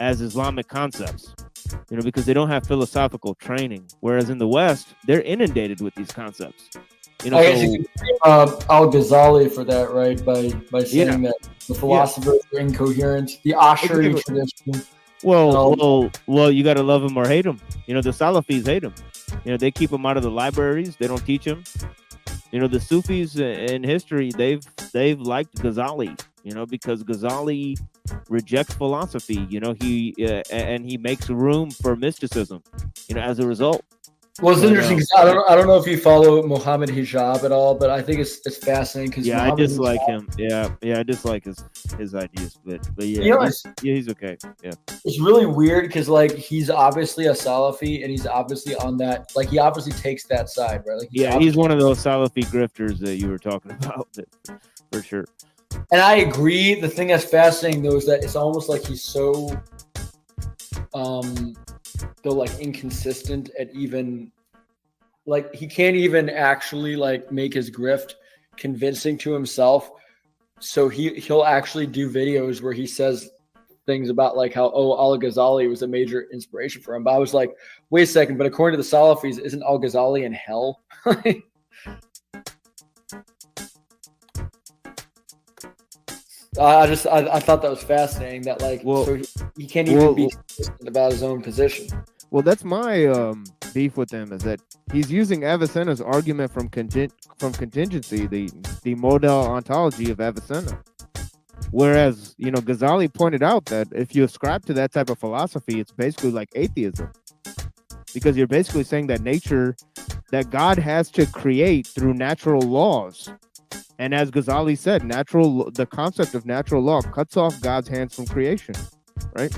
Islamic concepts, because they don't have philosophical training. Whereas in the West, they're inundated with these concepts. I guess you could blame Al-Ghazali for that, right? By saying that the philosophers are incoherent. The Ash'ari tradition. Well, you got to love him or hate him. The Salafis hate him. They keep him out of the libraries. They don't teach him. The Sufis in history, they've liked Ghazali, because Ghazali rejects philosophy. He makes room for mysticism, as a result. Well, it's interesting because I don't know if you follow Muhammad Hijab at all, but I think it's fascinating because I dislike him. Yeah, I dislike his ideas, but yeah, he's okay. Yeah, it's really weird because he's obviously a Salafi and he's obviously on that. He obviously takes that side, right? He's one of those Salafi grifters that you were talking about, for sure. And I agree. The thing that's fascinating though is that it's almost like he's so inconsistent at even he can't even actually make his grift convincing to himself. So he'll actually do videos where he says things about how Al-Ghazali was a major inspiration for him. But I was like, wait a second, but according to the Salafis, isn't Al-Ghazali in hell? I thought that was fascinating that so he can't even be consistent about his own position. Well, that's my beef with him, is that he's using Avicenna's argument from contingency, the modal ontology of Avicenna. Whereas, Ghazali pointed out that if you ascribe to that type of philosophy, it's basically like atheism. Because you're basically saying that God has to create through natural laws. And as Ghazali said, the concept of natural law cuts off God's hands from creation, right?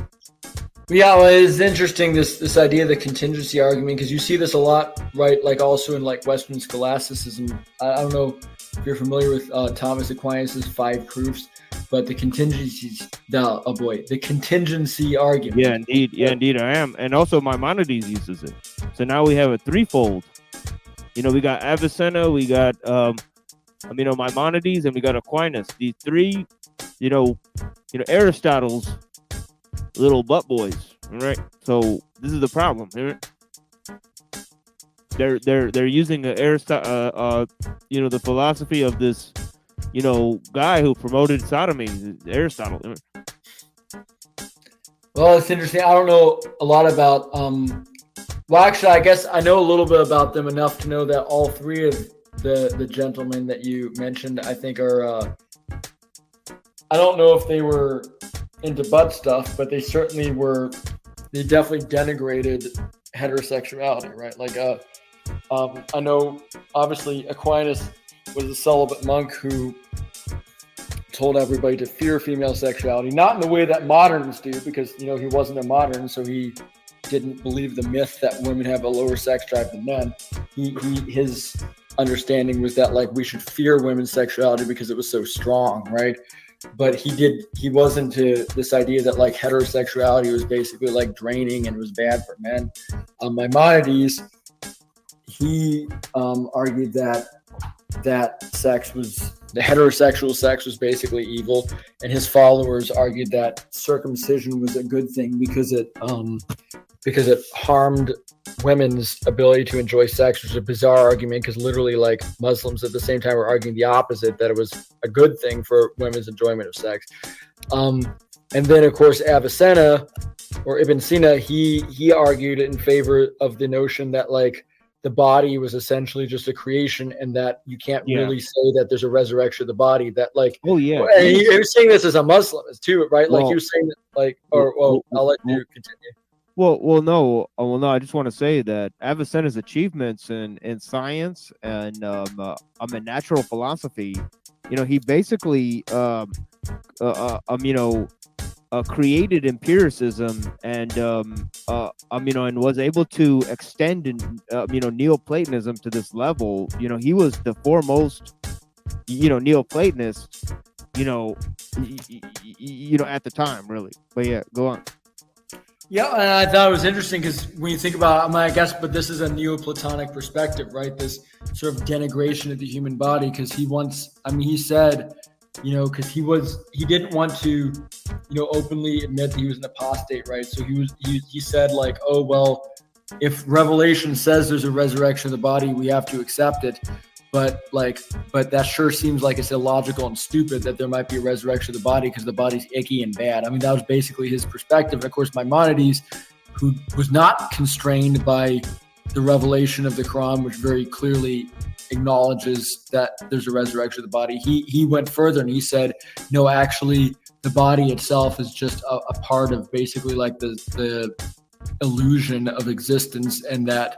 Yeah, well, it's interesting this idea of the contingency argument, because you see this a lot, right? Also in Western scholasticism. I don't know if you're familiar with Thomas Aquinas' 5 proofs, but the contingency argument. Yeah, indeed, I am. And also Maimonides uses it. So now we have a threefold. We got Avicenna, we got Maimonides, and we got Aquinas. These three, Aristotle's little butt boys, right? So this is the problem. They're using the the philosophy of this, guy who promoted sodomy, Aristotle. Well, it's interesting. I don't know a lot about. Well, actually, I guess I know a little bit about them enough to know that all three of the gentlemen that you mentioned, I think, are. I don't know if they were into butt stuff, but they certainly were. They definitely denigrated heterosexuality, right? I know obviously Aquinas was a celibate monk who told everybody to fear female sexuality, not in the way that moderns do, because he wasn't a modern, so he didn't believe the myth that women have a lower sex drive than men. His understanding was that we should fear women's sexuality because it was so strong, right? But he was into this idea that heterosexuality was basically draining and was bad for men. Maimonides, he argued that the heterosexual sex was basically evil, and his followers argued that circumcision was a good thing because it harmed women's ability to enjoy sex, which is a bizarre argument because literally Muslims at the same time were arguing the opposite, that it was a good thing for women's enjoyment of sex. And then of course Avicenna or Ibn Sina, he argued in favor of the notion that the body was essentially just a creation and that you can't really say that there's a resurrection of the body, that and he was saying this as a Muslim too, right? He was saying that I'll let you continue. No. No. I just want to say that Avicenna's achievements in science and in natural philosophy, he basically created empiricism and and was able to extend Neoplatonism to this level. He was the foremost Neoplatonist at the time, really. But yeah, go on. Yeah, and I thought it was interesting because when you think about, I guess, but this is a Neoplatonic perspective, right? This sort of denigration of the human body, because he said, because he didn't want to, openly admit that he was an apostate, right? So he said like, oh, well, if Revelation says there's a resurrection of the body, we have to accept it. But that sure seems like it's illogical and stupid that there might be a resurrection of the body because the body's icky and bad. I mean, that was basically his perspective. And of course, Maimonides, who was not constrained by the revelation of the Quran, which very clearly acknowledges that there's a resurrection of the body, he went further and he said, no, actually, the body itself is just a part of basically like the illusion of existence, and that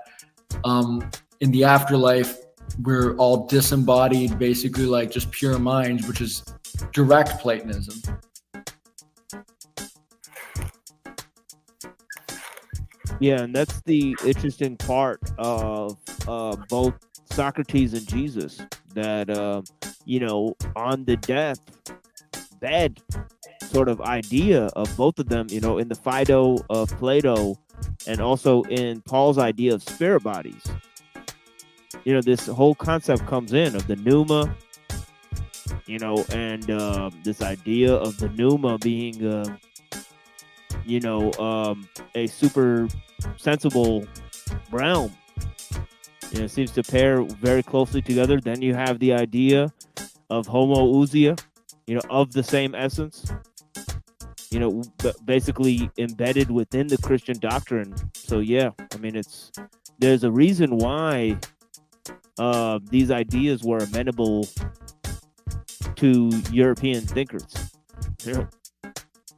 in the afterlife, we're all disembodied, basically like just pure minds, which is direct Platonism. Yeah, and that's the interesting part of both Socrates and Jesus, that on the death bed sort of idea of both of them, in the Phaedo of Plato and also in Paul's idea of spirit bodies. This whole concept comes in of the pneuma, and this idea of the pneuma being, a super sensible realm. It seems to pair very closely together. Then you have the idea of homoousia, of the same essence, basically embedded within the Christian doctrine. So yeah, I mean, there's a reason why these ideas were amenable to European thinkers.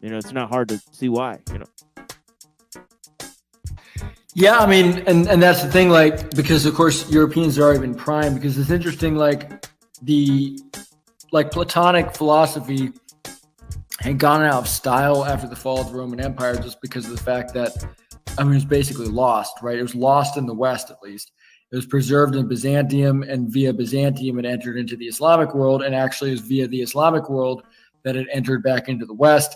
It's not hard to see why. Yeah, I mean, and that's the thing, like, because of course Europeans have already been primed, because it's interesting, like Platonic philosophy had gone out of style after the fall of the Roman Empire, just because of the fact that, it was basically lost, right? It was lost in the West, at least. It was preserved in Byzantium, and via Byzantium it entered into the Islamic world, and actually it was via the Islamic world that it entered back into the West.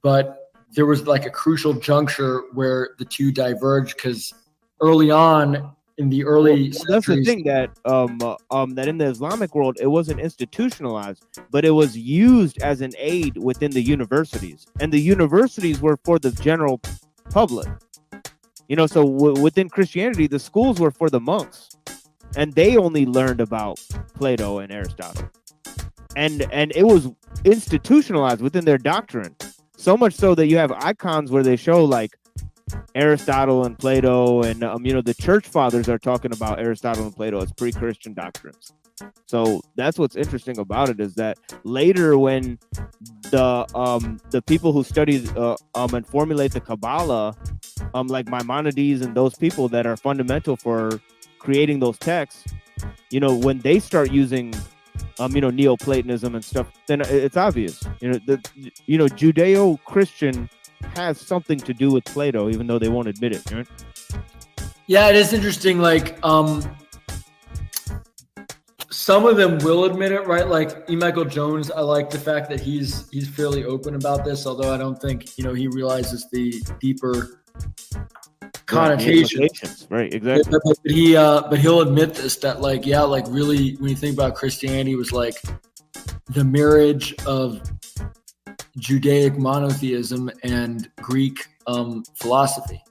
But there was like a crucial juncture where the two diverged, because early on in the early centuries, that's the thing, that that in the Islamic world it wasn't institutionalized, but it was used as an aid within the universities, and the universities were for the general public. So within Christianity, the schools were for the monks, and they only learned about Plato and Aristotle, and it was institutionalized within their doctrine. So much so that you have icons where they show like Aristotle and Plato, and the church fathers are talking about Aristotle and Plato as pre-Christian doctrines. So that's what's interesting about it, is that later, when the people who study and formulate the Kabbalah, like Maimonides and those people that are fundamental for creating those texts, when they start using Neoplatonism and stuff, then it's obvious. Judeo-Christian has something to do with Plato, even though they won't admit it. Right? Yeah, it is interesting. Like, some of them will admit it, right? Like E. Michael Jones, I like the fact that he's fairly open about this, although I don't think he realizes the deeper connotations. Right, exactly. But he'll admit this, that really, when you think about Christianity, it was like the marriage of Judaic monotheism and Greek philosophy.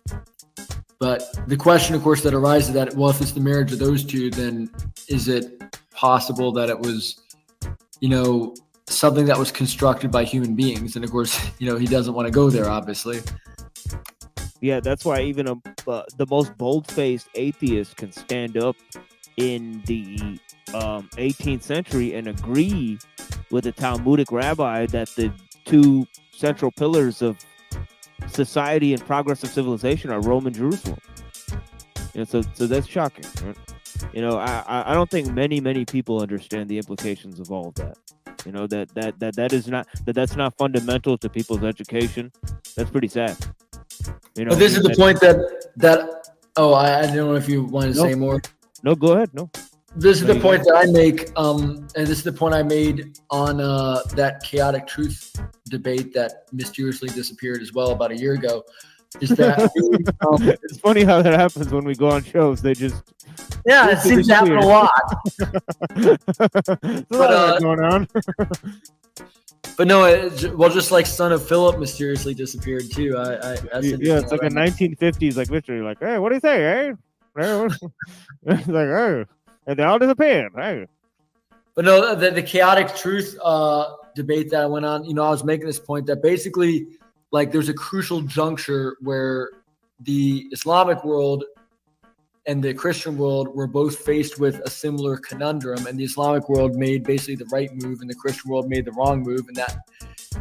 But the question, of course, that arises that, well, if it's the marriage of those two, then is it possible that it was, something that was constructed by human beings? And of course, he doesn't want to go there, obviously. Yeah, that's why even the most bold-faced atheist can stand up in the 18th century and agree with a Talmudic rabbi that the two central pillars of society and progress of civilization are Rome and Jerusalem. So that's shocking. Right? I don't think many people understand the implications of all of that. That's not fundamental to people's education. That's pretty sad. But this is the point that I don't know if you want to say more. No, go ahead. No. This is the point that I make, and this is the point I made on that chaotic truth debate that mysteriously disappeared as well about a year ago. Is that it's funny how that happens when we go on shows? They just it seems to happen a lot. There's a lot of that going on. But no, just like Son of Philip mysteriously disappeared too. It's like a 1950s like literally like, hey, what do you say, hey? It's like, oh, and they all disappeared. Hey. But no, the chaotic truth debate that I went on, I was making this point that basically, like, there's a crucial juncture where the Islamic world and the Christian world were both faced with a similar conundrum, and the Islamic world made basically the right move, and the Christian world made the wrong move, and that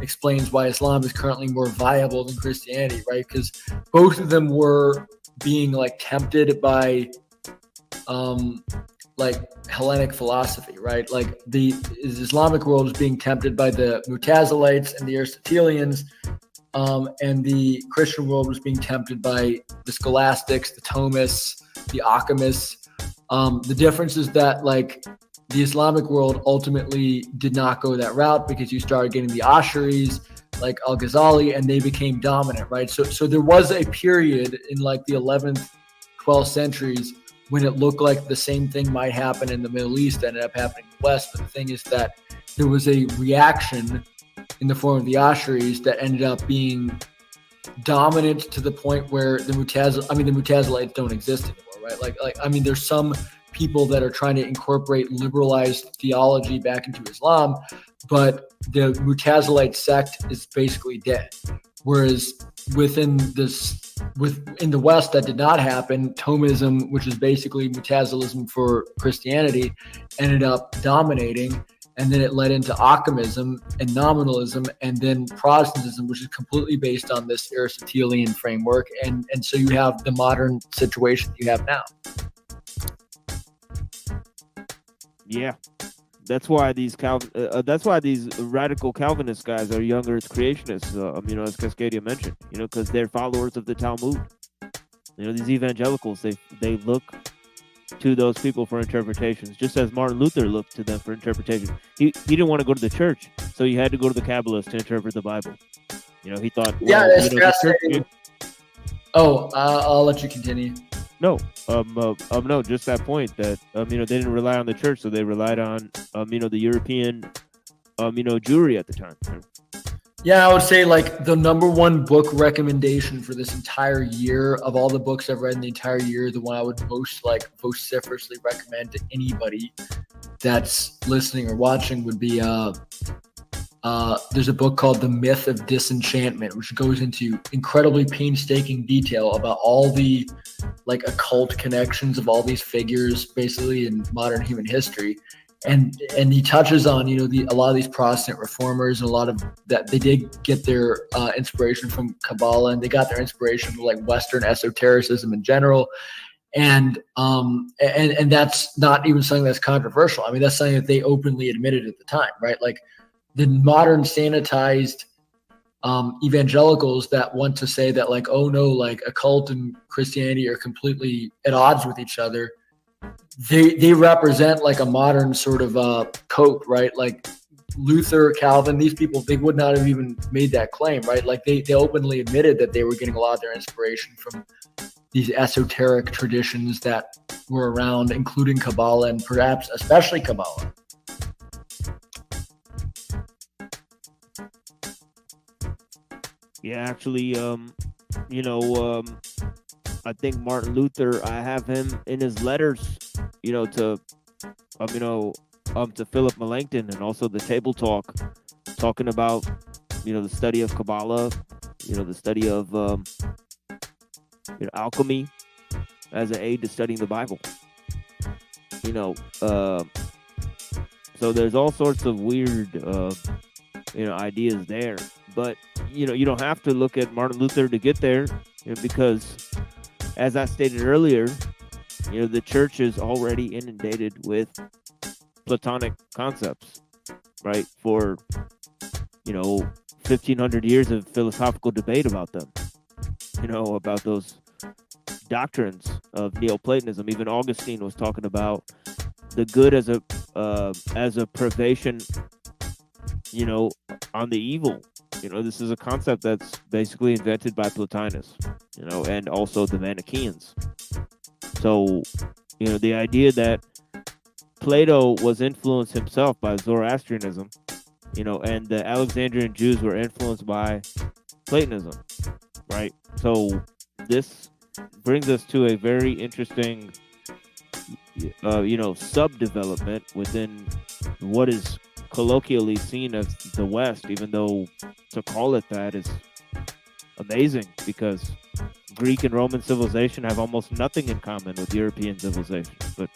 explains why Islam is currently more viable than Christianity, right? Because both of them were being like tempted by like Hellenic philosophy, right? Like the Islamic world is being tempted by the Mutazilites and the Aristotelians, and the Christian world was being tempted by the Scholastics, the Thomists, the Alchemists. The difference is that like the Islamic world ultimately did not go that route because you started getting the Asharis, like Al-Ghazali, and they became dominant, right? So there was a period in like the 11th, 12th centuries when it looked like the same thing might happen in the Middle East, ended up happening in the West. But the thing is that there was a reaction in the form of the Asharis that ended up being dominant to the point where the Mutazilites don't exist anymore, right? Like there's some people that are trying to incorporate liberalized theology back into Islam, but the Mutazilite sect is basically dead. Whereas in the West, that did not happen. Thomism, which is basically Mutazilism for Christianity, ended up dominating, and then it led into Occamism and Nominalism, and then Protestantism, which is completely based on this Aristotelian framework. And so you have the modern situation you have now. Yeah, that's why these radical Calvinist guys are younger as creationists. As Cascadia mentioned, because they're followers of the Talmud. These evangelicals, they look to those people for interpretations, just as Martin Luther looked to them for interpretation. He didn't want to go to the church, so he had to go to the Kabbalists to interpret the Bible. He thought, that's fascinating. I'll let you continue. No, just that point that they didn't rely on the church, so they relied on the European Jewry at the time. Yeah, I would say like the number one book recommendation for this entire year of all the books I've read in the entire year, the one I would most vociferously recommend to anybody that's listening or watching would be there's a book called The Myth of Disenchantment, which goes into incredibly painstaking detail about all the like occult connections of all these figures basically in modern human history. And he touches on, a lot of these Protestant reformers, and a lot of that they did get their inspiration from Kabbalah, and they got their inspiration from like Western esotericism in general. And that's not even something that's controversial. I mean, that's something that they openly admitted at the time, right? Like the modern sanitized evangelicals that want to say that like, oh no, like occult and Christianity are completely at odds with each other. They represent like a modern sort of cope, right? Like Luther, Calvin, these people, they would not have even made that claim, right? Like they openly admitted that they were getting a lot of their inspiration from these esoteric traditions that were around, including Kabbalah and perhaps especially Kabbalah. Yeah, actually, I think Martin Luther, I have him in his letters, to Philip Melanchthon, and also the Table Talk, talking about, the study of Kabbalah, the study of alchemy as an aid to studying the Bible. So there's all sorts of weird ideas there. But you don't have to look at Martin Luther to get there, because, as I stated earlier, the church is already inundated with Platonic concepts, right? For 1,500 years of philosophical debate about them, about those doctrines of Neoplatonism. Even Augustine was talking about the good as a privation, on the evil. This is a concept that's basically invented by Plotinus, and also the Manichaeans. So, the idea that Plato was influenced himself by Zoroastrianism, and the Alexandrian Jews were influenced by Platonism, right? So this brings us to a very interesting, subdevelopment within what is colloquially seen as the West, even though to call it that is amazing, because Greek and Roman civilization have almost nothing in common with European civilization. But,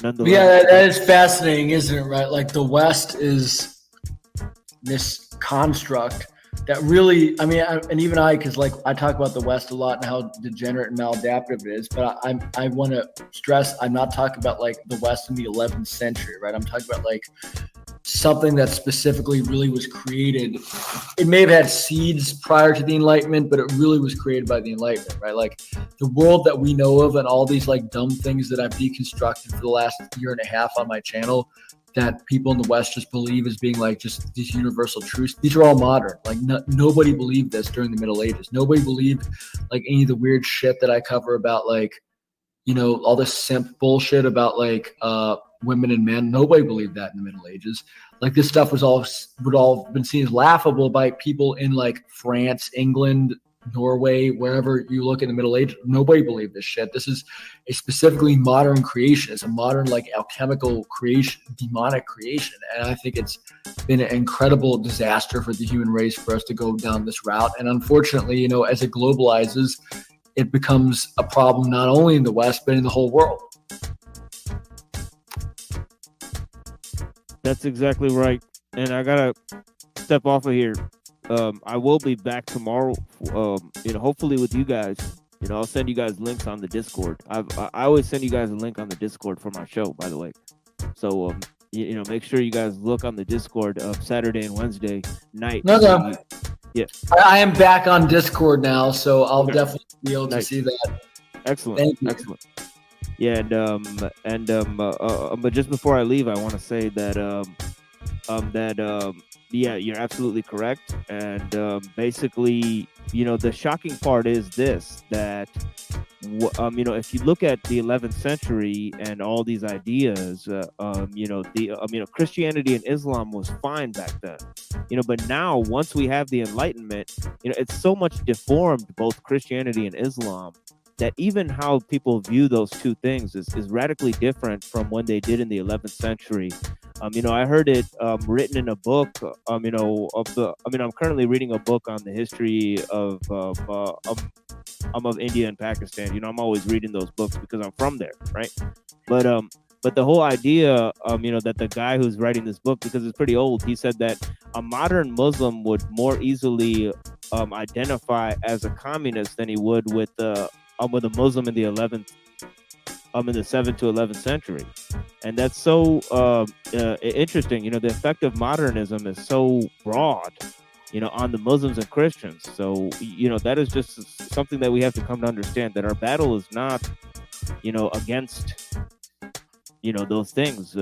nonetheless. Yeah, that is fascinating, isn't it, right? Like, the West is this construct that really, and even because like I talk about the West a lot and how degenerate and maladaptive it is, but I want to stress I'm not talking about like the West in the 11th century, right? I'm talking about like something that specifically really was created. It may have had seeds prior to the Enlightenment, but it really was created by the Enlightenment, right? Like the world that we know of and all these like dumb things that I've deconstructed for the last year and a half on my channel that people in the West just believe as being like just these universal truths. These are all modern. Like nobody believed this during the Middle Ages. Nobody believed like any of the weird shit that I cover about like, all this simp bullshit about like women and men. Nobody believed that in the Middle Ages. Like this stuff would all been seen as laughable by people in like France, England, Norway, wherever you look in the Middle Ages. Nobody believed this shit. This is a specifically modern creation. It's a modern like alchemical creation, demonic creation. And I think it's been an incredible disaster for the human race for us to go down this route. And unfortunately, as it globalizes, it becomes a problem not only in the West, but in the whole world. That's exactly right. And I gotta step off of here. I will be back tomorrow, hopefully with you guys. I'll send you guys links on the Discord. I always send you guys a link on the Discord for my show, by the way. So, make sure you guys look on the Discord Saturday and Wednesday night. No. Yeah. I am back on Discord now, so I'll definitely be able to see that. Excellent. Thank you. Excellent. Yeah, but just before I leave, I want to say that yeah, you're absolutely correct. And basically, the shocking part is this, that if you look at the 11th century and all these ideas, Christianity and Islam was fine back then, but now once we have the Enlightenment, it's so much deformed, both Christianity and Islam, that even how people view those two things is radically different from when they did in the 11th century. I heard it written in a book. I'm currently reading a book on the history of India and Pakistan. I'm always reading those books because I'm from there, right? But the whole idea, that the guy who's writing this book, because it's pretty old, he said that a modern Muslim would more easily identify as a communist than he would with a Muslim in the 7th to 11th century. And that's so interesting. The effect of modernism is so broad, on the Muslims and Christians. So, that is just something that we have to come to understand, that our battle is not, against, those things.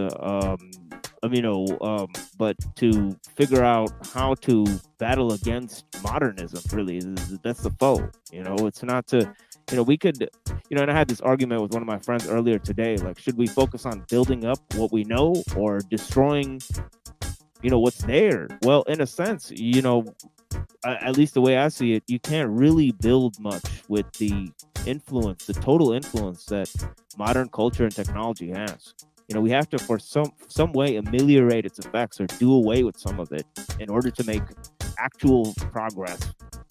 But to figure out how to battle against modernism, really, that's the foe. It's not to, we could, and I had this argument with one of my friends earlier today, like, should we focus on building up what we know or destroying, what's there? Well, in a sense, at least the way I see it, you can't really build much with the total influence that modern culture and technology has. We have to, for some way, ameliorate its effects or do away with some of it in order to make actual progress.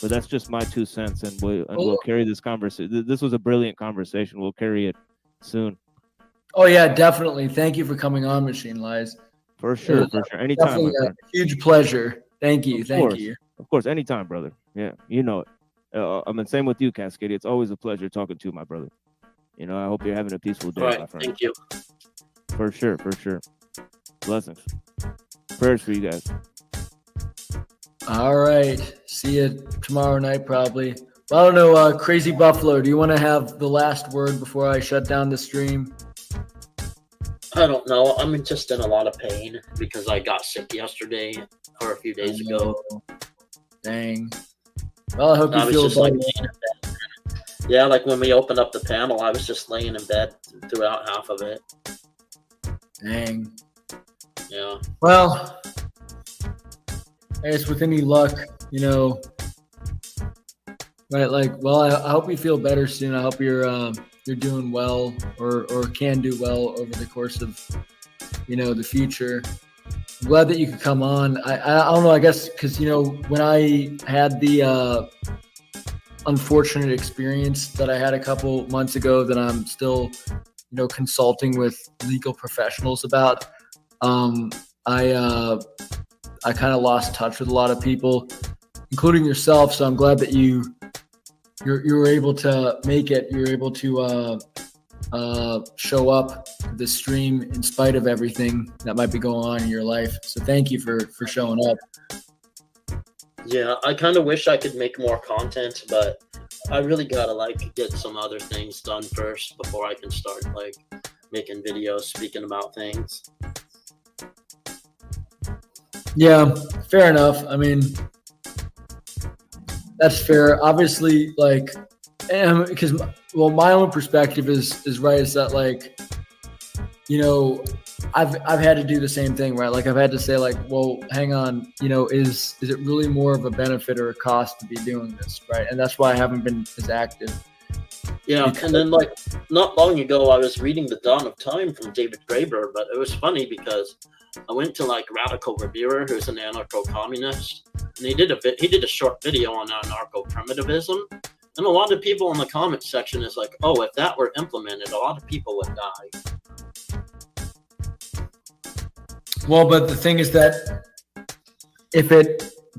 But that's just my 2 cents, and we'll carry this conversation. This was a brilliant conversation. We'll carry it soon. Oh yeah, definitely. Thank you for coming on, Machine Lies. For sure, for sure. Anytime, my Definitely a friend. huge pleasure. Thank you. Of Thank course. you. Of course, anytime, brother. Yeah, you know it. I mean, same with you, Cascade. It's always a pleasure talking to you, my brother. You know, I hope you're having a peaceful day, All right, my friend. thank you. For sure, for sure. Blessings. Prayers for you guys. All right. See you tomorrow night, probably. Well, I don't know. Crazy Buffalo, do you want to have the last word before I shut down the stream? I don't know. I'm just in a lot of pain because I got sick yesterday or a few days ago. Dang. Well, I hope I you was feel just like better. laying in bed. Yeah, like when we opened up the panel, I was just laying in bed throughout half of it. Dang. Yeah. Well, I guess with any luck, you know, right? Like, well, I hope you feel better soon. I hope you're doing well or can do well over the course of, you know, the future. I'm glad that you could come on. I don't know. I guess because, you know, when I had the unfortunate experience that I had a couple months ago that I'm still, you know, consulting with legal professionals about, I kind of lost touch with a lot of people, including yourself. So I'm glad that you were able to make it. You were able to show up to the stream in spite of everything that might be going on in your life. So thank you for showing up. Yeah, I kind of wish I could make more content, but I really gotta like get some other things done first before I can start like making videos speaking about things. Yeah, fair enough. I mean, that's fair. Obviously, like, because well, my own perspective is right. Is that like, you know, I've had to do the same thing, right? Like I've had to say like, well, hang on, you know, is it really more of a benefit or a cost to be doing this, right? And that's why I haven't been as active. Yeah, and then like not long ago, I was reading The Dawn of Time from David Graeber, but it was funny because I went to like Radical Reviewer, who's an anarcho-communist, and he did a short video on anarcho-primitivism, and a lot of people in the comment section is like, oh, if that were implemented, a lot of people would die. Well, but the thing is that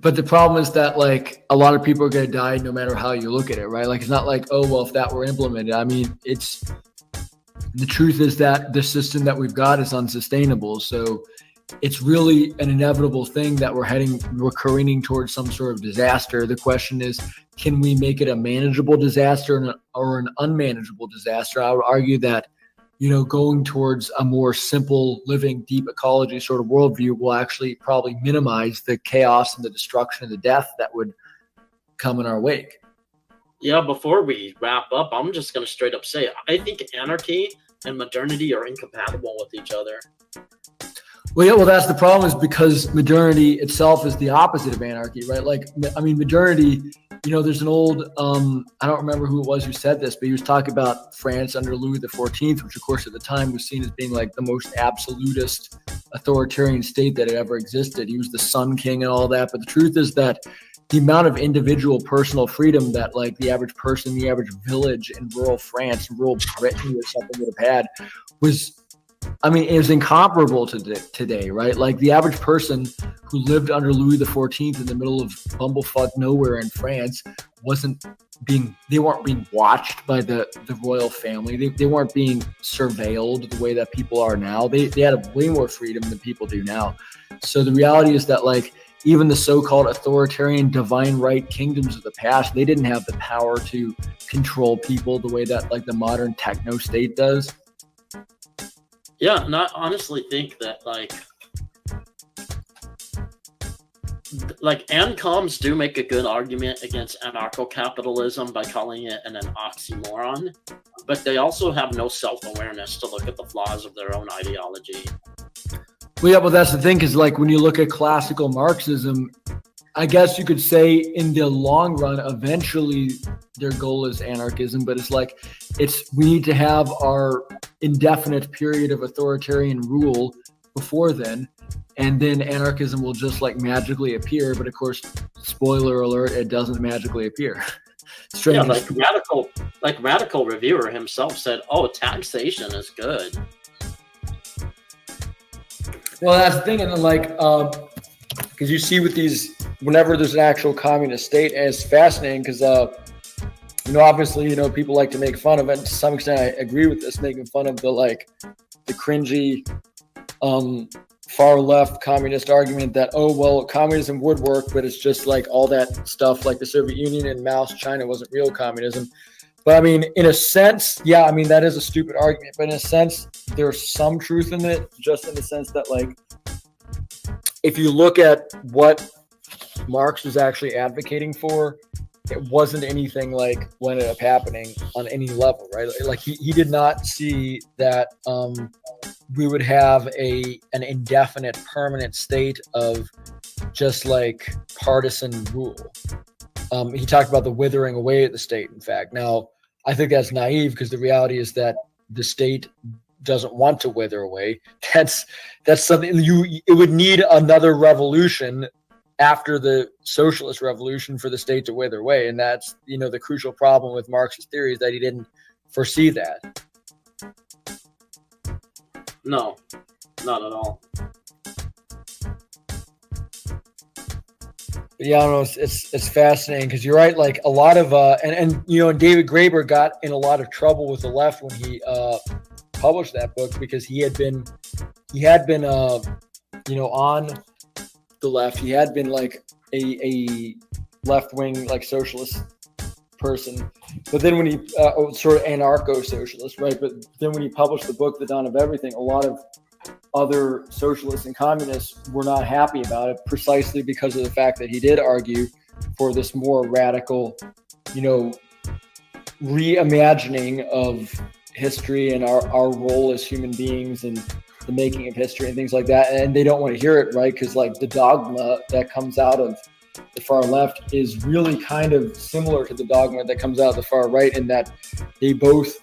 but the problem is that like a lot of people are going to die no matter how you look at it, right? Like it's not like, oh, well, if that were implemented, I mean, the truth is that the system that we've got is unsustainable. So it's really an inevitable thing that we're careening towards some sort of disaster. The question is, can we make it a manageable disaster or an unmanageable disaster? I would argue that, you know, going towards a more simple, living, deep ecology sort of worldview will actually probably minimize the chaos and the destruction and the death that would come in our wake. Yeah, before we wrap up, I'm just going to straight up say, I think anarchy and modernity are incompatible with each other. Well, yeah, well, that's the problem is because modernity itself is the opposite of anarchy, right? Like, I mean, modernity, you know, there's an old, I don't remember who it was who said this, but he was talking about France under Louis XIV, which of course at the time was seen as being like the most absolutist authoritarian state that had ever existed. He was the Sun King and all that. But the truth is that the amount of individual personal freedom that like the average person, the average village in rural France, rural Britain or something would have had was, I mean, it was incomparable to today, right? Like the average person who lived under Louis XIV in the middle of bumblefuck nowhere in France they weren't being watched by the royal family. They weren't being surveilled the way that people are now. They had way more freedom than people do now. So the reality is that like even the so-called authoritarian divine right kingdoms of the past, they didn't have the power to control people the way that like the modern techno state does. Yeah, and I honestly think that like ANCOMs do make a good argument against anarcho-capitalism by calling it an oxymoron, but they also have no self-awareness to look at the flaws of their own ideology. Well, yeah, well, that's the thing, because like when you look at classical Marxism, I guess you could say in the long run, eventually their goal is anarchism, but it's like we need to have our indefinite period of authoritarian rule before then, and then anarchism will just like magically appear. But of course, spoiler alert, it doesn't magically appear. Yeah, like radical reviewer himself said, "Oh, taxation is good." Well, that's the thing, and then like, because you see with these, whenever there's an actual communist state, and it's fascinating because, obviously, people like to make fun of it. And to some extent, I agree with this, making fun of the cringy, far left communist argument that, communism would work, but it's just like all that stuff, like the Soviet Union and Mao's China wasn't real communism. But I mean, in a sense, yeah, I mean, that is a stupid argument, but in a sense, there's some truth in it, just in the sense that, like, if you look at what Marx was actually advocating for, it wasn't anything like what ended up happening on any level, right? Like he did not see that we would have an indefinite permanent state of just like partisan rule. He talked about the withering away of the state, in fact. Now, I think that's naive because the reality is that the state doesn't want to wither away. That's something it would need another revolution after the socialist revolution for the state to wither away. And that's, the crucial problem with Marx's theory is that he didn't foresee that. No, not at all. Yeah, I don't know. It's fascinating because you're right. Like a lot of and David Graeber got in a lot of trouble with the left when he published that book because he had been on the left. He had been like a left wing like socialist person, but then when he sort of anarcho-socialist, right? But then when he published the book, The Dawn of Everything, a lot of other socialists and communists were not happy about it precisely because of the fact that he did argue for this more radical, reimagining of history and our role as human beings and the making of history and things like that. And they don't want to hear it, right? Because like the dogma that comes out of the far left is really kind of similar to the dogma that comes out of the far right, in that they both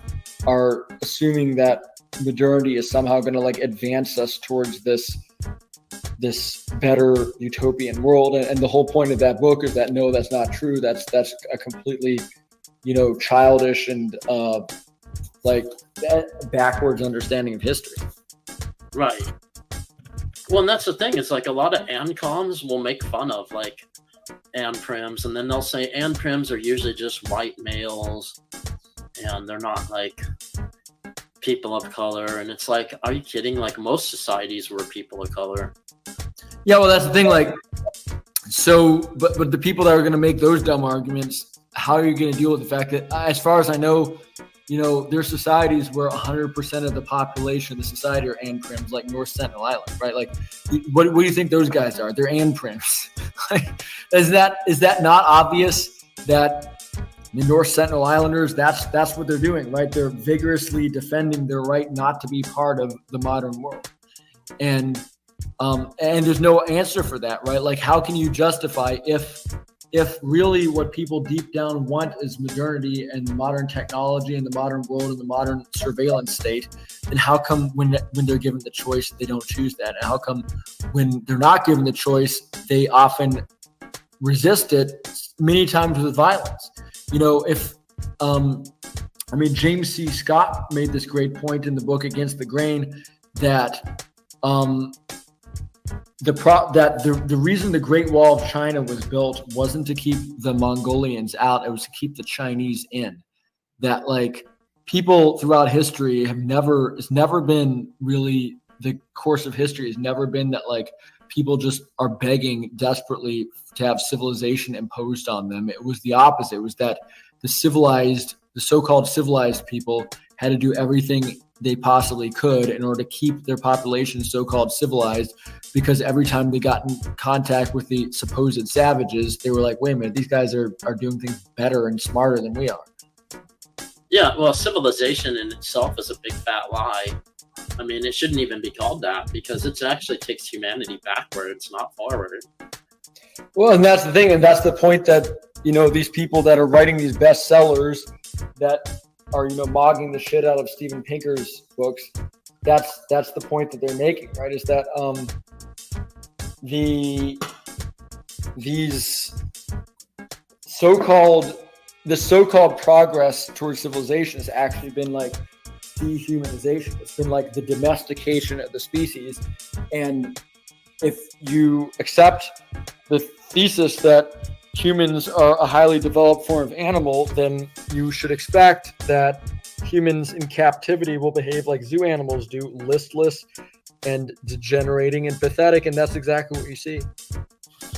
are assuming that modernity is somehow going to like advance us towards this better utopian world. And the whole point of that book is that no, that's not true. That's a completely childish and like backwards understanding of history. Right. Well, and that's the thing. It's like a lot of ANCOMs will make fun of like ANPRIMs, and then they'll say ANPRIMs are usually just white males and they're not like people of color. And it's like, are you kidding? Like most societies were people of color. Yeah, well, that's the thing. Like, so, but the people that are going to make those dumb arguments, how are you going to deal with the fact that, as far as I know, there's societies where 100% of the population of the society are ANPRIMs, like North Sentinel Island, right? Like, what do you think those guys are? They're ANPRIMs. Like, is that not obvious that the North Sentinel Islanders, that's what they're doing, right? They're vigorously defending their right not to be part of the modern world. And there's no answer for that, right? Like, how can you justify if really what people deep down want is modernity and modern technology and the modern world and the modern surveillance state, then how come when they're given the choice, they don't choose that? And how come when they're not given the choice, they often resist it, many times with violence? James C. Scott made this great point in the book Against the Grain that the reason the Great Wall of China was built wasn't to keep the Mongolians out, it was to keep the Chinese in. That like people throughout history it's never been really, the course of history has never been that like people just are begging desperately to have civilization imposed on them. It was the opposite. It was that the so-called civilized people had to do everything they possibly could in order to keep their population so-called civilized, because every time they got in contact with the supposed savages, they were like, wait a minute, these guys are doing things better and smarter than we are. Yeah, well, civilization in itself is a big fat lie. I mean, it shouldn't even be called that because it actually takes humanity backwards, not forward. Well, and that's the thing, and that's the point that, these people that are writing these bestsellers that are, mogging the shit out of Steven Pinker's books, that's the point that they're making, right? Is that these so-called progress towards civilization has actually been like dehumanization. It's been like the domestication of the species, And if you accept the thesis that humans are a highly developed form of animal, then you should expect that humans in captivity will behave like zoo animals do, listless and degenerating and pathetic, and that's exactly what you see.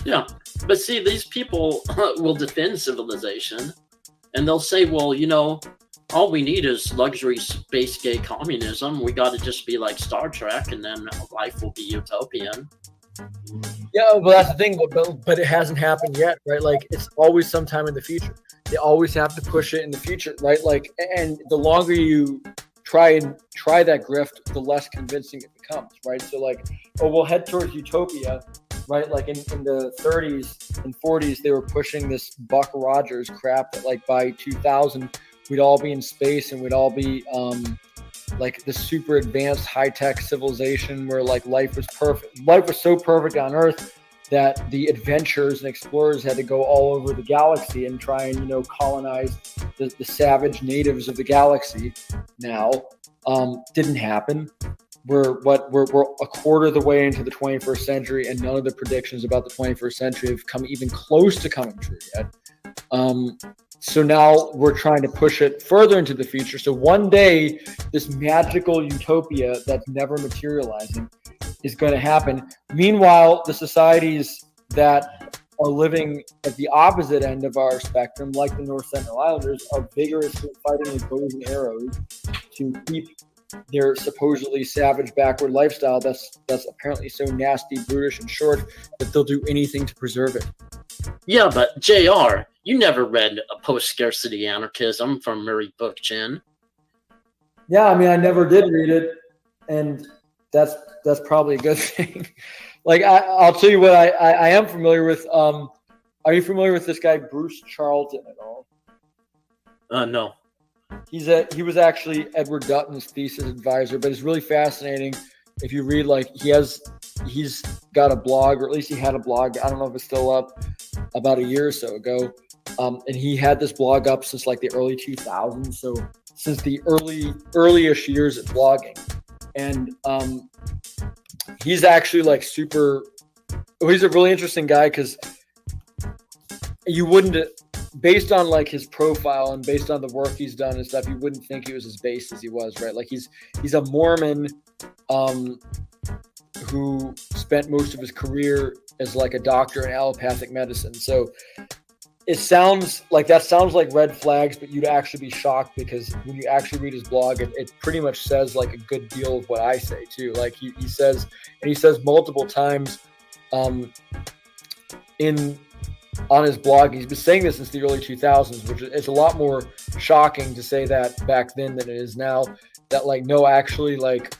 Yeah, but see, these people will defend civilization, and they'll say, well, all we need is luxury space gay communism. We got to just be like Star Trek, and then life will be utopian. Yeah, well, that's the thing, but it hasn't happened yet, right? Like, it's always sometime in the future. They always have to push it in the future, right? Like, and the longer you try that grift, the less convincing it becomes, right? So, like, we'll head towards utopia, right? Like in the 30s and 40s, they were pushing this Buck Rogers crap that, like, by 2000, we'd all be in space and we'd all be like the super advanced high-tech civilization where, like, life was perfect. Life was so perfect on Earth that the adventurers and explorers had to go all over the galaxy and try and, colonize the savage natives of the galaxy. Now, didn't happen. We're a quarter of the way into the 21st century, and none of the predictions about the 21st century have come even close to coming true yet. So now we're trying to push it further into the future. So one day, this magical utopia that's never materializing is going to happen. Meanwhile, the societies that are living at the opposite end of our spectrum, like the North Sentinel Islanders, are vigorously fighting with bows and arrows to keep their supposedly savage backward lifestyle that's apparently so nasty, brutish, and short that they'll do anything to preserve it. Yeah, but JR, you never read a Post-Scarcity Anarchism from Murray Bookchin. Yeah, I mean, I never did read it, and that's probably a good thing. Like, I'll tell you what I am familiar with. Are you familiar with this guy Bruce Charlton at all? No. He was actually Edward Dutton's thesis advisor, but it's really fascinating if you read, like, he's got a blog, or at least he had a blog. I don't know if it's still up, about a year or so ago. And he had this blog up since, like, the early 2000s. So since the early-ish years of blogging. And he's actually, like, he's a really interesting guy, because you wouldn't, based on, like, his profile and based on the work he's done and stuff, you wouldn't think he was as based as he was, right? Like, he's a Mormon who spent most of his career as, like, a doctor in allopathic medicine. So it sounds like red flags, but you'd actually be shocked, because when you actually read his blog, it pretty much says, like, a good deal of what I say too. Like, he says multiple times on his blog, he's been saying this since the early 2000s, which is a lot more shocking to say that back then than it is now, that, like, no, actually, like,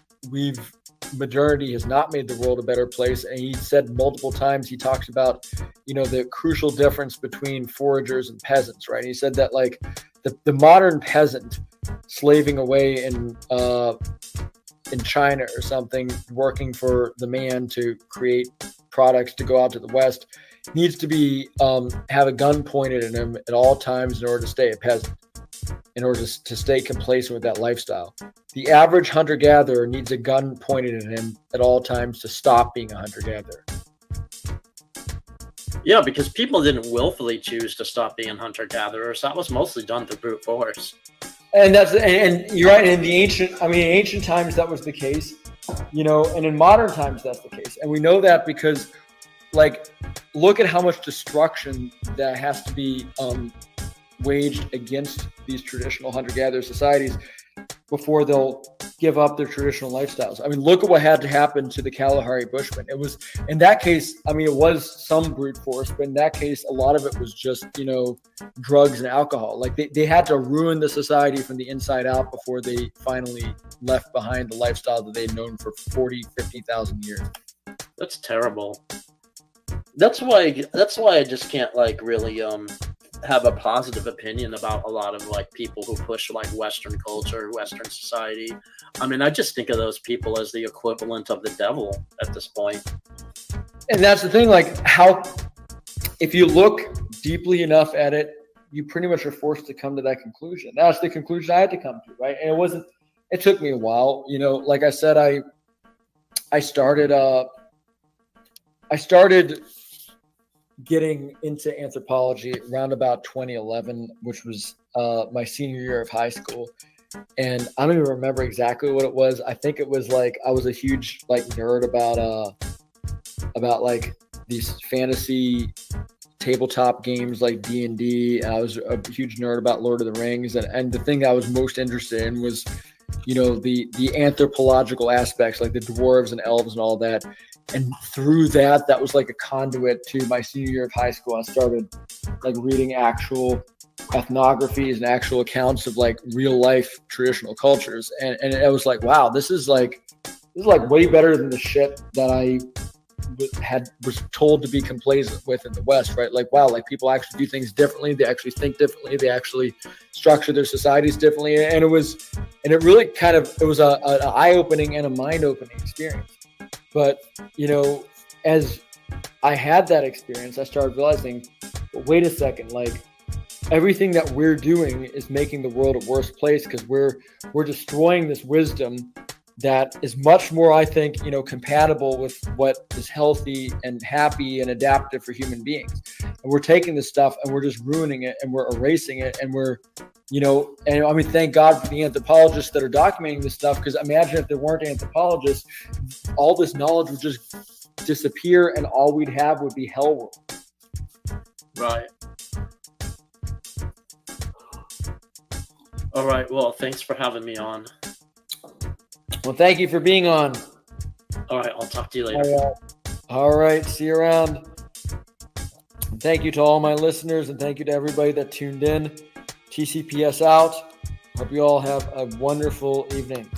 modernity has not made the world a better place. And he said multiple times, he talks about, the crucial difference between foragers and peasants, right? And he said that, like, the modern peasant slaving away in China or something, working for the man to create products to go out to the West, needs to be have a gun pointed at him at all times in order to stay a peasant, in order to stay complacent with that lifestyle. The average hunter-gatherer needs a gun pointed at him at all times to stop being a hunter-gatherer. Yeah, because people didn't willfully choose to stop being hunter-gatherers. That was mostly done through brute force. And you're right. In ancient times that was the case, and in modern times that's the case. And we know that because, like, look at how much destruction that has to be waged against these traditional hunter-gatherer societies before they'll give up their traditional lifestyles. I mean, look at what had to happen to the Kalahari Bushmen. It was, in that case, it was some brute force, but in that case, a lot of it was just, drugs and alcohol. Like, they had to ruin the society from the inside out before they finally left behind the lifestyle that they'd known for 40, 50,000 years. That's terrible. That's why I just can't, like, really have a positive opinion about a lot of, like, people who push, like, Western culture, Western society. I mean, I just think of those people as the equivalent of the devil at this point. And that's the thing, like, if you look deeply enough at it, you pretty much are forced to come to that conclusion. That's the conclusion I had to come to, right? And it took me a while, like I said, I I started getting into anthropology around about 2011, which was my senior year of high school. And I don't even remember exactly what it was. I think it was like I was a huge like nerd about like these fantasy tabletop games like D&D. I was a huge nerd about Lord of the Rings, and the thing I was most interested in was, you know, the anthropological aspects, like the dwarves and elves and all that. And through that was like a conduit to my senior year of high school. I started like reading actual ethnographies and actual accounts of like real life traditional cultures, and it was like, wow, this is like way better than the shit that I was told to be complacent with in the West, right? Like, wow, like people actually do things differently. They actually think differently. They actually structure their societies differently. And it really kind of, it was an eye-opening and a mind-opening experience. But, you know, as I had that experience, I started realizing, well, wait a second, like everything that we're doing is making the world a worse place, because we're destroying this wisdom that is much more, I think, you know, compatible with what is healthy and happy and adaptive for human beings. And we're taking this stuff and we're just ruining it and we're erasing it, and we're, you know, and I mean, thank God for the anthropologists that are documenting this stuff, because imagine if there weren't anthropologists, all this knowledge would just disappear and all we'd have would be hell world. Right. All right. Well, thanks for having me on. Well, thank you for being on. All right. I'll talk to you later. All right. See you around. And thank you to all my listeners, and thank you to everybody that tuned in. TCPS out. Hope you all have a wonderful evening.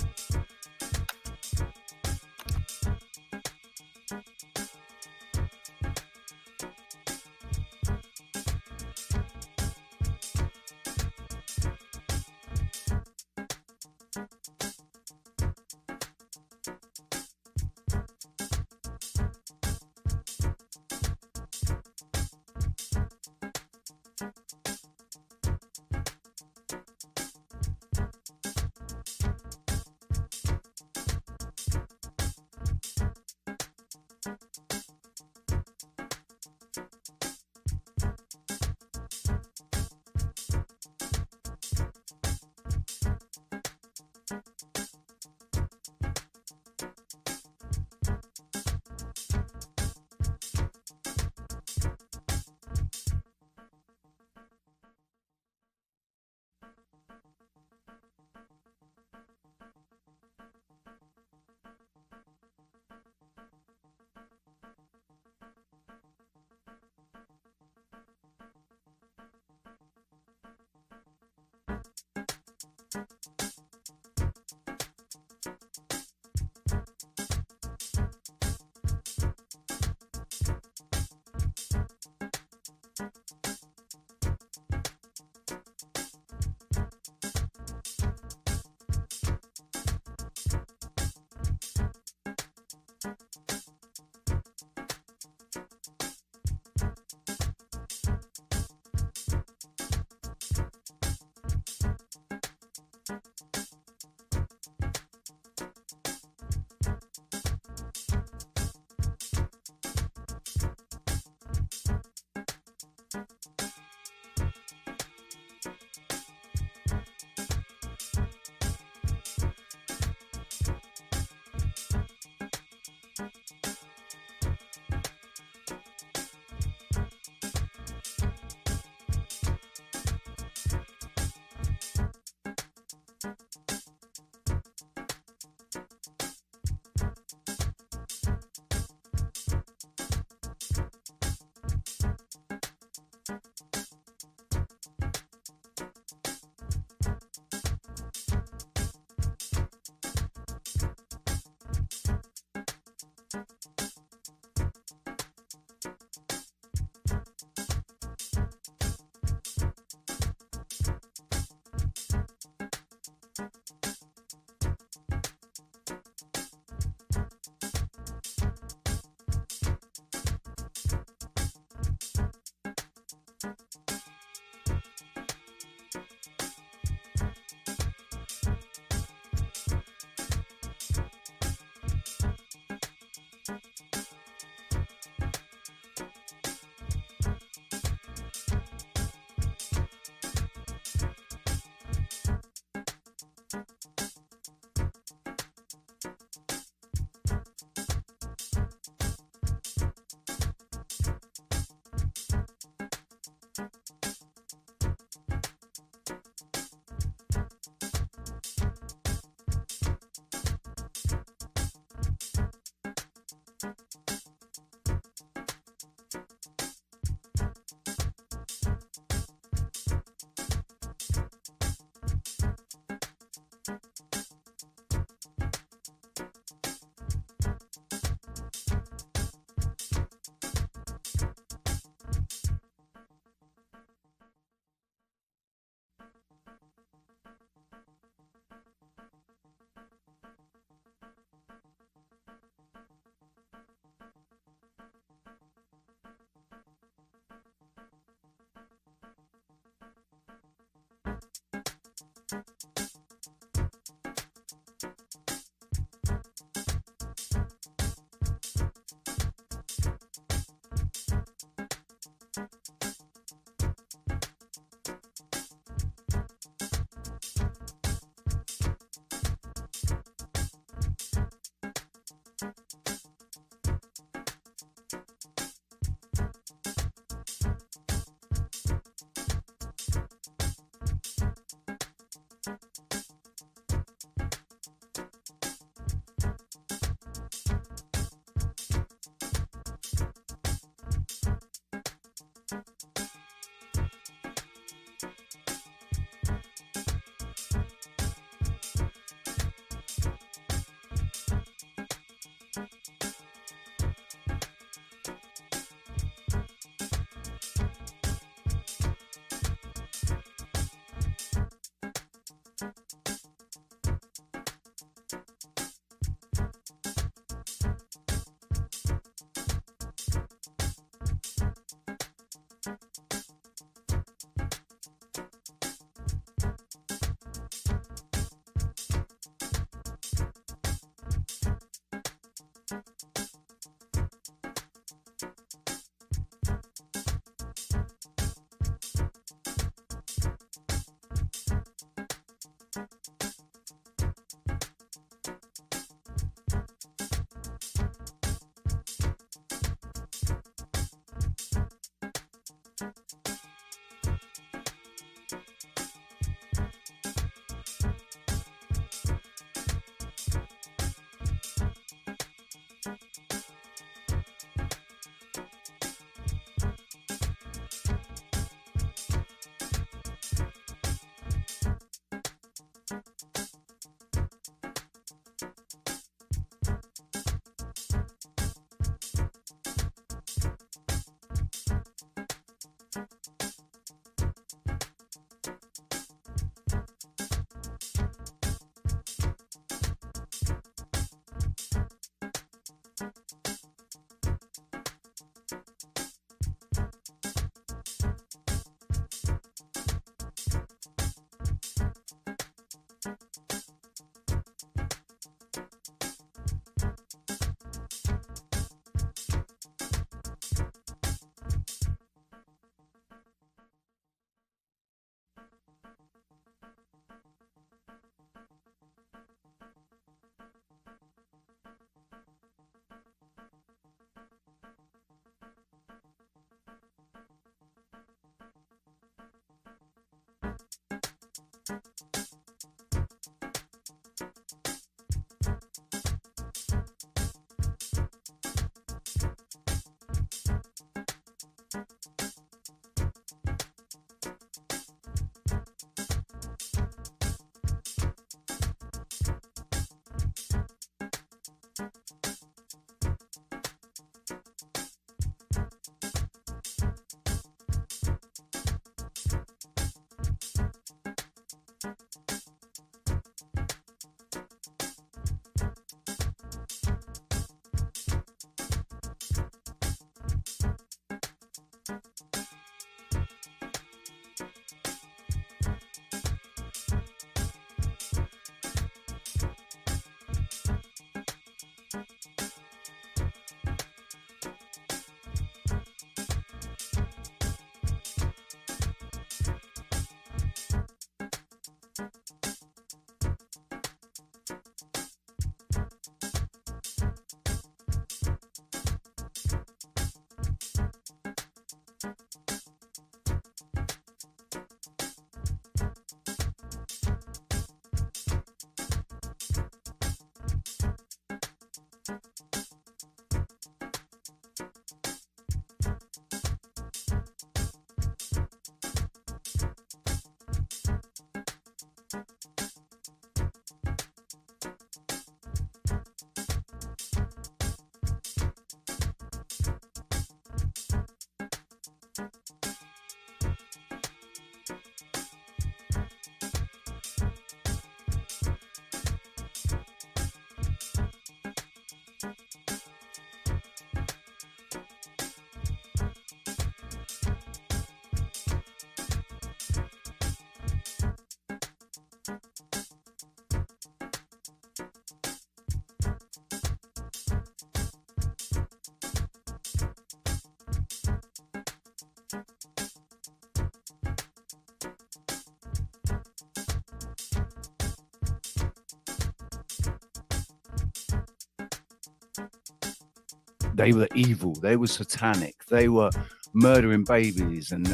They were evil. They were satanic. They were murdering babies and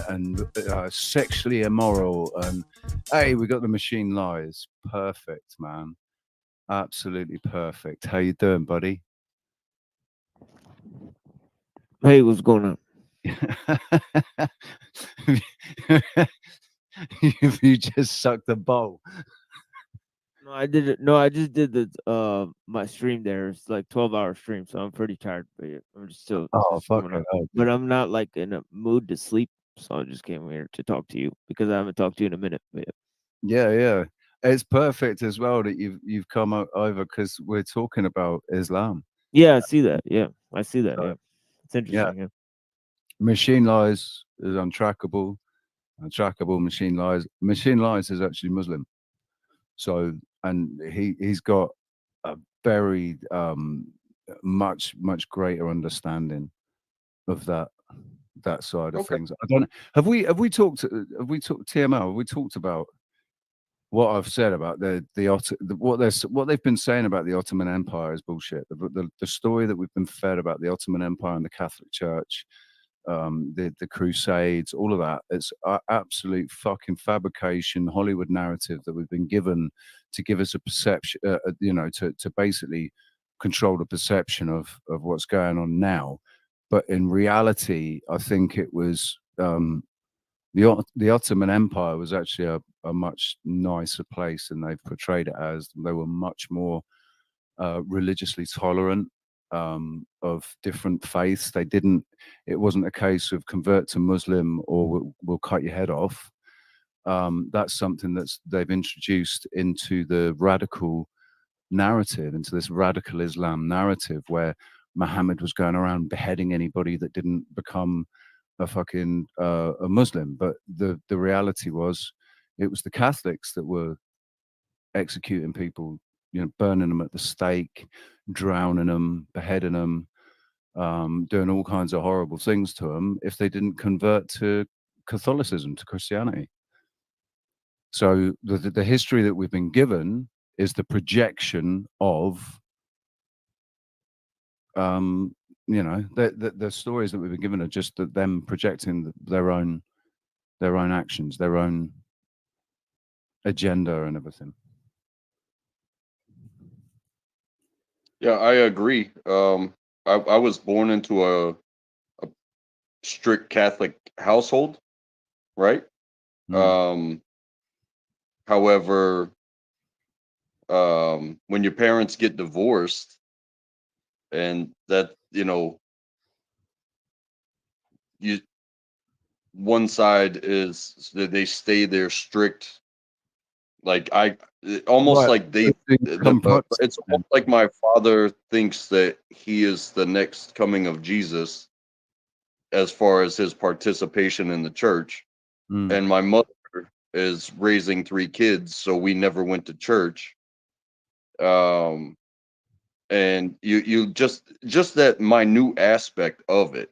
sexually immoral. And hey, we got the machine lies. Perfect, man. Absolutely perfect. How you doing, buddy? Hey, what's going on? You just sucked a bowl. No, I did it. No, I just did the my stream there. It's like 12-hour stream, so I'm pretty tired. But yeah, I'm just still Oh, fuck coming it. up. But I'm not like in a mood to sleep, so I just came here to talk to you because I haven't talked to you in a minute. But yeah. Yeah. It's perfect as well that you've come over because we're talking about Islam. Yeah, I see that. Yeah, I see that. So, Yeah, it's interesting. Yeah. Machine lies is untrackable. Untrackable machine lies. Machine lies is actually Muslim. So, and he's got a very much greater understanding of that side of things. I don't. Have we talked TML? Have we talked about what I've said about what they've been saying about the Ottoman Empire is bullshit. The story that we've been fed about the Ottoman Empire and the Catholic Church, the Crusades, all of that, it's absolute fucking fabrication, Hollywood narrative that we've been given to give us a perception, to basically control the perception of what's going on now. But in reality, I think it was the Ottoman Empire was actually a much nicer place than they've portrayed it as. They were much more religiously tolerant of different faiths. It wasn't a case of convert to Muslim or we'll cut your head off. That's something they've introduced into the radical narrative, into this radical Islam narrative, where Muhammad was going around beheading anybody that didn't become a fucking a Muslim. But the reality was, it was the Catholics that were executing people, burning them at the stake, drowning them, beheading them, doing all kinds of horrible things to them if they didn't convert to Catholicism, to Christianity. So the history that we've been given is the projection of the stories that we've been given are just them projecting their own actions, their own agenda and everything. Yeah, I agree. I was born into a strict Catholic household, right? However, when your parents get divorced, and that one side is that they stay there strict, like almost like it's almost like my father thinks that he is the next coming of Jesus as far as his participation in the church. And my mother is raising 3 kids, so we never went to church. And you just that minute aspect of it.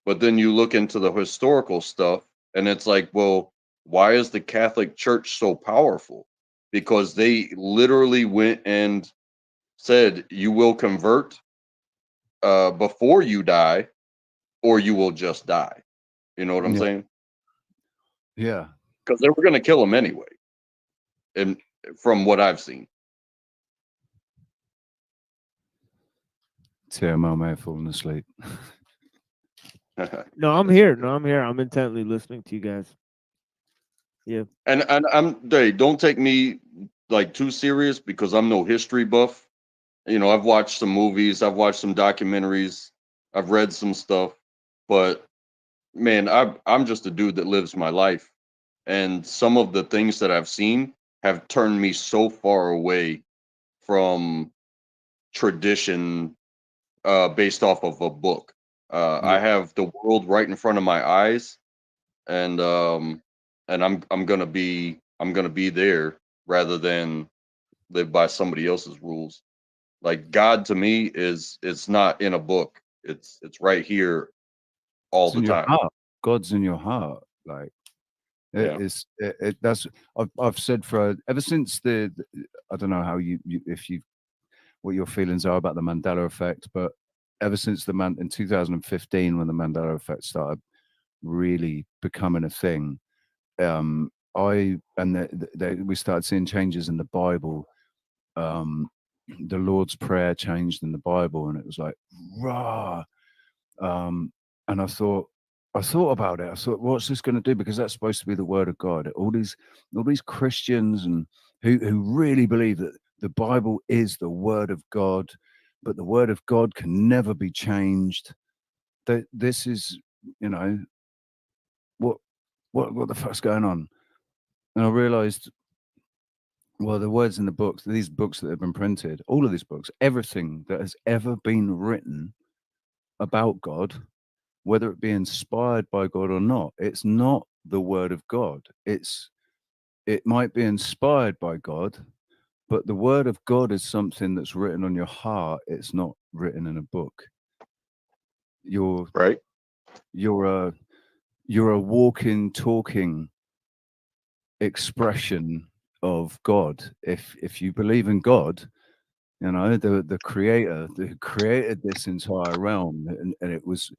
But then you look into the historical stuff, and it's like, well, why is the Catholic Church so powerful? Because they literally went and said, you will convert before you die, or you will just die. You know what I'm saying? Yeah. Because they were going to kill him anyway. And from what I've seen. TMO may have fallen asleep. No, I'm here. I'm intently listening to you guys. Yeah. And don't take me like too serious, because I'm no history buff. I've watched some movies, I've watched some documentaries, I've read some stuff, but man, I'm just a dude that lives my life. And some of the things that I've seen have turned me so far away from tradition based off of a book. I have the world right in front of my eyes, and I'm gonna be there rather than live by somebody else's rules. Like, God to me it's not in a book. It's right here all It's the in your time. heart. God's in your heart. Like Yeah. that's I've said ever since I don't know how you what your feelings are about the Mandela effect, but ever since in 2015, when the Mandela effect started really becoming a thing, we started seeing changes in the Bible. The Lord's Prayer changed in the Bible, and it was like, rah. And I thought about it. I thought, what's this going to do? Because that's supposed to be the word of God. All these Christians and who really believe that the Bible is the word of God, but the word of God can never be changed. That this is, what the fuck's going on? And I realized, well, the words in the books, these books that have been printed, all of these books, everything that has ever been written about God whether it be inspired by God or not. It's not the word of God. It might be inspired by God, but the word of God is something that's written on your heart. It's not written in a book. You're right. You're a walking, talking expression of God. If you believe in God, you know, the creator who created this entire realm, and it was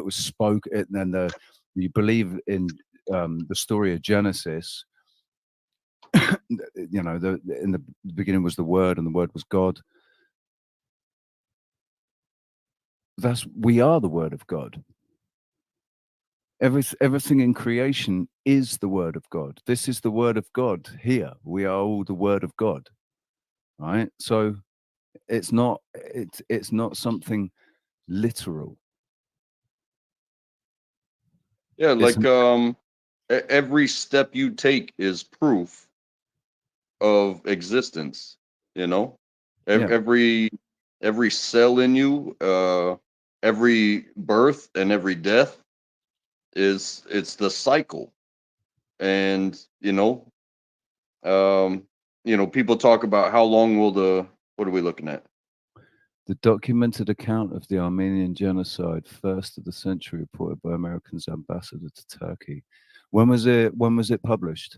spoke, and then you believe in the story of Genesis. You know, in the beginning was the Word, and the Word was God. We are the Word of God. Everything in creation is the Word of God. This is the Word of God here. We are all the Word of God, right? So it's not something literal. Yeah, It's like every step you take is proof of existence, you know? Yeah. Every cell in you, every birth and every death it's the cycle. And people talk about how long will what are we looking at? the documented account of the Armenian genocide, first of the century, reported by America's ambassador to Turkey. When was it published?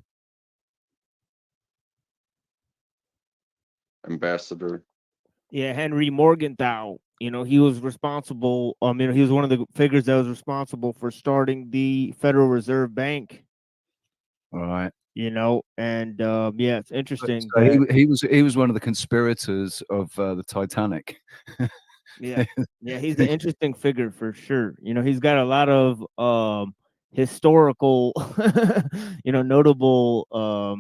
Ambassador. Yeah, Henry Morgenthau. You know, he was responsible. He was one of the figures that was responsible for starting the Federal Reserve Bank. All right. You know, and yeah, it's interesting So that he was one of the conspirators of the Titanic. yeah, he's an interesting figure for sure. You know, he's got a lot of historical, notable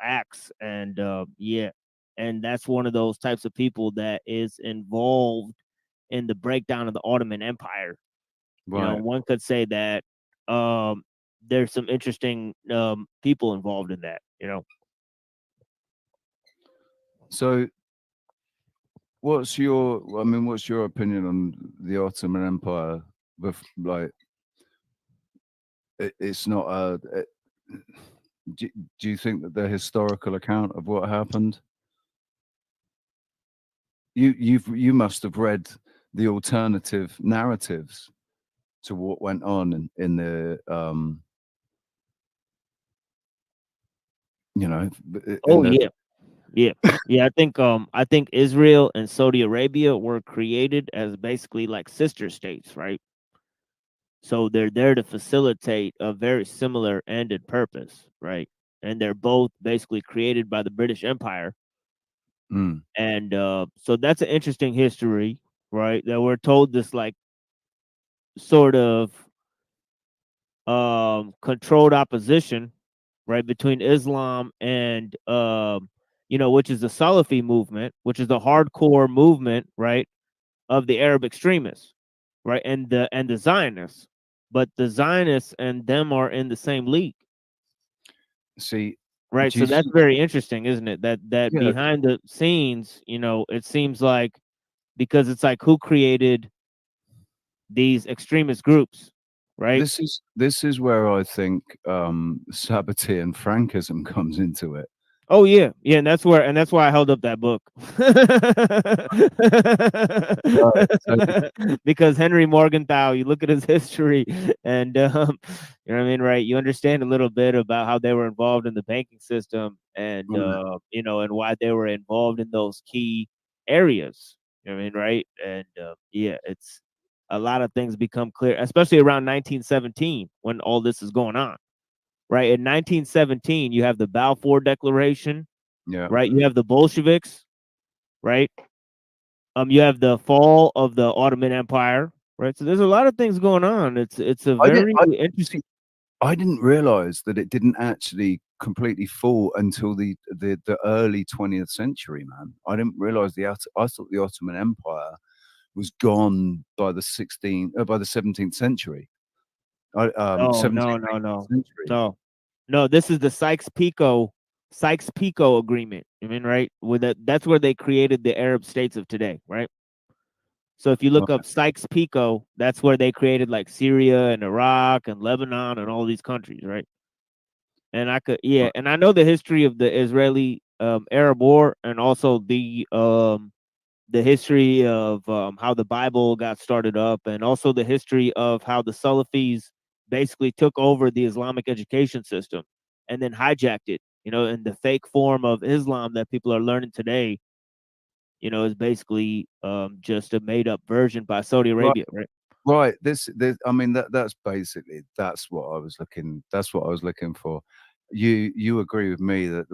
acts, and yeah, and that's one of those types of people that is involved in the breakdown of the Ottoman Empire. You know, Right. one could say that there's some interesting people involved in that. You know. So what's your opinion on the Ottoman Empire? Like, it's not do you think that the historical account of what happened, you must have read the alternative narratives to what went on in the Oh yeah. Yeah, I think Israel and Saudi Arabia were created as basically like sister states, right? So they're there to facilitate a very similar end and purpose, right? And they're both basically created by the British Empire. And so that's an interesting history, right? That we're told this like sort of controlled opposition, right, between Islam and which is the Salafi movement, which is the hardcore movement, right, of the Arab extremists, right, and the Zionists. But the Zionists and them are in the same league. See, right. So that's very interesting, isn't it? That Yeah. behind the scenes, it seems like, because it's like, who created these extremist groups, right? This is where I think Sabbatean Frankism comes into it. Oh yeah, and that's why I held up that book. Because Henry Morgenthau, you look at his history, and you know what I mean, right? You understand a little bit about how they were involved in the banking system, and and why they were involved in those key areas. You know what I mean, right? And yeah, it's a lot of things become clear, especially around 1917 when all this is going on. Right, in 1917, you have the Balfour Declaration. Yeah. Right, you have the Bolsheviks. Right, you have the fall of the Ottoman Empire. Right, so there's a lot of things going on. It's a very interesting. I didn't realize that it didn't actually completely fall until the early 20th century, man. I didn't realize I thought the Ottoman Empire was gone by the 17th century. No, 17th century. No. This is the Sykes-Picot Agreement. I mean, right? With that's where they created the Arab states of today, right? So if you look up Sykes-Picot, that's where they created like Syria and Iraq and Lebanon and all these countries, right? And and I know the history of the Israeli Arab War, and also the history of how the Bible got started up, and also the history of how the Salafis basically took over the Islamic education system and then hijacked it, and the fake form of Islam that people are learning today, is basically just a made up version by Saudi Arabia, right? Right. This. I mean, that's basically that's what I was looking. That's what I was looking for. You agree with me that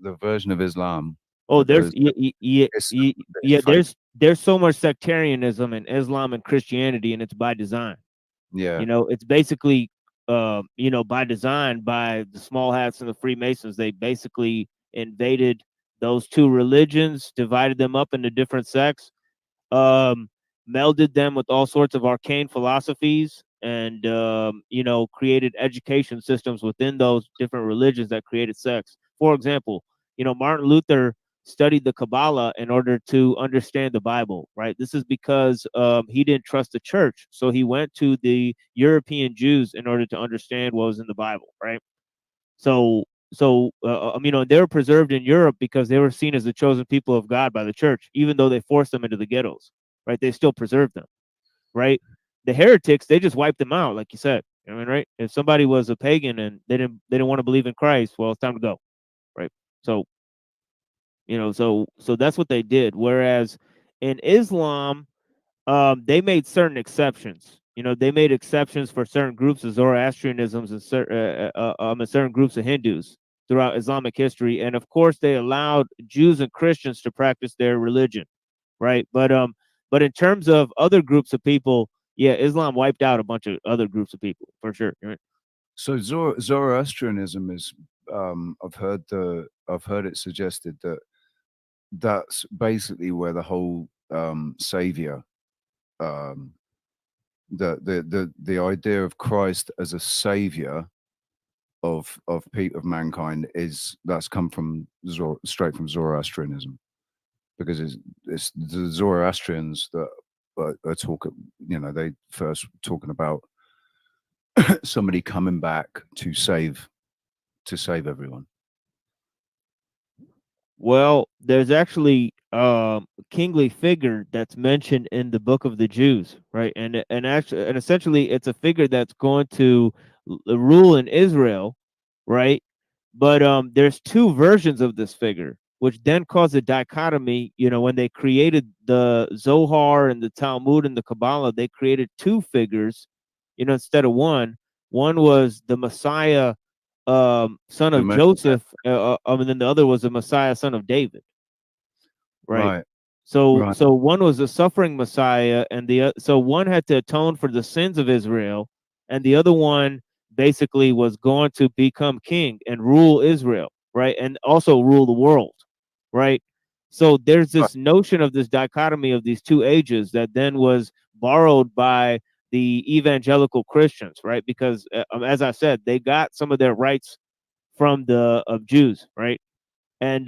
the version of Islam. Oh, That goes, yeah. There's so much sectarianism in Islam and Christianity, and it's by design. Yeah. It's basically by design by the small hats and the Freemasons. They basically invaded those two religions, divided them up into different sects, melded them with all sorts of arcane philosophies, and created education systems within those different religions that created sects. For example, Martin Luther studied the Kabbalah in order to understand the Bible, right? This is because he didn't trust the church, so he went to the European Jews in order to understand what was in the Bible, right? They were preserved in Europe because they were seen as the chosen people of God by the church, even though they forced them into the ghettos, right? They still preserved them, right? The heretics, they just wiped them out, like you said. I mean, right? If somebody was a pagan and they didn't want to believe in Christ, well, it's time to go, right? So so that's what they did. Whereas in Islam, they made certain exceptions. They made exceptions for certain groups of Zoroastrianisms and certain groups of Hindus throughout Islamic history, and of course, they allowed Jews and Christians to practice their religion, right? But in terms of other groups of people, yeah, Islam wiped out a bunch of other groups of people for sure. Right? So Zoroastrianism is. I've heard it suggested that that's basically where the whole savior, the idea of Christ as a savior of mankind that's come from straight from Zoroastrianism, because it's the Zoroastrians that are talking. They first talking about somebody coming back to save everyone. Well, there's actually a kingly figure that's mentioned in the Book of the Jews, right? And essentially, it's a figure that's going to rule in Israel, right? But there's two versions of this figure, which then caused a dichotomy. When they created the Zohar and the Talmud and the Kabbalah, they created two figures, instead of one. One was the Messiah, son of Joseph, and then the other was the Messiah, son of David. Right. So one was a suffering Messiah, and so one had to atone for the sins of Israel, and the other one basically was going to become king and rule Israel, right, and also rule the world, right. So there's this notion of this dichotomy of these two ages that then was borrowed by the evangelical Christians, right, because as I said, they got some of their rights from the of Jews, right? And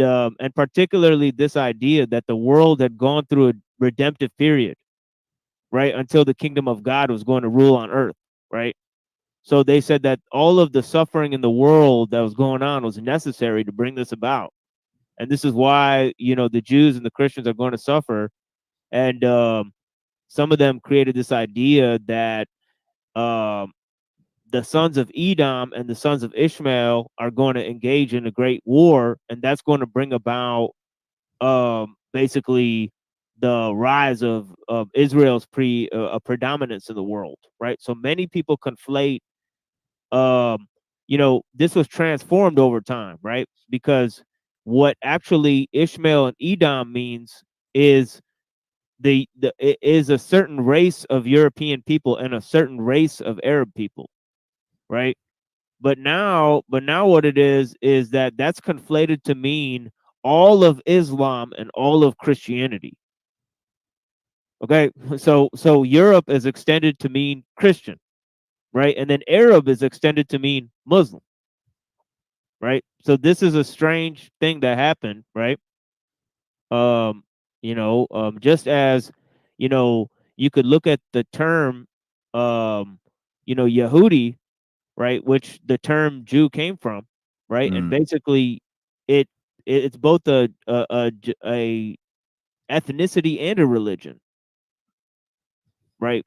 particularly this idea that the world had gone through a redemptive period, right, until the kingdom of God was going to rule on earth, right? So they said that all of the suffering in the world that was going on was necessary to bring this about, and this is why the Jews and the Christians are going to suffer, and some of them created this idea that um, the sons of Edom and the sons of Ishmael are going to engage in a great war, and that's going to bring about basically the rise of Israel's predominance in the world, right? So many people conflate, this was transformed over time, right? Because what actually Ishmael and Edom means is it is a certain race of European people and a certain race of Arab people, right? But now what it is that that's conflated to mean all of Islam and all of Christianity. Okay, so Europe is extended to mean Christian, right? And then Arab is extended to mean Muslim, right? So this is a strange thing that happened, right? Just as you know, you could look at the term, Yehudi, right, which the term Jew came from, right, and basically it's both a ethnicity and a religion, right?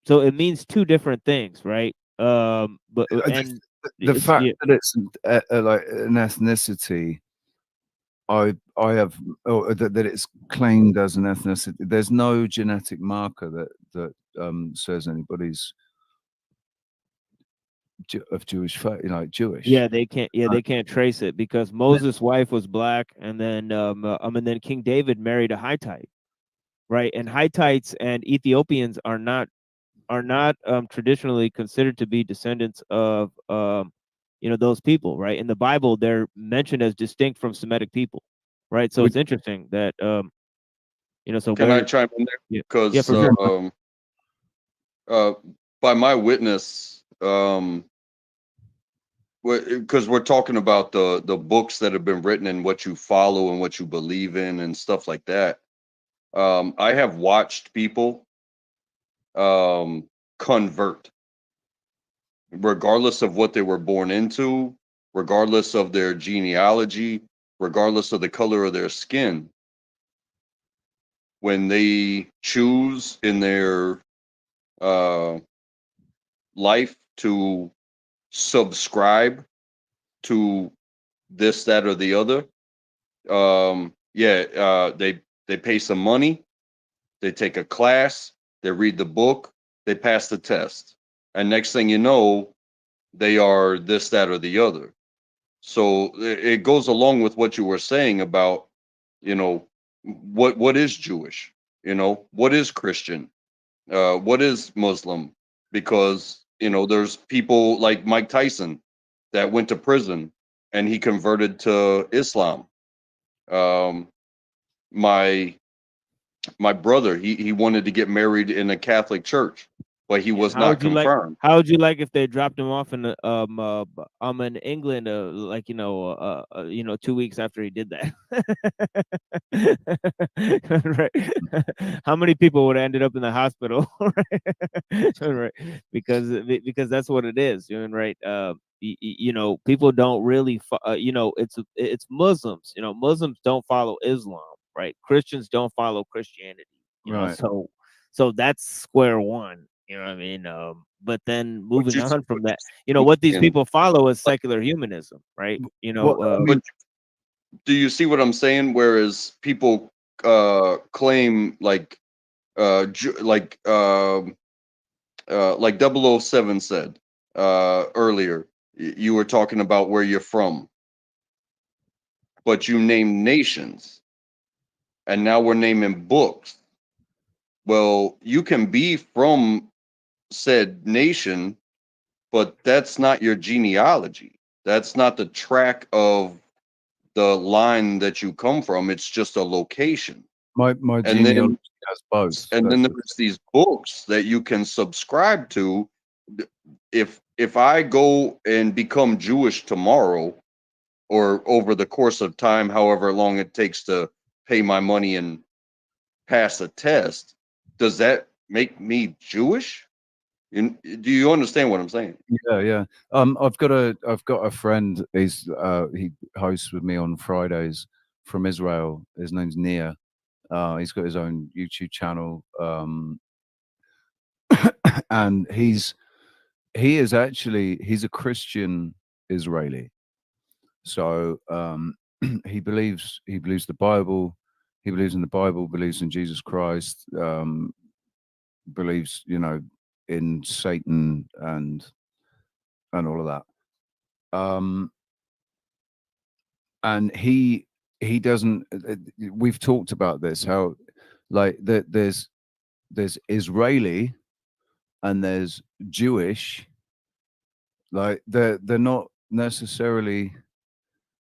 So it means two different things, right? But and The it's fact that it's like an ethnicity, I have, or that it's claimed as an ethnicity. There's no genetic marker that says anybody's of Jewish faith, Jewish. Yeah, they can't. Yeah, they can't trace it because Moses' wife was black, and then King David married a Hittite, right? And Hittites and Ethiopians are not traditionally considered to be descendants of those people, right? In the Bible, they're mentioned as distinct from Semitic people, right? So it's interesting that So Can I chime in there? Yeah, Because for sure. by my witness, because we're talking about the books that have been written and what you follow and what you believe in and stuff like that. I have watched people convert, regardless of what they were born into, regardless of their genealogy, regardless of the color of their skin. When they choose in their life to subscribe to this, that, or the other, they pay some money, they take a class, they read the book, they pass the test, and next thing you know, they are this, that, or the other. So it goes along with what you were saying about, what is Jewish, what is Christian, what is Muslim, because there's people like Mike Tyson that went to prison and he converted to Islam. Um, my my brother, he wanted to get married in a Catholic church, but he was How not would you like? confirmed. How would you like if they dropped him off in in England, 2 weeks after he did that? Right? How many people would have ended up in the hospital? Right? Because that's what it is, right? People don't really, it's Muslims. Muslims don't follow Islam, right? Christians don't follow Christianity. Right. So that's square one. You know what I mean? But then moving you- on from that, you- what these and- people follow is secular humanism, right? But do you see what I'm saying? Whereas people claim like like 007 said earlier, you were talking about where you're from, but you named nations, and now we're naming books. Well, you can be from said nation, but that's not your genealogy. That's not the track of the line that you come from. It's just a location. My And genealogy then has both. and That's then the there's these books that you can subscribe to. If I go and become Jewish tomorrow, or over the course of time, however long it takes to pay my money and pass a test, does that make me Jewish? Do you understand what I'm saying? Yeah. I've got a friend. He hosts with me on Fridays from Israel. His name's Nia. He's got his own YouTube channel. And he's a Christian Israeli. So he believes the Bible. He believes in the Bible. Believes in Jesus Christ. Believes in Satan and all of that. And he doesn't. We've talked about this. How like there's Israeli and there's Jewish. Like they're not necessarily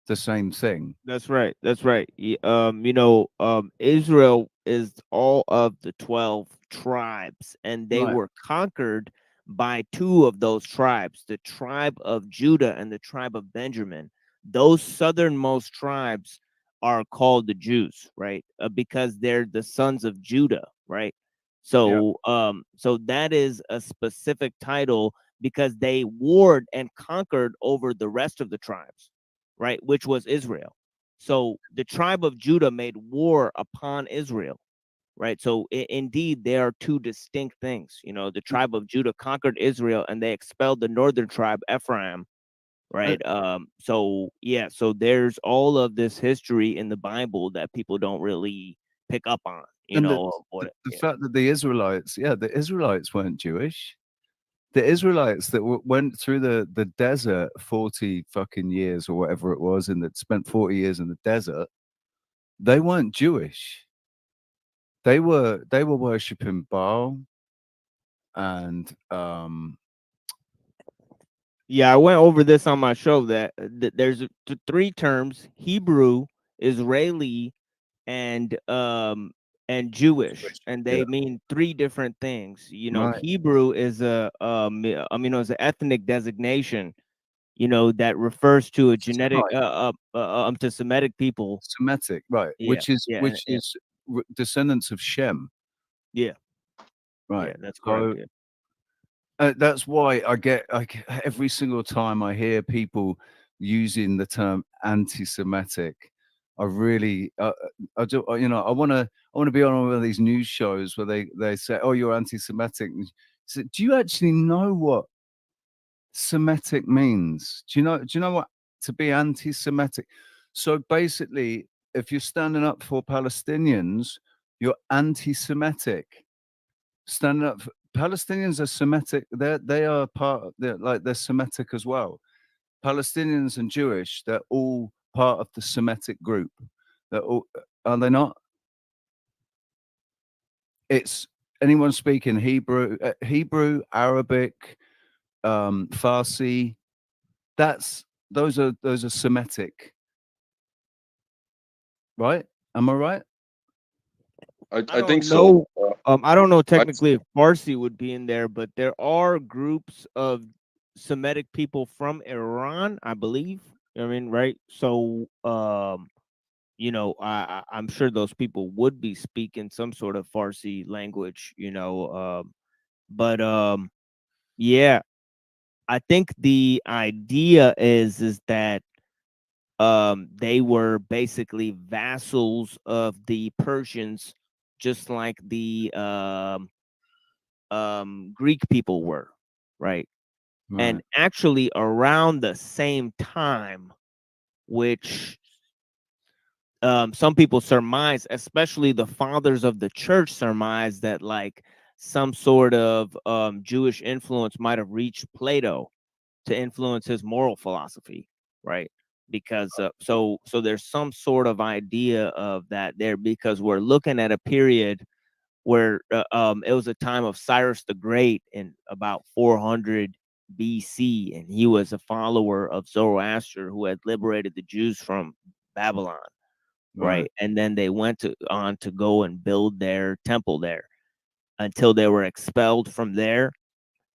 the same thing. That's right. That's right. Israel is all of the 12 tribes, and they Right. were conquered by two of those tribes, the tribe of Judah and the tribe of Benjamin. Those southernmost tribes are called the Jews, right? Because they're the sons of Judah, right? So so that is a specific title because they warred and conquered over the rest of the tribes, right? Which was Israel. So the tribe of Judah made war upon Israel, right? So indeed, there are two distinct things. You know, the tribe of Judah conquered Israel and they expelled the northern tribe, Ephraim, right? So yeah, so there's all of this history in the Bible that people don't really pick up on, you And know, of what the fact that the Israelites weren't Jewish. The Israelites that went through the desert 40 fucking years or whatever it was, and that spent 40 years in the desert, they weren't Jewish. They were worshiping Baal, and Yeah, I went over this on my show that, there's three terms: Hebrew, Israeli, and Jewish, and they mean three different things. You know, Right. Hebrew is is an ethnic designation, you know, that refers to a genetic to Semitic people. Semitic, right? Yeah, Which is descendants of Shem. Yeah. Right. Yeah, that's correct. So, Yeah. that's why I get every single time I hear people using the term anti-Semitic, I really, I do, you know, I want to be on one of these news shows where they say, "Oh, you're anti-Semitic." And so, do you actually know what Semitic means? Do you know what to be anti-Semitic? So basically, if you're standing up for Palestinians, you're anti-Semitic. Standing up for Palestinians are Semitic. They are they're Semitic as well. Palestinians and Jewish, they're all part of the Semitic group. They're all, are they not? It's anyone speaking Hebrew, Arabic, Farsi. Those are Semitic, right? Am I right? I think so. so. I don't know technically if Farsi would be in there, but there are groups of Semitic people from Iran, I believe. You know what I mean, right? So, you know, I'm sure those people would be speaking some sort of Farsi language, you know. But yeah, I think the idea is that they were basically vassals of the Persians, just like the Greek people were, right? And actually around the same time, which some people surmise, especially the fathers of the church surmise, that like some sort of Jewish influence might have reached Plato to influence his moral philosophy, right? Because so there's some sort of idea of that there, because we're looking at a period where it was a time of Cyrus the Great in about 400 BC, and he was a follower of Zoroaster who had liberated the Jews from Babylon, right? And then they went on to go and build their temple there until they were expelled from there,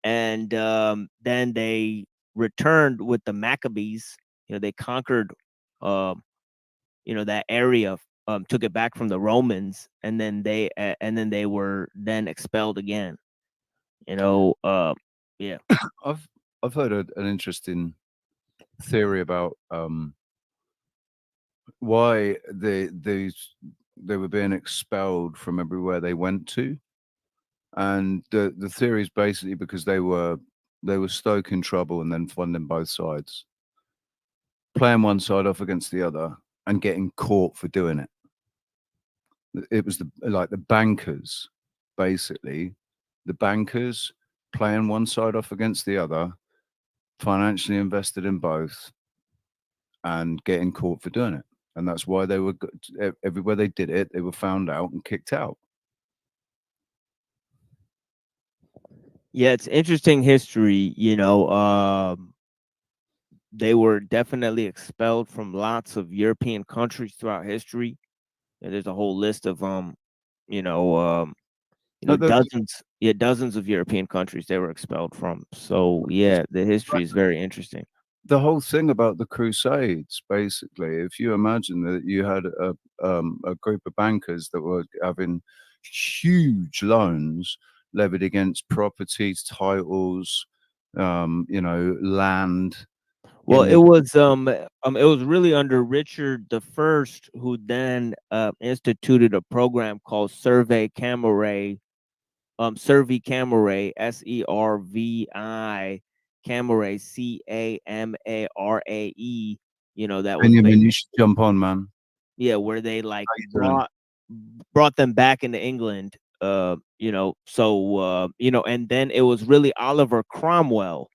and then they returned with the Maccabees. You know, they conquered you know, that area, took it back from the Romans, and then they were then expelled again. You know, yeah. I've heard an interesting theory about why they were being expelled from everywhere they went to, and the theory is basically because they were stoking trouble and then funding both sides, playing one side off against the other, and getting caught for doing it. It was the bankers, basically, the bankers playing one side off against the other, financially invested in both, and getting caught for doing it. And that's why they were everywhere they did it, they were found out and kicked out. Yeah, it's interesting history, you know. They were definitely expelled from lots of European countries throughout history. And there's a whole list of you know, dozens of European countries they were expelled from. So yeah, the history is very interesting. The whole thing about the Crusades, basically, if you imagine that you had a group of bankers that were having huge loans levied against properties, titles, land. Well, in it was really under Richard the First, who then instituted a program called Survey Camerae, Servi Camerae, Servi Camerae, Camarae. That was Benjamin, you should jump on, man. yeah, where they like How you doing? brought them back into England. And then it was really Oliver Cromwell.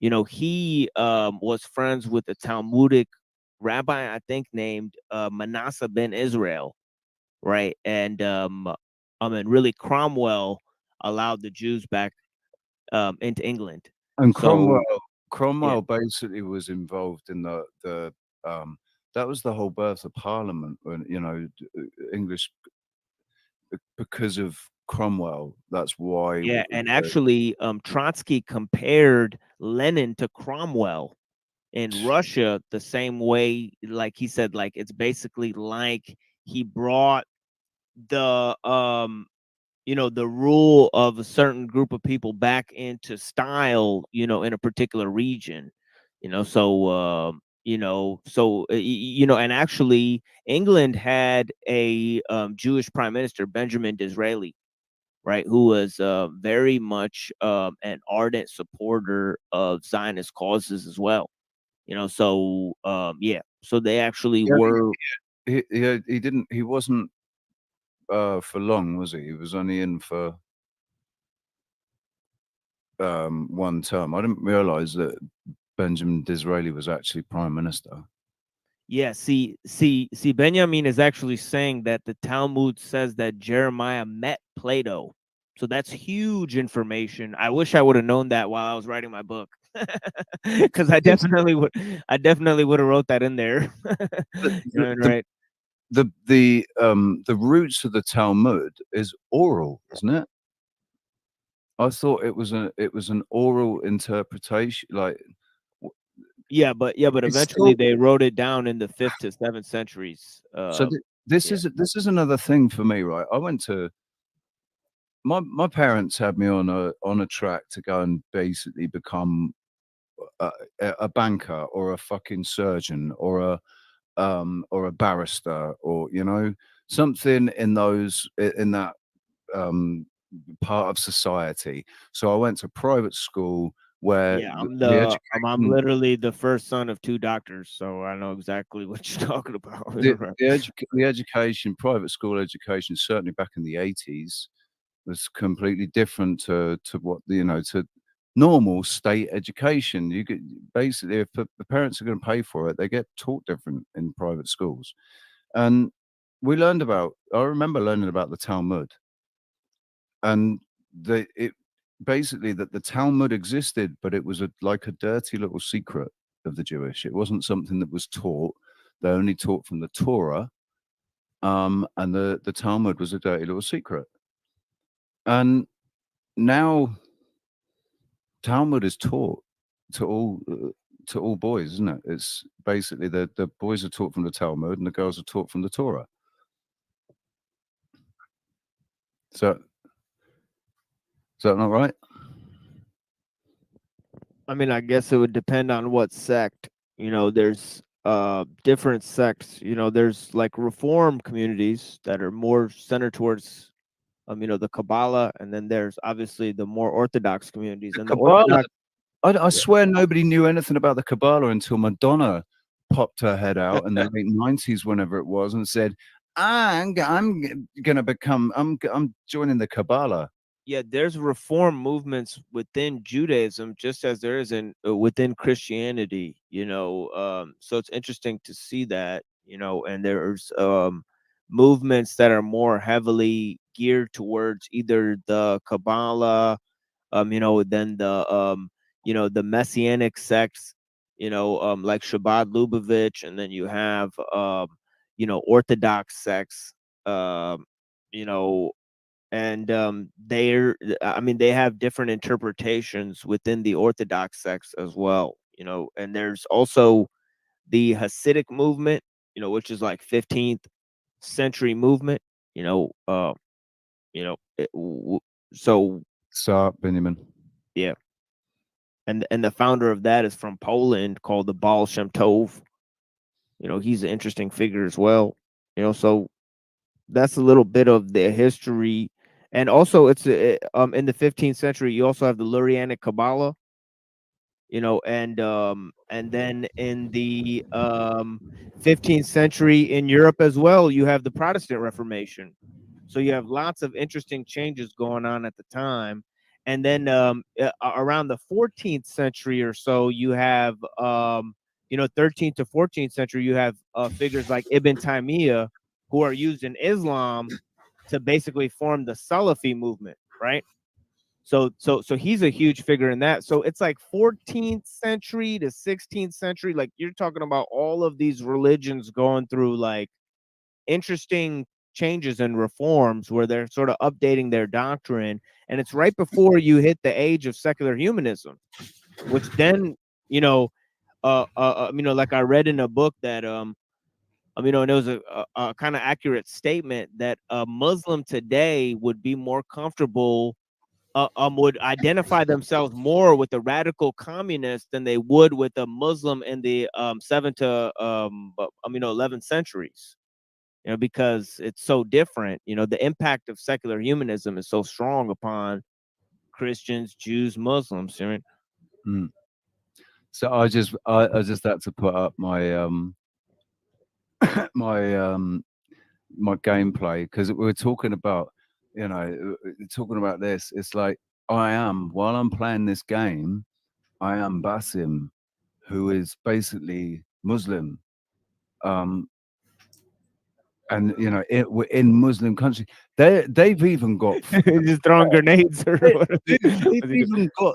He was friends with a Talmudic rabbi, I think, named Manasseh ben Israel, right? And really Cromwell allowed the Jews back into England. And So Cromwell basically was involved in the that was the whole birth of Parliament, when English, because of Cromwell. That's why. yeah, and actually Trotsky compared Lenin to Cromwell in Russia the same way, like he said, like it's basically like he brought the the rule of a certain group of people back into style, in a particular region, and actually England had a Jewish prime minister, Benjamin Disraeli, right, who was very much an ardent supporter of Zionist causes as well. So they actually Yeah, were. he wasn't for long, was he? He was only in for one term. I didn't realize that Benjamin Disraeli was actually prime minister. Yeah, see, Benjamin is actually saying that the Talmud says that Jeremiah met Plato. So that's huge information. I wish I would have known that while I was writing my book, because I definitely would have wrote that in there. Right. The roots of the Talmud is oral, isn't it? I thought it was an oral interpretation, like. Yeah, but eventually they wrote it down in the 5th to 7th centuries. So this is another thing for me, right? I went to my parents had me on a track to go and basically become a banker or a fucking surgeon or a barrister, or something in that part of society. So I went to private school where Yeah, the I'm education, literally the first son of 2 doctors, so I know exactly what you're talking about. the education, private school education, certainly back in the 80s, was completely different to what to normal state education. You get basically, if the parents are going to pay for it, they get taught different in private schools. And I remember learning about the Talmud, and basically that the Talmud existed, but it was like a dirty little secret of the Jewish. It wasn't something that was taught. They only taught from the Torah, and the Talmud was a dirty little secret. And now Talmud is taught to all boys, isn't it? It's basically the boys are taught from the Talmud and the girls are taught from the Torah. So is that not right? I mean, I guess it would depend on what sect. There's different sects. There's like reform communities that are more centered towards the Kabbalah, and then there's obviously the more orthodox communities. And the Kabbalah. orthodox, I swear nobody knew anything about the Kabbalah until Madonna popped her head out in the late 90s, whenever it was, and said, I'm gonna become I'm joining the Kabbalah. yeah, there's reform movements within Judaism, just as there is within Christianity. So it's interesting to see that. And there's movements that are more heavily geared towards either the Kabbalah, than the Messianic sects, like Shabbat Lubavitch, and then you have Orthodox sects, you know, and they have different interpretations within the Orthodox sects as well, and there's also the Hasidic movement, which is like 15th century movement, you know, uh, You know, so Benjamin. Yeah. And the founder of that is from Poland, called the Baal Shem Tov. You know, he's an interesting figure as well. You know, so that's a little bit of their history. And also, it's in the 15th century, you also have the Lurianic Kabbalah. You know, and then in the 15th century in Europe as well, you have the Protestant Reformation. So you have lots of interesting changes going on at the time. And then around the 14th century or so, you have, 13th to 14th century, you have figures like Ibn Taymiyyah, who are used in Islam to basically form the Salafi movement, right? So he's a huge figure in that. So it's like 14th century to 16th century. Like, you're talking about all of these religions going through like interesting changes and reforms where they're sort of updating their doctrine. And it's right before you hit the age of secular humanism, which then, like I read in a book that, and it was a kind of accurate statement that a Muslim today would be more comfortable, would identify themselves more with the radical communist than they would with a Muslim in the 11th centuries. Because it's so different. The impact of secular humanism is so strong upon Christians, Jews, Muslims. So I just had to put up my my gameplay, because we're talking about talking about this. It's like, while I'm playing this game, I am Basim, who is basically Muslim, and we're in Muslim country. They've even got just throwing grenades. They've even got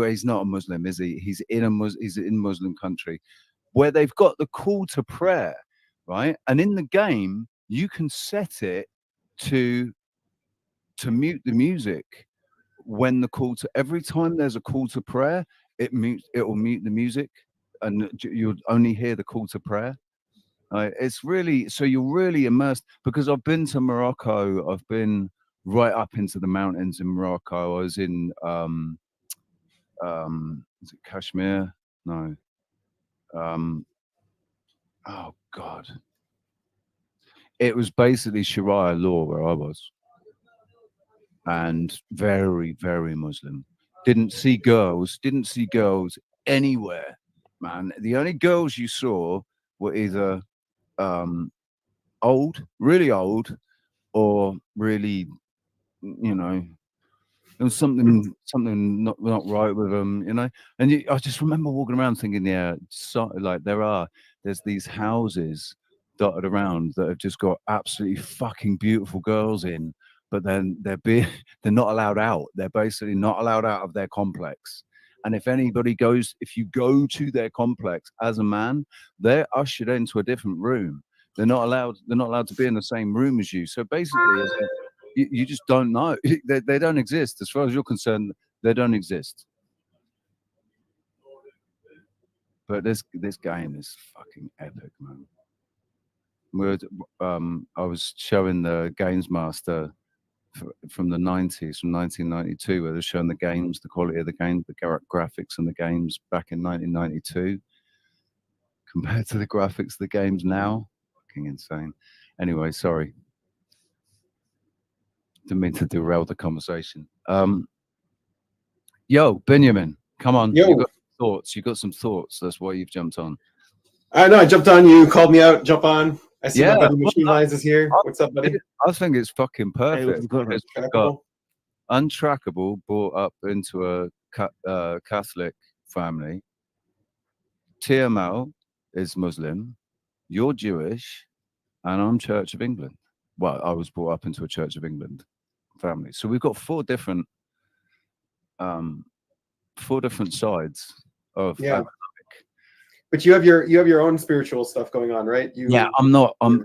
he's not a Muslim, is he? He's in Muslim country, where they've got the call to prayer, right? And in the game, you can set it to mute the music when every time there's a call to prayer, it will mute the music, and you'll only hear the call to prayer. It's really, so you're really immersed, because I've been to Morocco. I've been right up into the mountains in Morocco. I was in is it Kashmir? No. Oh God. It was basically Sharia law where I was, and very, very Muslim. Didn't see girls anywhere, man. The only girls you saw were either old, really old, or really, there was something not right with them, And I just remember walking around thinking, like there's these houses dotted around that have just got absolutely fucking beautiful girls in, but then they're not allowed out. They're basically not allowed out of their complex. And if you go to their complex as a man, they're ushered into a different room. They're not allowed to be in the same room as you. So basically, you just don't know. They don't exist. As far as you're concerned, they don't exist. But this game is fucking epic, man. I was showing the Games Master from the 90s, from 1992, where they're showing the games, the quality of the game, the graphics and the games back in 1992 compared to the graphics of the games now. Fucking insane. Anyway, sorry. Didn't mean to derail the conversation. Yo, Benjamin, come on. Yo. You got thoughts. You got some thoughts. That's why you've jumped on. I know. I jumped on. You called me out. Jump on. I see Yeah, my buddy Machine Lines is here. What's up, buddy? I think it's fucking perfect. Because we've got Untrackable brought up into a Catholic family. TML is Muslim. You're Jewish, and I'm Church of England. Well, I was brought up into a Church of England family. So we've got four different sides of yeah. But you have your own spiritual stuff going on, right? I'm not. I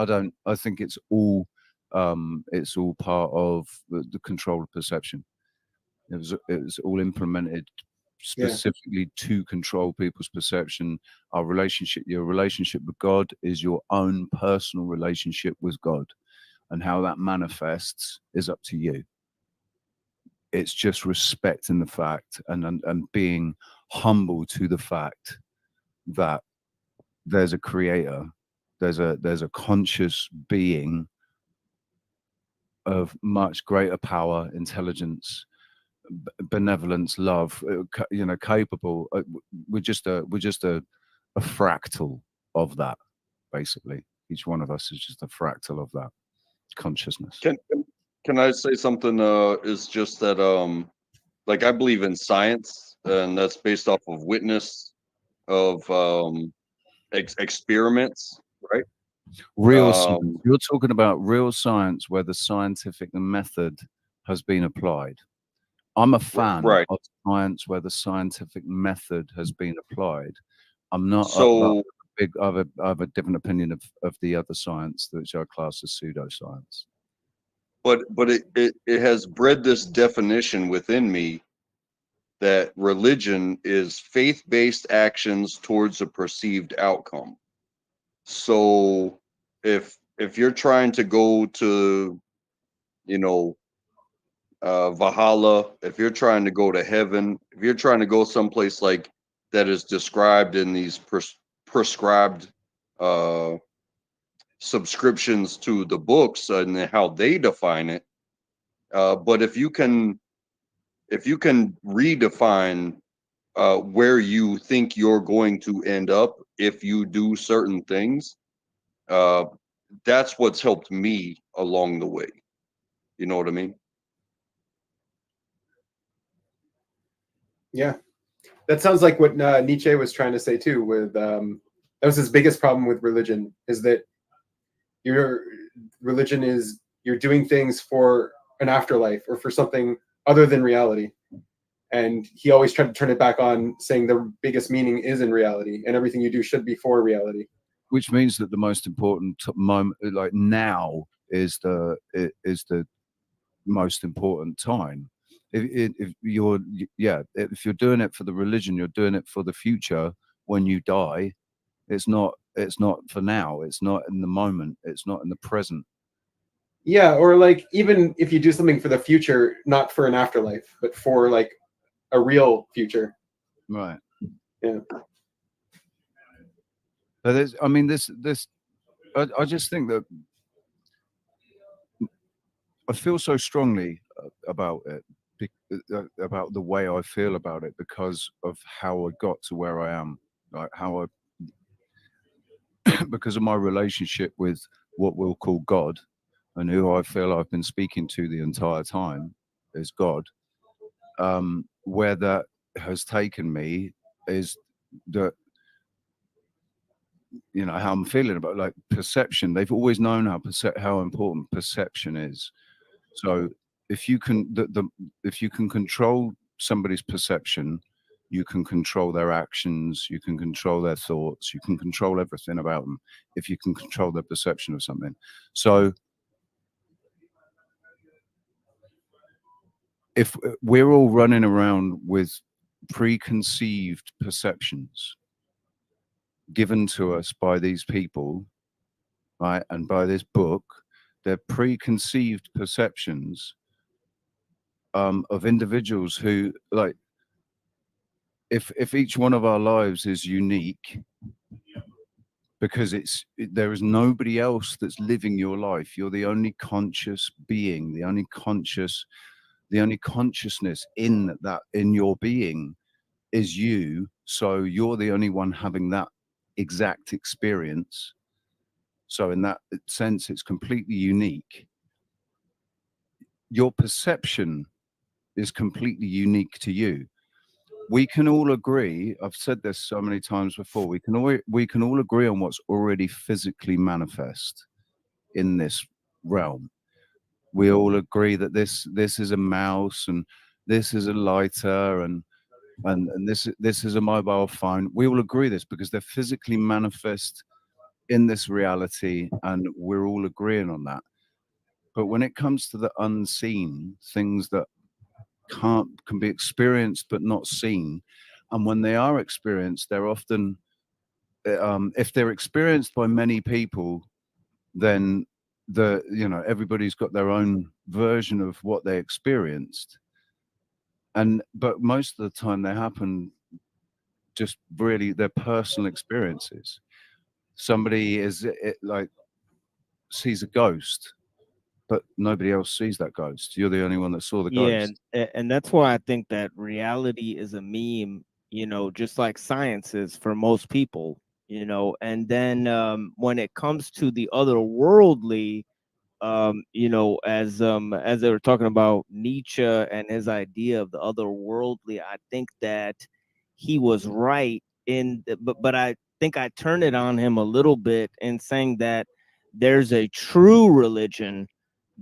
don't. I think it's all part of the control of perception. It was all implemented specifically to control people's perception. Your relationship with God is your own personal relationship with God, and how that manifests is up to you. It's just respecting the fact and being humble to the fact that there's a creator, there's a conscious being of much greater power, intelligence, benevolence, love, capable. We're just a fractal of that, basically. Each one of us is just a fractal of that consciousness. Can I say something? Is just that like I believe in science, and that's based off of witness of experiments, right? Real science. You're talking about real science where the scientific method has been applied. I'm a fan of science where the scientific method has been applied. I'm not. So I have a different opinion of the other science, which I class as pseudoscience. But it has bred this definition within me that religion is faith-based actions towards a perceived outcome. So if you're trying to go to, Valhalla, if you're trying to go to heaven, if you're trying to go someplace like that is described in these prescribed subscriptions to the books and how they define it, but if you can redefine where you think you're going to end up if you do certain things, that's what's helped me along the way. You know what I mean? Yeah, that sounds like what Nietzsche was trying to say too. With that was his biggest problem with religion, is that your religion is you're doing things for an afterlife or for something other than reality. And he always tried to turn it back on, saying the biggest meaning is in reality, and everything you do should be for reality. Which means that the most important moment, like now, is the most important time. If you're doing it for the religion, you're doing it for the future. When you die, it's not for now. It's not in the moment. It's not in the present. Yeah, or like even if you do something for the future, not for an afterlife, but for like a real future. Right. Yeah. But I just think that I feel so strongly about it, about the way I feel about it, because of how I got to where I am, like how because of my relationship with what we'll call God, and who I feel I've been speaking to the entire time is God. Where that has taken me is that, how I'm feeling about like perception. They've always known how important perception is. So if you can if you can control somebody's perception, you can control their actions, you can control their thoughts, you can control everything about them if you can control their perception of something. So if we're all running around with preconceived perceptions given to us by these people, right, and by this book, they're preconceived perceptions of individuals who, like, if each one of our lives is unique, because there is nobody else that's living your life. You're the only conscious being, the only consciousness in your being is you. So you're the only one having that exact experience. So in that sense, it's completely unique. Your perception is completely unique to you. We can all agree, I've said this so many times before, we can all agree on what's already physically manifest in this realm. We all agree that this is a mouse, and this is a lighter, and this is a mobile phone. We all agree this because they're physically manifest in this reality, and we're all agreeing on that. But when it comes to the unseen, things that can be experienced but not seen. And when they are experienced, they're often, if they're experienced by many people, then everybody's got their own version of what they experienced. But most of the time they happen just really their personal experiences. Somebody like sees a ghost, but nobody else sees that ghost. You're the only one that saw the Yeah, ghost. and that's why I think that reality is a meme, just like science is for most people, and then when it comes to the otherworldly, as they were talking about Nietzsche and his idea of the otherworldly, I think that he was right but I think I turned it on him a little bit in saying that there's a true religion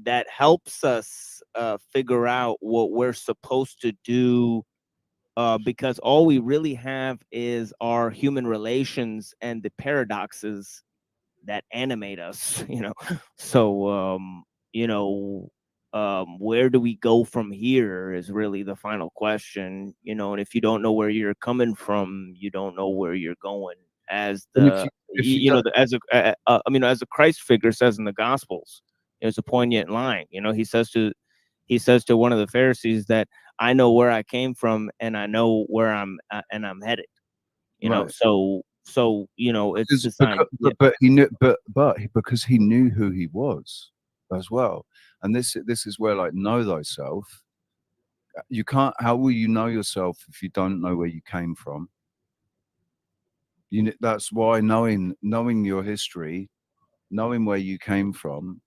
that helps us figure out what we're supposed to do, because all we really have is our human relations and the paradoxes that animate us. So where do we go from here is really the final question. And if you don't know where you're coming from, you don't know where you're going. As And as the Christ figure says in the Gospels, it's a poignant line. He says to one of the Pharisees that I know where I came from and I know where I'm headed. Right. It's this idea. But he knew, because he knew who he was as well. And this is where, like, know thyself. You can't. How will you know yourself if you don't know where you came from? That's why knowing your history, knowing where you came from,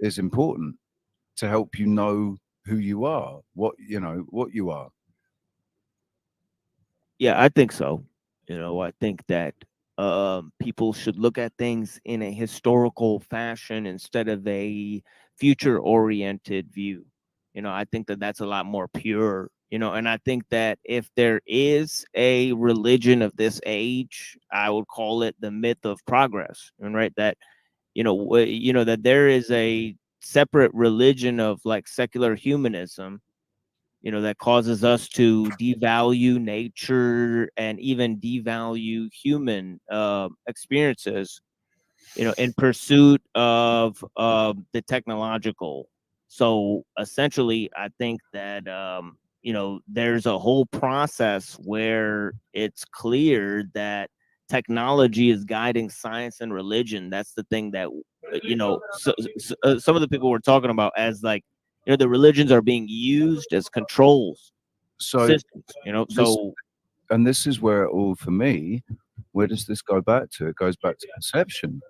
is important to help you know who you are, what you are. Yeah, I think so. I think that people should look at things in a historical fashion instead of a future oriented view. I think that that's a lot more pure. And I think that if there is a religion of this age, I would call it the myth of progress. And right, that that there is a separate religion of like secular humanism, that causes us to devalue nature and even devalue human experiences, in pursuit of the technological. So essentially, I think that there's a whole process where it's clear that technology is guiding science and religion. That's the thing that some of the people were talking about as like, the religions are being used as controls systems. This is where it all, for me, where does this go back to? It goes back to perception,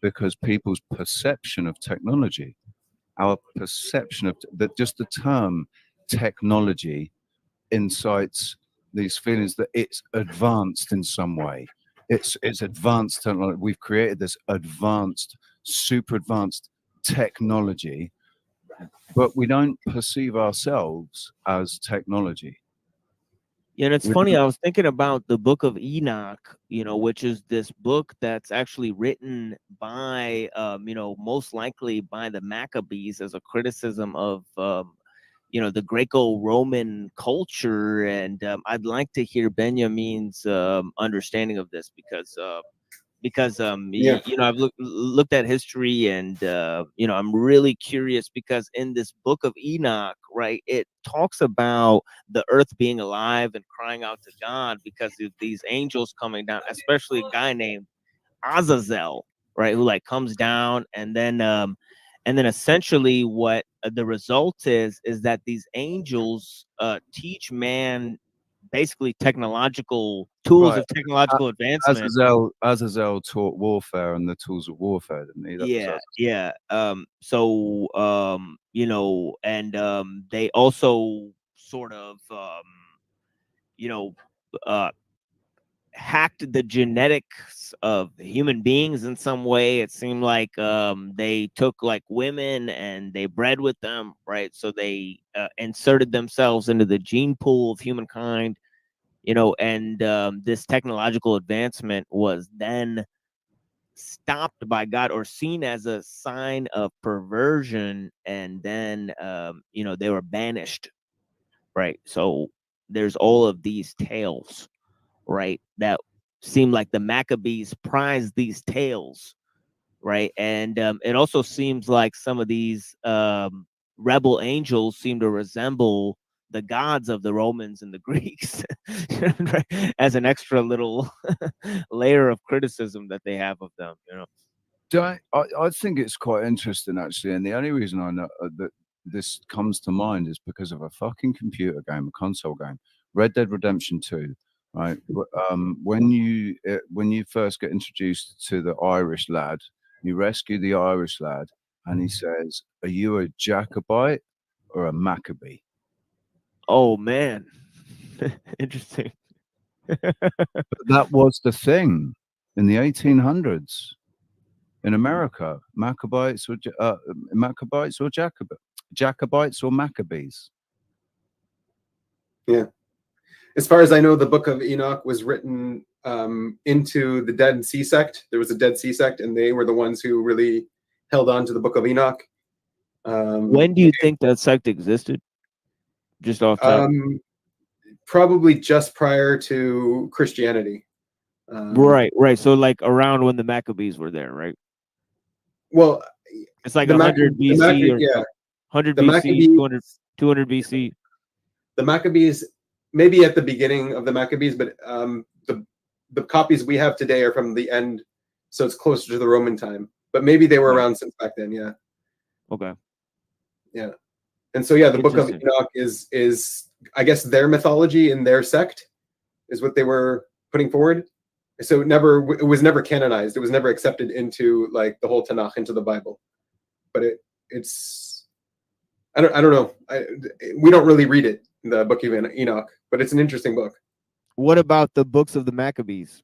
because people's perception of technology, our perception of that, just the term technology incites these feelings that it's advanced in some way. It's advanced technology. We've created this advanced, super advanced technology, but we don't perceive ourselves as technology. Yeah, and it's funny. I was thinking about the Book of Enoch, which is this book that's actually written by, most likely by the Maccabees as a criticism of, the Greco-Roman culture. And I'd like to hear Benjamin's understanding of this because I've looked at history, and I'm really curious because in this Book of Enoch, right, it talks about the earth being alive and crying out to God because of these angels coming down, especially a guy named Azazel, right, who like comes down, and then essentially what the result is that these angels teach man basically technological tools of technological advancement. Azazel taught warfare and the tools of warfare, didn't he? Yeah. And they also sort of uh hacked the genetics of human beings in some way. It seemed like they took like women and they bred with them, right? So they inserted themselves into the gene pool of humankind, and this technological advancement was then stopped by God or seen as a sign of perversion, and then they were banished right? So there's all of these tales, right, that seem like the Maccabees prized these tales, right? And it also seems like some of these rebel angels seem to resemble the gods of the Romans and the Greeks, right? As an extra little layer of criticism that they have of them, you know. I think it's quite interesting actually, and the only reason I know that this comes to mind is because of a fucking computer game, a console game, Red Dead Redemption 2. Right, when you first get introduced to the Irish lad, you rescue the Irish lad, and he says, "Are you a Jacobite or a Maccabee?" Oh man, interesting. But that was the thing in the 1800s in America: Maccabites or Jacobites or Maccabees. Yeah. As far as I know, the Book of Enoch was written into the Dead Sea sect. There was a Dead Sea sect, and they were the ones who really held on to the Book of Enoch. When do you think that sect existed? Just off top. Probably just prior to Christianity. Right. So like around when the Maccabees were there, right? Well, it's like 100 BC or yeah. 100 The BC, Maccabees, 200 BC. The Maccabees, maybe at the beginning of the Maccabees, but the copies we have today are from the end, so it's closer to the Roman time. But maybe they were around since back then. Yeah. Okay. Yeah. And so yeah, the Book of Enoch is I guess their mythology in their sect is what they were putting forward. So it was never canonized. It was never accepted into like the whole Tanakh, into the Bible. But it's I don't know. We don't really read it, the Book of Enoch, but it's an interesting book. What about the books of the Maccabees?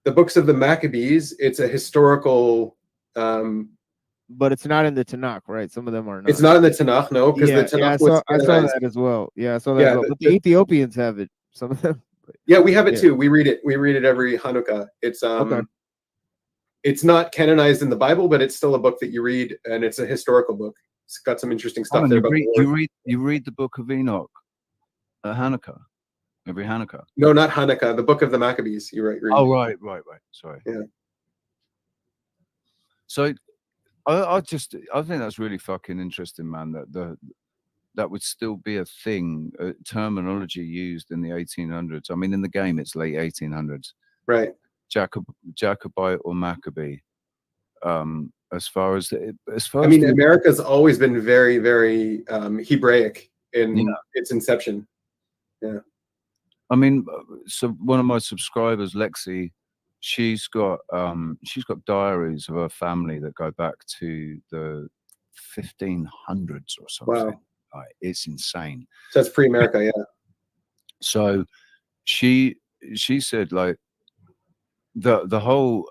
The books of the Maccabees, it's a historical. But it's not in the Tanakh, right? Some of them are not. It's not in the Tanakh, no, because the Tanakh I saw that as well. Yeah, I saw that as well. But the Ethiopians have it. Some of them. Yeah, we have it too. We read it. We read it every Hanukkah. It's It's not canonized in the Bible, but it's still a book that you read, and it's a historical book. It's got some interesting stuff there. You read the Book of Enoch at Hanukkah, every Hanukkah. No, not Hanukkah. The Book of the Maccabees. You're right. Oh, right. Sorry. Yeah. So, I think that's really fucking interesting, man. That would still be a thing, terminology used in the 1800s. I mean, in the game, it's late 1800s. Right. Jacobite or Maccabee. As far as I mean, America's always been very, very Hebraic in its inception. Yeah. I mean, so one of my subscribers, Lexi, she's got diaries of her family that go back to the 1500s or something. Wow. Like, it's insane. So that's pre-America, yeah. So she said like the whole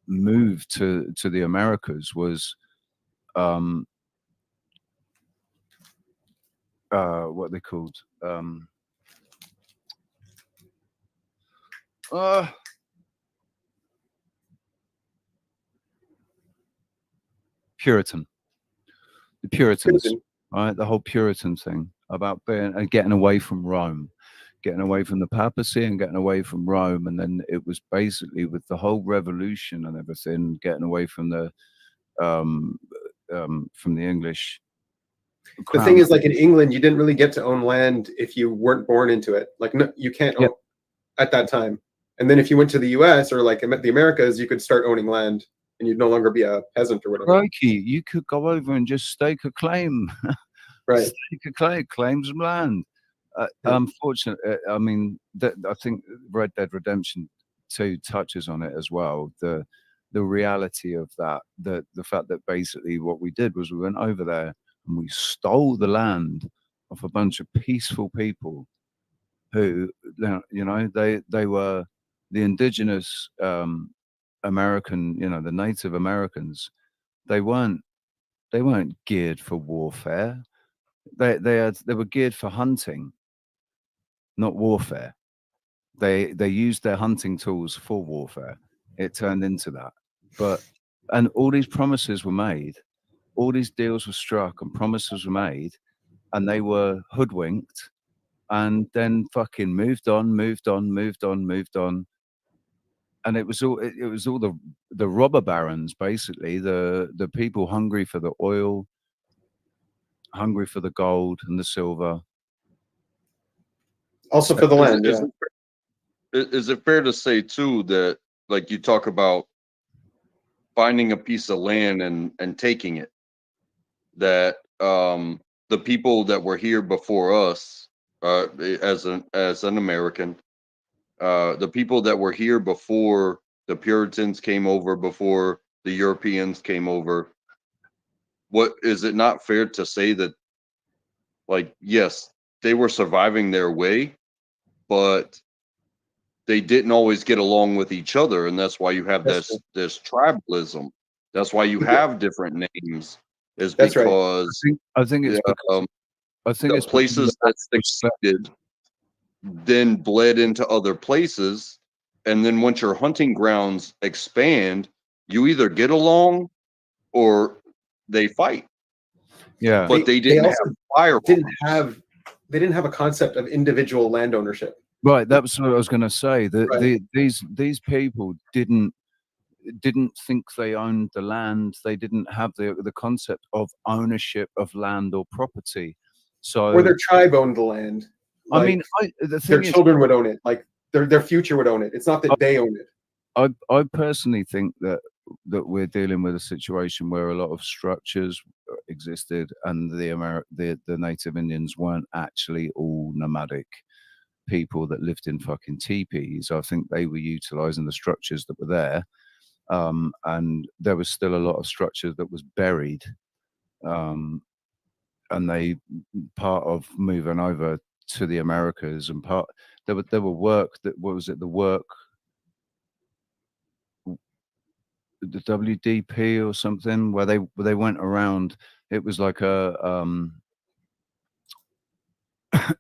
move to the Americas was what they called Puritan. The Puritans, right? The whole Puritan thing about being and getting away from Rome, getting away from the papacy and getting away from Rome. And then it was basically with the whole revolution and everything, getting away from the English. The thing is, like in England, you didn't really get to own land if you weren't born into it. Like, no, you can't own at that time. And then if you went to the US or like the Americas, you could start owning land and you'd no longer be a peasant or whatever. Crikey, you could go over and just stake a claim. Right. Stake a claim, claim some land. Unfortunately, I mean, I think Red Dead Redemption 2 touches on it as well. The reality of that, the fact that basically what we did was we went over there and we stole the land off a bunch of peaceful people who, you know, they were the indigenous American, you know, the Native Americans. They weren't geared for warfare. They were geared for hunting, not warfare. They used their hunting tools for warfare. It turned into that. And all these promises were made, all these deals were struck, and promises were made, and they were hoodwinked, and then fucking moved on, and it was all the robber barons, basically, the people hungry for the oil, hungry for the gold and the silver, also for the land. Is, is it fair to say too that, like, you talk about finding a piece of land and taking it, that the people that were here before us, as an American, the people that were here before the Puritans came over, before the Europeans came over, what is it not fair to say that, like, yes, they were surviving their way, but they didn't always get along with each other, and that's why you have this tribalism. That's why you have different names, is That's right. because I think it's the places that succeeded then bled into other places, and then once your hunting grounds expand, you either get along or they fight. Yeah, but they didn't also have firearms. They didn't have a concept of individual land ownership. Right, that's what I was going to say. Right. These people didn't think they owned the land. They didn't have the concept of ownership of land or property. So, Or their tribe owned the land. I mean, their children would own it. Like their future would own it. It's not that they own it. I personally think that we're dealing with a situation where a lot of structures existed, and the native Indians weren't actually all nomadic people that lived in fucking teepees. I think they were utilizing the structures that were there, and there was still a lot of structure that was buried, and they, part of moving over to the Americas, and there were work that, what was it, the work, the WDP or something, where they went around. It was like a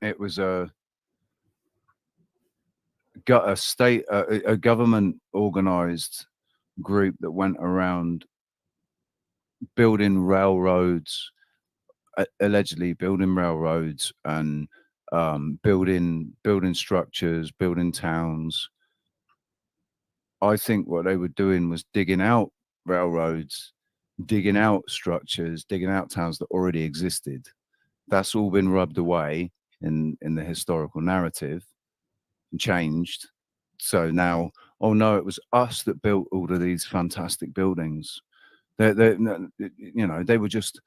it was a state, a government organized group that went around building railroads, allegedly building railroads, and building structures, building towns. I think what they were doing was digging out railroads, digging out structures, digging out towns that already existed. That's all been rubbed away in the historical narrative and changed. So now, oh no, it was us that built all of these fantastic buildings. They they were just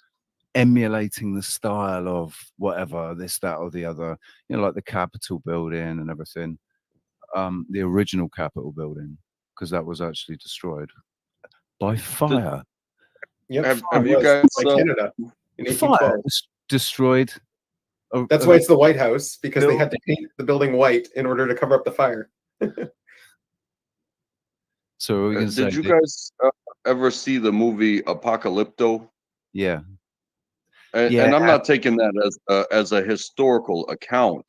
emulating the style of whatever, this, that, or the other. Like the Capitol building and everything. The original Capitol building, because that was actually destroyed by fire. Yep. Have you guys Canada in 1812. Fire destroyed. That's why it's the White House, because they had to paint the building white in order to cover up the fire. So we can say, did you guys ever see the movie Apocalypto? Yeah. And I'm not taking that as a historical account,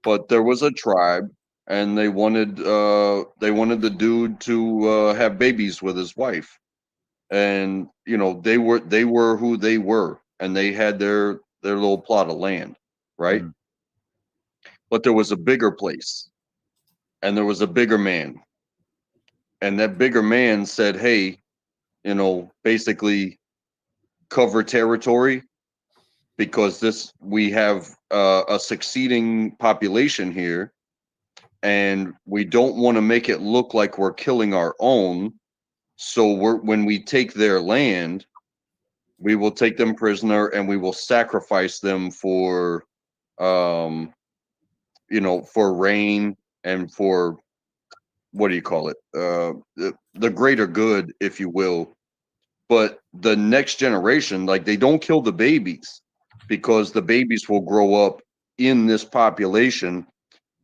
but there was a tribe, and they wanted the dude to have babies with his wife, and they were who they were, and they had their little plot of land, right? But there was a bigger place, and there was a bigger man, and that bigger man said, hey, basically cover territory, because we have a succeeding population here, and we don't want to make it look like we're killing our own. So when we take their land, we will take them prisoner, and we will sacrifice them for for rain, and for, what do you call it, the greater good, if you will. But the next generation, like, they don't kill the babies, because the babies will grow up in this population,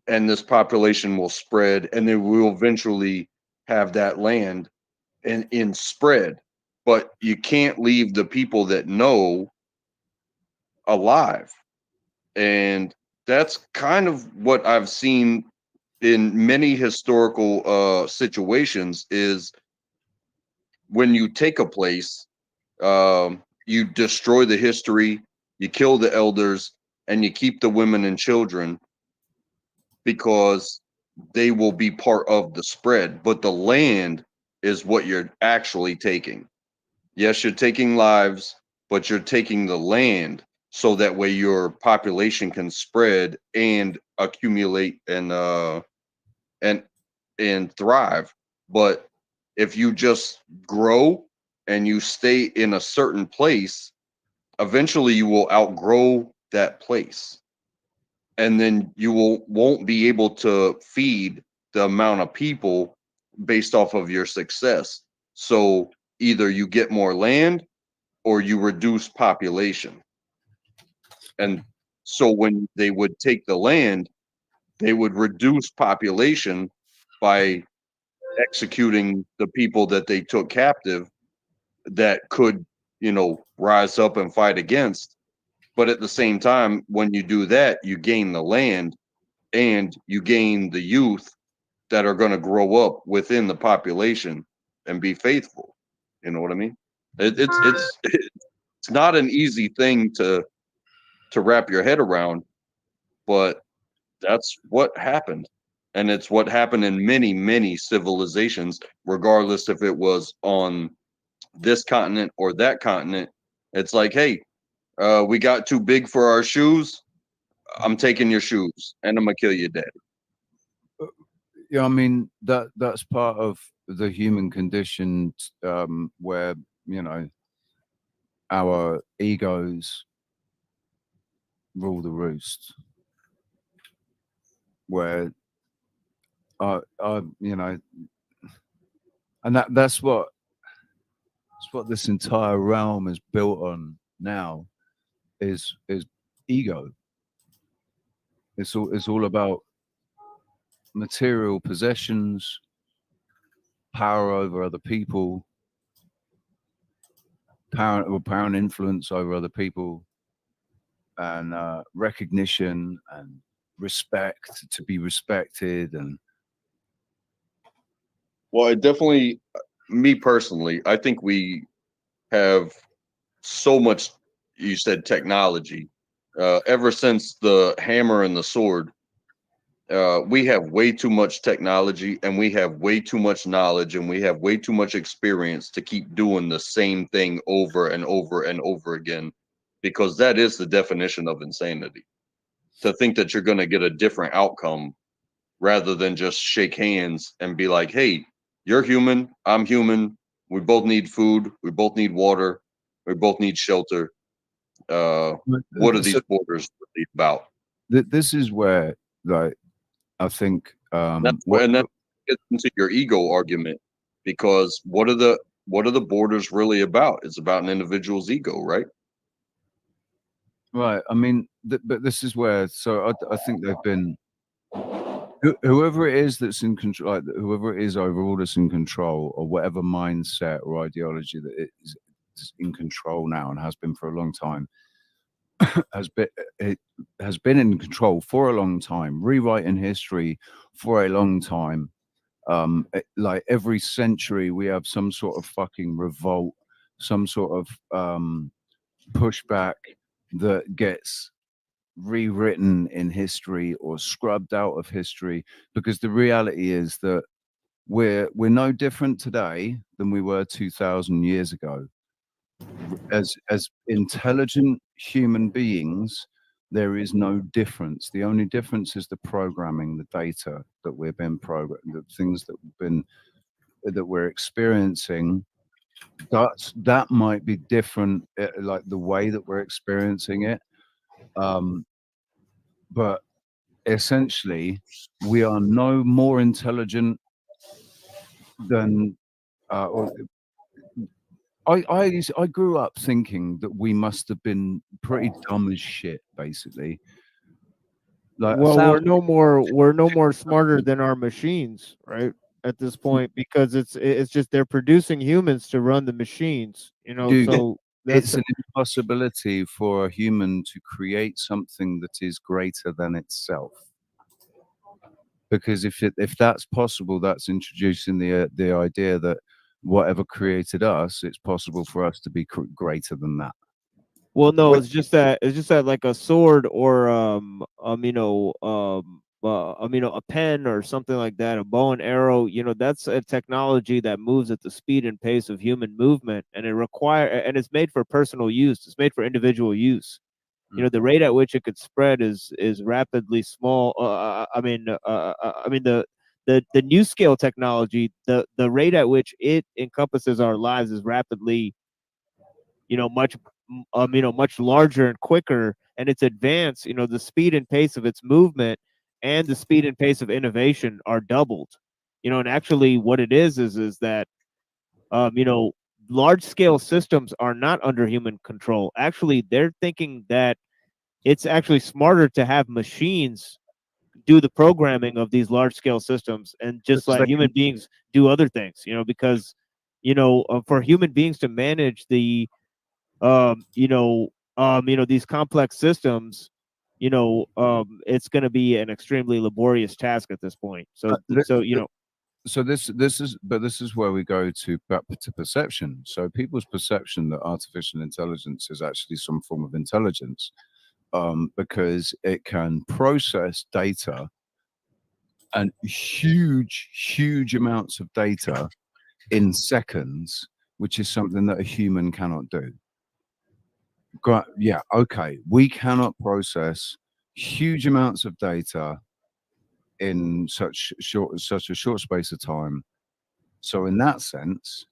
and this population will spread, and then we will eventually have that land in spread. But you can't leave the people that know alive. And that's kind of what I've seen in many historical situations, is when you take a place, you destroy the history, you kill the elders, and you keep the women and children because they will be part of the spread. But the land is what you're actually taking. Yes, you're taking lives, but you're taking the land so that way your population can spread and accumulate and thrive. But if you just grow and you stay in a certain place, eventually you will outgrow that place. And then you won't be able to feed the amount of people based off of your success. So either you get more land or you reduce population. And so when they would take the land, they would reduce population by executing the people that they took captive that could, rise up and fight against. But at the same time, when you do that, you gain the land and you gain the youth that are going to grow up within the population and be faithful. You know what I mean? It's not an easy thing to wrap your head around, but that's what happened. And it's what happened in many, many civilizations, regardless if it was on this continent or that continent. It's like, hey, we got too big for our shoes. I'm taking your shoes and I'm gonna kill you dead. Yeah, I mean that's part of the human condition, where our egos rule the roost. Where, and that's what this entire realm is built on now, is ego. It's all about material possessions, power over other people, power and influence over other people, and recognition and respect, to be respected. And Well, it definitely, me personally, I think we have so much, you said technology, ever since the hammer and the sword. We have way too much technology and we have way too much knowledge and we have way too much experience to keep doing the same thing over and over and over again, because that is the definition of insanity. To think that you're going to get a different outcome rather than just shake hands and be like, hey, you're human, I'm human, we both need food, we both need water, we both need shelter. What are these borders really about? This is where, like, I think And that gets into your ego argument, because what are the borders really about? It's about an individual's ego, right? Right. I mean, but this is where. So I think they've been, whoever it is that's in control, like, whoever it is overall that's in control, or whatever mindset or ideology that is in control now and has been for a long time, has been in control for a long time, rewriting history for a long time. Like every century, we have some sort of fucking revolt, some sort of pushback that gets rewritten in history or scrubbed out of history, because the reality is that we're no different today than we were 2,000 years ago. As intelligent human beings, there is no difference. The only difference is the programming, the data that we've been programmed, the things that we're experiencing. That might be different, like the way that we're experiencing it. But essentially, we are no more intelligent than. I grew up thinking that we must have been pretty dumb as shit, basically. Like, well, we're no more smarter than our machines, right? At this point, because it's just they're producing humans to run the machines, Dude, so it's an impossibility for a human to create something that is greater than itself. Because if that's possible, that's introducing the idea that whatever created us, it's possible for us to be greater than that. Well, no, What- it's just that like a sword or a pen or something like that, a bow and arrow. That's a technology that moves at the speed and pace of human movement, and and it's made for personal use. It's made for individual use. The rate at which it could spread is rapidly small. The new scale technology, the rate at which it encompasses our lives is rapidly, much larger and quicker, and its advance, the speed and pace of its movement and the speed and pace of innovation are doubled. And actually, what it is that, large scale systems are not under human control. Actually, they're thinking that it's actually smarter to have machines do the programming of these large scale systems and just Because let they human can, beings do other things. Because for human beings to manage these complex systems, it's going to be an extremely laborious task at this point. So this is where we go to back to perception. So people's perception that artificial intelligence is actually some form of intelligence, because it can process data and huge amounts of data in seconds, which is something that a human cannot do. Yeah, okay, we cannot process huge amounts of data in such a short space of time. So in that sense,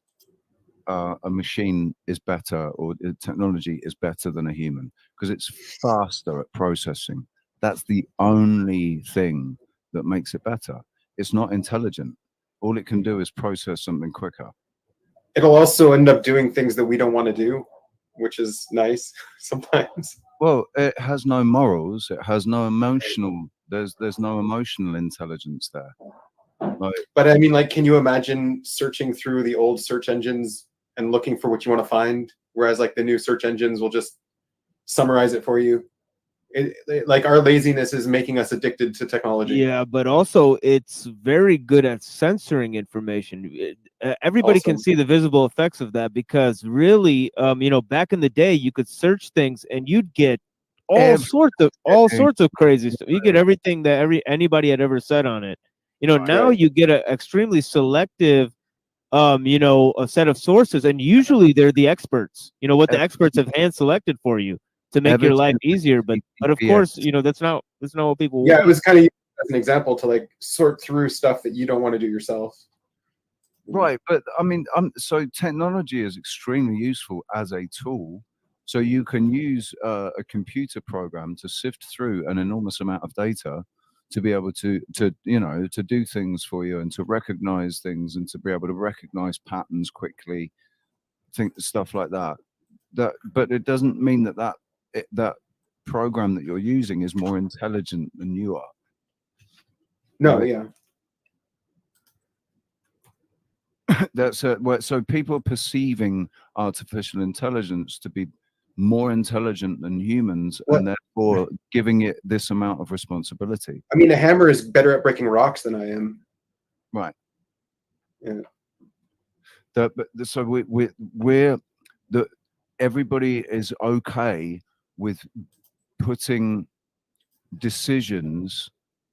a machine is better, or technology is better than a human, because it's faster at processing. That's the only thing that makes it better. It's not intelligent. All it can do is process something quicker. It'll also end up doing things that we don't want to do, which is nice sometimes. Well, it has no morals. It has no emotional. There's no emotional intelligence there. But I mean, like, can you imagine searching through the old search engines and looking for what you want to find, whereas like the new search engines will just summarize it for you? Like our laziness is making us addicted to technology. Yeah, but also it's very good at censoring information. Everybody can see the visible effects of that, because really, back in the day, you could search things and you'd get all sorts of crazy stuff. You get everything that anybody had ever said on it. Now you get an extremely selective, a set of sources, and usually they're the experts. What the experts have hand selected for you to make your life easier. But of course, that's not what people Yeah, want. it was kind of as an example to like sort through stuff that you don't want to do yourself. Right, but I mean, so technology is extremely useful as a tool. So you can use a computer program to sift through an enormous amount of data to be able to do things for you, and to recognize things, and to be able to recognize patterns quickly, stuff like that. But it doesn't mean that program that you're using is more intelligent than you are. No, yeah. So people perceiving artificial intelligence to be more intelligent than humans, and therefore giving it this amount of responsibility. I mean, a hammer is better at breaking rocks than I am. Right. Yeah. So everybody is okay with putting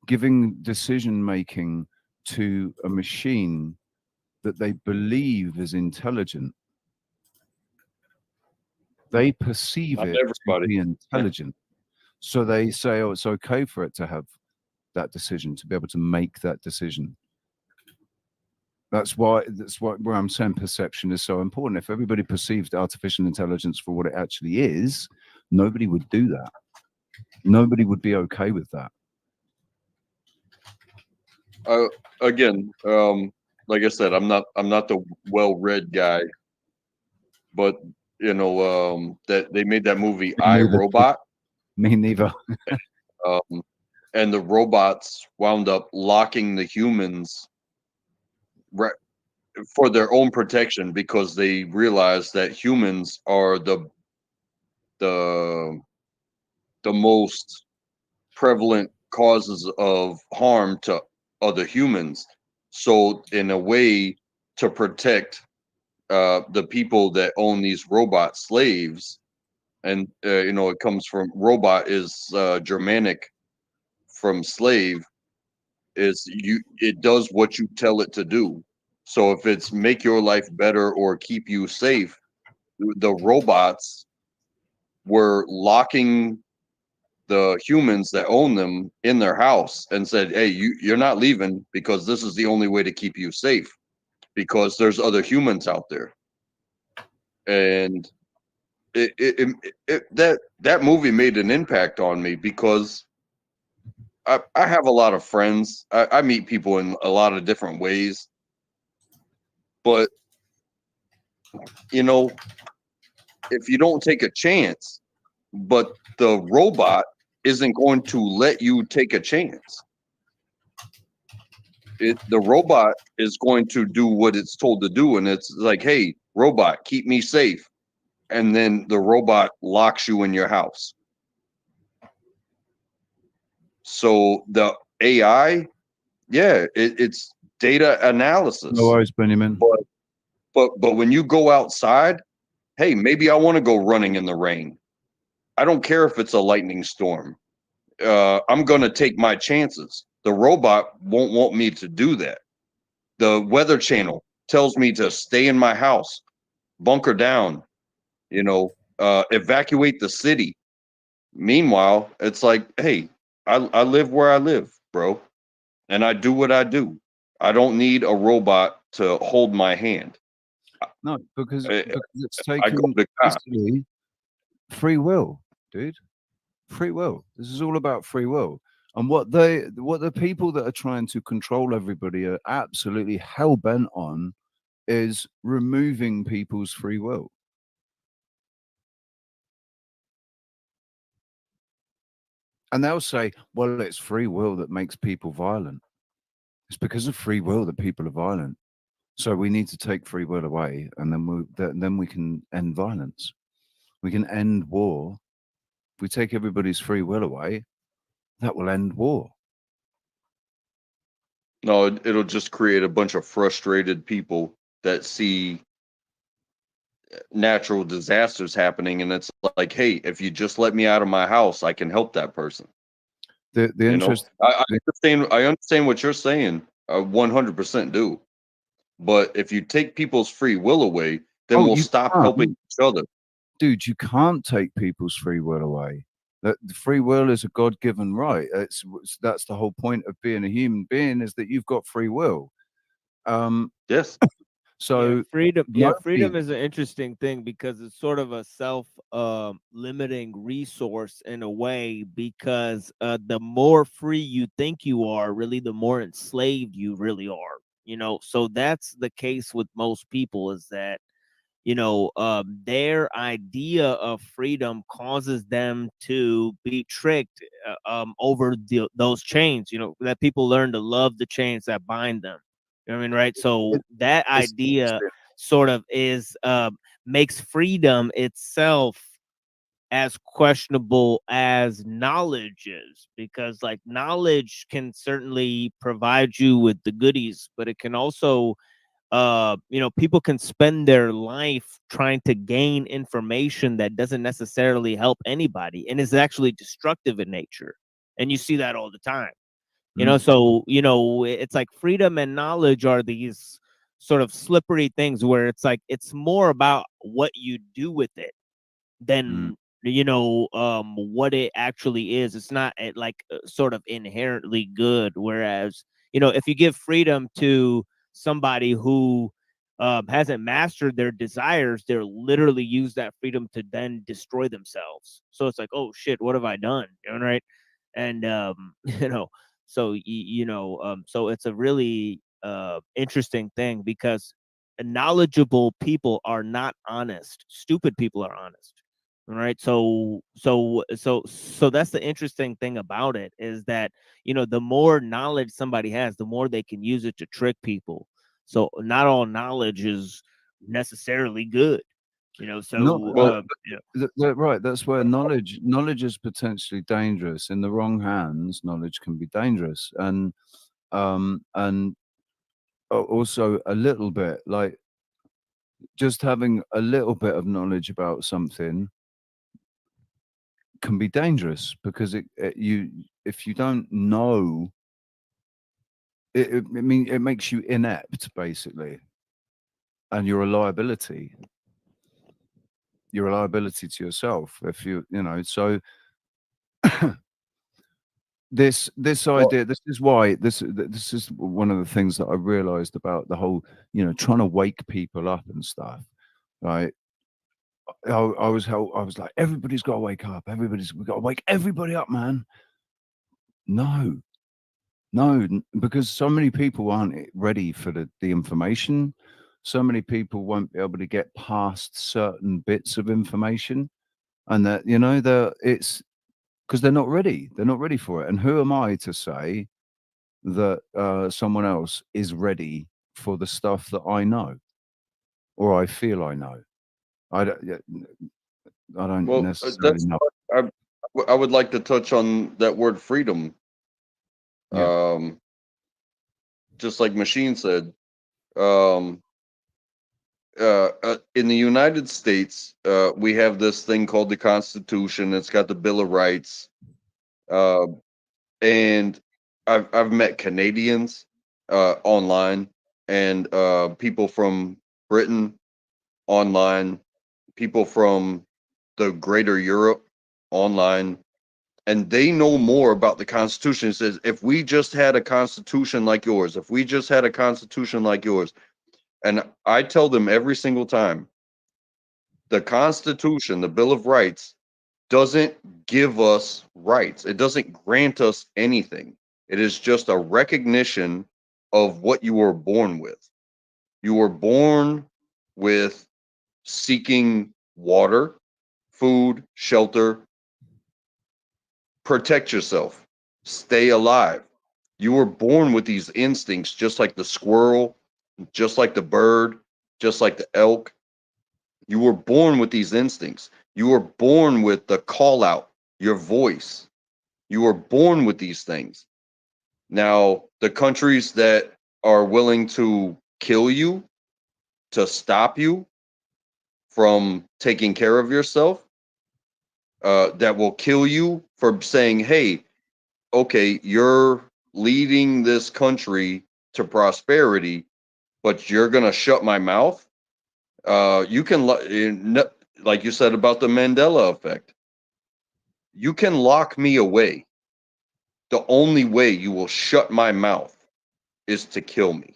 giving decision making to a machine that they believe is intelligent. They perceive Not it to be intelligent. So they say, oh, it's okay for it to have that decision, to be able to make that decision. That's why where I'm saying perception is so important. If everybody perceived artificial intelligence for what it actually is, nobody would do that. Nobody would be okay with that. Again, like I said, I'm not the well-read guy, but that they made that movie I, Robot. Me neither. And the robots wound up locking the humans for their own protection, because they realized that humans are the most prevalent causes of harm to other humans. So in a way, to protect the people that own these robot slaves, and it comes from robot is Germanic from slave. It does what you tell it to do. So if it's make your life better or keep you safe, the robots were locking the humans that own them in their house and said, hey, you're not leaving because this is the only way to keep you safe, because there's other humans out there. And that movie made an impact on me because I have a lot of friends. I meet people in a lot of different ways, but if you don't take a chance, but the robot isn't going to let you take a chance. The robot is going to do what it's told to do, and it's like, hey, robot, keep me safe. And then the robot locks you in your house. So the AI, yeah, it's data analysis. No worries, Benjamin. But when you go outside, hey, maybe I want to go running in the rain. I don't care if it's a lightning storm. I'm going to take my chances. The robot won't want me to do that. The Weather Channel tells me to stay in my house, bunker down, evacuate the city. Meanwhile, it's like, hey, I live where I live, bro, and I do what I do. I don't need a robot to hold my hand. No, because it's I go taking to God. basically free will, dude. Free will. This is all about free will. And what the people that are trying to control everybody are absolutely hell bent on is removing people's free will. And they'll say, well, it's free will that makes people violent. It's because of free will that people are violent. So we need to take free will away, and then we can end violence. We can end war. If we take everybody's free will away, that will end war. No, it'll just create a bunch of frustrated people that see natural disasters happening, and it's like, hey, if you just let me out of my house, I can help that person. The interest. I understand what you're saying. I 100% do. But if you take people's free will away, then we'll you stop can't. helping each other. Dude, you can't take people's free will away. That the free will is a God-given right. That's the whole point of being a human being, is that you've got free will. Yes. So freedom nobody- is an interesting thing because it's sort of a self limiting resource in a way, because the more free you think you are, really the more enslaved you really are. So that's the case with most people, is that their idea of freedom causes them to be tricked over those chains, that people learn to love the chains that bind them. You know what I mean? Right. So that idea sort of is makes freedom itself as questionable as knowledge is, because like knowledge can provide you with the goodies, but it can also people can spend their life trying to gain information that doesn't necessarily help anybody and is actually destructive in nature. And you see that all the time. So it's like freedom and knowledge are these sort of slippery things where it's like it's more about what you do with it than what it actually is. It's not sort of inherently good. Whereas if you give freedom to somebody who hasn't mastered their desires, they'll literally use that freedom to then destroy themselves. So it's like, oh shit, what have I done? Right? And so it's a really interesting thing, because knowledgeable people are not honest. Stupid people are honest. Right. So that's the interesting thing about it, is that the more knowledge somebody has, the more they can use it to trick people. So not all knowledge is necessarily good. Right. That's where knowledge is potentially dangerous. In the wrong hands, knowledge can be dangerous, and also a little bit, like just having a little bit of knowledge about something can be dangerous because if you don't know, it makes you inept basically, and you're a liability. You're a liability to yourself if you know. So this idea, this is why this is one of the things that I realized about the whole, trying to wake people up and stuff, right? I was like, everybody's got to wake up. We got to wake everybody up, man. No, because so many people aren't ready for the information. So many people won't be able to get past certain bits of information, and that it's because they're not ready. They're not ready for it. And who am I to say that someone else is ready for the stuff that I know or I feel I know? I don't Well, necessarily know. I would like to touch on that word freedom. Yeah. Just like Machine said, in the United States, we have this thing called the Constitution. It's got the Bill of Rights, and I've met Canadians online, and people from Britain online, people from the Greater Europe online, and they know more about the Constitution. It says, if we just had a Constitution like yours, if we just had a Constitution like yours, and I tell them every single time, the Constitution, the Bill of Rights, doesn't give us rights. It doesn't grant us anything. It is just a recognition of what you were born with. You were born with seeking water, food, shelter, protect yourself, stay alive. You were born with these instincts, just like the squirrel, just like the bird, just like the elk. You were born with these instincts. You were born with the call out, your voice. You were born with these things. Now, the countries that are willing to kill you, to stop you from taking care of yourself, that will kill you for saying, hey, okay, you're leading this country to prosperity, but you're going to shut my mouth. You can, like you said about the Mandela effect, you can lock me away. The only way you will shut my mouth is to kill me,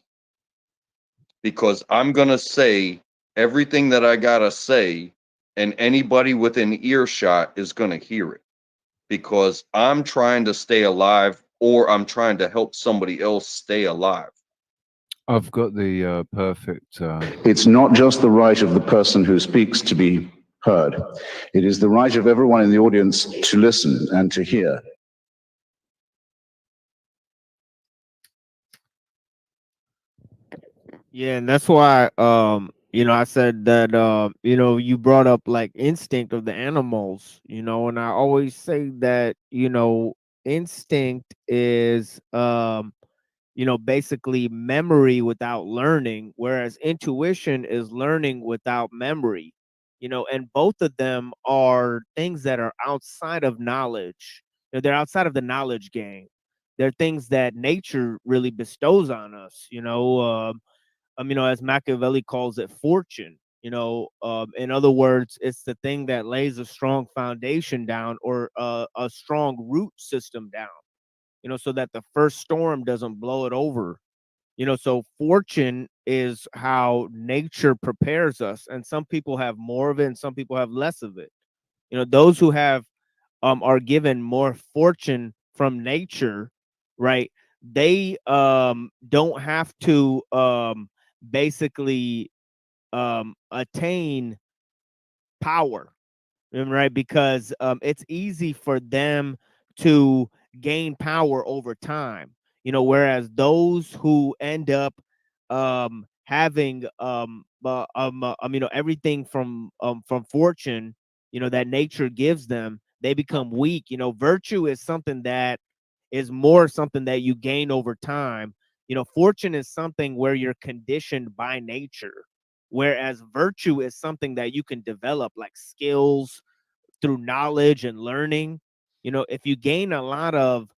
because I'm going to say everything that I got to say, and anybody within earshot is going to hear it, because I'm trying to stay alive, or I'm trying to help somebody else stay alive. I've got the perfect. It's not just the right of the person who speaks to be heard. It is the right of everyone in the audience to listen and to hear. Yeah, and that's why I said that you brought up like instinct of the animals, and I always say that, instinct is basically memory without learning, whereas intuition is learning without memory. And both of them are things that are outside of knowledge. They're outside of the knowledge game. They're things that nature really bestows on us, as Machiavelli calls it, fortune. In other words, it's the thing that lays a strong foundation down, or a strong root system down, so that the first storm doesn't blow it over. So fortune is how nature prepares us, and some people have more of it and some people have less of it. Those who have are given more fortune from nature, right? They don't have to basically attain power, right? Because it's easy for them to gain power over time, whereas those who end up having everything from fortune, that nature gives them, they become weak. Virtue is something that is more something that you gain over time. Fortune is something where you're conditioned by nature, whereas virtue is something that you can develop, like skills, through knowledge and learning. If you gain a lot of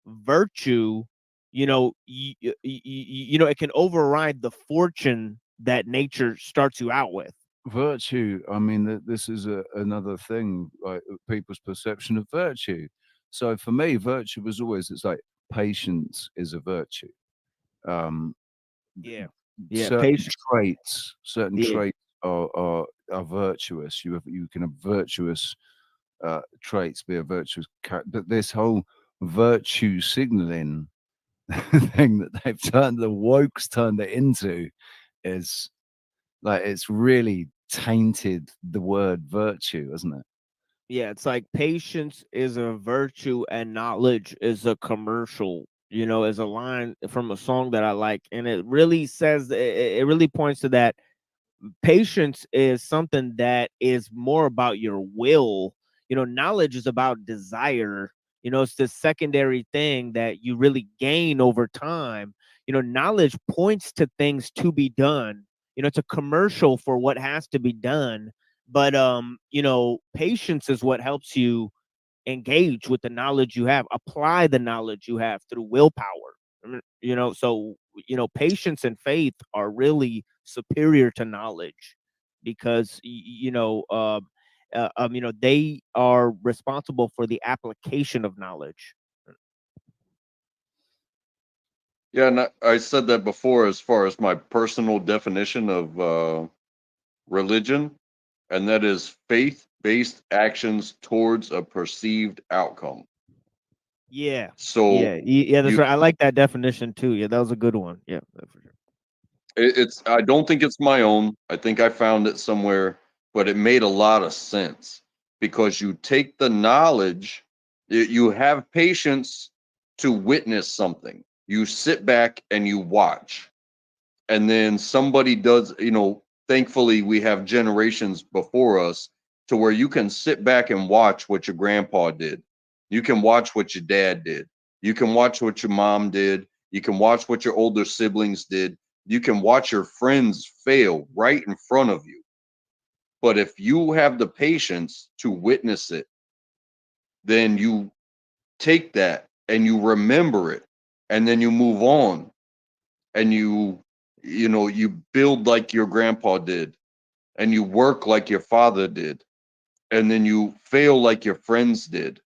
virtue, it can override the fortune that nature starts you out with. Virtue, I mean, this is another thing, like people's perception of virtue. So for me, virtue was always, it's like patience is a virtue. Yeah, certain patience. certain Yeah. traits are virtuous. You can have virtuous traits, be a virtuous character. But this whole virtue signaling thing that the wokes turned it into is like, it's really tainted the word virtue, isn't it? Yeah, it's like patience is a virtue and knowledge is a commercial, is a line from a song that I like. And it really says, it really points to that. Patience is something that is more about your will. Knowledge is about desire. It's this secondary thing that you really gain over time. Knowledge points to things to be done. It's a commercial for what has to be done. But patience is what helps you engage with the knowledge you have, apply the knowledge you have through willpower. So patience and faith are really superior to knowledge because they are responsible for the application of knowledge. Yeah, and I said that before as far as my personal definition of religion, and that is faith-based actions towards a perceived outcome. Yeah. So Yeah, that's you, right. I like that definition too. Yeah, that was a good one. Yeah, for sure. it's I don't think it's my own. I think I found it somewhere, but it made a lot of sense because you take the knowledge, you have patience to witness something. You sit back and you watch. And then somebody does, thankfully we have generations before us to where you can sit back and watch what your grandpa did. You can watch what your dad did. You can watch what your mom did. You can watch what your older siblings did. You can watch your friends fail right in front of you. But if you have the patience to witness it, then you take that and you remember it and then you move on and you build like your grandpa did and you work like your father did and then you fail like your friends did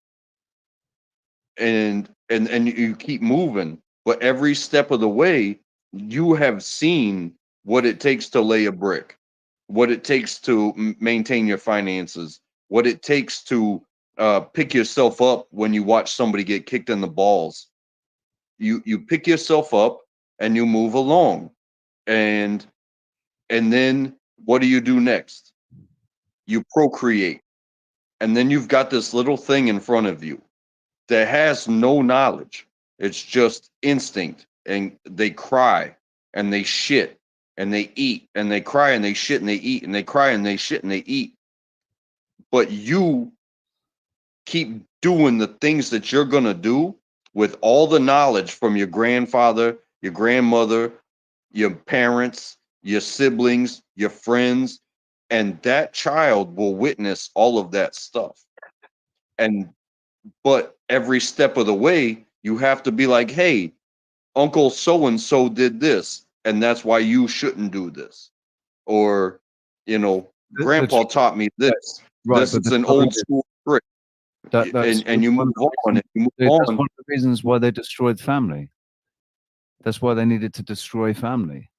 and you keep moving, but every step of the way you have seen what it takes to lay a brick, what it takes to maintain your finances, what it takes to pick yourself up when you watch somebody get kicked in the balls. You pick yourself up and you move along, and then what do you do next? You procreate. And then you've got this little thing in front of you that has no knowledge. It's just instinct. And they cry and they shit and they eat and they cry and they shit and they eat and they cry and they shit and they eat. But you keep doing the things that you're going to do with all the knowledge from your grandfather, your grandmother, your parents, your siblings, your friends, and that child will witness all of that stuff. But every step of the way, you have to be like, hey, Uncle so and so did this, and that's why you shouldn't do this. Or, Grandpa taught me this. Right, This but is an old school trick. And you move on and you move That's on. one of the reasons why they destroyed family. That's why they needed to destroy family.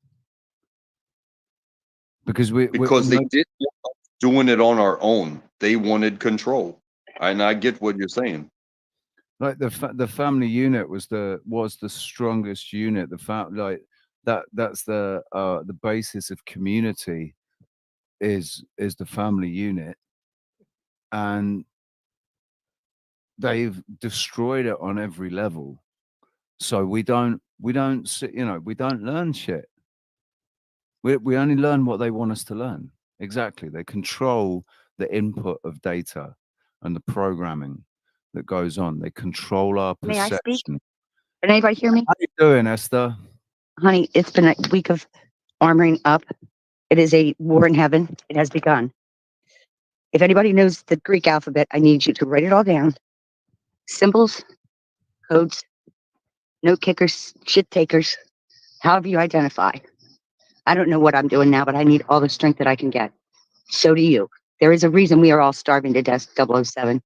Because they didn't want us doing it on our own. They wanted control. And I get what you're saying. Like the family unit was the strongest unit. That's the basis of community is the family unit, and they've destroyed it on every level. So we don't learn shit. We only learn what they want us to learn. Exactly. They control the input of data and the programming that goes on. They control our May I perception. speak? Can anybody hear me? How you doing, Esther? Honey, it's been a week of armoring up. It is a war in heaven. It has begun. If anybody knows the Greek alphabet, I need you to write it all down. Symbols, codes, note kickers, shit takers, however you identify. I don't know what I'm doing now, but I need all the strength that I can get. So do you. There is a reason we are all starving to death, 007.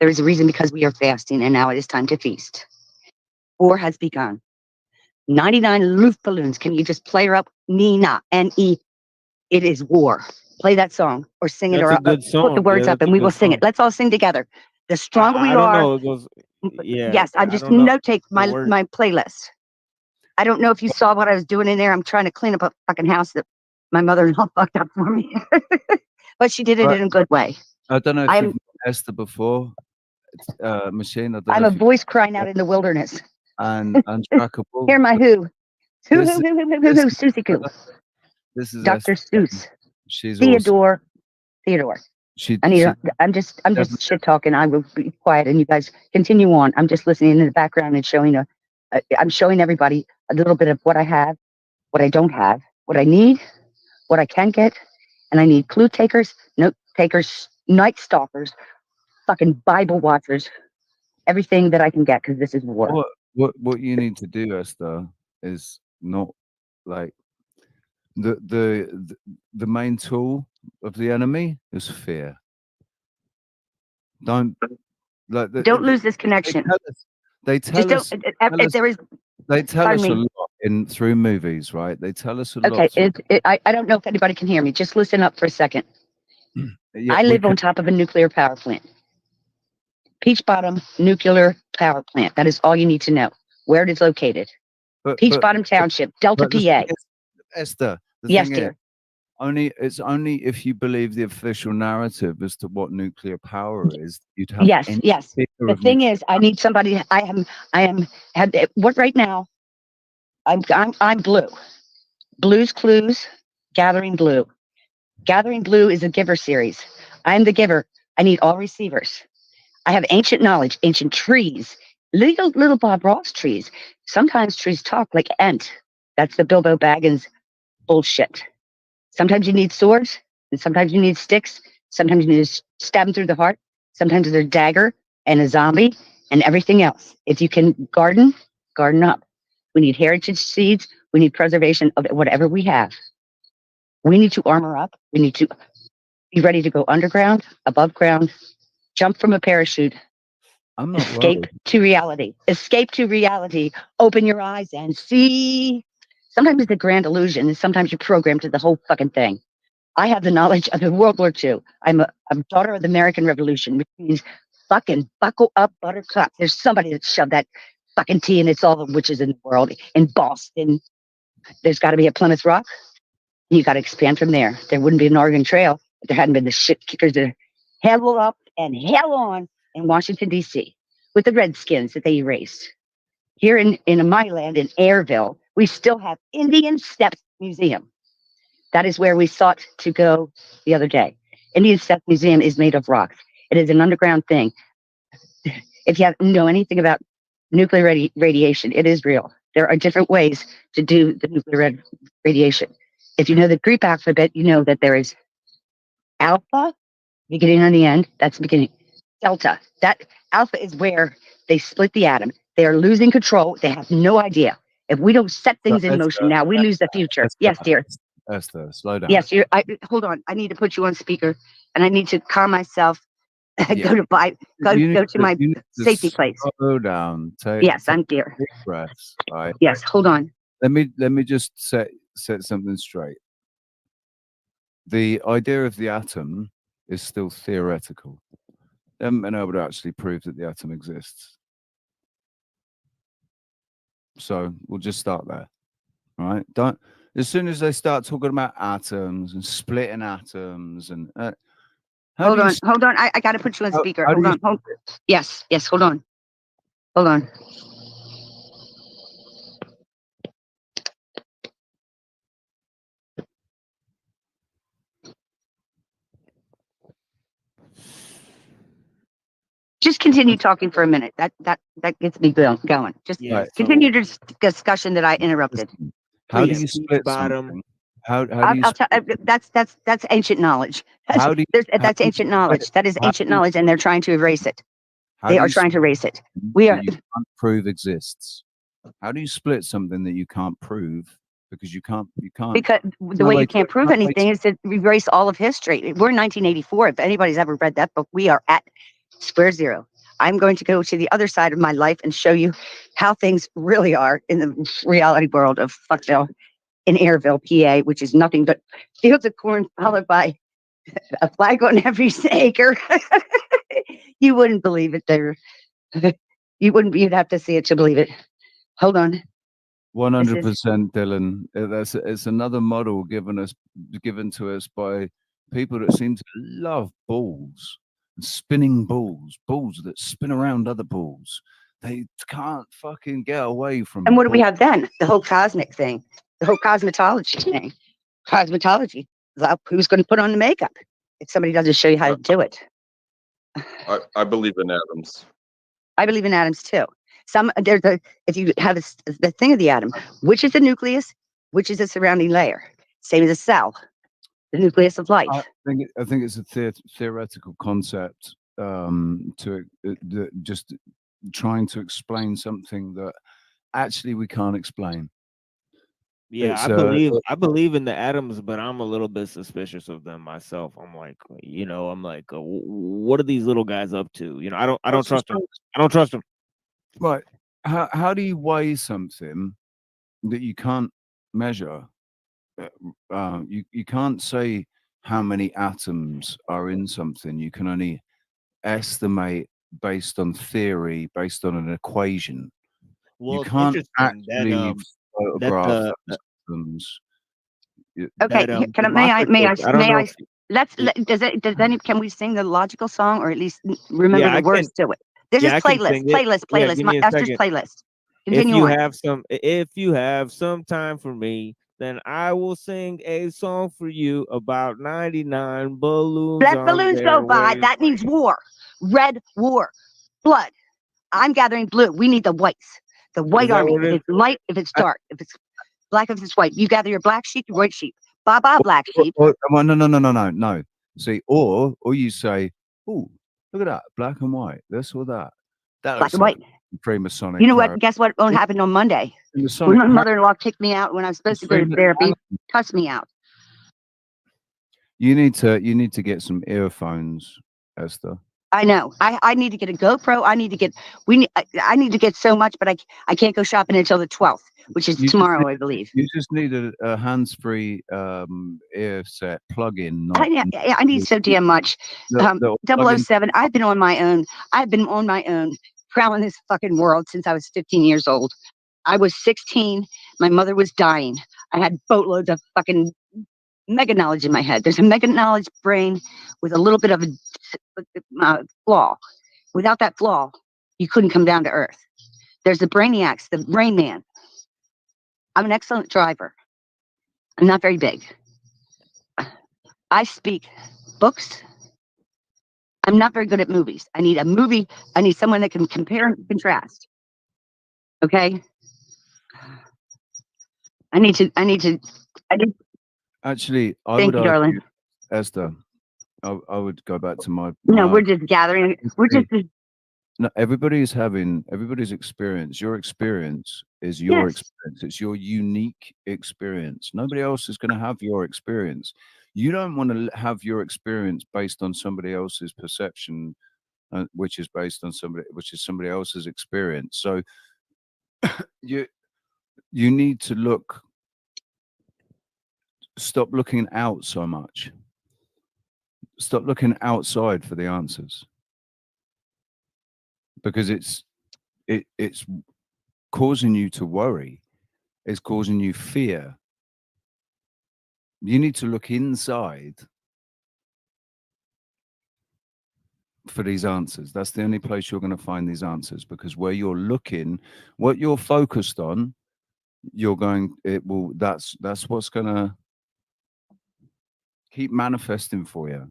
There is a reason because we are fasting, and now it is time to feast. War has begun. 99 Luft balloons. Can you just play her up? Nina, N-E. It is war. Play that song or sing it, That's or a good put the song. words Yeah, up that's a and we will good sing song. it. Let's all sing together. The stronger we I don't are. know. It goes. Yeah. Yes, I'm I just don't know notate the my word. playlist. I don't know if you saw what I was doing in there. I'm trying to clean up a fucking house that my mother-in-law fucked up for me. But she did it Right. in a good way. I don't know if I you've am met Esther before, Machine. I don't I'm know a if you voice crying out in the wilderness. and Untrackable. Hear my who. Who, This, who, Susie Q. this is Dr. Esther. Seuss. She's awesome. Theodore. She I'm just shit talking. I will be quiet and you guys continue on. I'm just listening in the background and showing I'm showing everybody a little bit of what I have, what I don't have, what I need, what I can get, and I need clue takers, note takers, night stalkers, fucking Bible watchers, everything that I can get because this is war. what you need to do, Esther, is not like the main tool of the enemy is fear. Don't Don't lose this connection. They tell Just us, don't. If there is, they tell pardon us a me. lot through movies, right? They tell us a lot. Okay, I don't know if anybody can hear me. Just listen up for a second. Yeah, I live on top of a nuclear power plant. Peach Bottom Nuclear Power Plant. That is all you need to know. Where it is located. Peach Bottom Township, Delta, the PA. thing is, Esther, the Yes, thing dear. is, it's only if you believe the official narrative as to what nuclear power is, you'd have Yes, any yes. fear The of thing nuclear. is, I need somebody. What right now? I'm blue. Blue's Clues, Gathering Blue. Gathering Blue is a giver series. I'm the giver. I need all receivers. I have ancient knowledge, ancient trees, little Bob Ross trees. Sometimes trees talk like Ent. That's the Bilbo Baggins bullshit. Sometimes you need swords, and sometimes you need sticks. Sometimes you need to stab them through the heart. Sometimes there's a dagger and a zombie and everything else. If you can garden, garden up. We need heritage seeds. We need preservation of whatever we have. We need to armor up. We need to be ready to go underground, above ground, jump from a parachute, I'm not escape worried. to reality. Escape to reality. Open your eyes and see. Sometimes it's a grand illusion, and sometimes you're programmed to the whole fucking thing. I have the knowledge of the World War II. I'm a daughter of the American Revolution, which means fucking buckle up, buttercup. There's somebody that shoved that fucking tea, and it's all the witches in the world. In Boston, there's got to be a Plymouth Rock. You got to expand from there. There wouldn't be an Oregon Trail if there hadn't been the shit kickers that hell up and hell on in Washington, D.C. with the Redskins that they erased. Here in my land, in Airville, we still have Indian Steps Museum. That is where we sought to go the other day. Indian Steps Museum is made of rocks. It is an underground thing. If you know anything about nuclear radiation, it is real. There are different ways to do the nuclear radiation. If you know the Greek alphabet, you know that there is alpha, beginning on the end. That's the beginning. Delta. That alpha is where they split the atom. They are losing control. They have no idea. If we don't set things in motion now, we lose the future. Yes, dear. Esther, slow down. Yes, hold on. I need to put you on speaker, and I need to calm myself. Yeah. Go to my You need to safety place. slow down. Yes, I'm dear. Big breaths. Right. Yes, hold on. Let me just set something straight. The idea of the atom is still theoretical. They haven't been able to actually prove that the atom exists. So we'll just start there. All right. As soon as they start talking about atoms and splitting atoms and Hold on. I got to put you on speaker. Hold on. Yes, hold on. Hold on. Just continue talking for a minute. That gets me going. Just continue the discussion that I interrupted. How do Please. you split something? How do you I'll tell. That's ancient knowledge. how do you, how That's do you ancient split knowledge. That is how ancient do you, knowledge, and they're trying to erase it. how They do are you trying to split erase it. something We that are. you can't prove exists? How do you split something that you can't prove because you can't Because the way you can't prove anything is to erase all of history. We're in 1984. If anybody's ever read that book, we are at square zero. I'm going to go to the other side of my life and show you how things really are in the reality world of Fuckville in Airville, PA, which is nothing but fields of corn followed by a flag on every acre. You wouldn't believe it there. You'd have to see it to believe it. Hold on. 100%, Dylan. It's another model given to us by people that seem to love balls, spinning balls that spin around other balls. They can't fucking get away from. And what do we have then? The whole cosmic thing, the whole cosmetology thing. Cosmetology. Who's going to put on the makeup if somebody doesn't show you how to do it? I believe in atoms. I believe in atoms too. If you have the thing of the atom, which is the nucleus, which is the surrounding layer, same as a cell, the nucleus of life. I think it's a theoretical concept just trying to explain something that actually we can't explain. Yeah, I believe in the atoms, but I'm a little bit suspicious of them myself. I'm like, what are these little guys up to? I don't trust them. I don't trust them. Right. How do you weigh something that you can't measure? You can't say how many atoms are in something. You can only estimate based on theory, based on an equation. Well, You it's can't interesting actually photograph that those atoms. Okay, can we sing the logical song or at least remember the words to it? This is playlist. My Esther's playlist. Continue on. If you have some time for me, then I will sing a song for you about 99 balloons. Let balloons go by. That means war. Red war. Blood. I'm gathering blue. We need the whites. The white army. If it's light, if it's dark, if it's black, if it's white. You gather your black sheep, your white sheep. Baba, black sheep. No. See, or you say, oh, look at that, black and white. This or that. That black and white. Freemasonic. You know what? Guess what won't happen on Monday? When my mother-in-law kicked me out when I was supposed to go to therapy, cussed me out. You need to get some earphones, Esther. I know. I need to get a GoPro. I need to get so much, but I can't go shopping until the 12th, which is tomorrow, I believe. You just need a hands-free ear set plug-in. I need so damn much. 007. I've been on my own, prowling this fucking world since I was 15 years old. I was 16. My mother was dying. I had boatloads of fucking mega knowledge in my head. There's a mega knowledge brain with a little bit of a flaw. Without that flaw, you couldn't come down to earth. There's the brainiacs, the Rain Man. I'm an excellent driver. I'm not very big. I speak books. I'm not very good at movies. I need a movie. I need someone that can compare and contrast. Okay. Actually, Thank you, darling. Esther, I would go back to my. No, we're just gathering. No, everybody's experience. Your experience is your experience. It's your unique experience. Nobody else is going to have your experience. You don't want to have your experience based on somebody else's perception, which is somebody else's experience. So you need to stop looking out so much. Stop looking outside for the answers. Because it's causing you to worry. It's causing you fear. You need to look inside for these answers. That's the only place you're going to find these answers, because where you're looking, what you're focused on, that's what's going to keep manifesting for you.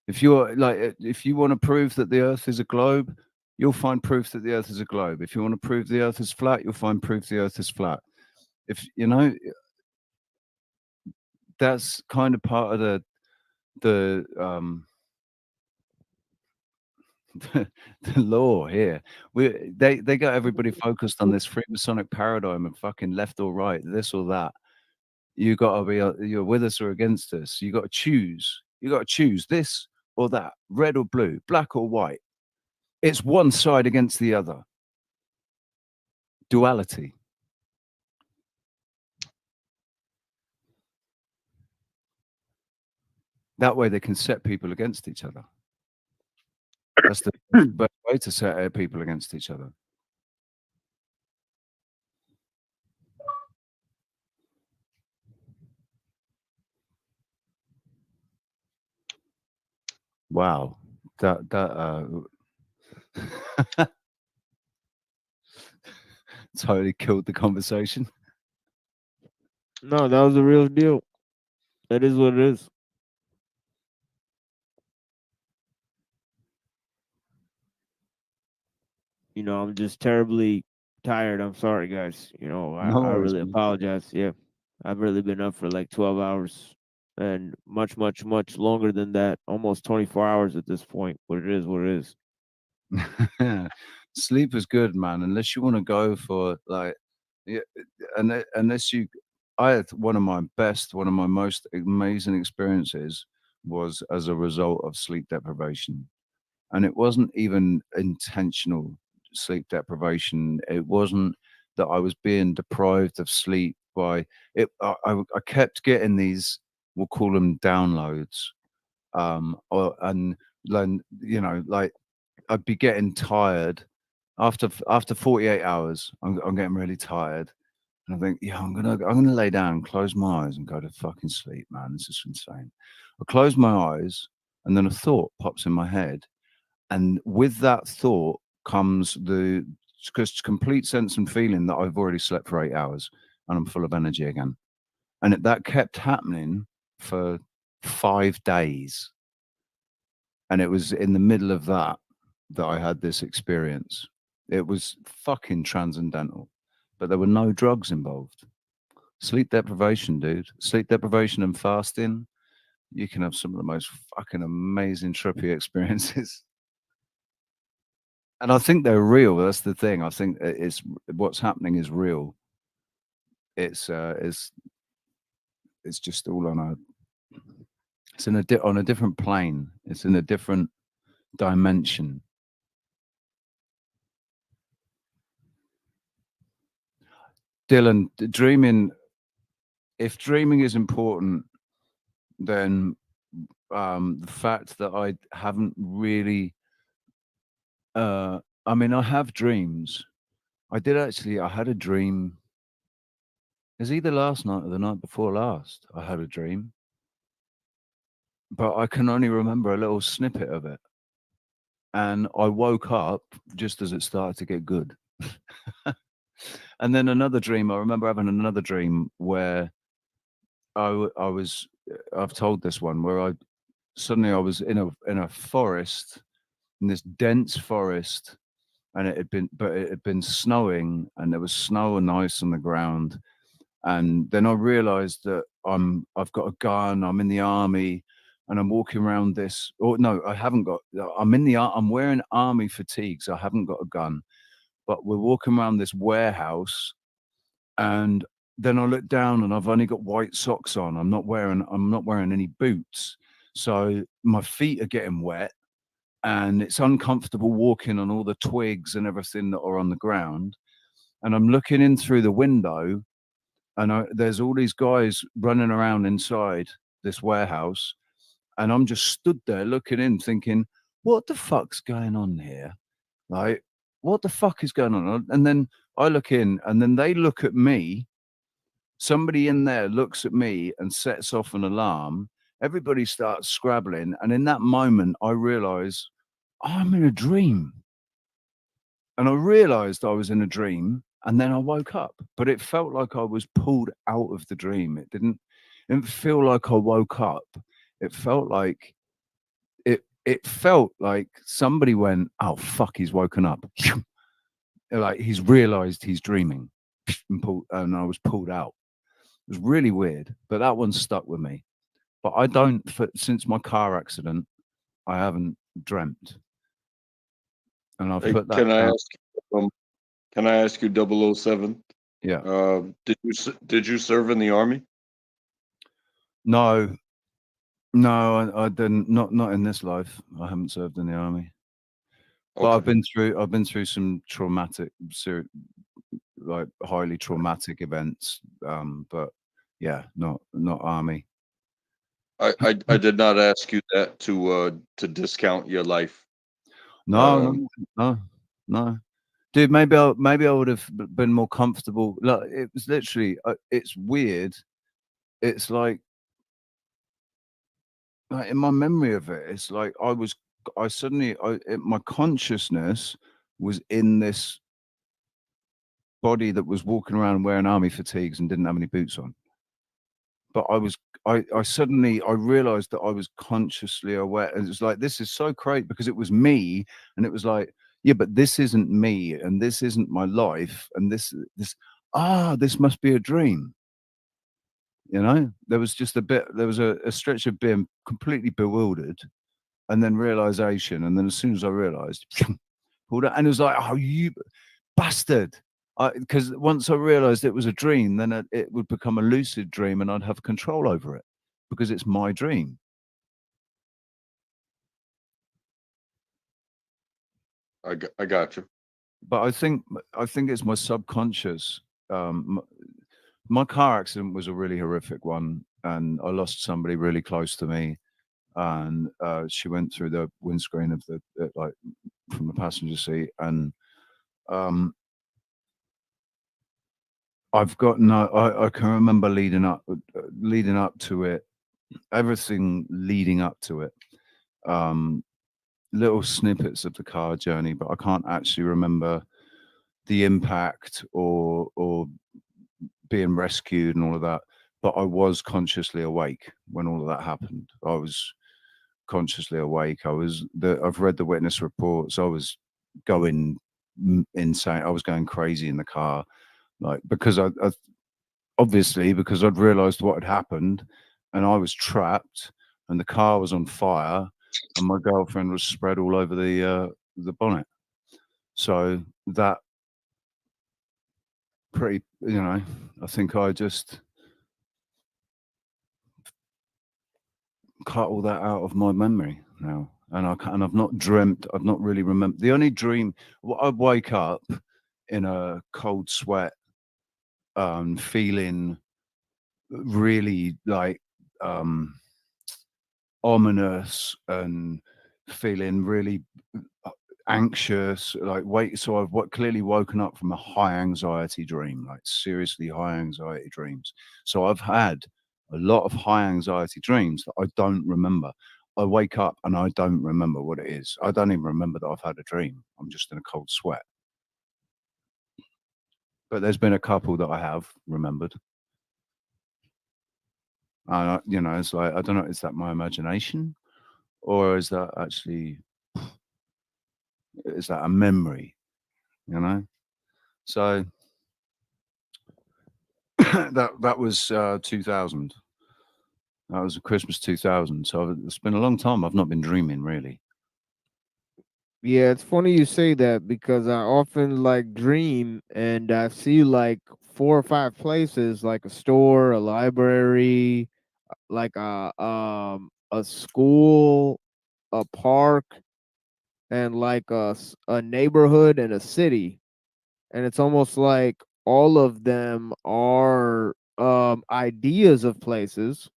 If you want to prove that the earth is a globe, you'll find proof that the earth is a globe. If you want to prove the earth is flat, you'll find proof the earth is flat. If that's kind of part of the the law here. They got everybody focused on this Freemasonic paradigm of fucking left or right, this or that. You got to be you're with us or against us. You got to choose. You got to choose this or that, red or blue, black or white. It's one side against the other. Duality. That way they can set people against each other. That's the best way to set people against each other. Wow. That totally killed the conversation. No, that was the real deal. That is what it is. You know, I'm just terribly tired. I'm sorry, guys. You know, No I worries, really man. apologize. Yeah. I've really been up for like 12 hours and much, much, much longer than that. Almost 24 hours at this point. But it is what it is. Sleep is good, man. Unless you want to go for like, yeah, unless you, I had one of my most amazing experiences was as a result of sleep deprivation, and it wasn't even intentional sleep deprivation. It wasn't that I was being deprived of sleep by it. I kept getting these, we'll call them downloads, and then like I'd be getting tired after 48 hours. I'm getting really tired, and I think, yeah, I'm gonna lay down, close my eyes, and go to fucking sleep, man. This is insane. I close my eyes, and then a thought pops in my head, and with that thought comes the complete sense and feeling that I've already slept for 8 hours and I'm full of energy again. And that kept happening for 5 days. And it was in the middle of that I had this experience. It was fucking transcendental, but there were no drugs involved. Sleep deprivation, dude. Sleep deprivation and fasting. You can have some of the most fucking amazing trippy experiences. And I think they're real. That's the thing. I think it's what's happening is real. It's just all on a different plane. It's in a different dimension. Dylan, dreaming. If dreaming is important, then the fact that I haven't really. I mean, I have dreams. I had a dream. It was either last night or the night before last. I had a dream, but I can only remember a little snippet of it. And I woke up just as it started to get good. And then another dream. I remember having another dream where I've told this one where I was in a forest, in this dense forest, and it had been snowing, and there was snow and ice on the ground. And then I realized that I've got a gun, I'm in the army, and I'm walking around this. Or no, I haven't got. I'm wearing army fatigues. I haven't got a gun, but we're walking around this warehouse, and then I look down and I've only got white socks on. I'm not wearing any boots, so my feet are getting wet, and it's uncomfortable walking on all the twigs and everything that are on the ground. And I'm looking in through the window, and there's all these guys running around inside this warehouse, and I'm just stood there looking in, thinking, what the fuck's going on here? Like, what the fuck is going on? And then I look in, and then they look at me. Somebody in there looks at me and sets off an alarm. Everybody starts scrabbling, and in that moment, I realize I'm in a dream. And I realized I was in a dream, and then I woke up, but it felt like I was pulled out of the dream. It didn't feel like I woke up. It felt like somebody went, oh fuck, he's woken up. Like he's realized he's dreaming, and I was pulled out. It was really weird, but that one stuck with me. But I don't, since my car accident, I haven't dreamt. And I've Hey, put that can I down. ask? Can I ask you, 007? Yeah. Did you serve in the army? No, I didn't. Not in this life. I haven't served in the army. But I've been through some traumatic, like highly traumatic events. But yeah, not army. I did not ask you that to discount your life. No, no. Dude, maybe I would have been more comfortable. Like, it was literally, it's weird. It's like in my memory of it, it's like my consciousness was in this body that was walking around wearing army fatigues and didn't have any boots on. But I suddenly realized that I was consciously aware. And it was like, this is so great, because it was me, and it was like, yeah, but this isn't me, and this isn't my life, and this must be a dream. You know, there was a stretch of being completely bewildered, and then realization, and then as soon as I realized, pulled out, and it was like, oh, you bastard. Because once I realized it was a dream, then it would become a lucid dream, and I'd have control over it because it's my dream. I got you. But I think it's my subconscious. My car accident was a really horrific one, and I lost somebody really close to me, and she went through the windscreen of like from the passenger seat, and I've got I can remember leading up to it, everything leading up to it. Little snippets of the car journey, but I can't actually remember the impact or being rescued and all of that. But I was consciously awake when all of that happened. I was consciously awake. I've read the witness reports. I was going insane. I was going crazy in the car, like, because I obviously, because I'd realized what had happened, and I was trapped, and the car was on fire, and my girlfriend was spread all over the bonnet. So that pretty, I think I just cut all that out of my memory now, and I've not dreamt. I've not really remembered. The only dream, I wake up in a cold sweat, feeling really like ominous, and feeling really anxious, like so I've clearly woken up from a high anxiety dream, like seriously high anxiety dreams. So I've had a lot of high anxiety dreams that I don't remember. I wake up and I don't remember what it is. I don't even remember that I've had a dream. I'm just in a cold sweat. But there's been a couple that I have remembered. And it's like, I don't know, is that my imagination, or is that actually, is that a memory? So that was 2000. That was Christmas 2000. So it's been a long time. I've not been dreaming, really. Yeah, it's funny you say that, because I often like dream and I see like 4 or 5 places, like a store, a library, like a school, a park, and like a neighborhood and a city. And it's almost like all of them are ideas of places,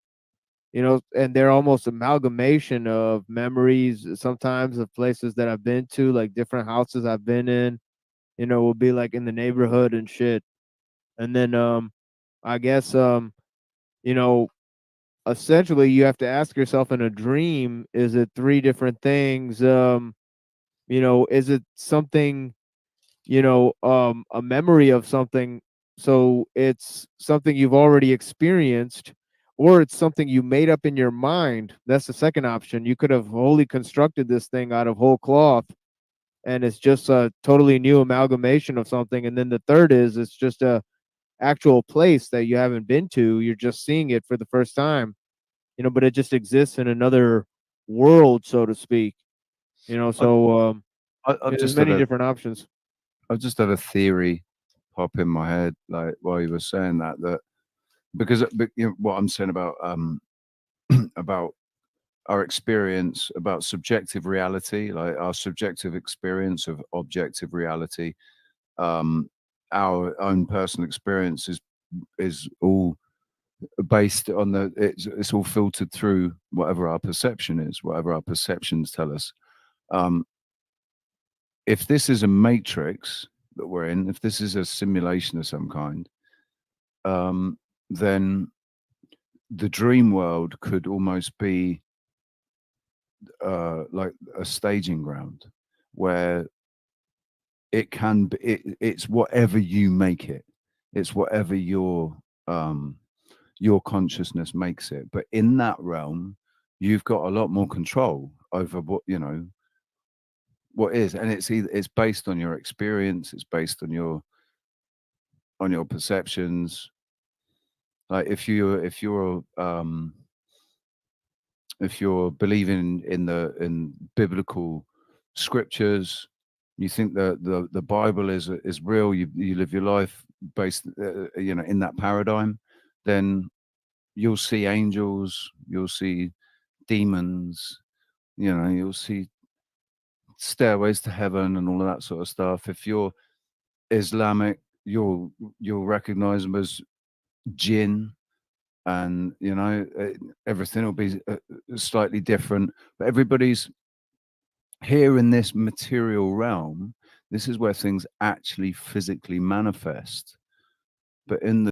and they're almost amalgamation of memories, sometimes of places that I've been to, like different houses I've been in, will be like in the neighborhood and shit. And then I guess you know, essentially you have to ask yourself, in a dream, is it 3 different things? Is it something, a memory of something, so it's something you've already experienced, or it's something you made up in your mind? That's the second option. You could have wholly constructed this thing out of whole cloth, and it's just a totally new amalgamation of something. And then the third is, it's just a actual place that you haven't been to. You're just seeing it for the first time, you know, but it just exists in another world, so to speak. You know, so I've there's just many had a different options. I've just had a theory pop in my head, like while you were saying that because you know, what I'm saying about about our experience, about subjective reality, like our subjective experience of objective reality, our own personal experience is all based on it's all filtered through whatever our perception is, whatever our perceptions tell us. If this is a matrix that we're in, if this is a simulation of some kind, then the dream world could almost be like a staging ground where it can be, it's whatever you make it. It's whatever your consciousness makes it. But in that realm, you've got a lot more control over what, you know, what is, and it's based on your experience, it's based on your perceptions. Like if you're believing in biblical scriptures, you think that the Bible is real, you live your life based you know, in that paradigm, then you'll see angels, you'll see demons, you know, you'll see stairways to heaven and all of that sort of stuff. If you're Islamic, you'll recognize them as jinn, and you know, everything will be slightly different. But everybody's here in this material realm. This is where things actually physically manifest. But in the